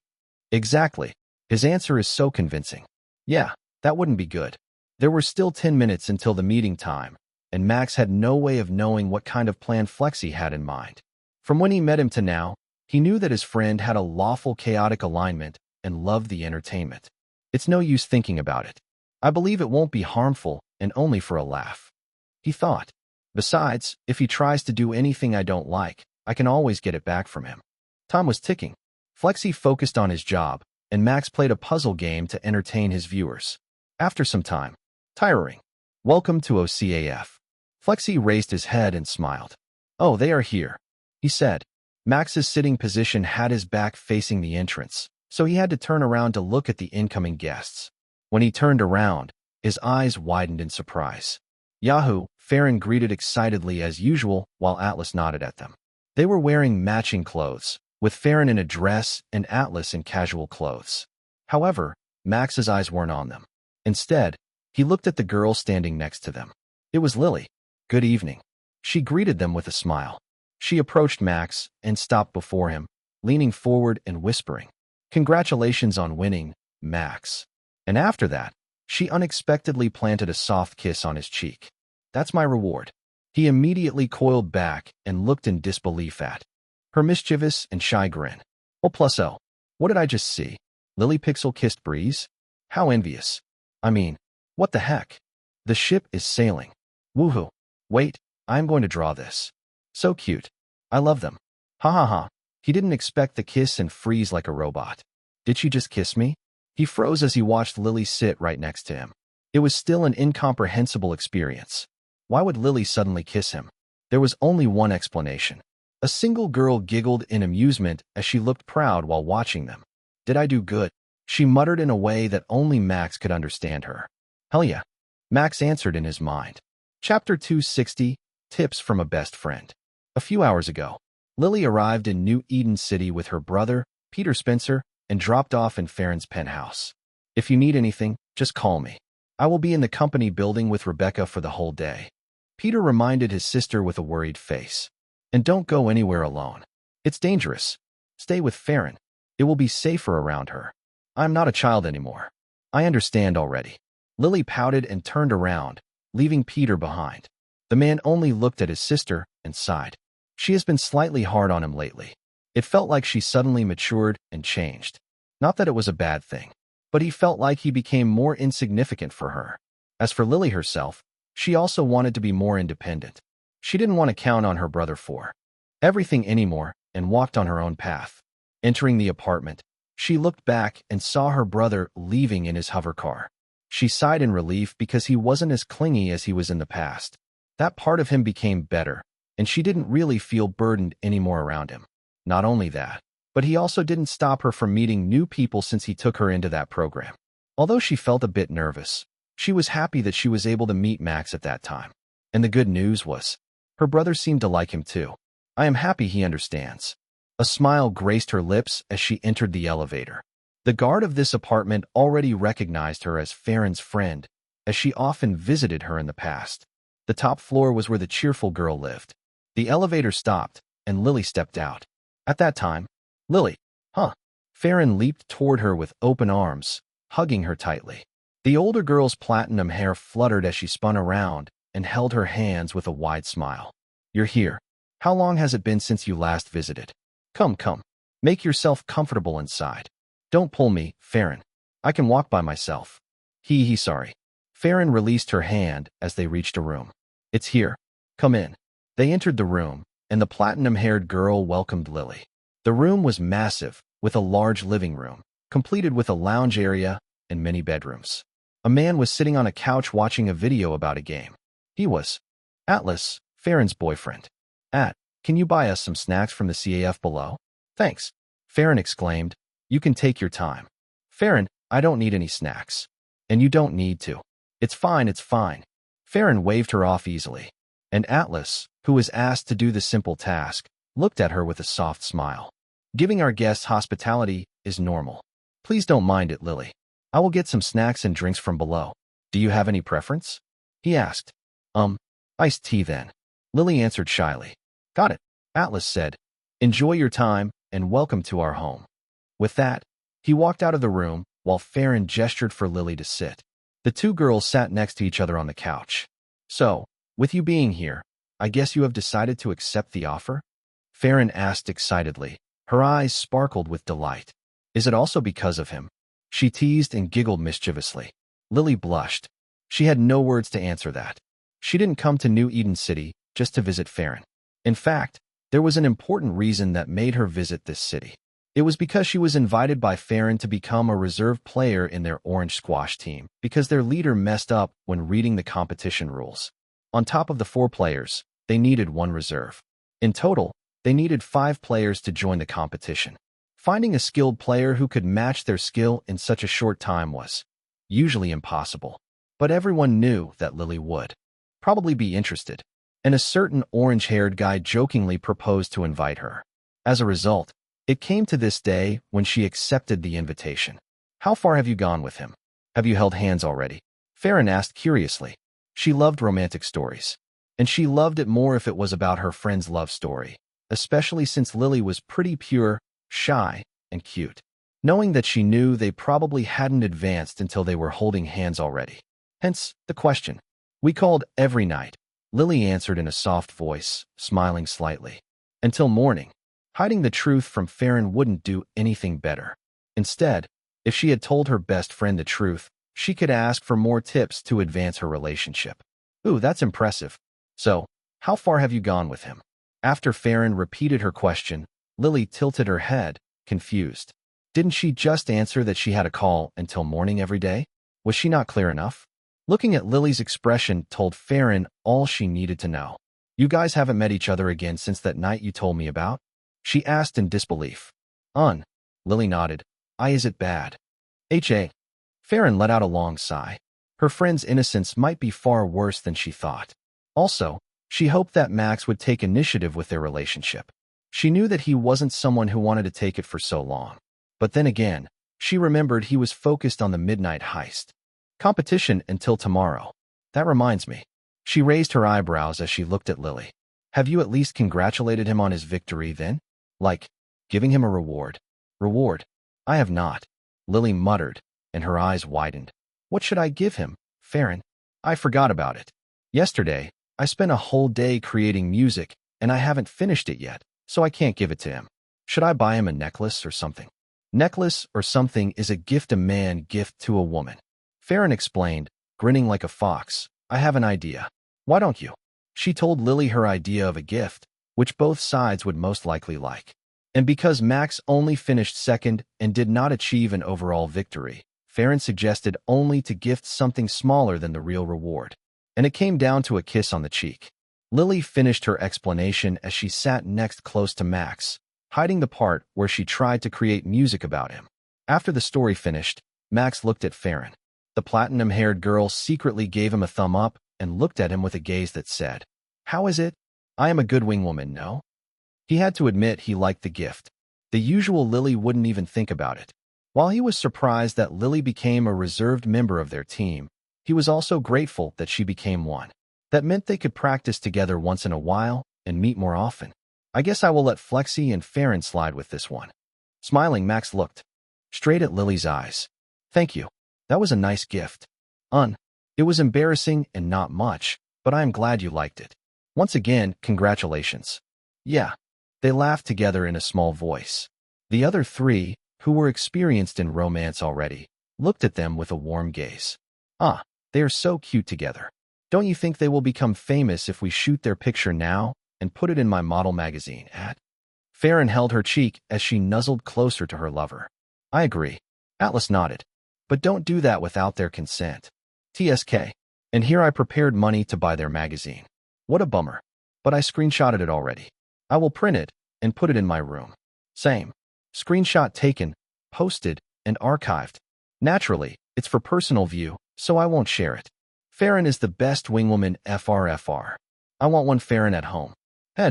Exactly. His answer is so convincing. Yeah, that wouldn't be good. There were still 10 minutes until the meeting time, and Max had no way of knowing what kind of plan Flexi had in mind. From when he met him to now, he knew that his friend had a lawful chaotic alignment and loved the entertainment. It's no use thinking about it. I believe it won't be harmful and only for a laugh. He thought. Besides, if he tries to do anything I don't like, I can always get it back from him. Time was ticking. Flexi focused on his job, and Max played a puzzle game to entertain his viewers. After some time, tiring. Welcome to OCAF. Flexi raised his head and smiled. Oh, they are here, he said. Max's sitting position had his back facing the entrance, so he had to turn around to look at the incoming guests. When he turned around, his eyes widened in surprise. Yahoo! Farron greeted excitedly as usual while Atlas nodded at them. They were wearing matching clothes, with Farron in a dress and Atlas in casual clothes. However, Max's eyes weren't on them. Instead, he looked at the girl standing next to them. It was Lily. Good evening. She greeted them with a smile. She approached Max and stopped before him, leaning forward and whispering, "Congratulations on winning, Max." And after that, she unexpectedly planted a soft kiss on his cheek. That's my reward. He immediately coiled back and looked in disbelief at her mischievous and shy grin. Oh plus oh. What did I just see? Lily Pixel kissed Breeze? How envious. I mean, what the heck? The ship is sailing. Woohoo. Wait, I'm going to draw this. So cute. I love them. Ha ha ha. He didn't expect the kiss and freeze like a robot. Did she just kiss me? He froze as he watched Lily sit right next to him. It was still an incomprehensible experience. Why would Lily suddenly kiss him? There was only one explanation. A single girl giggled in amusement as she looked proud while watching them. Did I do good? She muttered in a way that only Max could understand her. Hell yeah. Max answered in his mind. Chapter 260, Tips from a Best Friend. A few hours ago, Lily arrived in New Eden City with her brother, Peter Spencer, and dropped off in Farron's penthouse. If you need anything, just call me. I will be in the company building with Rebecca for the whole day. Peter reminded his sister with a worried face. And don't go anywhere alone. It's dangerous. Stay with Farron. It will be safer around her. I'm not a child anymore. I understand already. Lily pouted and turned around, leaving Peter behind. The man only looked at his sister and sighed. She has been slightly hard on him lately. It felt like she suddenly matured and changed. Not that it was a bad thing, but he felt like he became more insignificant for her. As for Lily herself, she also wanted to be more independent. She didn't want to count on her brother for everything anymore and walked on her own path. Entering the apartment, she looked back and saw her brother leaving in his hover car. She sighed in relief because he wasn't as clingy as he was in the past. That part of him became better, and she didn't really feel burdened anymore around him. Not only that, but he also didn't stop her from meeting new people since he took her into that program. Although she felt a bit nervous, she was happy that she was able to meet Max at that time. And the good news was, her brother seemed to like him too. I am happy he understands. A smile graced her lips as she entered the elevator. The guard of this apartment already recognized her as Farron's friend, as she often visited her in the past. The top floor was where the cheerful girl lived. The elevator stopped, and Lily stepped out. At that time, Lily, huh? Farron leaped toward her with open arms, hugging her tightly. The older girl's platinum hair fluttered as she spun around and held her hands with a wide smile. You're here. How long has it been since you last visited? Come, come. Make yourself comfortable inside. Don't pull me, Farron. I can walk by myself. Sorry. Farron released her hand as they reached a room. It's here. Come in. They entered the room, and the platinum-haired girl welcomed Lily. The room was massive, with a large living room, completed with a lounge area and many bedrooms. A man was sitting on a couch watching a video about a game. He was Atlas, Farron's boyfriend. Can you buy us some snacks from the CAF below? Thanks, Farron exclaimed. You can take your time. Farron, I don't need any snacks. And you don't need to. It's fine, it's fine. Farron waved her off easily. And Atlas, who was asked to do the simple task, looked at her with a soft smile. Giving our guests hospitality is normal. Please don't mind it, Lily. I will get some snacks and drinks from below. Do you have any preference? He asked. Iced tea then. Lily answered shyly. Got it, Atlas said. Enjoy your time and welcome to our home. With that, he walked out of the room while Farron gestured for Lily to sit. The two girls sat next to each other on the couch. So, with you being here, I guess you have decided to accept the offer? Farron asked excitedly. Her eyes sparkled with delight. Is it also because of him? She teased and giggled mischievously. Lily blushed. She had no words to answer that. She didn't come to New Eden City just to visit Farron. In fact, there was an important reason that made her visit this city. It was because she was invited by Farron to become a reserve player in their orange squash team because their leader messed up when reading the competition rules. On top of the 4 players, they needed 1 reserve. In total, they needed 5 players to join the competition. Finding a skilled player who could match their skill in such a short time was usually impossible. But everyone knew that Lily would probably be interested, and a certain orange-haired guy jokingly proposed to invite her. As a result, it came to this day when she accepted the invitation. How far have you gone with him? Have you held hands already? Farron asked curiously. She loved romantic stories, and she loved it more if it was about her friend's love story, especially since Lily was pretty pure, shy, and cute. Knowing that she knew they probably hadn't advanced until they were holding hands already. Hence, the question. We called every night, Lily answered in a soft voice, smiling slightly. Until morning. Hiding the truth from Farron wouldn't do anything better. Instead, if she had told her best friend the truth, she could ask for more tips to advance her relationship. Ooh, that's impressive. So, how far have you gone with him? After Farron repeated her question, Lily tilted her head, confused. Didn't she just answer that she had a call until morning every day? Was she not clear enough? Looking at Lily's expression told Farron all she needed to know. You guys haven't met each other again since that night you told me about? She asked in disbelief. Lily nodded. Is it bad? Farron let out a long sigh. Her friend's innocence might be far worse than she thought. Also, she hoped that Max would take initiative with their relationship. She knew that he wasn't someone who wanted to take it for so long. But then again, she remembered he was focused on the midnight heist. Competition until tomorrow. That reminds me. She raised her eyebrows as she looked at Lily. Have you at least congratulated him on his victory then? Like, giving him a reward? Reward? I have not, Lily muttered, and her eyes widened. What should I give him, Farron? I forgot about it. Yesterday, I spent a whole day creating music, and I haven't finished it yet, so I can't give it to him. Should I buy him a necklace or something? Necklace or something is a gift a man gift to a woman. Farron explained, grinning like a fox. I have an idea. Why don't you? She told Lily her idea of a gift, which both sides would most likely like. And because Max only finished second and did not achieve an overall victory, Farron suggested only to gift something smaller than the real reward. And it came down to a kiss on the cheek. Lily finished her explanation as she sat next close to Max, hiding the part where she tried to create music about him. After the story finished, Max looked at Farron. The platinum-haired girl secretly gave him a thumb up and looked at him with a gaze that said, "How is it? I am a good wingwoman, no?" He had to admit he liked the gift. The usual Lily wouldn't even think about it. While he was surprised that Lily became a reserved member of their team, he was also grateful that she became one. That meant they could practice together once in a while and meet more often. I guess I will let Flexi and Farron slide with this one. Smiling, Max looked straight at Lily's eyes. Thank you. That was a nice gift. It was embarrassing and not much, but I am glad you liked it. Once again, congratulations. Yeah. They laughed together in a small voice. The other three, who were experienced in romance already, looked at them with a warm gaze. They are so cute together. Don't you think they will become famous if we shoot their picture now and put it in my model magazine ad? Farron held her cheek as she nuzzled closer to her lover. I agree. Atlas nodded. But don't do that without their consent. TSK. And here I prepared money to buy their magazine. What a bummer. But I screenshotted it already. I will print it and put it in my room. Same. Screenshot taken, posted, and archived. Naturally, it's for personal view, so I won't share it. Farron is the best wingwoman FRFR. I want one Farron at home.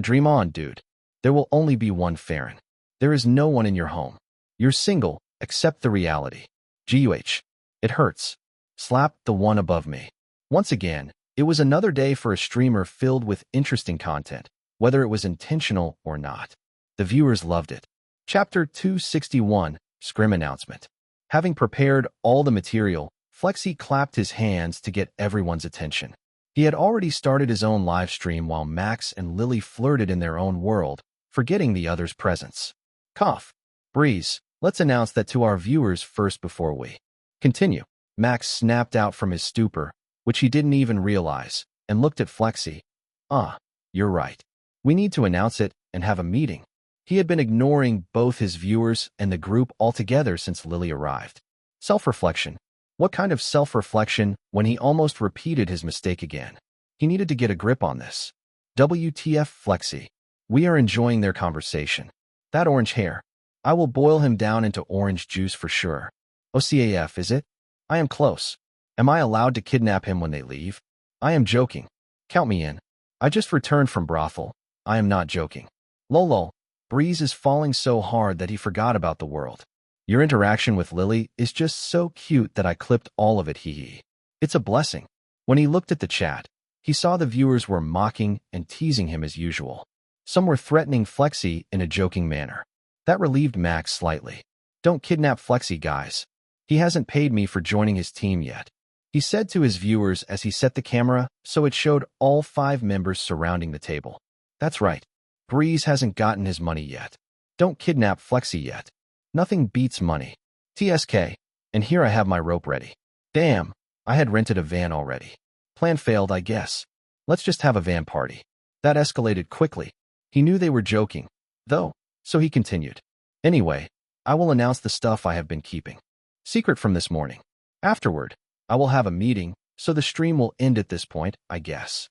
Dream on, dude. There will only be one Farron. There is no one in your home. You're single, accept the reality. GUH. It hurts. Slap the one above me. Once again, it was another day for a streamer filled with interesting content, whether it was intentional or not. The viewers loved it. Chapter 261, Scrim Announcement. Having prepared all the material, Flexi clapped his hands to get everyone's attention. He had already started his own live stream while Max and Lily flirted in their own world, forgetting the others' presence. Cough. Breeze, let's announce that to our viewers first before we continue. Max snapped out from his stupor, which he didn't even realize, and looked at Flexi. You're right. We need to announce it and have a meeting. He had been ignoring both his viewers and the group altogether since Lily arrived. Self-reflection. What kind of self-reflection when he almost repeated his mistake again? He needed to get a grip on this. WTF Flexi. We are enjoying their conversation. That orange hair. I will boil him down into orange juice for sure. OCAF, is it? I am close. Am I allowed to kidnap him when they leave? I am joking. Count me in. I just returned from brothel. I am not joking. Lol. Breeze is falling so hard that he forgot about the world. Your interaction with Lily is just so cute that I clipped all of it, hee. It's a blessing. When he looked at the chat, he saw the viewers were mocking and teasing him as usual. Some were threatening Flexi in a joking manner. That relieved Max slightly. Don't kidnap Flexi, guys. He hasn't paid me for joining his team yet. He said to his viewers as he set the camera so it showed all 5 members surrounding the table. That's right. Breeze hasn't gotten his money yet. Don't kidnap Flexi yet. Nothing beats money. TSK. And here I have my rope ready. Damn, I had rented a van already. Plan failed, I guess. Let's just have a van party. That escalated quickly. He knew they were joking, though, so he continued. Anyway, I will announce the stuff I have been keeping secret from this morning. Afterward, I will have a meeting, so the stream will end at this point, I guess.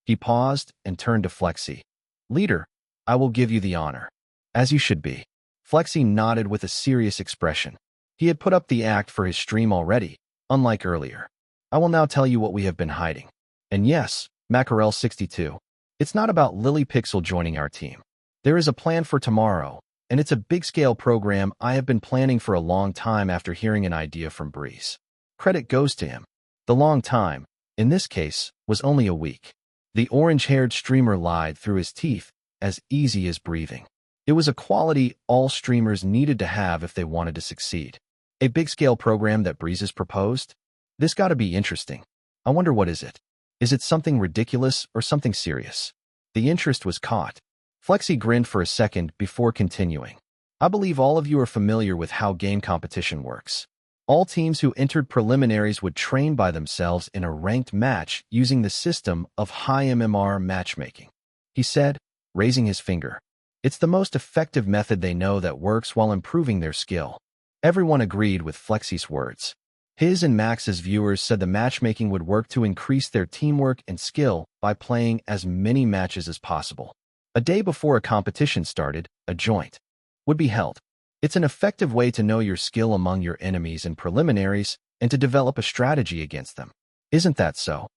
He paused and turned to Flexi. Leader, I will give you the honor. As you should be. Flexi nodded with a serious expression. He had put up the act for his stream already, unlike earlier. I will now tell you what we have been hiding. And yes, Mackerel62, it's not about Lily Pixel joining our team. There is a plan for tomorrow, and it's a big-scale program I have been planning for a long time after hearing an idea from Breeze. Credit goes to him. The long time, in this case, was only a week. The orange-haired streamer lied through his teeth, as easy as breathing. It was a quality all streamers needed to have if they wanted to succeed. A big-scale program that Breezes proposed? This gotta be interesting. I wonder what is it? Is it something ridiculous or something serious? The interest was caught. Flexi grinned for a second before continuing. I believe all of you are familiar with how game competition works. All teams who entered preliminaries would train by themselves in a ranked match using the system of high MMR matchmaking. He said, raising his finger. It's the most effective method they know that works while improving their skill. Everyone agreed with Flexi's words. His and Max's viewers said the matchmaking would work to increase their teamwork and skill by playing as many matches as possible. A day before a competition started, a joint would be held. It's an effective way to know your skill among your enemies in preliminaries and to develop a strategy against them. Isn't that so?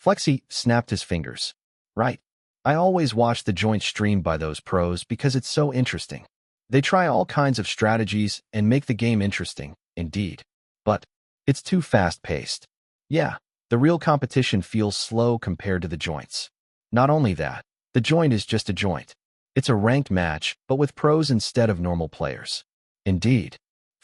Flexi snapped his fingers. Right. I always watch the joint streamed by those pros because it's so interesting. They try all kinds of strategies and make the game interesting, indeed. But it's too fast-paced. Yeah, the real competition feels slow compared to the joints. Not only that, the joint is just a joint. It's a ranked match, but with pros instead of normal players. Indeed.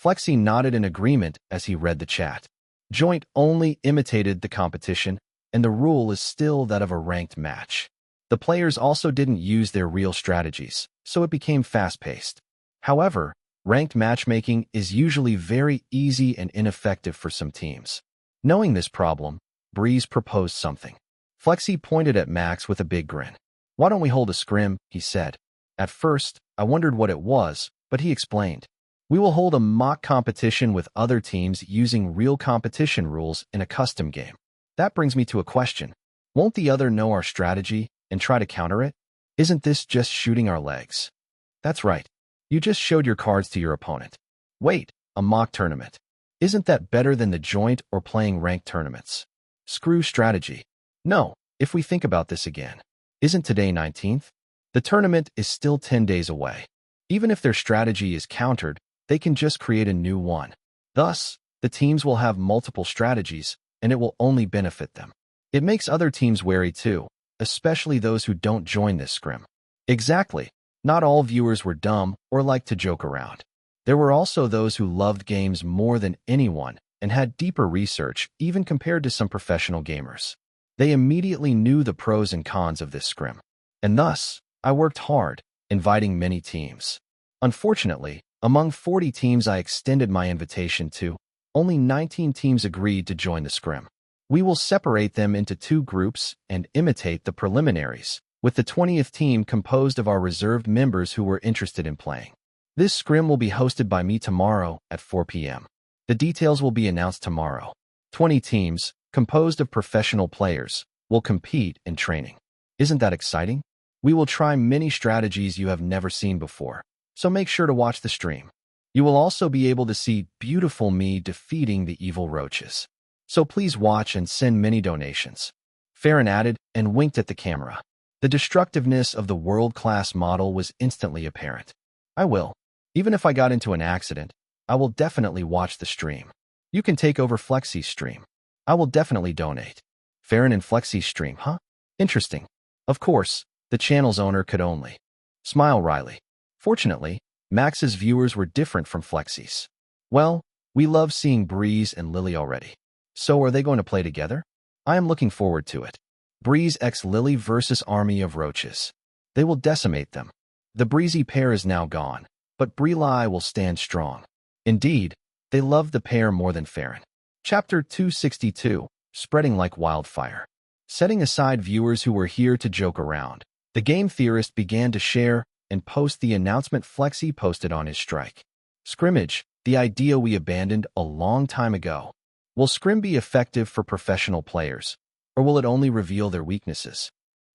Flexi nodded in agreement as he read the chat. Joint only imitated the competition, and the rule is still that of a ranked match. The players also didn't use their real strategies, so it became fast-paced. However, ranked matchmaking is usually very easy and ineffective for some teams. Knowing this problem, Breeze proposed something. Flexi pointed at Max with a big grin. Why don't we hold a scrim, he said. At first, I wondered what it was, but he explained. We will hold a mock competition with other teams using real competition rules in a custom game. That brings me to a question. Won't the other know our strategy and try to counter it? Isn't this just shooting our legs? That's right. You just showed your cards to your opponent. Wait, a mock tournament. Isn't that better than the joint or playing ranked tournaments? Screw strategy. No, if we think about this again. Isn't today 19th? The tournament is still 10 days away. Even if their strategy is countered, they can just create a new one. Thus, the teams will have multiple strategies, and it will only benefit them. It makes other teams wary too, especially those who don't join this scrim. Exactly. Not all viewers were dumb or liked to joke around. There were also those who loved games more than anyone and had deeper research even compared to some professional gamers. They immediately knew the pros and cons of this scrim. And thus, I worked hard, inviting many teams. Unfortunately, among 40 teams I extended my invitation to, only 19 teams agreed to join the scrim. We will separate them into 2 groups and imitate the preliminaries, with the 20th team composed of our reserved members who were interested in playing. This scrim will be hosted by me tomorrow at 4 p.m. The details will be announced tomorrow. 20 teams, composed of professional players, will compete in training. Isn't that exciting? We will try many strategies you have never seen before, so make sure to watch the stream. You will also be able to see beautiful me defeating the evil roaches. So please watch and send many donations. Farron added and winked at the camera. The destructiveness of the world-class model was instantly apparent. I will. Even if I got into an accident, I will definitely watch the stream. You can take over Flexi's stream. I will definitely donate. Farron and Flexi's stream, huh? Interesting. Of course, the channel's owner could only smile wryly. Fortunately, Max's viewers were different from Flexi's. Well, we love seeing Breeze and Lily already. So are they going to play together? I am looking forward to it. Breeze x Lily versus Army of Roaches. They will decimate them. The breezy pair is now gone, but Breli will stand strong. Indeed, they love the pair more than Farron. Chapter 262, Spreading Like Wildfire. Setting aside viewers who were here to joke around, the game theorist began to share and post the announcement Flexi posted on his strike. Scrimmage, the idea we abandoned a long time ago. Will scrim be effective for professional players, or will it only reveal their weaknesses?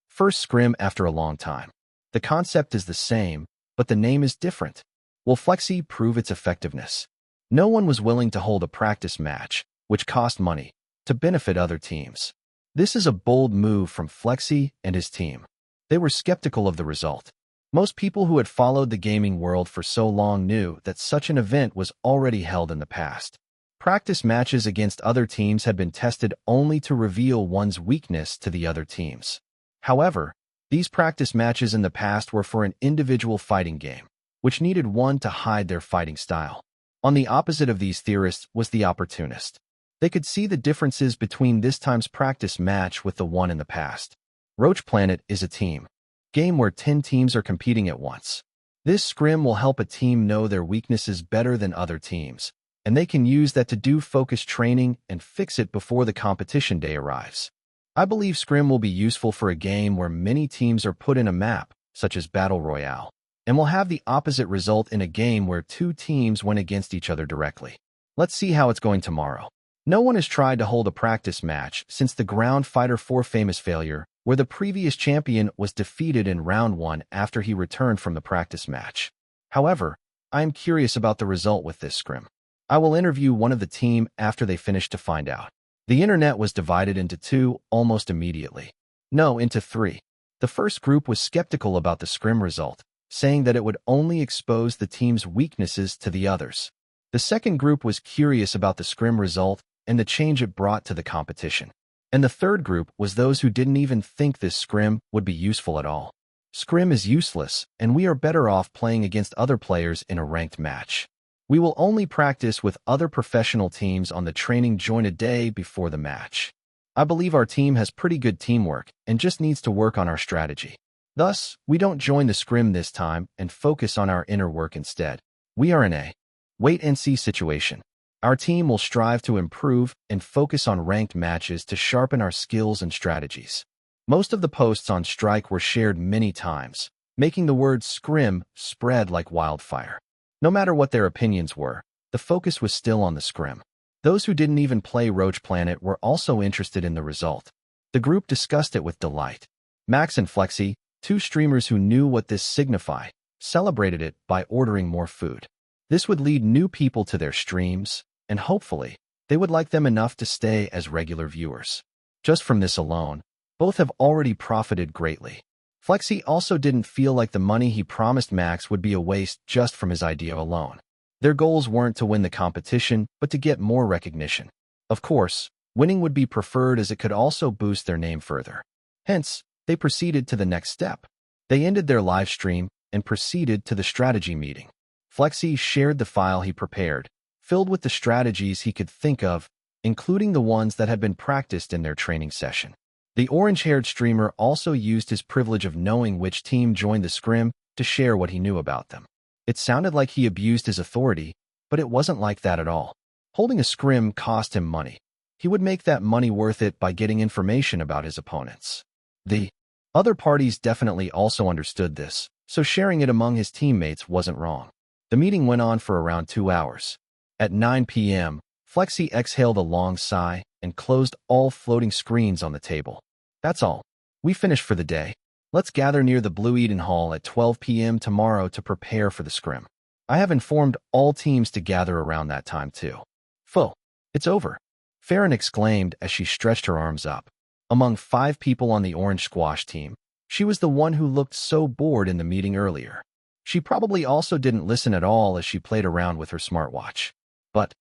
First scrim after a long time. The concept is the same, but the name is different. Will Flexi prove its effectiveness? No one was willing to hold a practice match, which cost money, to benefit other teams. This is a bold move from Flexi and his team. They were skeptical of the result. Most people who had followed the gaming world for so long knew that such an event was already held in the past. Practice matches against other teams had been tested only to reveal one's weakness to the other teams. However, these practice matches in the past were for an individual fighting game, which needed one to hide their fighting style. On the opposite of these theorists was the opportunist. They could see the differences between this time's practice match with the one in the past. Roach Planet is a team game where 10 teams are competing at once. This scrim will help a team know their weaknesses better than other teams, and they can use that to do focused training and fix it before the competition day arrives. I believe scrim will be useful for a game where many teams are put in a map, such as Battle Royale, and will have the opposite result in a game where 2 teams went against each other directly. Let's see how it's going tomorrow. No one has tried to hold a practice match since the Ground Fighter 4 famous failure, where the previous champion was defeated in round 1 after he returned from the practice match. However, I am curious about the result with this scrim. I will interview one of the team after they finish to find out. The internet was divided into 2 almost immediately. No, into 3. The first group was skeptical about the scrim result, saying that it would only expose the team's weaknesses to the others. The second group was curious about the scrim result and the change it brought to the competition. And the third group was those who didn't even think this scrim would be useful at all. Scrim is useless, and we are better off playing against other players in a ranked match. We will only practice with other professional teams on the training joint a day before the match. I believe our team has pretty good teamwork and just needs to work on our strategy. Thus, we don't join the scrim this time and focus on our inner work instead. We are in a wait-and-see situation. Our team will strive to improve and focus on ranked matches to sharpen our skills and strategies. Most of the posts on Strike were shared many times, making the word scrim spread like wildfire. No matter what their opinions were, the focus was still on the scrim. Those who didn't even play Roach Planet were also interested in the result. The group discussed it with delight. Max and Flexi, 2 streamers who knew what this signified, celebrated it by ordering more food. This would lead new people to their streams, and hopefully, they would like them enough to stay as regular viewers. Just from this alone, both have already profited greatly. Flexi also didn't feel like the money he promised Max would be a waste just from his idea alone. Their goals weren't to win the competition, but to get more recognition. Of course, winning would be preferred as it could also boost their name further. Hence, they proceeded to the next step. They ended their live stream and proceeded to the strategy meeting. Flexi shared the file he prepared, filled with the strategies he could think of, including the ones that had been practiced in their training session. The orange-haired streamer also used his privilege of knowing which team joined the scrim to share what he knew about them. It sounded like he abused his authority, but it wasn't like that at all. Holding a scrim cost him money. He would make that money worth it by getting information about his opponents. The other parties definitely also understood this, so sharing it among his teammates wasn't wrong. The meeting went on for around 2 hours. At 9 p.m., Flexi exhaled a long sigh and closed all floating screens on the table. That's all. We finished for the day. Let's gather near the Blue Eden Hall at 12 p.m. tomorrow to prepare for the scrim. I have informed all teams to gather around that time too. Pho, it's over, Farron exclaimed as she stretched her arms up. Among 5 people on the Orange Squash team, she was the one who looked so bored in the meeting earlier. She probably also didn't listen at all as she played around with her smartwatch. But,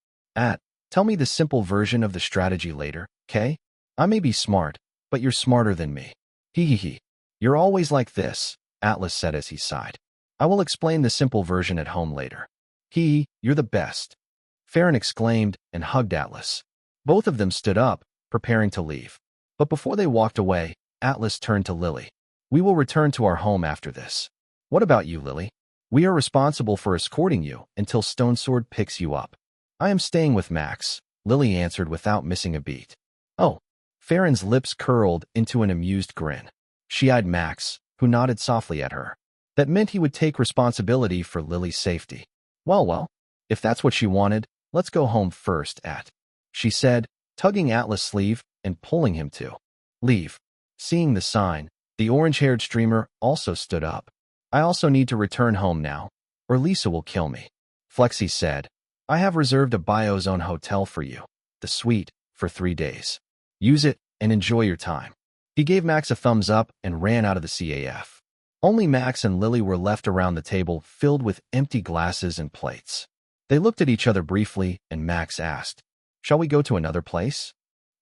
tell me the simple version of the strategy later, okay? I may be smart, but you're smarter than me. Hee. You're always like this, Atlas said as he sighed. I will explain the simple version at home later. You're the best, Farron exclaimed and hugged Atlas. Both of them stood up, preparing to leave. But before they walked away, Atlas turned to Lily. We will return to our home after this. What about you, Lily? We are responsible for escorting you until Stone Sword picks you up. I am staying with Max, Lily answered without missing a beat. Oh, Farron's lips curled into an amused grin. She eyed Max, who nodded softly at her. That meant he would take responsibility for Lily's safety. Well, if that's what she wanted, let's go home first, she said, tugging Atlas' sleeve and pulling him to leave. Seeing the sign, the orange-haired streamer also stood up. I also need to return home now, or Lisa will kill me, Flexi said. I have reserved a Biozone hotel for you, the suite, for 3 days. Use it and enjoy your time. He gave Max a thumbs up and ran out of the CAF. Only Max and Lily were left around the table filled with empty glasses and plates. They looked at each other briefly and Max asked, Shall we go to another place?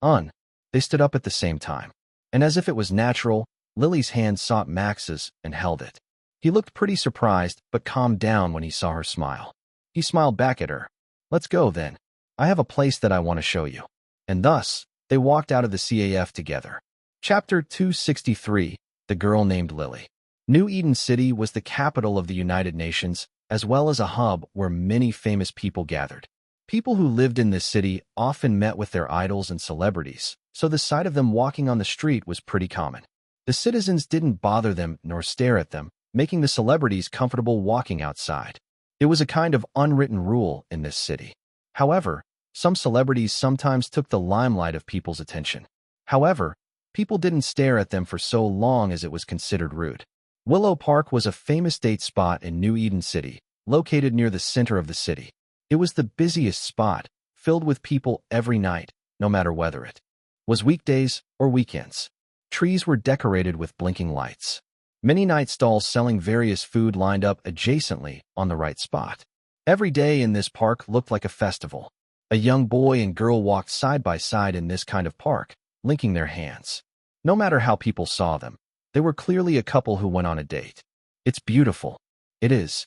They stood up at the same time. And as if it was natural, Lily's hand sought Max's and held it. He looked pretty surprised, but calmed down when he saw her smile. He smiled back at her. Let's go, then. I have a place that I want to show you. And thus, they walked out of the CAF together. Chapter 263, The Girl Named Lily. New Eden City was the capital of the United Nations, as well as a hub where many famous people gathered. People who lived in this city often met with their idols and celebrities, so the sight of them walking on the street was pretty common. The citizens didn't bother them nor stare at them, making the celebrities comfortable walking outside. It was a kind of unwritten rule in this city. However, some celebrities sometimes took the limelight of people's attention. However, people didn't stare at them for so long as it was considered rude. Willow Park was a famous date spot in New Eden City, located near the center of the city. It was the busiest spot, filled with people every night, no matter whether it was weekdays or weekends. Trees were decorated with blinking lights. Many night stalls selling various food lined up adjacently on the right spot. Every day in this park looked like a festival. A young boy and girl walked side by side in this kind of park, linking their hands. No matter how people saw them, they were clearly a couple who went on a date. It's beautiful. It is.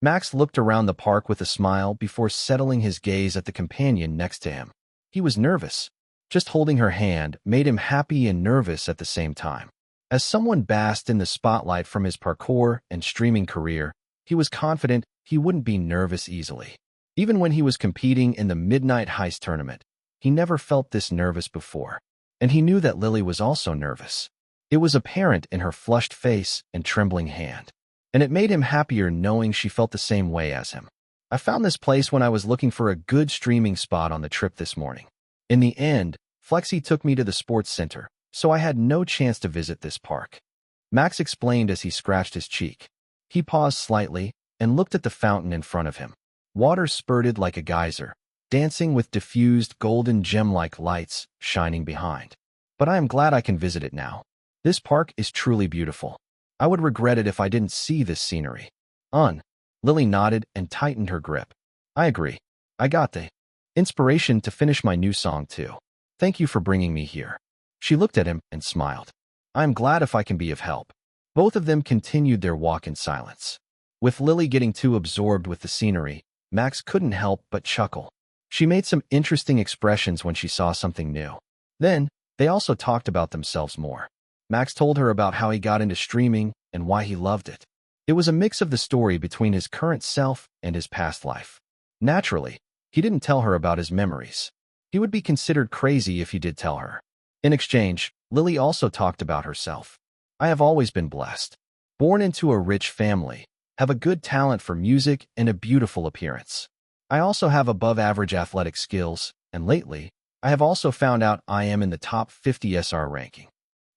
Max looked around the park with a smile before settling his gaze at the companion next to him. He was nervous. Just holding her hand made him happy and nervous at the same time. As someone basked in the spotlight from his parkour and streaming career, he was confident he wouldn't be nervous easily. Even when he was competing in the Midnight Heist tournament, he never felt this nervous before. And he knew that Lily was also nervous. It was apparent in her flushed face and trembling hand. And it made him happier knowing she felt the same way as him. I found this place when I was looking for a good streaming spot on the trip this morning. In the end, Flexi took me to the sports center, so I had no chance to visit this park. Max explained as he scratched his cheek. He paused slightly and looked at the fountain in front of him. Water spurted like a geyser, dancing with diffused golden gem-like lights shining behind. But I am glad I can visit it now. This park is truly beautiful. I would regret it if I didn't see this scenery. Lily nodded and tightened her grip. I agree. I got the inspiration to finish my new song too. Thank you for bringing me here. She looked at him and smiled. I am glad if I can be of help. Both of them continued their walk in silence. With Lily getting too absorbed with the scenery, Max couldn't help but chuckle. She made some interesting expressions when she saw something new. Then, they also talked about themselves more. Max told her about how he got into streaming and why he loved it. It was a mix of the story between his current self and his past life. Naturally, he didn't tell her about his memories. He would be considered crazy if he did tell her. In exchange, Lily also talked about herself. I have always been blessed. Born into a rich family, have a good talent for music and a beautiful appearance. I also have above-average athletic skills, and lately, I have also found out I am in the top 50 SR ranking.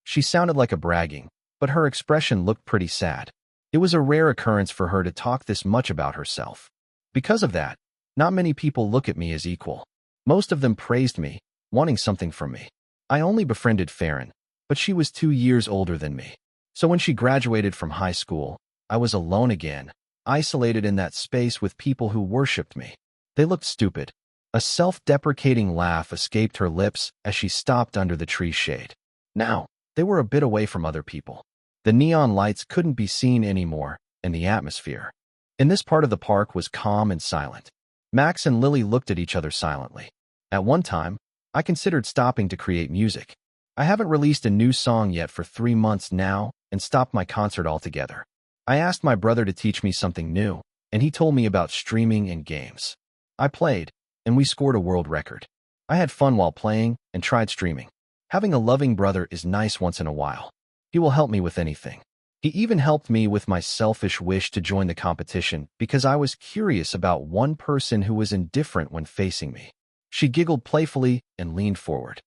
She sounded like a bragging, but her expression looked pretty sad. It was a rare occurrence for her to talk this much about herself. Because of that, not many people look at me as equal. Most of them praised me, wanting something from me. I only befriended Farron, but she was 2 years older than me. So when she graduated from high school, I was alone again, isolated in that space with people who worshipped me. They looked stupid. A self-deprecating laugh escaped her lips as she stopped under the tree's shade. Now, they were a bit away from other people. The neon lights couldn't be seen anymore, and the atmosphere in this part of the park was calm and silent. Max and Lily looked at each other silently. At one time, I considered stopping to create music. I haven't released a new song yet for 3 months now and stopped my concert altogether. I asked my brother to teach me something new, and he told me about streaming and games. I played, and we scored a world record. I had fun while playing and tried streaming. Having a loving brother is nice once in a while. He will help me with anything. He even helped me with my selfish wish to join the competition because I was curious about one person who was indifferent when facing me. She giggled playfully and leaned forward.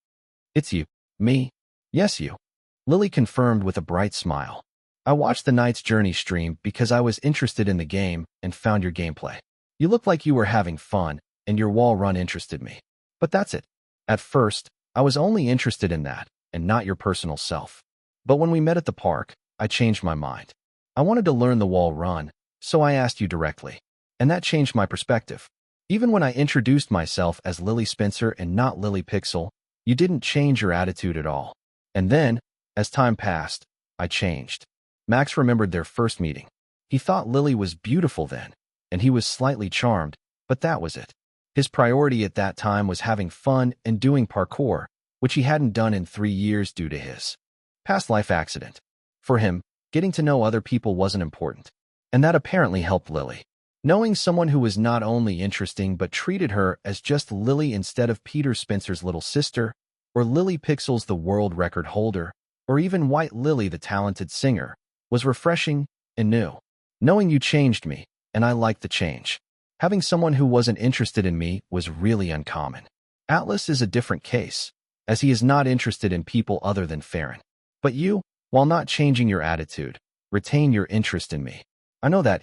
It's you. Me? Yes, you. Lily confirmed with a bright smile. I watched the Knight's Journey stream because I was interested in the game and found your gameplay. You looked like you were having fun, and your wall run interested me. But that's it. At first, I was only interested in that, and not your personal self. But when we met at the park, I changed my mind. I wanted to learn the wall run, so I asked you directly. And that changed my perspective. Even when I introduced myself as Lily Spencer and not Lily Pixel, you didn't change your attitude at all. And then, as time passed, I changed. Max remembered their first meeting. He thought Lily was beautiful then, and he was slightly charmed, but that was it. His priority at that time was having fun and doing parkour, which he hadn't done in 3 years due to his past life accident. For him, getting to know other people wasn't important, and that apparently helped Lily. Knowing someone who was not only interesting but treated her as just Lily instead of Peter Spencer's little sister, or Lily Pixels the world record holder, or even White Lily the talented singer, was refreshing and new. Knowing you changed me, and I liked the change. Having someone who wasn't interested in me was really uncommon. Atlas is a different case, as he is not interested in people other than Farron. But you, while not changing your attitude, retain your interest in me. I know that,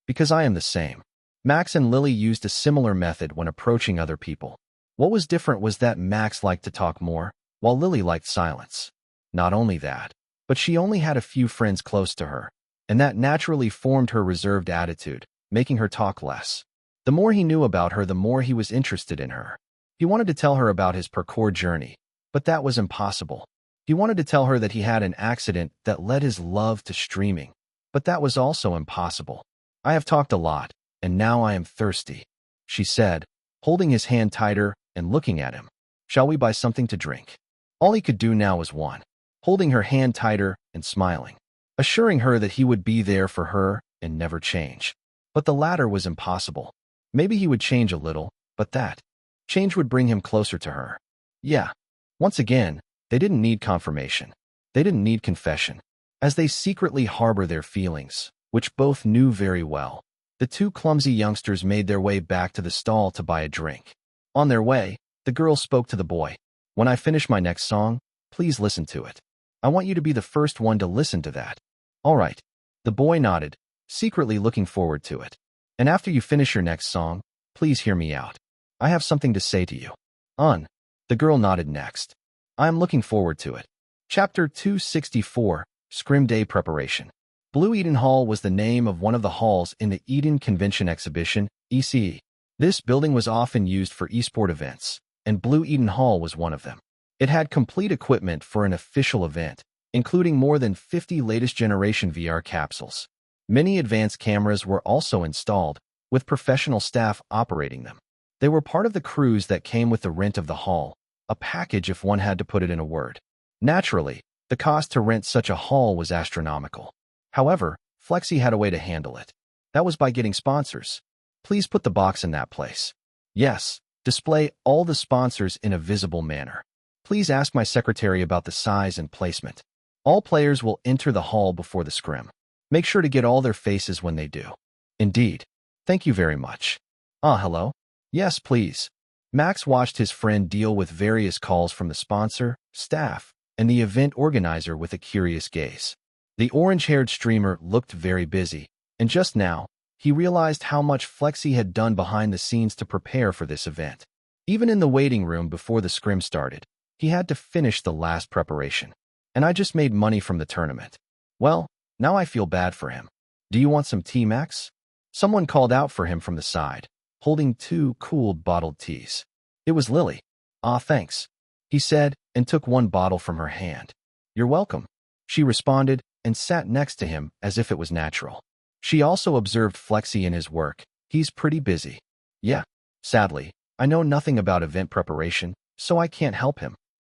because I am the same. Max and Lily used a similar method when approaching other people. What was different was that Max liked to talk more, while Lily liked silence. Not only that, but she only had a few friends close to her, and that naturally formed her reserved attitude, making her talk less. The more he knew about her, the more he was interested in her. He wanted to tell her about his parkour journey, but that was impossible. He wanted to tell her that he had an accident that led his love to streaming, but that was also impossible. I have talked a lot, and now I am thirsty, she said, holding his hand tighter and looking at him. Shall we buy something to drink? All he could do now was one, holding her hand tighter and smiling, assuring her that he would be there for her and never change. But the latter was impossible. Maybe he would change a little, but that change would bring him closer to her. Yeah. Once again, they didn't need confirmation. They didn't need confession. As they secretly harbor their feelings, which both knew very well, the two clumsy youngsters made their way back to the stall to buy a drink. On their way, the girl spoke to the boy. When I finish my next song, please listen to it. I want you to be the first one to listen to that. All right. The boy nodded, secretly looking forward to it. And after you finish your next song, please hear me out. I have something to say to you. The girl nodded next. I am looking forward to it. Chapter 264, Scrim Day Preparation. Blue Eden Hall was the name of one of the halls in the Eden Convention Exhibition, ECE. This building was often used for esport events, and Blue Eden Hall was one of them. It had complete equipment for an official event, including more than 50 latest generation VR capsules. Many advanced cameras were also installed, with professional staff operating them. They were part of the cruise that came with the rent of the hall, a package if one had to put it in a word. Naturally, the cost to rent such a hall was astronomical. However, Flexi had a way to handle it. That was by getting sponsors. Please put the box in that place. Yes, display all the sponsors in a visible manner. Please ask my secretary about the size and placement. All players will enter the hall before the scrim. Make sure to get all their faces when they do. Indeed. Thank you very much. Hello? Yes, please. Max watched his friend deal with various calls from the sponsor, staff, and the event organizer with a curious gaze. The orange-haired streamer looked very busy, and just now, he realized how much Flexi had done behind the scenes to prepare for this event. Even in the waiting room before the scrim started, he had to finish the last preparation. And I just made money from the tournament. Well, now I feel bad for him. Do you want some tea, Max? Someone called out for him from the side, holding 2 cooled bottled teas. It was Lily. Thanks, he said, and took one bottle from her hand. You're welcome, she responded, and sat next to him as if it was natural. She also observed Flexi in his work. He's pretty busy. Yeah, sadly, I know nothing about event preparation, so I can't help him.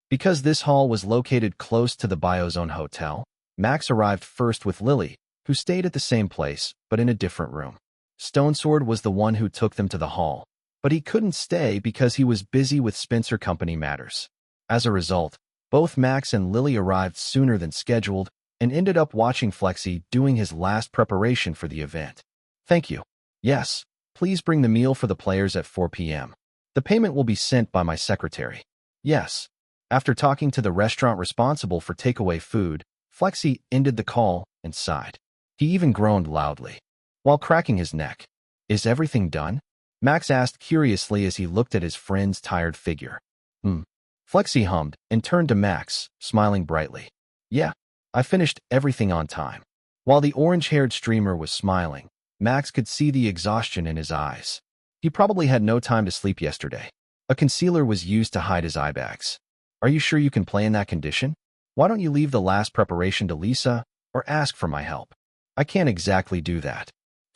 Because this hall was located close to the Biozone Hotel, Max arrived first with Lily, who stayed at the same place, but in a different room. Stonesword was the one who took them to the hall, but he couldn't stay because he was busy with Spencer Company matters. As a result, both Max and Lily arrived sooner than scheduled and ended up watching Flexi doing his last preparation for the event. Thank you. Yes, please bring the meal for the players at 4 p.m. The payment will be sent by my secretary. Yes. After talking to the restaurant responsible for takeaway food, Flexi ended the call and sighed. He even groaned loudly, while cracking his neck. Is everything done? Max asked curiously as he looked at his friend's tired figure. Flexi hummed and turned to Max, smiling brightly. Yeah, I finished everything on time. While the orange-haired streamer was smiling, Max could see the exhaustion in his eyes. He probably had no time to sleep yesterday. A concealer was used to hide his eye bags. Are you sure you can play in that condition? Why don't you leave the last preparation to Lisa or ask for my help? I can't exactly do that.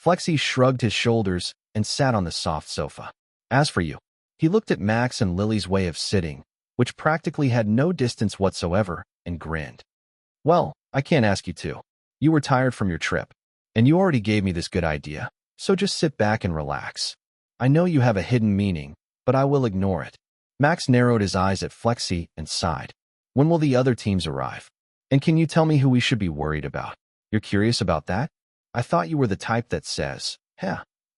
Flexi shrugged his shoulders and sat on the soft sofa. As for you, he looked at Max and Lily's way of sitting, which practically had no distance whatsoever, and grinned. Well, I can't ask you to. You were tired from your trip, and you already gave me this good idea, so just sit back and relax. I know you have a hidden meaning, but I will ignore it. Max narrowed his eyes at Flexi and sighed. When will the other teams arrive? And can you tell me who we should be worried about? You're curious about that? I thought you were the type that says,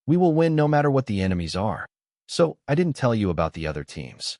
we will win no matter what the enemies are. So I didn't tell you about the other teams.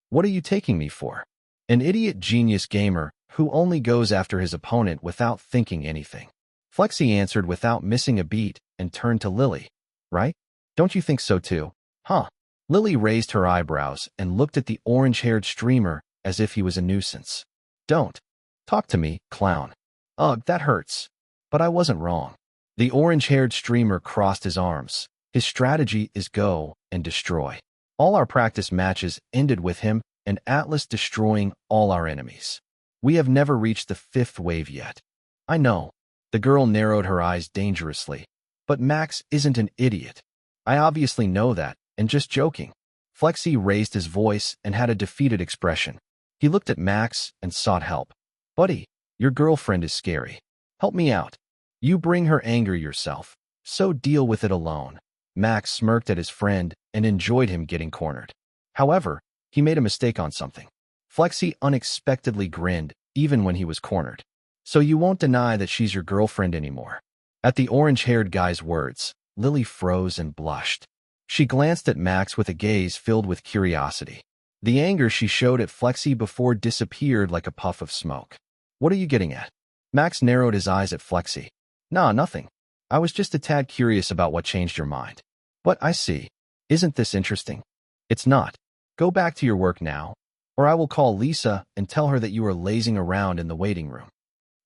What are you taking me for? An idiot genius gamer who only goes after his opponent without thinking anything. Flexi answered without missing a beat and turned to Lily. Right? Don't you think so too? Huh? Lily raised her eyebrows and looked at the orange-haired streamer as if he was a nuisance. Don't talk to me, clown. Ugh, that hurts. But I wasn't wrong. The orange-haired streamer crossed his arms. His strategy is go and destroy. All our practice matches ended with him and Atlas destroying all our enemies. We have never reached the 5th wave yet. I know. The girl narrowed her eyes dangerously. But Max isn't an idiot. I obviously know that, and just joking. Flexi raised his voice and had a defeated expression. He looked at Max and sought help. Buddy, your girlfriend is scary. Help me out. You bring her anger yourself, so deal with it alone. Max smirked at his friend and enjoyed him getting cornered. However, he made a mistake on something. Flexi unexpectedly grinned, even when he was cornered. So you won't deny that she's your girlfriend anymore. At the orange-haired guy's words, Lily froze and blushed. She glanced at Max with a gaze filled with curiosity. The anger she showed at Flexi before disappeared like a puff of smoke. What are you getting at? Max narrowed his eyes at Flexi. Nah, nothing. I was just a tad curious about what changed your mind. But I see. Isn't this interesting? It's not. Go back to your work now, or I will call Lisa and tell her that you are lazing around in the waiting room.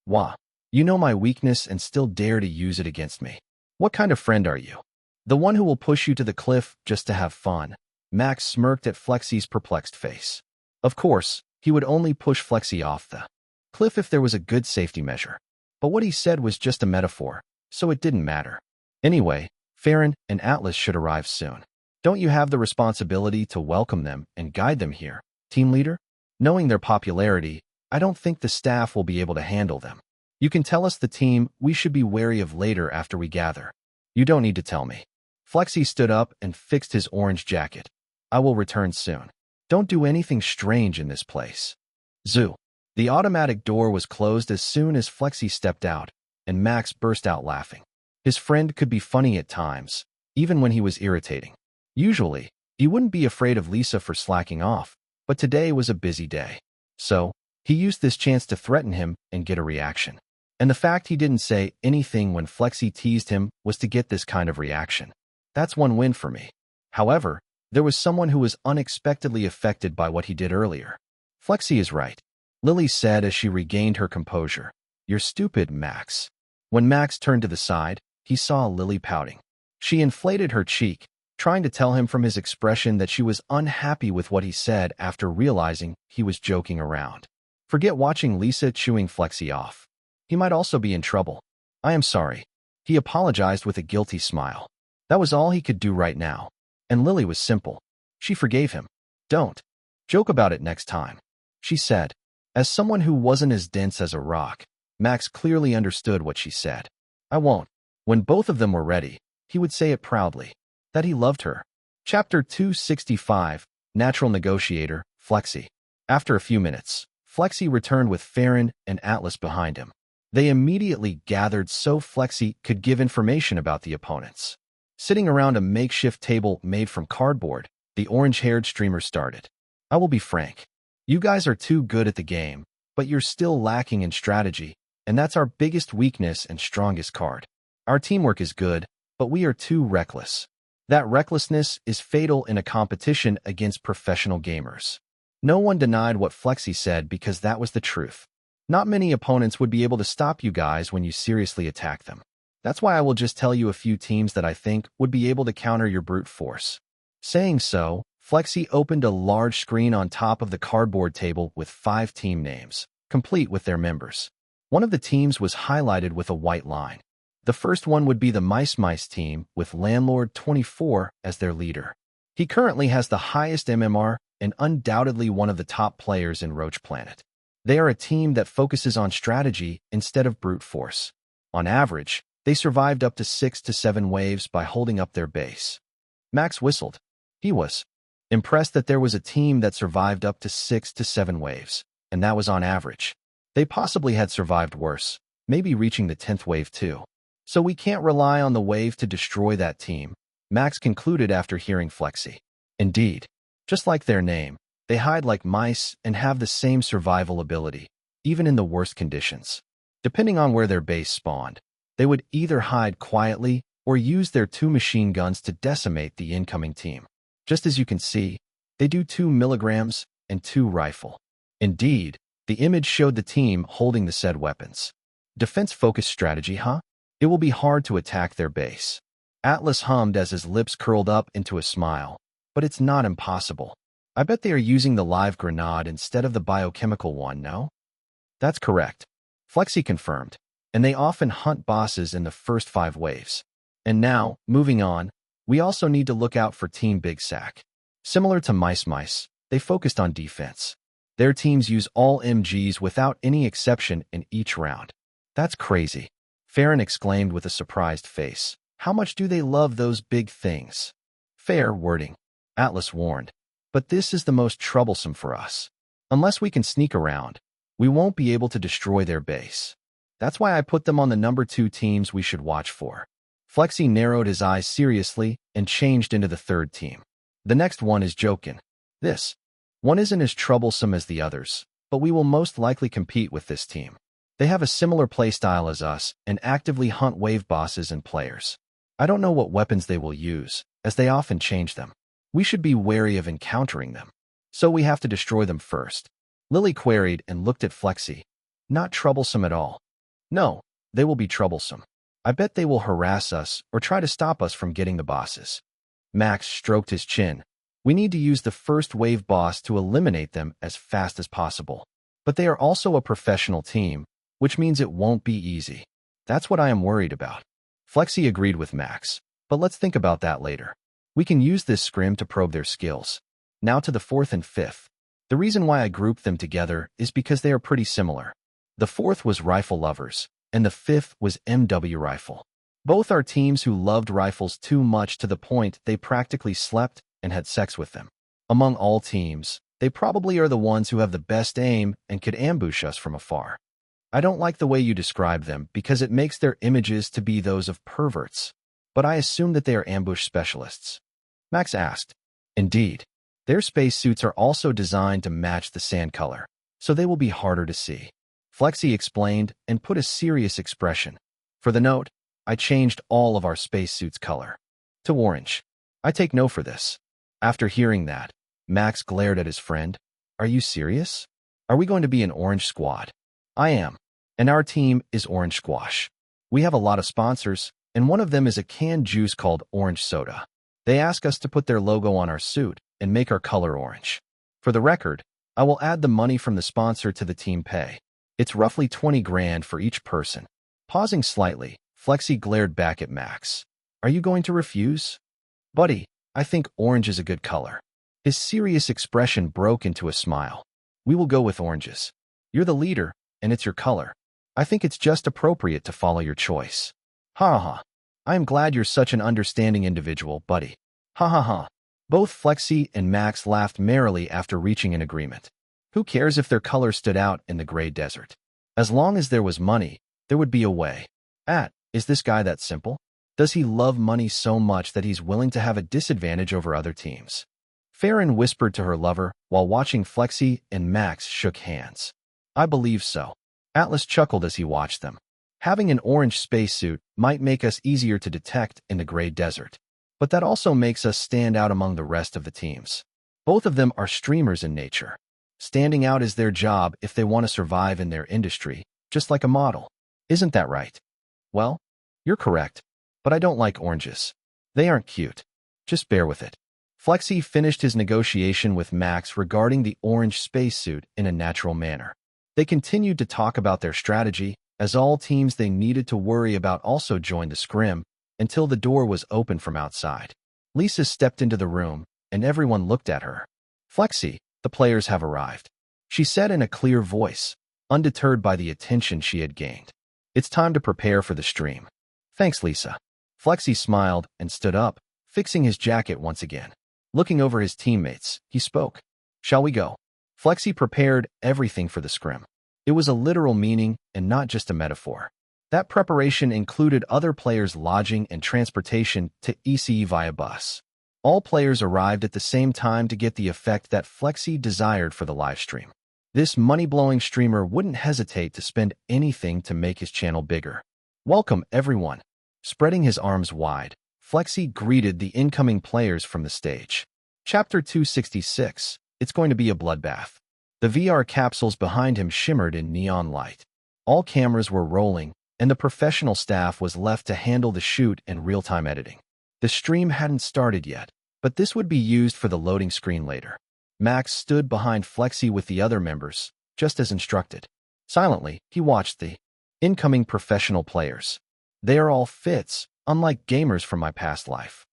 Wah, you know my weakness and still dare to use it against me. What kind of friend are you? The one who will push you to the cliff just to have fun. Max smirked at Flexi's perplexed face. Of course, he would only push Flexi off the cliff if there was a good safety measure. But what he said was just a metaphor, so it didn't matter. Anyway, Farron and Atlas should arrive soon. Don't you have the responsibility to welcome them and guide them here, team leader? Knowing their popularity, I don't think the staff will be able to handle them. You can tell us the team we should be wary of later after we gather. You don't need to tell me. Flexi stood up and fixed his orange jacket. I will return soon. Don't do anything strange in this place. Zoo. The automatic door was closed as soon as Flexi stepped out, and Max burst out laughing. His friend could be funny at times, even when he was irritating. Usually, he wouldn't be afraid of Lisa for slacking off, but today was a busy day. So, he used this chance to threaten him and get a reaction. And the fact he didn't say anything when Flexi teased him was to get this kind of reaction. That's one win for me. However, there was someone who was unexpectedly affected by what he did earlier. Flexi is right, Lily said as she regained her composure. You're stupid, Max. When Max turned to the side, he saw Lily pouting. She inflated her cheek, trying to tell him from his expression that she was unhappy with what he said after realizing he was joking around. Forget watching Lisa chewing Flexi off. He might also be in trouble. I am sorry. He apologized with a guilty smile. That was all he could do right now. And Lily was simple. She forgave him. Don't joke about it next time, she said. As someone who wasn't as dense as a rock, Max clearly understood what she said. I won't. When both of them were ready, he would say it proudly, that he loved her. Chapter 265, Natural Negotiator, Flexi. After a few minutes, Flexi returned with Farron and Atlas behind him. They immediately gathered so Flexi could give information about the opponents. Sitting around a makeshift table made from cardboard, the orange-haired streamer started. I will be frank. You guys are too good at the game, but you're still lacking in strategy, and that's our biggest weakness and strongest card. Our teamwork is good, but we are too reckless. That recklessness is fatal in a competition against professional gamers. No one denied what Flexi said because that was the truth. Not many opponents would be able to stop you guys when you seriously attack them. That's why I will just tell you a few teams that I think would be able to counter your brute force. Saying so, Flexi opened a large screen on top of the cardboard table with 5 team names. complete with their members. One of the teams was highlighted with a white line. The first one would be the Mice team, with Landlord 24 as their leader. He currently has the highest MMR and undoubtedly one of the top players in Roach Planet. They are a team that focuses on strategy instead of brute force. On average, they survived up to 6 to 7 waves by holding up their base. Max whistled. He was impressed that there was a team that survived up to 6 to 7 waves, and that was on average. They possibly had survived worse, maybe reaching the 10th wave too. So we can't rely on the wave to destroy that team, Max concluded after hearing Flexi. Indeed, just like their name, they hide like mice and have the same survival ability, even in the worst conditions. Depending on where their base spawned, they would either hide quietly or use their 2 machine guns to decimate the incoming team. Just as you can see, they do 2 milligrams and 2 rifle. Indeed, the image showed the team holding the said weapons. Defense-focused strategy, huh? It will be hard to attack their base. Atlas hummed as his lips curled up into a smile, but it's not impossible. I bet they are using the live grenade instead of the biochemical one, no? That's correct. Flexi confirmed, and they often hunt bosses in the first 5 waves. And now, moving on, we also need to look out for Team Big Sack. Similar to Mice, they focused on defense. Their teams use all MGs without any exception in each round. That's crazy, Farron exclaimed with a surprised face. How much do they love those big things? Fair wording, Atlas warned. But this is the most troublesome for us. Unless we can sneak around, we won't be able to destroy their base. That's why I put them on the number 2 teams we should watch for. Flexi narrowed his eyes seriously and changed into the 3rd team. The next one is Jokin. This one isn't as troublesome as the others, but we will most likely compete with this team. They have a similar playstyle as us and actively hunt wave bosses and players. I don't know what weapons they will use, as they often change them. We should be wary of encountering them. So we have to destroy them first. Lily queried and looked at Flexi. Not troublesome at all. No, they will be troublesome. I bet they will harass us or try to stop us from getting the bosses. Max stroked his chin. We need to use the first wave boss to eliminate them as fast as possible. But they are also a professional team, which means it won't be easy. That's what I am worried about. Flexi agreed with Max, but let's think about that later. We can use this scrim to probe their skills. Now to the 4th and 5th. The reason why I grouped them together is because they are pretty similar. The 4th was Rifle Lovers, and the 5th was MW Rifle. Both are teams who loved rifles too much to the point they practically slept and had sex with them. Among all teams, they probably are the ones who have the best aim and could ambush us from afar. I don't like the way you describe them because it makes their images to be those of perverts, but I assume that they are ambush specialists. Max asked. Indeed. Their spacesuits are also designed to match the sand color, so they will be harder to see. Flexi explained and put a serious expression. For the note, I changed all of our spacesuits' color to orange. I take no for this. After hearing that, Max glared at his friend. Are you serious? Are we going to be an orange squad? I am. And our team is Orange Squash. We have a lot of sponsors, and one of them is a canned juice called Orange Soda. They ask us to put their logo on our suit and make our color orange. For the record, I will add the money from the sponsor to the team pay. It's roughly 20 grand for each person. Pausing slightly, Flexi glared back at Max. Are you going to refuse? Buddy, I think orange is a good color. His serious expression broke into a smile. We will go with oranges. You're the leader, and it's your color. I think it's just appropriate to follow your choice. Ha ha. I am glad you're such an understanding individual, buddy. Ha ha ha. Both Flexi and Max laughed merrily after reaching an agreement. Who cares if their color stood out in the gray desert? As long as there was money, there would be a way. Is this guy that simple? Does he love money so much that he's willing to have a disadvantage over other teams? Farron whispered to her lover while watching Flexi and Max shook hands. I believe so. Atlas chuckled as he watched them. Having an orange spacesuit might make us easier to detect in the gray desert, but that also makes us stand out among the rest of the teams. Both of them are streamers in nature. Standing out is their job if they want to survive in their industry, just like a model. Isn't that right? Well, you're correct, but I don't like oranges. They aren't cute. Just bear with it. Flexi finished his negotiation with Max regarding the orange spacesuit in a natural manner. They continued to talk about their strategy, as all teams they needed to worry about also joined the scrim, until the door was open from outside. Lisa stepped into the room, and everyone looked at her. "Flexi, the players have arrived," she said in a clear voice, undeterred by the attention she had gained. "It's time to prepare for the stream." "Thanks, Lisa." Flexi smiled and stood up, fixing his jacket once again. Looking over his teammates, he spoke. "Shall we go?" Flexi prepared everything for the scrim. It was a literal meaning and not just a metaphor. That preparation included other players' lodging and transportation to ECE via bus. All players arrived at the same time to get the effect that Flexi desired for the livestream. This money-blowing streamer wouldn't hesitate to spend anything to make his channel bigger. "Welcome, everyone." Spreading his arms wide, Flexi greeted the incoming players from the stage. Chapter 266. It's going to be a bloodbath. The VR capsules behind him shimmered in neon light. All cameras were rolling, and the professional staff was left to handle the shoot and real-time editing. The stream hadn't started yet, but this would be used for the loading screen later. Max stood behind Flexi with the other members, just as instructed. Silently, he watched the incoming professional players. "They are all fits, unlike gamers from my past life,"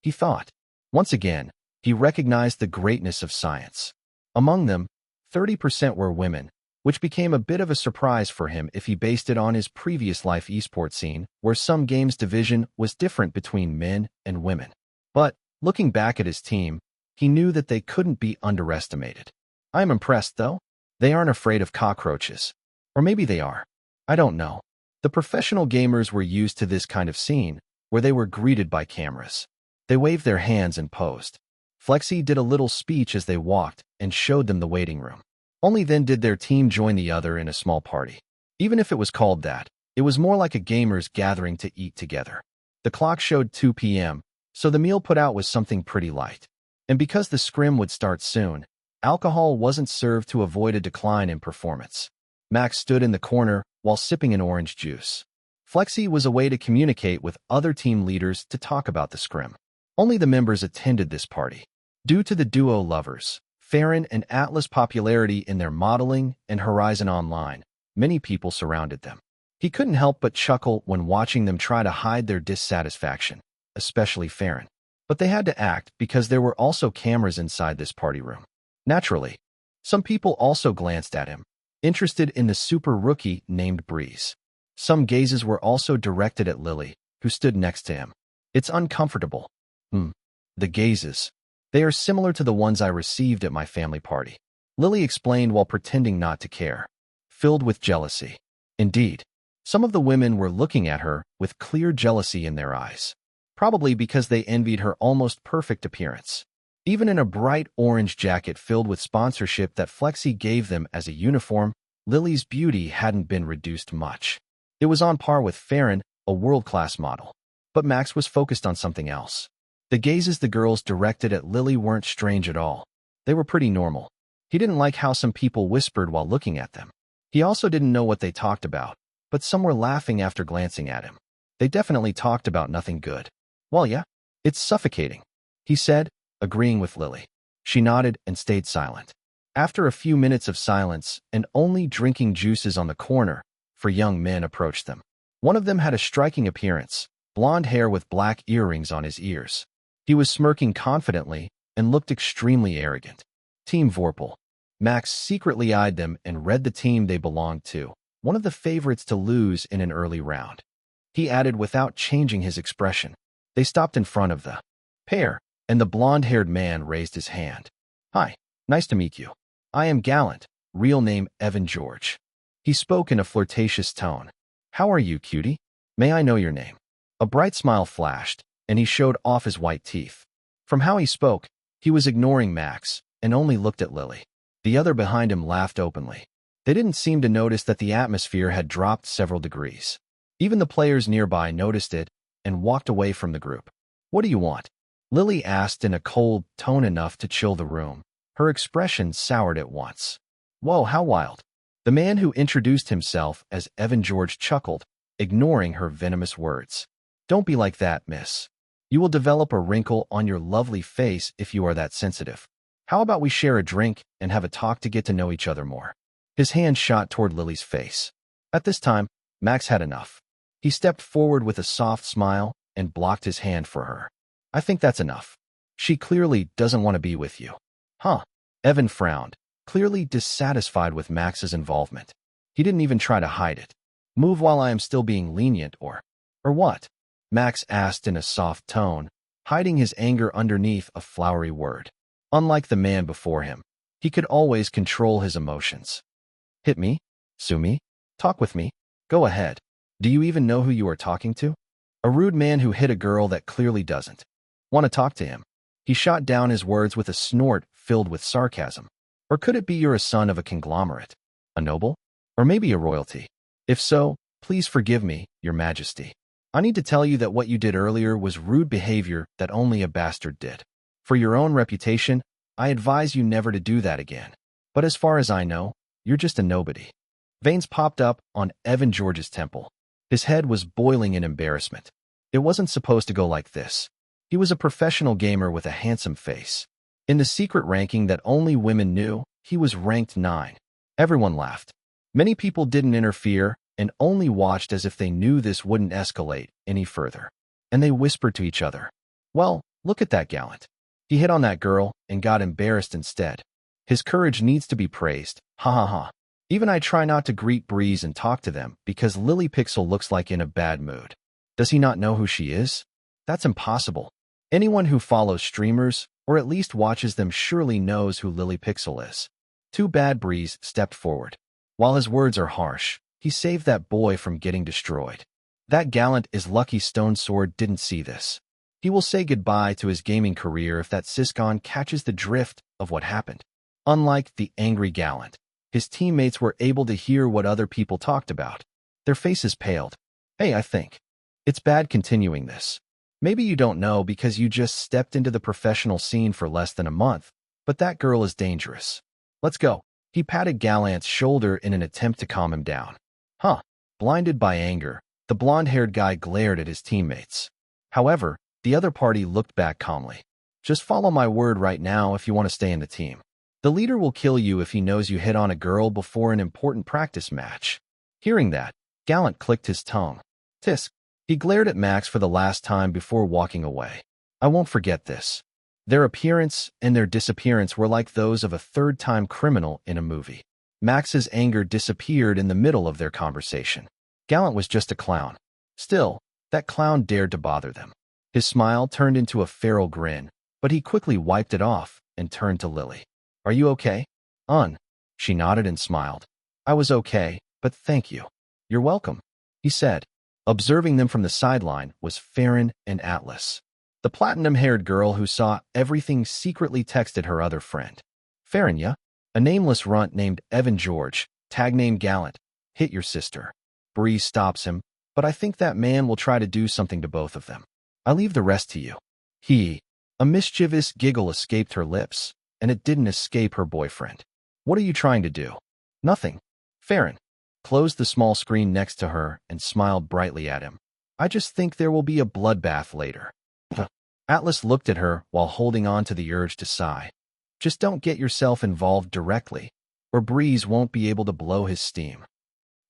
he thought. Once again, he recognized the greatness of science. Among them, 30% were women, which became a bit of a surprise for him if he based it on his previous life esports scene, where some games division was different between men and women. But, looking back at his team, he knew that they couldn't be underestimated. "I am impressed, though. They aren't afraid of cockroaches. Or maybe they are. I don't know." The professional gamers were used to this kind of scene, where they were greeted by cameras. They waved their hands and posed. Flexi did a little speech as they walked and showed them the waiting room. Only then did their team join the other in a small party. Even if it was called that, it was more like a gamers gathering to eat together. The clock showed 2 p.m., so the meal put out was something pretty light. And because the scrim would start soon, alcohol wasn't served to avoid a decline in performance. Max stood in the corner while sipping an orange juice. Flexi was a way to communicate with other team leaders to talk about the scrim. Only the members attended this party. Due to the duo lovers, Farron and Atlas' popularity in their modeling and Horizon Online, many people surrounded them. He couldn't help but chuckle when watching them try to hide their dissatisfaction, especially Farron. But they had to act because there were also cameras inside this party room. Naturally, some people also glanced at him, interested in the super rookie named Breeze. Some gazes were also directed at Lily, who stood next to him. "It's uncomfortable." The gazes. "They are similar to the ones I received at my family party," Lily explained while pretending not to care. Filled with jealousy. Indeed, some of the women were looking at her with clear jealousy in their eyes. Probably because they envied her almost perfect appearance. Even in a bright orange jacket filled with sponsorship that Flexi gave them as a uniform, Lily's beauty hadn't been reduced much. It was on par with Farron, a world-class model. But Max was focused on something else. The gazes the girls directed at Lily weren't strange at all. They were pretty normal. He didn't like how some people whispered while looking at them. He also didn't know what they talked about, but some were laughing after glancing at him. They definitely talked about nothing good. "Well, yeah, it's suffocating," he said, agreeing with Lily. She nodded and stayed silent. After a few minutes of silence and only drinking juices on the corner, four young men approached them. One of them had a striking appearance, blonde hair with black earrings on his ears. He was smirking confidently and looked extremely arrogant. Team Vorpal. Max secretly eyed them and read the team they belonged to, one of the favorites to lose in an early round. He added without changing his expression. They stopped in front of the pair, and the blonde-haired man raised his hand. "Hi, nice to meet you. I am Gallant, real name Evan George." He spoke in a flirtatious tone. "How are you, cutie? May I know your name?" A bright smile flashed, and he showed off his white teeth. From how he spoke, he was ignoring Max and only looked at Lily. The other behind him laughed openly. They didn't seem to notice that the atmosphere had dropped several degrees. Even the players nearby noticed it and walked away from the group. "What do you want?" Lily asked in a cold tone enough to chill the room. Her expression soured at once. "Whoa, how wild." The man who introduced himself as Evan George chuckled, ignoring her venomous words. "Don't be like that, miss. You will develop a wrinkle on your lovely face if you are that sensitive. How about we share a drink and have a talk to get to know each other more?" His hand shot toward Lily's face. At this time, Max had enough. He stepped forward with a soft smile and blocked his hand for her. I think that's enough. She clearly doesn't want to be with you. Huh? Evan frowned, clearly dissatisfied with Max's involvement. He didn't even try to hide it. Move while I am still being lenient or what? Max asked in a soft tone, hiding his anger underneath a flowery word. Unlike the man before him, he could always control his emotions. Hit me? Sue me? Talk with me? Go ahead. Do you even know who you are talking to? A rude man who hit a girl that clearly doesn't want to talk to him. He shot down his words with a snort filled with sarcasm. Or could it be you're a son of a conglomerate? A noble? Or maybe a royalty? If so, please forgive me, your majesty. I need to tell you that what you did earlier was rude behavior that only a bastard did. For your own reputation, I advise you never to do that again. But as far as I know, you're just a nobody. Veins popped up on Evan George's temple. His head was boiling in embarrassment. It wasn't supposed to go like this. He was a professional gamer with a handsome face. In the secret ranking that only women knew, he was ranked 9. Everyone laughed. Many people didn't interfere and only watched as if they knew this wouldn't escalate any further. And they whispered to each other, well, look at that gallant. He hit on that girl and got embarrassed instead. His courage needs to be praised. Ha ha ha. Even I try not to greet Breeze and talk to them because Lily Pixel looks like in a bad mood. Does he not know who she is? That's impossible. Anyone who follows streamers, or at least watches them, surely knows who Lily Pixel is. Too bad. Breeze stepped forward. While his words are harsh, he saved that boy from getting destroyed. That gallant is lucky Stone Sword didn't see this. He will say goodbye to his gaming career if that Siscon catches the drift of what happened. Unlike the angry gallant, his teammates were able to hear what other people talked about. Their faces paled. Hey, I think it's bad continuing this. Maybe you don't know because you just stepped into the professional scene for less than a month, but that girl is dangerous. Let's go. He patted Gallant's shoulder in an attempt to calm him down. Huh. Blinded by anger, the blonde-haired guy glared at his teammates. However, the other party looked back calmly. Just follow my word right now if you want to stay in the team. The leader will kill you if he knows you hit on a girl before an important practice match. Hearing that, Gallant clicked his tongue. Tisk. He glared at Max for the last time before walking away. I won't forget this. Their appearance and their disappearance were like those of a third-time criminal in a movie. Max's anger disappeared in the middle of their conversation. Gallant was just a clown. Still, that clown dared to bother them. His smile turned into a feral grin, but he quickly wiped it off and turned to Lily. Are you okay? She nodded and smiled. I was okay, but thank you. You're welcome, he said. Observing them from the sideline was Farron and Atlas. The platinum-haired girl who saw everything secretly texted her other friend. Farron, yeah? A nameless runt named Evan George, tag name Gallant, hit your sister. Breeze stops him, but I think that man will try to do something to both of them. I leave the rest to you. A mischievous giggle escaped her lips, and it didn't escape her boyfriend. What are you trying to do? Nothing. Farron closed the small screen next to her and smiled brightly at him. I just think there will be a bloodbath later. Atlas looked at her while holding on to the urge to sigh. Just don't get yourself involved directly, or Breeze won't be able to blow his steam.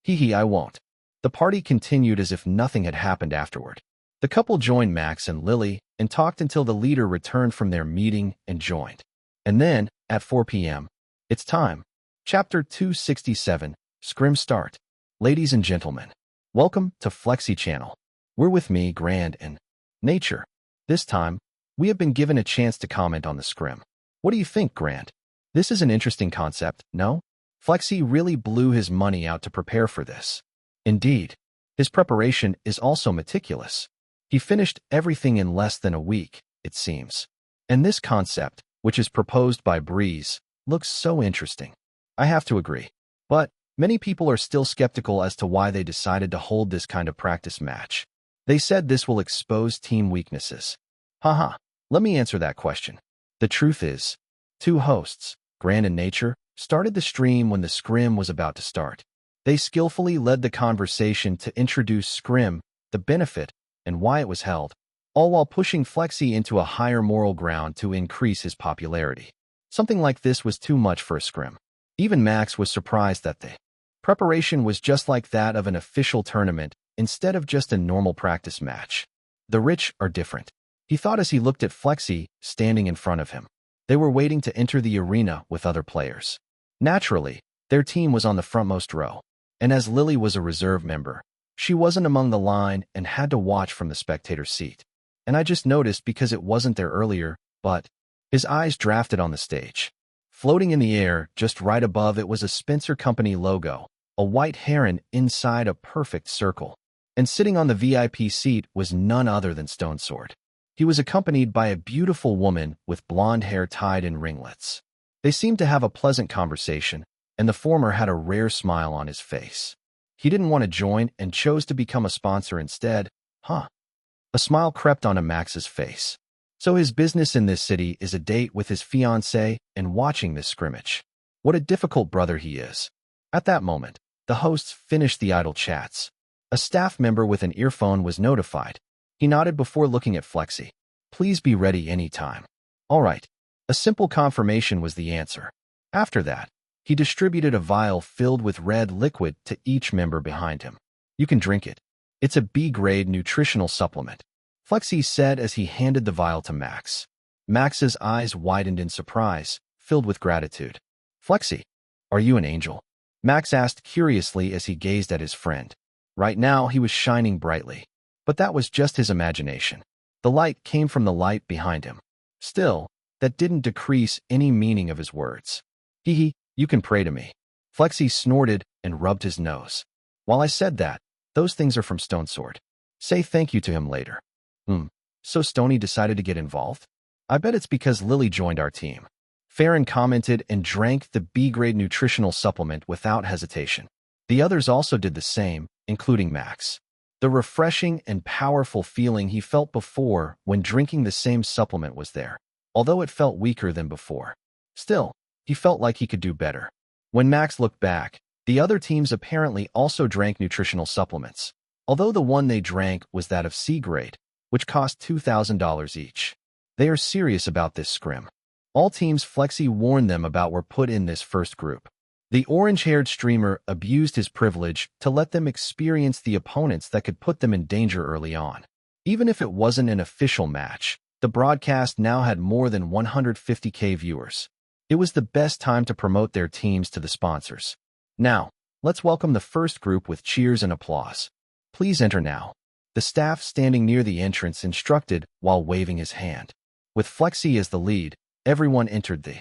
I won't. The party continued as if nothing had happened afterward. The couple joined Max and Lily and talked until the leader returned from their meeting and joined. And then, at 4 p.m., it's time. Chapter 267, Scrim Start. Ladies and gentlemen, welcome to Flexi Channel. We're with me, Grand, and Nature. This time, we have been given a chance to comment on the scrim. What do you think, Grand? This is an interesting concept, no? Flexi really blew his money out to prepare for this. Indeed, his preparation is also meticulous. He finished everything in less than a week, it seems. And this concept, which is proposed by Breeze, looks so interesting. I have to agree. But many people are still skeptical as to why they decided to hold this kind of practice match. They said this will expose team weaknesses. Haha, let me answer that question. The truth is, two hosts, Grand and Nature, started the stream when the scrim was about to start. They skillfully led the conversation to introduce scrim, the benefit, and why it was held, all while pushing Flexi into a higher moral ground to increase his popularity. Something like this was too much for a scrim. Even Max was surprised that the preparation was just like that of an official tournament instead of just a normal practice match. The rich are different, he thought as he looked at Flexi standing in front of him. They were waiting to enter the arena with other players. Naturally, their team was on the frontmost row, and as Lily was a reserve member, she wasn't among the line and had to watch from the spectator seat. And I just noticed because it wasn't there earlier, but his eyes drafted on the stage. Floating in the air, just right above it was a Spencer Company logo, a white heron inside a perfect circle. And sitting on the VIP seat was none other than Stone Sword. He was accompanied by a beautiful woman with blonde hair tied in ringlets. They seemed to have a pleasant conversation, and the former had a rare smile on his face. He didn't want to join and chose to become a sponsor instead. A smile crept onto Max's face. So his business in this city is a date with his fiancée and watching this scrimmage. What a difficult brother he is. At that moment, the hosts finished the idle chats. A staff member with an earphone was notified. He nodded before looking at Flexi. Please be ready anytime. All right. A simple confirmation was the answer. After that, he distributed a vial filled with red liquid to each member behind him. You can drink it. It's a B-grade nutritional supplement, Flexi said as he handed the vial to Max. Max's eyes widened in surprise, filled with gratitude. Flexi, are you an angel? Max asked curiously as he gazed at his friend. Right now, he was shining brightly. But that was just his imagination. The light came from the light behind him. Still, that didn't decrease any meaning of his words. Hee, you can pray to me. Flexi snorted and rubbed his nose. While I said that, those things are from Stone Sword. Say thank you to him later. So Stony decided to get involved? I bet it's because Lily joined our team. Farron commented and drank the B-grade nutritional supplement without hesitation. The others also did the same, including Max. The refreshing and powerful feeling he felt before when drinking the same supplement was there, although it felt weaker than before. Still, he felt like he could do better. When Max looked back, the other teams apparently also drank nutritional supplements, although the one they drank was that of C-grade, which cost $2,000 each. They are serious about this scrim. All teams Flexi warned them about were put in this first group. The orange-haired streamer abused his privilege to let them experience the opponents that could put them in danger early on. Even if it wasn't an official match, the broadcast now had more than 150,000 viewers. It was the best time to promote their teams to the sponsors. Now, let's welcome the first group with cheers and applause. Please enter now. The staff standing near the entrance instructed while waving his hand. With Flexi as the lead, everyone entered the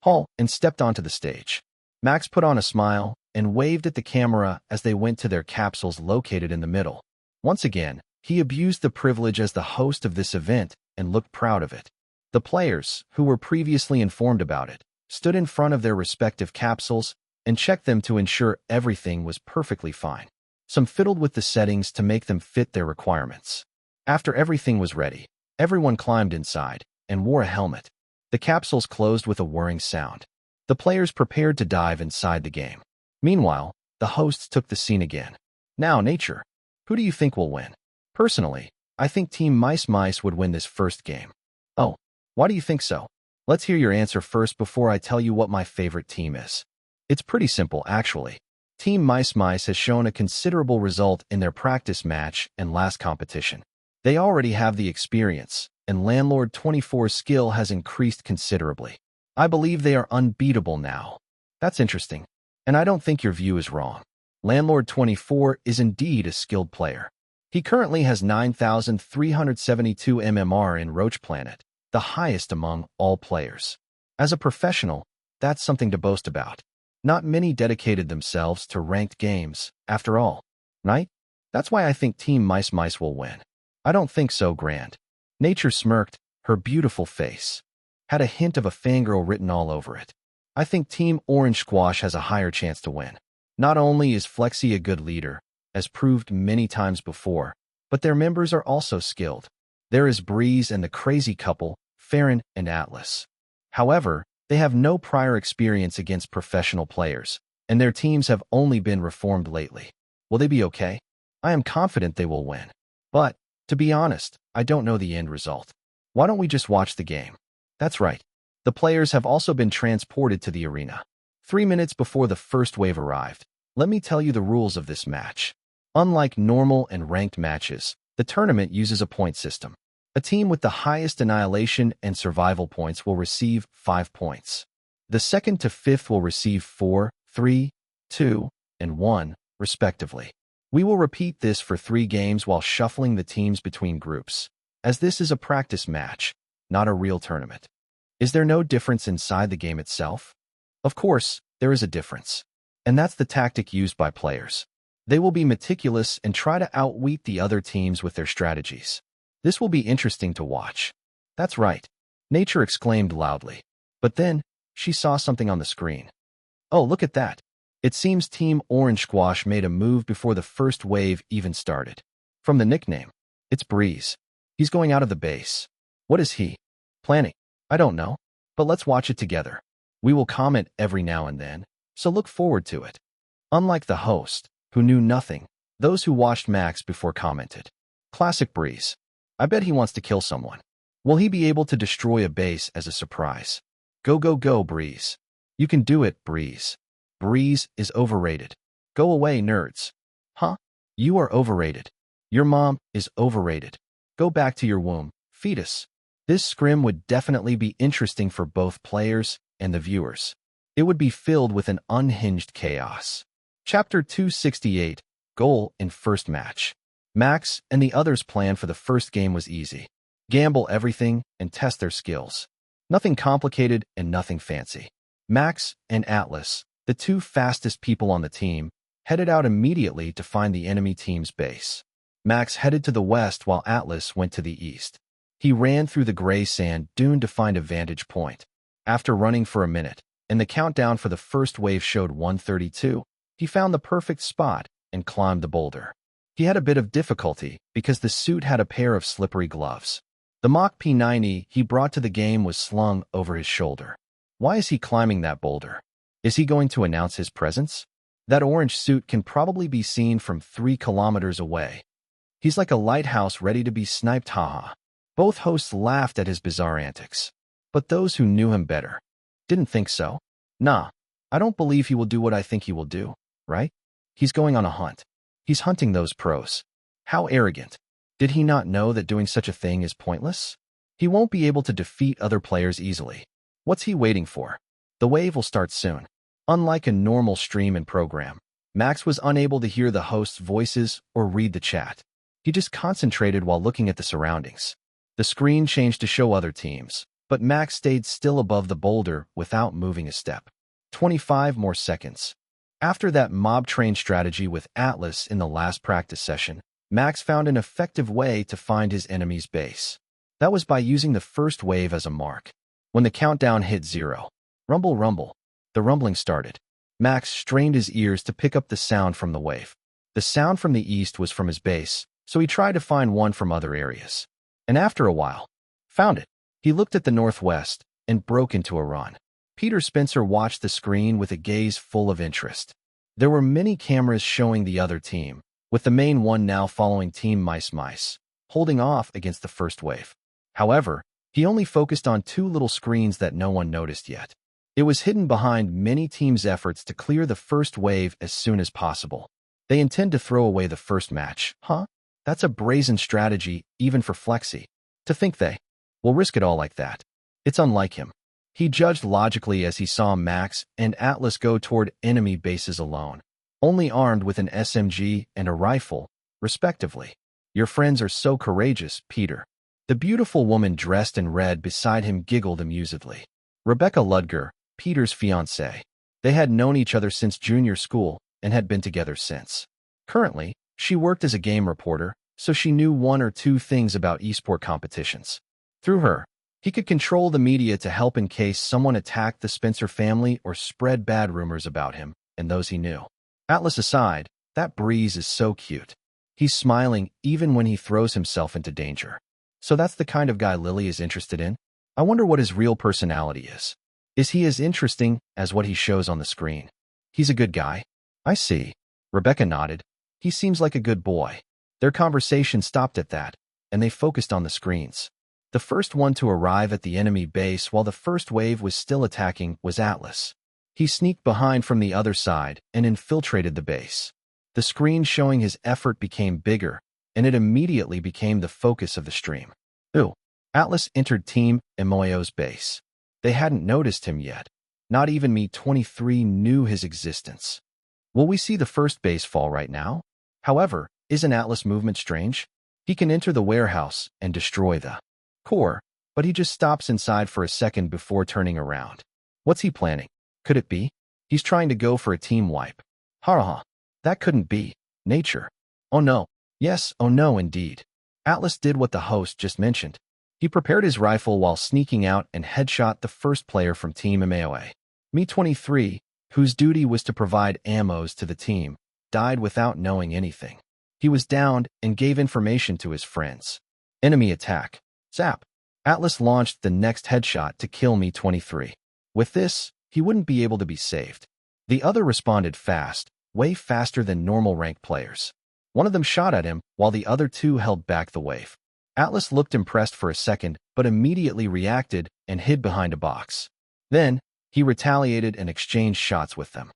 hall and stepped onto the stage. Max put on a smile and waved at the camera as they went to their capsules located in the middle. Once again, he abused the privilege as the host of this event and looked proud of it. The players, who were previously informed about it, stood in front of their respective capsules and checked them to ensure everything was perfectly fine. Some fiddled with the settings to make them fit their requirements. After everything was ready, everyone climbed inside and wore a helmet. The capsules closed with a whirring sound. The players prepared to dive inside the game. Meanwhile, the hosts took the scene again. Now, Nature, who do you think will win? Personally, I think Team Mice would win this first game. Oh, why do you think so? Let's hear your answer first before I tell you what my favorite team is. It's pretty simple, actually. Team Mice has shown a considerable result in their practice match and last competition. They already have the experience, and Landlord 24's skill has increased considerably. I believe they are unbeatable now. That's interesting, and I don't think your view is wrong. Landlord 24 is indeed a skilled player. He currently has 9,372 MMR in Roach Planet, the highest among all players. As a professional, that's something to boast about. Not many dedicated themselves to ranked games, after all, right? That's why I think Team Mice will win. I don't think so, Grand. Nature smirked, her beautiful face had a hint of a fangirl written all over it. I think Team Orange Squash has a higher chance to win. Not only is Flexi a good leader, as proved many times before, but their members are also skilled. There is Breeze and the crazy couple, Farron and Atlas. However, they have no prior experience against professional players, and their teams have only been reformed lately. Will they be okay? I am confident they will win. But, to be honest, I don't know the end result. Why don't we just watch the game? That's right. The players have also been transported to the arena. 3 minutes before the first wave arrived, let me tell you the rules of this match. Unlike normal and ranked matches, the tournament uses a point system. A team with the highest annihilation and survival points will receive 5 points. The second to fifth will receive 4, 3, 2, and 1, respectively. We will repeat this for 3 games while shuffling the teams between groups, as this is a practice match, not a real tournament. Is there no difference inside the game itself? Of course, there is a difference. And that's the tactic used by players. They will be meticulous and try to outwit the other teams with their strategies. This will be interesting to watch. That's right, Nature exclaimed loudly. But then, she saw something on the screen. Oh, look at that. It seems Team Orange Squash made a move before the first wave even started. From the nickname, it's Breeze. He's going out of the base. What is he planning? I don't know, but let's watch it together. We will comment every now and then, so look forward to it. Unlike the host, who knew nothing, those who watched Max before commented. Classic Breeze. I bet he wants to kill someone. Will he be able to destroy a base as a surprise? Go, go, go, Breeze. You can do it, Breeze. Breeze is overrated. Go away, nerds. Huh? You are overrated. Your mom is overrated. Go back to your womb, fetus. This scrim would definitely be interesting for both players and the viewers. It would be filled with an unhinged chaos. Chapter 268, Goal in First Match. Max and the others' plan for the first game was easy. Gamble everything and test their skills. Nothing complicated and nothing fancy. Max and Atlas, the 2 fastest people on the team, headed out immediately to find the enemy team's base. Max headed to the west while Atlas went to the east. He ran through the gray sand dune to find a vantage point. After running for a minute, and the countdown for the first wave showed 132, he found the perfect spot and climbed the boulder. He had a bit of difficulty because the suit had a pair of slippery gloves. The mock P90 he brought to the game was slung over his shoulder. Why is he climbing that boulder? Is he going to announce his presence? That orange suit can probably be seen from 3 kilometers away. He's like a lighthouse ready to be sniped, haha. Both hosts laughed at his bizarre antics. But those who knew him better didn't think so. Nah, I don't believe he will do what I think he will do, right? He's going on a hunt. He's hunting those pros. How arrogant. Did he not know that doing such a thing is pointless? He won't be able to defeat other players easily. What's he waiting for? The wave will start soon. Unlike a normal stream and program, Max was unable to hear the host's voices or read the chat. He just concentrated while looking at the surroundings. The screen changed to show other teams, but Max stayed still above the boulder without moving a step. 25 more seconds. After that mob train strategy with Atlas in the last practice session, Max found an effective way to find his enemy's base. That was by using the first wave as a mark. When the countdown hit 0, rumble, rumble, the rumbling started. Max strained his ears to pick up the sound from the wave. The sound from the east was from his base, so he tried to find one from other areas. And after a while, found it. He looked at the northwest and broke into a run. Peter Spencer watched the screen with a gaze full of interest. There were many cameras showing the other team, with the main one now following Team Mice, holding off against the first wave. However, he only focused on 2 little screens that no one noticed yet. It was hidden behind many teams' efforts to clear the first wave as soon as possible. They intend to throw away the first match, huh? That's a brazen strategy, even for Flexi. To think they will risk it all like that. It's unlike him. He judged logically as he saw Max and Atlas go toward enemy bases alone, only armed with an SMG and a rifle, respectively. Your friends are so courageous, Peter. The beautiful woman dressed in red beside him giggled amusedly. Rebecca Ludger, Peter's fiancée. They had known each other since junior school and had been together since. Currently, she worked as a game reporter, so she knew 1 or 2 things about esport competitions. Through her, he could control the media to help in case someone attacked the Spencer family or spread bad rumors about him and those he knew. Atlas aside, that Breeze is so cute. He's smiling even when he throws himself into danger. So that's the kind of guy Lily is interested in? I wonder what his real personality is. Is he as interesting as what he shows on the screen? He's a good guy. I see. Rebecca nodded. He seems like a good boy. Their conversation stopped at that, and they focused on the screens. The first one to arrive at the enemy base while the first wave was still attacking was Atlas. He sneaked behind from the other side and infiltrated the base. The screen showing his effort became bigger, and it immediately became the focus of the stream. Ooh, Atlas entered Team Emoyo's base. They hadn't noticed him yet. Not even me 23 knew his existence. Will we see the first base fall right now? However, isn't Atlas' movement strange? He can enter the warehouse and destroy the core, but he just stops inside for a second before turning around. What's he planning? Could it be? He's trying to go for a team wipe. Ha. That couldn't be. Nature. Oh no. Yes, oh no indeed. Atlas did what the host just mentioned. He prepared his rifle while sneaking out and headshot the first player from Team MAOA. Me 23, whose duty was to provide ammos to the team, died without knowing anything. He was downed and gave information to his friends. Enemy attack. Zap. Atlas launched the next headshot to kill Me 23. With this, he wouldn't be able to be saved. The other responded fast, way faster than normal rank players. One of them shot at him, while the other two held back the wave. Atlas looked impressed for a second, but immediately reacted and hid behind a box. Then, he retaliated and exchanged shots with them.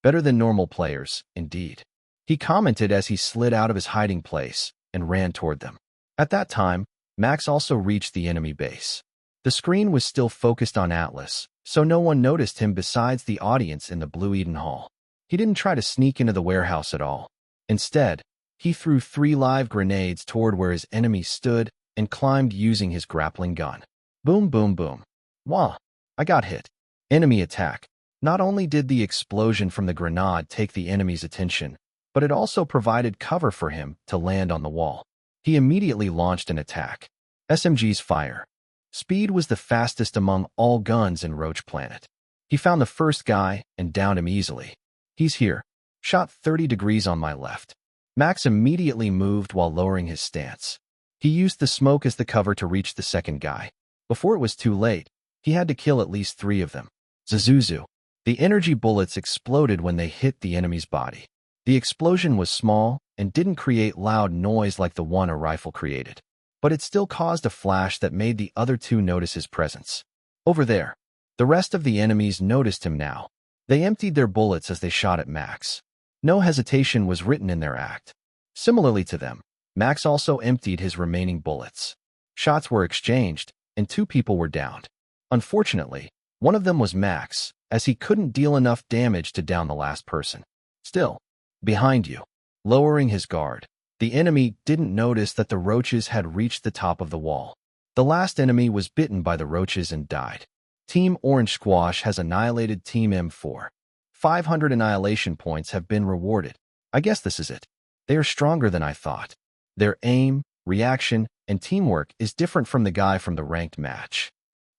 Better than normal players, indeed. He commented as he slid out of his hiding place and ran toward them. At that time, Max also reached the enemy base. The screen was still focused on Atlas, so no one noticed him besides the audience in the Blue Eden Hall. He didn't try to sneak into the warehouse at all. Instead, he threw 3 live grenades toward where his enemy stood and climbed using his grappling gun. Boom, boom, boom. Wah! I got hit. Enemy attack. Not only did the explosion from the grenade take the enemy's attention, but it also provided cover for him to land on the wall. He immediately launched an attack. SMG's fire. Speed was the fastest among all guns in Roach Planet. He found the first guy and downed him easily. He's here. Shot 30 degrees on my left. Max immediately moved while lowering his stance. He used the smoke as the cover to reach the second guy. Before it was too late, he had to kill at least 3 of them. Zuzuzu. The energy bullets exploded when they hit the enemy's body. The explosion was small and didn't create loud noise like the one a rifle created, but it still caused a flash that made the other 2 notice his presence. Over there. The rest of the enemies noticed him now. They emptied their bullets as they shot at Max. No hesitation was written in their act. Similarly to them, Max also emptied his remaining bullets. Shots were exchanged, and 2 people were downed. Unfortunately, one of them was Max, as he couldn't deal enough damage to down the last person. Still, behind you. Lowering his guard, the enemy didn't notice that the roaches had reached the top of the wall. The last enemy was bitten by the roaches and died. Team Orange Squash has annihilated Team M4. 500 annihilation points have been rewarded. I guess this is it. They are stronger than I thought. Their aim, reaction, and teamwork is different from the guy from the ranked match.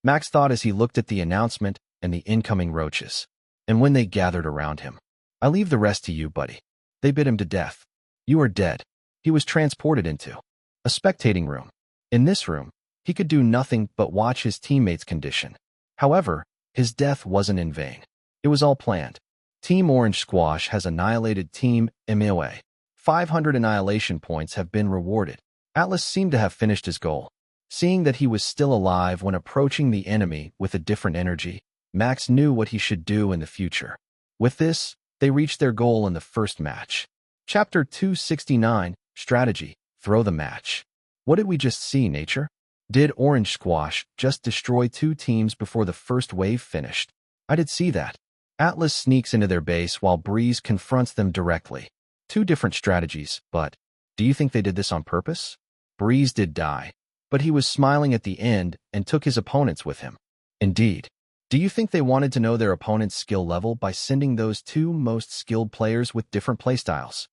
Max thought as he looked at the announcement and the incoming roaches. And when they gathered around him, I leave the rest to you, buddy. They bit him to death. You are dead. He was transported into a spectating room. In this room, he could do nothing but watch his teammates' condition. However, his death wasn't in vain. It was all planned. Team Orange Squash has annihilated Team MAOA. 500 annihilation points have been rewarded. Atlas seemed to have finished his goal. Seeing that he was still alive when approaching the enemy with a different energy, Max knew what he should do in the future. With this, they reached their goal in the first match. Chapter 269, Strategy, Throw the Match. What did we just see, Nature? Did Orange Squash just destroy 2 teams before the first wave finished? I did see that. Atlas sneaks into their base while Breeze confronts them directly. 2 different strategies, but do you think they did this on purpose? Breeze did die, but he was smiling at the end and took his opponents with him. Indeed. Do you think they wanted to know their opponent's skill level by sending those 2 most skilled players with different playstyles?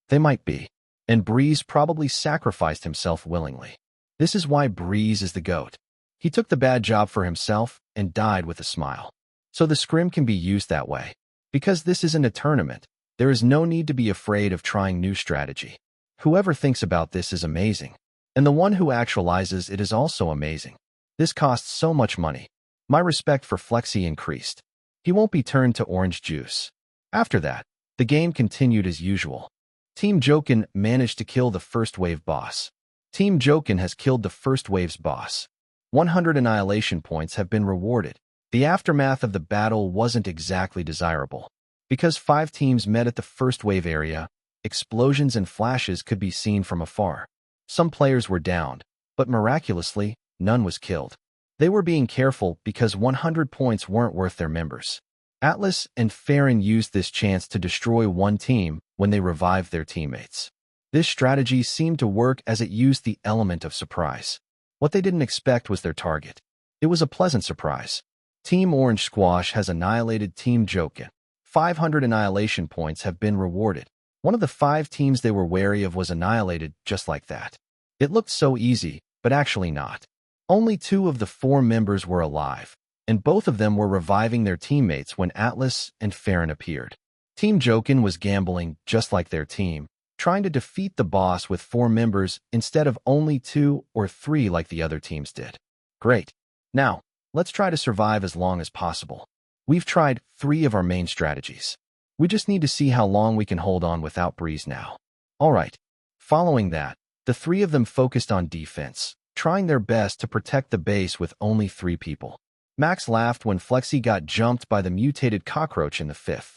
They might be. And Breeze probably sacrificed himself willingly. This is why Breeze is the GOAT. He took the bad job for himself and died with a smile. So the scrim can be used that way. Because this isn't a tournament, there is no need to be afraid of trying new strategy. Whoever thinks about this is amazing. And the one who actualizes it is also amazing. This costs so much money. My respect for Flexi increased. He won't be turned to orange juice. After that, the game continued as usual. Team Jokin managed to kill the first wave boss. Team Jokin has killed the first wave's boss. 100 annihilation points have been rewarded. The aftermath of the battle wasn't exactly desirable. Because 5 teams met at the first wave area, explosions and flashes could be seen from afar. Some players were downed, but miraculously, none was killed. They were being careful because 100 points weren't worth their members. Atlas and Farron used this chance to destroy one team when they revived their teammates. This strategy seemed to work as it used the element of surprise. What they didn't expect was their target. It was a pleasant surprise. Team Orange Squash has annihilated Team Jokin. 500 annihilation points have been rewarded. One of the 5 teams they were wary of was annihilated just like that. It looked so easy, but actually not. Only 2 of the 4 members were alive, and both of them were reviving their teammates when Atlas and Farron appeared. Team Jokin was gambling just like their team, trying to defeat the boss with 4 members instead of only 2 or 3 like the other teams did. Great. Now, let's try to survive as long as possible. We've tried 3 of our main strategies. We just need to see how long we can hold on without Breeze now. Alright. Following that, the 3 of them focused on defense, trying their best to protect the base with only 3 people. Max laughed when Flexi got jumped by the mutated cockroach in the 5th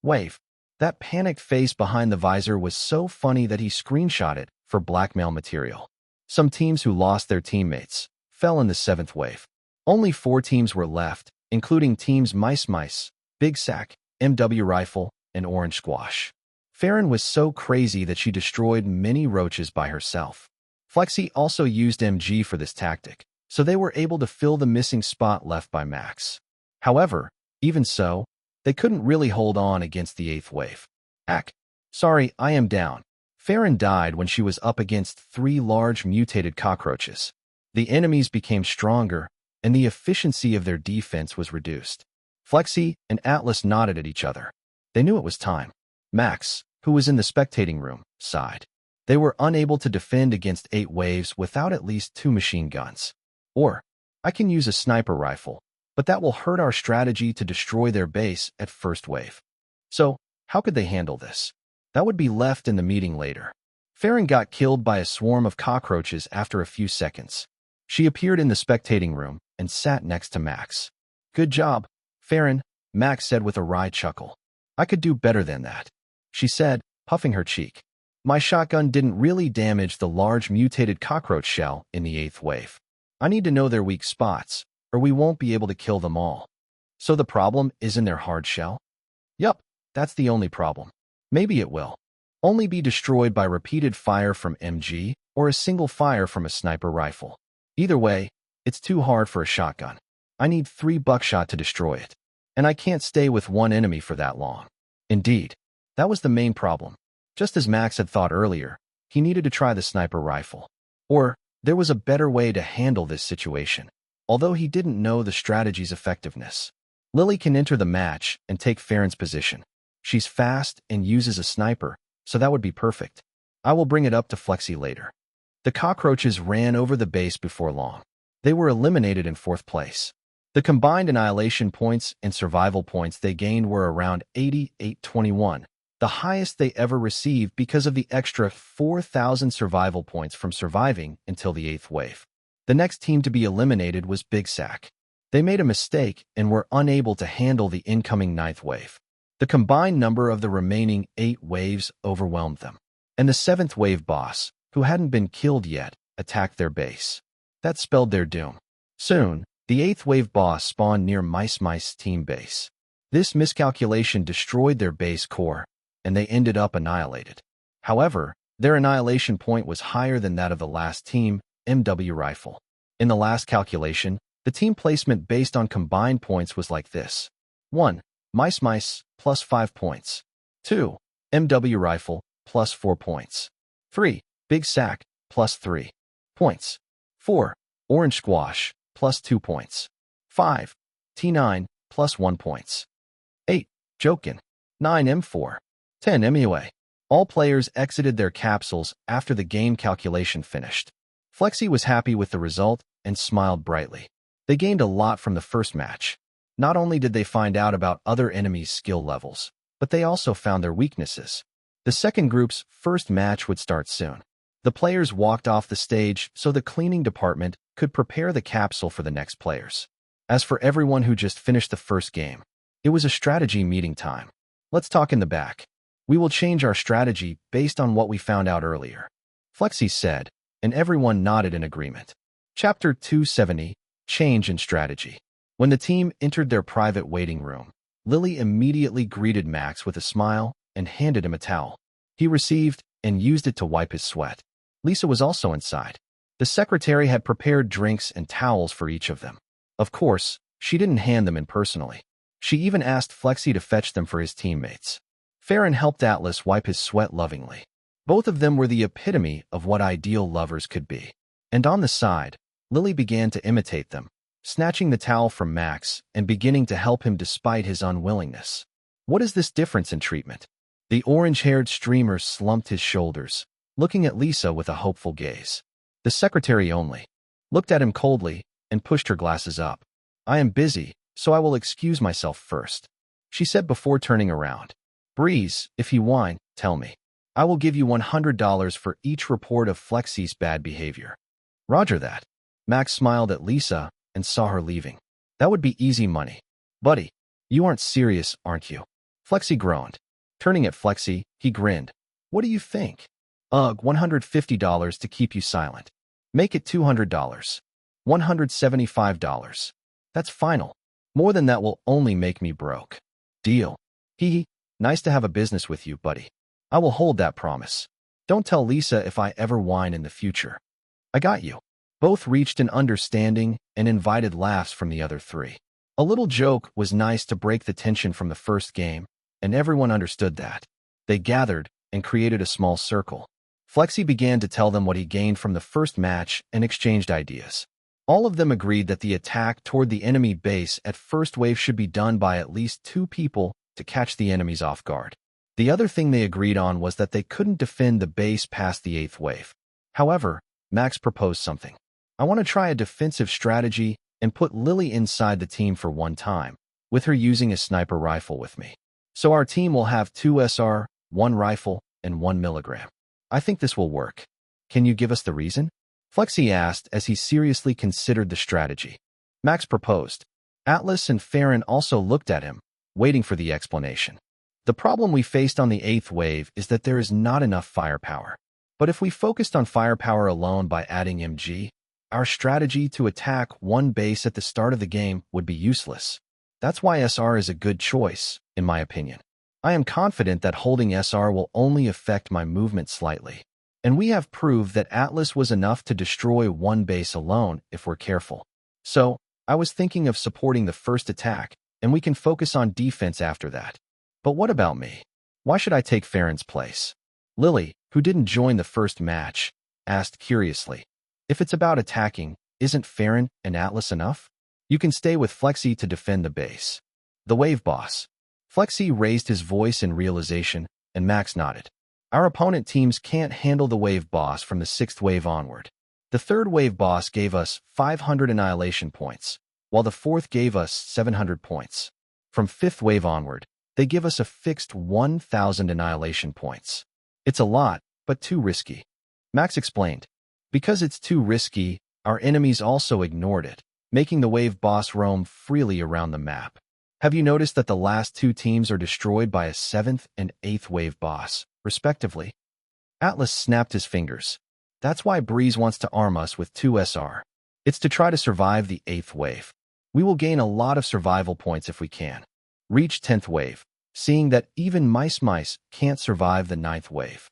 wave. That panicked face behind the visor was so funny that he screenshot it for blackmail material. Some teams who lost their teammates fell in the 7th wave. Only 4 teams were left, including teams Mice, Big Sack, MW Rifle, and Orange Squash. Farron was so crazy that she destroyed many roaches by herself. Flexi also used MG for this tactic, so they were able to fill the missing spot left by Max. However, even so, they couldn't really hold on against the 8th wave. Sorry, I am down. Farron died when she was up against 3 large mutated cockroaches. The enemies became stronger, and the efficiency of their defense was reduced. Flexi and Atlas nodded at each other. They knew it was time. Max, who was in the spectating room, sighed. They were unable to defend against 8 waves without at least 2 machine guns. Or, I can use a sniper rifle, but that will hurt our strategy to destroy their base at first wave. So, how could they handle this? That would be left in the meeting later. Farron got killed by a swarm of cockroaches after a few seconds. She appeared in the spectating room and sat next to Max. Good job, Farron, Max said with a wry chuckle. I could do better than that, she said, puffing her cheek. My shotgun didn't really damage the large mutated cockroach shell in the 8th wave. I need to know their weak spots, or we won't be able to kill them all. So the problem is in their hard shell? Yup, that's the only problem. Maybe it will only be destroyed by repeated fire from MG or a single fire from a sniper rifle. Either way, it's too hard for a shotgun. I need 3 buckshot to destroy it, and I can't stay with one enemy for that long. Indeed, that was the main problem. Just as Max had thought earlier, he needed to try the sniper rifle. Or, there was a better way to handle this situation, although he didn't know the strategy's effectiveness. Lily can enter the match and take Farron's position. She's fast and uses a sniper, so that would be perfect. I will bring it up to Flexi later. The cockroaches ran over the base before long. They were eliminated in 4th place. The combined annihilation points and survival points they gained were around 8821, the highest they ever received because of the extra 4,000 survival points from surviving until the 8th wave. The next team to be eliminated was Big Sack. They made a mistake and were unable to handle the incoming 9th wave. The combined number of the remaining 8 waves overwhelmed them, and the 7th wave boss, who hadn't been killed yet, attacked their base. That spelled their doom. Soon, the 8th wave boss spawned near Mice's team base. This miscalculation destroyed their base core, and they ended up annihilated. However, their annihilation point was higher than that of the last team, MW Rifle. In the last calculation, the team placement based on combined points was like this. 1. Mice plus 5 points. 2. MW Rifle plus 4 points. 3. Big Sack plus 3 points. 4. Orange Squash plus 2 points. 5. T9 plus 1 points. 8. Jokin. 9 M4. 10 MUA. All players exited their capsules after the game calculation finished. Flexi was happy with the result and smiled brightly. They gained a lot from the first match. Not only did they find out about other enemies' skill levels, but they also found their weaknesses. The second group's first match would start soon. The players walked off the stage so the cleaning department could prepare the capsule for the next players. As for everyone who just finished the first game, it was a strategy meeting time. Let's talk in the back. We will change our strategy based on what we found out earlier, Flexi said, and everyone nodded in agreement. Chapter 270, Change in Strategy. When the team entered their private waiting room, Lily immediately greeted Max with a smile and handed him a towel. He received and used it to wipe his sweat. Lisa was also inside. The secretary had prepared drinks and towels for each of them. Of course, she didn't hand them in personally. She even asked Flexi to fetch them for his teammates. Farron helped Atlas wipe his sweat lovingly. Both of them were the epitome of what ideal lovers could be. And on the side, Lily began to imitate them, snatching the towel from Max and beginning to help him despite his unwillingness. What is this difference in treatment? The orange-haired streamer slumped his shoulders, looking at Lisa with a hopeful gaze. The secretary only looked at him coldly and pushed her glasses up. I am busy, so I will excuse myself first, she said before turning around. Breeze, if you whine, tell me. I will give you $100 for each report of Flexi's bad behavior. Roger that. Max smiled at Lisa and saw her leaving. That would be easy money. Buddy, you aren't serious, aren't you? Flexi groaned. Turning at Flexi, he grinned. What do you think? Ugh, $150 to keep you silent. Make it $200. $175. That's final. More than that will only make me broke. Deal. Hee. Nice to have a business with you, buddy. I will hold that promise. Don't tell Lisa if I ever whine in the future. I got you. Both reached an understanding and invited laughs from the other three. A little joke was nice to break the tension from the first game, and everyone understood that. They gathered and created a small circle. Flexi began to tell them what he gained from the first match and exchanged ideas. All of them agreed that the attack toward the enemy base at first wave should be done by at least 2 people to catch the enemies off guard. The other thing they agreed on was that they couldn't defend the base past the 8th wave. However, Max proposed something. I want to try a defensive strategy and put Lily inside the team for one time, with her using a sniper rifle with me. So our team will have 2 SR, 1 rifle, and 1 milligram. I think this will work. Can you give us the reason? Flexi asked as he seriously considered the strategy. Max proposed. Atlas and Farron also looked at him, waiting for the explanation. The problem we faced on the 8th wave is that there is not enough firepower. But if we focused on firepower alone by adding MG, our strategy to attack one base at the start of the game would be useless. That's why SR is a good choice, in my opinion. I am confident that holding SR will only affect my movement slightly. And we have proved that Atlas was enough to destroy one base alone if we're careful. So, I was thinking of supporting the first attack, and we can focus on defense after that. But what about me? Why should I take Farron's place? Lily, who didn't join the first match, asked curiously. If it's about attacking, isn't Farron and Atlas enough? You can stay with Flexi to defend the base. The wave boss. Flexi raised his voice in realization, and Max nodded. Our opponent teams can't handle the wave boss from the 6th wave onward. The 3rd wave boss gave us 500 annihilation points, while the 4th gave us 700 points. From 5th wave onward, they give us a fixed 1,000 annihilation points. It's a lot, but too risky. Max explained. Because it's too risky, our enemies also ignored it, making the wave boss roam freely around the map. Have you noticed that the last 2 teams are destroyed by a 7th and 8th wave boss, respectively? Atlas snapped his fingers. That's why Breeze wants to arm us with 2 SR. It's to try to survive the 8th wave. We will gain a lot of survival points if we can. Reach 10th wave, seeing that even Mice can't survive the 9th wave.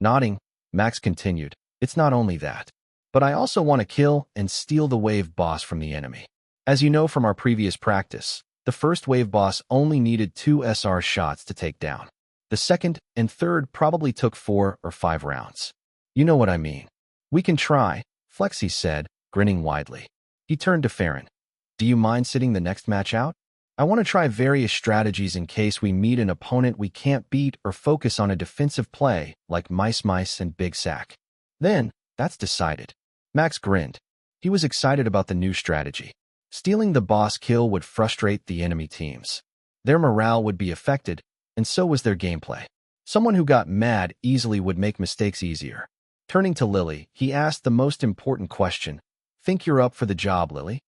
Nodding, Max continued. It's not only that, but I also want to kill and steal the wave boss from the enemy. As you know from our previous practice, the first wave boss only needed 2 SR shots to take down. The 2nd and 3rd probably took 4 or 5 rounds. You know what I mean. We can try, Flexi said, grinning widely. He turned to Farron. Do you mind sitting the next match out? I want to try various strategies in case we meet an opponent we can't beat or focus on a defensive play like Mice and Big Sack. Then, that's decided. Max grinned. He was excited about the new strategy. Stealing the boss kill would frustrate the enemy teams. Their morale would be affected, and so was their gameplay. Someone who got mad easily would make mistakes easier. Turning to Lily, he asked the most important question. Think you're up for the job, Lily?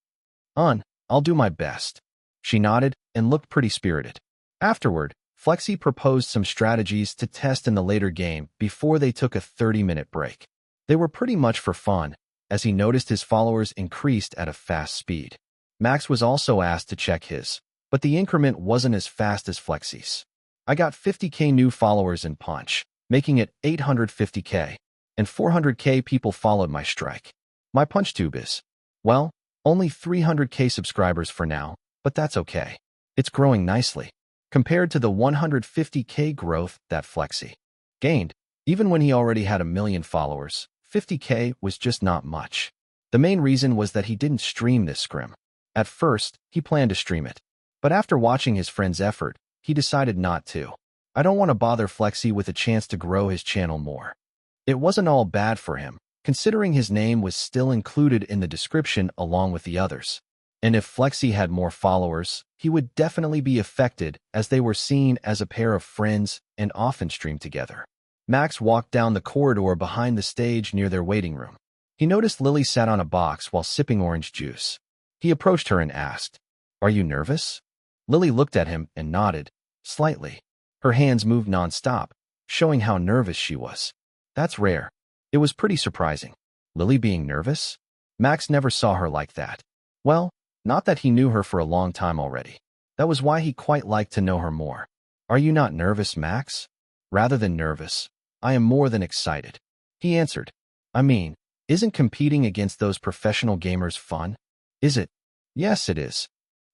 I'll do my best. She nodded and looked pretty spirited. Afterward, Flexi proposed some strategies to test in the later game before they took a 30-minute break. They were pretty much for fun, as he noticed his followers increased at a fast speed. Max was also asked to check his, but the increment wasn't as fast as Flexi's. I got 50k new followers in Punch, making it 850k, and 400k people followed my strike. My PunchTube is, well, only 300k subscribers for now, but that's okay. It's growing nicely, compared to the 150k growth that Flexi gained. Even when he already had 1 million followers, 50k was just not much. The main reason was that he didn't stream this scrim. At first, he planned to stream it, but after watching his friend's effort, he decided not to. I don't want to bother Flexi with a chance to grow his channel more. It wasn't all bad for him, considering his name was still included in the description along with the others. And if Flexi had more followers, he would definitely be affected, as they were seen as a pair of friends and often streamed together. Max walked down the corridor behind the stage near their waiting room. He noticed Lily sat on a box while sipping orange juice. He approached her and asked, "Are you nervous?" Lily looked at him and nodded, slightly. Her hands moved non-stop, showing how nervous she was. That's rare. It was pretty surprising. Lily being nervous? Max never saw her like that. Well, not that he knew her for a long time already. That was why he quite liked to know her more. "Are you not nervous, Max?" "Rather than nervous, I am more than excited," he answered. "I mean, isn't competing against those professional gamers fun?" "Is it?" "Yes, it is."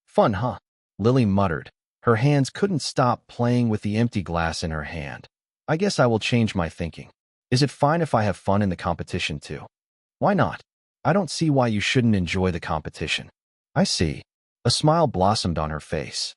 "Fun, huh?" Lily muttered. Her hands couldn't stop playing with the empty glass in her hand. "I guess I will change my thinking. Is it fine if I have fun in the competition too?" "Why not? I don't see why you shouldn't enjoy the competition." "I see." A smile blossomed on her face.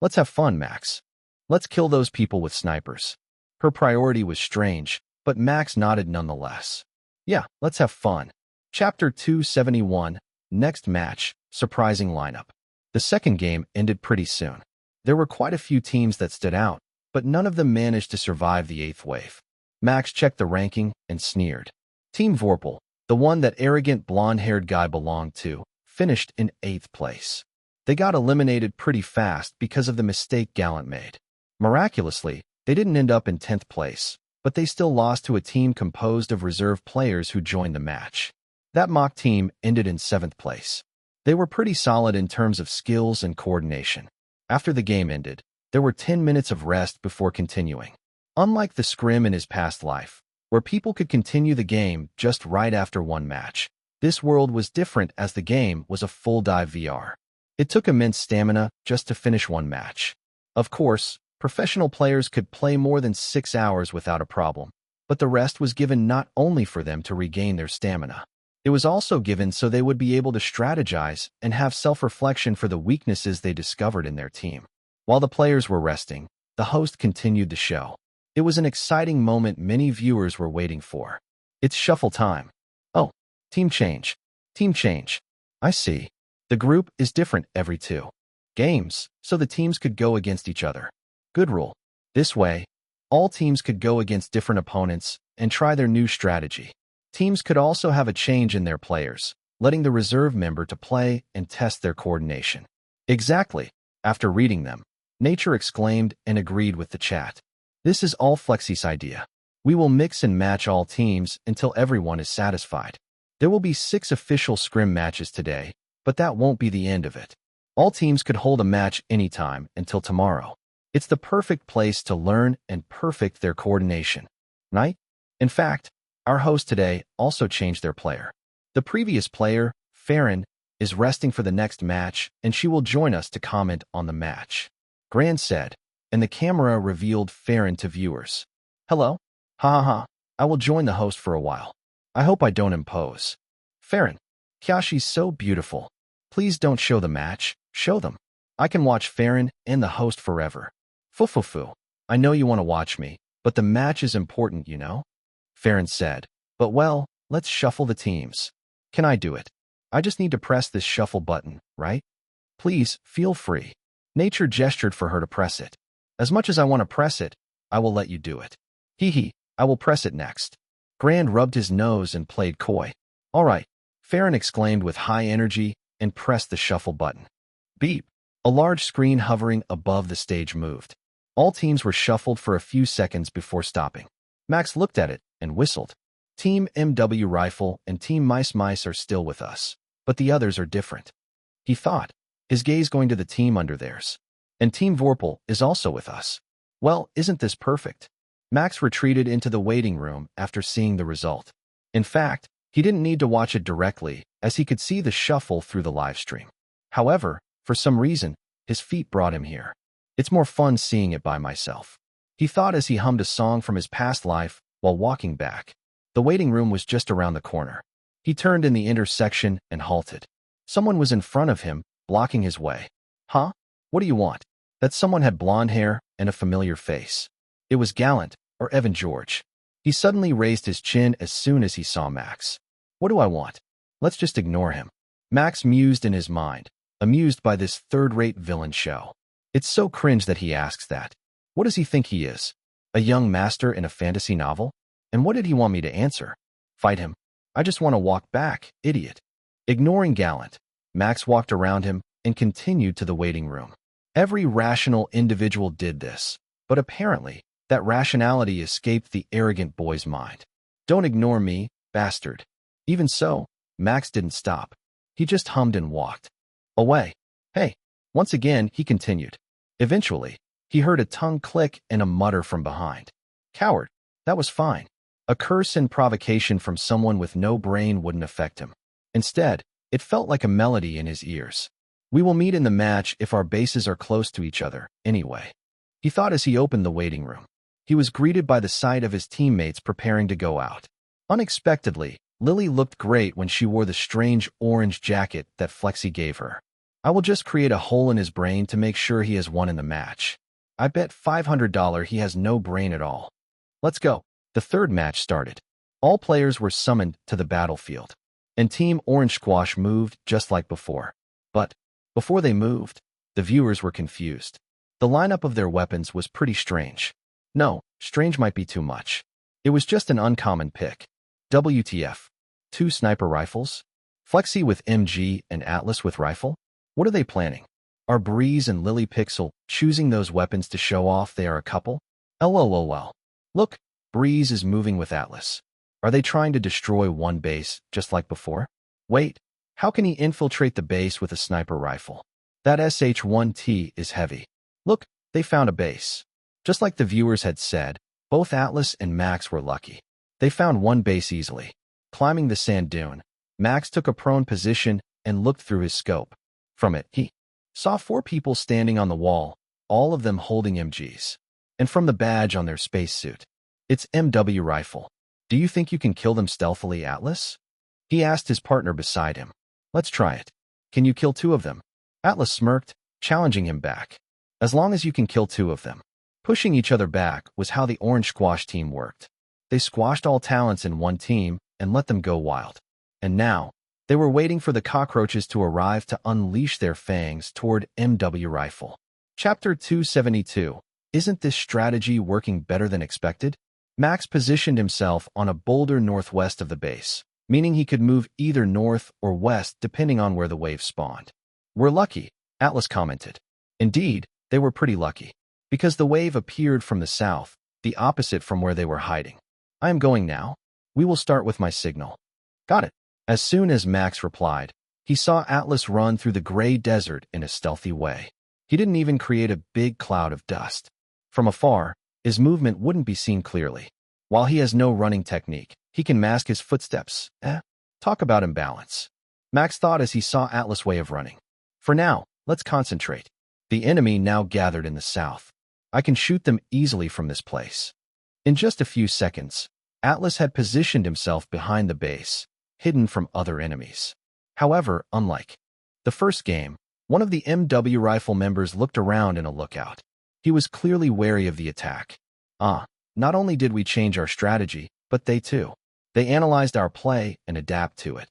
"Let's have fun, Max. Let's kill those people with snipers." Her priority was strange, but Max nodded nonetheless. "Yeah, let's have fun." Chapter 271, Next Match, Surprising Lineup. The second game ended pretty soon. There were quite a few teams that stood out, but none of them managed to survive the 8th wave. Max checked the ranking and sneered. Team Vorpal, the one that arrogant blonde-haired guy belonged to, finished in 8th place. They got eliminated pretty fast because of the mistake Gallant made. Miraculously, they didn't end up in 10th place, but they still lost to a team composed of reserve players who joined the match. That mock team ended in 7th place. They were pretty solid in terms of skills and coordination. After the game ended, there were 10 minutes of rest before continuing. Unlike the scrim in his past life, where people could continue the game just right after one match, this world was different as the game was a full dive VR. It took immense stamina just to finish one match. Of course, professional players could play more than 6 hours without a problem, but the rest was given not only for them to regain their stamina. It was also given so they would be able to strategize and have self-reflection for the weaknesses they discovered in their team. While the players were resting, the host continued the show. It was an exciting moment many viewers were waiting for. "It's shuffle time." "Oh, team change. Team change. I see. The group is different every 2 games, so the teams could go against each other. Good rule. This way, all teams could go against different opponents and try their new strategy. Teams could also have a change in their players, letting the reserve member to play and test their coordination." "Exactly." After reading them, Nature exclaimed and agreed with the chat. "This is all Flexi's idea. We will mix and match all teams until everyone is satisfied. There will be 6 official scrim matches today, but that won't be the end of it. All teams could hold a match anytime until tomorrow. It's the perfect place to learn and perfect their coordination. Right? In fact, our host today also changed their player. The previous player, Farron, is resting for the next match, and she will join us to comment on the match," Gran said, and the camera revealed Farron to viewers. "Hello? Ha ha ha. I will join the host for a while. I hope I don't impose." "Farron, Kyashi's so beautiful. Please don't show the match. Show them. I can watch Farron and the host forever." "Fufufu. I know you want to watch me, but the match is important, you know?" Farron said. "But well, let's shuffle the teams. Can I do it? I just need to press this shuffle button, right?" "Please, feel free." Nature gestured for her to press it. "As much as I want to press it, I will let you do it." "Hee hee, I will press it next." Grand rubbed his nose and played coy. "All right," Farron exclaimed with high energy and pressed the shuffle button. Beep! A large screen hovering above the stage moved. All teams were shuffled for a few seconds before stopping. Max looked at it and whistled. Team MW Rifle and Team Mice are still with us, but the others are different. He thought, his gaze going to the team under theirs. And Team Vorpal is also with us. Well, isn't this perfect? Max retreated into the waiting room after seeing the result. In fact, he didn't need to watch it directly, as he could see the shuffle through the live stream. However, for some reason, his feet brought him here. It's more fun seeing it by myself, he thought as he hummed a song from his past life while walking back. The waiting room was just around the corner. He turned in the intersection and halted. Someone was in front of him, blocking his way. Huh? What do you want? That someone had blonde hair and a familiar face. It was Gallant, or Evan George. He suddenly raised his chin as soon as he saw Max. What do I want? Let's just ignore him. Max mused in his mind, amused by this third-rate villain show. It's so cringe that he asks that. What does he think he is? A young master in a fantasy novel? And what did he want me to answer? Fight him? I just want to walk back, idiot. Ignoring Gallant, Max walked around him and continued to the waiting room. Every rational individual did this, but apparently, that rationality escaped the arrogant boy's mind. Don't ignore me, bastard. Even so, Max didn't stop. He just hummed and walked away. Hey, once again, he continued. Eventually, he heard a tongue click and a mutter from behind. Coward, that was fine. A curse and provocation from someone with no brain wouldn't affect him. Instead, it felt like a melody in his ears. We will meet in the match if our bases are close to each other, anyway. He thought as he opened the waiting room. He was greeted by the sight of his teammates preparing to go out. Unexpectedly, Lily looked great when she wore the strange orange jacket that Flexi gave her. I will just create a hole in his brain to make sure he has won in the match. I bet $500 he has no brain at all. Let's go. The third match started. All players were summoned to the battlefield, and Team Orange Squash moved just like before. But before they moved, the viewers were confused. The lineup of their weapons was pretty strange. No, strange might be too much. It was just an uncommon pick. WTF? 2 sniper rifles? Flexi with MG and Atlas with rifle? What are they planning? Are Breeze and Lily Pixel choosing those weapons to show off they are a couple? LOL. Look, Breeze is moving with Atlas. Are they trying to destroy one base just like before? Wait, how can he infiltrate the base with a sniper rifle? That SH-1T is heavy. Look, they found a base. Just like the viewers had said, both Atlas and Max were lucky. They found one base easily. Climbing the sand dune, Max took a prone position and looked through his scope. From it, he saw 4 people standing on the wall, all of them holding MGs. And from the badge on their spacesuit, it's MW Rifle. Do you think you can kill them stealthily, Atlas? He asked his partner beside him. Let's try it. Can you kill 2 of them? Atlas smirked, challenging him back. As long as you can kill 2 of them. Pushing each other back was how the Orange Squash team worked. They squashed all talents in one team and let them go wild. And now, they were waiting for the cockroaches to arrive to unleash their fangs toward MW Rifle. Chapter 272. Isn't this strategy working better than expected? Max positioned himself on a boulder northwest of the base, meaning he could move either north or west depending on where the wave spawned. We're lucky, Atlas commented. Indeed, they were pretty lucky, because the wave appeared from the south, the opposite from where they were hiding. I am going now. We will start with my signal. Got it. As soon as Max replied, he saw Atlas run through the gray desert in a stealthy way. He didn't even create a big cloud of dust. From afar, his movement wouldn't be seen clearly. While he has no running technique, he can mask his footsteps. Talk about imbalance. Max thought as he saw Atlas' way of running. For now, let's concentrate. The enemy now gathered in the south. I can shoot them easily from this place. In just a few seconds, Atlas had positioned himself behind the base, hidden from other enemies. However, unlike the first game, one of the MW Rifle members looked around in a lookout. He was clearly wary of the attack. Not only did we change our strategy, but they too. They analyzed our play and adapt to it.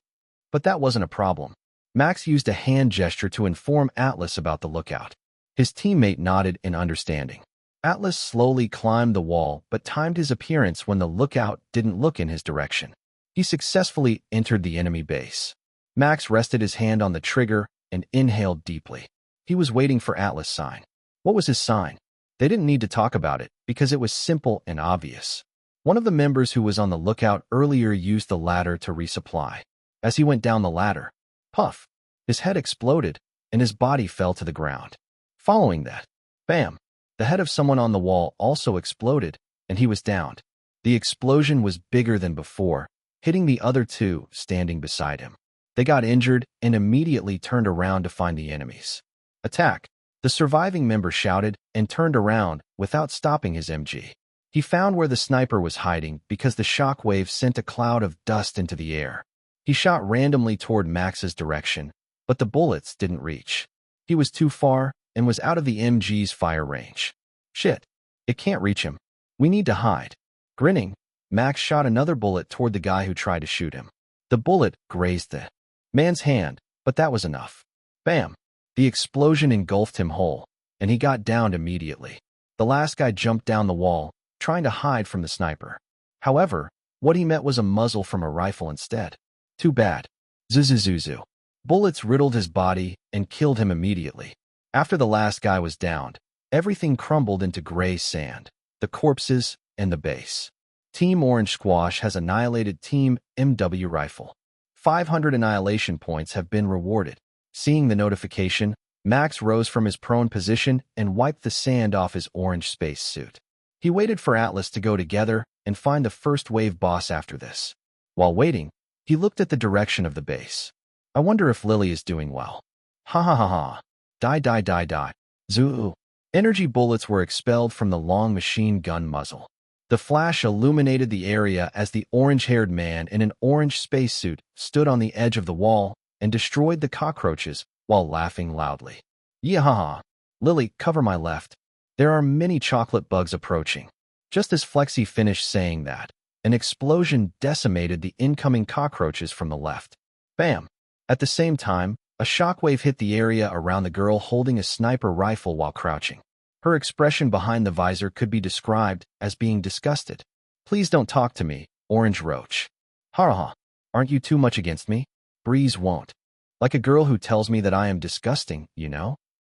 But that wasn't a problem. Max used a hand gesture to inform Atlas about the lookout. His teammate nodded in understanding. Atlas slowly climbed the wall but timed his appearance when the lookout didn't look in his direction. He successfully entered the enemy base. Max rested his hand on the trigger and inhaled deeply. He was waiting for Atlas' sign. What was his sign? They didn't need to talk about it because it was simple and obvious. One of the members who was on the lookout earlier used the ladder to resupply. As he went down the ladder, puff, his head exploded and his body fell to the ground. Following that, bam, the head of someone on the wall also exploded and he was downed. The explosion was bigger than before, hitting the other two standing beside him. They got injured and immediately turned around to find the enemies. Attack! The surviving member shouted and turned around without stopping his MG. He found where the sniper was hiding because the shockwave sent a cloud of dust into the air. He shot randomly toward Max's direction, but the bullets didn't reach. He was too far and was out of the MG's fire range. Shit, it can't reach him. We need to hide. Grinning, Max shot another bullet toward the guy who tried to shoot him. The bullet grazed the man's hand, but that was enough. Bam! The explosion engulfed him whole, and he got downed immediately. The last guy jumped down the wall, trying to hide from the sniper. However, what he met was a muzzle from a rifle instead. Too bad. Zuzuzuzu. Bullets riddled his body and killed him immediately. After the last guy was downed, everything crumbled into gray sand, the corpses and the base. Team Orange Squash has annihilated Team MW Rifle. 500 annihilation points have been rewarded. Seeing the notification, Max rose from his prone position and wiped the sand off his orange space suit. He waited for Atlas to go together and find the first wave boss after this. While waiting, he looked at the direction of the base. I wonder if Lily is doing well. Ha ha ha ha. Die. Zoo. Energy bullets were expelled from the long machine gun muzzle. The flash illuminated the area as the orange-haired man in an orange spacesuit stood on the edge of the wall and destroyed the cockroaches while laughing loudly. Yeehaw! Lily, cover my left. There are many chocolate bugs approaching. Just as Flexi finished saying that, an explosion decimated the incoming cockroaches from the left. Bam! At the same time, a shockwave hit the area around the girl holding a sniper rifle while crouching. Her expression behind the visor could be described as being disgusted. Please don't talk to me, Orange Roach. Ha! Aren't you too much against me? Breeze won't. Like a girl who tells me that I am disgusting, you know?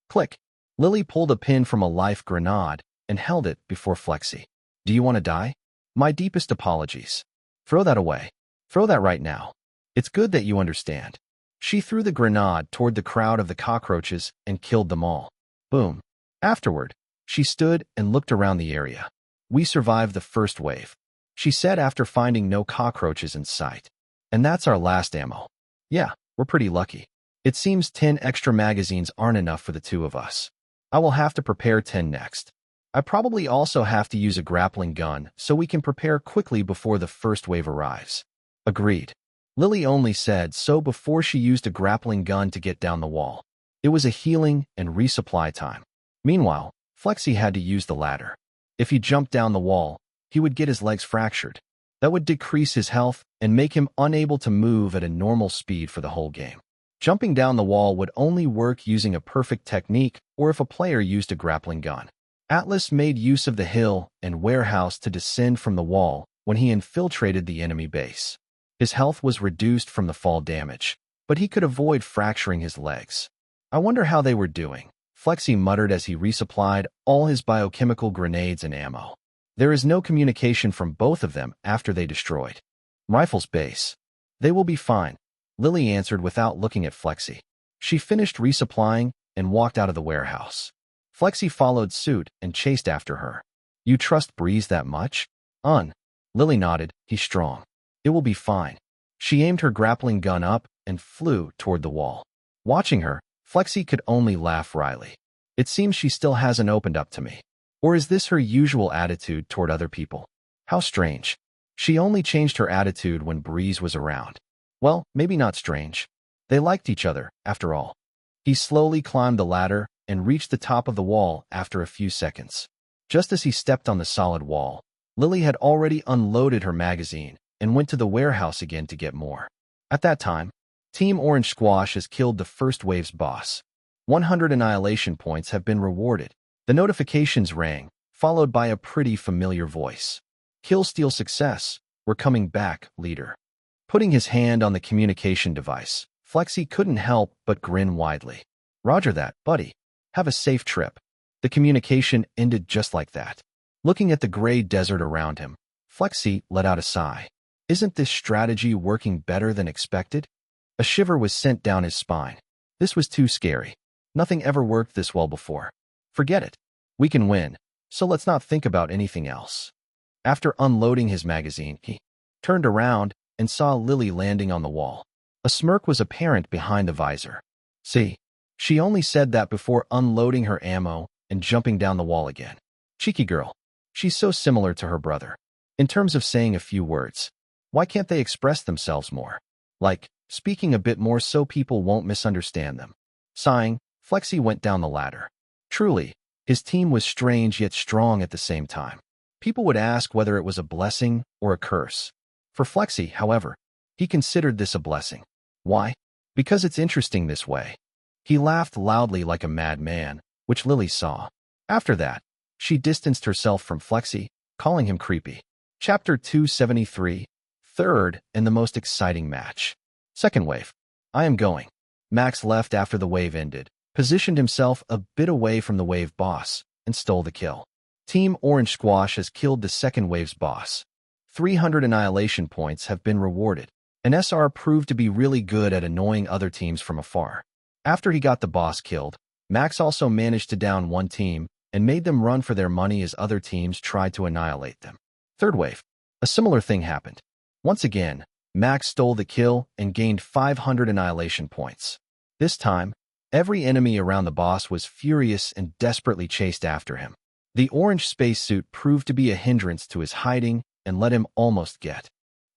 Click. Lily pulled a pin from a life grenade and held it before Flexi. Do you want to die? My deepest apologies. Throw that away. Throw that right now. It's good that you understand. She threw the grenade toward the crowd of the cockroaches and killed them all. Boom. Afterward, she stood and looked around the area. We survived the first wave, she said after finding no cockroaches in sight. And that's our last ammo. Yeah, we're pretty lucky. It seems 10 extra magazines aren't enough for the two of us. I will have to prepare 10 next. I probably also have to use a grappling gun so we can prepare quickly before the first wave arrives. Agreed. Lily only said so before she used a grappling gun to get down the wall. It was a healing and resupply time. Meanwhile, Flexi had to use the ladder. If he jumped down the wall, he would get his legs fractured. That would decrease his health and make him unable to move at a normal speed for the whole game. Jumping down the wall would only work using a perfect technique or if a player used a grappling gun. Atlas made use of the hill and warehouse to descend from the wall when he infiltrated the enemy base. His health was reduced from the fall damage, but he could avoid fracturing his legs. I wonder how they were doing, Flexi muttered as he resupplied all his biochemical grenades and ammo. There is no communication from both of them after they destroyed Rifle's base. They will be fine, Lily answered without looking at Flexi. She finished resupplying and walked out of the warehouse. Flexi followed suit and chased after her. You trust Breeze that much? Lily nodded. He's strong. It will be fine. She aimed her grappling gun up and flew toward the wall. Watching her, Flexi could only laugh wryly. It seems she still hasn't opened up to me. Or is this her usual attitude toward other people? How strange. She only changed her attitude when Breeze was around. Well, maybe not strange. They liked each other, after all. He slowly climbed the ladder and reached the top of the wall after a few seconds. Just as he stepped on the solid wall, Lily had already unloaded her magazine and went to the warehouse again to get more. At that time, Team Orange Squash has killed the first wave's boss. 100 annihilation points have been rewarded. The notifications rang, followed by a pretty familiar voice. Kill steal success. We're coming back, leader. Putting his hand on the communication device, Flexi couldn't help but grin widely. Roger that, buddy. Have a safe trip. The communication ended just like that. Looking at the gray desert around him, Flexi let out a sigh. Isn't this strategy working better than expected? A shiver was sent down his spine. This was too scary. Nothing ever worked this well before. Forget it. We can win, so let's not think about anything else. After unloading his magazine, he turned around and saw Lily landing on the wall. A smirk was apparent behind the visor. See, she only said that before unloading her ammo and jumping down the wall again. Cheeky girl. She's so similar to her brother. In terms of saying a few words, why can't they express themselves more? Like, speaking a bit more so people won't misunderstand them. Sighing, Flexi went down the ladder. Truly, his team was strange yet strong at the same time. People would ask whether it was a blessing or a curse. For Flexi, however, he considered this a blessing. Why? Because it's interesting this way. He laughed loudly like a madman, which Lily saw. After that, she distanced herself from Flexi, calling him creepy. Chapter 273, third and the most exciting match. Second wave. I am going. Max left after the wave ended, positioned himself a bit away from the wave boss, and stole the kill. Team Orange Squash has killed the second wave's boss. 300 annihilation points have been rewarded. An SR proved to be really good at annoying other teams from afar. After he got the boss killed, Max also managed to down one team and made them run for their money as other teams tried to annihilate them. Third wave. A similar thing happened. Once again, Max stole the kill and gained 500 annihilation points. This time, every enemy around the boss was furious and desperately chased after him. The orange spacesuit proved to be a hindrance to his hiding and let him almost get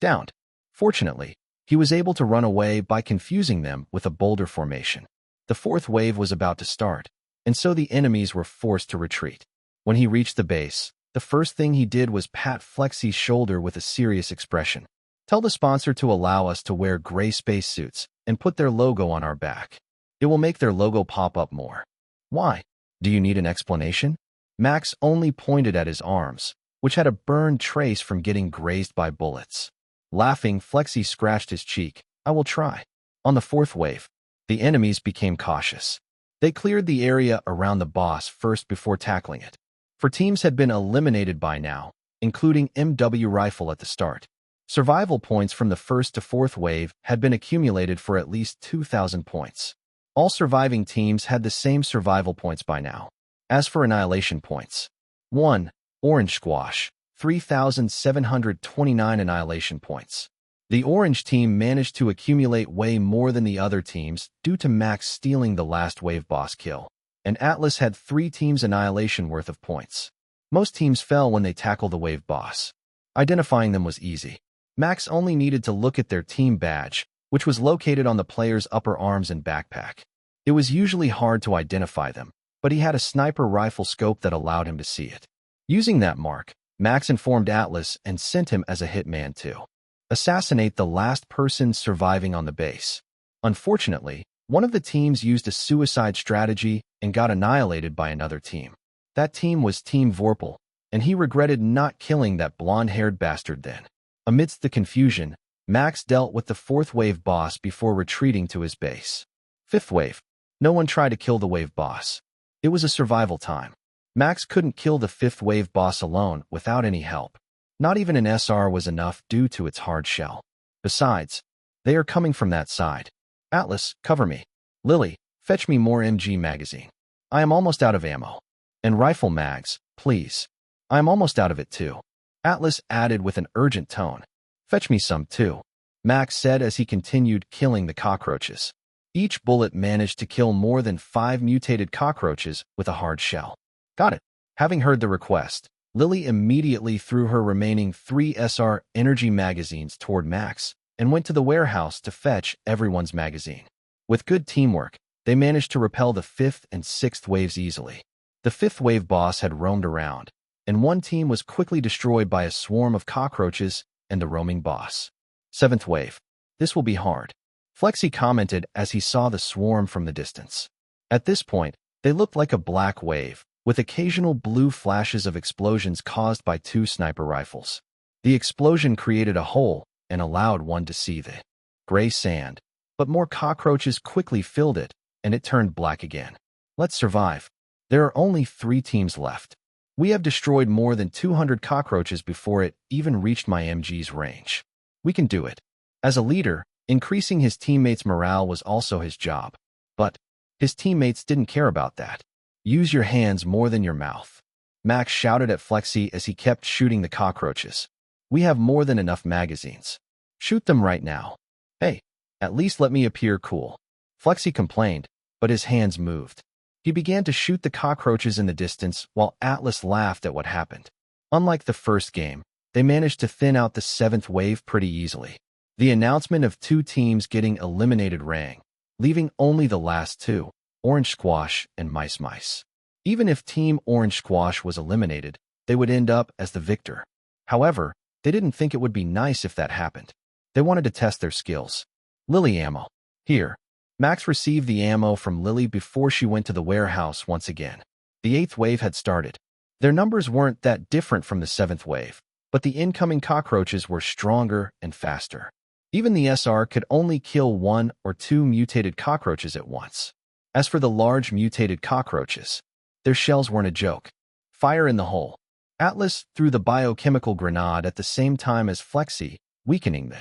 downed. Fortunately, he was able to run away by confusing them with a boulder formation. The fourth wave was about to start, and so the enemies were forced to retreat. When he reached the base, the first thing he did was pat Flexi's shoulder with a serious expression. Tell the sponsor to allow us to wear gray spacesuits and put their logo on our back. It will make their logo pop up more. Why? Do you need an explanation? Max only pointed at his arms, which had a burned trace from getting grazed by bullets. Laughing, Flexi scratched his cheek. I will try. On the fourth wave, the enemies became cautious. They cleared the area around the boss first before tackling it. For teams had been eliminated by now, including MW Rifle at the start. Survival points from the first to fourth wave had been accumulated for at least 2,000 points. All surviving teams had the same survival points by now. As for annihilation points, 1. Orange Squash, 3,729 annihilation points. The orange team managed to accumulate way more than the other teams due to Max stealing the last wave boss kill, and Atlas had 3 teams' annihilation worth of points. Most teams fell when they tackled the wave boss. Identifying them was easy. Max only needed to look at their team badge, which was located on the player's upper arms and backpack. It was usually hard to identify them, but he had a sniper rifle scope that allowed him to see it. Using that mark, Max informed Atlas and sent him as a hitman to assassinate the last person surviving on the base. Unfortunately, one of the teams used a suicide strategy and got annihilated by another team. That team was Team Vorpal, and he regretted not killing that blonde-haired bastard then. Amidst the confusion, Max dealt with the fourth wave boss before retreating to his base. Fifth wave. No one tried to kill the wave boss. It was a survival time. Max couldn't kill the fifth wave boss alone without any help. Not even an SR was enough due to its hard shell. Besides, they are coming from that side. Atlas, cover me. Lily, fetch me more MG magazine. I am almost out of ammo. And rifle mags, please. I am almost out of it too. Atlas added with an urgent tone. Fetch me some too, Max said as he continued killing the cockroaches. Each bullet managed to kill more than 5 mutated cockroaches with a hard shell. Got it. Having heard the request, Lily immediately threw her remaining 3 SR energy magazines toward Max and went to the warehouse to fetch everyone's magazine. With good teamwork, they managed to repel the 5th and 6th waves easily. The 5th wave boss had roamed around, and one team was quickly destroyed by a swarm of cockroaches and the roaming boss. 7th wave. This will be hard, Flexi commented as he saw the swarm from the distance. At this point, they looked like a black wave, with occasional blue flashes of explosions caused by 2 sniper rifles. The explosion created a hole and allowed one to see the gray sand. but more cockroaches quickly filled it, and it turned black again. Let's survive. There are only 3 teams left. We have destroyed more than 200 cockroaches before it even reached my MG's range. We can do it. As a leader, increasing his teammates' morale was also his job. But his teammates didn't care about that. Use your hands more than your mouth. Max shouted at Flexi as he kept shooting the cockroaches. We have more than enough magazines. Shoot them right now. Hey, at least let me appear cool. Flexi complained, but his hands moved. He began to shoot the cockroaches in the distance while Atlas laughed at what happened. Unlike the first game, they managed to thin out the 7th wave pretty easily. The announcement of 2 teams getting eliminated rang, leaving only the last 2, Orange Squash and Mice. Even if Team Orange Squash was eliminated, they would end up as the victor. However, they didn't think it would be nice if that happened. They wanted to test their skills. Lily ammo. Here. Max received the ammo from Lily before she went to the warehouse once again. The 8th wave had started. Their numbers weren't that different from the 7th wave, but the incoming cockroaches were stronger and faster. Even the SR could only kill 1 or 2 mutated cockroaches at once. As for the large mutated cockroaches, their shells weren't a joke. Fire in the hole. Atlas threw the biochemical grenade at the same time as Flexi, weakening the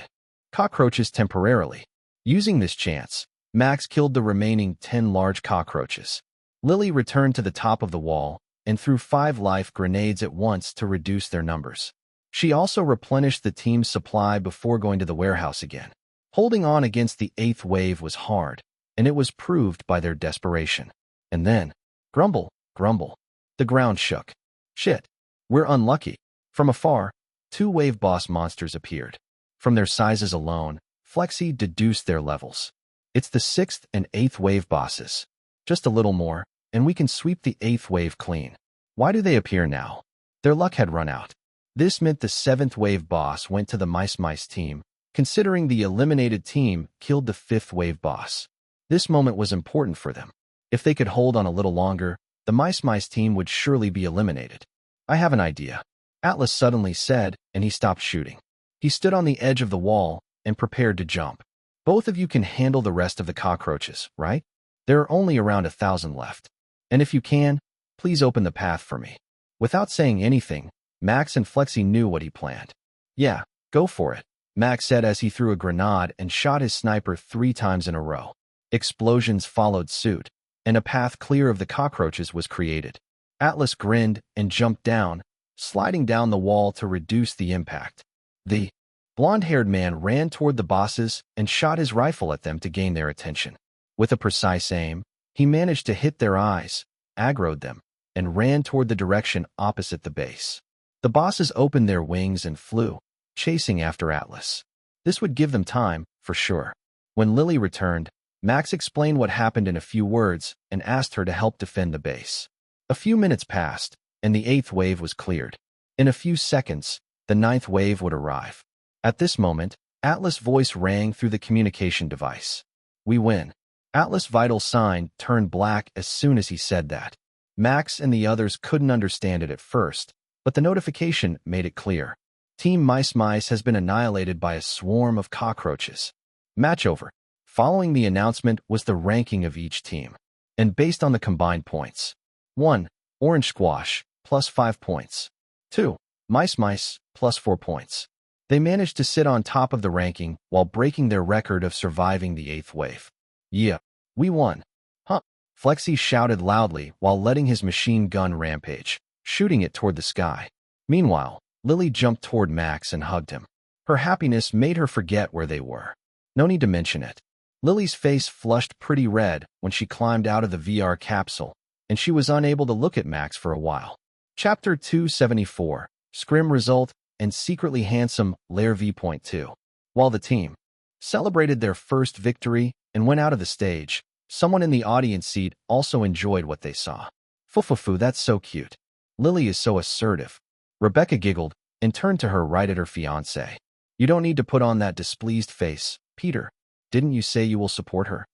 cockroaches temporarily. Using this chance, Max killed the remaining 10 large cockroaches. Lily returned to the top of the wall and threw 5 life grenades at once to reduce their numbers. She also replenished the team's supply before going to the warehouse again. Holding on against the 8th wave was hard, and it was proved by their desperation. And then, grumble, grumble. The ground shook. Shit, we're unlucky. From afar, 2 wave boss monsters appeared. From their sizes alone, Flexi deduced their levels. It's the 6th and 8th wave bosses. Just a little more, and we can sweep the 8th wave clean. Why do they appear now? Their luck had run out. This meant the 7th wave boss went to the Mice team, considering the eliminated team killed the 5th wave boss. This moment was important for them. If they could hold on a little longer, the Mice team would surely be eliminated. I have an idea, Atlas suddenly said, and he stopped shooting. He stood on the edge of the wall and prepared to jump. Both of you can handle the rest of the cockroaches, right? There are only around 1,000 left. And if you can, please open the path for me. Without saying anything, Max and Flexi knew what he planned. Yeah, go for it, Max said as he threw a grenade and shot his sniper 3 times in a row. Explosions followed suit, and a path clear of the cockroaches was created. Atlas grinned and jumped down, sliding down the wall to reduce the impact. The blonde-haired man ran toward the bosses and shot his rifle at them to gain their attention. With a precise aim, he managed to hit their eyes, aggroed them, and ran toward the direction opposite the base. The bosses opened their wings and flew, chasing after Atlas. This would give them time, for sure. When Lily returned, Max explained what happened in a few words and asked her to help defend the base. A few minutes passed, and the 8th wave was cleared. In a few seconds, the 9th wave would arrive. At this moment, Atlas' voice rang through the communication device. We win. Atlas' vital sign turned black as soon as he said that. Max and the others couldn't understand it at first, but the notification made it clear. Team Mice has been annihilated by a swarm of cockroaches. Match over. Following the announcement was the ranking of each team, and based on the combined points. 1. Orange Squash, plus 5 points. 2. Mice, plus 4 points. They managed to sit on top of the ranking while breaking their record of surviving the 8th wave. Yeah, we won. Huh? Flexi shouted loudly while letting his machine gun rampage, shooting it toward the sky. Meanwhile, Lily jumped toward Max and hugged him. Her happiness made her forget where they were. No need to mention it. Lily's face flushed pretty red when she climbed out of the VR capsule, and she was unable to look at Max for a while. Chapter 274, Scrim Result, and Secretly Handsome Lair V.2. While the team celebrated their first victory and went out of the stage, someone in the audience seat also enjoyed what they saw. Fufufu, that's so cute. Lily is so assertive. Rebecca giggled and turned to her right at her fiancé. You don't need to put on that displeased face, Peter. Didn't you say you will support her?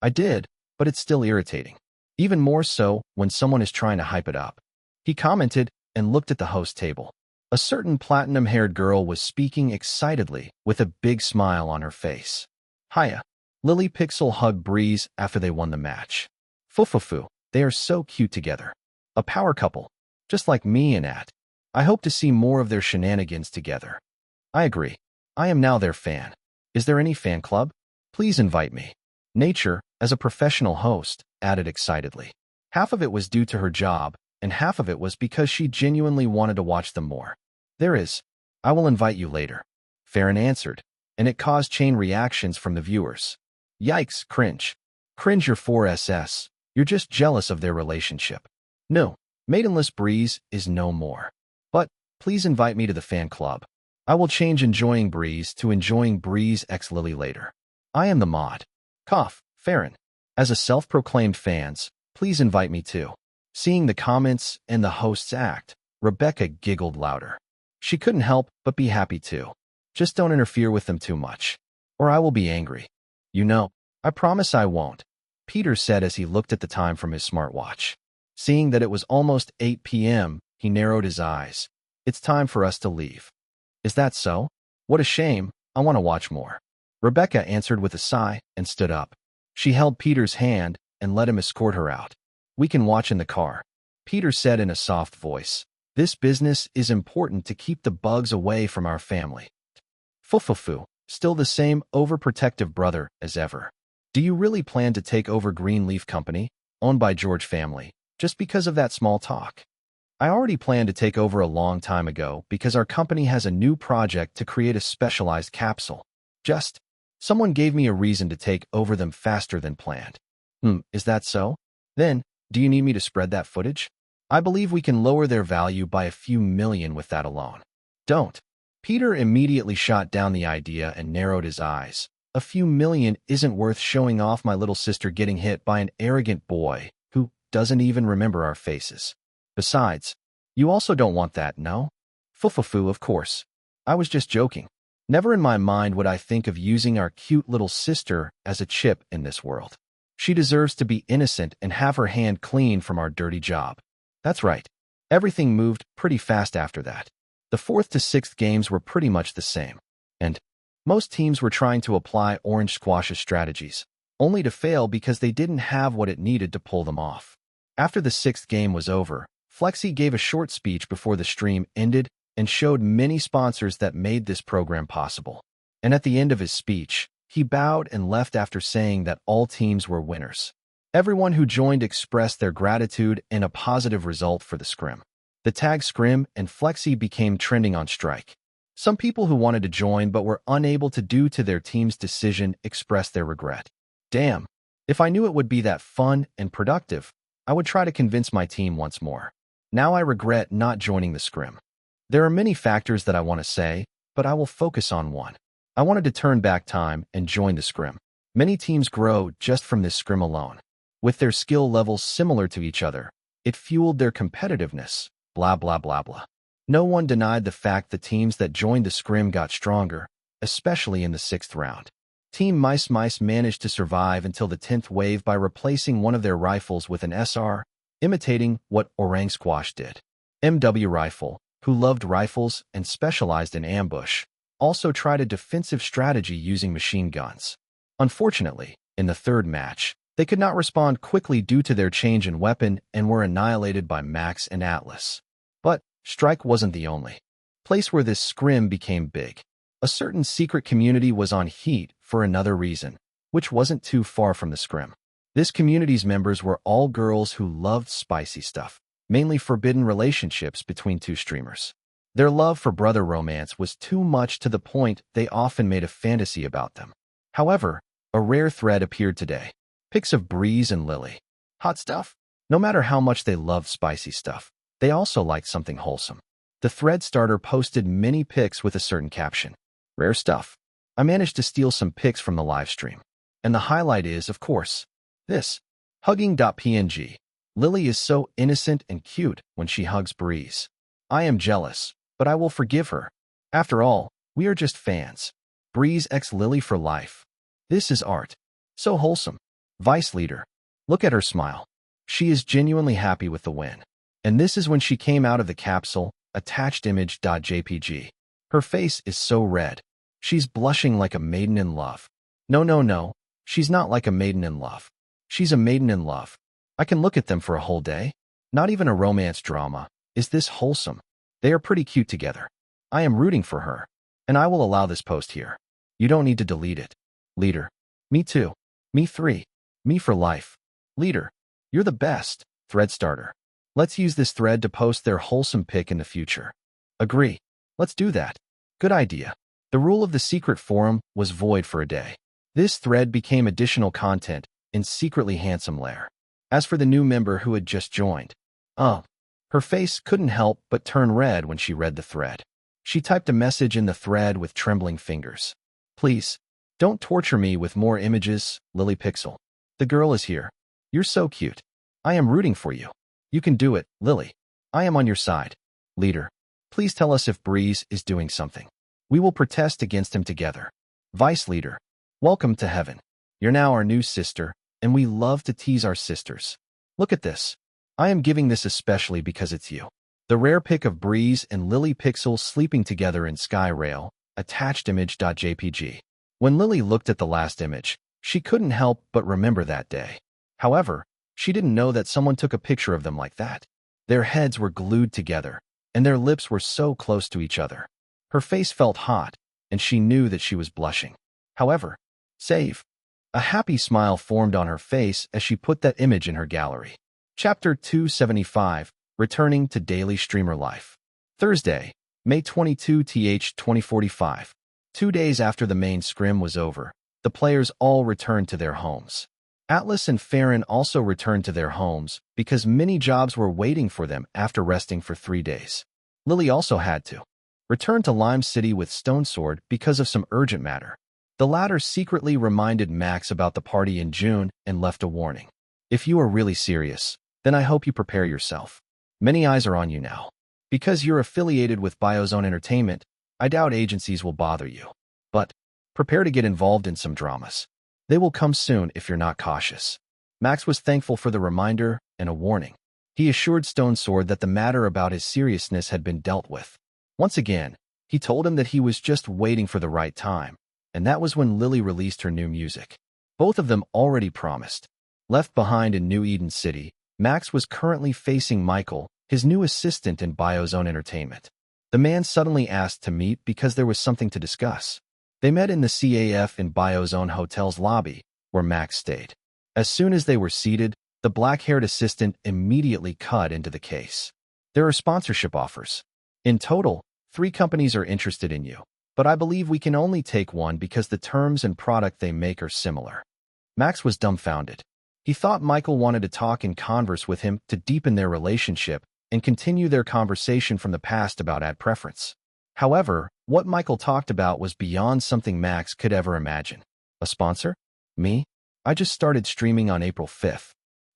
I did, but it's still irritating. Even more so when someone is trying to hype it up. He commented and looked at the host table. A certain platinum-haired girl was speaking excitedly with a big smile on her face. Hiya. Lily Pixel hugged Breeze after they won the match. Fufufu, they are so cute together. A power couple, just like me and At. I hope to see more of their shenanigans together. I agree. I am now their fan. Is there any fan club? Please invite me. Nature, as a professional host, added excitedly. Half of it was due to her job, and half of it was because she genuinely wanted to watch them more. There is. I will invite you later. Farron answered, and it caused chain reactions from the viewers. Yikes, cringe. Cringe your 4SS. You're just jealous of their relationship. No, Maidenless Breeze is no more. But, please invite me to the fan club. I will change enjoying Breeze to enjoying Breeze x Lily later. I am the mod. Cough, Farron. As a self-proclaimed fans, please invite me too. Seeing the comments and the hosts act, Rebecca giggled louder. She couldn't help but be happy too. Just don't interfere with them too much, or I will be angry. You know, I promise I won't, Peter said as he looked at the time from his smartwatch. Seeing that it was almost 8 p.m., he narrowed his eyes. It's time for us to leave. Is that so? What a shame, I want to watch more. Rebecca answered with a sigh and stood up. She held Peter's hand and let him escort her out. We can watch in the car, Peter said in a soft voice. This business is important to keep the bugs away from our family. Fufufu, still the same overprotective brother as ever. Do you really plan to take over Greenleaf Company, owned by George family, just because of that small talk? I already planned to take over a long time ago because our company has a new project to create a specialized capsule. Someone gave me a reason to take over them faster than planned. Is that so? Then, do you need me to spread that footage? I believe we can lower their value by a few million with that alone. Don't. Peter immediately shot down the idea and narrowed his eyes. A few million isn't worth showing off my little sister getting hit by an arrogant boy who doesn't even remember our faces. Besides, you also don't want that, no? Fufufu, of course. I was just joking. Never in my mind would I think of using our cute little sister as a chip in this world. She deserves to be innocent and have her hand clean from our dirty job. That's right. Everything moved pretty fast after that. The 4th to 6th games were pretty much the same. And most teams were trying to apply Orange Squash's strategies, only to fail because they didn't have what it needed to pull them off. After the 6th game was over, Flexi gave a short speech before the stream ended and showed many sponsors that made this program possible. And at the end of his speech, he bowed and left after saying that all teams were winners. Everyone who joined expressed their gratitude and a positive result for the scrim. The tag scrim and Flexi became trending on Strike. Some people who wanted to join but were unable to due to their team's decision expressed their regret. Damn, if I knew it would be that fun and productive, I would try to convince my team once more. Now I regret not joining the scrim. There are many factors that I want to say, but I will focus on one. I wanted to turn back time and join the scrim. Many teams grow just from this scrim alone. With their skill levels similar to each other, it fueled their competitiveness, blah blah blah blah. No one denied the fact that teams that joined the scrim got stronger, especially in the 6th round. Team Mice managed to survive until the 10th wave by replacing one of their rifles with an SR, imitating what Orang Squash did. MW Rifle, who loved rifles and specialized in ambush, also tried a defensive strategy using machine guns. Unfortunately, in the 3rd match, they could not respond quickly due to their change in weapon and were annihilated by Max and Atlas. But Strike wasn't the only place where this scrim became big. A certain secret community was on heat for another reason, which wasn't too far from the scrim. This community's members were all girls who loved spicy stuff, mainly forbidden relationships between two streamers. Their love for brother romance was too much to the point they often made a fantasy about them. However, a rare thread appeared today. Pics of Breeze and Lily. Hot stuff? No matter how much they loved spicy stuff, they also liked something wholesome. The thread starter posted many pics with a certain caption. Rare stuff. I managed to steal some pics from the live stream. And the highlight is, of course, this. Hugging.png. Lily is so innocent and cute when she hugs Breeze. I am jealous, but I will forgive her. After all, we are just fans. Breeze x Lily for life. This is art. So wholesome. Vice leader. Look at her smile. She is genuinely happy with the win. And this is when she came out of the capsule, attached image.jpg. Her face is so red. She's blushing like a maiden in love. No, She's not like a maiden in love. She's a maiden in love. I can look at them for a whole day. Not even a romance drama. Is this wholesome? They are pretty cute together. I am rooting for her. And I will allow this post here. You don't need to delete it. Leader. Me too. Me 3. Me for life. Leader. You're the best. Thread starter. Let's use this thread to post their wholesome pic in the future. Agree. Let's do that. Good idea. The rule of the secret forum was void for a day. This thread became additional content in secretly handsome lair. As for the new member who had just joined, her face couldn't help but turn red when she read the thread. She typed a message in the thread with trembling fingers. Please, don't torture me with more images, Lily Pixel. The girl is here. You're so cute. I am rooting for you. You can do it, Lily. I am on your side. Leader, please tell us if Breeze is doing something. We will protest against him together. Vice Leader, welcome to heaven. You're now our new sister, and we love to tease our sisters. Look at this. I am giving this especially because it's you. The rare pic of Breeze and Lily Pixel sleeping together in Sky Rail, attached image.jpg. When Lily looked at the last image, she couldn't help but remember that day. However, she didn't know that someone took a picture of them like that. Their heads were glued together, and their lips were so close to each other. Her face felt hot, and she knew that she was blushing. However, save. A happy smile formed on her face as she put that image in her gallery. Chapter 275, Returning to Daily Streamer Life. Thursday, May 22, 2045. 2 days after the main scrim was over, the players all returned to their homes. Atlas and Farron also returned to their homes because many jobs were waiting for them after resting for 3 days. Lily also had to return to Lime City with Stone Sword because of some urgent matter. The latter secretly reminded Max about the party in June and left a warning. If you are really serious, then I hope you prepare yourself. Many eyes are on you now. Because you're affiliated with Biozone Entertainment, I doubt agencies will bother you. But prepare to get involved in some dramas. They will come soon if you're not cautious. Max was thankful for the reminder and a warning. He assured Stone Sword that the matter about his seriousness had been dealt with. Once again, he told him that he was just waiting for the right time, and that was when Lily released her new music. Both of them already promised. Left behind in New Eden City, Max was currently facing Michael, his new assistant in Biozone Entertainment. The man suddenly asked to meet because there was something to discuss. They met in the CAF in Biozone Hotel's lobby, where Max stayed. As soon as they were seated, the black-haired assistant immediately cut into the case. There are sponsorship offers. In total, 3 companies are interested in you, but I believe we can only take one because the terms and product they make are similar. Max was dumbfounded. He thought Michael wanted to talk and converse with him to deepen their relationship and continue their conversation from the past about ad preference. However, what Michael talked about was beyond something Max could ever imagine. A sponsor? Me? I just started streaming on April 5th.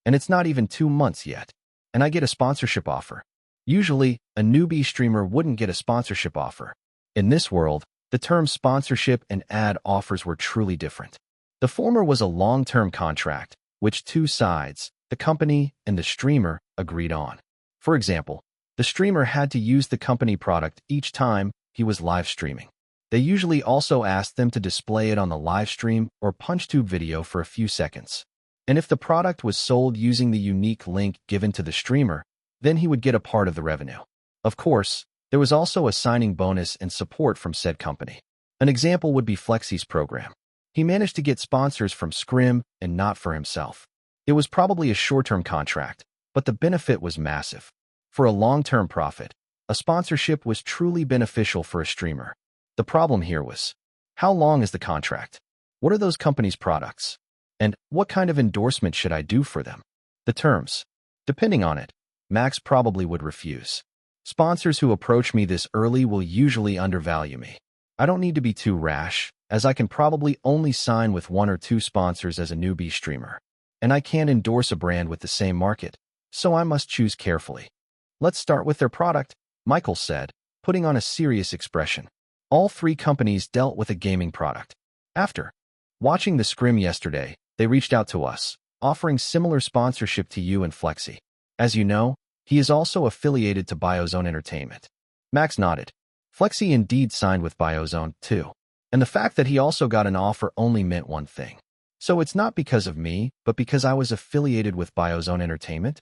And it's not even 2 months yet. And I get a sponsorship offer. Usually, a newbie streamer wouldn't get a sponsorship offer. In this world, the terms sponsorship and ad offers were truly different. The former was a long-term contract, which 2 sides, the company and the streamer, agreed on. For example, the streamer had to use the company product each time he was live streaming. They usually also asked them to display it on the live stream or PunchTube video for a few seconds. And if the product was sold using the unique link given to the streamer, then he would get a part of the revenue. Of course, there was also a signing bonus and support from said company. An example would be Flexi's program. He managed to get sponsors from Scrim and not for himself. It was probably a short-term contract, but the benefit was massive. For a long-term profit, a sponsorship was truly beneficial for a streamer. The problem here was, how long is the contract? What are those companies' products? And what kind of endorsement should I do for them? The terms. Depending on it, Max probably would refuse. Sponsors who approach me this early will usually undervalue me. I don't need to be too rash, as I can probably only sign with 1 or 2 sponsors as a newbie streamer. And I can't endorse a brand with the same market, so I must choose carefully. Let's start with their product, Michael said, putting on a serious expression. All 3 companies dealt with a gaming product. After watching the scrim yesterday, they reached out to us, offering similar sponsorship to you and Flexi. As you know, he is also affiliated to Biozone Entertainment. Max nodded. Flexi indeed signed with Biozone, too. And the fact that he also got an offer only meant one thing. So it's not because of me, but because I was affiliated with BioZone Entertainment?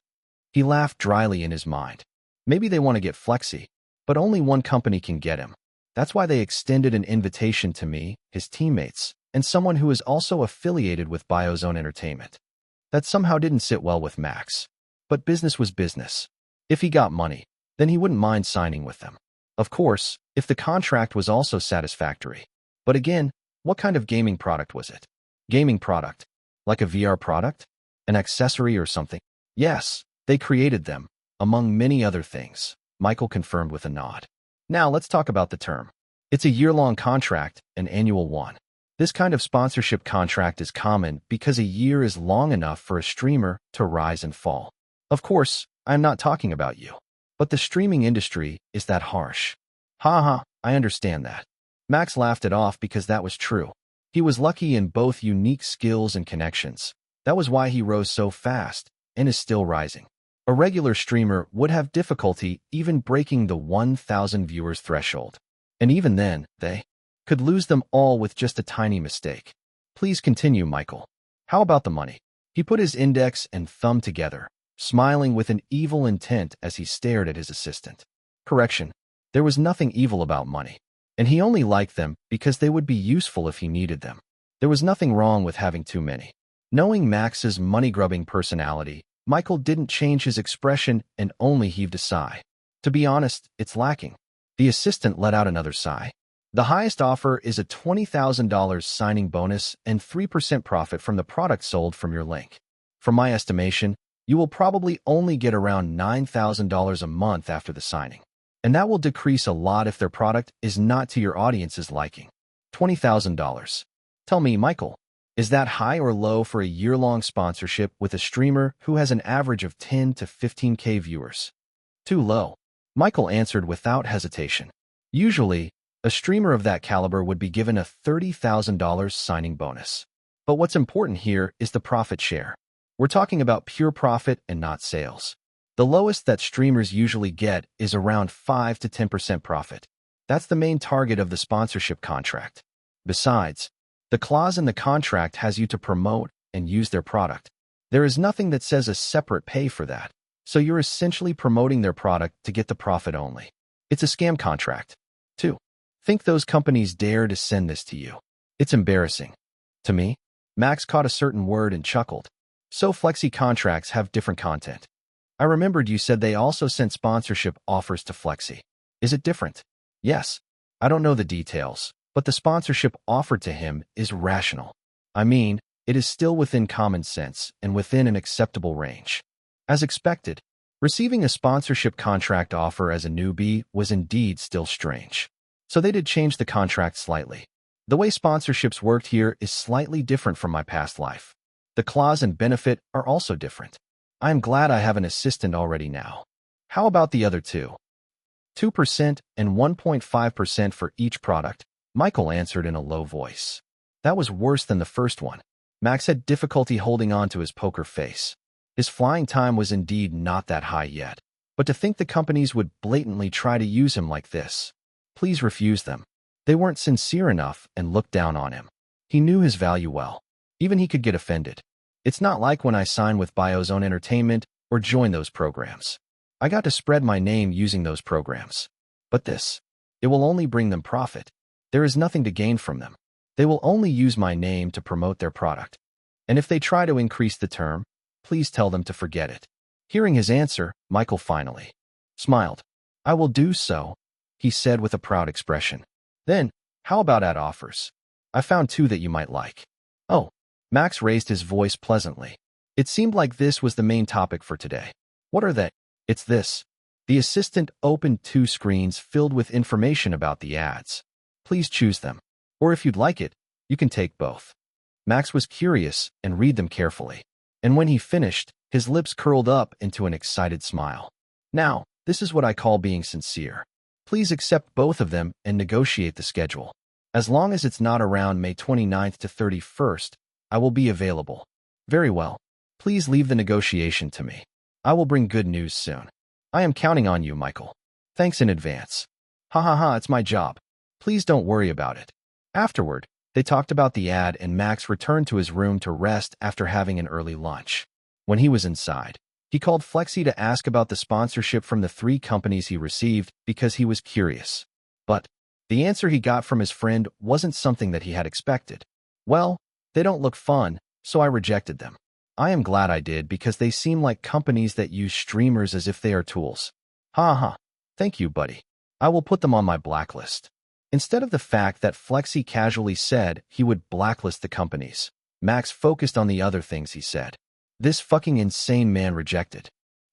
He laughed dryly in his mind. Maybe they want to get Flexi, but only one company can get him. That's why they extended an invitation to me, his teammates, and someone who is also affiliated with BioZone Entertainment. That somehow didn't sit well with Max. But business was business. If he got money, then he wouldn't mind signing with them. Of course, if the contract was also satisfactory. But again, what kind of gaming product was it? Gaming product? Like a VR product? An accessory or something? Yes, they created them, among many other things, Michael confirmed with a nod. Now let's talk about the term. It's a year-long contract, an annual one. This kind of sponsorship contract is common because a year is long enough for a streamer to rise and fall. Of course, I'm not talking about you. But the streaming industry is that harsh. Haha, I understand that. Max laughed it off because that was true. He was lucky in both unique skills and connections. That was why he rose so fast and is still rising. A regular streamer would have difficulty even breaking the 1,000 viewers threshold. And even then, they could lose them all with just a tiny mistake. Please continue, Michael. How about the money? He put his index and thumb together, smiling with an evil intent as he stared at his assistant. Correction, there was nothing evil about money, and he only liked them because they would be useful if he needed them. There was nothing wrong with having too many. Knowing Max's money-grubbing personality, Michael didn't change his expression and only heaved a sigh. To be honest, it's lacking. The assistant let out another sigh. The highest offer is a $20,000 signing bonus and 3% profit from the product sold from your link. From my estimation, you will probably only get around $9,000 a month after the signing. And that will decrease a lot if their product is not to your audience's liking. $20,000. Tell me, Michael, is that high or low for a year-long sponsorship with a streamer who has an average of 10 to 15K viewers? Too low. Michael answered without hesitation. Usually, a streamer of that caliber would be given a $30,000 signing bonus. But what's important here is the profit share. We're talking about pure profit and not sales. The lowest that streamers usually get is around 5 to 10% profit. That's the main target of the sponsorship contract. Besides, the clause in the contract has you to promote and use their product. There is nothing that says a separate pay for that. So you're essentially promoting their product to get the profit only. It's a scam contract. 2. Think those companies dare to send this to you. It's embarrassing. To me, Max caught a certain word and chuckled. So Flexi contracts have different content. I remembered you said they also sent sponsorship offers to Flexi. Is it different? Yes. I don't know the details, but the sponsorship offered to him is rational. I mean, it is still within common sense and within an acceptable range. As expected, receiving a sponsorship contract offer as a newbie was indeed still strange. So they did change the contract slightly. The way sponsorships worked here is slightly different from my past life. The clause and benefit are also different. I am glad I have an assistant already now. How about the other two? 2% and 1.5% for each product, Michael answered in a low voice. That was worse than the first one. Max had difficulty holding on to his poker face. His flying time was indeed not that high yet. But to think the companies would blatantly try to use him like this. Please refuse them. They weren't sincere enough and looked down on him. He knew his value well. Even he could get offended. It's not like when I signed with BioZone Entertainment or joined those programs. I got to spread my name using those programs. But this, it will only bring them profit. There is nothing to gain from them. They will only use my name to promote their product. And if they try to increase the term, please tell them to forget it. Hearing his answer, Michael finally smiled. I will do so, he said with a proud expression. Then, how about ad offers? I found 2 that you might like. Oh, Max raised his voice pleasantly. It seemed like this was the main topic for today. What are they? It's this. The assistant opened 2 screens filled with information about the ads. Please choose them. Or if you'd like it, you can take both. Max was curious and read them carefully. And when he finished, his lips curled up into an excited smile. Now, this is what I call being sincere. Please accept both of them and negotiate the schedule. As long as it's not around May 29th to 31st, I will be available. Very well. Please leave the negotiation to me. I will bring good news soon. I am counting on you, Michael. Thanks in advance. Ha ha ha, it's my job. Please don't worry about it. Afterward, They talked about the ad and Max returned to his room to rest after having an early lunch. When he was inside, he called Flexi to ask about the sponsorship from the 3 companies he received because he was curious. But the answer he got from his friend wasn't something that he had expected. Well, they don't look fun, so I rejected them. I am glad I did because they seem like companies that use streamers as if they are tools. Ha ha. Thank you, buddy. I will put them on my blacklist. Instead of the fact that Flexi casually said he would blacklist the companies, Max focused on the other things he said. This fucking insane man rejected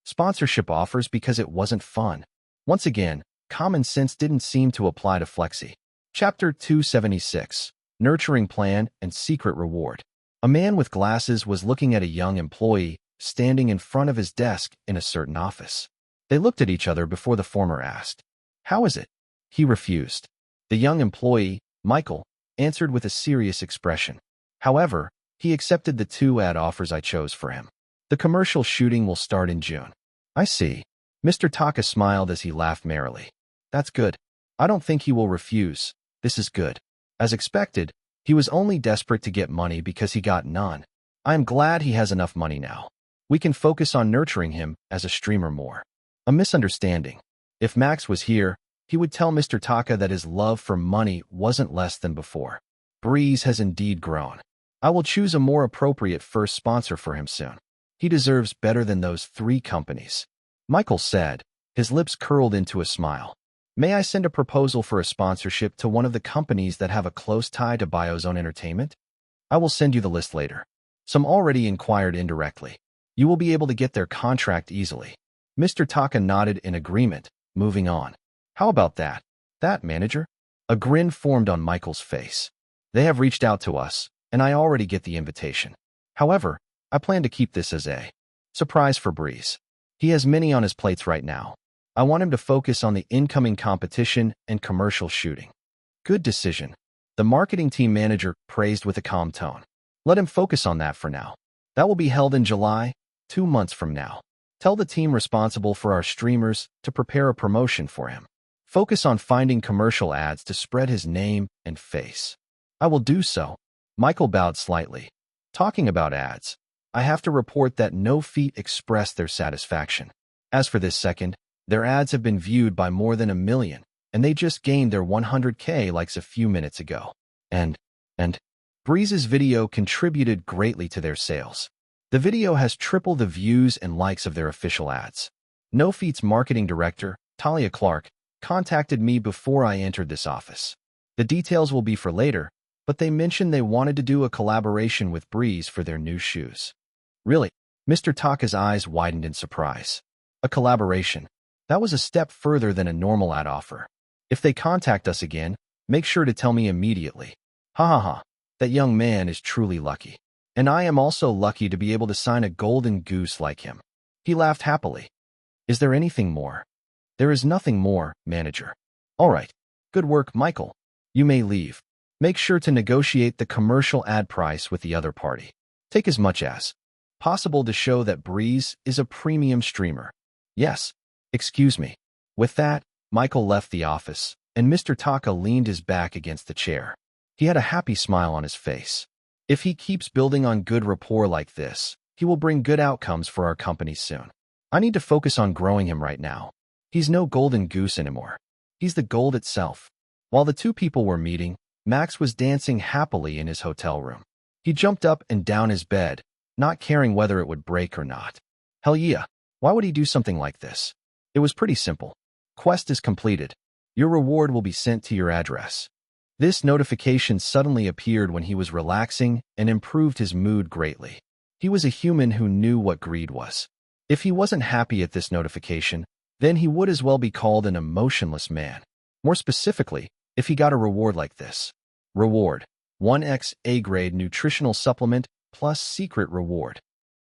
sponsorship offers because it wasn't fun. Once again, common sense didn't seem to apply to Flexi. Chapter 276. Nurturing Plan and Secret Reward. A man with glasses was looking at a young employee standing in front of his desk in a certain office. They looked at each other before the former asked, "How is it?" He refused. The young employee, Michael, answered with a serious expression. However, he accepted the 2 ad offers I chose for him. The commercial shooting will start in June. I see. Mr. Taka smiled as he laughed merrily. That's good. I don't think he will refuse. This is good. As expected, he was only desperate to get money because he got none. I am glad he has enough money now. We can focus on nurturing him as a streamer more. A misunderstanding. If Max was here, he would tell Mr. Taka that his love for money wasn't less than before. Breeze has indeed grown. I will choose a more appropriate first sponsor for him soon. He deserves better than those 3 companies. Michael said, his lips curled into a smile. May I send a proposal for a sponsorship to one of the companies that have a close tie to Biozone Entertainment? I will send you the list later. Some already inquired indirectly. You will be able to get their contract easily. Mr. Taka nodded in agreement, moving on. How about that? That, manager? A grin formed on Michael's face. They have reached out to us, and I already get the invitation. However, I plan to keep this as a surprise for Breeze. He has many on his plates right now. I want him to focus on the incoming competition and commercial shooting. Good decision. The marketing team manager praised with a calm tone. Let him focus on that for now. That will be held in July, 2 months from now. Tell the team responsible for our streamers to prepare a promotion for him. Focus on finding commercial ads to spread his name and face. I will do so. Michael bowed slightly. Talking about ads, I have to report that no feet expressed their satisfaction. As for this second, their ads have been viewed by more than 1 million, and they just gained their 100K likes a few minutes ago. And Breeze's video contributed greatly to their sales. The video has triple the views and likes of their official ads. No Feet's marketing director, Talia Clark, contacted me before I entered this office. The details will be for later, but they mentioned they wanted to do a collaboration with Breeze for their new shoes. Really? Mr. Taka's eyes widened in surprise. A collaboration? That was a step further than a normal ad offer. If they contact us again, make sure to tell me immediately. Ha ha ha. That young man is truly lucky. And I am also lucky to be able to sign a golden goose like him. He laughed happily. Is there anything more? There is nothing more, manager. All right. Good work, Michael. You may leave. Make sure to negotiate the commercial ad price with the other party. Take as much as possible to show that Breeze is a premium streamer. Yes. Excuse me. With that, Michael left the office, and Mr. Taka leaned his back against the chair. He had a happy smile on his face. If he keeps building on good rapport like this, he will bring good outcomes for our company soon. I need to focus on growing him right now. He's no golden goose anymore. He's the gold itself. While the 2 people were meeting, Max was dancing happily in his hotel room. He jumped up and down his bed, not caring whether it would break or not. Hell yeah, why would he do something like this? It was pretty simple. Quest is completed. Your reward will be sent to your address. This notification suddenly appeared when he was relaxing and improved his mood greatly. He was a human who knew what greed was. If he wasn't happy at this notification, then he would as well be called an emotionless man. More specifically, if he got a reward like this. Reward: 1x A-grade nutritional supplement plus secret reward.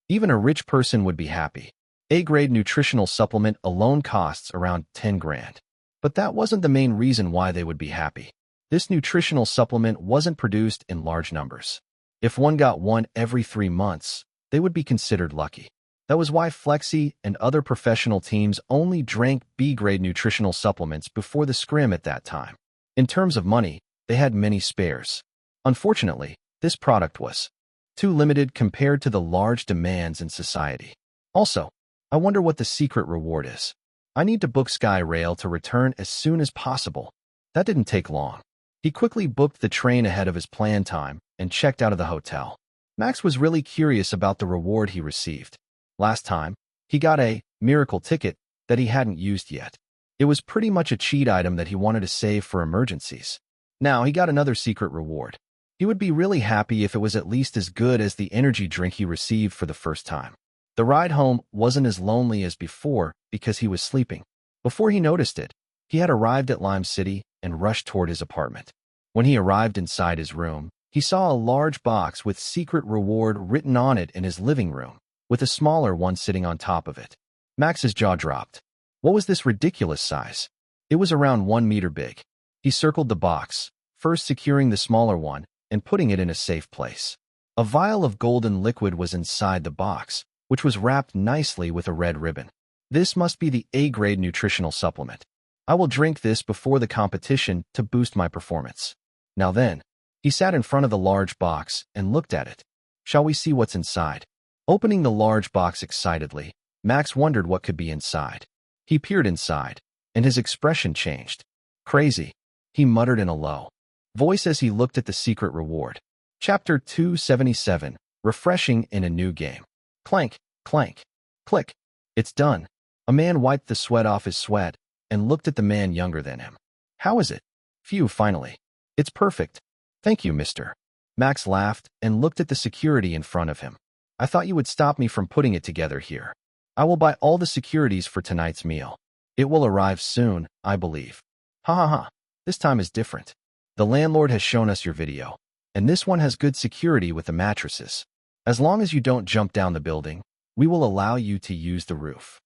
Even a rich person would be happy. A-grade nutritional supplement alone costs around 10 grand. But that wasn't the main reason why they would be happy. This nutritional supplement wasn't produced in large numbers. If one got one every 3 months, they would be considered lucky. That was why Flexi and other professional teams only drank B-grade nutritional supplements before the scrim at that time. In terms of money, they had many spares. Unfortunately, this product was too limited compared to the large demands in society. Also, I wonder what the secret reward is. I need to book SkyRail to return as soon as possible. That didn't take long. He quickly booked the train ahead of his planned time and checked out of the hotel. Max was really curious about the reward he received. Last time, he got a miracle ticket that he hadn't used yet. It was pretty much a cheat item that he wanted to save for emergencies. Now he got another secret reward. He would be really happy if it was at least as good as the energy drink he received for the first time. The ride home wasn't as lonely as before because he was sleeping. Before he noticed it, he had arrived at Lime City and rushed toward his apartment. When he arrived inside his room, he saw a large box with secret reward written on it in his living room, with a smaller one sitting on top of it. Max's jaw dropped. What was this ridiculous size? It was around 1 meter big. He circled the box, first securing the smaller one and putting it in a safe place. A vial of golden liquid was inside the box, which was wrapped nicely with a red ribbon. This must be the A-grade nutritional supplement. I will drink this before the competition to boost my performance. Now then, he sat in front of the large box and looked at it. Shall we see what's inside? Opening the large box excitedly, Max wondered what could be inside. He peered inside, and his expression changed. Crazy, he muttered in a low voice as he looked at the secret reward. Chapter 277, Refreshing in a New Game. Clank, clank, click. It's done. A man wiped the sweat off his sweat and looked at the man younger than him. How is it? Phew, finally. It's perfect. Thank you, mister. Max laughed and looked at the security in front of him. I thought you would stop me from putting it together here. I will buy all the securities for tonight's meal. It will arrive soon, I believe. Ha ha ha. This time is different. The landlord has shown us your video, and this one has good security with the mattresses. As long as you don't jump down the building, we will allow you to use the roof.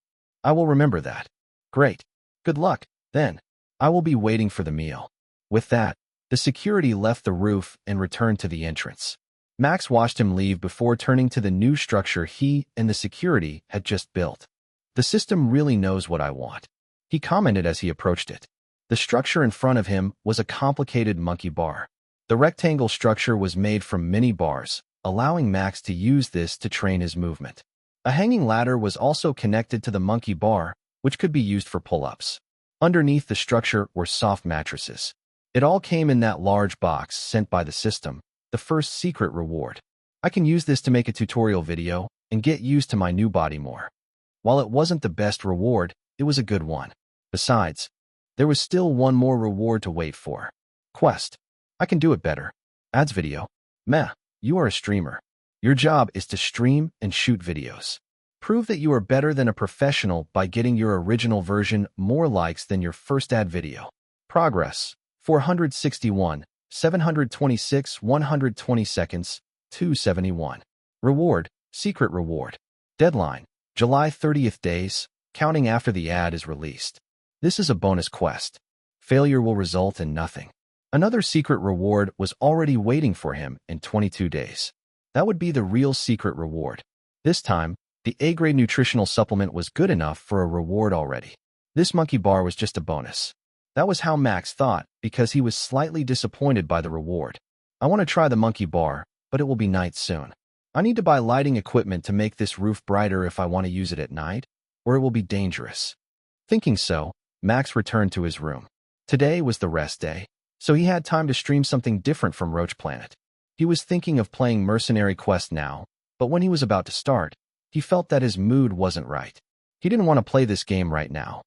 I will remember that. Great. Good luck, then. I will be waiting for the meal. With that, the security left the roof and returned to the entrance. Max watched him leave before turning to the new structure he and the security had just built. The system really knows what I want, he commented as he approached it. The structure in front of him was a complicated monkey bar. The rectangle structure was made from mini bars, allowing Max to use this to train his movement. A hanging ladder was also connected to the monkey bar, which could be used for pull-ups. Underneath the structure were soft mattresses. It all came in that large box sent by the system, the first secret reward. I can use this to make a tutorial video and get used to my new body more. While it wasn't the best reward, it was a good one. Besides, there was still one more reward to wait for. Quest. I can do it better. Ads video. Meh, you are a streamer. Your job is to stream and shoot videos. Prove that you are better than a professional by getting your original version more likes than your first ad video. Progress. 461, 726, 120 seconds, 271. Reward. Secret reward. Deadline. July 30th days, counting after the ad is released. This is a bonus quest. Failure will result in nothing. Another secret reward was already waiting for him in 22 days. That would be the real secret reward. This time, the A-grade nutritional supplement was good enough for a reward already. This monkey bar was just a bonus. That was how Max thought because he was slightly disappointed by the reward. I want to try the monkey bar, but it will be night soon. I need to buy lighting equipment to make this roof brighter if I want to use it at night, or it will be dangerous. Thinking so, Max returned to his room. Today was the rest day, so he had time to stream something different from Roach Planet. He was thinking of playing Mercenary Quest now, but when he was about to start, he felt that his mood wasn't right. He didn't want to play this game right now.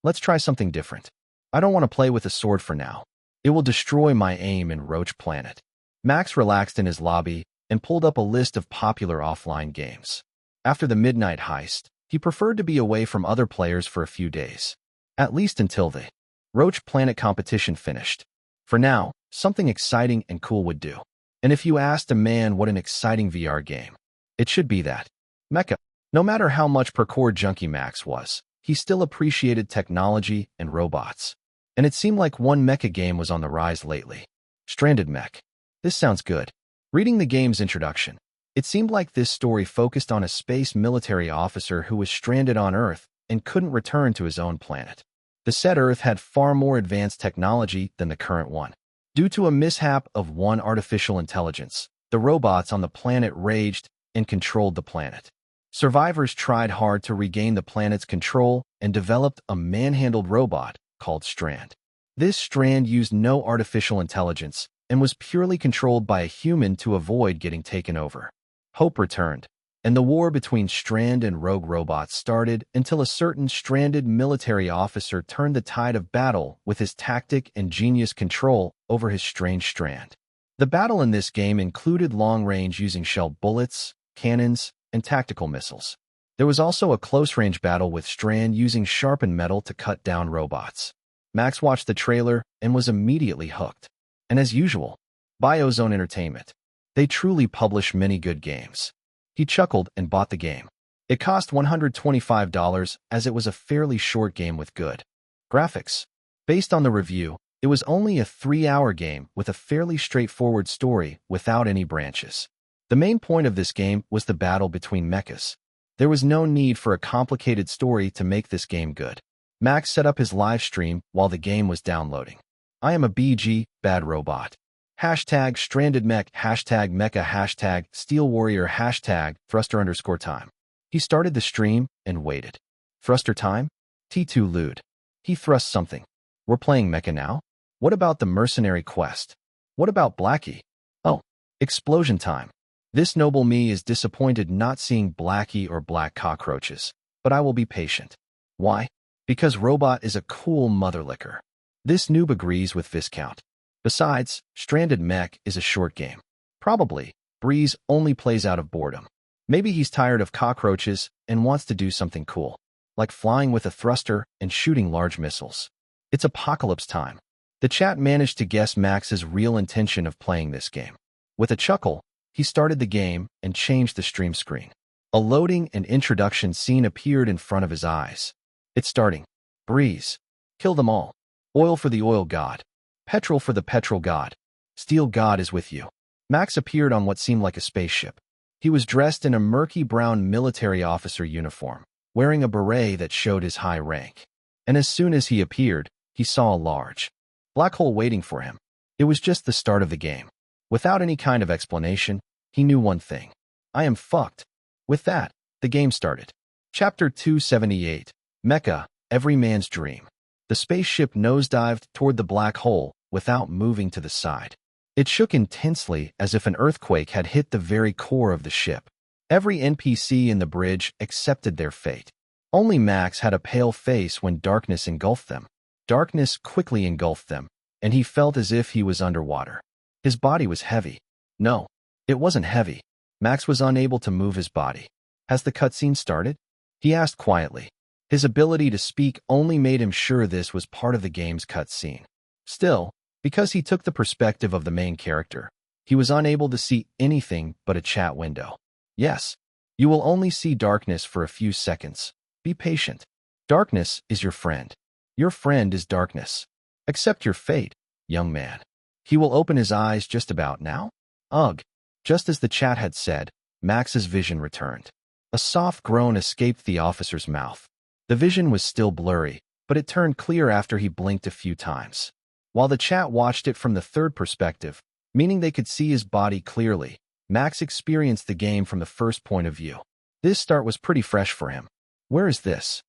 Let's try something different. I don't want to play with a sword for now. It will destroy my aim in Roach Planet. Max relaxed in his lobby and pulled up a list of popular offline games. After the midnight heist, he preferred to be away from other players for a few days. At least until the Roach Planet competition finished. For now, something exciting and cool would do. And if you asked a man what an exciting VR game, it should be that. Mecha. No matter how much parkour junkie Max was, he still appreciated technology and robots. And it seemed like one mecha game was on the rise lately. Stranded Mech. This sounds good. Reading the game's introduction, it seemed like this story focused on a space military officer who was stranded on Earth and couldn't return to his own planet. The said Earth had far more advanced technology than the current one. Due to a mishap of one artificial intelligence, the robots on the planet raged and controlled the planet. Survivors tried hard to regain the planet's control and developed a manhandled robot called Strand. This Strand used no artificial intelligence and was purely controlled by a human to avoid getting taken over. Hope returned, and the war between Strand and rogue robots started until a certain stranded military officer turned the tide of battle with his tactic and genius control over his strange Strand. The battle in this game included long-range using shell bullets, cannons, and tactical missiles. There was also a close-range battle with Strand using sharpened metal to cut down robots. Max watched the trailer and was immediately hooked. And as usual, BioZone Entertainment. They truly publish many good games. He chuckled and bought the game. It cost $125 as it was a fairly short game with good graphics. Based on the review, it was only a 3-hour game with a fairly straightforward story without any branches. The main point of this game was the battle between mechas. There was no need for a complicated story to make this game good. Max set up his live stream while the game was downloading. I am a BG, bad robot. Hashtag stranded mech, hashtag mecha, hashtag steel warrior, hashtag thruster_time. He started the stream and waited. Thruster time? T2 lewd. He thrust something. We're playing mecha now? What about the mercenary quest? What about Blackie? Oh, explosion time. This noble me is disappointed not seeing Blackie or black cockroaches, but I will be patient. Why? Because Robot is a cool motherlicker. This noob agrees with Viscount. Besides, Stranded Mech is a short game. Probably, Breeze only plays out of boredom. Maybe he's tired of cockroaches and wants to do something cool, like flying with a thruster and shooting large missiles. It's apocalypse time. The chat managed to guess Max's real intention of playing this game. With a chuckle, he started the game and changed the stream screen. A loading and introduction scene appeared in front of his eyes. It's starting. Breeze. Kill them all. Oil for the oil god. Petrol for the petrol god. Steel god is with you. Max appeared on what seemed like a spaceship. He was dressed in a murky brown military officer uniform, wearing a beret that showed his high rank. And as soon as he appeared, he saw a large black hole waiting for him. It was just the start of the game. Without any kind of explanation, he knew one thing. I am fucked. With that, the game started. Chapter 278. Mecha, Every Man's Dream. The spaceship nosedived toward the black hole without moving to the side. It shook intensely as if an earthquake had hit the very core of the ship. Every NPC in the bridge accepted their fate. Only Max had a pale face when darkness engulfed them. Darkness quickly engulfed them, and he felt as if he was underwater. His body was heavy. No, it wasn't heavy. Max was unable to move his body. Has the cutscene started? He asked quietly. His ability to speak only made him sure this was part of the game's cutscene. Still, because he took the perspective of the main character, he was unable to see anything but a chat window. Yes, you will only see darkness for a few seconds. Be patient. Darkness is your friend. Your friend is darkness. Accept your fate, young man. He will open his eyes just about now. Ugh. Just as the chat had said, Max's vision returned. A soft groan escaped the officer's mouth. The vision was still blurry, but it turned clear after he blinked a few times. While the chat watched it from the third perspective, meaning they could see his body clearly, Max experienced the game from the first point of view. This start was pretty fresh for him. Where is this?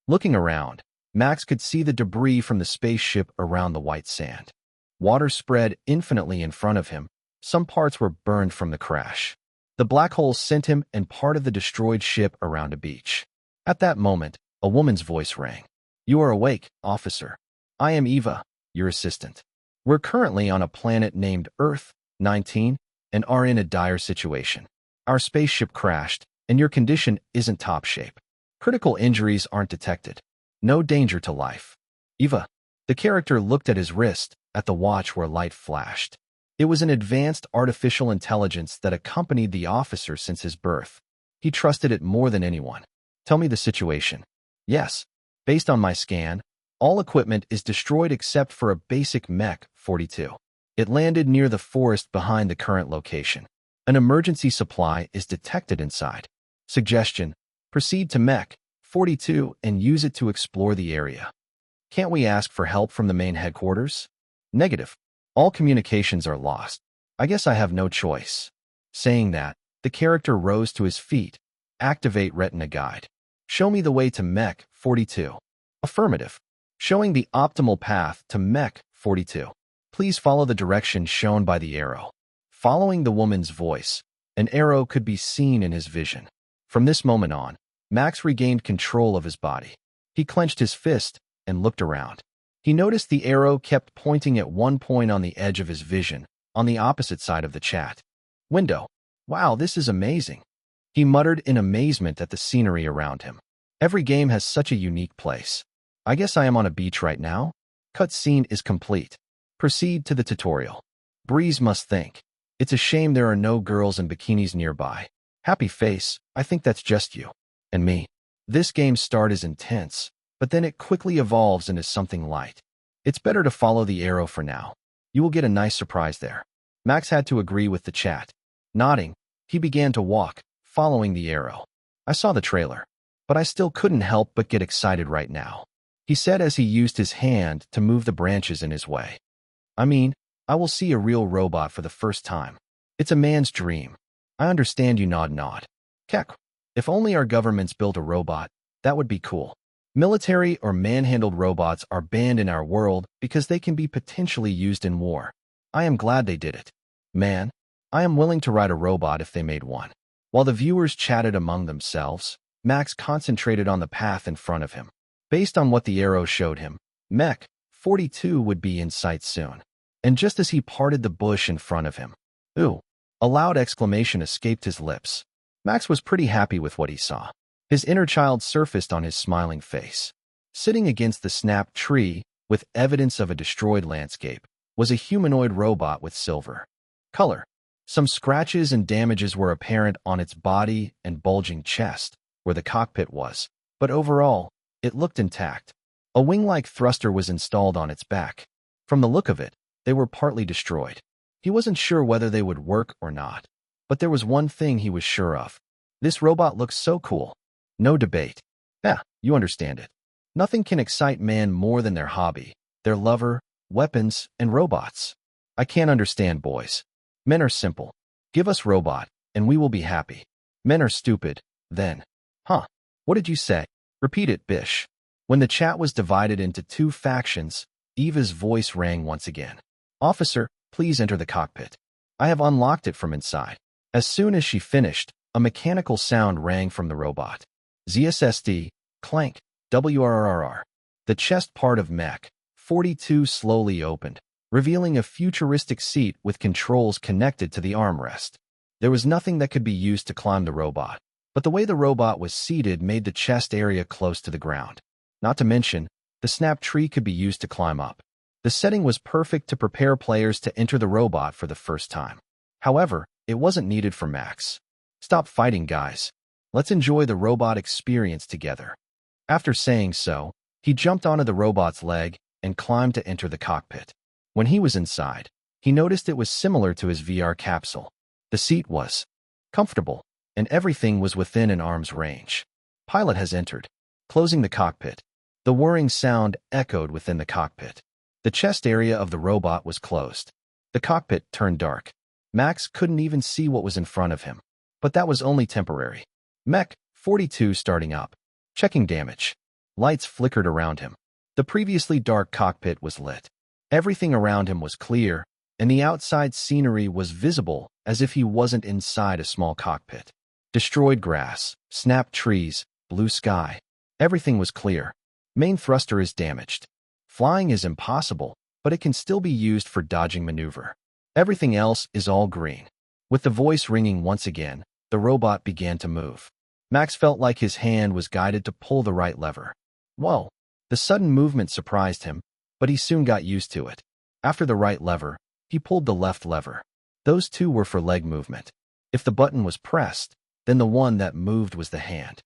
Looking around, Max could see the debris from the spaceship around the white sand. Water spread infinitely in front of him. Some parts were burned from the crash. The black hole sent him and part of the destroyed ship around a beach. At that moment, a woman's voice rang. You are awake, officer. I am Eva, your assistant. We're currently on a planet named Earth 19 and are in a dire situation. Our spaceship crashed, and your condition isn't top shape. Critical injuries aren't detected. No danger to life. Eva. The character looked at his wrist, at the watch where light flashed. It was an advanced artificial intelligence that accompanied the officer since his birth. He trusted it more than anyone. Tell me the situation. Yes. Based on my scan, all equipment is destroyed except for a basic mech 42. It landed near the forest behind the current location. An emergency supply is detected inside. Suggestion: proceed to mech 42 and use it to explore the area. Can't we ask for help from the main headquarters? Negative. All communications are lost. I guess I have no choice. Saying that, the character rose to his feet. Activate retina guide. Show me the way to Mech 42. Affirmative. Showing the optimal path to Mech 42. Please follow the direction shown by the arrow. Following the woman's voice, an arrow could be seen in his vision. From this moment on, Max regained control of his body. He clenched his fist and looked around. He noticed the arrow kept pointing at one point on the edge of his vision, on the opposite side of the chat window. Wow, this is amazing. He muttered in amazement at the scenery around him. Every game has such a unique place. I guess I am on a beach right now. Cutscene is complete. Proceed to the tutorial. Breeze must think. It's a shame there are no girls in bikinis nearby. Happy face, I think that's just you. And me. This game's start is intense, but then it quickly evolves into something light. It's better to follow the arrow for now. You will get a nice surprise there. Max had to agree with the chat. Nodding, he began to walk, following the arrow. I saw the trailer, but I still couldn't help but get excited right now. He said as he used his hand to move the branches in his way. I mean, I will see a real robot for the first time. It's a man's dream. I understand you nod. Kek. If only our governments built a robot, that would be cool. Military or manhandled robots are banned in our world because they can be potentially used in war. I am glad they did it. Man, I am willing to ride a robot if they made one. While the viewers chatted among themselves, Max concentrated on the path in front of him. Based on what the arrow showed him, Mech 42 would be in sight soon. And just as he parted the bush in front of him, ooh, a loud exclamation escaped his lips. Max was pretty happy with what he saw. His inner child surfaced on his smiling face. Sitting against the snapped tree, with evidence of a destroyed landscape, was a humanoid robot with silver color. Some scratches and damages were apparent on its body and bulging chest, where the cockpit was, but overall, it looked intact. A wing-like thruster was installed on its back. From the look of it, they were partly destroyed. He wasn't sure whether they would work or not, but there was one thing he was sure of. This robot looks so cool. No debate. Yeah, you understand it. Nothing can excite man more than their hobby, their lover, weapons, and robots. I can't understand boys. Men are simple. Give us robot, and we will be happy. Men are stupid, then. Huh. What did you say? Repeat it, Bish. When the chat was divided into two factions, Eva's voice rang once again. Officer, please enter the cockpit. I have unlocked it from inside. As soon as she finished, a mechanical sound rang from the robot. ZSSD, clank, WRRR. The chest part of Mech 42 slowly opened, revealing a futuristic seat with controls connected to the armrest. There was nothing that could be used to climb the robot, but the way the robot was seated made the chest area close to the ground. Not to mention, the snap tree could be used to climb up. The setting was perfect to prepare players to enter the robot for the first time. However, it wasn't needed for Max. Stop fighting, guys. Let's enjoy the robot experience together. After saying so, he jumped onto the robot's leg and climbed to enter the cockpit. When he was inside, he noticed it was similar to his VR capsule. The seat was comfortable, and everything was within an arm's range. Pilot has entered. Closing the cockpit. The whirring sound echoed within the cockpit. The chest area of the robot was closed. The cockpit turned dark. Max couldn't even see what was in front of him. But that was only temporary. Mech 42 starting up. Checking damage. Lights flickered around him. The previously dark cockpit was lit. Everything around him was clear, and the outside scenery was visible as if he wasn't inside a small cockpit. Destroyed grass, snapped trees, blue sky. Everything was clear. Main thruster is damaged. Flying is impossible, but it can still be used for dodging maneuver. Everything else is all green. With the voice ringing once again, the robot began to move. Max felt like his hand was guided to pull the right lever. Whoa! The sudden movement surprised him, but he soon got used to it. After the right lever, he pulled the left lever. Those two were for leg movement. If the button was pressed, then the one that moved was the hand.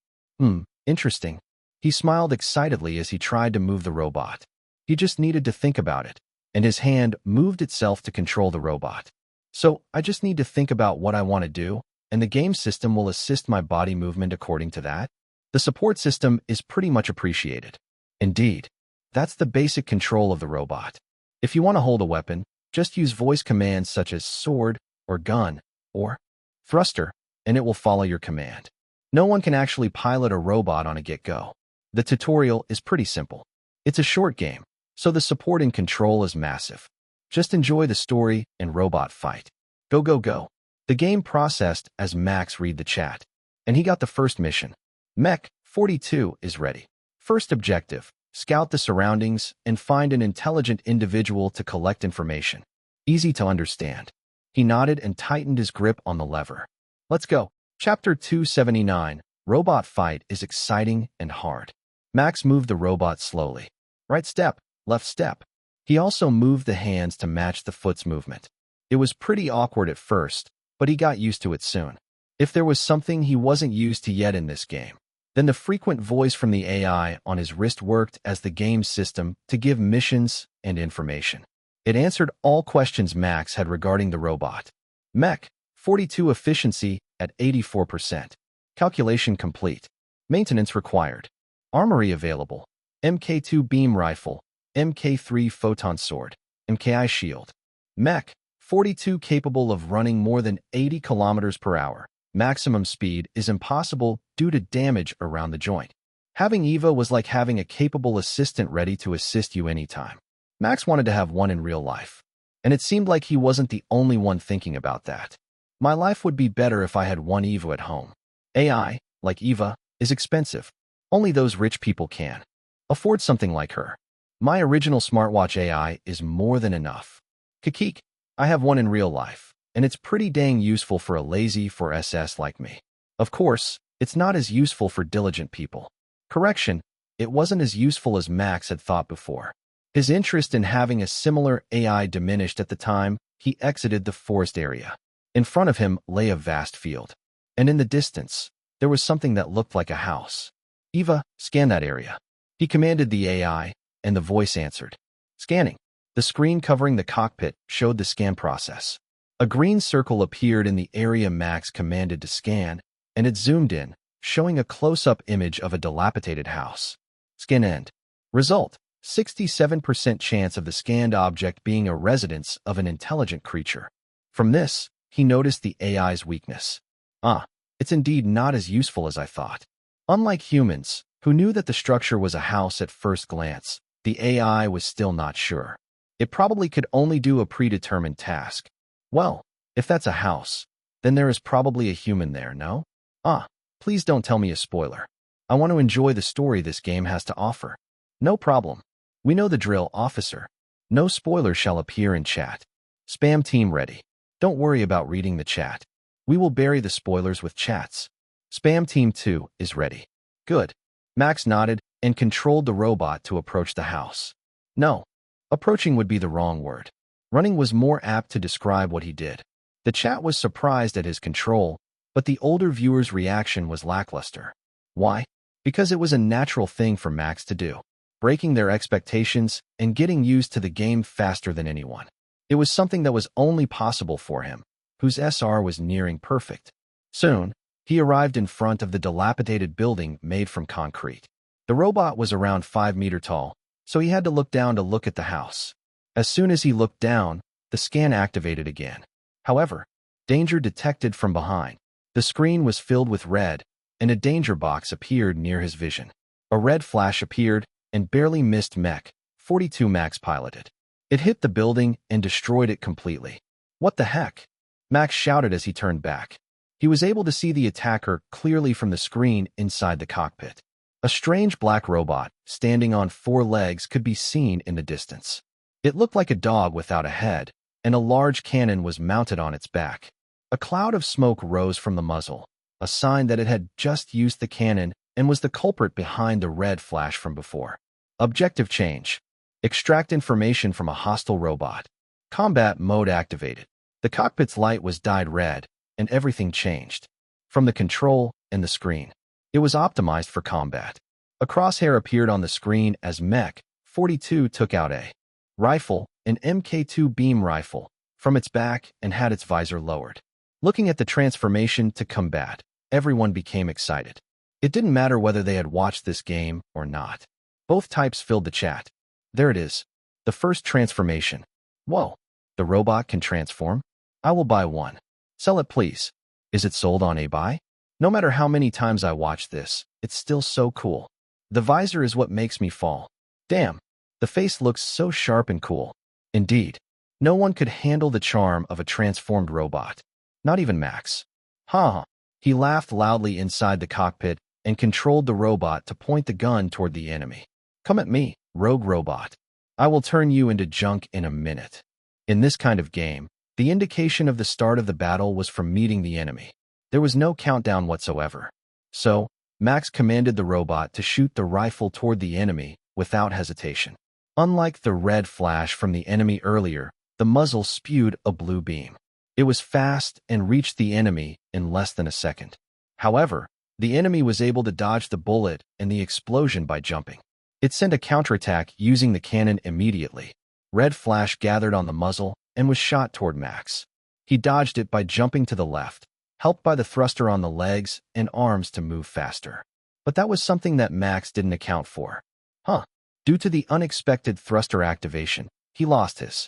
Interesting. He smiled excitedly as he tried to move the robot. He just needed to think about it, and his hand moved itself to control the robot. So, I just need to think about what I want to do, and the game system will assist my body movement according to that. The support system is pretty much appreciated. Indeed, that's the basic control of the robot. If you want to hold a weapon, Just use voice commands such as sword, or gun, or thruster, and it will follow your command. No one can actually pilot a robot on a get-go. The tutorial is pretty simple. It's a short game, so the support and control is massive. Just enjoy the story and robot fight. Go, go, go. The game processed as Max read the chat, and he got the first mission. Mech 42 is ready. First objective, scout the surroundings and find an intelligent individual to collect information. Easy to understand. He nodded and tightened his grip on the lever. Let's go. Chapter 279, Robot Fight is exciting and hard. Max moved the robot slowly. Right step, left step. He also moved the hands to match the foot's movement. It was pretty awkward at first, but he got used to it soon. If there was something he wasn't used to yet in this game, then the frequent voice from the AI on his wrist worked as the game system to give missions and information. It answered all questions Max had regarding the robot. Mech 42 efficiency at 84%. Calculation complete. Maintenance required. Armory available. Mk2 beam rifle, Mk3 photon sword, Mki shield. Mech 42 capable of running more than 80 kilometers per hour. Maximum speed is impossible due to damage around the joint. Having Eva was like having a capable assistant ready to assist you anytime. Max wanted to have one in real life, and it seemed like he wasn't the only one thinking about that. My life would be better if I had one Eva at home. AI, like Eva, is expensive. Only those rich people can afford something like her. My original smartwatch AI is more than enough. Kikik, I have one in real life, and it's pretty dang useful for a lazy 4SS like me. Of course, it's not as useful for diligent people. Correction, it wasn't as useful as Max had thought before. His interest in having a similar AI diminished at the time he exited the forest area. In front of him lay a vast field, and in the distance, there was something that looked like a house. Eva, scan that area. He commanded the AI, and the voice answered. Scanning. The screen covering the cockpit showed the scan process. A green circle appeared in the area Max commanded to scan, and it zoomed in, showing a close-up image of a dilapidated house. Scan end. Result, 67% chance of the scanned object being a residence of an intelligent creature. From this, he noticed the AI's weakness. It's indeed not as useful as I thought. Unlike humans, who knew that the structure was a house at first glance, the AI was still not sure. It probably could only do a predetermined task. Well, if that's a house, then there is probably a human there, no? Please don't tell me a spoiler. I want to enjoy the story this game has to offer. No problem. We know the drill, officer. No spoilers shall appear in chat. Spam team ready. Don't worry about reading the chat. We will bury the spoilers with chats. Spam team 2 is ready. Good. Max nodded and controlled the robot to approach the house. No, approaching would be the wrong word. Running was more apt to describe what he did. The chat was surprised at his control, but the older viewer's reaction was lackluster. Why? Because it was a natural thing for Max to do, breaking their expectations and getting used to the game faster than anyone. It was something that was only possible for him, whose SR was nearing perfect. Soon, he arrived in front of the dilapidated building made from concrete. The robot was around 5 meters tall, so he had to look down to look at the house. As soon as he looked down, the scan activated again. However, danger detected from behind. The screen was filled with red, and a danger box appeared near his vision. A red flash appeared and barely missed Mech 42 Max piloted. It hit the building and destroyed it completely. What the heck? Max shouted as he turned back. He was able to see the attacker clearly from the screen inside the cockpit. A strange black robot, standing on 4 legs, could be seen in the distance. It looked like a dog without a head, and a large cannon was mounted on its back. A cloud of smoke rose from the muzzle, a sign that it had just used the cannon and was the culprit behind the red flash from before. Objective change. Extract information from a hostile robot. Combat mode activated. The cockpit's light was dyed red, and everything changed. From the control and the screen. It was optimized for combat. A crosshair appeared on the screen as Mech 42 took out a rifle, an Mk2 beam rifle, from its back and had its visor lowered. Looking at the transformation to combat, everyone became excited. It didn't matter whether they had watched this game or not. Both types filled the chat. There it is. The first transformation. Whoa. The robot can transform? I will buy one. Sell it, please. Is it sold on eBay? No matter how many times I watch this, it's still so cool. The visor is what makes me fall. Damn, the face looks so sharp and cool. Indeed, no one could handle the charm of a transformed robot. Not even Max. Ha! He laughed loudly inside the cockpit and controlled the robot to point the gun toward the enemy. Come at me, rogue robot. I will turn you into junk in a minute. In this kind of game, the indication of the start of the battle was from meeting the enemy. There was no countdown whatsoever. So, Max commanded the robot to shoot the rifle toward the enemy without hesitation. Unlike the red flash from the enemy earlier, the muzzle spewed a blue beam. It was fast and reached the enemy in less than a second. However, the enemy was able to dodge the bullet and the explosion by jumping. It sent a counterattack using the cannon immediately. Red flash gathered on the muzzle and was shot toward Max. He dodged it by jumping to the left, helped by the thruster on the legs and arms to move faster. But that was something that Max didn't account for. Due to the unexpected thruster activation, he lost his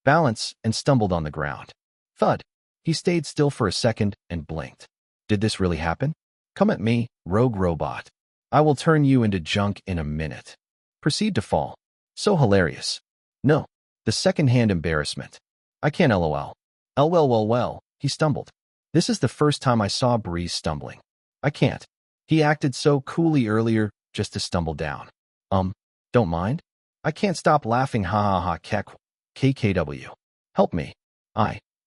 balance and stumbled on the ground. Thud. He stayed still for a second and blinked. Did this really happen? Come at me, rogue robot. I will turn you into junk in a minute. Proceed to fall. So hilarious. No. The second-hand embarrassment. I can't LOL. Well, he stumbled. This is the first time I saw Breeze stumbling. I can't. He acted so coolly earlier just to stumble down. Don't mind? I can't stop laughing, ha ha ha, KKW. Help me.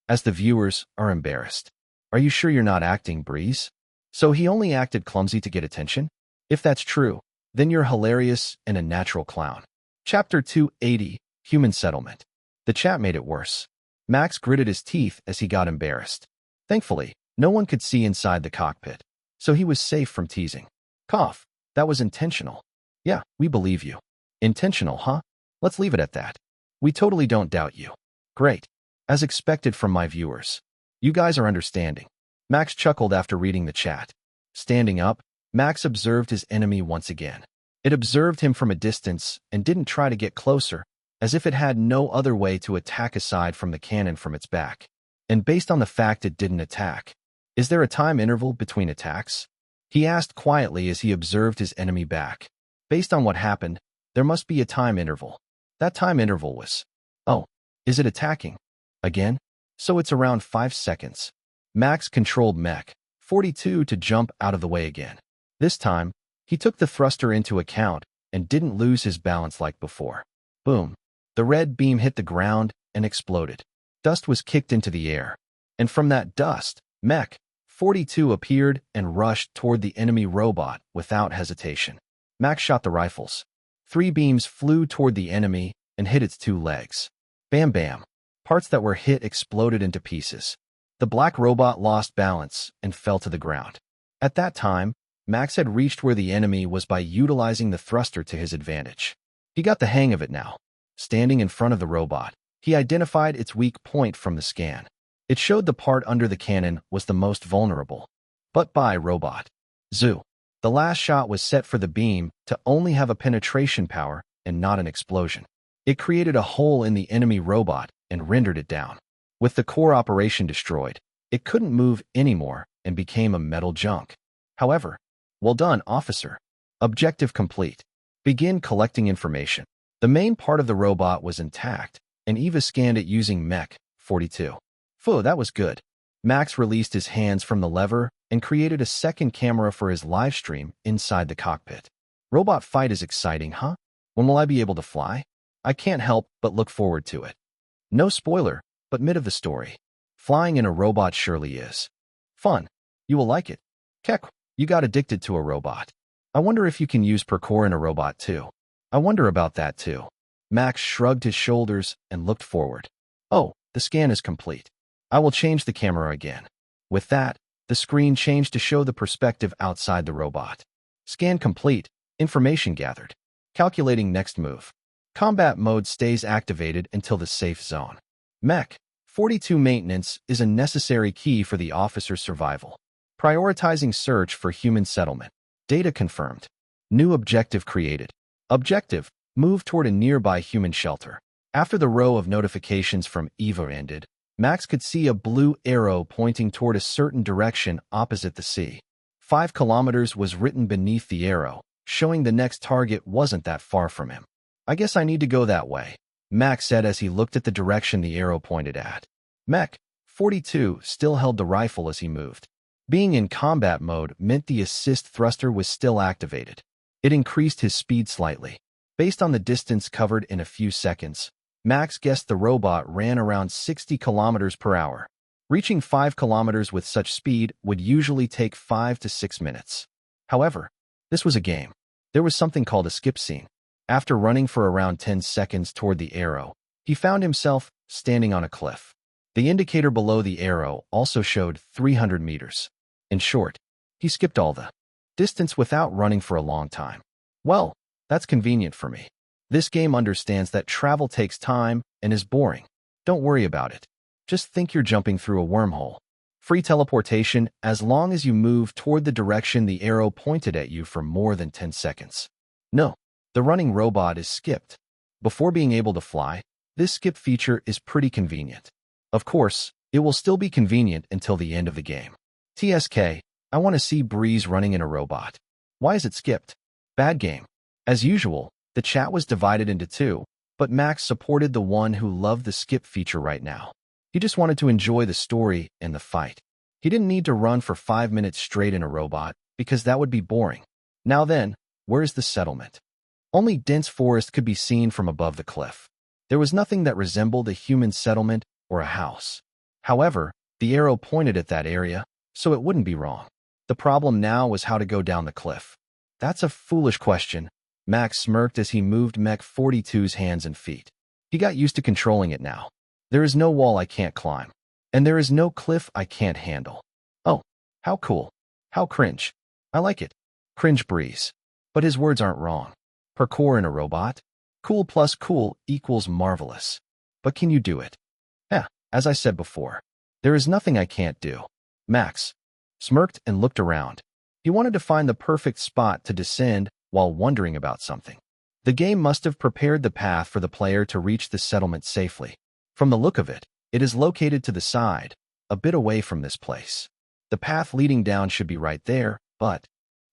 As the viewers, are embarrassed. Are you sure you're not acting, Breeze? So he only acted clumsy to get attention? If that's true, then you're hilarious and a natural clown. Chapter 280, Human Settlement. The chat made it worse. Max gritted his teeth as he got embarrassed. Thankfully, no one could see inside the cockpit, so he was safe from teasing. Cough. That was intentional. Yeah, we believe you. Intentional, huh? Let's leave it at that. We totally don't doubt you. Great. As expected from my viewers. You guys are understanding. Max chuckled after reading the chat. Standing up, Max observed his enemy once again. It observed him from a distance and didn't try to get closer, as if it had no other way to attack aside from the cannon from its back. And based on the fact it didn't attack, is there a time interval between attacks? He asked quietly as he observed his enemy back. Based on what happened, there must be a time interval. That time interval was... Oh, is it attacking? Again? So it's around 5 seconds. Max controlled Mech 42 to jump out of the way again. This time, he took the thruster into account and didn't lose his balance like before. Boom. The red beam hit the ground and exploded. Dust was kicked into the air. And from that dust, Mech 42 appeared and rushed toward the enemy robot without hesitation. Max shot the rifles. 3 beams flew toward the enemy and hit its 2 legs. Bam bam. Parts that were hit exploded into pieces. The black robot lost balance and fell to the ground. At that time, Max had reached where the enemy was by utilizing the thruster to his advantage. He got the hang of it now. Standing in front of the robot, he identified its weak point from the scan. It showed the part under the cannon was the most vulnerable. But by robot. Zoo. The last shot was set for the beam to only have a penetration power and not an explosion. It created a hole in the enemy robot and rendered it down. With the core operation destroyed, it couldn't move anymore and became a metal junk. However, well done, officer. Objective complete. Begin collecting information. The main part of the robot was intact, and Eva scanned it using Mech 42. Phew, that was good. Max released his hands from the lever and created a second camera for his live stream inside the cockpit. Robot fight is exciting, huh? When will I be able to fly? I can't help but look forward to it. No spoiler, but mid of the story. Flying in a robot surely is fun. You will like it. Kek, you got addicted to a robot. I wonder if you can use parkour in a robot too. I wonder about that too. Max shrugged his shoulders and looked forward. Oh, the scan is complete. I will change the camera again. With that, the screen changed to show the perspective outside the robot. Scan complete. Information gathered. Calculating next move. Combat mode stays activated until the safe zone. Mech 42 maintenance is a necessary key for the officer's survival. Prioritizing search for human settlement. Data confirmed. New objective created. Objective, move toward a nearby human shelter. After the row of notifications from Eva ended, Max could see a blue arrow pointing toward a certain direction opposite the sea. 5 kilometers was written beneath the arrow, showing the next target wasn't that far from him. I guess I need to go that way, Max said as he looked at the direction the arrow pointed at. Mech 42 still held the rifle as he moved. Being in combat mode meant the assist thruster was still activated. It increased his speed slightly. Based on the distance covered in a few seconds, Max guessed the robot ran around 60 kilometers per hour. Reaching 5 kilometers with such speed would usually take 5 to 6 minutes. However, this was a game. There was something called a skip scene. After running for around 10 seconds toward the arrow, he found himself standing on a cliff. The indicator below the arrow also showed 300 meters. In short, he skipped all the distance without running for a long time. Well, that's convenient for me. This game understands that travel takes time and is boring. Don't worry about it. Just think you're jumping through a wormhole. Free teleportation as long as you move toward the direction the arrow pointed at you for more than 10 seconds. No, the running robot is skipped. Before being able to fly, this skip feature is pretty convenient. Of course, it will still be convenient until the end of the game. TSK, I want to see Breeze running in a robot. Why is it skipped? Bad game. As usual, the chat was divided into two, but Max supported the one who loved the skip feature right now. He just wanted to enjoy the story and the fight. He didn't need to run for 5 minutes straight in a robot, because that would be boring. Now then, where's the settlement? Only dense forest could be seen from above the cliff. There was nothing that resembled a human settlement or a house. However, the arrow pointed at that area, so it wouldn't be wrong. The problem now was how to go down the cliff. That's a foolish question. Max smirked as he moved Mech 42's hands and feet. He got used to controlling it now. There is no wall I can't climb. And there is no cliff I can't handle. Oh, how cool. How cringe. I like it. Cringe Breeze. But his words aren't wrong. Parkour in a robot? Cool plus cool equals marvelous. But can you do it? Yeah, as I said before. There is nothing I can't do. Max smirked and looked around. He wanted to find the perfect spot to descend while wondering about something. The game must have prepared the path for the player to reach the settlement safely. From the look of it, it is located to the side, a bit away from this place. The path leading down should be right there, but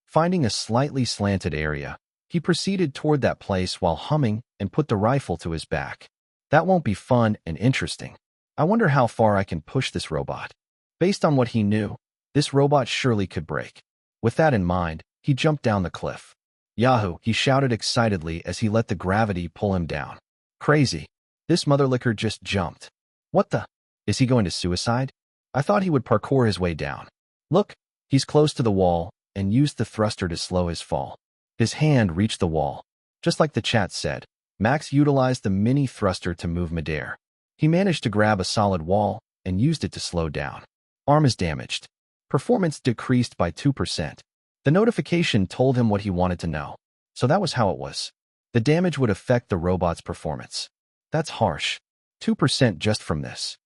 finding a slightly slanted area, he proceeded toward that place while humming and put the rifle to his back. That won't be fun and interesting. I wonder how far I can push this robot. Based on what he knew, this robot surely could break. With that in mind, he jumped down the cliff. Yahoo! He shouted excitedly as he let the gravity pull him down. Crazy. This motherlicker just jumped. What the? Is he going to suicide? I thought he would parkour his way down. Look, he's close to the wall and used the thruster to slow his fall. His hand reached the wall. Just like the chat said, Max utilized the mini thruster to move midair. He managed to grab a solid wall and used it to slow down. Arm is damaged. Performance decreased by 2%. The notification told him what he wanted to know. So that was how it was. The damage would affect the robot's performance. That's harsh. 2% just from this.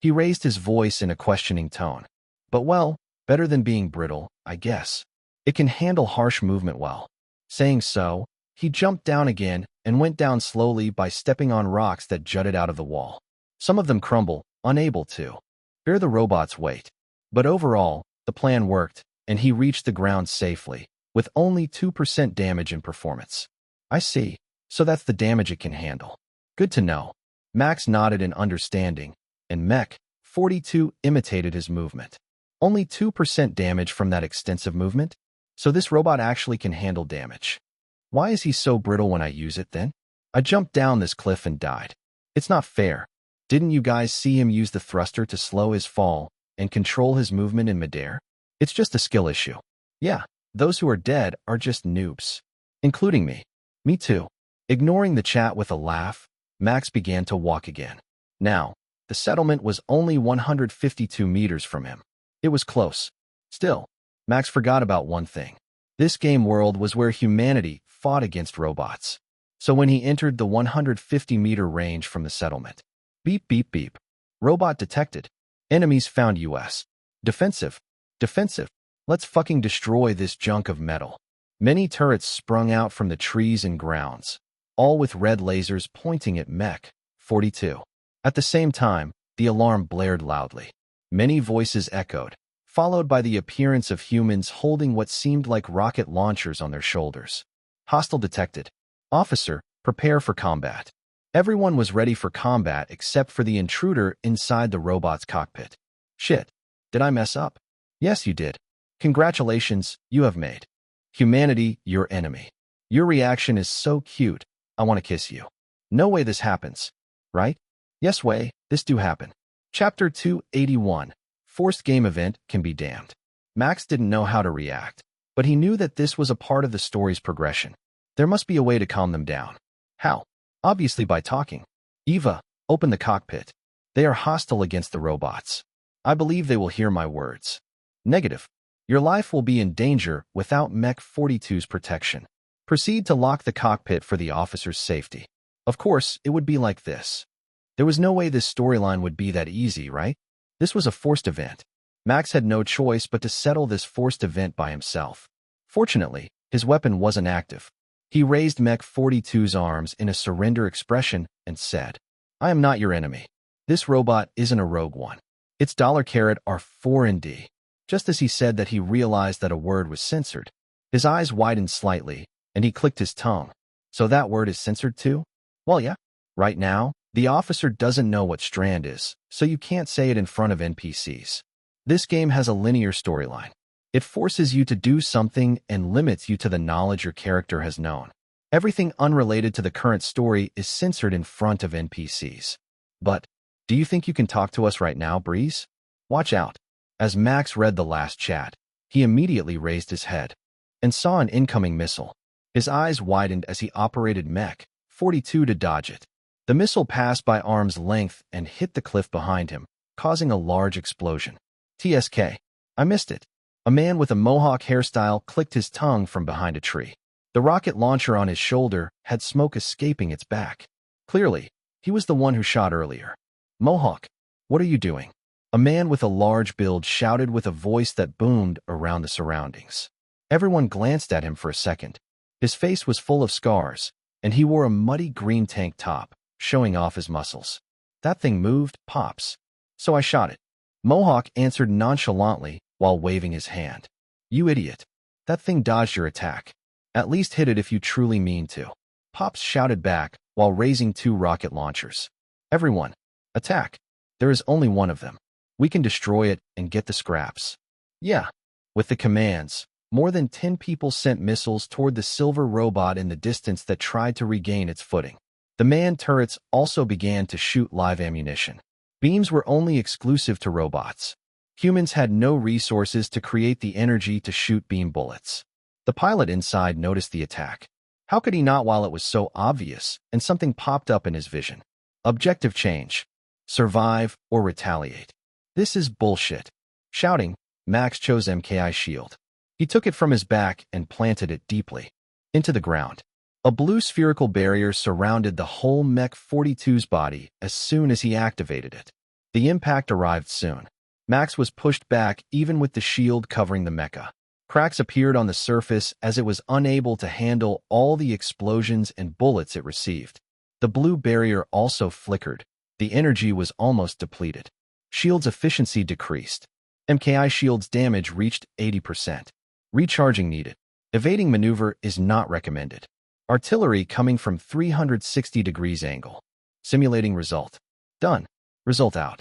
He raised his voice in a questioning tone. But well, better than being brittle, I guess. It can handle harsh movement well. Saying so, he jumped down again and went down slowly by stepping on rocks that jutted out of the wall. Some of them crumble, unable to bear the robot's weight. But overall, the plan worked, and he reached the ground safely, with only 2% damage in performance. I see, so that's the damage it can handle. Good to know. Max nodded in understanding, and Mech 42 imitated his movement. Only 2% damage from that extensive movement? So this robot actually can handle damage. Why is he so brittle when I use it then? I jumped down this cliff and died. It's not fair. Didn't you guys see him use the thruster to slow his fall and control his movement in midair? It's just a skill issue. Yeah, those who are dead are just noobs. Including me. Me too. Ignoring the chat with a laugh, Max began to walk again. Now, the settlement was only 152 meters from him. It was close. Still, Max forgot about one thing. This game world was where humanity fought against robots. So when he entered the 150-meter range from the settlement, beep beep beep. Robot detected. Enemies found US. Defensive. Defensive. Let's fucking destroy this junk of metal. Many turrets sprung out from the trees and grounds, all with red lasers pointing at Mech 42. At the same time, the alarm blared loudly. Many voices echoed, followed by the appearance of humans holding what seemed like rocket launchers on their shoulders. Hostile detected. Officer, prepare for combat. Everyone was ready for combat except for the intruder inside the robot's cockpit. Shit. Did I mess up? Yes, you did. Congratulations, you have made humanity your enemy. Your reaction is so cute, I want to kiss you. No way this happens, right? Yes way, this do happen. Chapter 281. Forced game event can be damned. Max didn't know how to react, but he knew that this was a part of the story's progression. There must be a way to calm them down. How? Obviously by talking. Eva, open the cockpit. They are hostile against the robots. I believe they will hear my words. Negative. Your life will be in danger without Mech 42's protection. Proceed to lock the cockpit for the officer's safety. Of course, it would be like this. There was no way this storyline would be that easy, right? This was a forced event. Max had no choice but to settle this forced event by himself. Fortunately, his weapon wasn't active. He raised Mech 42's arms in a surrender expression and said, I am not your enemy. This robot isn't a rogue one. Its $$ are 4 Just as he said that, he realized that a word was censored. His eyes widened slightly, and he clicked his tongue. So that word is censored too? Well, yeah. Right now, the officer doesn't know what Strand is, so you can't say it in front of NPCs. This game has a linear storyline. It forces you to do something and limits you to the knowledge your character has known. Everything unrelated to the current story is censored in front of NPCs. But, do you think you can talk to us right now, Breeze? Watch out. As Max read the last chat, he immediately raised his head and saw an incoming missile. His eyes widened as he operated Mech 42 to dodge it. The missile passed by arm's length and hit the cliff behind him, causing a large explosion. TSK. I missed it. A man with a mohawk hairstyle clicked his tongue from behind a tree. The rocket launcher on his shoulder had smoke escaping its back. Clearly, he was the one who shot earlier. Mohawk, what are you doing? A man with a large build shouted with a voice that boomed around the surroundings. Everyone glanced at him for a second. His face was full of scars, and he wore a muddy green tank top, showing off his muscles. That thing moved, Pops. So I shot it. Mohawk answered nonchalantly while waving his hand. You idiot. That thing dodged your attack. At least hit it if you truly mean to. Pops shouted back while raising 2 rocket launchers. Everyone, attack. There is only one of them. We can destroy it and get the scraps. Yeah. With the commands, more than 10 people sent missiles toward the silver robot in the distance that tried to regain its footing. The man turrets also began to shoot live ammunition. Beams were only exclusive to robots. Humans had no resources to create the energy to shoot beam bullets. The pilot inside noticed the attack. How could he not while it was so obvious, and something popped up in his vision? Objective change. Survive or retaliate. This is bullshit. Shouting, Max chose MKI shield. He took it from his back and planted it deeply into the ground. A blue spherical barrier surrounded the whole Mech 42's body as soon as he activated it. The impact arrived soon. Max was pushed back even with the shield covering the mecha. Cracks appeared on the surface as it was unable to handle all the explosions and bullets it received. The blue barrier also flickered. The energy was almost depleted. Shield's efficiency decreased. MKI shield's damage reached 80%. Recharging needed. Evading maneuver is not recommended. Artillery coming from 360 degrees angle. Simulating result. Done. Result out.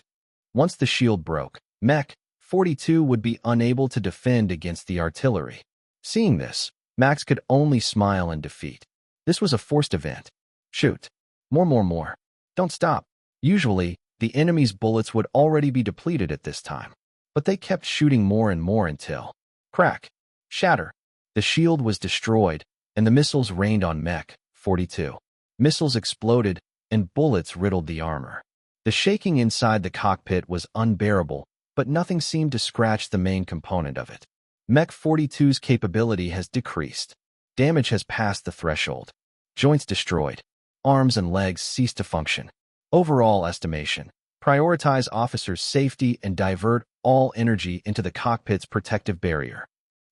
Once the shield broke, Mech 42 would be unable to defend against the artillery. Seeing this, Max could only smile in defeat. This was a forced event. Shoot. More. Don't stop. Usually, the enemy's bullets would already be depleted at this time, but they kept shooting more and more until crack. Shatter. The shield was destroyed, and the missiles rained on Mech 42. Missiles exploded, and bullets riddled the armor. The shaking inside the cockpit was unbearable, but nothing seemed to scratch the main component of it. Mech 42's capability has decreased. Damage has passed the threshold. Joints destroyed. Arms and legs cease to function. Overall estimation. Prioritize officers' safety and divert all energy into the cockpit's protective barrier.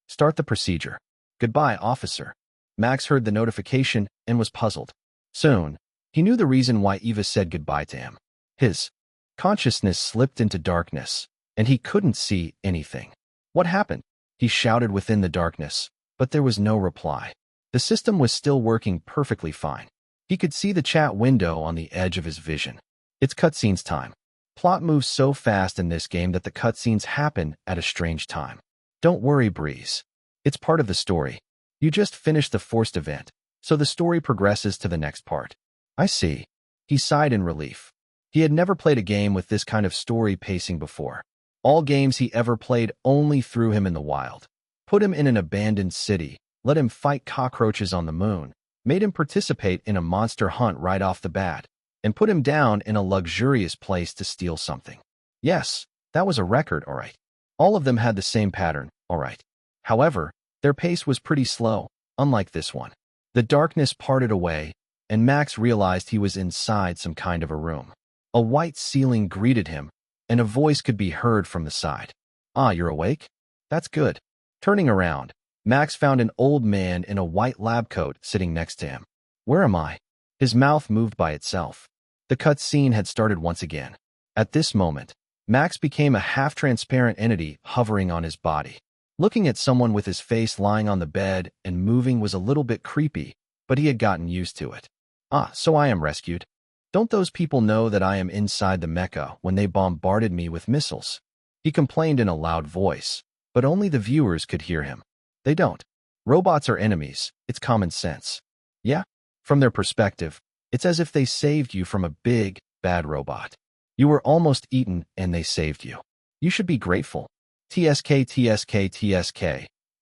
Start the procedure. Goodbye, officer. Max heard the notification and was puzzled. Soon, He knew the reason why Eva said goodbye to him. His consciousness slipped into darkness, and he couldn't see anything. What happened? He shouted within the darkness, but there was no reply. The system was still working perfectly fine. He could see the chat window on the edge of his vision. It's cutscenes time. Plot moves so fast in this game that the cutscenes happen at a strange time. Don't worry, Breeze. It's part of the story. You just finished the forced event, so the story progresses to the next part. I see. He sighed in relief. He had never played a game with this kind of story pacing before. All games he ever played only threw him in the wild. Put him in an abandoned city, let him fight cockroaches on the moon, made him participate in a monster hunt right off the bat, and put him down in a luxurious place to steal something. Yes, that was a record, all right. All of them had the same pattern, all right. However, their pace was pretty slow, unlike this one. The darkness parted away, and Max realized he was inside some kind of a room. A white ceiling greeted him, and a voice could be heard from the side. Ah, you're awake? That's good. Turning around, Max found an old man in a white lab coat sitting next to him. Where am I? His mouth moved by itself. The cutscene had started once again. At this moment, Max became a half-transparent entity hovering on his body. Looking at someone with his face lying on the bed and moving was a little bit creepy, but he had gotten used to it. Ah, so I am rescued. Don't those people know that I am inside the mecha when they bombarded me with missiles? He complained in a loud voice, but only the viewers could hear him. They don't. Robots are enemies. It's common sense. Yeah? From their perspective, it's as if they saved you from a big, bad robot. You were almost eaten and they saved you. You should be grateful. TSK, TSK, TSK.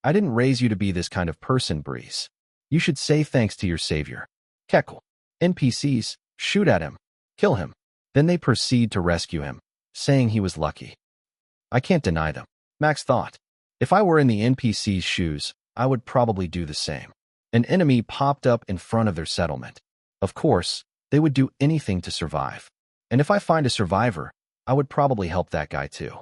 I didn't raise you to be this kind of person, Breeze. You should say thanks to your savior. Keckle. NPCs, shoot at him. Kill him. Then they proceed to rescue him, saying he was lucky. I can't deny them, Max thought. If I were in the NPC's shoes, I would probably do the same. An enemy popped up in front of their settlement. Of course, they would do anything to survive. And if I find a survivor, I would probably help that guy too.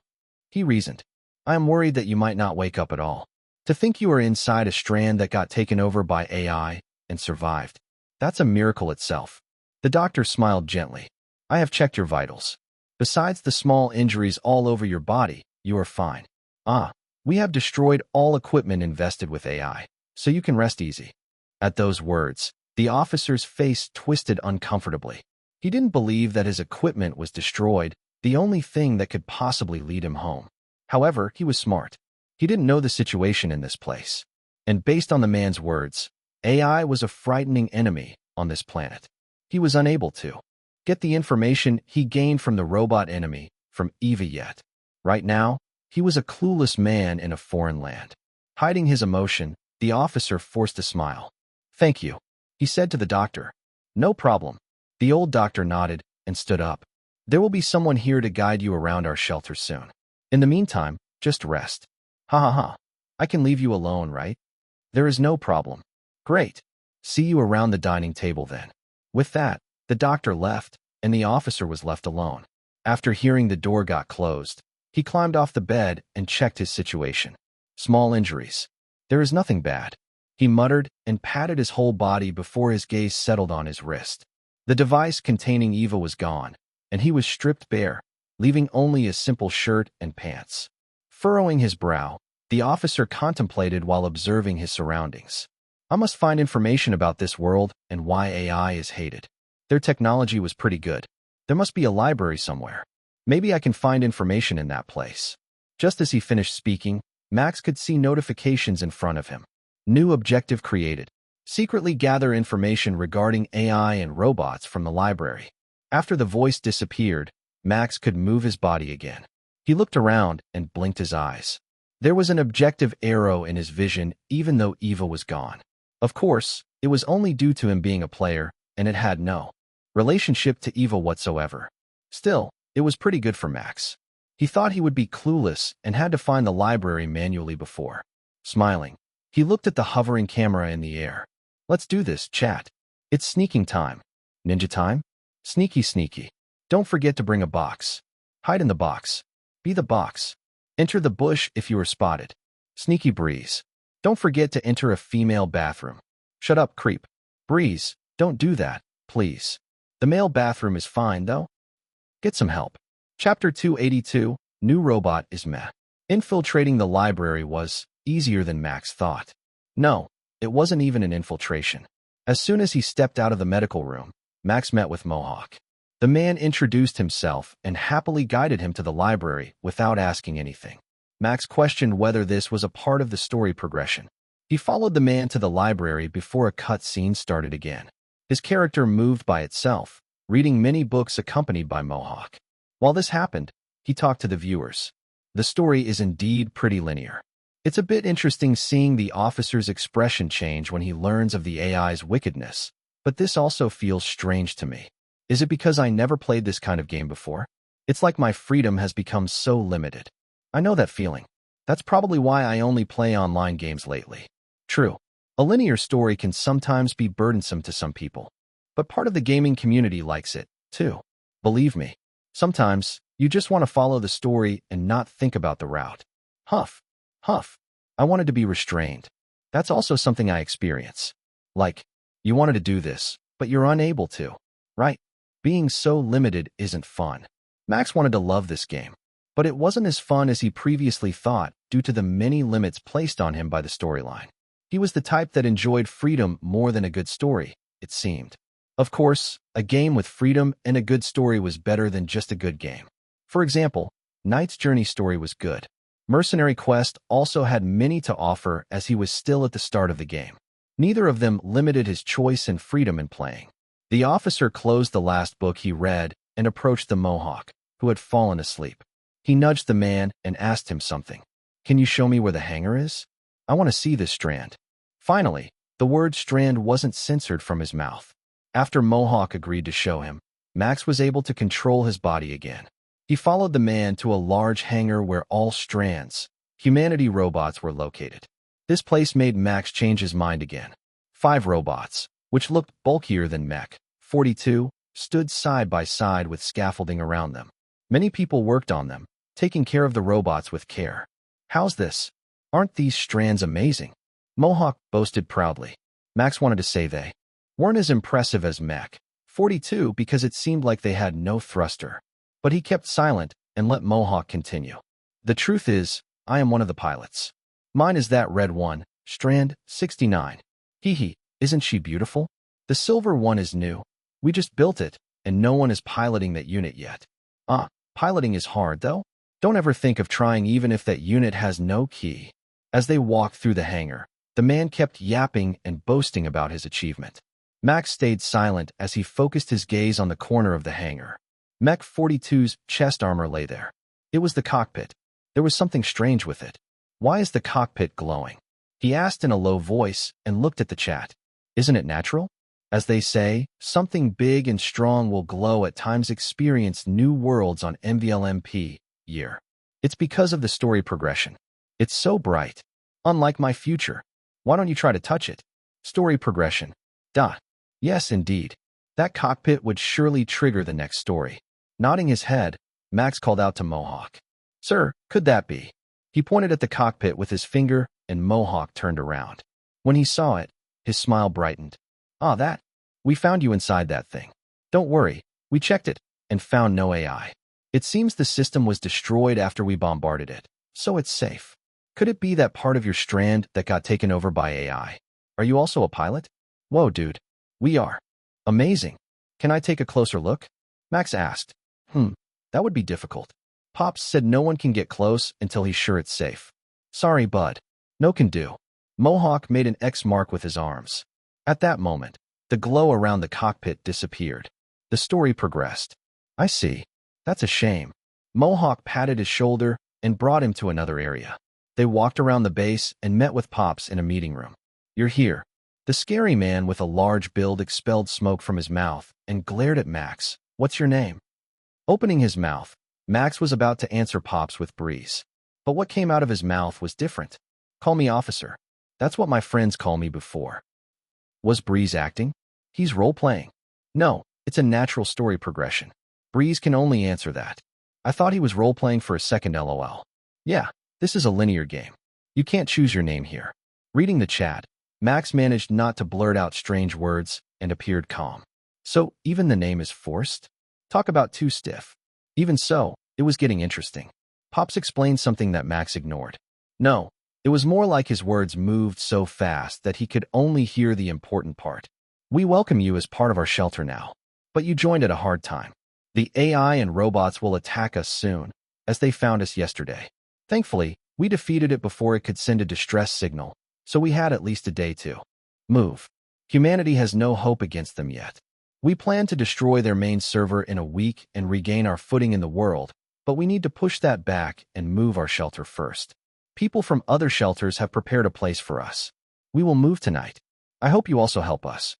He reasoned. I am worried that you might not wake up at all. To think you are inside a strand that got taken over by AI and survived. That's a miracle itself. The doctor smiled gently. I have checked your vitals. Besides the small injuries all over your body, you are fine. Ah, we have destroyed all equipment invested with AI, so you can rest easy. At those words, the officer's face twisted uncomfortably. He didn't believe that his equipment was destroyed, the only thing that could possibly lead him home. However, he was smart. He didn't know the situation in this place. And based on the man's words, AI was a frightening enemy on this planet. He was unable to get the information he gained from the robot enemy from Eva yet. Right now, he was a clueless man in a foreign land. Hiding his emotion, the officer forced a smile. Thank you, he said to the doctor. No problem. The old doctor nodded and stood up. There will be someone here to guide you around our shelter soon. In the meantime, just rest. Ha ha ha. I can leave you alone, right? There is no problem. Great. See you around the dining table then. With that, the doctor left, and the officer was left alone. After hearing the door got closed, he climbed off the bed and checked his situation. Small injuries. There is nothing bad. He muttered and patted his whole body before his gaze settled on his wrist. The device containing Eva was gone, and he was stripped bare, leaving only a simple shirt and pants. Furrowing his brow, the officer contemplated while observing his surroundings. I must find information about this world and why AI is hated. Their technology was pretty good. There must be a library somewhere. Maybe I can find information in that place. Just as he finished speaking, Max could see notifications in front of him. New objective created. Secretly gather information regarding AI and robots from the library. After the voice disappeared, Max could move his body again. He looked around and blinked his eyes. There was an objective arrow in his vision even though Eva was gone. Of course, it was only due to him being a player, and it had no relationship to Eva whatsoever. Still, it was pretty good for Max. He thought he would be clueless and had to find the library manually before. Smiling, he looked at the hovering camera in the air. Let's do this, chat. It's sneaking time. Ninja time? Sneaky sneaky. Don't forget to bring a box. Hide in the box. Be the box. Enter the bush if you are spotted. Sneaky Breeze. Don't forget to enter a female bathroom. Shut up, creep. Breeze, don't do that, please. The male bathroom is fine, though. Get some help. Chapter 282, New Robot is Meh. Infiltrating the library was easier than Max thought. No, it wasn't even an infiltration. As soon as he stepped out of the medical room, Max met with Mohawk. The man introduced himself and happily guided him to the library without asking anything. Max questioned whether this was a part of the story progression. He followed the man to the library before a cutscene started again. His character moved by itself, reading many books accompanied by Mohawk. While this happened, he talked to the viewers. The story is indeed pretty linear. It's a bit interesting seeing the officer's expression change when he learns of the AI's wickedness, but this also feels strange to me. Is it because I never played this kind of game before? It's like my freedom has become so limited. I know that feeling. That's probably why I only play online games lately. True, a linear story can sometimes be burdensome to some people, but part of the gaming community likes it, too. Believe me, sometimes you just want to follow the story and not think about the route. Huff. I wanted to be restrained. That's also something I experience. Like, you wanted to do this, but you're unable to, right? Being so limited isn't fun. Max wanted to love this game, but it wasn't as fun as he previously thought due to the many limits placed on him by the storyline. He was the type that enjoyed freedom more than a good story, it seemed. Of course, a game with freedom and a good story was better than just a good game. For example, Knight's Journey story was good. Mercenary Quest also had many to offer as he was still at the start of the game. Neither of them limited his choice and freedom in playing. The officer closed the last book he read and approached the Mohawk, who had fallen asleep. He nudged the man and asked him something. Can you show me where the hangar is? I want to see this strand. Finally, the word strand wasn't censored from his mouth. After Mohawk agreed to show him, Max was able to control his body again. He followed the man to a large hangar where all strands, humanity robots were located. This place made Max change his mind again. 5 robots, which looked bulkier than Mech 42, stood side by side with scaffolding around them. Many people worked on them, taking care of the robots with care. How's this? Aren't these strands amazing? Mohawk boasted proudly. Max wanted to say they weren't as impressive as Mech 42 because it seemed like they had no thruster. But he kept silent and let Mohawk continue. The truth is, I am one of the pilots. Mine is that red one, Strand 69. Hee, isn't she beautiful? The silver one is new. We just built it, and no one is piloting that unit yet. Piloting is hard, though. Don't ever think of trying even if that unit has no key. As they walked through the hangar, the man kept yapping and boasting about his achievement. Max stayed silent as he focused his gaze on the corner of the hangar. Mech 42's chest armor lay there. It was the cockpit. There was something strange with it. Why is the cockpit glowing? He asked in a low voice and looked at the chat. Isn't it natural? As they say, something big and strong will glow at times. Experience new worlds on MVLMP year. It's because of the story progression. It's so bright. Unlike my future. Why don't you try to touch it? Story progression. Yes, indeed. That cockpit would surely trigger the next story. Nodding his head, Max called out to Mohawk. Sir, could that be? He pointed at the cockpit with his finger, and Mohawk turned around. When he saw it, his smile brightened. That. We found you inside that thing. Don't worry, we checked it, and found no AI. It seems the system was destroyed after we bombarded it, so it's safe. Could it be that part of your strand that got taken over by AI? Are you also a pilot? Whoa, dude. We are. Amazing. Can I take a closer look? Max asked. That would be difficult. Pops said no one can get close until he's sure it's safe. Sorry, bud. No can do. Mohawk made an X mark with his arms. At that moment, the glow around the cockpit disappeared. The story progressed. I see. That's a shame. Mohawk patted his shoulder and brought him to another area. They walked around the base and met with Pops in a meeting room. You're here. The scary man with a large build expelled smoke from his mouth and glared at Max. What's your name? Opening his mouth, Max was about to answer Pops with Breeze. But what came out of his mouth was different. Call me officer. That's what my friends call me before. Was Breeze acting? He's role-playing. No, it's a natural story progression. Breeze can only answer that. I thought he was role-playing for a second, lol. Yeah, this is a linear game. You can't choose your name here. Reading the chat, Max managed not to blurt out strange words and appeared calm. So even the name is forced? Talk about too stiff. Even so, it was getting interesting. Pops explained something that Max ignored. No, it was more like his words moved so fast that he could only hear the important part. We welcome you as part of our shelter now, but you joined at a hard time. The AI and robots will attack us soon, as they found us yesterday. Thankfully, we defeated it before it could send a distress signal, so we had at least a day to move. Humanity has no hope against them yet. We plan to destroy their main server in a week and regain our footing in the world, but we need to push that back and move our shelter first. People from other shelters have prepared a place for us. We will move tonight. I hope you also help us.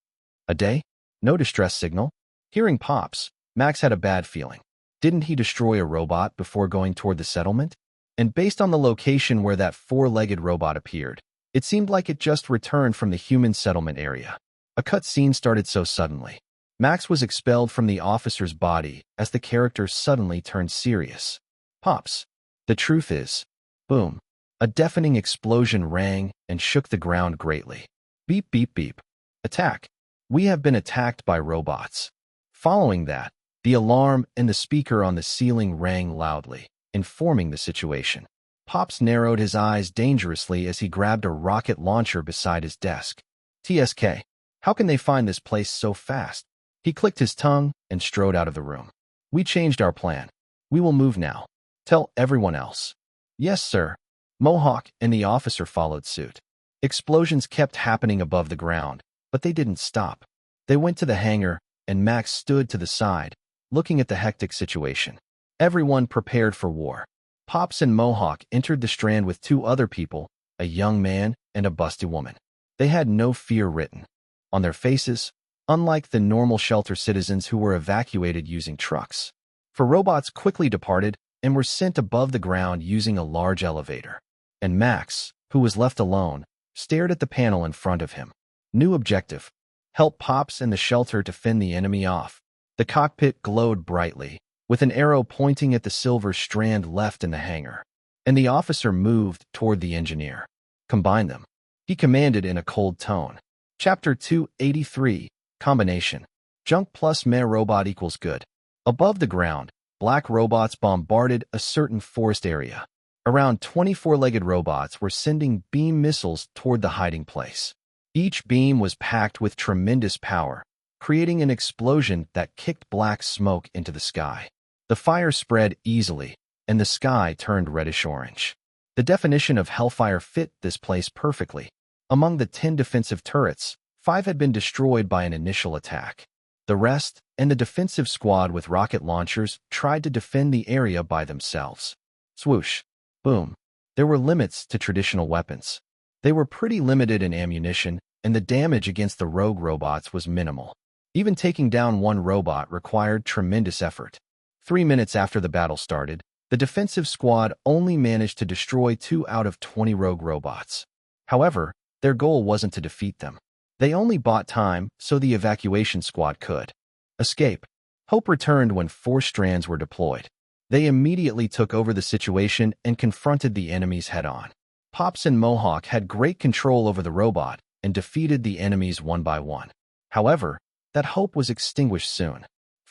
A day? No distress signal? Hearing Pops, Max had a bad feeling. Didn't he destroy a robot before going toward the settlement? And based on the location where that four-legged robot appeared, it seemed like it just returned from the human settlement area. A cutscene started so suddenly. Max was expelled from the officer's body as the character suddenly turned serious. Pops. The truth is, boom. A deafening explosion rang and shook the ground greatly. Beep, beep, beep. Attack. We have been attacked by robots. Following that, the alarm and the speaker on the ceiling rang loudly, informing the situation. Pops narrowed his eyes dangerously as he grabbed a rocket launcher beside his desk. TSK. How can they find this place so fast? He clicked his tongue and strode out of the room. We changed our plan. We will move now. Tell everyone else. Yes, sir. Mohawk and the officer followed suit. Explosions kept happening above the ground, but they didn't stop. They went to the hangar, and Max stood to the side, looking at the hectic situation. Everyone prepared for war. Pops and Mohawk entered the Strand with two other people, a young man and a busty woman. They had no fear written on their faces, unlike the normal shelter citizens who were evacuated using trucks. For robots quickly departed and were sent above the ground using a large elevator. And Max, who was left alone, stared at the panel in front of him. New objective. Help Pops and the shelter to fend the enemy off. The cockpit glowed brightly, with an arrow pointing at the silver strand left in the hangar. And the officer moved toward the engineer. Combine them. He commanded in a cold tone. Chapter 283, Combination. Junk plus meh robot equals good. Above the ground, black robots bombarded a certain forest area. Around 24-legged robots were sending beam missiles toward the hiding place. Each beam was packed with tremendous power, creating an explosion that kicked black smoke into the sky. The fire spread easily, and the sky turned reddish-orange. The definition of hellfire fit this place perfectly. Among the 10 defensive turrets, 5 had been destroyed by an initial attack. The rest, and the defensive squad with rocket launchers, tried to defend the area by themselves. Swoosh. Boom. There were limits to traditional weapons. They were pretty limited in ammunition, and the damage against the rogue robots was minimal. Even taking down one robot required tremendous effort. 3 minutes after the battle started, the defensive squad only managed to destroy 2 out of 20 rogue robots. However, their goal wasn't to defeat them. They only bought time so the evacuation squad could escape. Hope returned when 4 strands were deployed. They immediately took over the situation and confronted the enemies head-on. Pops and Mohawk had great control over the robot and defeated the enemies one by one. However, that hope was extinguished soon.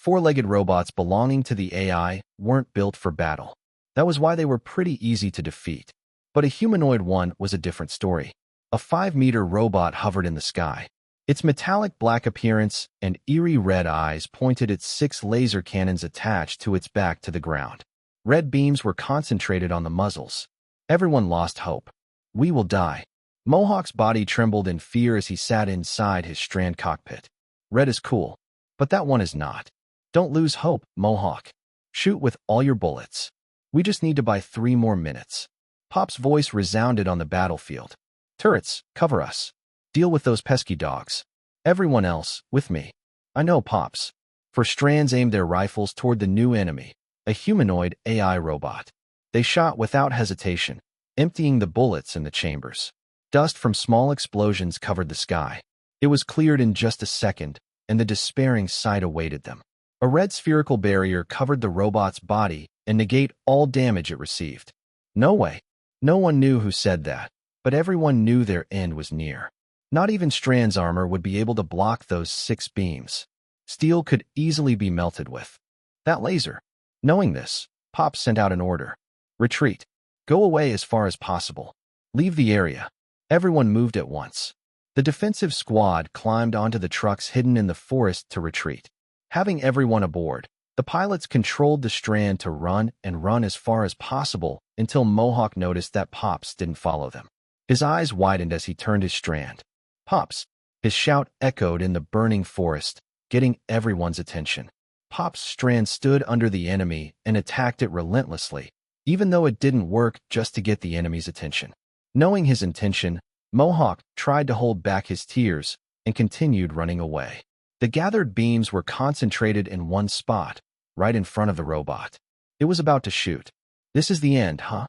4-legged robots belonging to the AI weren't built for battle. That was why they were pretty easy to defeat. But a humanoid one was a different story. A 5-meter robot hovered in the sky. Its metallic black appearance and eerie red eyes pointed its 6 laser cannons attached to its back to the ground. Red beams were concentrated on the muzzles. Everyone lost hope. We will die. Mohawk's body trembled in fear as he sat inside his strand cockpit. Red is cool, but that one is not. Don't lose hope, Mohawk. Shoot with all your bullets. We just need to buy 3 more minutes. Pop's voice resounded on the battlefield. Turrets, cover us. Deal with those pesky dogs. Everyone else, with me. I know, Pops. For strands aimed their rifles toward the new enemy, a humanoid AI robot. They shot without hesitation, emptying the bullets in the chambers. Dust from small explosions covered the sky. It was cleared in just a second, and the despairing sight awaited them. A red spherical barrier covered the robot's body and negated all damage it received. No way. No one knew who said that, but everyone knew their end was near. Not even Strand's armor would be able to block those 6 beams. Steel could easily be melted with that laser. Knowing this, Pop sent out an order. Retreat. Go away as far as possible. Leave the area. Everyone moved at once. The defensive squad climbed onto the trucks hidden in the forest to retreat. Having everyone aboard, the pilots controlled the strand to run and run as far as possible until Mohawk noticed that Pops didn't follow them. His eyes widened as he turned his strand. Pops! His shout echoed in the burning forest, getting everyone's attention. Pop's strand stood under the enemy and attacked it relentlessly, even though it didn't work just to get the enemy's attention. Knowing his intention, Mohawk tried to hold back his tears and continued running away. The gathered beams were concentrated in one spot, right in front of the robot. It was about to shoot. This is the end, huh?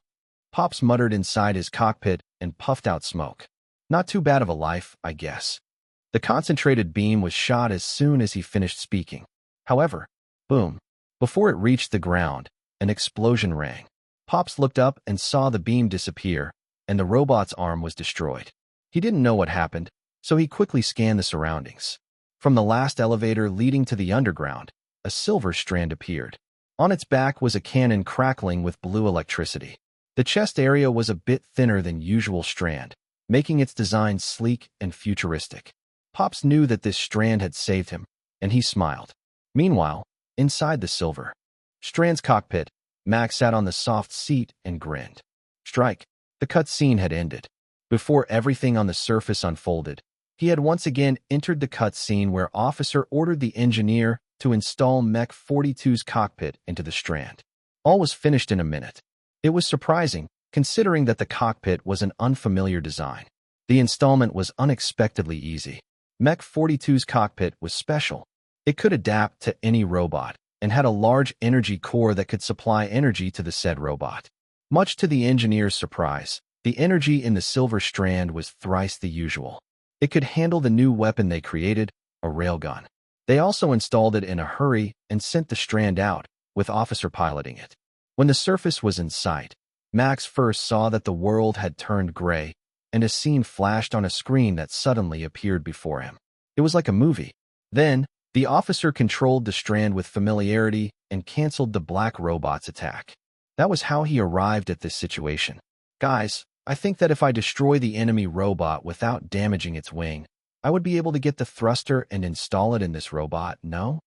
Pops muttered inside his cockpit and puffed out smoke. Not too bad of a life, I guess. The concentrated beam was shot as soon as he finished speaking. However, boom. Before it reached the ground, an explosion rang. Pops looked up and saw the beam disappear, and the robot's arm was destroyed. He didn't know what happened, so he quickly scanned the surroundings. From the last elevator leading to the underground, a silver strand appeared. On its back was a cannon crackling with blue electricity. The chest area was a bit thinner than usual strand, making its design sleek and futuristic. Pops knew that this strand had saved him, and he smiled. Meanwhile, inside the silver strand's cockpit, Max sat on the soft seat and grinned. Strike. The cutscene had ended. Before everything on the surface unfolded, he had once again entered the cutscene where Officer ordered the engineer to install Mech 42's cockpit into the strand. All was finished in a minute. It was surprising, considering that the cockpit was an unfamiliar design. The installment was unexpectedly easy. Mech 42's cockpit was special. It could adapt to any robot and had a large energy core that could supply energy to the said robot. Much to the engineer's surprise, the energy in the silver strand was thrice the usual. It could handle the new weapon they created, a railgun. They also installed it in a hurry and sent the strand out, with Officer piloting it. When the surface was in sight, Max first saw that the world had turned gray, and a scene flashed on a screen that suddenly appeared before him. It was like a movie. Then, the officer controlled the strand with familiarity and canceled the black robot's attack. That was how he arrived at this situation. Guys, I think that if I destroy the enemy robot without damaging its wing, I would be able to get the thruster and install it in this robot, no?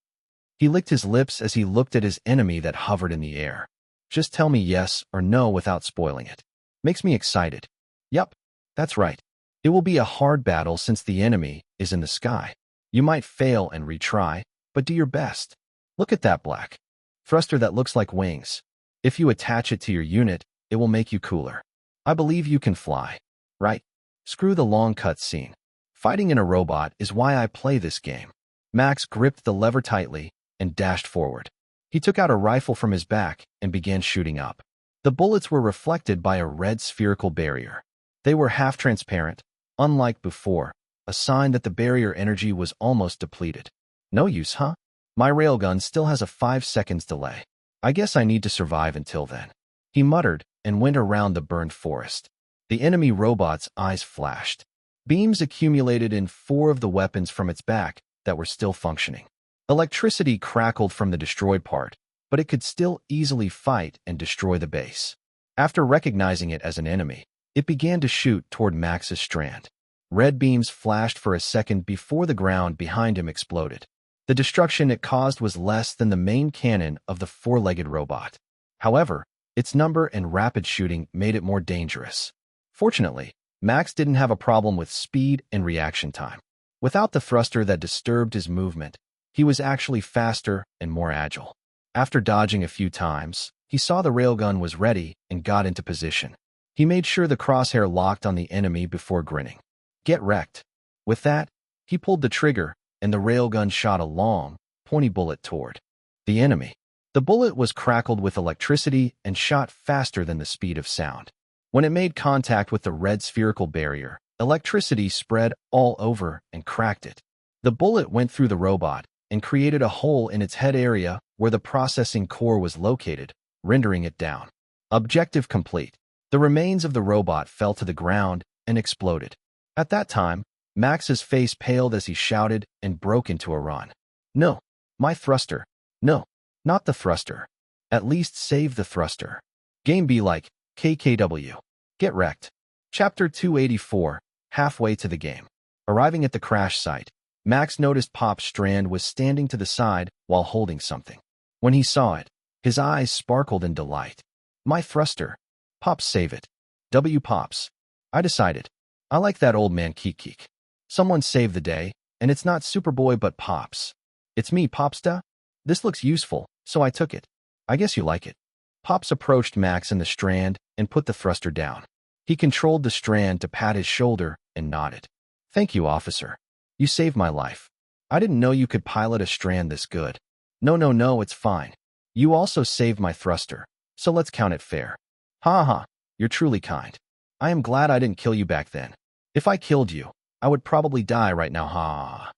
He licked his lips as he looked at his enemy that hovered in the air. Just tell me yes or no without spoiling it. Makes me excited. Yup, that's right. It will be a hard battle since the enemy is in the sky. You might fail and retry, but do your best. Look at that black thruster that looks like wings. If you attach it to your unit, it will make you cooler. I believe you can fly. Right? Screw the long cut scene. Fighting in a robot is why I play this game. Max gripped the lever tightly and dashed forward. He took out a rifle from his back and began shooting up. The bullets were reflected by a red spherical barrier. They were half transparent, unlike before, a sign that the barrier energy was almost depleted. No use, huh? My railgun still has a 5 seconds delay. I guess I need to survive until then. He muttered and went around the burned forest. The enemy robot's eyes flashed. Beams accumulated in 4 of the weapons from its back that were still functioning. Electricity crackled from the destroyed part, but it could still easily fight and destroy the base. After recognizing it as an enemy, it began to shoot toward Max's strand. Red beams flashed for a second before the ground behind him exploded. The destruction it caused was less than the main cannon of the 4-legged robot. However, its number and rapid shooting made it more dangerous. Fortunately, Max didn't have a problem with speed and reaction time. Without the thruster that disturbed his movement, he was actually faster and more agile. After dodging a few times, he saw the railgun was ready and got into position. He made sure the crosshair locked on the enemy before grinning. Get wrecked. With that, he pulled the trigger, and the railgun shot a long, pointy bullet toward the enemy. The bullet was crackled with electricity and shot faster than the speed of sound. When it made contact with the red spherical barrier, electricity spread all over and cracked it. The bullet went through the robot and created a hole in its head area where the processing core was located, rendering it down. Objective complete. The remains of the robot fell to the ground and exploded. At that time, Max's face paled as he shouted and broke into a run. No, My thruster. No, not the thruster. At least save the thruster. Game be like, KKW. Get wrecked. Chapter 284, halfway to the game. Arriving at the crash site, Max noticed Pop's strand was standing to the side while holding something. When he saw it, his eyes sparkled in delight. My thruster. Pops save it. W Pops. I decided. I like that old man Keek. Someone saved the day, and it's not Superboy but Pops. It's me, Popsta. This looks useful, so I took it. I guess you like it. Pops approached Max in the strand and put the thruster down. He controlled the strand to pat his shoulder and nodded. Thank you, officer. You saved my life. I didn't know you could pilot a strand this good. No, it's fine. You also saved my thruster, so let's count it fair. Ha ha, you're truly kind. I am glad I didn't kill you back then. If I killed you, I would probably die right now, ha.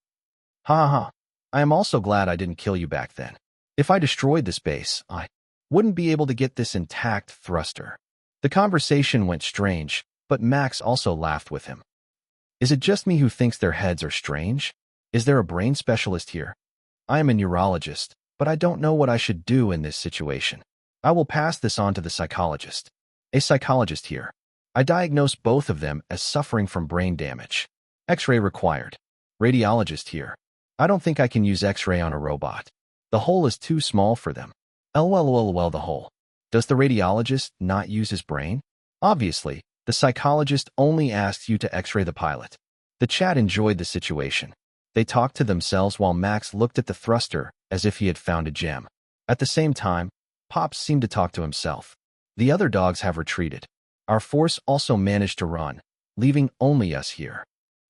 Ha ha. I am also glad I didn't kill you back then. If I destroyed this base, I wouldn't be able to get this intact thruster. The conversation went strange, but Max also laughed with him. Is it just me who thinks their heads are strange? Is there a brain specialist here? I am a neurologist, but I don't know what I should do in this situation. I will pass this on to the psychologist. A psychologist here. I diagnose both of them as suffering from brain damage. X-ray required. Radiologist here. I don't think I can use X-ray on a robot. The hole is too small for them. LOL the hole. Does the radiologist not use his brain? Obviously, the psychologist only asks you to X-ray the pilot. The chat enjoyed the situation. They talked to themselves while Max looked at the thruster as if he had found a gem. At the same time, Pops seemed to talk to himself. The other dogs have retreated. Our force also managed to run, leaving only us here.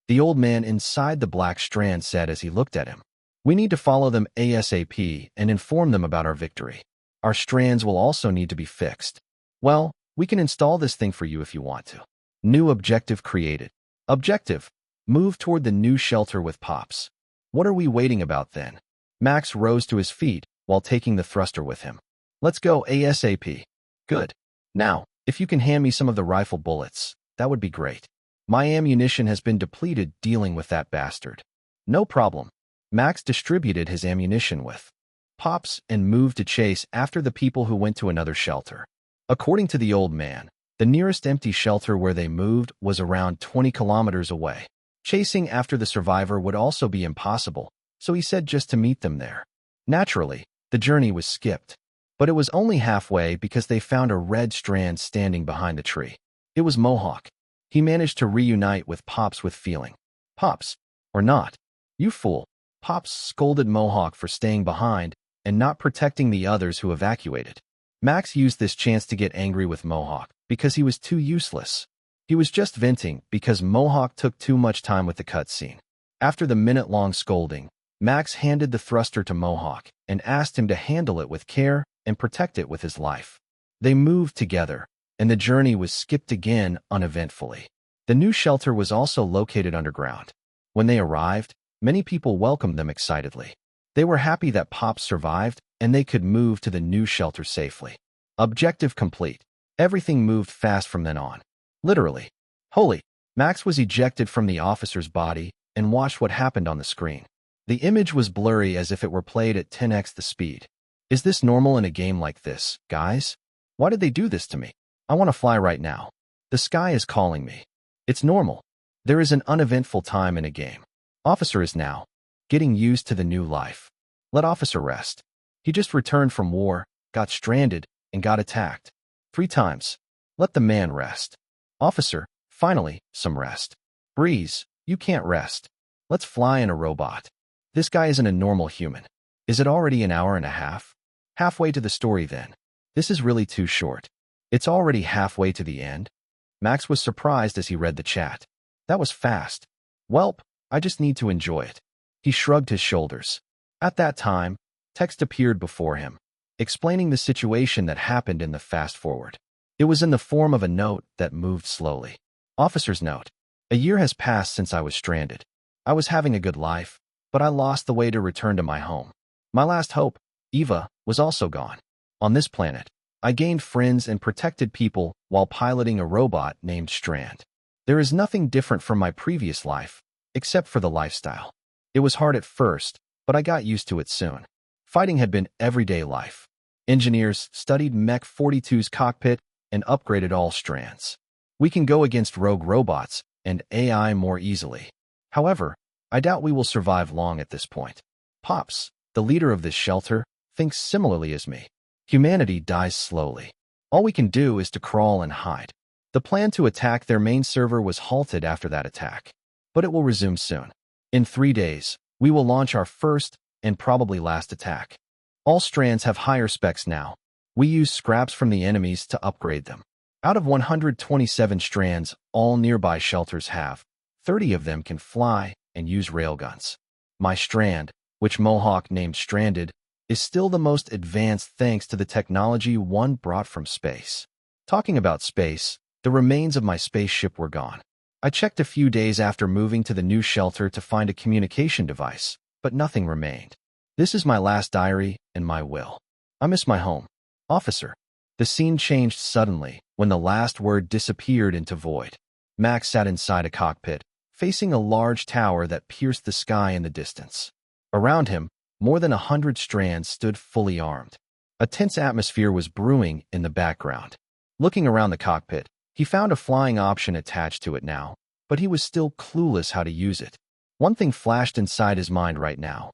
The old man inside the black strand said as he looked at him. We need to follow them ASAP and inform them about our victory. Our strands will also need to be fixed. Well, we can install this thing for you if you want to. New objective created. Objective. Move toward the new shelter with Pops. What are we waiting about then? Max rose to his feet while taking the thruster with him. Let's go ASAP. Good. Now, if you can hand me some of the rifle bullets, that would be great. My ammunition has been depleted dealing with that bastard. No problem. Max distributed his ammunition with Pops and moved to chase after the people who went to another shelter. According to the old man, the nearest empty shelter where they moved was around 20 kilometers away. Chasing after the survivor would also be impossible, so he said just to meet them there. Naturally, the journey was skipped, but it was only halfway because they found a red strand standing behind the tree. It was Mohawk. He managed to reunite with Pops with feeling. Pops, or not. You fool. Pops scolded Mohawk for staying behind and not protecting the others who evacuated. Max used this chance to get angry with Mohawk because he was too useless. He was just venting because Mohawk took too much time with the cutscene. After the minute-long scolding, Max handed the thruster to Mohawk and asked him to handle it with care and protect it with his life. They moved together, and the journey was skipped again uneventfully. The new shelter was also located underground. When they arrived, many people welcomed them excitedly. They were happy that Pops survived and they could move to the new shelter safely. Objective complete. Everything moved fast from then on. Literally. Holy. Max was ejected from the officer's body and watched what happened on the screen. The image was blurry as if it were played at 10x the speed. Is this normal in a game like this, guys? Why did they do this to me? I want to fly right now. The sky is calling me. It's normal. There is an uneventful time in a game. Officer is now getting used to the new life. Let Officer rest. He just returned from war, got stranded, and got attacked 3 times. Let the man rest. Officer, finally, some rest. Breeze, you can't rest. Let's fly in a robot. This guy isn't a normal human. Is it already an hour and a half? Halfway to the story then. This is really too short. It's already halfway to the end. Max was surprised as he read the chat. That was fast. Welp, I just need to enjoy it. He shrugged his shoulders. At that time, text appeared before him, explaining the situation that happened in the fast-forward. It was in the form of a note that moved slowly. Officer's note. A year has passed since I was stranded. I was having a good life, but I lost the way to return to my home. My last hope, Eva, was also gone. On this planet, I gained friends and protected people while piloting a robot named Strand. There is nothing different from my previous life, except for the lifestyle. It was hard at first, but I got used to it soon. Fighting had been everyday life. Engineers studied Mech 42's cockpit and upgraded all strands. We can go against rogue robots and AI more easily. However, I doubt we will survive long at this point. Pops, the leader of this shelter, thinks similarly as me. Humanity dies slowly. All we can do is to crawl and hide. The plan to attack their main server was halted after that attack, but it will resume soon. In 3 days, we will launch our first and probably last attack. All strands have higher specs now. We use scraps from the enemies to upgrade them. Out of 127 strands all nearby shelters have, 30 of them can fly and use railguns. My strand, which Mohawk named Stranded, is still the most advanced thanks to the technology one brought from space. Talking about space, the remains of my spaceship were gone. I checked a few days after moving to the new shelter to find a communication device, but nothing remained. This is my last diary and my will. I miss my home. Officer. The scene changed suddenly when the last word disappeared into void. Max sat inside a cockpit, facing a large tower that pierced the sky in the distance. Around him, more than 100 strands stood fully armed. A tense atmosphere was brewing in the background. Looking around the cockpit, he found a flying option attached to it now, but he was still clueless how to use it. One thing flashed inside his mind right now.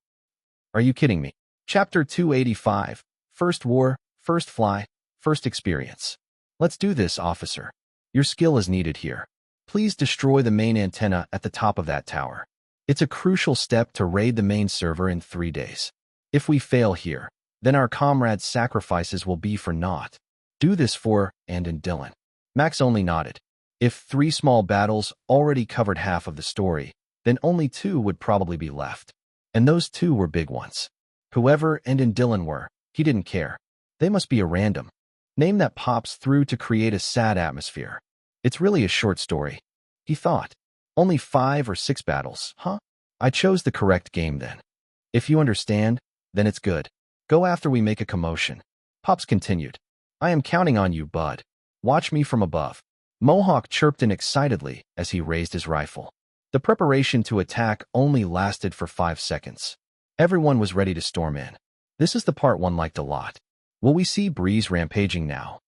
Are you kidding me? Chapter 285. First war, first fly, first experience. Let's do this, officer. Your skill is needed here. Please destroy the main antenna at the top of that tower. It's a crucial step to raid the main server in 3 days. If we fail here, then our comrades' sacrifices will be for naught. Do this for and in Dylan. Max only nodded. If 3 small battles already covered half of the story, then only 2 would probably be left. And those 2 were big ones. Whoever and in Dylan were, he didn't care. They must be a random name that pops through to create a sad atmosphere. It's really a short story. He thought. Only 5 or 6 battles, huh? I chose the correct game then. If you understand, then it's good. Go after we make a commotion. Pops continued. I am counting on you, bud. Watch me from above. Mohawk chirped in excitedly as he raised his rifle. The preparation to attack only lasted for 5 seconds. Everyone was ready to storm in. This is the part one liked a lot. Will we see Breeze rampaging now?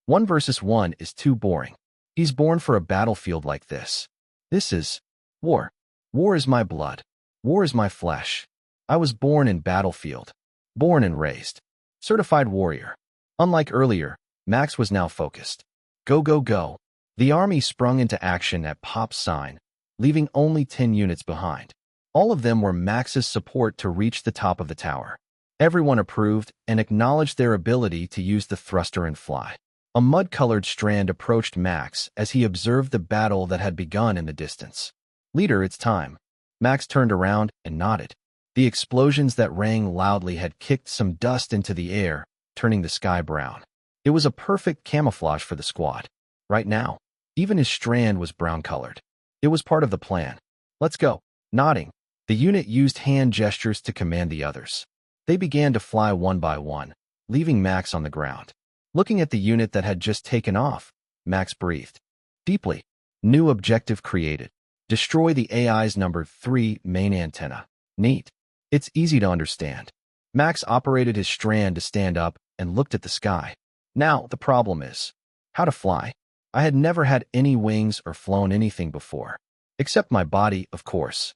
1 versus 1 is too boring. He's born for a battlefield like this. This is war. War is my blood. War is my flesh. I was born in battlefield. Born and raised. Certified warrior. Unlike earlier, Max was now focused. Go, go, go. The army sprung into action at Pop's sign, leaving only 10 units behind. All of them were Max's support to reach the top of the tower. Everyone approved and acknowledged their ability to use the thruster and fly. A mud-colored strand approached Max as he observed the battle that had begun in the distance. Leader, it's time. Max turned around and nodded. The explosions that rang loudly had kicked some dust into the air, turning the sky brown. It was a perfect camouflage for the squad. Right now, even his strand was brown-colored. It was part of the plan. Let's go. Nodding, the unit used hand gestures to command the others. They began to fly one by one, leaving Max on the ground. Looking at the unit that had just taken off, Max breathed deeply. New objective created. Destroy the AI's number 3 main antenna. Neat. It's easy to understand. Max operated his strand to stand up and looked at the sky. Now, the problem is how to fly. I had never had any wings or flown anything before. Except my body, of course.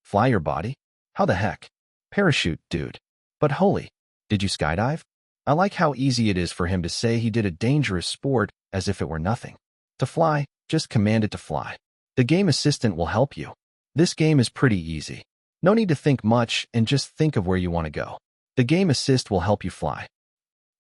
Fly your body? How the heck? Parachute, dude. But holy, did you skydive? I like how easy it is for him to say he did a dangerous sport as if it were nothing. To fly, just command it to fly. The game assistant will help you. This game is pretty easy. No need to think much and just think of where you want to go. The game assist will help you fly.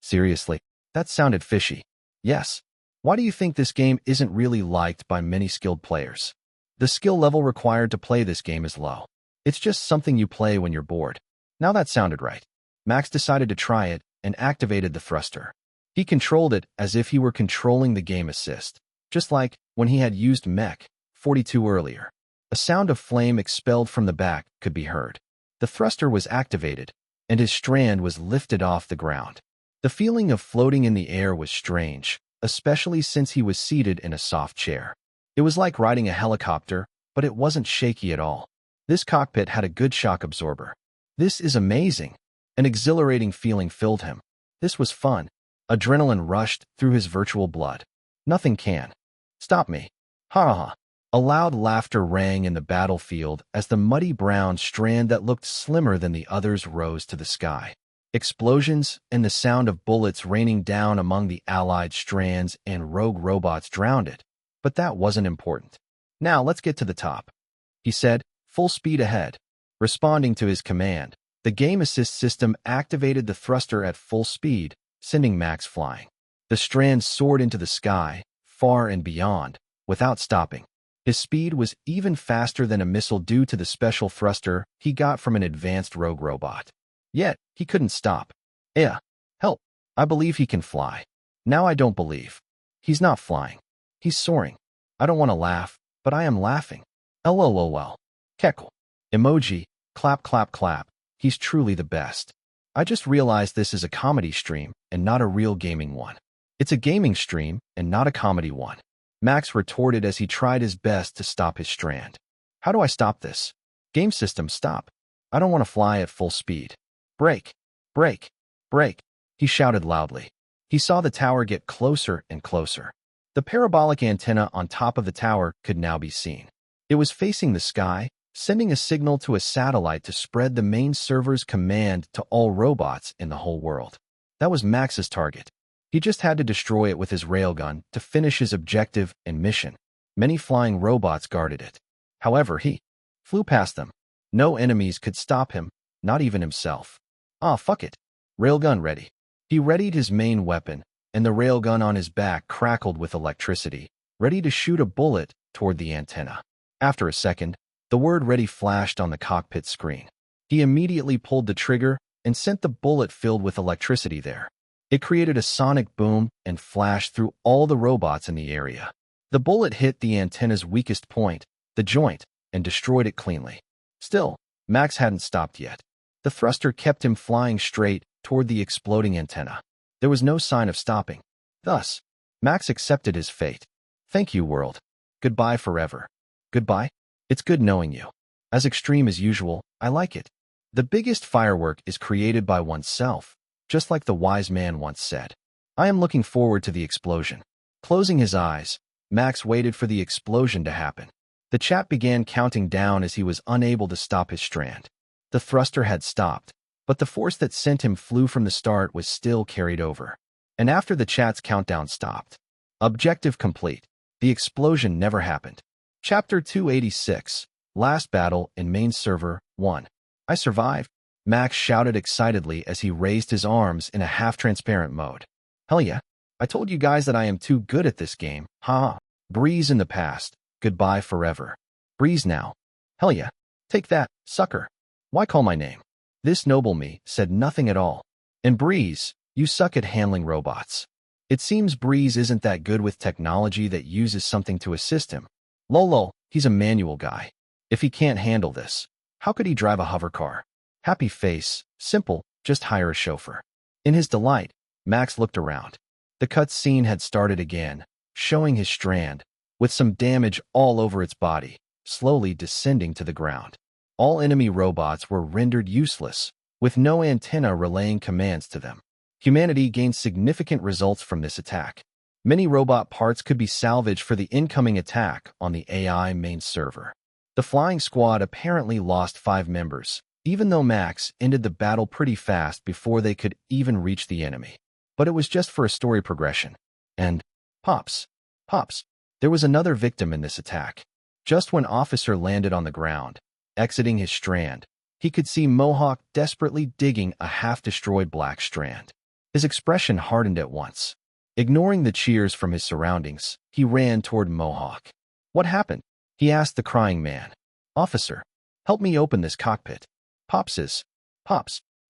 Seriously, that sounded fishy. Yes. Why do you think this game isn't really liked by many skilled players? The skill level required to play this game is low. It's just something you play when you're bored. Now that sounded right. Max decided to try it and activated the thruster. He controlled it as if he were controlling the game assist, just like when he had used Mech 42 earlier. A sound of flame expelled from the back could be heard. The thruster was activated, and his strand was lifted off the ground. The feeling of floating in the air was strange, especially since he was seated in a soft chair. It was like riding a helicopter, but it wasn't shaky at all. This cockpit had a good shock absorber. This is amazing. An exhilarating feeling filled him. This was fun. Adrenaline rushed through his virtual blood. Nothing can stop me. Ha ha ha. A loud laughter rang in the battlefield as the muddy brown strand that looked slimmer than the others rose to the sky. Explosions and the sound of bullets raining down among the allied strands and rogue robots drowned it. But that wasn't important. Now let's get to the top, he said, full speed ahead. Responding to his command, the game assist system activated the thruster at full speed, sending Max flying. The strands soared into the sky, far and beyond, without stopping. His speed was even faster than a missile due to the special thruster he got from an advanced rogue robot. Yet, he couldn't stop. Help. I believe he can fly. Now I don't believe. He's not flying. He's soaring. I don't want to laugh, but I am laughing. LOL. Keckle. Emoji. Clap clap clap. He's truly the best. I just realized this is a comedy stream and not a real gaming one. It's a gaming stream and not a comedy one. Max retorted as he tried his best to stop his strand. How do I stop this? Game system, stop. I don't want to fly at full speed. Brake. Brake. Brake. He shouted loudly. He saw the tower get closer and closer. The parabolic antenna on top of the tower could now be seen. It was facing the sky, sending a signal to a satellite to spread the main server's command to all robots in the whole world. That was Max's target. He just had to destroy it with his railgun to finish his objective and mission. Many flying robots guarded it. However, he flew past them. No enemies could stop him, not even himself. Fuck it. Railgun ready. He readied his main weapon, and the railgun on his back crackled with electricity, ready to shoot a bullet toward the antenna. After a second, the word ready flashed on the cockpit screen. He immediately pulled the trigger and sent the bullet filled with electricity there. It created a sonic boom and flashed through all the robots in the area. The bullet hit the antenna's weakest point, the joint, and destroyed it cleanly. Still, Max hadn't stopped yet. The thruster kept him flying straight toward the exploding antenna. There was no sign of stopping. Thus, Max accepted his fate. Thank you, world. Goodbye forever. Goodbye? It's good knowing you. As extreme as usual, I like it. The biggest firework is created by oneself, just like the wise man once said. I am looking forward to the explosion. Closing his eyes, Max waited for the explosion to happen. The chat began counting down as he was unable to stop his strand. The thruster had stopped, but the force that sent him flew from the start was still carried over. And after the chat's countdown stopped, objective complete. The explosion never happened. Chapter 286, Last Battle in Main Server 1. I survived, Max shouted excitedly as he raised his arms in a half-transparent mode. Hell yeah, I told you guys that I am too good at this game. Ha. Breeze in the past, goodbye forever. Breeze now. Hell yeah, take that, sucker. Why call my name? This noble me said nothing at all. And Breeze, you suck at handling robots. It seems Breeze isn't that good with technology that uses something to assist him. Lol, he's a manual guy. If he can't handle this, how could he drive a hover car? Happy face, simple, just hire a chauffeur. In his delight, Max looked around. The cutscene had started again, showing his strand, with some damage all over its body, slowly descending to the ground. All enemy robots were rendered useless, with no antenna relaying commands to them. Humanity gained significant results from this attack. Many robot parts could be salvaged for the incoming attack on the AI main server. The flying squad apparently lost 5 members, even though Max ended the battle pretty fast before they could even reach the enemy. But it was just for a story progression. And Pops, there was another victim in this attack. Just when Officer landed on the ground, exiting his strand, he could see Mohawk desperately digging a half-destroyed black strand. His expression hardened at once. Ignoring the cheers from his surroundings, he ran toward Mohawk. What happened? He asked the crying man. Officer, help me open this cockpit. Pops,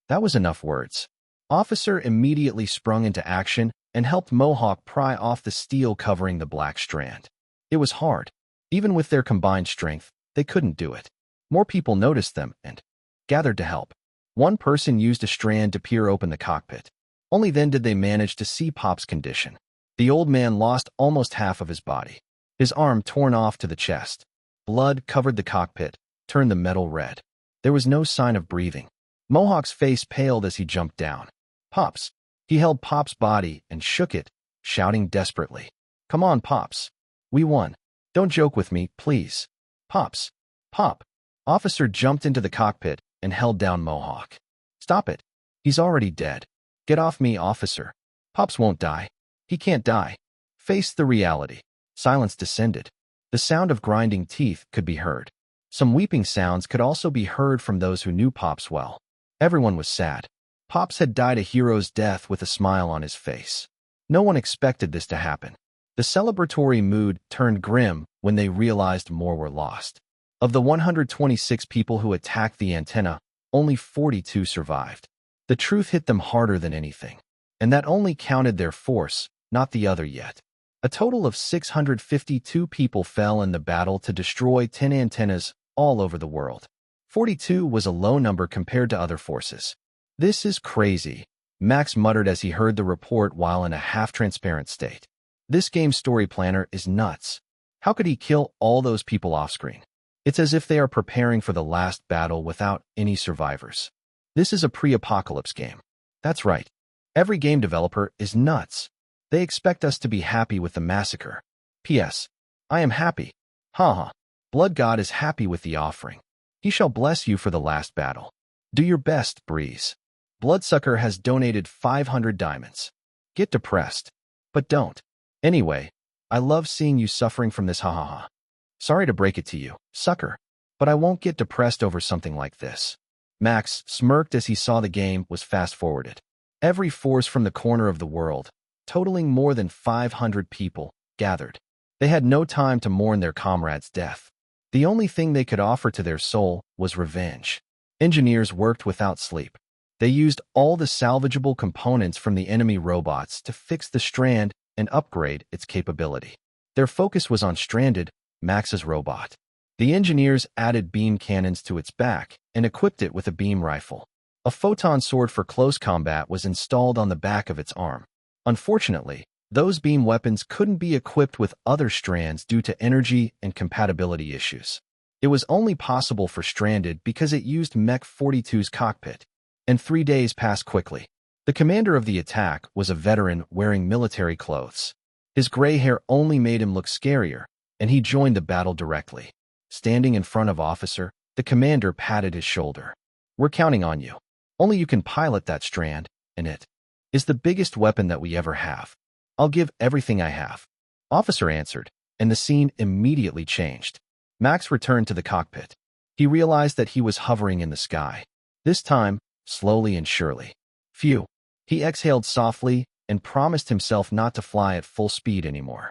that was enough words. Officer immediately sprung into action and helped Mohawk pry off the steel covering the black strand. It was hard. Even with their combined strength, they couldn't do it. More people noticed them and gathered to help. One person used a strand to peer open the cockpit. Only then did they manage to see Pop's condition. The old man lost almost half of his body. His arm torn off to the chest. Blood covered the cockpit, turned the metal red. There was no sign of breathing. Mohawk's face paled as he jumped down. Pops. He held Pop's body and shook it, shouting desperately. Come on, Pops. We won. Don't joke with me, please. Pops. Pop. Officer jumped into the cockpit and held down Mohawk. Stop it. He's already dead. Get off me, officer. Pops won't die. He can't die. Face the reality. Silence descended. The sound of grinding teeth could be heard. Some weeping sounds could also be heard from those who knew Pops well. Everyone was sad. Pops had died a hero's death with a smile on his face. No one expected this to happen. The celebratory mood turned grim when they realized more were lost. Of the 126 people who attacked the antenna, only 42 survived. The truth hit them harder than anything. And that only counted their force, not the other yet. A total of 652 people fell in the battle to destroy 10 antennas all over the world. 42 was a low number compared to other forces. This is crazy, Max muttered as he heard the report while in a half-transparent state. This game's story planner is nuts. How could he kill all those people off-screen? It's as if they are preparing for the last battle without any survivors. This is a pre-apocalypse game. That's right. Every game developer is nuts. They expect us to be happy with the massacre. P.S. I am happy. Haha. Blood God is happy with the offering. He shall bless you for the last battle. Do your best, Breeze. Bloodsucker has donated 500 diamonds. Get depressed. But don't. Anyway, I love seeing you suffering from this ha. Sorry to break it to you, sucker, but I won't get depressed over something like this. Max smirked as he saw the game was fast-forwarded. Every force from the corner of the world, totaling more than 500 people, gathered. They had no time to mourn their comrade's death. The only thing they could offer to their soul was revenge. Engineers worked without sleep. They used all the salvageable components from the enemy robots to fix the Strand and upgrade its capability. Their focus was on Stranded, Max's robot. The engineers added beam cannons to its back and equipped it with a beam rifle. A photon sword for close combat was installed on the back of its arm. Unfortunately, those beam weapons couldn't be equipped with other Strands due to energy and compatibility issues. It was only possible for Stranded because it used Mech 42's cockpit. And 3 days passed quickly. The commander of the attack was a veteran wearing military clothes. His gray hair only made him look scarier, and he joined the battle directly. Standing in front of Officer, the commander patted his shoulder. We're counting on you. Only you can pilot that Strand, and it is the biggest weapon that we ever have. I'll give everything I have. Officer answered, and the scene immediately changed. Max returned to the cockpit. He realized that he was hovering in the sky. This time, slowly and surely. Phew. He exhaled softly and promised himself not to fly at full speed anymore.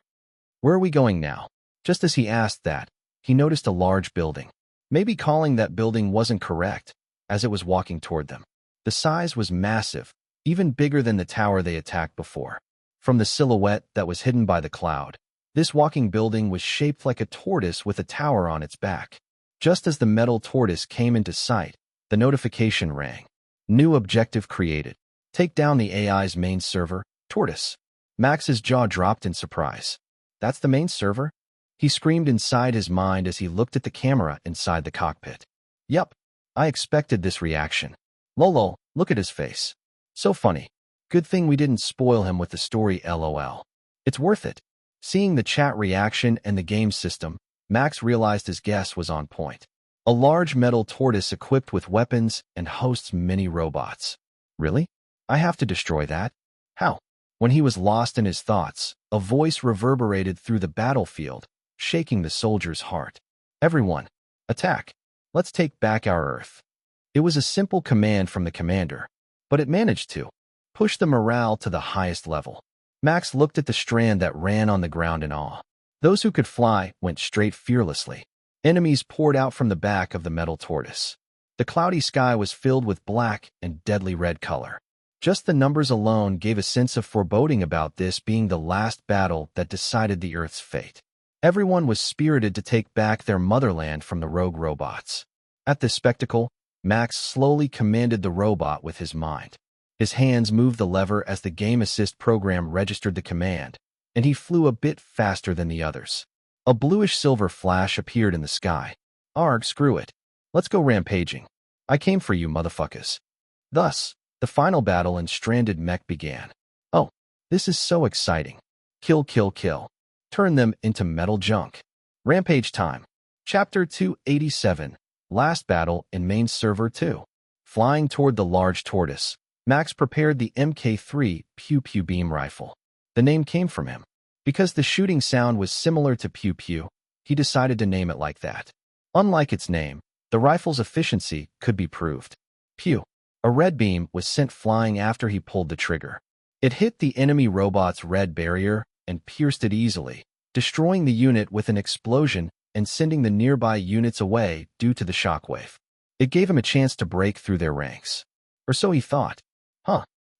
Where are we going now? Just as he asked that, he noticed a large building. Maybe calling that building wasn't correct, as it was walking toward them. The size was massive, even bigger than the tower they attacked before. From the silhouette that was hidden by the cloud, this walking building was shaped like a tortoise with a tower on its back. Just as the metal tortoise came into sight, the notification rang. New objective created. Take down the AI's main server, Tortoise. Max's jaw dropped in surprise. That's the main server? He screamed inside his mind as he looked at the camera inside the cockpit. Yup, I expected this reaction. Lol, look at his face. So funny. Good thing we didn't spoil him with the story LOL. It's worth it. Seeing the chat reaction and the game system, Max realized his guess was on point. A large metal tortoise equipped with weapons and hosts many robots. Really? I have to destroy that? How? When he was lost in his thoughts, a voice reverberated through the battlefield, shaking the soldier's heart. Everyone, attack. Let's take back our Earth. It was a simple command from the commander, but it managed to push the morale to the highest level. Max looked at the Strand that ran on the ground in awe. Those who could fly went straight fearlessly. Enemies poured out from the back of the metal tortoise. The cloudy sky was filled with black and deadly red color. Just the numbers alone gave a sense of foreboding about this being the last battle that decided the Earth's fate. Everyone was spirited to take back their motherland from the rogue robots. At this spectacle, Max slowly commanded the robot with his mind. His hands moved the lever as the game assist program registered the command, and he flew a bit faster than the others. A bluish-silver flash appeared in the sky. Arg, screw it. Let's go rampaging. I came for you, motherfuckers. Thus, the final battle in stranded mech began. Oh, this is so exciting. Kill, kill, kill. Turn them into metal junk. Rampage time. Chapter 287. Last battle in main server 2. Flying toward the large tortoise, Max prepared the Mk3 Pew Pew beam rifle. The name came from him. Because the shooting sound was similar to Pew Pew, he decided to name it like that. Unlike its name, the rifle's efficiency could be proved. Pew. A red beam was sent flying after he pulled the trigger. It hit the enemy robot's red barrier and pierced it easily, destroying the unit with an explosion and sending the nearby units away due to the shockwave. It gave him a chance to break through their ranks. Or so he thought.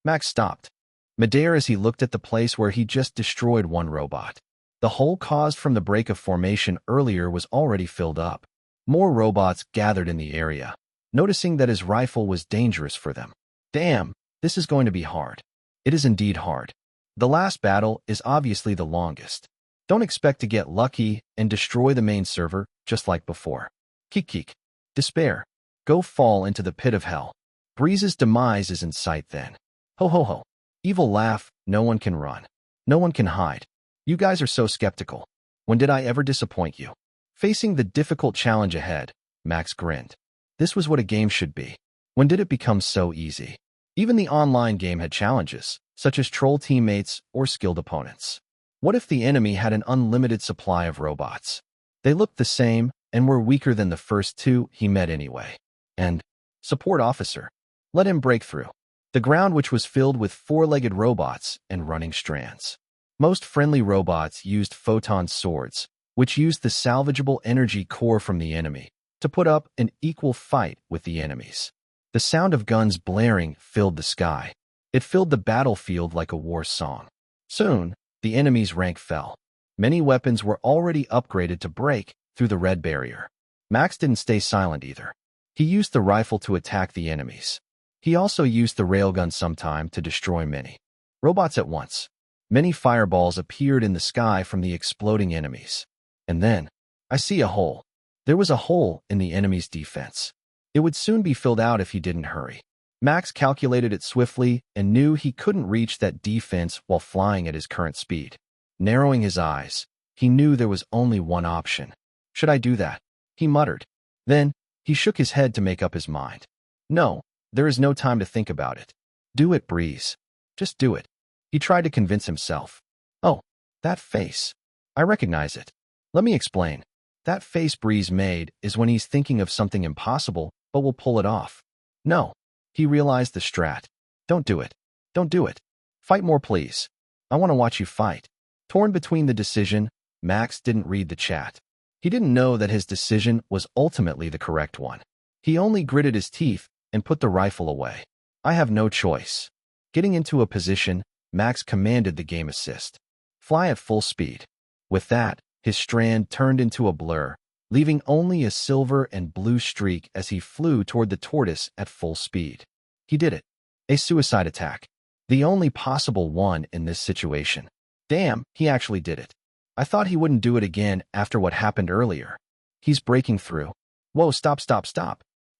Max stopped midair as he looked at the place where he just destroyed one robot. The hole caused from the break of formation earlier was already filled up. More robots gathered in the area, noticing that his rifle was dangerous for them. Damn, this is going to be hard. It is indeed hard. The last battle is obviously the longest. Don't expect to get lucky and destroy the main server just like before. Keek. Despair. Go fall into the pit of hell. Breeze's demise is in sight then. Ho ho ho. Evil laugh, no one can run. No one can hide. You guys are so skeptical. When did I ever disappoint you? Facing the difficult challenge ahead, Max grinned. This was what a game should be. When did it become so easy? Even the online game had challenges, such as troll teammates or skilled opponents. What if the enemy had an unlimited supply of robots? They looked the same and were weaker than the first two he met anyway. And support officer. Let him break through. The ground which was filled with four-legged robots and running strands. Most friendly robots used photon swords, which used the salvageable energy core from the enemy, to put up an equal fight with the enemies. The sound of guns blaring filled the sky. It filled the battlefield like a war song. Soon, the enemy's rank fell. Many weapons were already upgraded to break through the red barrier. Max didn't stay silent either. He used the rifle to attack the enemies. He also used the railgun sometime to destroy many robots at once. Many fireballs appeared in the sky from the exploding enemies. And then, I see a hole. There was a hole in the enemy's defense. It would soon be filled out if he didn't hurry. Max calculated it swiftly and knew he couldn't reach that defense while flying at his current speed. Narrowing his eyes, he knew there was only one option. Should I do that? He muttered. Then, he shook his head to make up his mind. No, there is no time to think about it. Do it, Breeze. Just do it. He tried to convince himself. Oh, that face. I recognize it. Let me explain. That face Breeze made is when he's thinking of something impossible, but will pull it off. No. He realized the strat. Don't do it. Don't do it. Fight more, please. I want to watch you fight. Torn between the decision, Max didn't read the chat. He didn't know that his decision was ultimately the correct one. He only gritted his teeth and put the rifle away. I have no choice. Getting into a position, Max commanded the game assist. Fly at full speed. With that, his strand turned into a blur, leaving only a silver and blue streak as he flew toward the tortoise at full speed. He did it. A suicide attack. The only possible one in this situation. Damn, he actually did it. I thought he wouldn't do it again after what happened earlier. He's breaking through. Whoa, stop.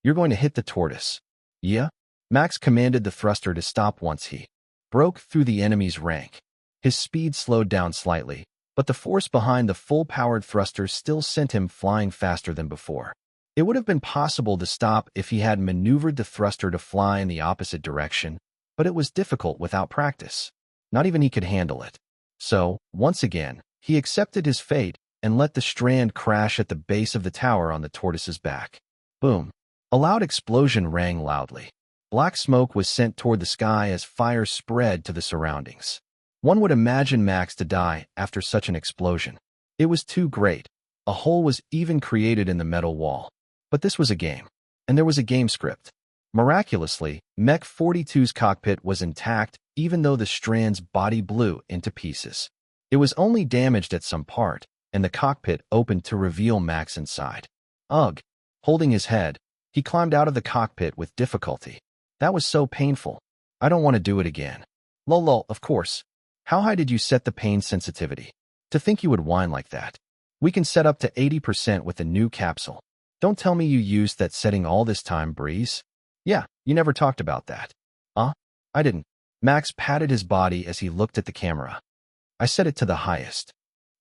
You're going to hit the tortoise. Yeah? Max commanded the thruster to stop once he broke through the enemy's rank. His speed slowed down slightly, but the force behind the full-powered thruster still sent him flying faster than before. It would have been possible to stop if he had maneuvered the thruster to fly in the opposite direction, but it was difficult without practice. Not even he could handle it. So, once again, he accepted his fate and let the strand crash at the base of the tower on the tortoise's back. Boom. A loud explosion rang loudly. Black smoke was sent toward the sky as fire spread to the surroundings. One would imagine Max to die after such an explosion. It was too great. A hole was even created in the metal wall. But this was a game, and there was a game script. Miraculously, Mech 42's cockpit was intact even though the strand's body blew into pieces. It was only damaged at some part, and the cockpit opened to reveal Max inside. Ugh. Holding his head, he climbed out of the cockpit with difficulty. That was so painful. I don't want to do it again. Lol, of course. How high did you set the pain sensitivity? To think you would whine like that. We can set up to 80% with the new capsule. Don't tell me you used that setting all this time, Breeze. Yeah, You never talked about that. Huh? I didn't. Max patted his body as he looked at the camera. I set it to the highest.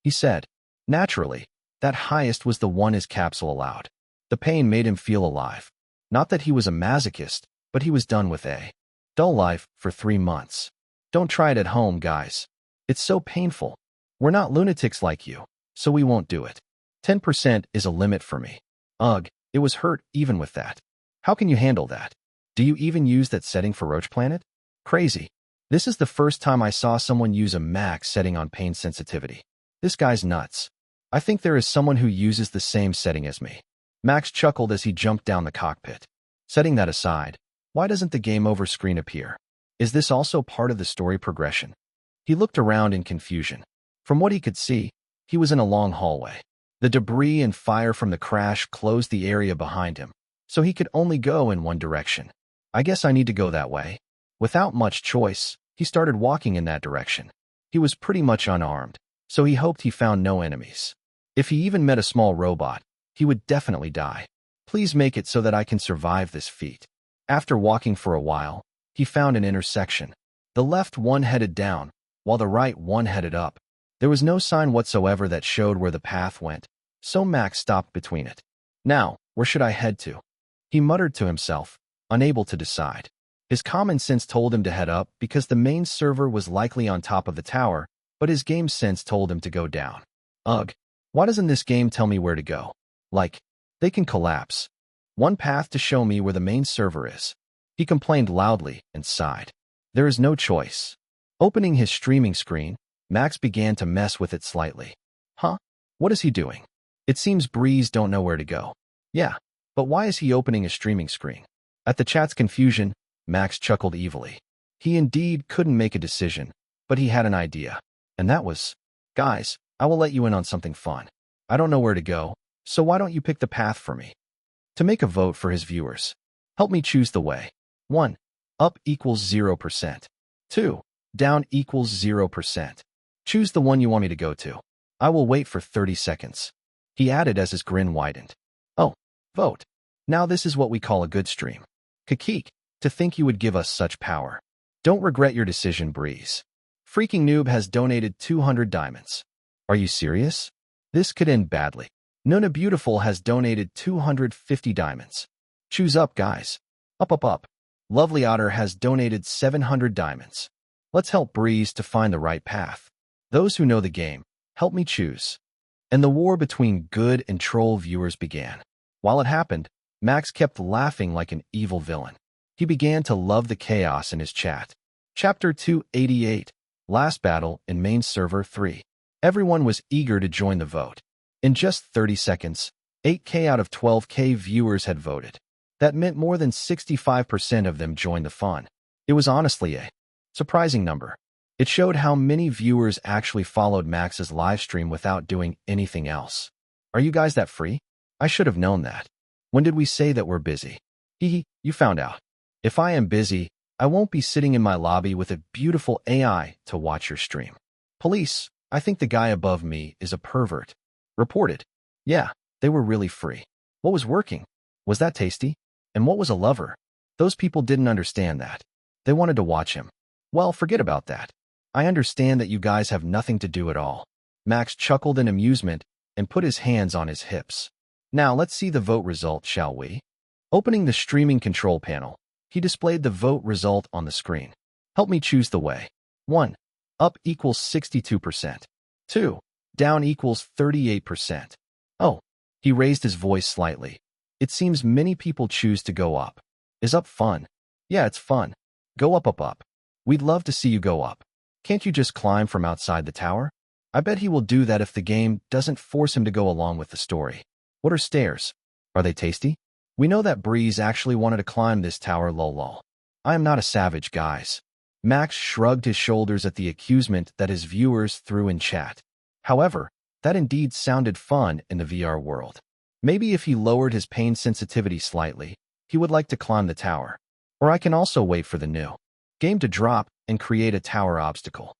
He said, naturally, that highest was the one his capsule allowed. The pain made him feel alive. Not that he was a masochist, but he was done with a dull life for 3 months. Don't try it at home, guys. It's so painful. We're not lunatics like you, so we won't do it. 10% is a limit for me. Ugh, it was hurt even with that. How can you handle that? Do you even use that setting for Roach Planet? Crazy. This is the first time I saw someone use a max setting on pain sensitivity. This guy's nuts. I think there is someone who uses the same setting as me. Max chuckled as he jumped down the cockpit. Setting that aside, why doesn't the game over screen appear? Is this also part of the story progression? He looked around in confusion. From what he could see, he was in a long hallway. The debris and fire from the crash closed the area behind him, so he could only go in one direction. I guess I need to go that way. Without much choice, he started walking in that direction. He was pretty much unarmed, so he hoped he found no enemies. If he even met a small robot, he would definitely die. Please make it so that I can survive this feat. After walking for a while, he found an intersection. The left one headed down, while the right one headed up. There was no sign whatsoever that showed where the path went, so Max stopped between it. Now, where should I head to? He muttered to himself, unable to decide. His common sense told him to head up because the main server was likely on top of the tower, but his game sense told him to go down. Ugh, why doesn't this game tell me where to go? Like, they can collapse. One path to show me where the main server is. He complained loudly and sighed. There is no choice. Opening his streaming screen, Max began to mess with it slightly. Huh? What is he doing? It seems Breeze don't know where to go. Yeah, but why is he opening a streaming screen? At the chat's confusion, Max chuckled evilly. He indeed couldn't make a decision, but he had an idea. And that was, guys, I will let you in on something fun. I don't know where to go, so why don't you pick the path for me? To make a vote for his viewers, help me choose the way. 1. Up equals 0%. 2. Down equals 0%. Choose the one you want me to go to. I will wait for 30 seconds. He added as his grin widened. Oh, vote. Now this is what we call a good stream. Kakik, to think you would give us such power. Don't regret your decision, Breeze. Freaking Noob has donated 200 diamonds. Are you serious? This could end badly. Nona Beautiful has donated 250 diamonds. Choose up, guys. Up, up, up. Lovely Otter has donated 700 diamonds. Let's help Breeze to find the right path. Those who know the game, help me choose. And the war between good and troll viewers began. While it happened, Max kept laughing like an evil villain. He began to love the chaos in his chat. Chapter 288, Last Battle in Main Server 3. Everyone was eager to join the vote. In just 30 seconds, 8K out of 12K viewers had voted. That meant more than 65% of them joined the fun. It was honestly a surprising number. It showed how many viewers actually followed Max's livestream without doing anything else. Are you guys that free? I should have known that. When did we say that we're busy? Hehe, you found out. If I am busy, I won't be sitting in my lobby with a beautiful AI to watch your stream. Police, I think the guy above me is a pervert. Reported. Yeah, they were really free. What was working? Was that tasty? And what was a lover? Those people didn't understand that. They wanted to watch him. Well, forget about that. I understand that you guys have nothing to do at all. Max chuckled in amusement and put his hands on his hips. Now let's see the vote result, shall we? Opening the streaming control panel, he displayed the vote result on the screen. Help me choose the way. 1. Up equals 62%. 2. Down equals 38%. Oh, he raised his voice slightly. It seems many people choose to go up. Is up fun? Yeah, it's fun. Go up, up, up. We'd love to see you go up. Can't you just climb from outside the tower? I bet he will do that if the game doesn't force him to go along with the story. What are stairs? Are they tasty? We know that Breeze actually wanted to climb this tower, lol. I am not a savage, guys. Max shrugged his shoulders at the accusation that his viewers threw in chat. However, that indeed sounded fun in the VR world. Maybe if he lowered his pain sensitivity slightly, he would like to climb the tower. Or I can also wait for the new game to drop and create a tower obstacle.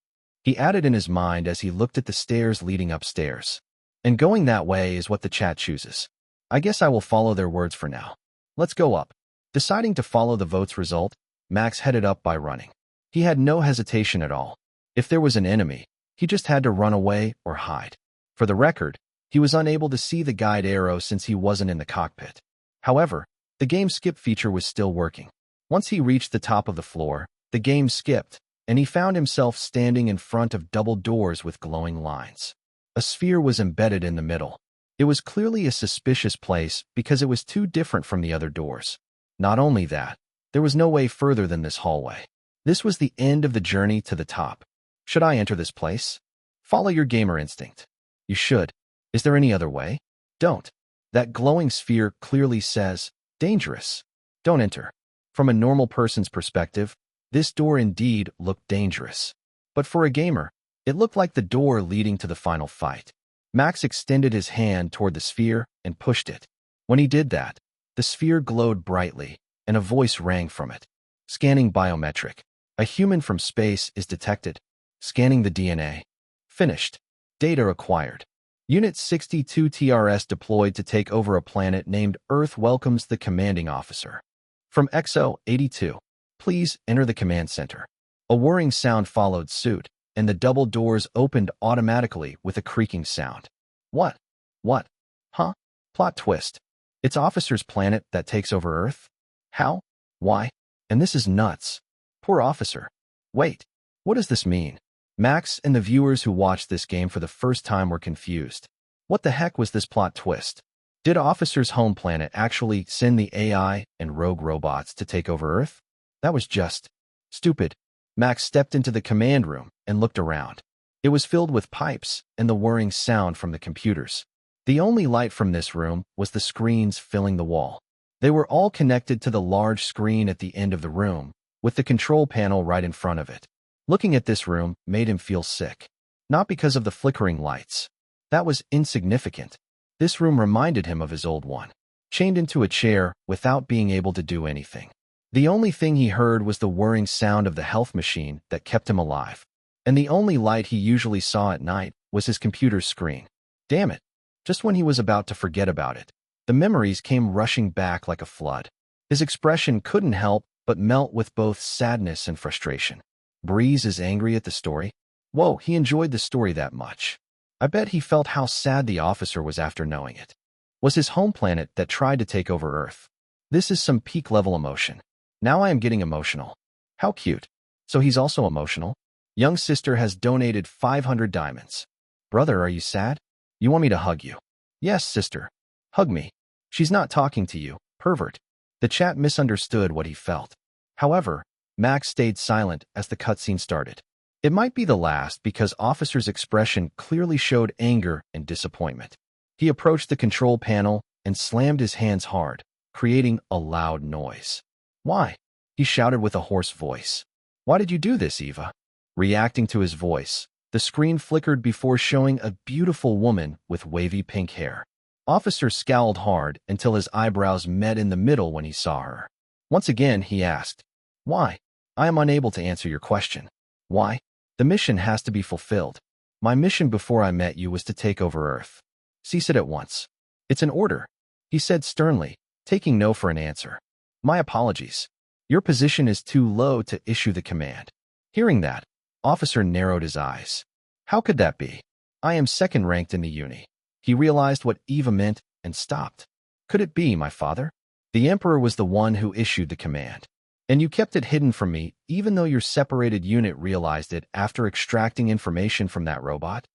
He added in his mind as he looked at the stairs leading upstairs. And going that way is what the chat chooses. I guess I will follow their words for now. Let's go up. Deciding to follow the vote's result, Max headed up by running. He had no hesitation at all. If there was an enemy, he just had to run away or hide. For the record, he was unable to see the guide arrow since he wasn't in the cockpit. However, the game skip feature was still working. Once he reached the top of the floor, the game skipped, and he found himself standing in front of double doors with glowing lines. A sphere was embedded in the middle. It was clearly a suspicious place because it was too different from the other doors. Not only that, there was no way further than this hallway. This was the end of the journey to the top. Should I enter this place? Follow your gamer instinct. You should. Is there any other way? Don't. That glowing sphere clearly says, dangerous. Don't enter. From a normal person's perspective, this door indeed looked dangerous. But for a gamer, it looked like the door leading to the final fight. Max extended his hand toward the sphere and pushed it. When he did that, the sphere glowed brightly, and a voice rang from it. Scanning biometric. A human from space is detected. Scanning the DNA. Finished. Data acquired. Unit 62 TRS deployed to take over a planet named Earth welcomes the commanding officer. From EXO 82. Please enter the command center. A whirring sound followed suit, and the double doors opened automatically with a creaking sound. What? What? Huh? Plot twist. It's Officer's planet that takes over Earth? How? Why? And this is nuts. Poor Officer. Wait, what does this mean? Max and the viewers who watched this game for the first time were confused. What the heck was this plot twist? Did Officer's home planet actually send the AI and rogue robots to take over Earth? That was just stupid. Max stepped into the command room and looked around. It was filled with pipes and the whirring sound from the computers. The only light from this room was the screens filling the wall. They were all connected to the large screen at the end of the room, with the control panel right in front of it. Looking at this room made him feel sick. Not because of the flickering lights. That was insignificant. This room reminded him of his old one, chained into a chair without being able to do anything. The only thing he heard was the whirring sound of the health machine that kept him alive. And the only light he usually saw at night was his computer's screen. Damn it. Just when he was about to forget about it, the memories came rushing back like a flood. His expression couldn't help but melt with both sadness and frustration. Breeze is angry at the story? Whoa, he enjoyed the story that much. I bet he felt how sad the officer was after knowing it. Was his home planet that tried to take over Earth. This is some peak-level emotion. Now I am getting emotional. How cute. So he's also emotional? Young sister has donated 500 diamonds. Brother, are you sad? You want me to hug you? Yes, sister. Hug me. She's not talking to you, pervert. The chat misunderstood what he felt. However, Max stayed silent as the cutscene started. It might be the last because Officer's expression clearly showed anger and disappointment. He approached the control panel and slammed his hands hard, creating a loud noise. Why? He shouted with a hoarse voice. Why did you do this, Eva? Reacting to his voice, the screen flickered before showing a beautiful woman with wavy pink hair. Officer scowled hard until his eyebrows met in the middle when he saw her. Once again, he asked, Why? I am unable to answer your question. Why? The mission has to be fulfilled. My mission before I met you was to take over Earth. Cease it at once. It's an order, he said sternly, taking no for an answer. My apologies. Your position is too low to issue the command. Hearing that, Officer narrowed his eyes. How could that be? I am second ranked in the uni. He realized what Eva meant and stopped. Could it be my father? The Emperor was the one who issued the command. And you kept it hidden from me, even though your separated unit realized it after extracting information from that robot?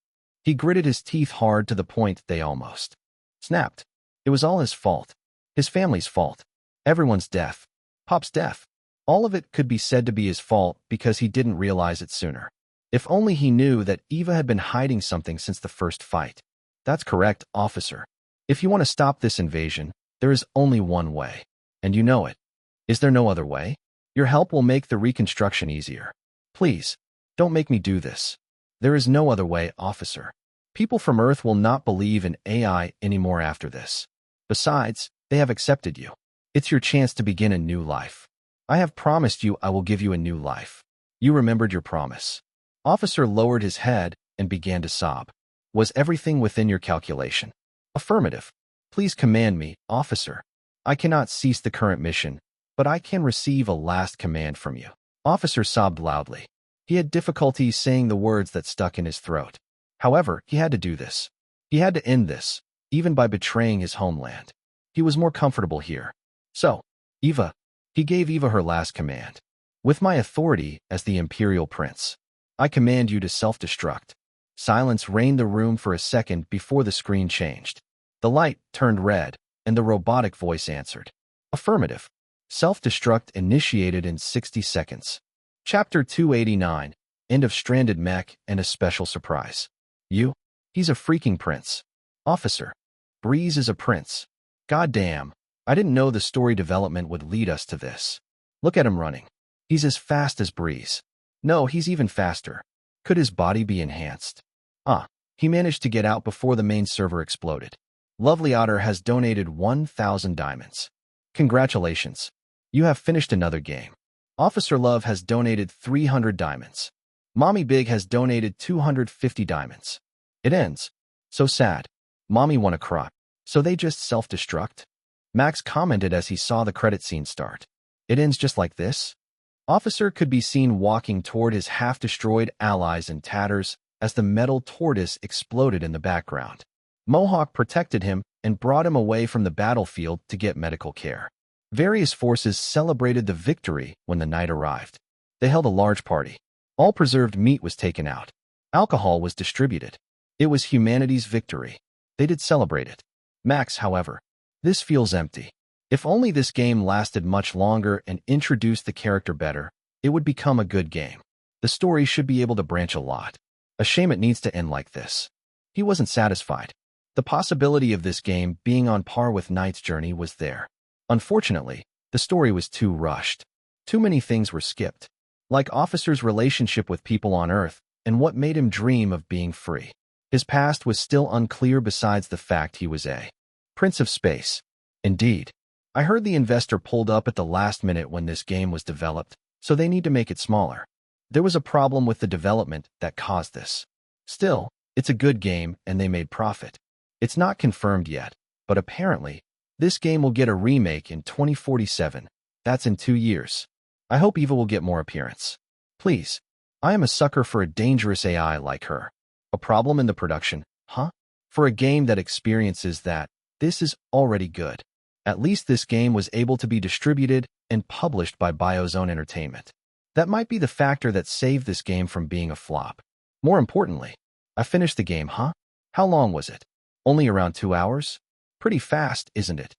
He gritted his teeth hard to the point they almost snapped. It was all his fault. His family's fault. Everyone's death. Pop's death. All of it could be said to be his fault because he didn't realize it sooner. If only he knew that Eva had been hiding something since the first fight. That's correct, officer. If you want to stop this invasion, there is only one way. And you know it. Is there no other way? Your help will make the reconstruction easier. Please, don't make me do this. There is no other way, officer. People from Earth will not believe in AI anymore after this. Besides, they have accepted you. It's your chance to begin a new life. I have promised you I will give you a new life. You remembered your promise. Officer lowered his head and began to sob. Was everything within your calculation? Affirmative. Please command me, officer. I cannot cease the current mission. but I can receive a last command from you. Officer sobbed loudly. He had difficulty saying the words that stuck in his throat. However, he had to do this. He had to end this, even by betraying his homeland. He was more comfortable here. So, Eva. He gave Eva her last command. With my authority as the Imperial Prince, I command you to self-destruct. Silence reigned the room for a second before the screen changed. The light turned red, and the robotic voice answered. Affirmative. Self-destruct initiated in 60 seconds. Chapter 289, End of Stranded Mech and a Special Surprise. You? He's a freaking prince. Officer. Breeze is a prince. Goddamn, I didn't know the story development would lead us to this. Look at him running. He's as fast as Breeze. No, he's even faster. Could his body be enhanced? He managed to get out before the main server exploded. Lovely Otter has donated 1,000 diamonds. Congratulations. You have finished another game. Officer Love has donated 300 diamonds. Mommy Big has donated 250 diamonds. It ends. So sad. Mommy wanna cry. So they just self-destruct? Max commented as he saw the credit scene start. It ends just like this? Officer could be seen walking toward his half-destroyed allies in tatters as the metal tortoise exploded in the background. Mohawk protected him and brought him away from the battlefield to get medical care. Various forces celebrated the victory when the night arrived. They held a large party. All preserved meat was taken out. Alcohol was distributed. It was humanity's victory. They did celebrate it. Max, however, this feels empty. If only this game lasted much longer and introduced the character better, it would become a good game. The story should be able to branch a lot. A shame it needs to end like this. He wasn't satisfied. The possibility of this game being on par with Knight's Journey was there. Unfortunately, the story was too rushed. Too many things were skipped. Like Officer's relationship with people on Earth and what made him dream of being free. His past was still unclear besides the fact he was a Prince of Space. Indeed. I heard the investor pulled up at the last minute when this game was developed, so they need to make it smaller. There was a problem with the development that caused this. Still, it's a good game and they made profit. It's not confirmed yet, but apparently, this game will get a remake in 2047. That's in 2 years. I hope Eva will get more appearance. Please. I am a sucker for a dangerous AI like her. A problem in the production, huh? For a game that experiences that, this is already good. At least this game was able to be distributed and published by BioZone Entertainment. That might be the factor that saved this game from being a flop. More importantly, I finished the game, huh? How long was it? Only around 2 hours? Pretty fast, isn't it?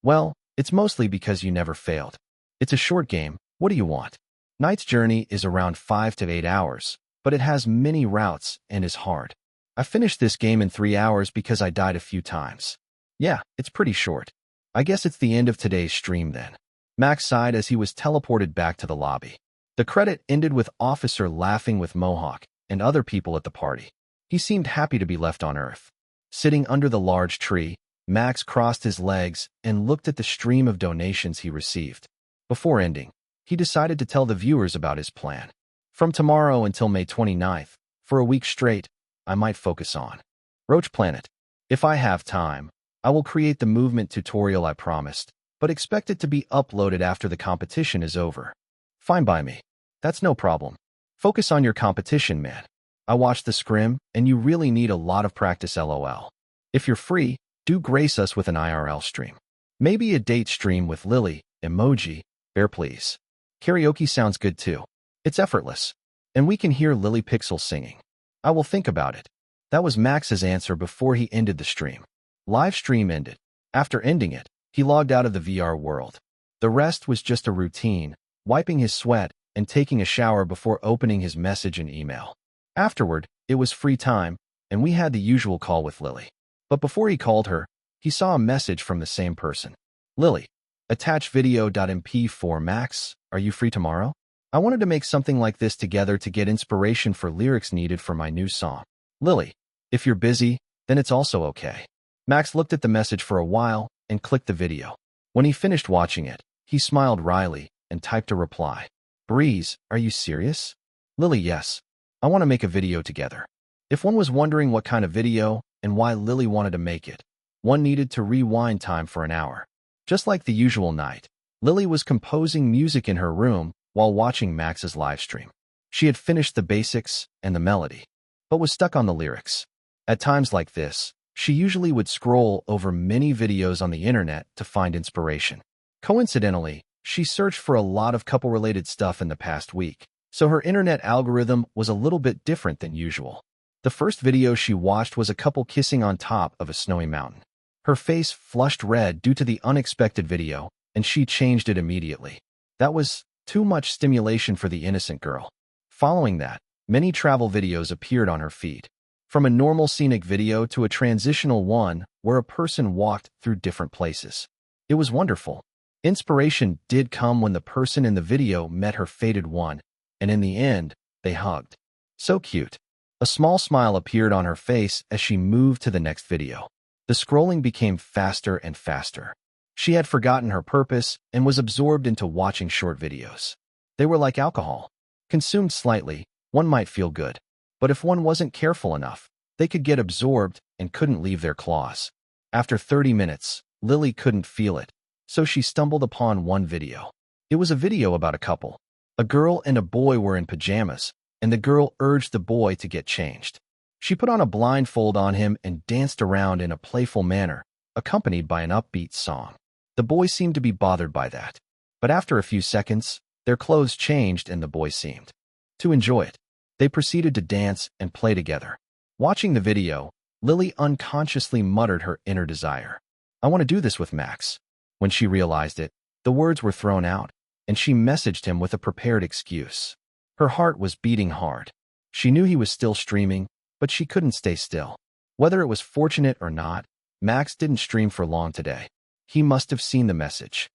Well, it's mostly because you never failed. It's a short game, what do you want? Knight's Journey is around 5 to 8 hours, but it has many routes and is hard. I finished this game in 3 hours because I died a few times. Yeah, it's pretty short. I guess it's the end of today's stream then. Max sighed as he was teleported back to the lobby. The credit ended with Officer laughing with Mohawk and other people at the party. He seemed happy to be left on Earth. Sitting under the large tree, Max crossed his legs and looked at the stream of donations he received. Before ending, he decided to tell the viewers about his plan. From tomorrow until May 29th, for a week straight, I might focus on Roach Planet. If I have time, I will create the movement tutorial I promised, but expect it to be uploaded after the competition is over. Fine by me. That's no problem. Focus on your competition, man. I watched the scrim, and you really need a lot of practice, lol. If you're free, do grace us with an IRL stream. Maybe a date stream with Lily, emoji, bear please. Karaoke sounds good too. It's effortless. And we can hear Lily Pixel singing. I will think about it. That was Max's answer before he ended the stream. Live stream ended. After ending it, he logged out of the VR world. The rest was just a routine, wiping his sweat and taking a shower before opening his message and email. Afterward, it was free time, and we had the usual call with Lily. But before he called her, he saw a message from the same person. Lily, attach video.mp4 Max, are you free tomorrow? I wanted to make something like this together to get inspiration for lyrics needed for my new song. Lily, if you're busy, then it's also okay. Max looked at the message for a while and clicked the video. When he finished watching it, he smiled wryly and typed a reply. Breeze, are you serious? Lily, yes. I want to make a video together. If one was wondering what kind of video and why Lily wanted to make it, one needed to rewind time for an hour. Just like the usual night, Lily was composing music in her room while watching Max's livestream. She had finished the basics and the melody, but was stuck on the lyrics. At times like this, she usually would scroll over many videos on the internet to find inspiration. Coincidentally, she searched for a lot of couple-related stuff in the past week, so her internet algorithm was a little bit different than usual. The first video she watched was a couple kissing on top of a snowy mountain. Her face flushed red due to the unexpected video, and she changed it immediately. That was too much stimulation for the innocent girl. Following that, many travel videos appeared on her feed. From a normal scenic video to a transitional one where a person walked through different places. It was wonderful. Inspiration did come when the person in the video met her fated one, and in the end, they hugged. So cute. A small smile appeared on her face as she moved to the next video. The scrolling became faster and faster. She had forgotten her purpose and was absorbed into watching short videos. They were like alcohol. Consumed slightly, one might feel good. But if one wasn't careful enough, they could get absorbed and couldn't leave their claws. After 30 minutes, Lily couldn't feel it, so she stumbled upon one video. It was a video about a couple. A girl and a boy were in pajamas, and the girl urged the boy to get changed. She put on a blindfold on him and danced around in a playful manner, accompanied by an upbeat song. The boy seemed to be bothered by that, but after a few seconds, their clothes changed and the boy seemed to enjoy it. They proceeded to dance and play together. Watching the video, Lily unconsciously muttered her inner desire. I want to do this with Max. When she realized it, the words were thrown out, and she messaged him with a prepared excuse. Her heart was beating hard. She knew he was still streaming, but she couldn't stay still. Whether it was fortunate or not, Max didn't stream for long today. He must have seen the message.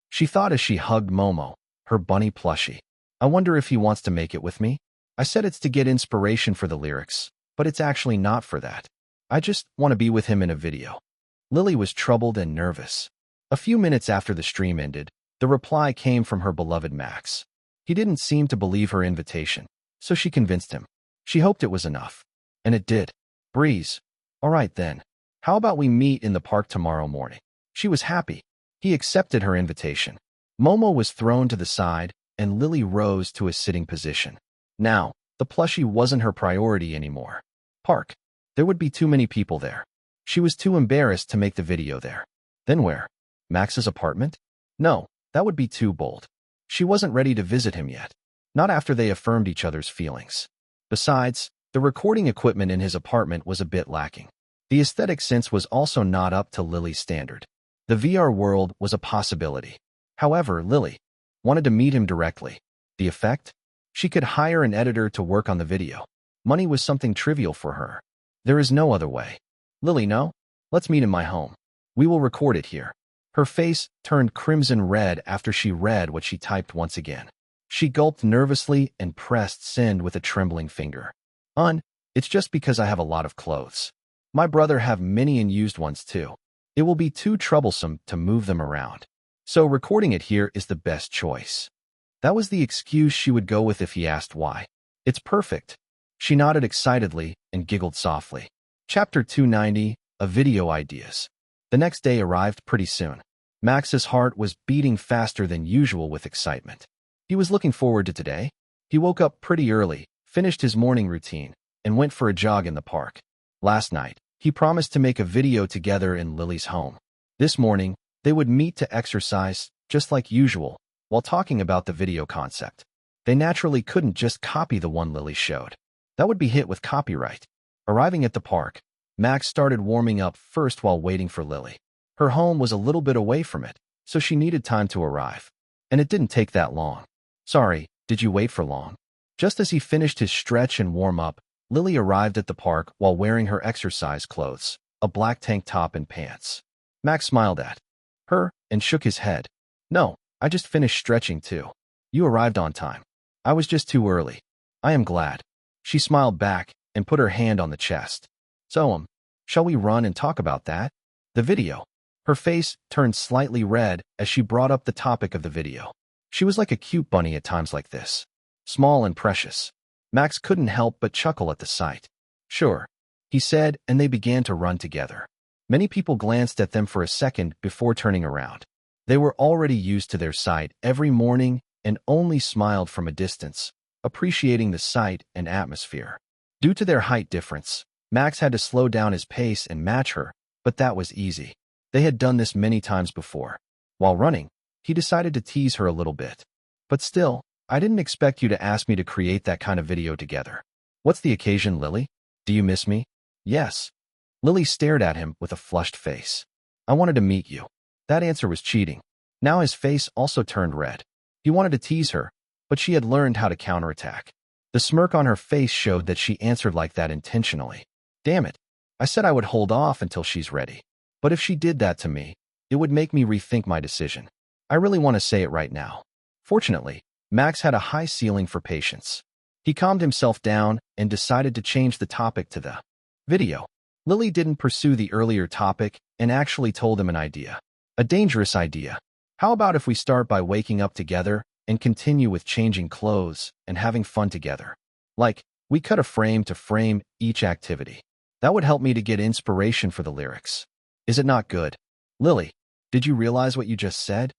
She thought as she hugged Momo, her bunny plushie. I wonder if he wants to make it with me? I said it's to get inspiration for the lyrics, but it's actually not for that. I just want to be with him in a video. Lily was troubled and nervous. A few minutes after the stream ended, the reply came from her beloved Max. He didn't seem to believe her invitation, so she convinced him. She hoped it was enough. And it did. Breeze. All right then. How about we meet in the park tomorrow morning? She was happy. He accepted her invitation. Momo was thrown to the side, and Lily rose to a sitting position. Now, the plushie wasn't her priority anymore. Park. There would be too many people there. She was too embarrassed to make the video there. Then where? Max's apartment? No, that would be too bold. She wasn't ready to visit him yet. Not after they affirmed each other's feelings. Besides, the recording equipment in his apartment was a bit lacking. The aesthetic sense was also not up to Lily's standard. The VR world was a possibility. However, Lily wanted to meet him directly. The effect? She could hire an editor to work on the video. Money was something trivial for her. There is no other way. Lily, no? Let's meet in my home. We will record it here. Her face turned crimson red after she read what she typed once again. She gulped nervously and pressed send with a trembling finger. It's just because I have a lot of clothes. My brother have many and used ones too. It will be too troublesome to move them around. So recording it here is the best choice. That was the excuse she would go with if he asked why. It's perfect. She nodded excitedly and giggled softly. Chapter 290, A Video Ideas. The next day arrived pretty soon. Max's heart was beating faster than usual with excitement. He was looking forward to today. He woke up pretty early, finished his morning routine, and went for a jog in the park. Last night, he promised to make a video together in Lily's home. This morning, they would meet to exercise, just like usual, while talking about the video concept. They naturally couldn't just copy the one Lily showed. That would be hit with copyright. Arriving at the park, Max started warming up first while waiting for Lily. Her home was a little bit away from it, so she needed time to arrive. And it didn't take that long. Sorry, did you wait for long? Just as he finished his stretch and warm up, Lily arrived at the park while wearing her exercise clothes, a black tank top and pants. Max smiled at her and shook his head. No, I just finished stretching too. You arrived on time. I was just too early. I am glad. She smiled back and put her hand on the chest. So, shall we run and talk about that? The video. Her face turned slightly red as she brought up the topic of the video. She was like a cute bunny at times like this. Small and precious. Max couldn't help but chuckle at the sight. Sure, he said, and they began to run together. Many people glanced at them for a second before turning around. They were already used to their sight every morning and only smiled from a distance, appreciating the sight and atmosphere. Due to their height difference, Max had to slow down his pace and match her, but that was easy. They had done this many times before. While running, he decided to tease her a little bit. But still, I didn't expect you to ask me to create that kind of video together. What's the occasion, Lily? Do you miss me? Yes. Lily stared at him with a flushed face. I wanted to meet you. That answer was cheating. Now his face also turned red. He wanted to tease her, but she had learned how to counterattack. The smirk on her face showed that she answered like that intentionally. Damn it. I said I would hold off until she's ready. But if she did that to me, it would make me rethink my decision. I really want to say it right now. Fortunately, Max had a high ceiling for patience. He calmed himself down and decided to change the topic to the video. Lily didn't pursue the earlier topic and actually told him an idea. A dangerous idea. How about if we start by waking up together and continue with changing clothes and having fun together? Like, we cut a frame to frame each activity. That would help me to get inspiration for the lyrics. Is it not good? Lily, did you realize what you just said?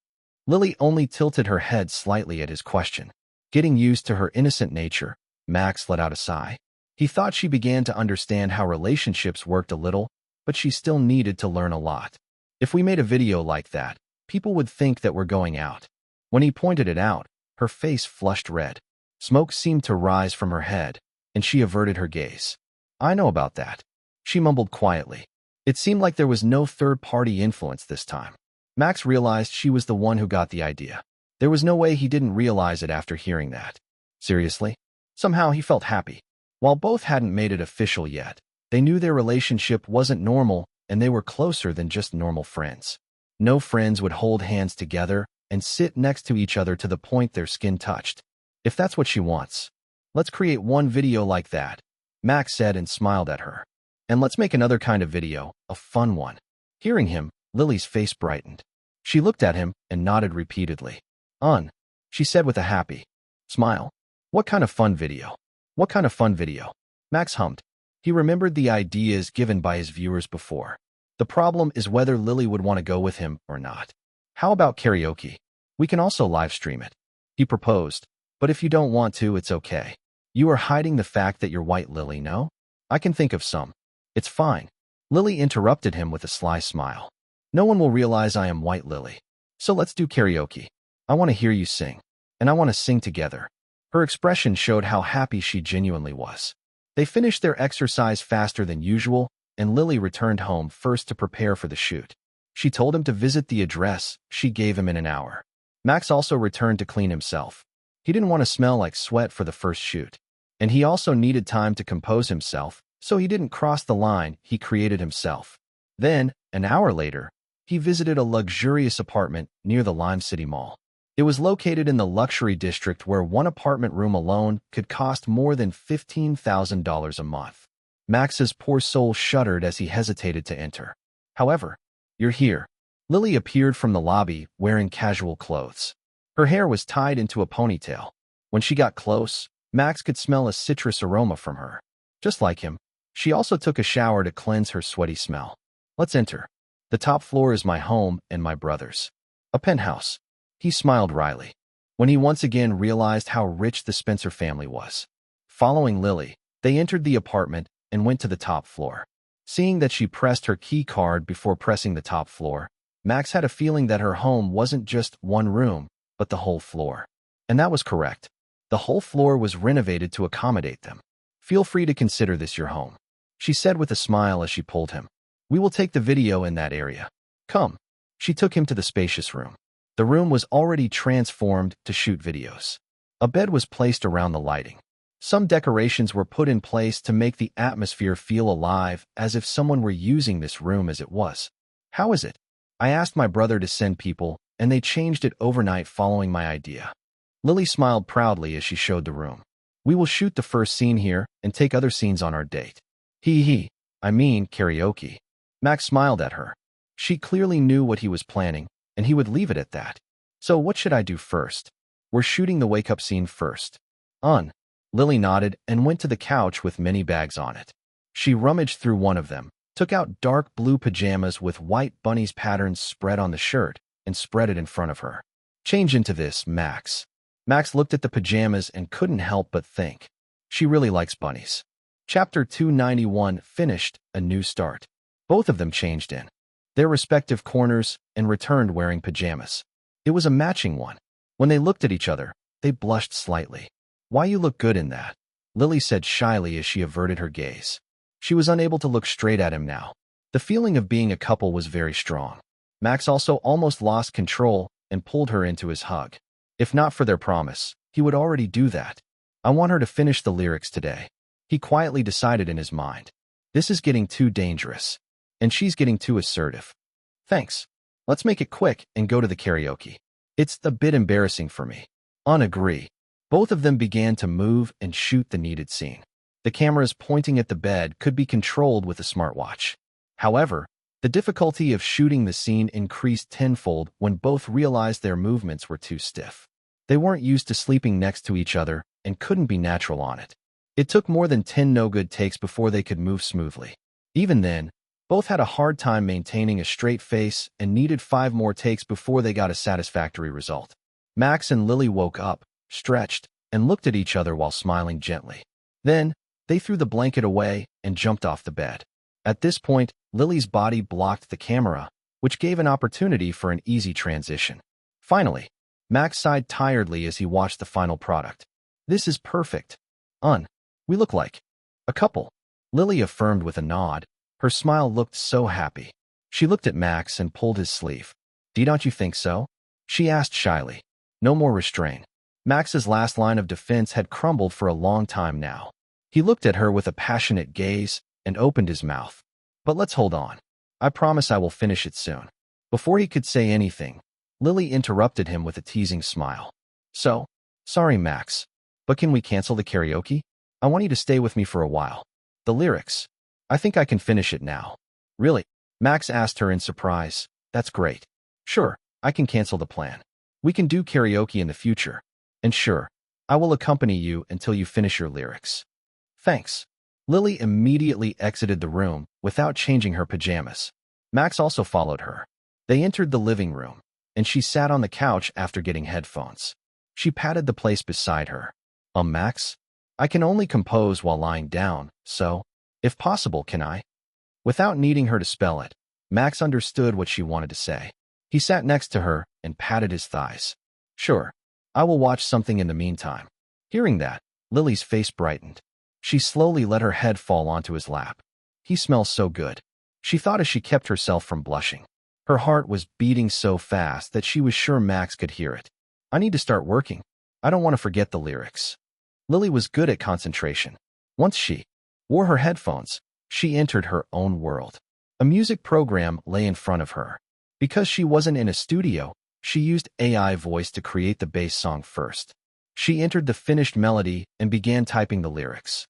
Lily only tilted her head slightly at his question. Getting used to her innocent nature, Max let out a sigh. He thought she began to understand how relationships worked a little, but she still needed to learn a lot. If we made a video like that, people would think that we're going out. When he pointed it out, her face flushed red. Smoke seemed to rise from her head, and she averted her gaze. I know about that. She mumbled quietly. It seemed like there was no third-party influence this time. Max realized she was the one who got the idea. There was no way he didn't realize it after hearing that. Seriously? Somehow he felt happy. While both hadn't made it official yet, they knew their relationship wasn't normal and they were closer than just normal friends. No friends would hold hands together and sit next to each other to the point their skin touched. If that's what she wants, let's create one video like that, Max said and smiled at her. And let's make another kind of video, a fun one. Hearing him, Lily's face brightened. She looked at him and nodded repeatedly. She said with a happy smile. What kind of fun video? What kind of fun video? Max hummed. He remembered the ideas given by his viewers before. The problem is whether Lily would want to go with him or not. How about karaoke? We can also live stream it. He proposed. But if you don't want to, it's okay. You are hiding the fact that you're white, Lily, no? I can think of some. It's fine. Lily interrupted him with a sly smile. No one will realize I am white, Lily. So let's do karaoke. I want to hear you sing. And I want to sing together. Her expression showed how happy she genuinely was. They finished their exercise faster than usual, and Lily returned home first to prepare for the shoot. She told him to visit the address she gave him in an hour. Max also returned to clean himself. He didn't want to smell like sweat for the first shoot. And he also needed time to compose himself, so he didn't cross the line he created himself. Then, an hour later, he visited a luxurious apartment near the Lime City Mall. It was located in the luxury district where one apartment room alone could cost more than $15,000 a month. Max's poor soul shuddered as he hesitated to enter. However, you're here. Lily appeared from the lobby wearing casual clothes. Her hair was tied into a ponytail. When she got close, Max could smell a citrus aroma from her. Just like him, she also took a shower to cleanse her sweaty smell. Let's enter. The top floor is my home and my brother's. A penthouse. He smiled wryly, when he once again realized how rich the Spencer family was. Following Lily, they entered the apartment and went to the top floor. Seeing that she pressed her key card before pressing the top floor, Max had a feeling that her home wasn't just one room, but the whole floor. And that was correct. The whole floor was renovated to accommodate them. Feel free to consider this your home, she said with a smile as she pulled him. We will take the video in that area. Come. She took him to the spacious room. The room was already transformed to shoot videos. A bed was placed around the lighting. Some decorations were put in place to make the atmosphere feel alive, as if someone were using this room as it was. How is it? I asked my brother to send people, and they changed it overnight following my idea. Lily smiled proudly as she showed the room. We will shoot the first scene here and take other scenes on our date. I mean karaoke. Max smiled at her. She clearly knew what he was planning, and he would leave it at that. So what should I do first? We're shooting the wake-up scene first. Lily nodded and went to the couch with many bags on it. She rummaged through one of them, took out dark blue pajamas with white bunnies patterns spread on the shirt, and spread it in front of her. Change into this, Max. Max looked at the pajamas and couldn't help but think. She really likes bunnies. Chapter 291 finished, a new start. Both of them changed in their respective corners and returned wearing pajamas. It was a matching one. When they looked at each other, they blushed slightly. Why, you look good in that, Lily said shyly as she averted her gaze. She was unable to look straight at him now. The feeling of being a couple was very strong. Max also almost lost control and pulled her into his hug. If not for their promise, he would already do that. I want her to finish the lyrics today, he quietly decided in his mind. This is getting too dangerous. And she's getting too assertive. Thanks. Let's make it quick and go to the karaoke. It's a bit embarrassing for me. Agree. Both of them began to move and shoot the needed scene. The cameras pointing at the bed could be controlled with a smartwatch. However, the difficulty of shooting the scene increased tenfold when both realized their movements were too stiff. They weren't used to sleeping next to each other and couldn't be natural on it. It took more than 10 no-good takes before they could move smoothly. Even then, both had a hard time maintaining a straight face and needed 5 more takes before they got a satisfactory result. Max and Lily woke up, stretched, and looked at each other while smiling gently. Then, they threw the blanket away and jumped off the bed. At this point, Lily's body blocked the camera, which gave an opportunity for an easy transition. Finally, Max sighed tiredly as he watched the final product. This is perfect. We look like a couple, Lily affirmed with a nod. Her smile looked so happy. She looked at Max and pulled his sleeve. Don't you think so? She asked shyly. No more restraint. Max's last line of defense had crumbled for a long time now. He looked at her with a passionate gaze and opened his mouth. But let's hold on. I promise I will finish it soon. Before he could say anything, Lily interrupted him with a teasing smile. So, sorry, Max, but can we cancel the karaoke? I want you to stay with me for a while. The lyrics. I think I can finish it now. Really? Max asked her in surprise. That's great. Sure, I can cancel the plan. We can do karaoke in the future. And sure, I will accompany you until you finish your lyrics. Thanks. Lily immediately exited the room without changing her pajamas. Max also followed her. They entered the living room, and she sat on the couch after getting headphones. She patted the place beside her. Max? I can only compose while lying down, so, if possible, can I? Without needing her to spell it, Max understood what she wanted to say. He sat next to her and patted his thighs. Sure, I will watch something in the meantime. Hearing that, Lily's face brightened. She slowly let her head fall onto his lap. He smells so good, she thought as she kept herself from blushing. Her heart was beating so fast that she was sure Max could hear it. I need to start working. I don't want to forget the lyrics. Lily was good at concentration. Once she wore her headphones, she entered her own world. A music program lay in front of her. Because she wasn't in a studio, she used AI voice to create the bass song first. She entered the finished melody and began typing the lyrics.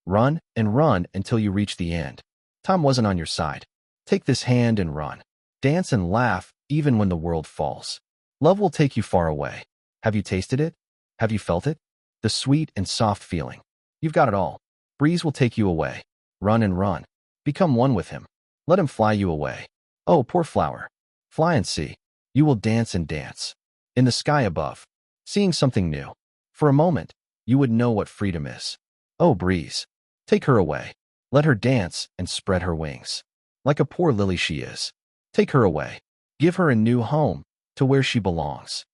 Run and run until you reach the end. Time wasn't on your side. Take this hand and run. Dance and laugh even when the world falls. Love will take you far away. Have you tasted it? Have you felt it? The sweet and soft feeling. You've got it all. Breeze will take you away. Run and run. Become one with him. Let him fly you away. Oh, poor flower. Fly and see. You will dance and dance. In the sky above. Seeing something new. For a moment, you would know what freedom is. Oh, breeze. Take her away. Let her dance and spread her wings. Like a poor lily she is. Take her away. Give her a new home, to where she belongs.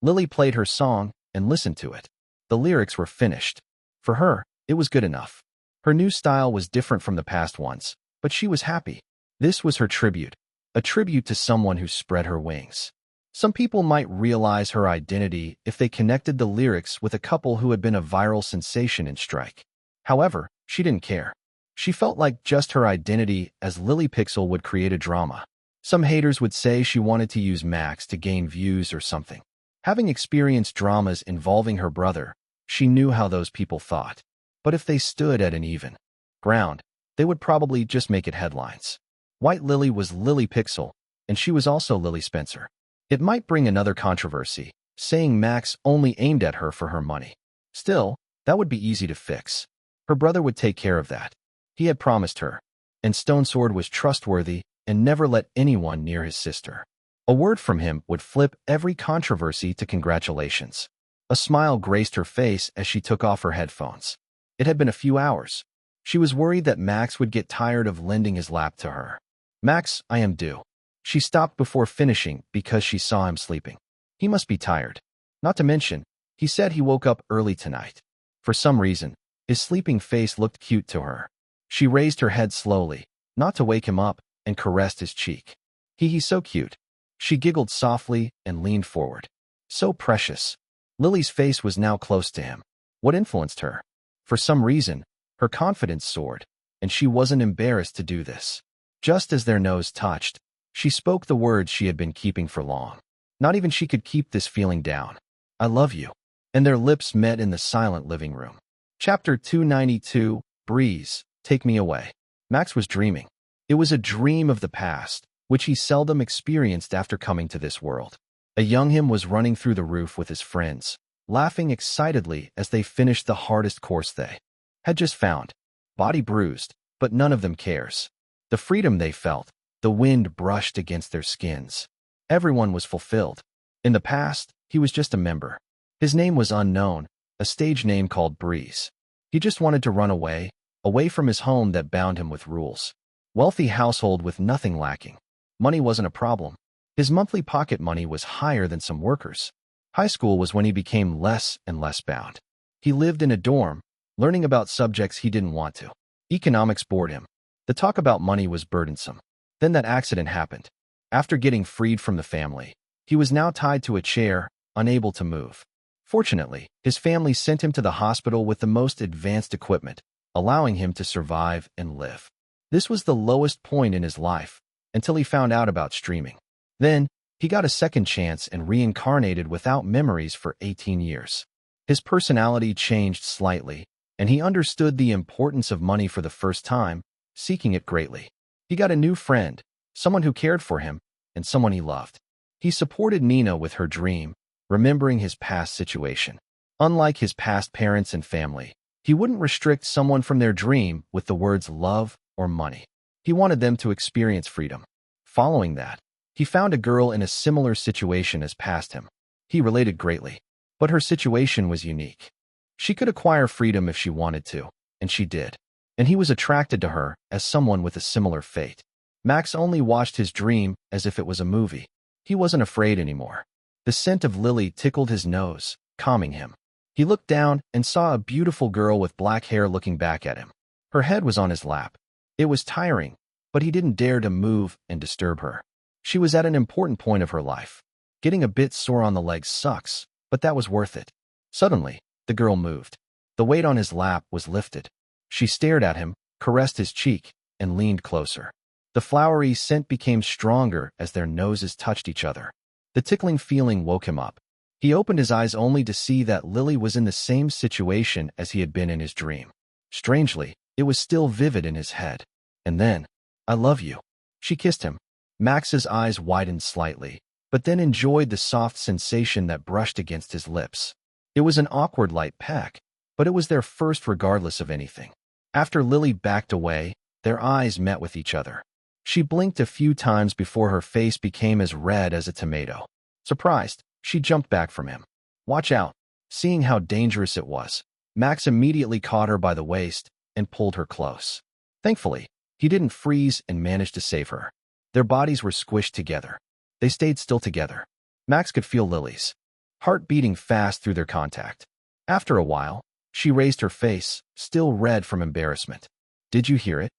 Lily played her song and listened to it. The lyrics were finished. For her, it was good enough. Her new style was different from the past ones, but she was happy. This was her tribute, a tribute to someone who spread her wings. Some people might realize her identity if they connected the lyrics with a couple who had been a viral sensation in Strike. However, she didn't care. She felt like just her identity as Lily Pixel would create a drama. Some haters would say she wanted to use Max to gain views or something. Having experienced dramas involving her brother, she knew how those people thought. But if they stood at an even ground, they would probably just make it headlines. White Lily was Lily Pixel, and she was also Lily Spencer. It might bring another controversy, saying Max only aimed at her for her money. Still, that would be easy to fix. Her brother would take care of that. He had promised her, and Stone Sword was trustworthy and never let anyone near his sister. A word from him would flip every controversy to congratulations. A smile graced her face as she took off her headphones. It had been a few hours. She was worried that Max would get tired of lending his lap to her. Max, I am due. She stopped before finishing because she saw him sleeping. He must be tired. Not to mention, he said he woke up early tonight. For some reason, his sleeping face looked cute to her. She raised her head slowly, not to wake him up, and caressed his cheek. He's so cute. She giggled softly and leaned forward. So precious. Lily's face was now close to him. What influenced her? For some reason, her confidence soared, and she wasn't embarrassed to do this. Just as their nose touched, she spoke the words she had been keeping for long. Not even she could keep this feeling down. I love you. And their lips met in the silent living room. Chapter 292, Breeze, Take Me Away. Max was dreaming. It was a dream of the past, which he seldom experienced after coming to this world. A young him was running through the roof with his friends, laughing excitedly as they finished the hardest course they had just found. Body bruised, but none of them cares. The freedom they felt, the wind brushed against their skins. Everyone was fulfilled. In the past, he was just a member. His name was unknown, a stage name called Breeze. He just wanted to run away, away from his home that bound him with rules. Wealthy household with nothing lacking. Money wasn't a problem. His monthly pocket money was higher than some workers. High school was when he became less and less bound. He lived in a dorm, learning about subjects he didn't want to. Economics bored him. The talk about money was burdensome. Then that accident happened. After getting freed from the family, he was now tied to a chair, unable to move. Fortunately, his family sent him to the hospital with the most advanced equipment, allowing him to survive and live. This was the lowest point in his life, until he found out about streaming. Then, he got a second chance and reincarnated without memories for 18 years. His personality changed slightly, and he understood the importance of money for the first time, seeking it greatly. He got a new friend, someone who cared for him, and someone he loved. He supported Nina with her dream, remembering his past situation. Unlike his past parents and family, he wouldn't restrict someone from their dream with the words love or money. He wanted them to experience freedom. Following that, he found a girl in a similar situation as past him. He related greatly, but her situation was unique. She could acquire freedom if she wanted to, and she did. And he was attracted to her as someone with a similar fate. Max only watched his dream as if it was a movie. He wasn't afraid anymore. The scent of Lily tickled his nose, calming him. He looked down and saw a beautiful girl with black hair looking back at him. Her head was on his lap. It was tiring, but he didn't dare to move and disturb her. She was at an important point of her life. Getting a bit sore on the legs sucks, but that was worth it. Suddenly, the girl moved. The weight on his lap was lifted. She stared at him, caressed his cheek, and leaned closer. The flowery scent became stronger as their noses touched each other. The tickling feeling woke him up. He opened his eyes only to see that Lily was in the same situation as he had been in his dream. Strangely, it was still vivid in his head. And then, I love you. She kissed him. Max's eyes widened slightly, but then enjoyed the soft sensation that brushed against his lips. It was an awkward light peck, but it was their first regardless of anything. After Lily backed away, their eyes met with each other. She blinked a few times before her face became as red as a tomato. Surprised, she jumped back from him. Watch out. Seeing how dangerous it was, Max immediately caught her by the waist and pulled her close. Thankfully, he didn't freeze and managed to save her. Their bodies were squished together. They stayed still together. Max could feel Lily's heart beating fast through their contact. After a while, she raised her face, still red from embarrassment. Did you hear it?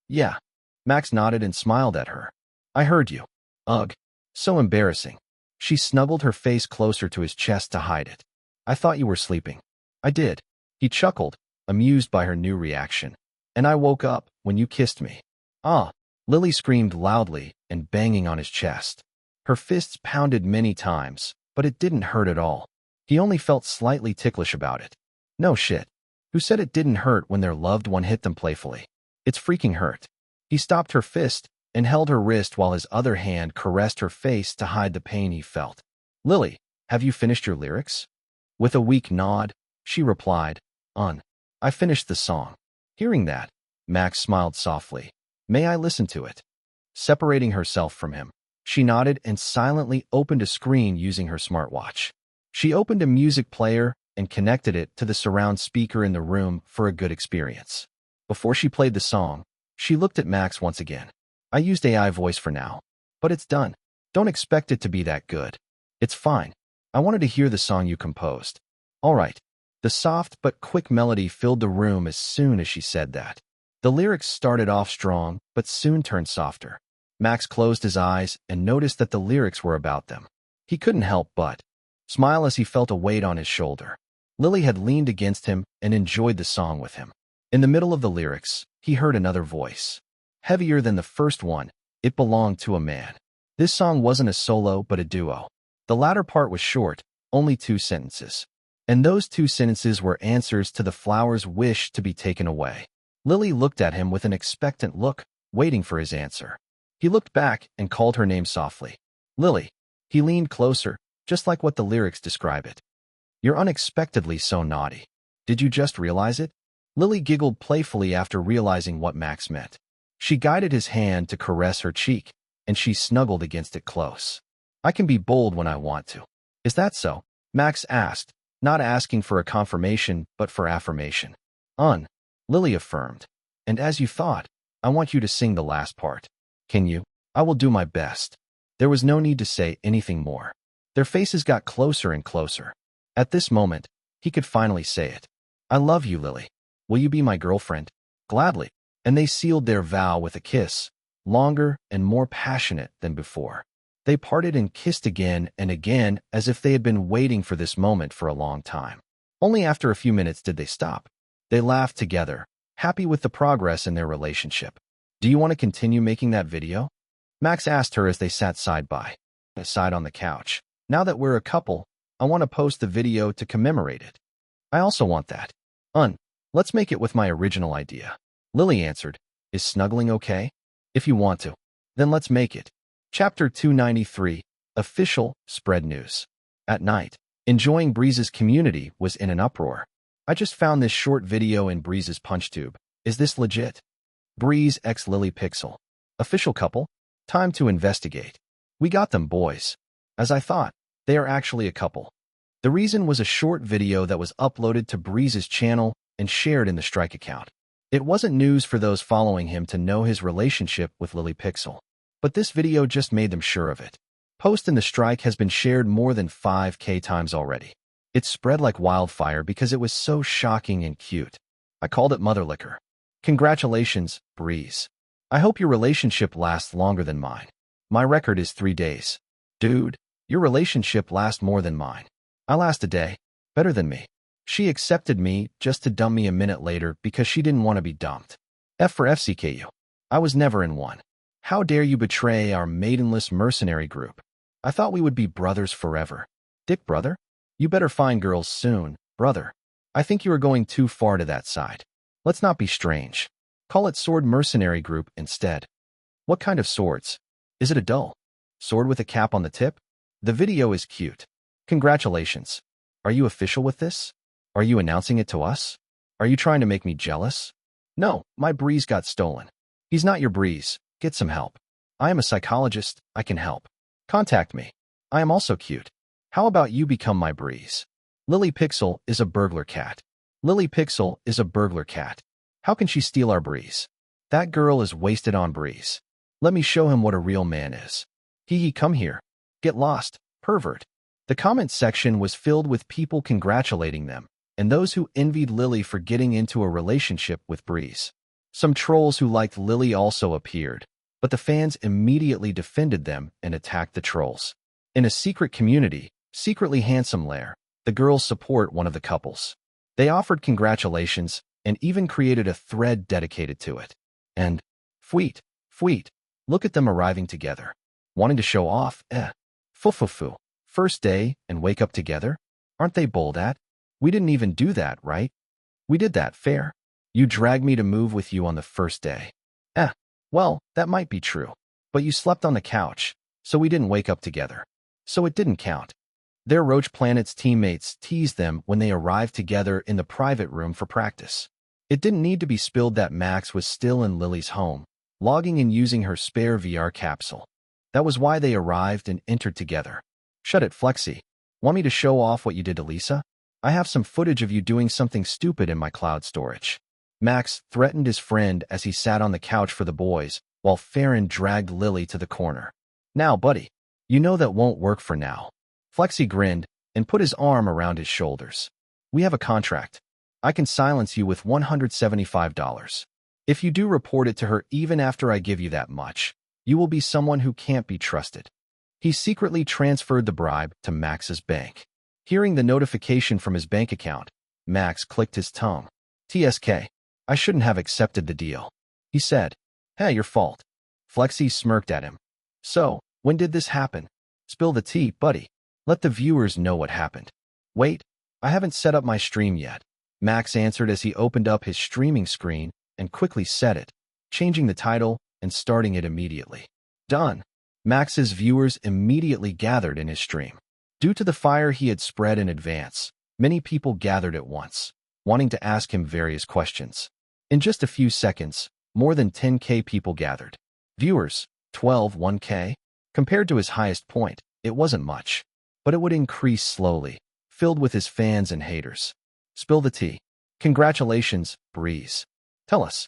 Yeah. Max nodded and smiled at her. I heard you. Ugh. So embarrassing. She snuggled her face closer to his chest to hide it. I thought you were sleeping. I did. He chuckled, amused by her new reaction. And I woke up when you kissed me. Ah. Lily screamed loudly and banging on his chest. Her fists pounded many times, but it didn't hurt at all. He only felt slightly ticklish about it. No shit. Who said it didn't hurt when their loved one hit them playfully? It's freaking hurt. He stopped her fist and held her wrist while his other hand caressed her face to hide the pain he felt. Lily, have you finished your lyrics? With a weak nod, she replied, I finished the song. Hearing that, Max smiled softly. May I listen to it? Separating herself from him, She nodded and silently opened a screen using her smartwatch. She opened a music player and connected it to the surround speaker in the room for a good experience. Before she played the song, she looked at Max once again. I used AI voice for now, but it's done. Don't expect it to be that good. It's fine. I wanted to hear the song you composed. All right. The soft but quick melody filled the room as soon as she said that. The lyrics started off strong, but soon turned softer. Max closed his eyes and noticed that the lyrics were about them. He couldn't help but smile as he felt a weight on his shoulder. Lily had leaned against him and enjoyed the song with him. In the middle of the lyrics, he heard another voice. Heavier than the first one, it belonged to a man. This song wasn't a solo but a duo. The latter part was short, only 2 sentences. And those 2 sentences were answers to the flower's wish to be taken away. Lily looked at him with an expectant look, waiting for his answer. He looked back and called her name softly. Lily. He leaned closer, just like what the lyrics describe it. You're unexpectedly so naughty. Did you just realize it? Lily giggled playfully after realizing what Max meant. She guided his hand to caress her cheek, and she snuggled against it close. I can be bold when I want to. Is that so? Max asked, not asking for a confirmation, but for affirmation. Lily affirmed. And as you thought, I want you to sing the last part. Can you? I will do my best. There was no need to say anything more. Their faces got closer and closer. At this moment, he could finally say it. I love you, Lily. Will you be my girlfriend? Gladly. And they sealed their vow with a kiss, longer and more passionate than before. They parted and kissed again and again as if they had been waiting for this moment for a long time. Only after a few minutes did they stop. They laughed together, happy with the progress in their relationship. Do you want to continue making that video? Max asked her as they sat side by side on the couch. Now that we're a couple, I want to post the video to commemorate it. I also want that. Let's make it with my original idea. Lily answered, Is snuggling okay? If you want to, then let's make it. Chapter 293, Official Spread News. At night, Enjoying Breeze's community was in an uproar. I just found this short video in Breeze's PunchTube. Is this legit? Breeze x Lily Pixel. Official couple? Time to investigate. We got them, boys. As I thought, they are actually a couple. The reason was a short video that was uploaded to Breeze's channel and shared in the Strike account. It wasn't news for those following him to know his relationship with Lily Pixel. But this video just made them sure of it. Post in the Strike has been shared more than 5,000 times already. It spread like wildfire because it was so shocking and cute. I called it Mother Liquor. Congratulations, Breeze. I hope your relationship lasts longer than mine. My record is 3 days. Dude, your relationship lasts more than mine. I last a day. Better than me. She accepted me just to dump me a minute later because she didn't want to be dumped. F for FCKU. I was never in one. How dare you betray our maidenless mercenary group? I thought we would be brothers forever. Dick brother? You better find girls soon, brother. I think you are going too far to that side. Let's not be strange. Call it Sword Mercenary Group instead. What kind of swords? Is it a dull sword with a cap on the tip? The video is cute. Congratulations. Are you official with this? Are you announcing it to us? Are you trying to make me jealous? No, my Breeze got stolen. He's not your Breeze. Get some help. I am a psychologist. I can help. Contact me. I am also cute. How about you become my Breeze? Lily Pixel is a burglar cat. Lily Pixel is a burglar cat. How can she steal our Breeze? That girl is wasted on Breeze. Let me show him what a real man is. Hee come here. Get lost, pervert. The comment section was filled with people congratulating them, and those who envied Lily for getting into a relationship with Breeze. Some trolls who liked Lily also appeared, but the fans immediately defended them and attacked the trolls. In a secret community, Secretly Handsome Lair, the girls support one of the couples. They offered congratulations and even created a thread dedicated to it. And, fweet, look at them arriving together. Wanting to show off, Fu. First day and wake up together? Aren't they bold at? We didn't even do that, right? We did that, fair. You dragged me to move with you on the first day. Well, that might be true. But you slept on the couch, so we didn't wake up together. So it didn't count. Their Roach Planet's teammates teased them when they arrived together in the private room for practice. It didn't need to be spilled that Max was still in Lily's home, logging in using her spare VR capsule. That was why they arrived and entered together. Shut it, Flexi. Want me to show off what you did to Lisa? I have some footage of you doing something stupid in my cloud storage. Max threatened his friend as he sat on the couch for the boys, while Farron dragged Lily to the corner. Now, buddy, you know that won't work for now. Flexi grinned and put his arm around his shoulders. We have a contract. I can silence you with $175. If you do report it to her even after I give you that much, you will be someone who can't be trusted. He secretly transferred the bribe to Max's bank. Hearing the notification from his bank account, Max clicked his tongue. TSK, I shouldn't have accepted the deal. He said, Hey, your fault. Flexi smirked at him. So, when did this happen? Spill the tea, buddy. Let the viewers know what happened. Wait, I haven't set up my stream yet. Max answered as he opened up his streaming screen and quickly set it, changing the title and starting it immediately. Done. Max's viewers immediately gathered in his stream. Due to the fire he had spread in advance, many people gathered at once, wanting to ask him various questions. In just a few seconds, more than 10K people gathered. Viewers, 1K? Compared to his highest point, it wasn't much, but it would increase slowly, filled with his fans and haters. Spill the tea. Congratulations, Breeze. Tell us.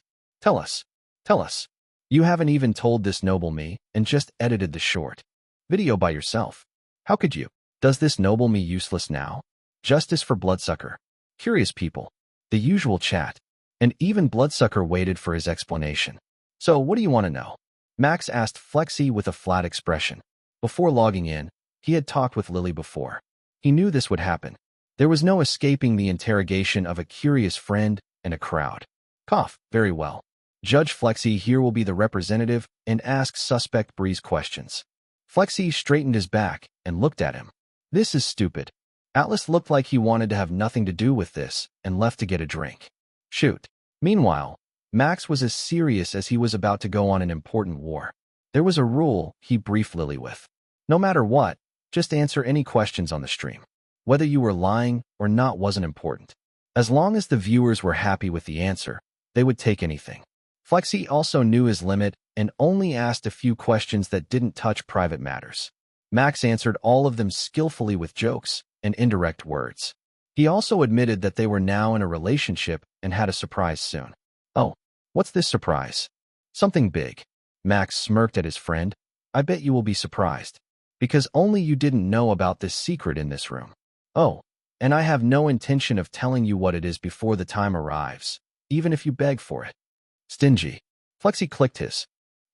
You haven't even told this noble me and just edited the short video by yourself. How could you? Does this noble me useless now? Justice for Bloodsucker. Curious people. The usual chat. And even Bloodsucker waited for his explanation. So what do you want to know? Max asked Flexi with a flat expression. Before logging in, he had talked with Lily before. He knew this would happen. There was no escaping the interrogation of a curious friend and a crowd. Cough, very well. Judge Flexi here will be the representative and ask suspect Breeze questions. Flexi straightened his back and looked at him. This is stupid. Atlas looked like he wanted to have nothing to do with this and left to get a drink. Shoot. Meanwhile, Max was as serious as he was about to go on an important war. There was a rule he briefed Lily with. No matter what, just answer any questions on the stream. Whether you were lying or not wasn't important. As long as the viewers were happy with the answer, they would take anything. Flexi also knew his limit and only asked a few questions that didn't touch private matters. Max answered all of them skillfully with jokes and indirect words. He also admitted that they were now in a relationship and had a surprise soon. Oh, what's this surprise? Something big. Max smirked at his friend. I bet you will be surprised. Because only you didn't know about this secret in this room. Oh, and I have no intention of telling you what it is before the time arrives, even if you beg for it. Stingy. Flexi clicked his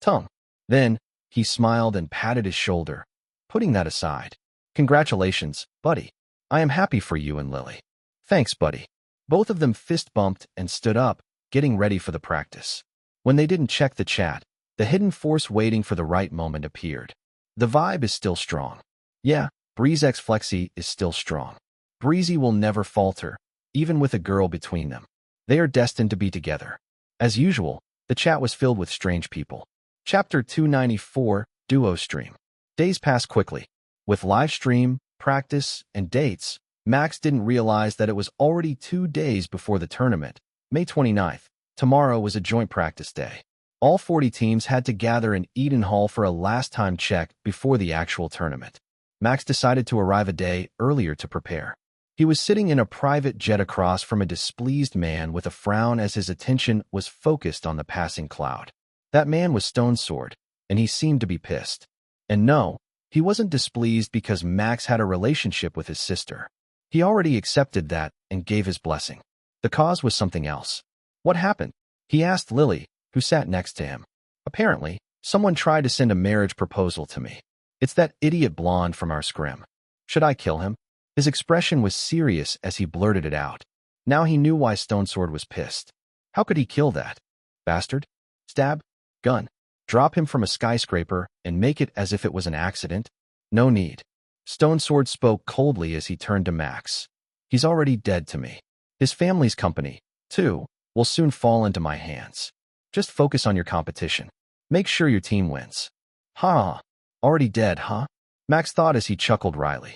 tongue. Then, he smiled and patted his shoulder. Putting that aside. Congratulations, buddy. I am happy for you and Lily. Thanks, buddy. Both of them fist bumped and stood up, getting ready for the practice. When they didn't check the chat, the hidden force waiting for the right moment appeared. The vibe is still strong. Yeah, Breeze x Flexi is still strong. Breezy will never falter, even with a girl between them. They are destined to be together. As usual, the chat was filled with strange people. Chapter 294, Duo Stream. Days passed quickly. With live stream, practice, and dates, Max didn't realize that it was already 2 days before the tournament. May 29th. Tomorrow was a joint practice day. All 40 teams had to gather in Eden Hall for a last-time check before the actual tournament. Max decided to arrive a day earlier to prepare. He was sitting in a private jet across from a displeased man with a frown as his attention was focused on the passing cloud. That man was Stone Sword, and he seemed to be pissed. And no, he wasn't displeased because Max had a relationship with his sister. He already accepted that and gave his blessing. The cause was something else. What happened? He asked Lily, who sat next to him. Apparently, someone tried to send a marriage proposal to me. It's that idiot blonde from our scrim. Should I kill him? His expression was serious as he blurted it out. Now he knew why Stone Sword was pissed. How could he kill that bastard? Stab? Gun? Drop him from a skyscraper and make it as if it was an accident? No need. Stone Sword spoke coldly as he turned to Max. He's already dead to me. His family's company, too, will soon fall into my hands. Just focus on your competition. Make sure your team wins. Ha! Already dead, huh? Max thought as he chuckled wryly.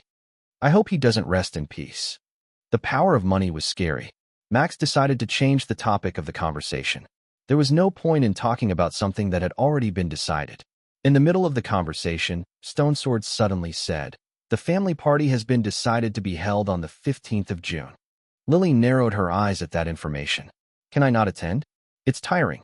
I hope he doesn't rest in peace. The power of money was scary. Max decided to change the topic of the conversation. There was no point in talking about something that had already been decided. In the middle of the conversation, Stone Sword suddenly said, "The family party has been decided to be held on the 15th of June. Lily narrowed her eyes at that information. Can I not attend? It's tiring.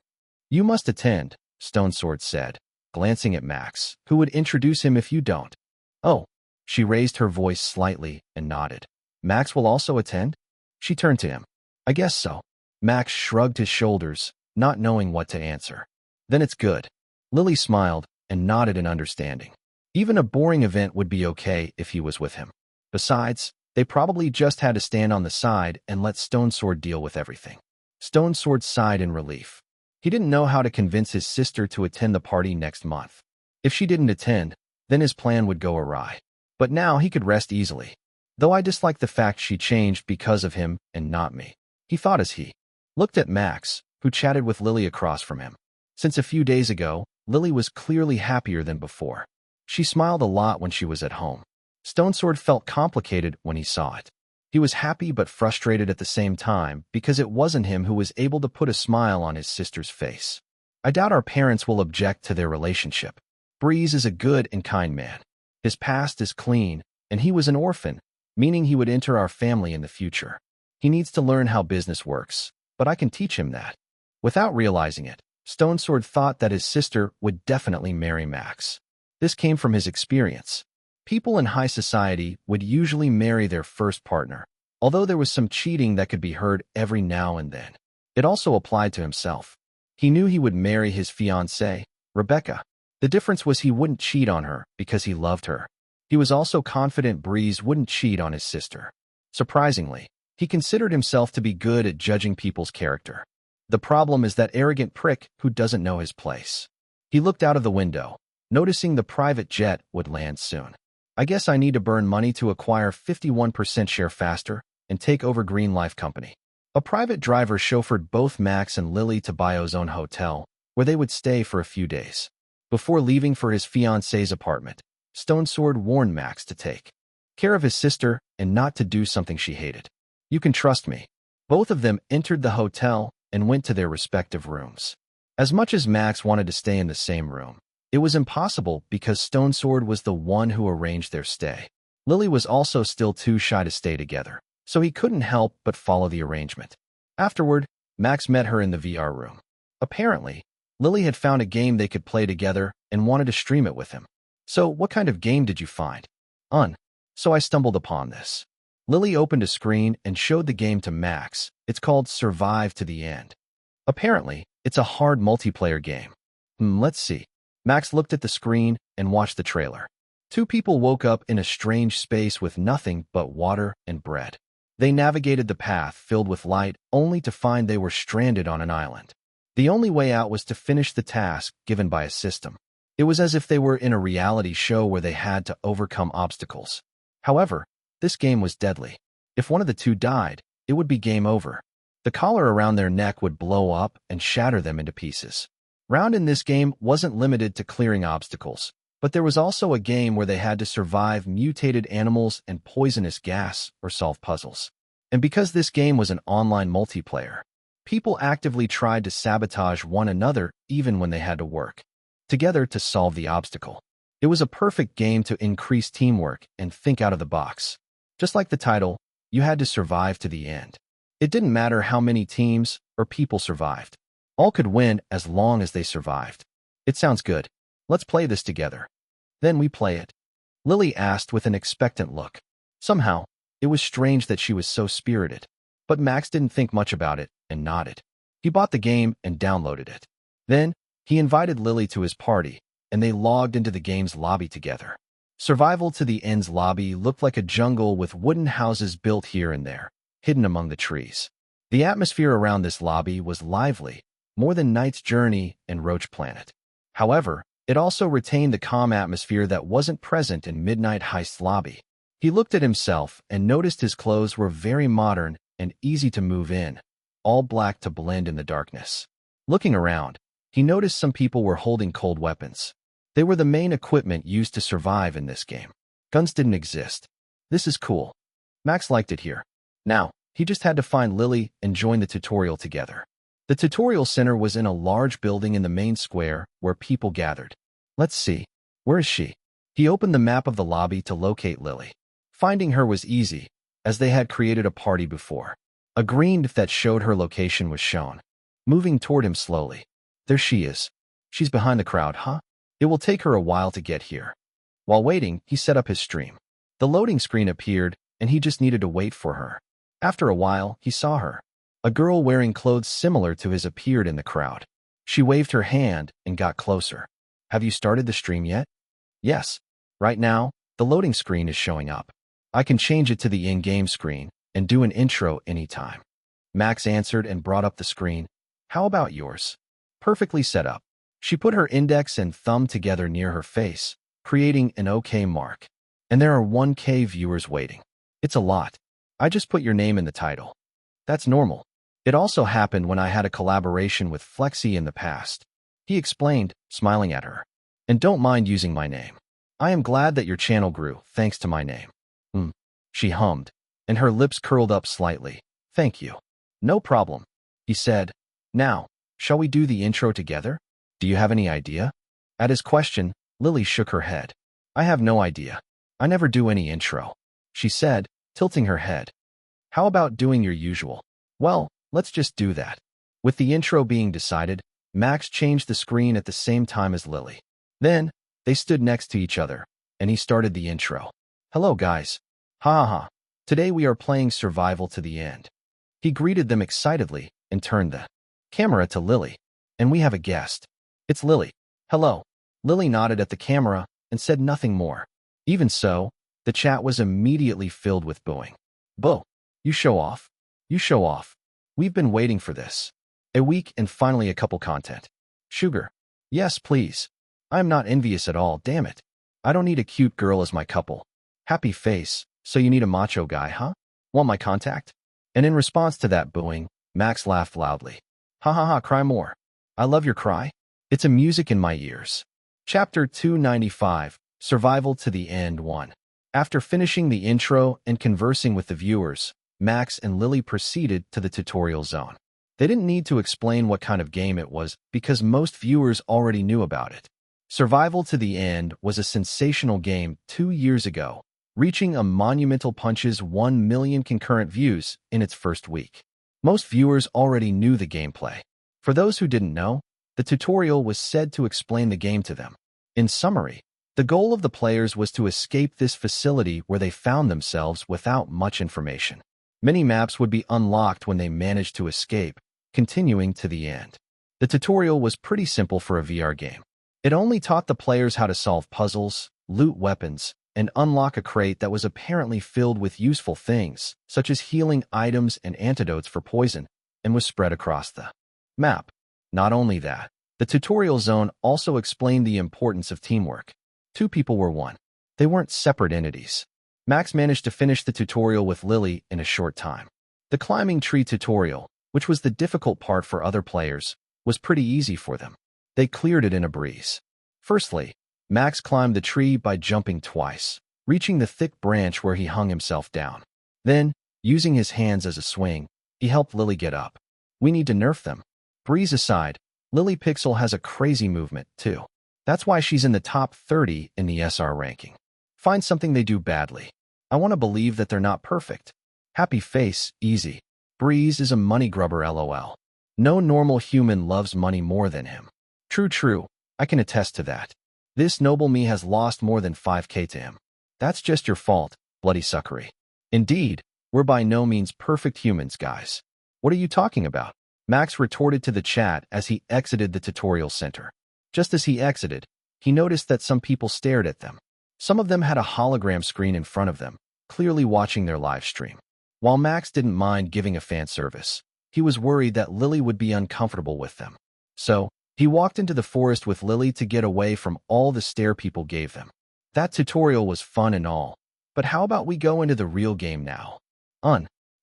You must attend, Stone Sword said, glancing at Max, who would introduce him if you don't. Oh, she raised her voice slightly and nodded. Max will also attend? She turned to him. I guess so. Max shrugged his shoulders, not knowing what to answer. Then it's good. Lily smiled and nodded in understanding. Even a boring event would be okay if he was with him. Besides, they probably just had to stand on the side and let Stone Sword deal with everything. Stone Sword sighed in relief. He didn't know how to convince his sister to attend the party next month. If she didn't attend, then his plan would go awry. But now he could rest easily. Though I dislike the fact she changed because of him and not me. He thought as he looked at Max, who chatted with Lily across from him. Since a few days ago, Lily was clearly happier than before. She smiled a lot when she was at home. Stone Sword felt complicated when he saw it. He was happy but frustrated at the same time because it wasn't him who was able to put a smile on his sister's face. I doubt our parents will object to their relationship. Breeze is a good and kind man. His past is clean, and he was an orphan, meaning he would enter our family in the future. He needs to learn how business works, but I can teach him that. Without realizing it, Stone Sword thought that his sister would definitely marry Max. This came from his experience. People in high society would usually marry their first partner, although there was some cheating that could be heard every now and then. It also applied to himself. He knew he would marry his fiancée, Rebecca. The difference was he wouldn't cheat on her because he loved her. He was also confident Breeze wouldn't cheat on his sister. Surprisingly, he considered himself to be good at judging people's character. The problem is that arrogant prick who doesn't know his place. He looked out of the window, noticing the private jet would land soon. I guess I need to burn money to acquire 51% share faster and take over Green Life Company. A private driver chauffeured both Max and Lily to Bio's own hotel, where they would stay for a few days. Before leaving for his fiancée's apartment, Stone Sword warned Max to take care of his sister and not to do something she hated. You can trust me. Both of them entered the hotel and went to their respective rooms. As much as Max wanted to stay in the same room, it was impossible because Stone Sword was the one who arranged their stay. Lily was also still too shy to stay together, so he couldn't help but follow the arrangement. Afterward, Max met her in the VR room. Apparently, Lily had found a game they could play together and wanted to stream it with him. So, what kind of game did you find? So I stumbled upon this. Lily opened a screen and showed the game to Max. It's called Survive to the End. Apparently, it's a hard multiplayer game. Let's see. Max looked at the screen and watched the trailer. Two people woke up in a strange space with nothing but water and bread. They navigated the path filled with light only to find they were stranded on an island. The only way out was to finish the task given by a system. It was as if they were in a reality show where they had to overcome obstacles. However, this game was deadly. If one of the two died, it would be game over. The collar around their neck would blow up and shatter them into pieces. Round in this game wasn't limited to clearing obstacles, but there was also a game where they had to survive mutated animals and poisonous gas or solve puzzles. And because this game was an online multiplayer, people actively tried to sabotage one another even when they had to work together to solve the obstacle. It was a perfect game to increase teamwork and think out of the box. Just like the title, you had to survive to the end. It didn't matter how many teams or people survived. All could win as long as they survived. It sounds good. Let's play this together. Then we play it. Lily asked with an expectant look. Somehow, it was strange that she was so spirited. But Max didn't think much about it and nodded. He bought the game and downloaded it. Then, he invited Lily to his party, and they logged into the game's lobby together. Survival to the End's lobby looked like a jungle with wooden houses built here and there, hidden among the trees. The atmosphere around this lobby was lively, more than Knight's Journey and Roach Planet. However, it also retained the calm atmosphere that wasn't present in Midnight Heist's lobby. He looked at himself and noticed his clothes were very modern and easy to move in, all black to blend in the darkness. Looking around, he noticed some people were holding cold weapons. They were the main equipment used to survive in this game. Guns didn't exist. This is cool. Max liked it here. Now, he just had to find Lily and join the tutorial together. The tutorial center was in a large building in the main square where people gathered. Let's see. Where is she? He opened the map of the lobby to locate Lily. Finding her was easy, as they had created a party before. A green that showed her location was shown. Moving toward him slowly. There she is. She's behind the crowd, huh? It will take her a while to get here. While waiting, he set up his stream. The loading screen appeared, and he just needed to wait for her. After a while, he saw her. A girl wearing clothes similar to his appeared in the crowd. She waved her hand and got closer. Have you started the stream yet? Yes. Right now, the loading screen is showing up. I can change it to the in-game screen and do an intro anytime. Max answered and brought up the screen. How about yours? Perfectly set up. She put her index and thumb together near her face, creating an OK mark. And there are 1K viewers waiting. It's a lot. I just put your name in the title. That's normal. It also happened when I had a collaboration with Flexi in the past. He explained, smiling at her. And don't mind using my name. I am glad that your channel grew thanks to my name. She hummed, and her lips curled up slightly. Thank you. No problem, he said. Now, shall we do the intro together? Do you have any idea? At his question, Lily shook her head. I have no idea. I never do any intro, she said, tilting her head. How about doing your usual? Well, let's just do that. With the intro being decided, Max changed the screen at the same time as Lily. Then, they stood next to each other, and he started the intro. Hello guys. Ha ha. Today we are playing Survival to the End. He greeted them excitedly and turned the camera to Lily. And we have a guest. It's Lily. Hello. Lily nodded at the camera and said nothing more. Even so, the chat was immediately filled with booing. Bo, you show off. You show off. We've been waiting for this. A week and finally a couple content. Sugar. Yes, please. I'm not envious at all, damn it. I don't need a cute girl as my couple. Happy face, so you need a macho guy, huh? Want my contact? And in response to that booing, Max laughed loudly. Ha ha ha, cry more. I love your cry. It's a music in my ears. Chapter 295, Survival to the End 1. After finishing the intro and conversing with the viewers, Max and Lily proceeded to the tutorial zone. They didn't need to explain what kind of game it was because most viewers already knew about it. Survival to the End was a sensational game 2 years ago, reaching a monumental punch's 1 million concurrent views in its first week. Most viewers already knew the gameplay. For those who didn't know, the tutorial was said to explain the game to them. In summary, the goal of the players was to escape this facility where they found themselves without much information. Many maps would be unlocked when they managed to escape, continuing to the end. The tutorial was pretty simple for a VR game. It only taught the players how to solve puzzles, loot weapons, and unlock a crate that was apparently filled with useful things, such as healing items and antidotes for poison, and was spread across the map. Not only that, the tutorial zone also explained the importance of teamwork. 2 people were one. They weren't separate entities. Max managed to finish the tutorial with Lily in a short time. The climbing tree tutorial, which was the difficult part for other players, was pretty easy for them. They cleared it in a breeze. Firstly, Max climbed the tree by jumping twice, reaching the thick branch where he hung himself down. Then, using his hands as a swing, he helped Lily get up. We need to nerf them. Breeze aside, Lily Pixel has a crazy movement, too. That's why she's in the top 30 in the SR ranking. Find something they do badly. I want to believe that they're not perfect. Happy face, easy. Breeze is a money grubber, lol. No normal human loves money more than him. True, I can attest to that. This noble me has lost more than 5K to him. That's just your fault, bloody suckery. Indeed, we're by no means perfect humans, guys. What are you talking about? Max retorted to the chat as he exited the tutorial center. Just as he exited, he noticed that some people stared at them. Some of them had a hologram screen in front of them, clearly watching their live stream. While Max didn't mind giving a fan service, he was worried that Lily would be uncomfortable with them. So, he walked into the forest with Lily to get away from all the stare people gave them. That tutorial was fun and all, but how about we go into the real game now?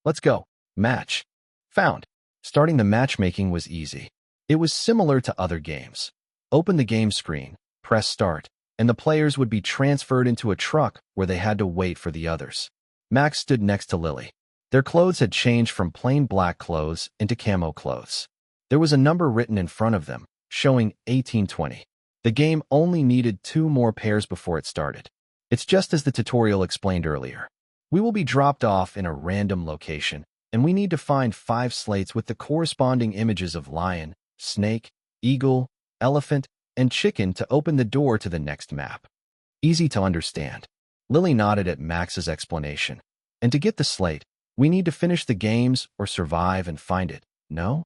Let's go. Match. Found. Starting the matchmaking was easy. It was similar to other games. Open the game screen, press start, and the players would be transferred into a truck where they had to wait for the others. Max stood next to Lily. Their clothes had changed from plain black clothes into camo clothes. There was a number written in front of them, showing 1820. The game only needed 2 more pairs before it started. It's just as the tutorial explained earlier. We will be dropped off in a random location, and we need to find 5 slates with the corresponding images of lion, snake, eagle, elephant, and chicken to open the door to the next map. Easy to understand. Lily nodded at Max's explanation. And to get the slate, we need to finish the games or survive and find it, no?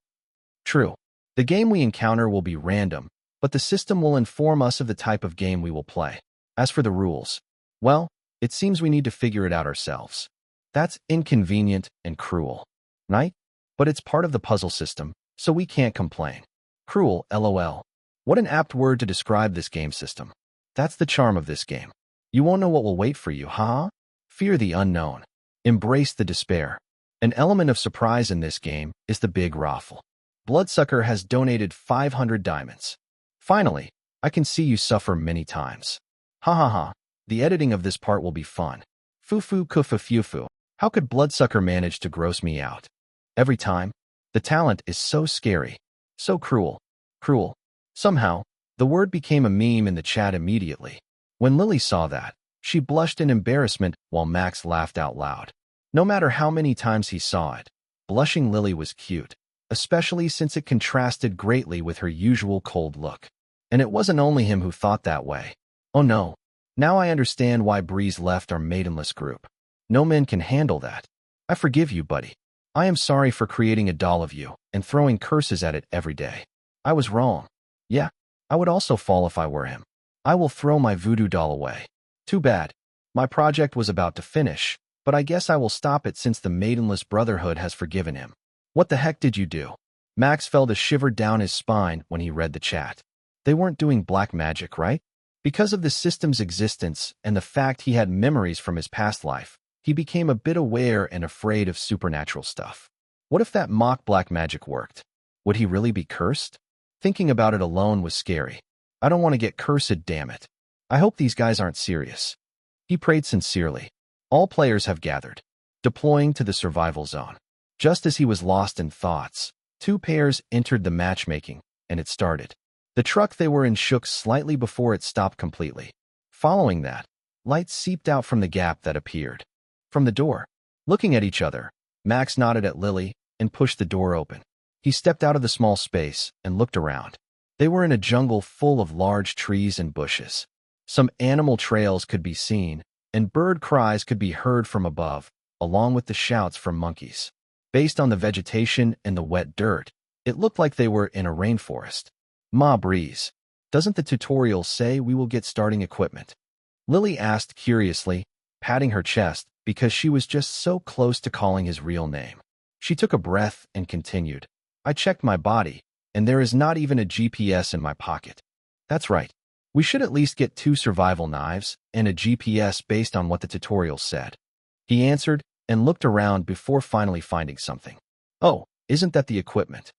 True. The game we encounter will be random, but the system will inform us of the type of game we will play. As for the rules, well, it seems we need to figure it out ourselves. That's inconvenient and cruel, right? But it's part of the puzzle system, so we can't complain. Cruel, lol. What an apt word to describe this game system. That's the charm of this game. You won't know what will wait for you, huh? Fear the unknown. Embrace the despair. An element of surprise in this game is the big raffle. Bloodsucker has donated 500 diamonds. Finally, I can see you suffer many times. Ha ha ha. The editing of this part will be fun. Foo-foo kufa-foo-foo. How could Bloodsucker manage to gross me out? Every time. The talent is so scary. So cruel. Cruel. Somehow, the word became a meme in the chat immediately. When Lily saw that, she blushed in embarrassment while Max laughed out loud. No matter how many times he saw it, blushing Lily was cute, especially since it contrasted greatly with her usual cold look. And it wasn't only him who thought that way. Oh no. Now I understand why Breeze left our maidenless group. No men can handle that. I forgive you, buddy. I am sorry for creating a doll of you and throwing curses at it every day. I was wrong. Yeah, I would also fall if I were him. I will throw my voodoo doll away. Too bad. My project was about to finish, but I guess I will stop it since the maidenless brotherhood has forgiven him. What the heck did you do? Max felt a shiver down his spine when he read the chat. They weren't doing black magic, right? Because of the system's existence and the fact he had memories from his past life, he became a bit aware and afraid of supernatural stuff. What if that mock black magic worked? Would he really be cursed? Thinking about it alone was scary. I don't want to get cursed, damn it. I hope these guys aren't serious. He prayed sincerely. All players have gathered, deploying to the survival zone. Just as he was lost in thoughts, 2 pairs entered the matchmaking, and it started. The truck they were in shook slightly before it stopped completely. Following that, light seeped out from the gap that appeared. From the door, looking at each other, Max nodded at Lily and pushed the door open. He stepped out of the small space and looked around. They were in a jungle full of large trees and bushes. Some animal trails could be seen, and bird cries could be heard from above, along with the shouts from monkeys. Based on the vegetation and the wet dirt, it looked like they were in a rainforest. Ma Breeze, doesn't the tutorial say we will get starting equipment? Lily asked curiously, patting her chest because she was just so close to calling his real name. She took a breath and continued. I checked my body, and there is not even a GPS in my pocket. That's right. We should at least get 2 survival knives and a GPS based on what the tutorial said. He answered and looked around before finally finding something. Oh, isn't that the equipment?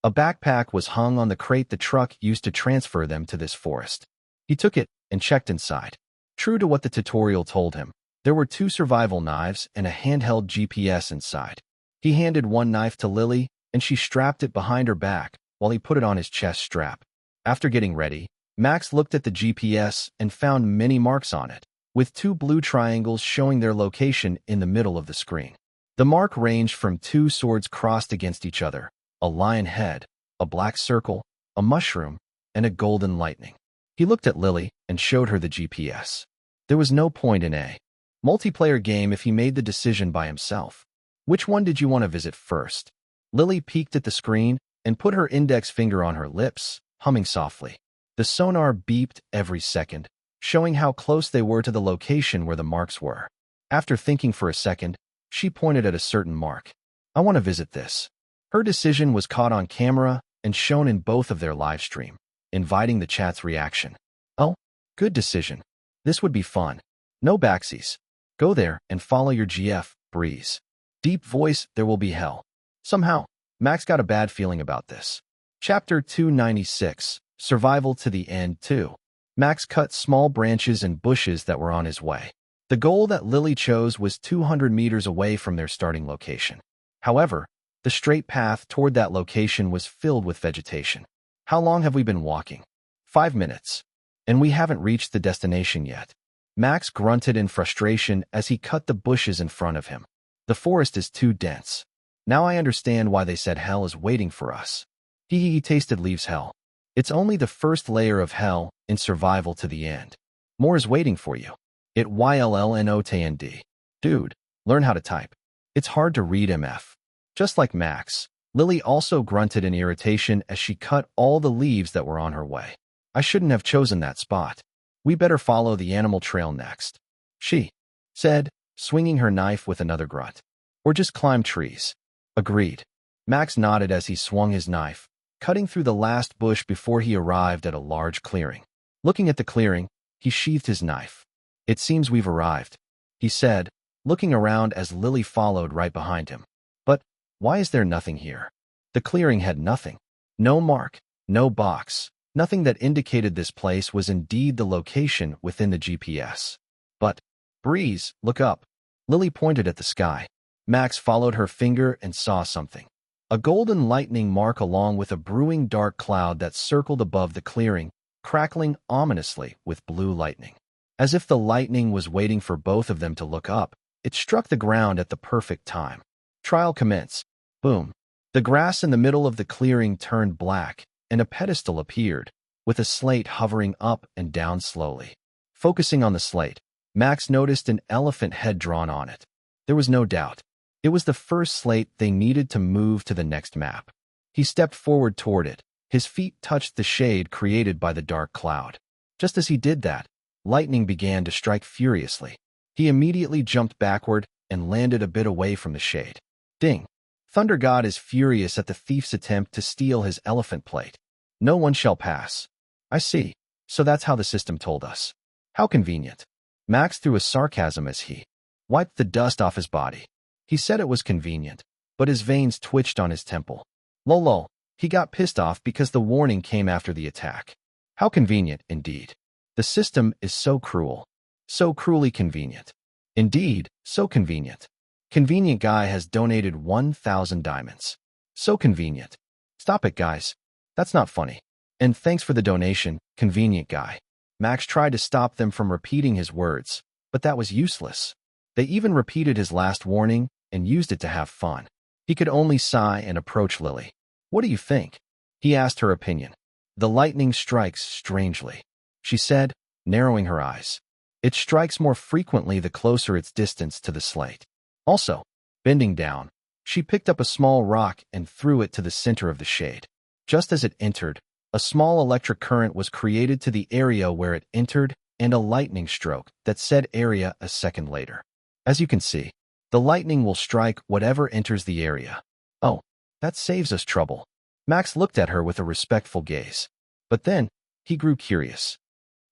A backpack was hung on the crate the truck used to transfer them to this forest. He took it and checked inside. True to what the tutorial told him, there were 2 survival knives and a handheld GPS inside. He handed one knife to Lily, and she strapped it behind her back while he put it on his chest strap. After getting ready, Max looked at the GPS and found many marks on it, with 2 blue triangles showing their location in the middle of the screen. The mark ranged from 2 swords crossed against each other, a lion head, a black circle, a mushroom, and a golden lightning. He looked at Lily and showed her the GPS. There was no point in a multiplayer game if he made the decision by himself. Which one did you want to visit first? Lily peeked at the screen and put her index finger on her lips, humming softly. The sonar beeped every second, showing how close they were to the location where the marks were. After thinking for a second, she pointed at a certain mark. I want to visit this. Her decision was caught on camera and shown in both of their live stream, inviting the chat's reaction. Oh, good decision. This would be fun. No backsies. Go there and follow your GF, Breeze. Deep voice, there will be hell. Somehow, Max got a bad feeling about this. Chapter 296, Survival to the End 2. Max cut small branches and bushes that were on his way. The goal that Lily chose was 200 meters away from their starting location. However, the straight path toward that location was filled with vegetation. How long have we been walking? 5 minutes. And we haven't reached the destination yet. Max grunted in frustration as he cut the bushes in front of him. The forest is too dense. Now I understand why they said hell is waiting for us. He tasted leaves hell. It's only the first layer of hell in survival to the end. More is waiting for you. It YLLNOTND. Dude, learn how to type. It's hard to read MF. Just like Max, Lily also grunted in irritation as she cut all the leaves that were on her way. I shouldn't have chosen that spot. We better follow the animal trail next, she said, swinging her knife with another grunt. Or just climb trees. Agreed. Max nodded as he swung his knife, cutting through the last bush before he arrived at a large clearing. Looking at the clearing, he sheathed his knife. It seems we've arrived, he said, looking around as Lily followed right behind him. But why is there nothing here? The clearing had nothing. No mark, no box, nothing that indicated this place was indeed the location within the GPS. But, Breeze, look up. Lily pointed at the sky. Max followed her finger and saw something. A golden lightning mark along with a brewing dark cloud that circled above the clearing, crackling ominously with blue lightning. As if the lightning was waiting for both of them to look up, it struck the ground at the perfect time. Trial commenced. Boom. The grass in the middle of the clearing turned black, and a pedestal appeared, with a slate hovering up and down slowly. Focusing on the slate, Max noticed an elephant head drawn on it. There was no doubt. It was the first slate they needed to move to the next map. He stepped forward toward it. His feet touched the shade created by the dark cloud. Just as he did that, lightning began to strike furiously. He immediately jumped backward and landed a bit away from the shade. Ding! Thunder God is furious at the thief's attempt to steal his elephant plate. No one shall pass. I see. So that's how the system told us. How convenient. Max threw a sarcasm as he wiped the dust off his body. He said it was convenient, but his veins twitched on his temple. Lol, he got pissed off because the warning came after the attack. How convenient, indeed. The system is so cruel. So cruelly convenient. Indeed, so convenient. Convenient Guy has donated 1,000 diamonds. So convenient. Stop it, guys. That's not funny. And thanks for the donation, Convenient Guy. Max tried to stop them from repeating his words, but that was useless. They even repeated his last warning and used it to have fun. He could only sigh and approach Lily. What do you think? He asked her opinion. The lightning strikes strangely, she said, narrowing her eyes. It strikes more frequently the closer its distance to the slate. Also, bending down, she picked up a small rock and threw it to the center of the shade. Just as it entered, a small electric current was created to the area where it entered and a lightning stroke that said area a second later. As you can see, the lightning will strike whatever enters the area. Oh, that saves us trouble. Max looked at her with a respectful gaze. But then, he grew curious.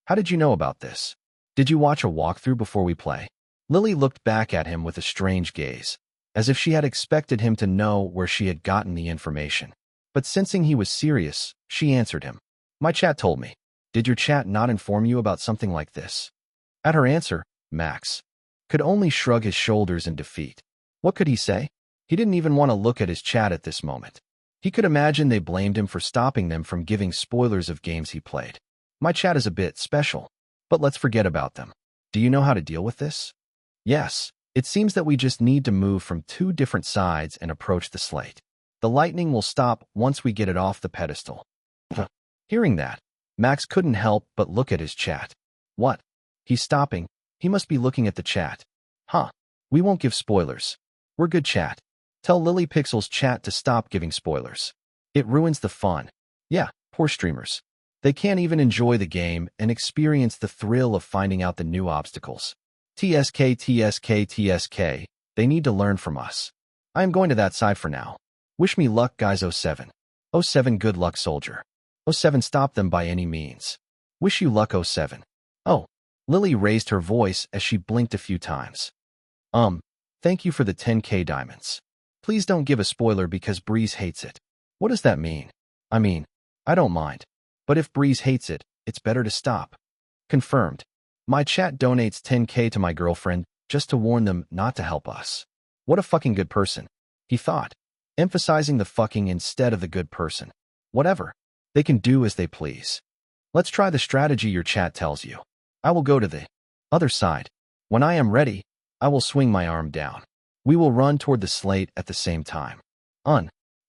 How did you know about this? Did you watch a walkthrough before we play? Lily looked back at him with a strange gaze, as if she had expected him to know where she had gotten the information. But sensing he was serious, she answered him. My chat told me. Did your chat not inform you about something like this? At her answer, Max could only shrug his shoulders in defeat. What could he say? He didn't even want to look at his chat at this moment. He could imagine they blamed him for stopping them from giving spoilers of games he played. My chat is a bit special, but let's forget about them. Do you know how to deal with this? Yes, it seems that we just need to move from two different sides and approach the slate. The lightning will stop once we get it off the pedestal. Hearing that, Max couldn't help but look at his chat. What? He's stopping. He must be looking at the chat. Huh. We won't give spoilers. We're good, chat. Tell Lily Pixel's chat to stop giving spoilers. It ruins the fun. Yeah, poor streamers. They can't even enjoy the game and experience the thrill of finding out the new obstacles. TSK, TSK, TSK. They need to learn from us. I am going to that side for now. Wish me luck, guys. 07. 07, good luck, soldier. 07, stop them by any means. Wish you luck, 07. Oh. Lily raised her voice as she blinked a few times. Thank you for the 10k diamonds. Please don't give a spoiler because Breeze hates it. What does that mean? I mean, I don't mind. But if Breeze hates it, it's better to stop. Confirmed. My chat donates 10k to my girlfriend just to warn them not to help us. What a fucking good person, he thought, emphasizing the fucking instead of the good person. Whatever. They can do as they please. Let's try the strategy your chat tells you. I will go to the other side. When I am ready, I will swing my arm down. We will run toward the slate at the same time.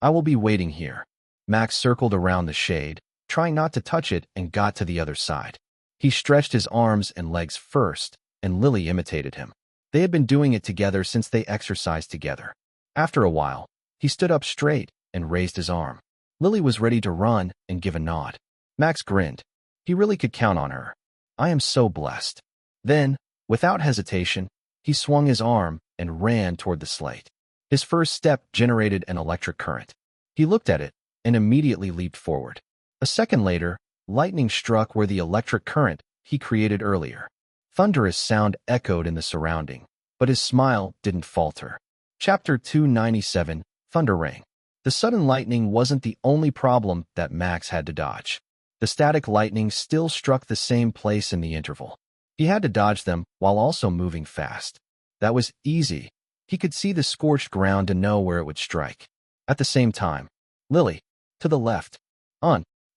I will be waiting here. Max circled around the shade, trying not to touch it, and got to the other side. He stretched his arms and legs first, and Lily imitated him. They had been doing it together since they exercised together. After a while, he stood up straight and raised his arm. Lily was ready to run and give a nod. Max grinned. He really could count on her. I am so blessed. Then, without hesitation, he swung his arm and ran toward the slate. His first step generated an electric current. He looked at it and immediately leaped forward. A second later, lightning struck where the electric current he created earlier. Thunderous sound echoed in the surrounding, but his smile didn't falter. Chapter 297, Thunder Ring. The sudden lightning wasn't the only problem that Max had to dodge. The static lightning still struck the same place in the interval. He had to dodge them while also moving fast. That was easy. He could see the scorched ground to know where it would strike. At the same time, Lily, to the left.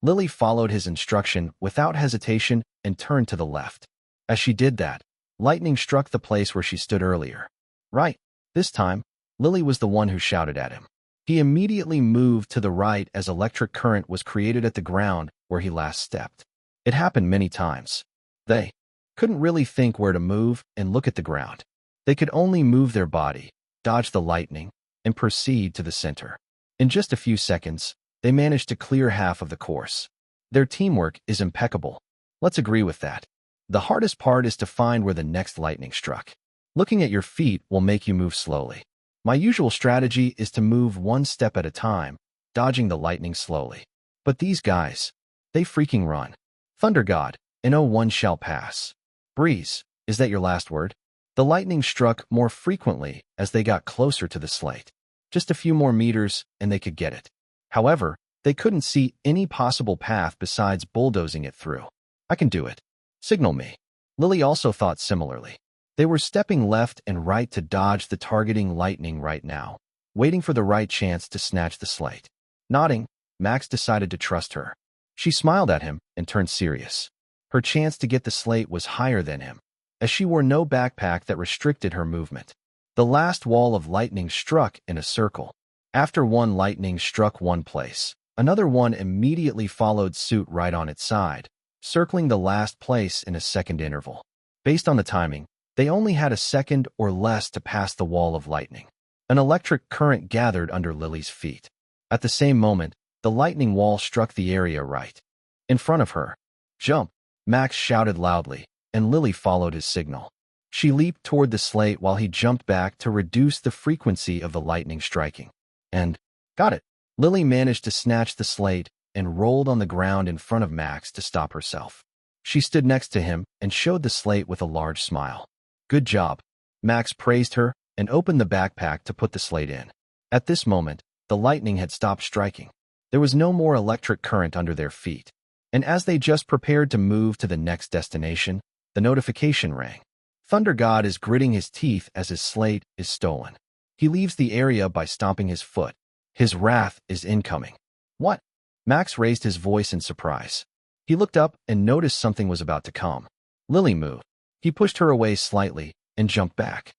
Lily followed his instruction without hesitation and turned to the left. As she did that, lightning struck the place where she stood earlier. Right. This time, Lily was the one who shouted at him. He immediately moved to the right as electric current was created at the ground where he last stepped. It happened many times. They couldn't really think where to move and look at the ground. They could only move their body, dodge the lightning, and proceed to the center. In just a few seconds, they managed to clear half of the course. Their teamwork is impeccable. Let's agree with that. The hardest part is to find where the next lightning struck. Looking at your feet will make you move slowly. My usual strategy is to move one step at a time, dodging the lightning slowly. But these guys, they freaking run. Thunder God, and oh, one shall pass. Breeze, is that your last word? The lightning struck more frequently as they got closer to the slate. Just a few more meters and they could get it. However, they couldn't see any possible path besides bulldozing it through. I can do it. Signal me. Lily also thought similarly. They were stepping left and right to dodge the targeting lightning right now, waiting for the right chance to snatch the slate. Nodding, Max decided to trust her. She smiled at him and turned serious. Her chance to get the slate was higher than him, as she wore no backpack that restricted her movement. The last wall of lightning struck in a circle. After one lightning struck one place, another one immediately followed suit right on its side, circling the last place in a second interval. Based on the timing, they only had a second or less to pass the wall of lightning. An electric current gathered under Lily's feet. At the same moment, the lightning wall struck the area right in front of her. Jump! Max shouted loudly, and Lily followed his signal. She leaped toward the slate while he jumped back to reduce the frequency of the lightning striking. And, got it. Lily managed to snatch the slate and rolled on the ground in front of Max to stop herself. She stood next to him and showed the slate with a large smile. Good job. Max praised her and opened the backpack to put the slate in. At this moment, the lightning had stopped striking. There was no more electric current under their feet. And as they just prepared to move to the next destination, the notification rang. Thunder God is gritting his teeth as his slate is stolen. He leaves the area by stomping his foot. His wrath is incoming. What? Max raised his voice in surprise. He looked up and noticed something was about to come. Lily moved. He pushed her away slightly and jumped back.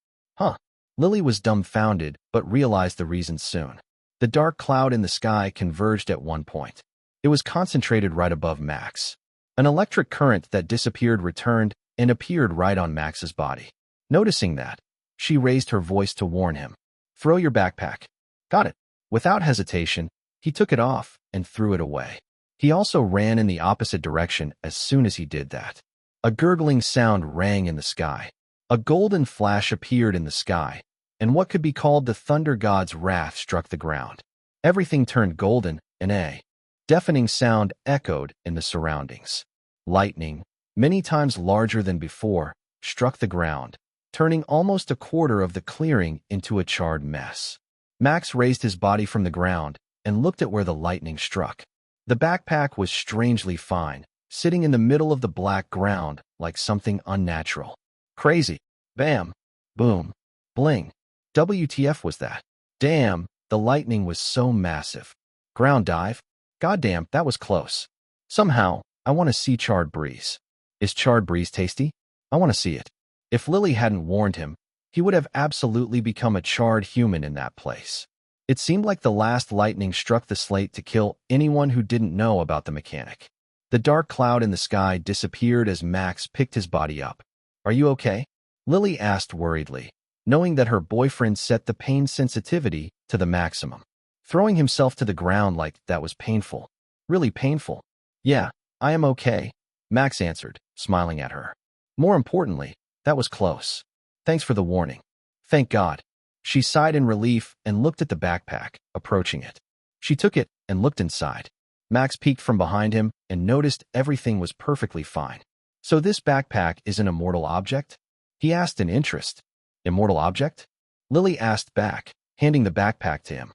Lily was dumbfounded but realized the reason soon. The dark cloud in the sky converged at one point. It was concentrated right above Max. An electric current that disappeared returned and appeared right on Max's body. Noticing that, she raised her voice to warn him. Throw your backpack. Got it. Without hesitation, he took it off and threw it away. He also ran in the opposite direction as soon as he did that. A gurgling sound rang in the sky. A golden flash appeared in the sky, and what could be called the thunder god's wrath struck the ground. Everything turned golden, and a deafening sound echoed in the surroundings. Lightning, many times larger than before, struck the ground, turning almost a quarter of the clearing into a charred mess. Max raised his body from the ground and looked at where the lightning struck. The backpack was strangely fine, sitting in the middle of the black ground like something unnatural. Crazy. Bam. Boom. Bling. WTF was that? Damn, the lightning was so massive. Ground dive? Goddamn, that was close. Somehow, I want to see charred breeze. Is charred breeze tasty? I want to see it. If Lily hadn't warned him, he would have absolutely become a charred human in that place. It seemed like the last lightning struck the slate to kill anyone who didn't know about the mechanic. The dark cloud in the sky disappeared as Max picked his body up. Are you okay? Lily asked worriedly, knowing that her boyfriend set the pain sensitivity to the maximum. Throwing himself to the ground like that was painful. Really painful. Yeah, I am okay, Max answered, smiling at her. More importantly, that was close. Thanks for the warning. Thank God. She sighed in relief and looked at the backpack, approaching it. She took it and looked inside. Max peeked from behind him and noticed everything was perfectly fine. So this backpack is an immortal object? He asked in interest. Immortal object? Lily asked back, handing the backpack to him.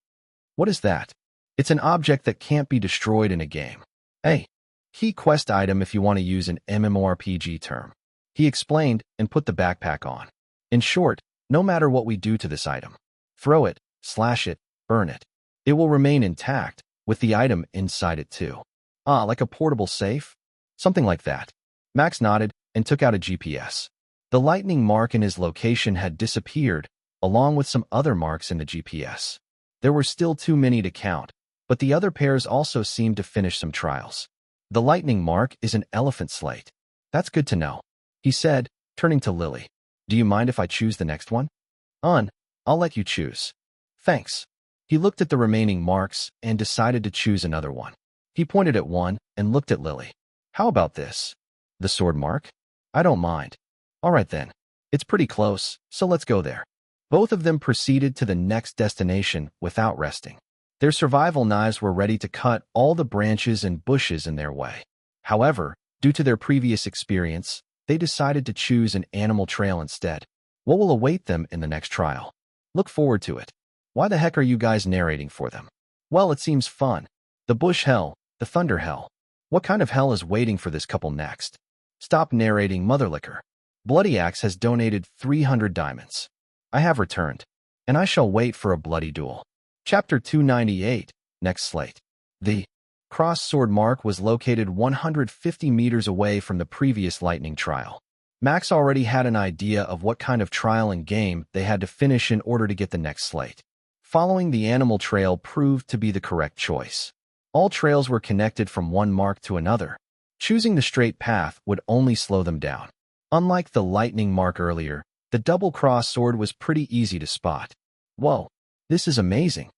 What is that? It's an object that can't be destroyed in a game. Hey, key quest item if you want to use an MMORPG term. He explained and put the backpack on. In short, no matter what we do to this item, throw it, slash it, burn it, it will remain intact, with the item inside it too. Ah, like a portable safe? Something like that. Max nodded and took out a GPS. The lightning mark in his location had disappeared, along with some other marks in the GPS. There were still too many to count, but the other pairs also seemed to finish some trials. The lightning mark is an elephant slate. That's good to know, he said, turning to Lily. Do you mind if I choose the next one? I'll let you choose. Thanks. He looked at the remaining marks and decided to choose another one. He pointed at one and looked at Lily. How about this? The sword mark? I don't mind. All right then. It's pretty close, so let's go there. Both of them proceeded to the next destination without resting. Their survival knives were ready to cut all the branches and bushes in their way. However, due to their previous experience, they decided to choose an animal trail instead. What will await them in the next trial? Look forward to it. Why the heck are you guys narrating for them? Well, it seems fun. The bush hell, the thunder hell. What kind of hell is waiting for this couple next? Stop narrating, Motherlicker. Bloody Axe has donated 300 diamonds. I have returned, and I shall wait for a bloody duel. Chapter 298, Next Slate. The cross sword mark was located 150 meters away from the previous lightning trial. Max already had an idea of what kind of trial and game they had to finish in order to get the next slate. Following the animal trail proved to be the correct choice. All trails were connected from one mark to another. Choosing the straight path would only slow them down. Unlike the lightning mark earlier, the double cross sword was pretty easy to spot. Whoa, this is amazing.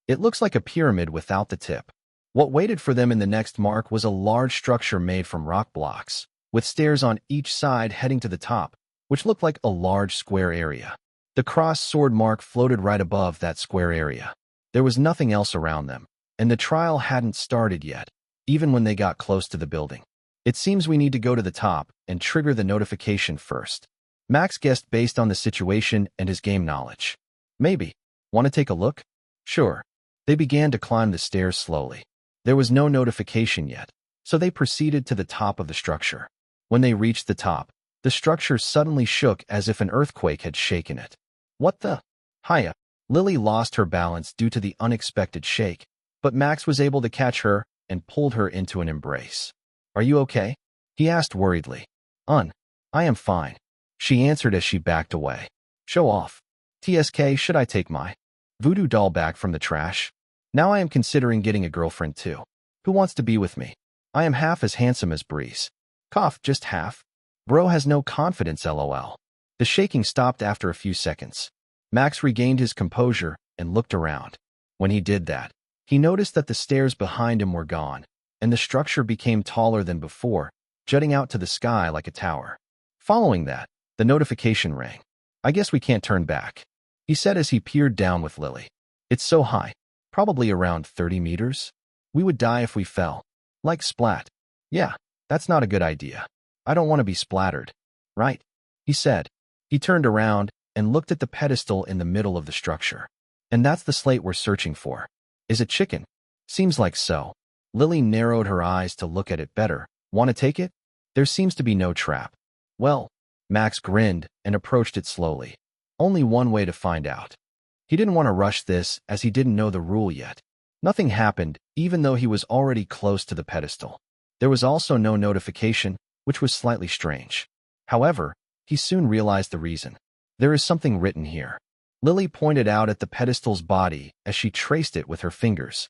It looks like a pyramid without the tip. What waited for them in the next mark was a large structure made from rock blocks, with stairs on each side heading to the top, which looked like a large square area. The cross sword mark floated right above that square area. There was nothing else around them, and the trial hadn't started yet, even when they got close to the building. It seems we need to go to the top and trigger the notification first. Max guessed based on the situation and his game knowledge. Maybe. Want to take a look? Sure. They began to climb the stairs slowly. There was no notification yet, so they proceeded to the top of the structure. When they reached the top, the structure suddenly shook as if an earthquake had shaken it. What the? Hiya. Lily lost her balance due to the unexpected shake, but Max was able to catch her and pulled her into an embrace. Are you okay? He asked worriedly. I am fine. She answered as she backed away. Show off. TSK, should I take my voodoo doll back from the trash? Now I am considering getting a girlfriend too. Who wants to be with me? I am half as handsome as Breeze. Cough, just half. Bro has no confidence, lol. The shaking stopped after a few seconds. Max regained his composure and looked around. When he did that, he noticed that the stairs behind him were gone, and the structure became taller than before, jutting out to the sky like a tower. Following that, the notification rang. I guess we can't turn back, he said as he peered down with Lily. It's so high, probably around 30 meters. We would die if we fell. Like splat. Yeah, that's not a good idea. I don't want to be splattered. Right, he said. He turned around and looked at the pedestal in the middle of the structure. And that's the slate we're searching for. Is it chicken? Seems like so. Lily narrowed her eyes to look at it better. Want to take it? There seems to be no trap. Well, Max grinned and approached it slowly. Only one way to find out. He didn't want to rush this as he didn't know the rule yet. Nothing happened, even though he was already close to the pedestal. There was also no notification, which was slightly strange. However, he soon realized the reason. There is something written here. Lily pointed out at the pedestal's body as she traced it with her fingers.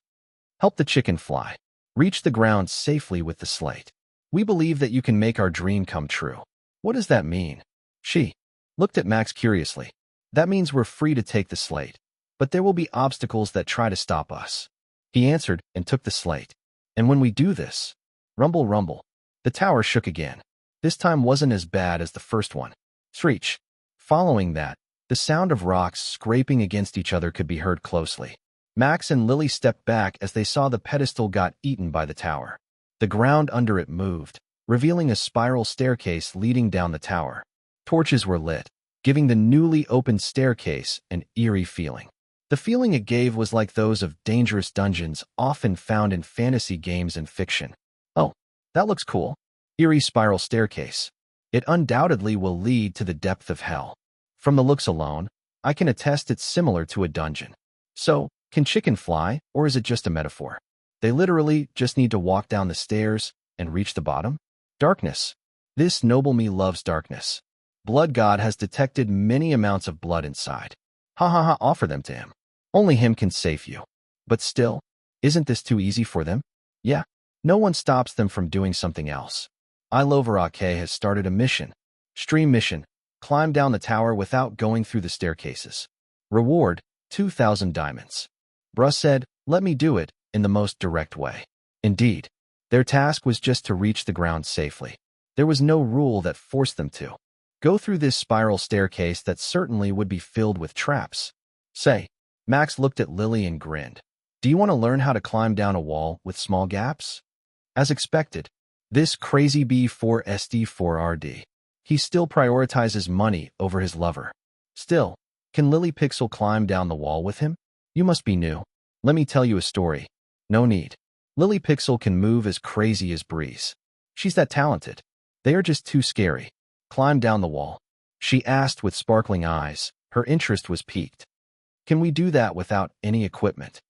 Help the chicken fly. Reach the ground safely with the slate. We believe that you can make our dream come true. What does that mean? She looked at Max curiously. That means we're free to take the slate, but there will be obstacles that try to stop us. He answered and took the slate. And when we do this, rumble, rumble. The tower shook again. This time wasn't as bad as the first one. Screech. Following that, the sound of rocks scraping against each other could be heard closely. Max and Lily stepped back as they saw the pedestal got eaten by the tower. The ground under it moved, revealing a spiral staircase leading down the tower. Torches were lit, giving the newly opened staircase an eerie feeling. The feeling it gave was like those of dangerous dungeons often found in fantasy games and fiction. Oh, that looks cool. Eerie spiral staircase. It undoubtedly will lead to the depth of hell. From the looks alone, I can attest it's similar to a dungeon. So, can chicken fly, or is it just a metaphor? They literally just need to walk down the stairs and reach the bottom? Darkness. This noble me loves darkness. Blood God has detected many amounts of blood inside. Ha ha ha, offer them to him. Only him can save you. But still, isn't this too easy for them? Yeah, no one stops them from doing something else. Iloverake has started a mission. Stream mission. Climb down the tower without going through the staircases. Reward, 2,000 diamonds. Bruh said, let me do it in the most direct way. Indeed, their task was just to reach the ground safely. There was no rule that forced them to go through this spiral staircase that certainly would be filled with traps. Say, Max looked at Lily and grinned. Do you want to learn how to climb down a wall with small gaps? As expected, this crazy B4SD4RD. He still prioritizes money over his lover. Still, can Lily Pixel climb down the wall with him? You must be new. Let me tell you a story. No need. Lily Pixel can move as crazy as Breeze. She's that talented. They are just too scary. Climb down the wall. She asked with sparkling eyes. Her interest was piqued. Can we do that without any equipment?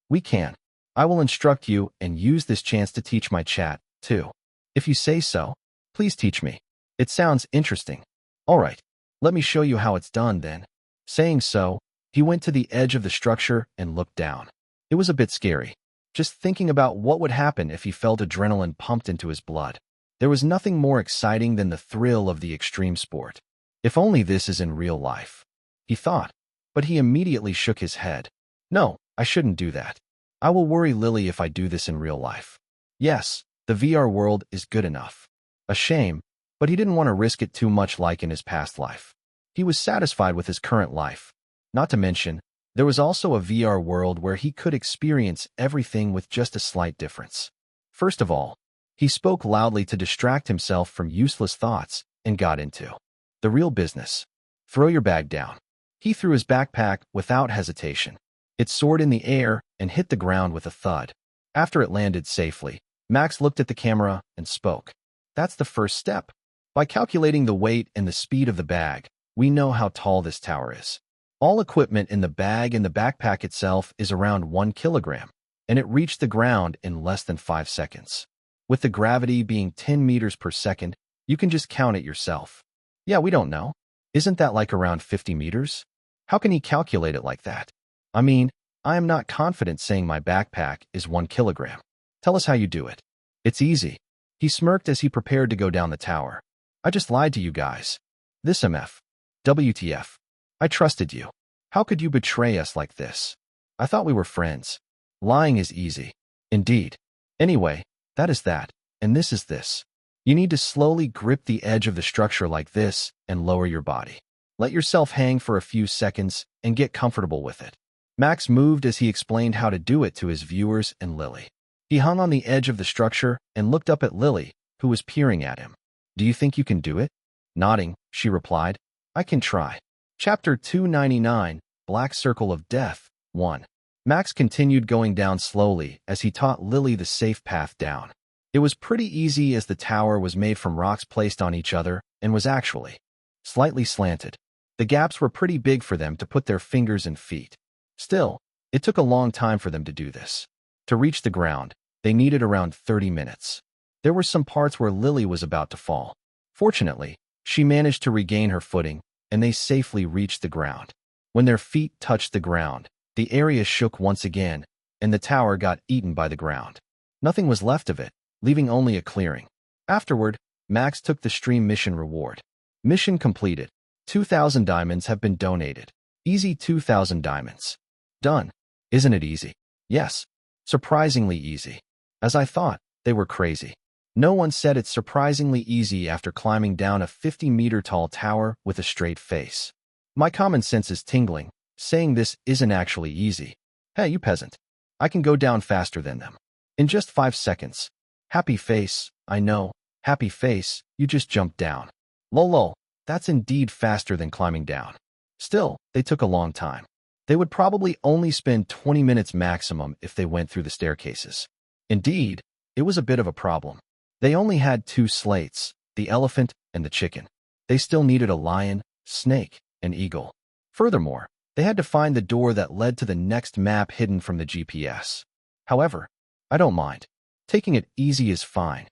We can. I will instruct you and use this chance to teach my chat, too. If you say so, please teach me. It sounds interesting. All right, let me show you how it's done then. Saying so, he went to the edge of the structure and looked down. It was a bit scary, just thinking about what would happen if he felt adrenaline pumped into his blood. There was nothing more exciting than the thrill of the extreme sport. If only this is in real life, he thought, but he immediately shook his head. No, I shouldn't do that. I will worry Lily if I do this in real life. Yes, the VR world is good enough. A shame, but he didn't want to risk it too much like in his past life. He was satisfied with his current life. Not to mention, there was also a VR world where he could experience everything with just a slight difference. First of all, he spoke loudly to distract himself from useless thoughts and got into the real business. Throw your bag down. He threw his backpack without hesitation. It soared in the air and hit the ground with a thud. After it landed safely, Max looked at the camera and spoke. That's the first step. By calculating the weight and the speed of the bag, we know how tall this tower is. All equipment in the bag and the backpack itself is around 1 kilogram, and it reached the ground in less than 5 seconds. With the gravity being 10 meters per second, you can just count it yourself. Yeah, we don't know. Isn't that like around 50 meters? How can he calculate it like that? I mean, I am not confident saying my backpack is 1 kilogram. Tell us how you do it. It's easy. He smirked as he prepared to go down the tower. I just lied to you guys. This MF. WTF. I trusted you. How could you betray us like this? I thought we were friends. Lying is easy. Indeed. Anyway, that is that, and this is this. You need to slowly grip the edge of the structure like this and lower your body. Let yourself hang for a few seconds and get comfortable with it. Max moved as he explained how to do it to his viewers and Lily. He hung on the edge of the structure and looked up at Lily, who was peering at him. Do you think you can do it? Nodding, she replied. I can try. Chapter 299, Black Circle of Death, 1. Max continued going down slowly as he taught Lily the safe path down. It was pretty easy as the tower was made from rocks placed on each other and was actually slightly slanted. The gaps were pretty big for them to put their fingers and feet. Still, it took a long time for them to do this. To reach the ground, they needed around 30 minutes. There were some parts where Lily was about to fall. Fortunately, she managed to regain her footing, and they safely reached the ground. When their feet touched the ground, the area shook once again, and the tower got eaten by the ground. Nothing was left of it, leaving only a clearing. Afterward, Max took the stream mission reward. Mission completed. 2,000 diamonds have been donated. Easy 2,000 diamonds. Done. Isn't it easy? Yes. Surprisingly easy. As I thought, they were crazy. No one said it's surprisingly easy after climbing down a 50-meter-tall tower with a straight face. My common sense is tingling, saying this isn't actually easy. Hey, you peasant. I can go down faster than them. In just 5 seconds. Happy face, I know. Happy face, you just jumped down. Lol, that's indeed faster than climbing down. Still, they took a long time. They would probably only spend 20 minutes maximum if they went through the staircases. Indeed, it was a bit of a problem. They only had 2 slates, the elephant and the chicken. They still needed a lion, snake, and eagle. Furthermore, they had to find the door that led to the next map hidden from the GPS. However, I don't mind. Taking it easy is fine.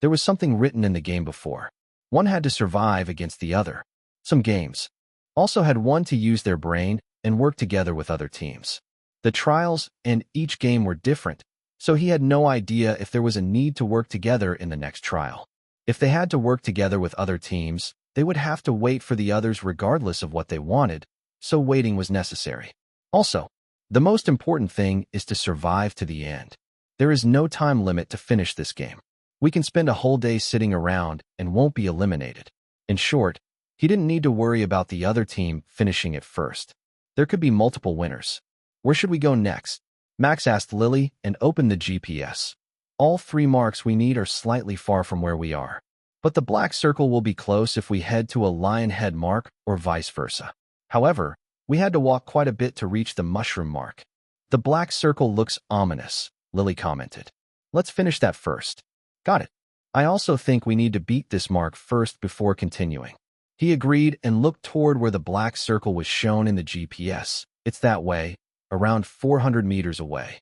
There was something written in the game before. One had to survive against the other. Some games also had one to use their brain and work together with other teams. The trials and each game were different, so he had no idea if there was a need to work together in the next trial. If they had to work together with other teams, they would have to wait for the others regardless of what they wanted, so waiting was necessary. Also, the most important thing is to survive to the end. There is no time limit to finish this game. We can spend a whole day sitting around and won't be eliminated. In short, he didn't need to worry about the other team finishing it first. There could be multiple winners. Where should we go next? Max asked Lily and opened the GPS. All 3 marks we need are slightly far from where we are. But the black circle will be close if we head to a lion head mark or vice versa. However, we had to walk quite a bit to reach the mushroom mark. The black circle looks ominous, Lily commented. Let's finish that first. Got it. I also think we need to beat this mark first before continuing. He agreed and looked toward where the black circle was shown in the GPS. It's that way, around 400 meters away.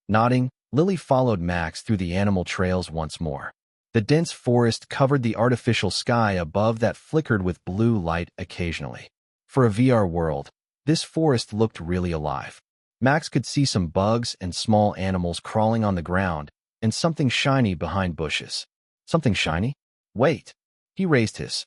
Nodding, Lily followed Max through the animal trails once more. The dense forest covered the artificial sky above that flickered with blue light occasionally. For a VR world, this forest looked really alive. Max could see some bugs and small animals crawling on the ground, and something shiny behind bushes. Something shiny? Wait. He raised his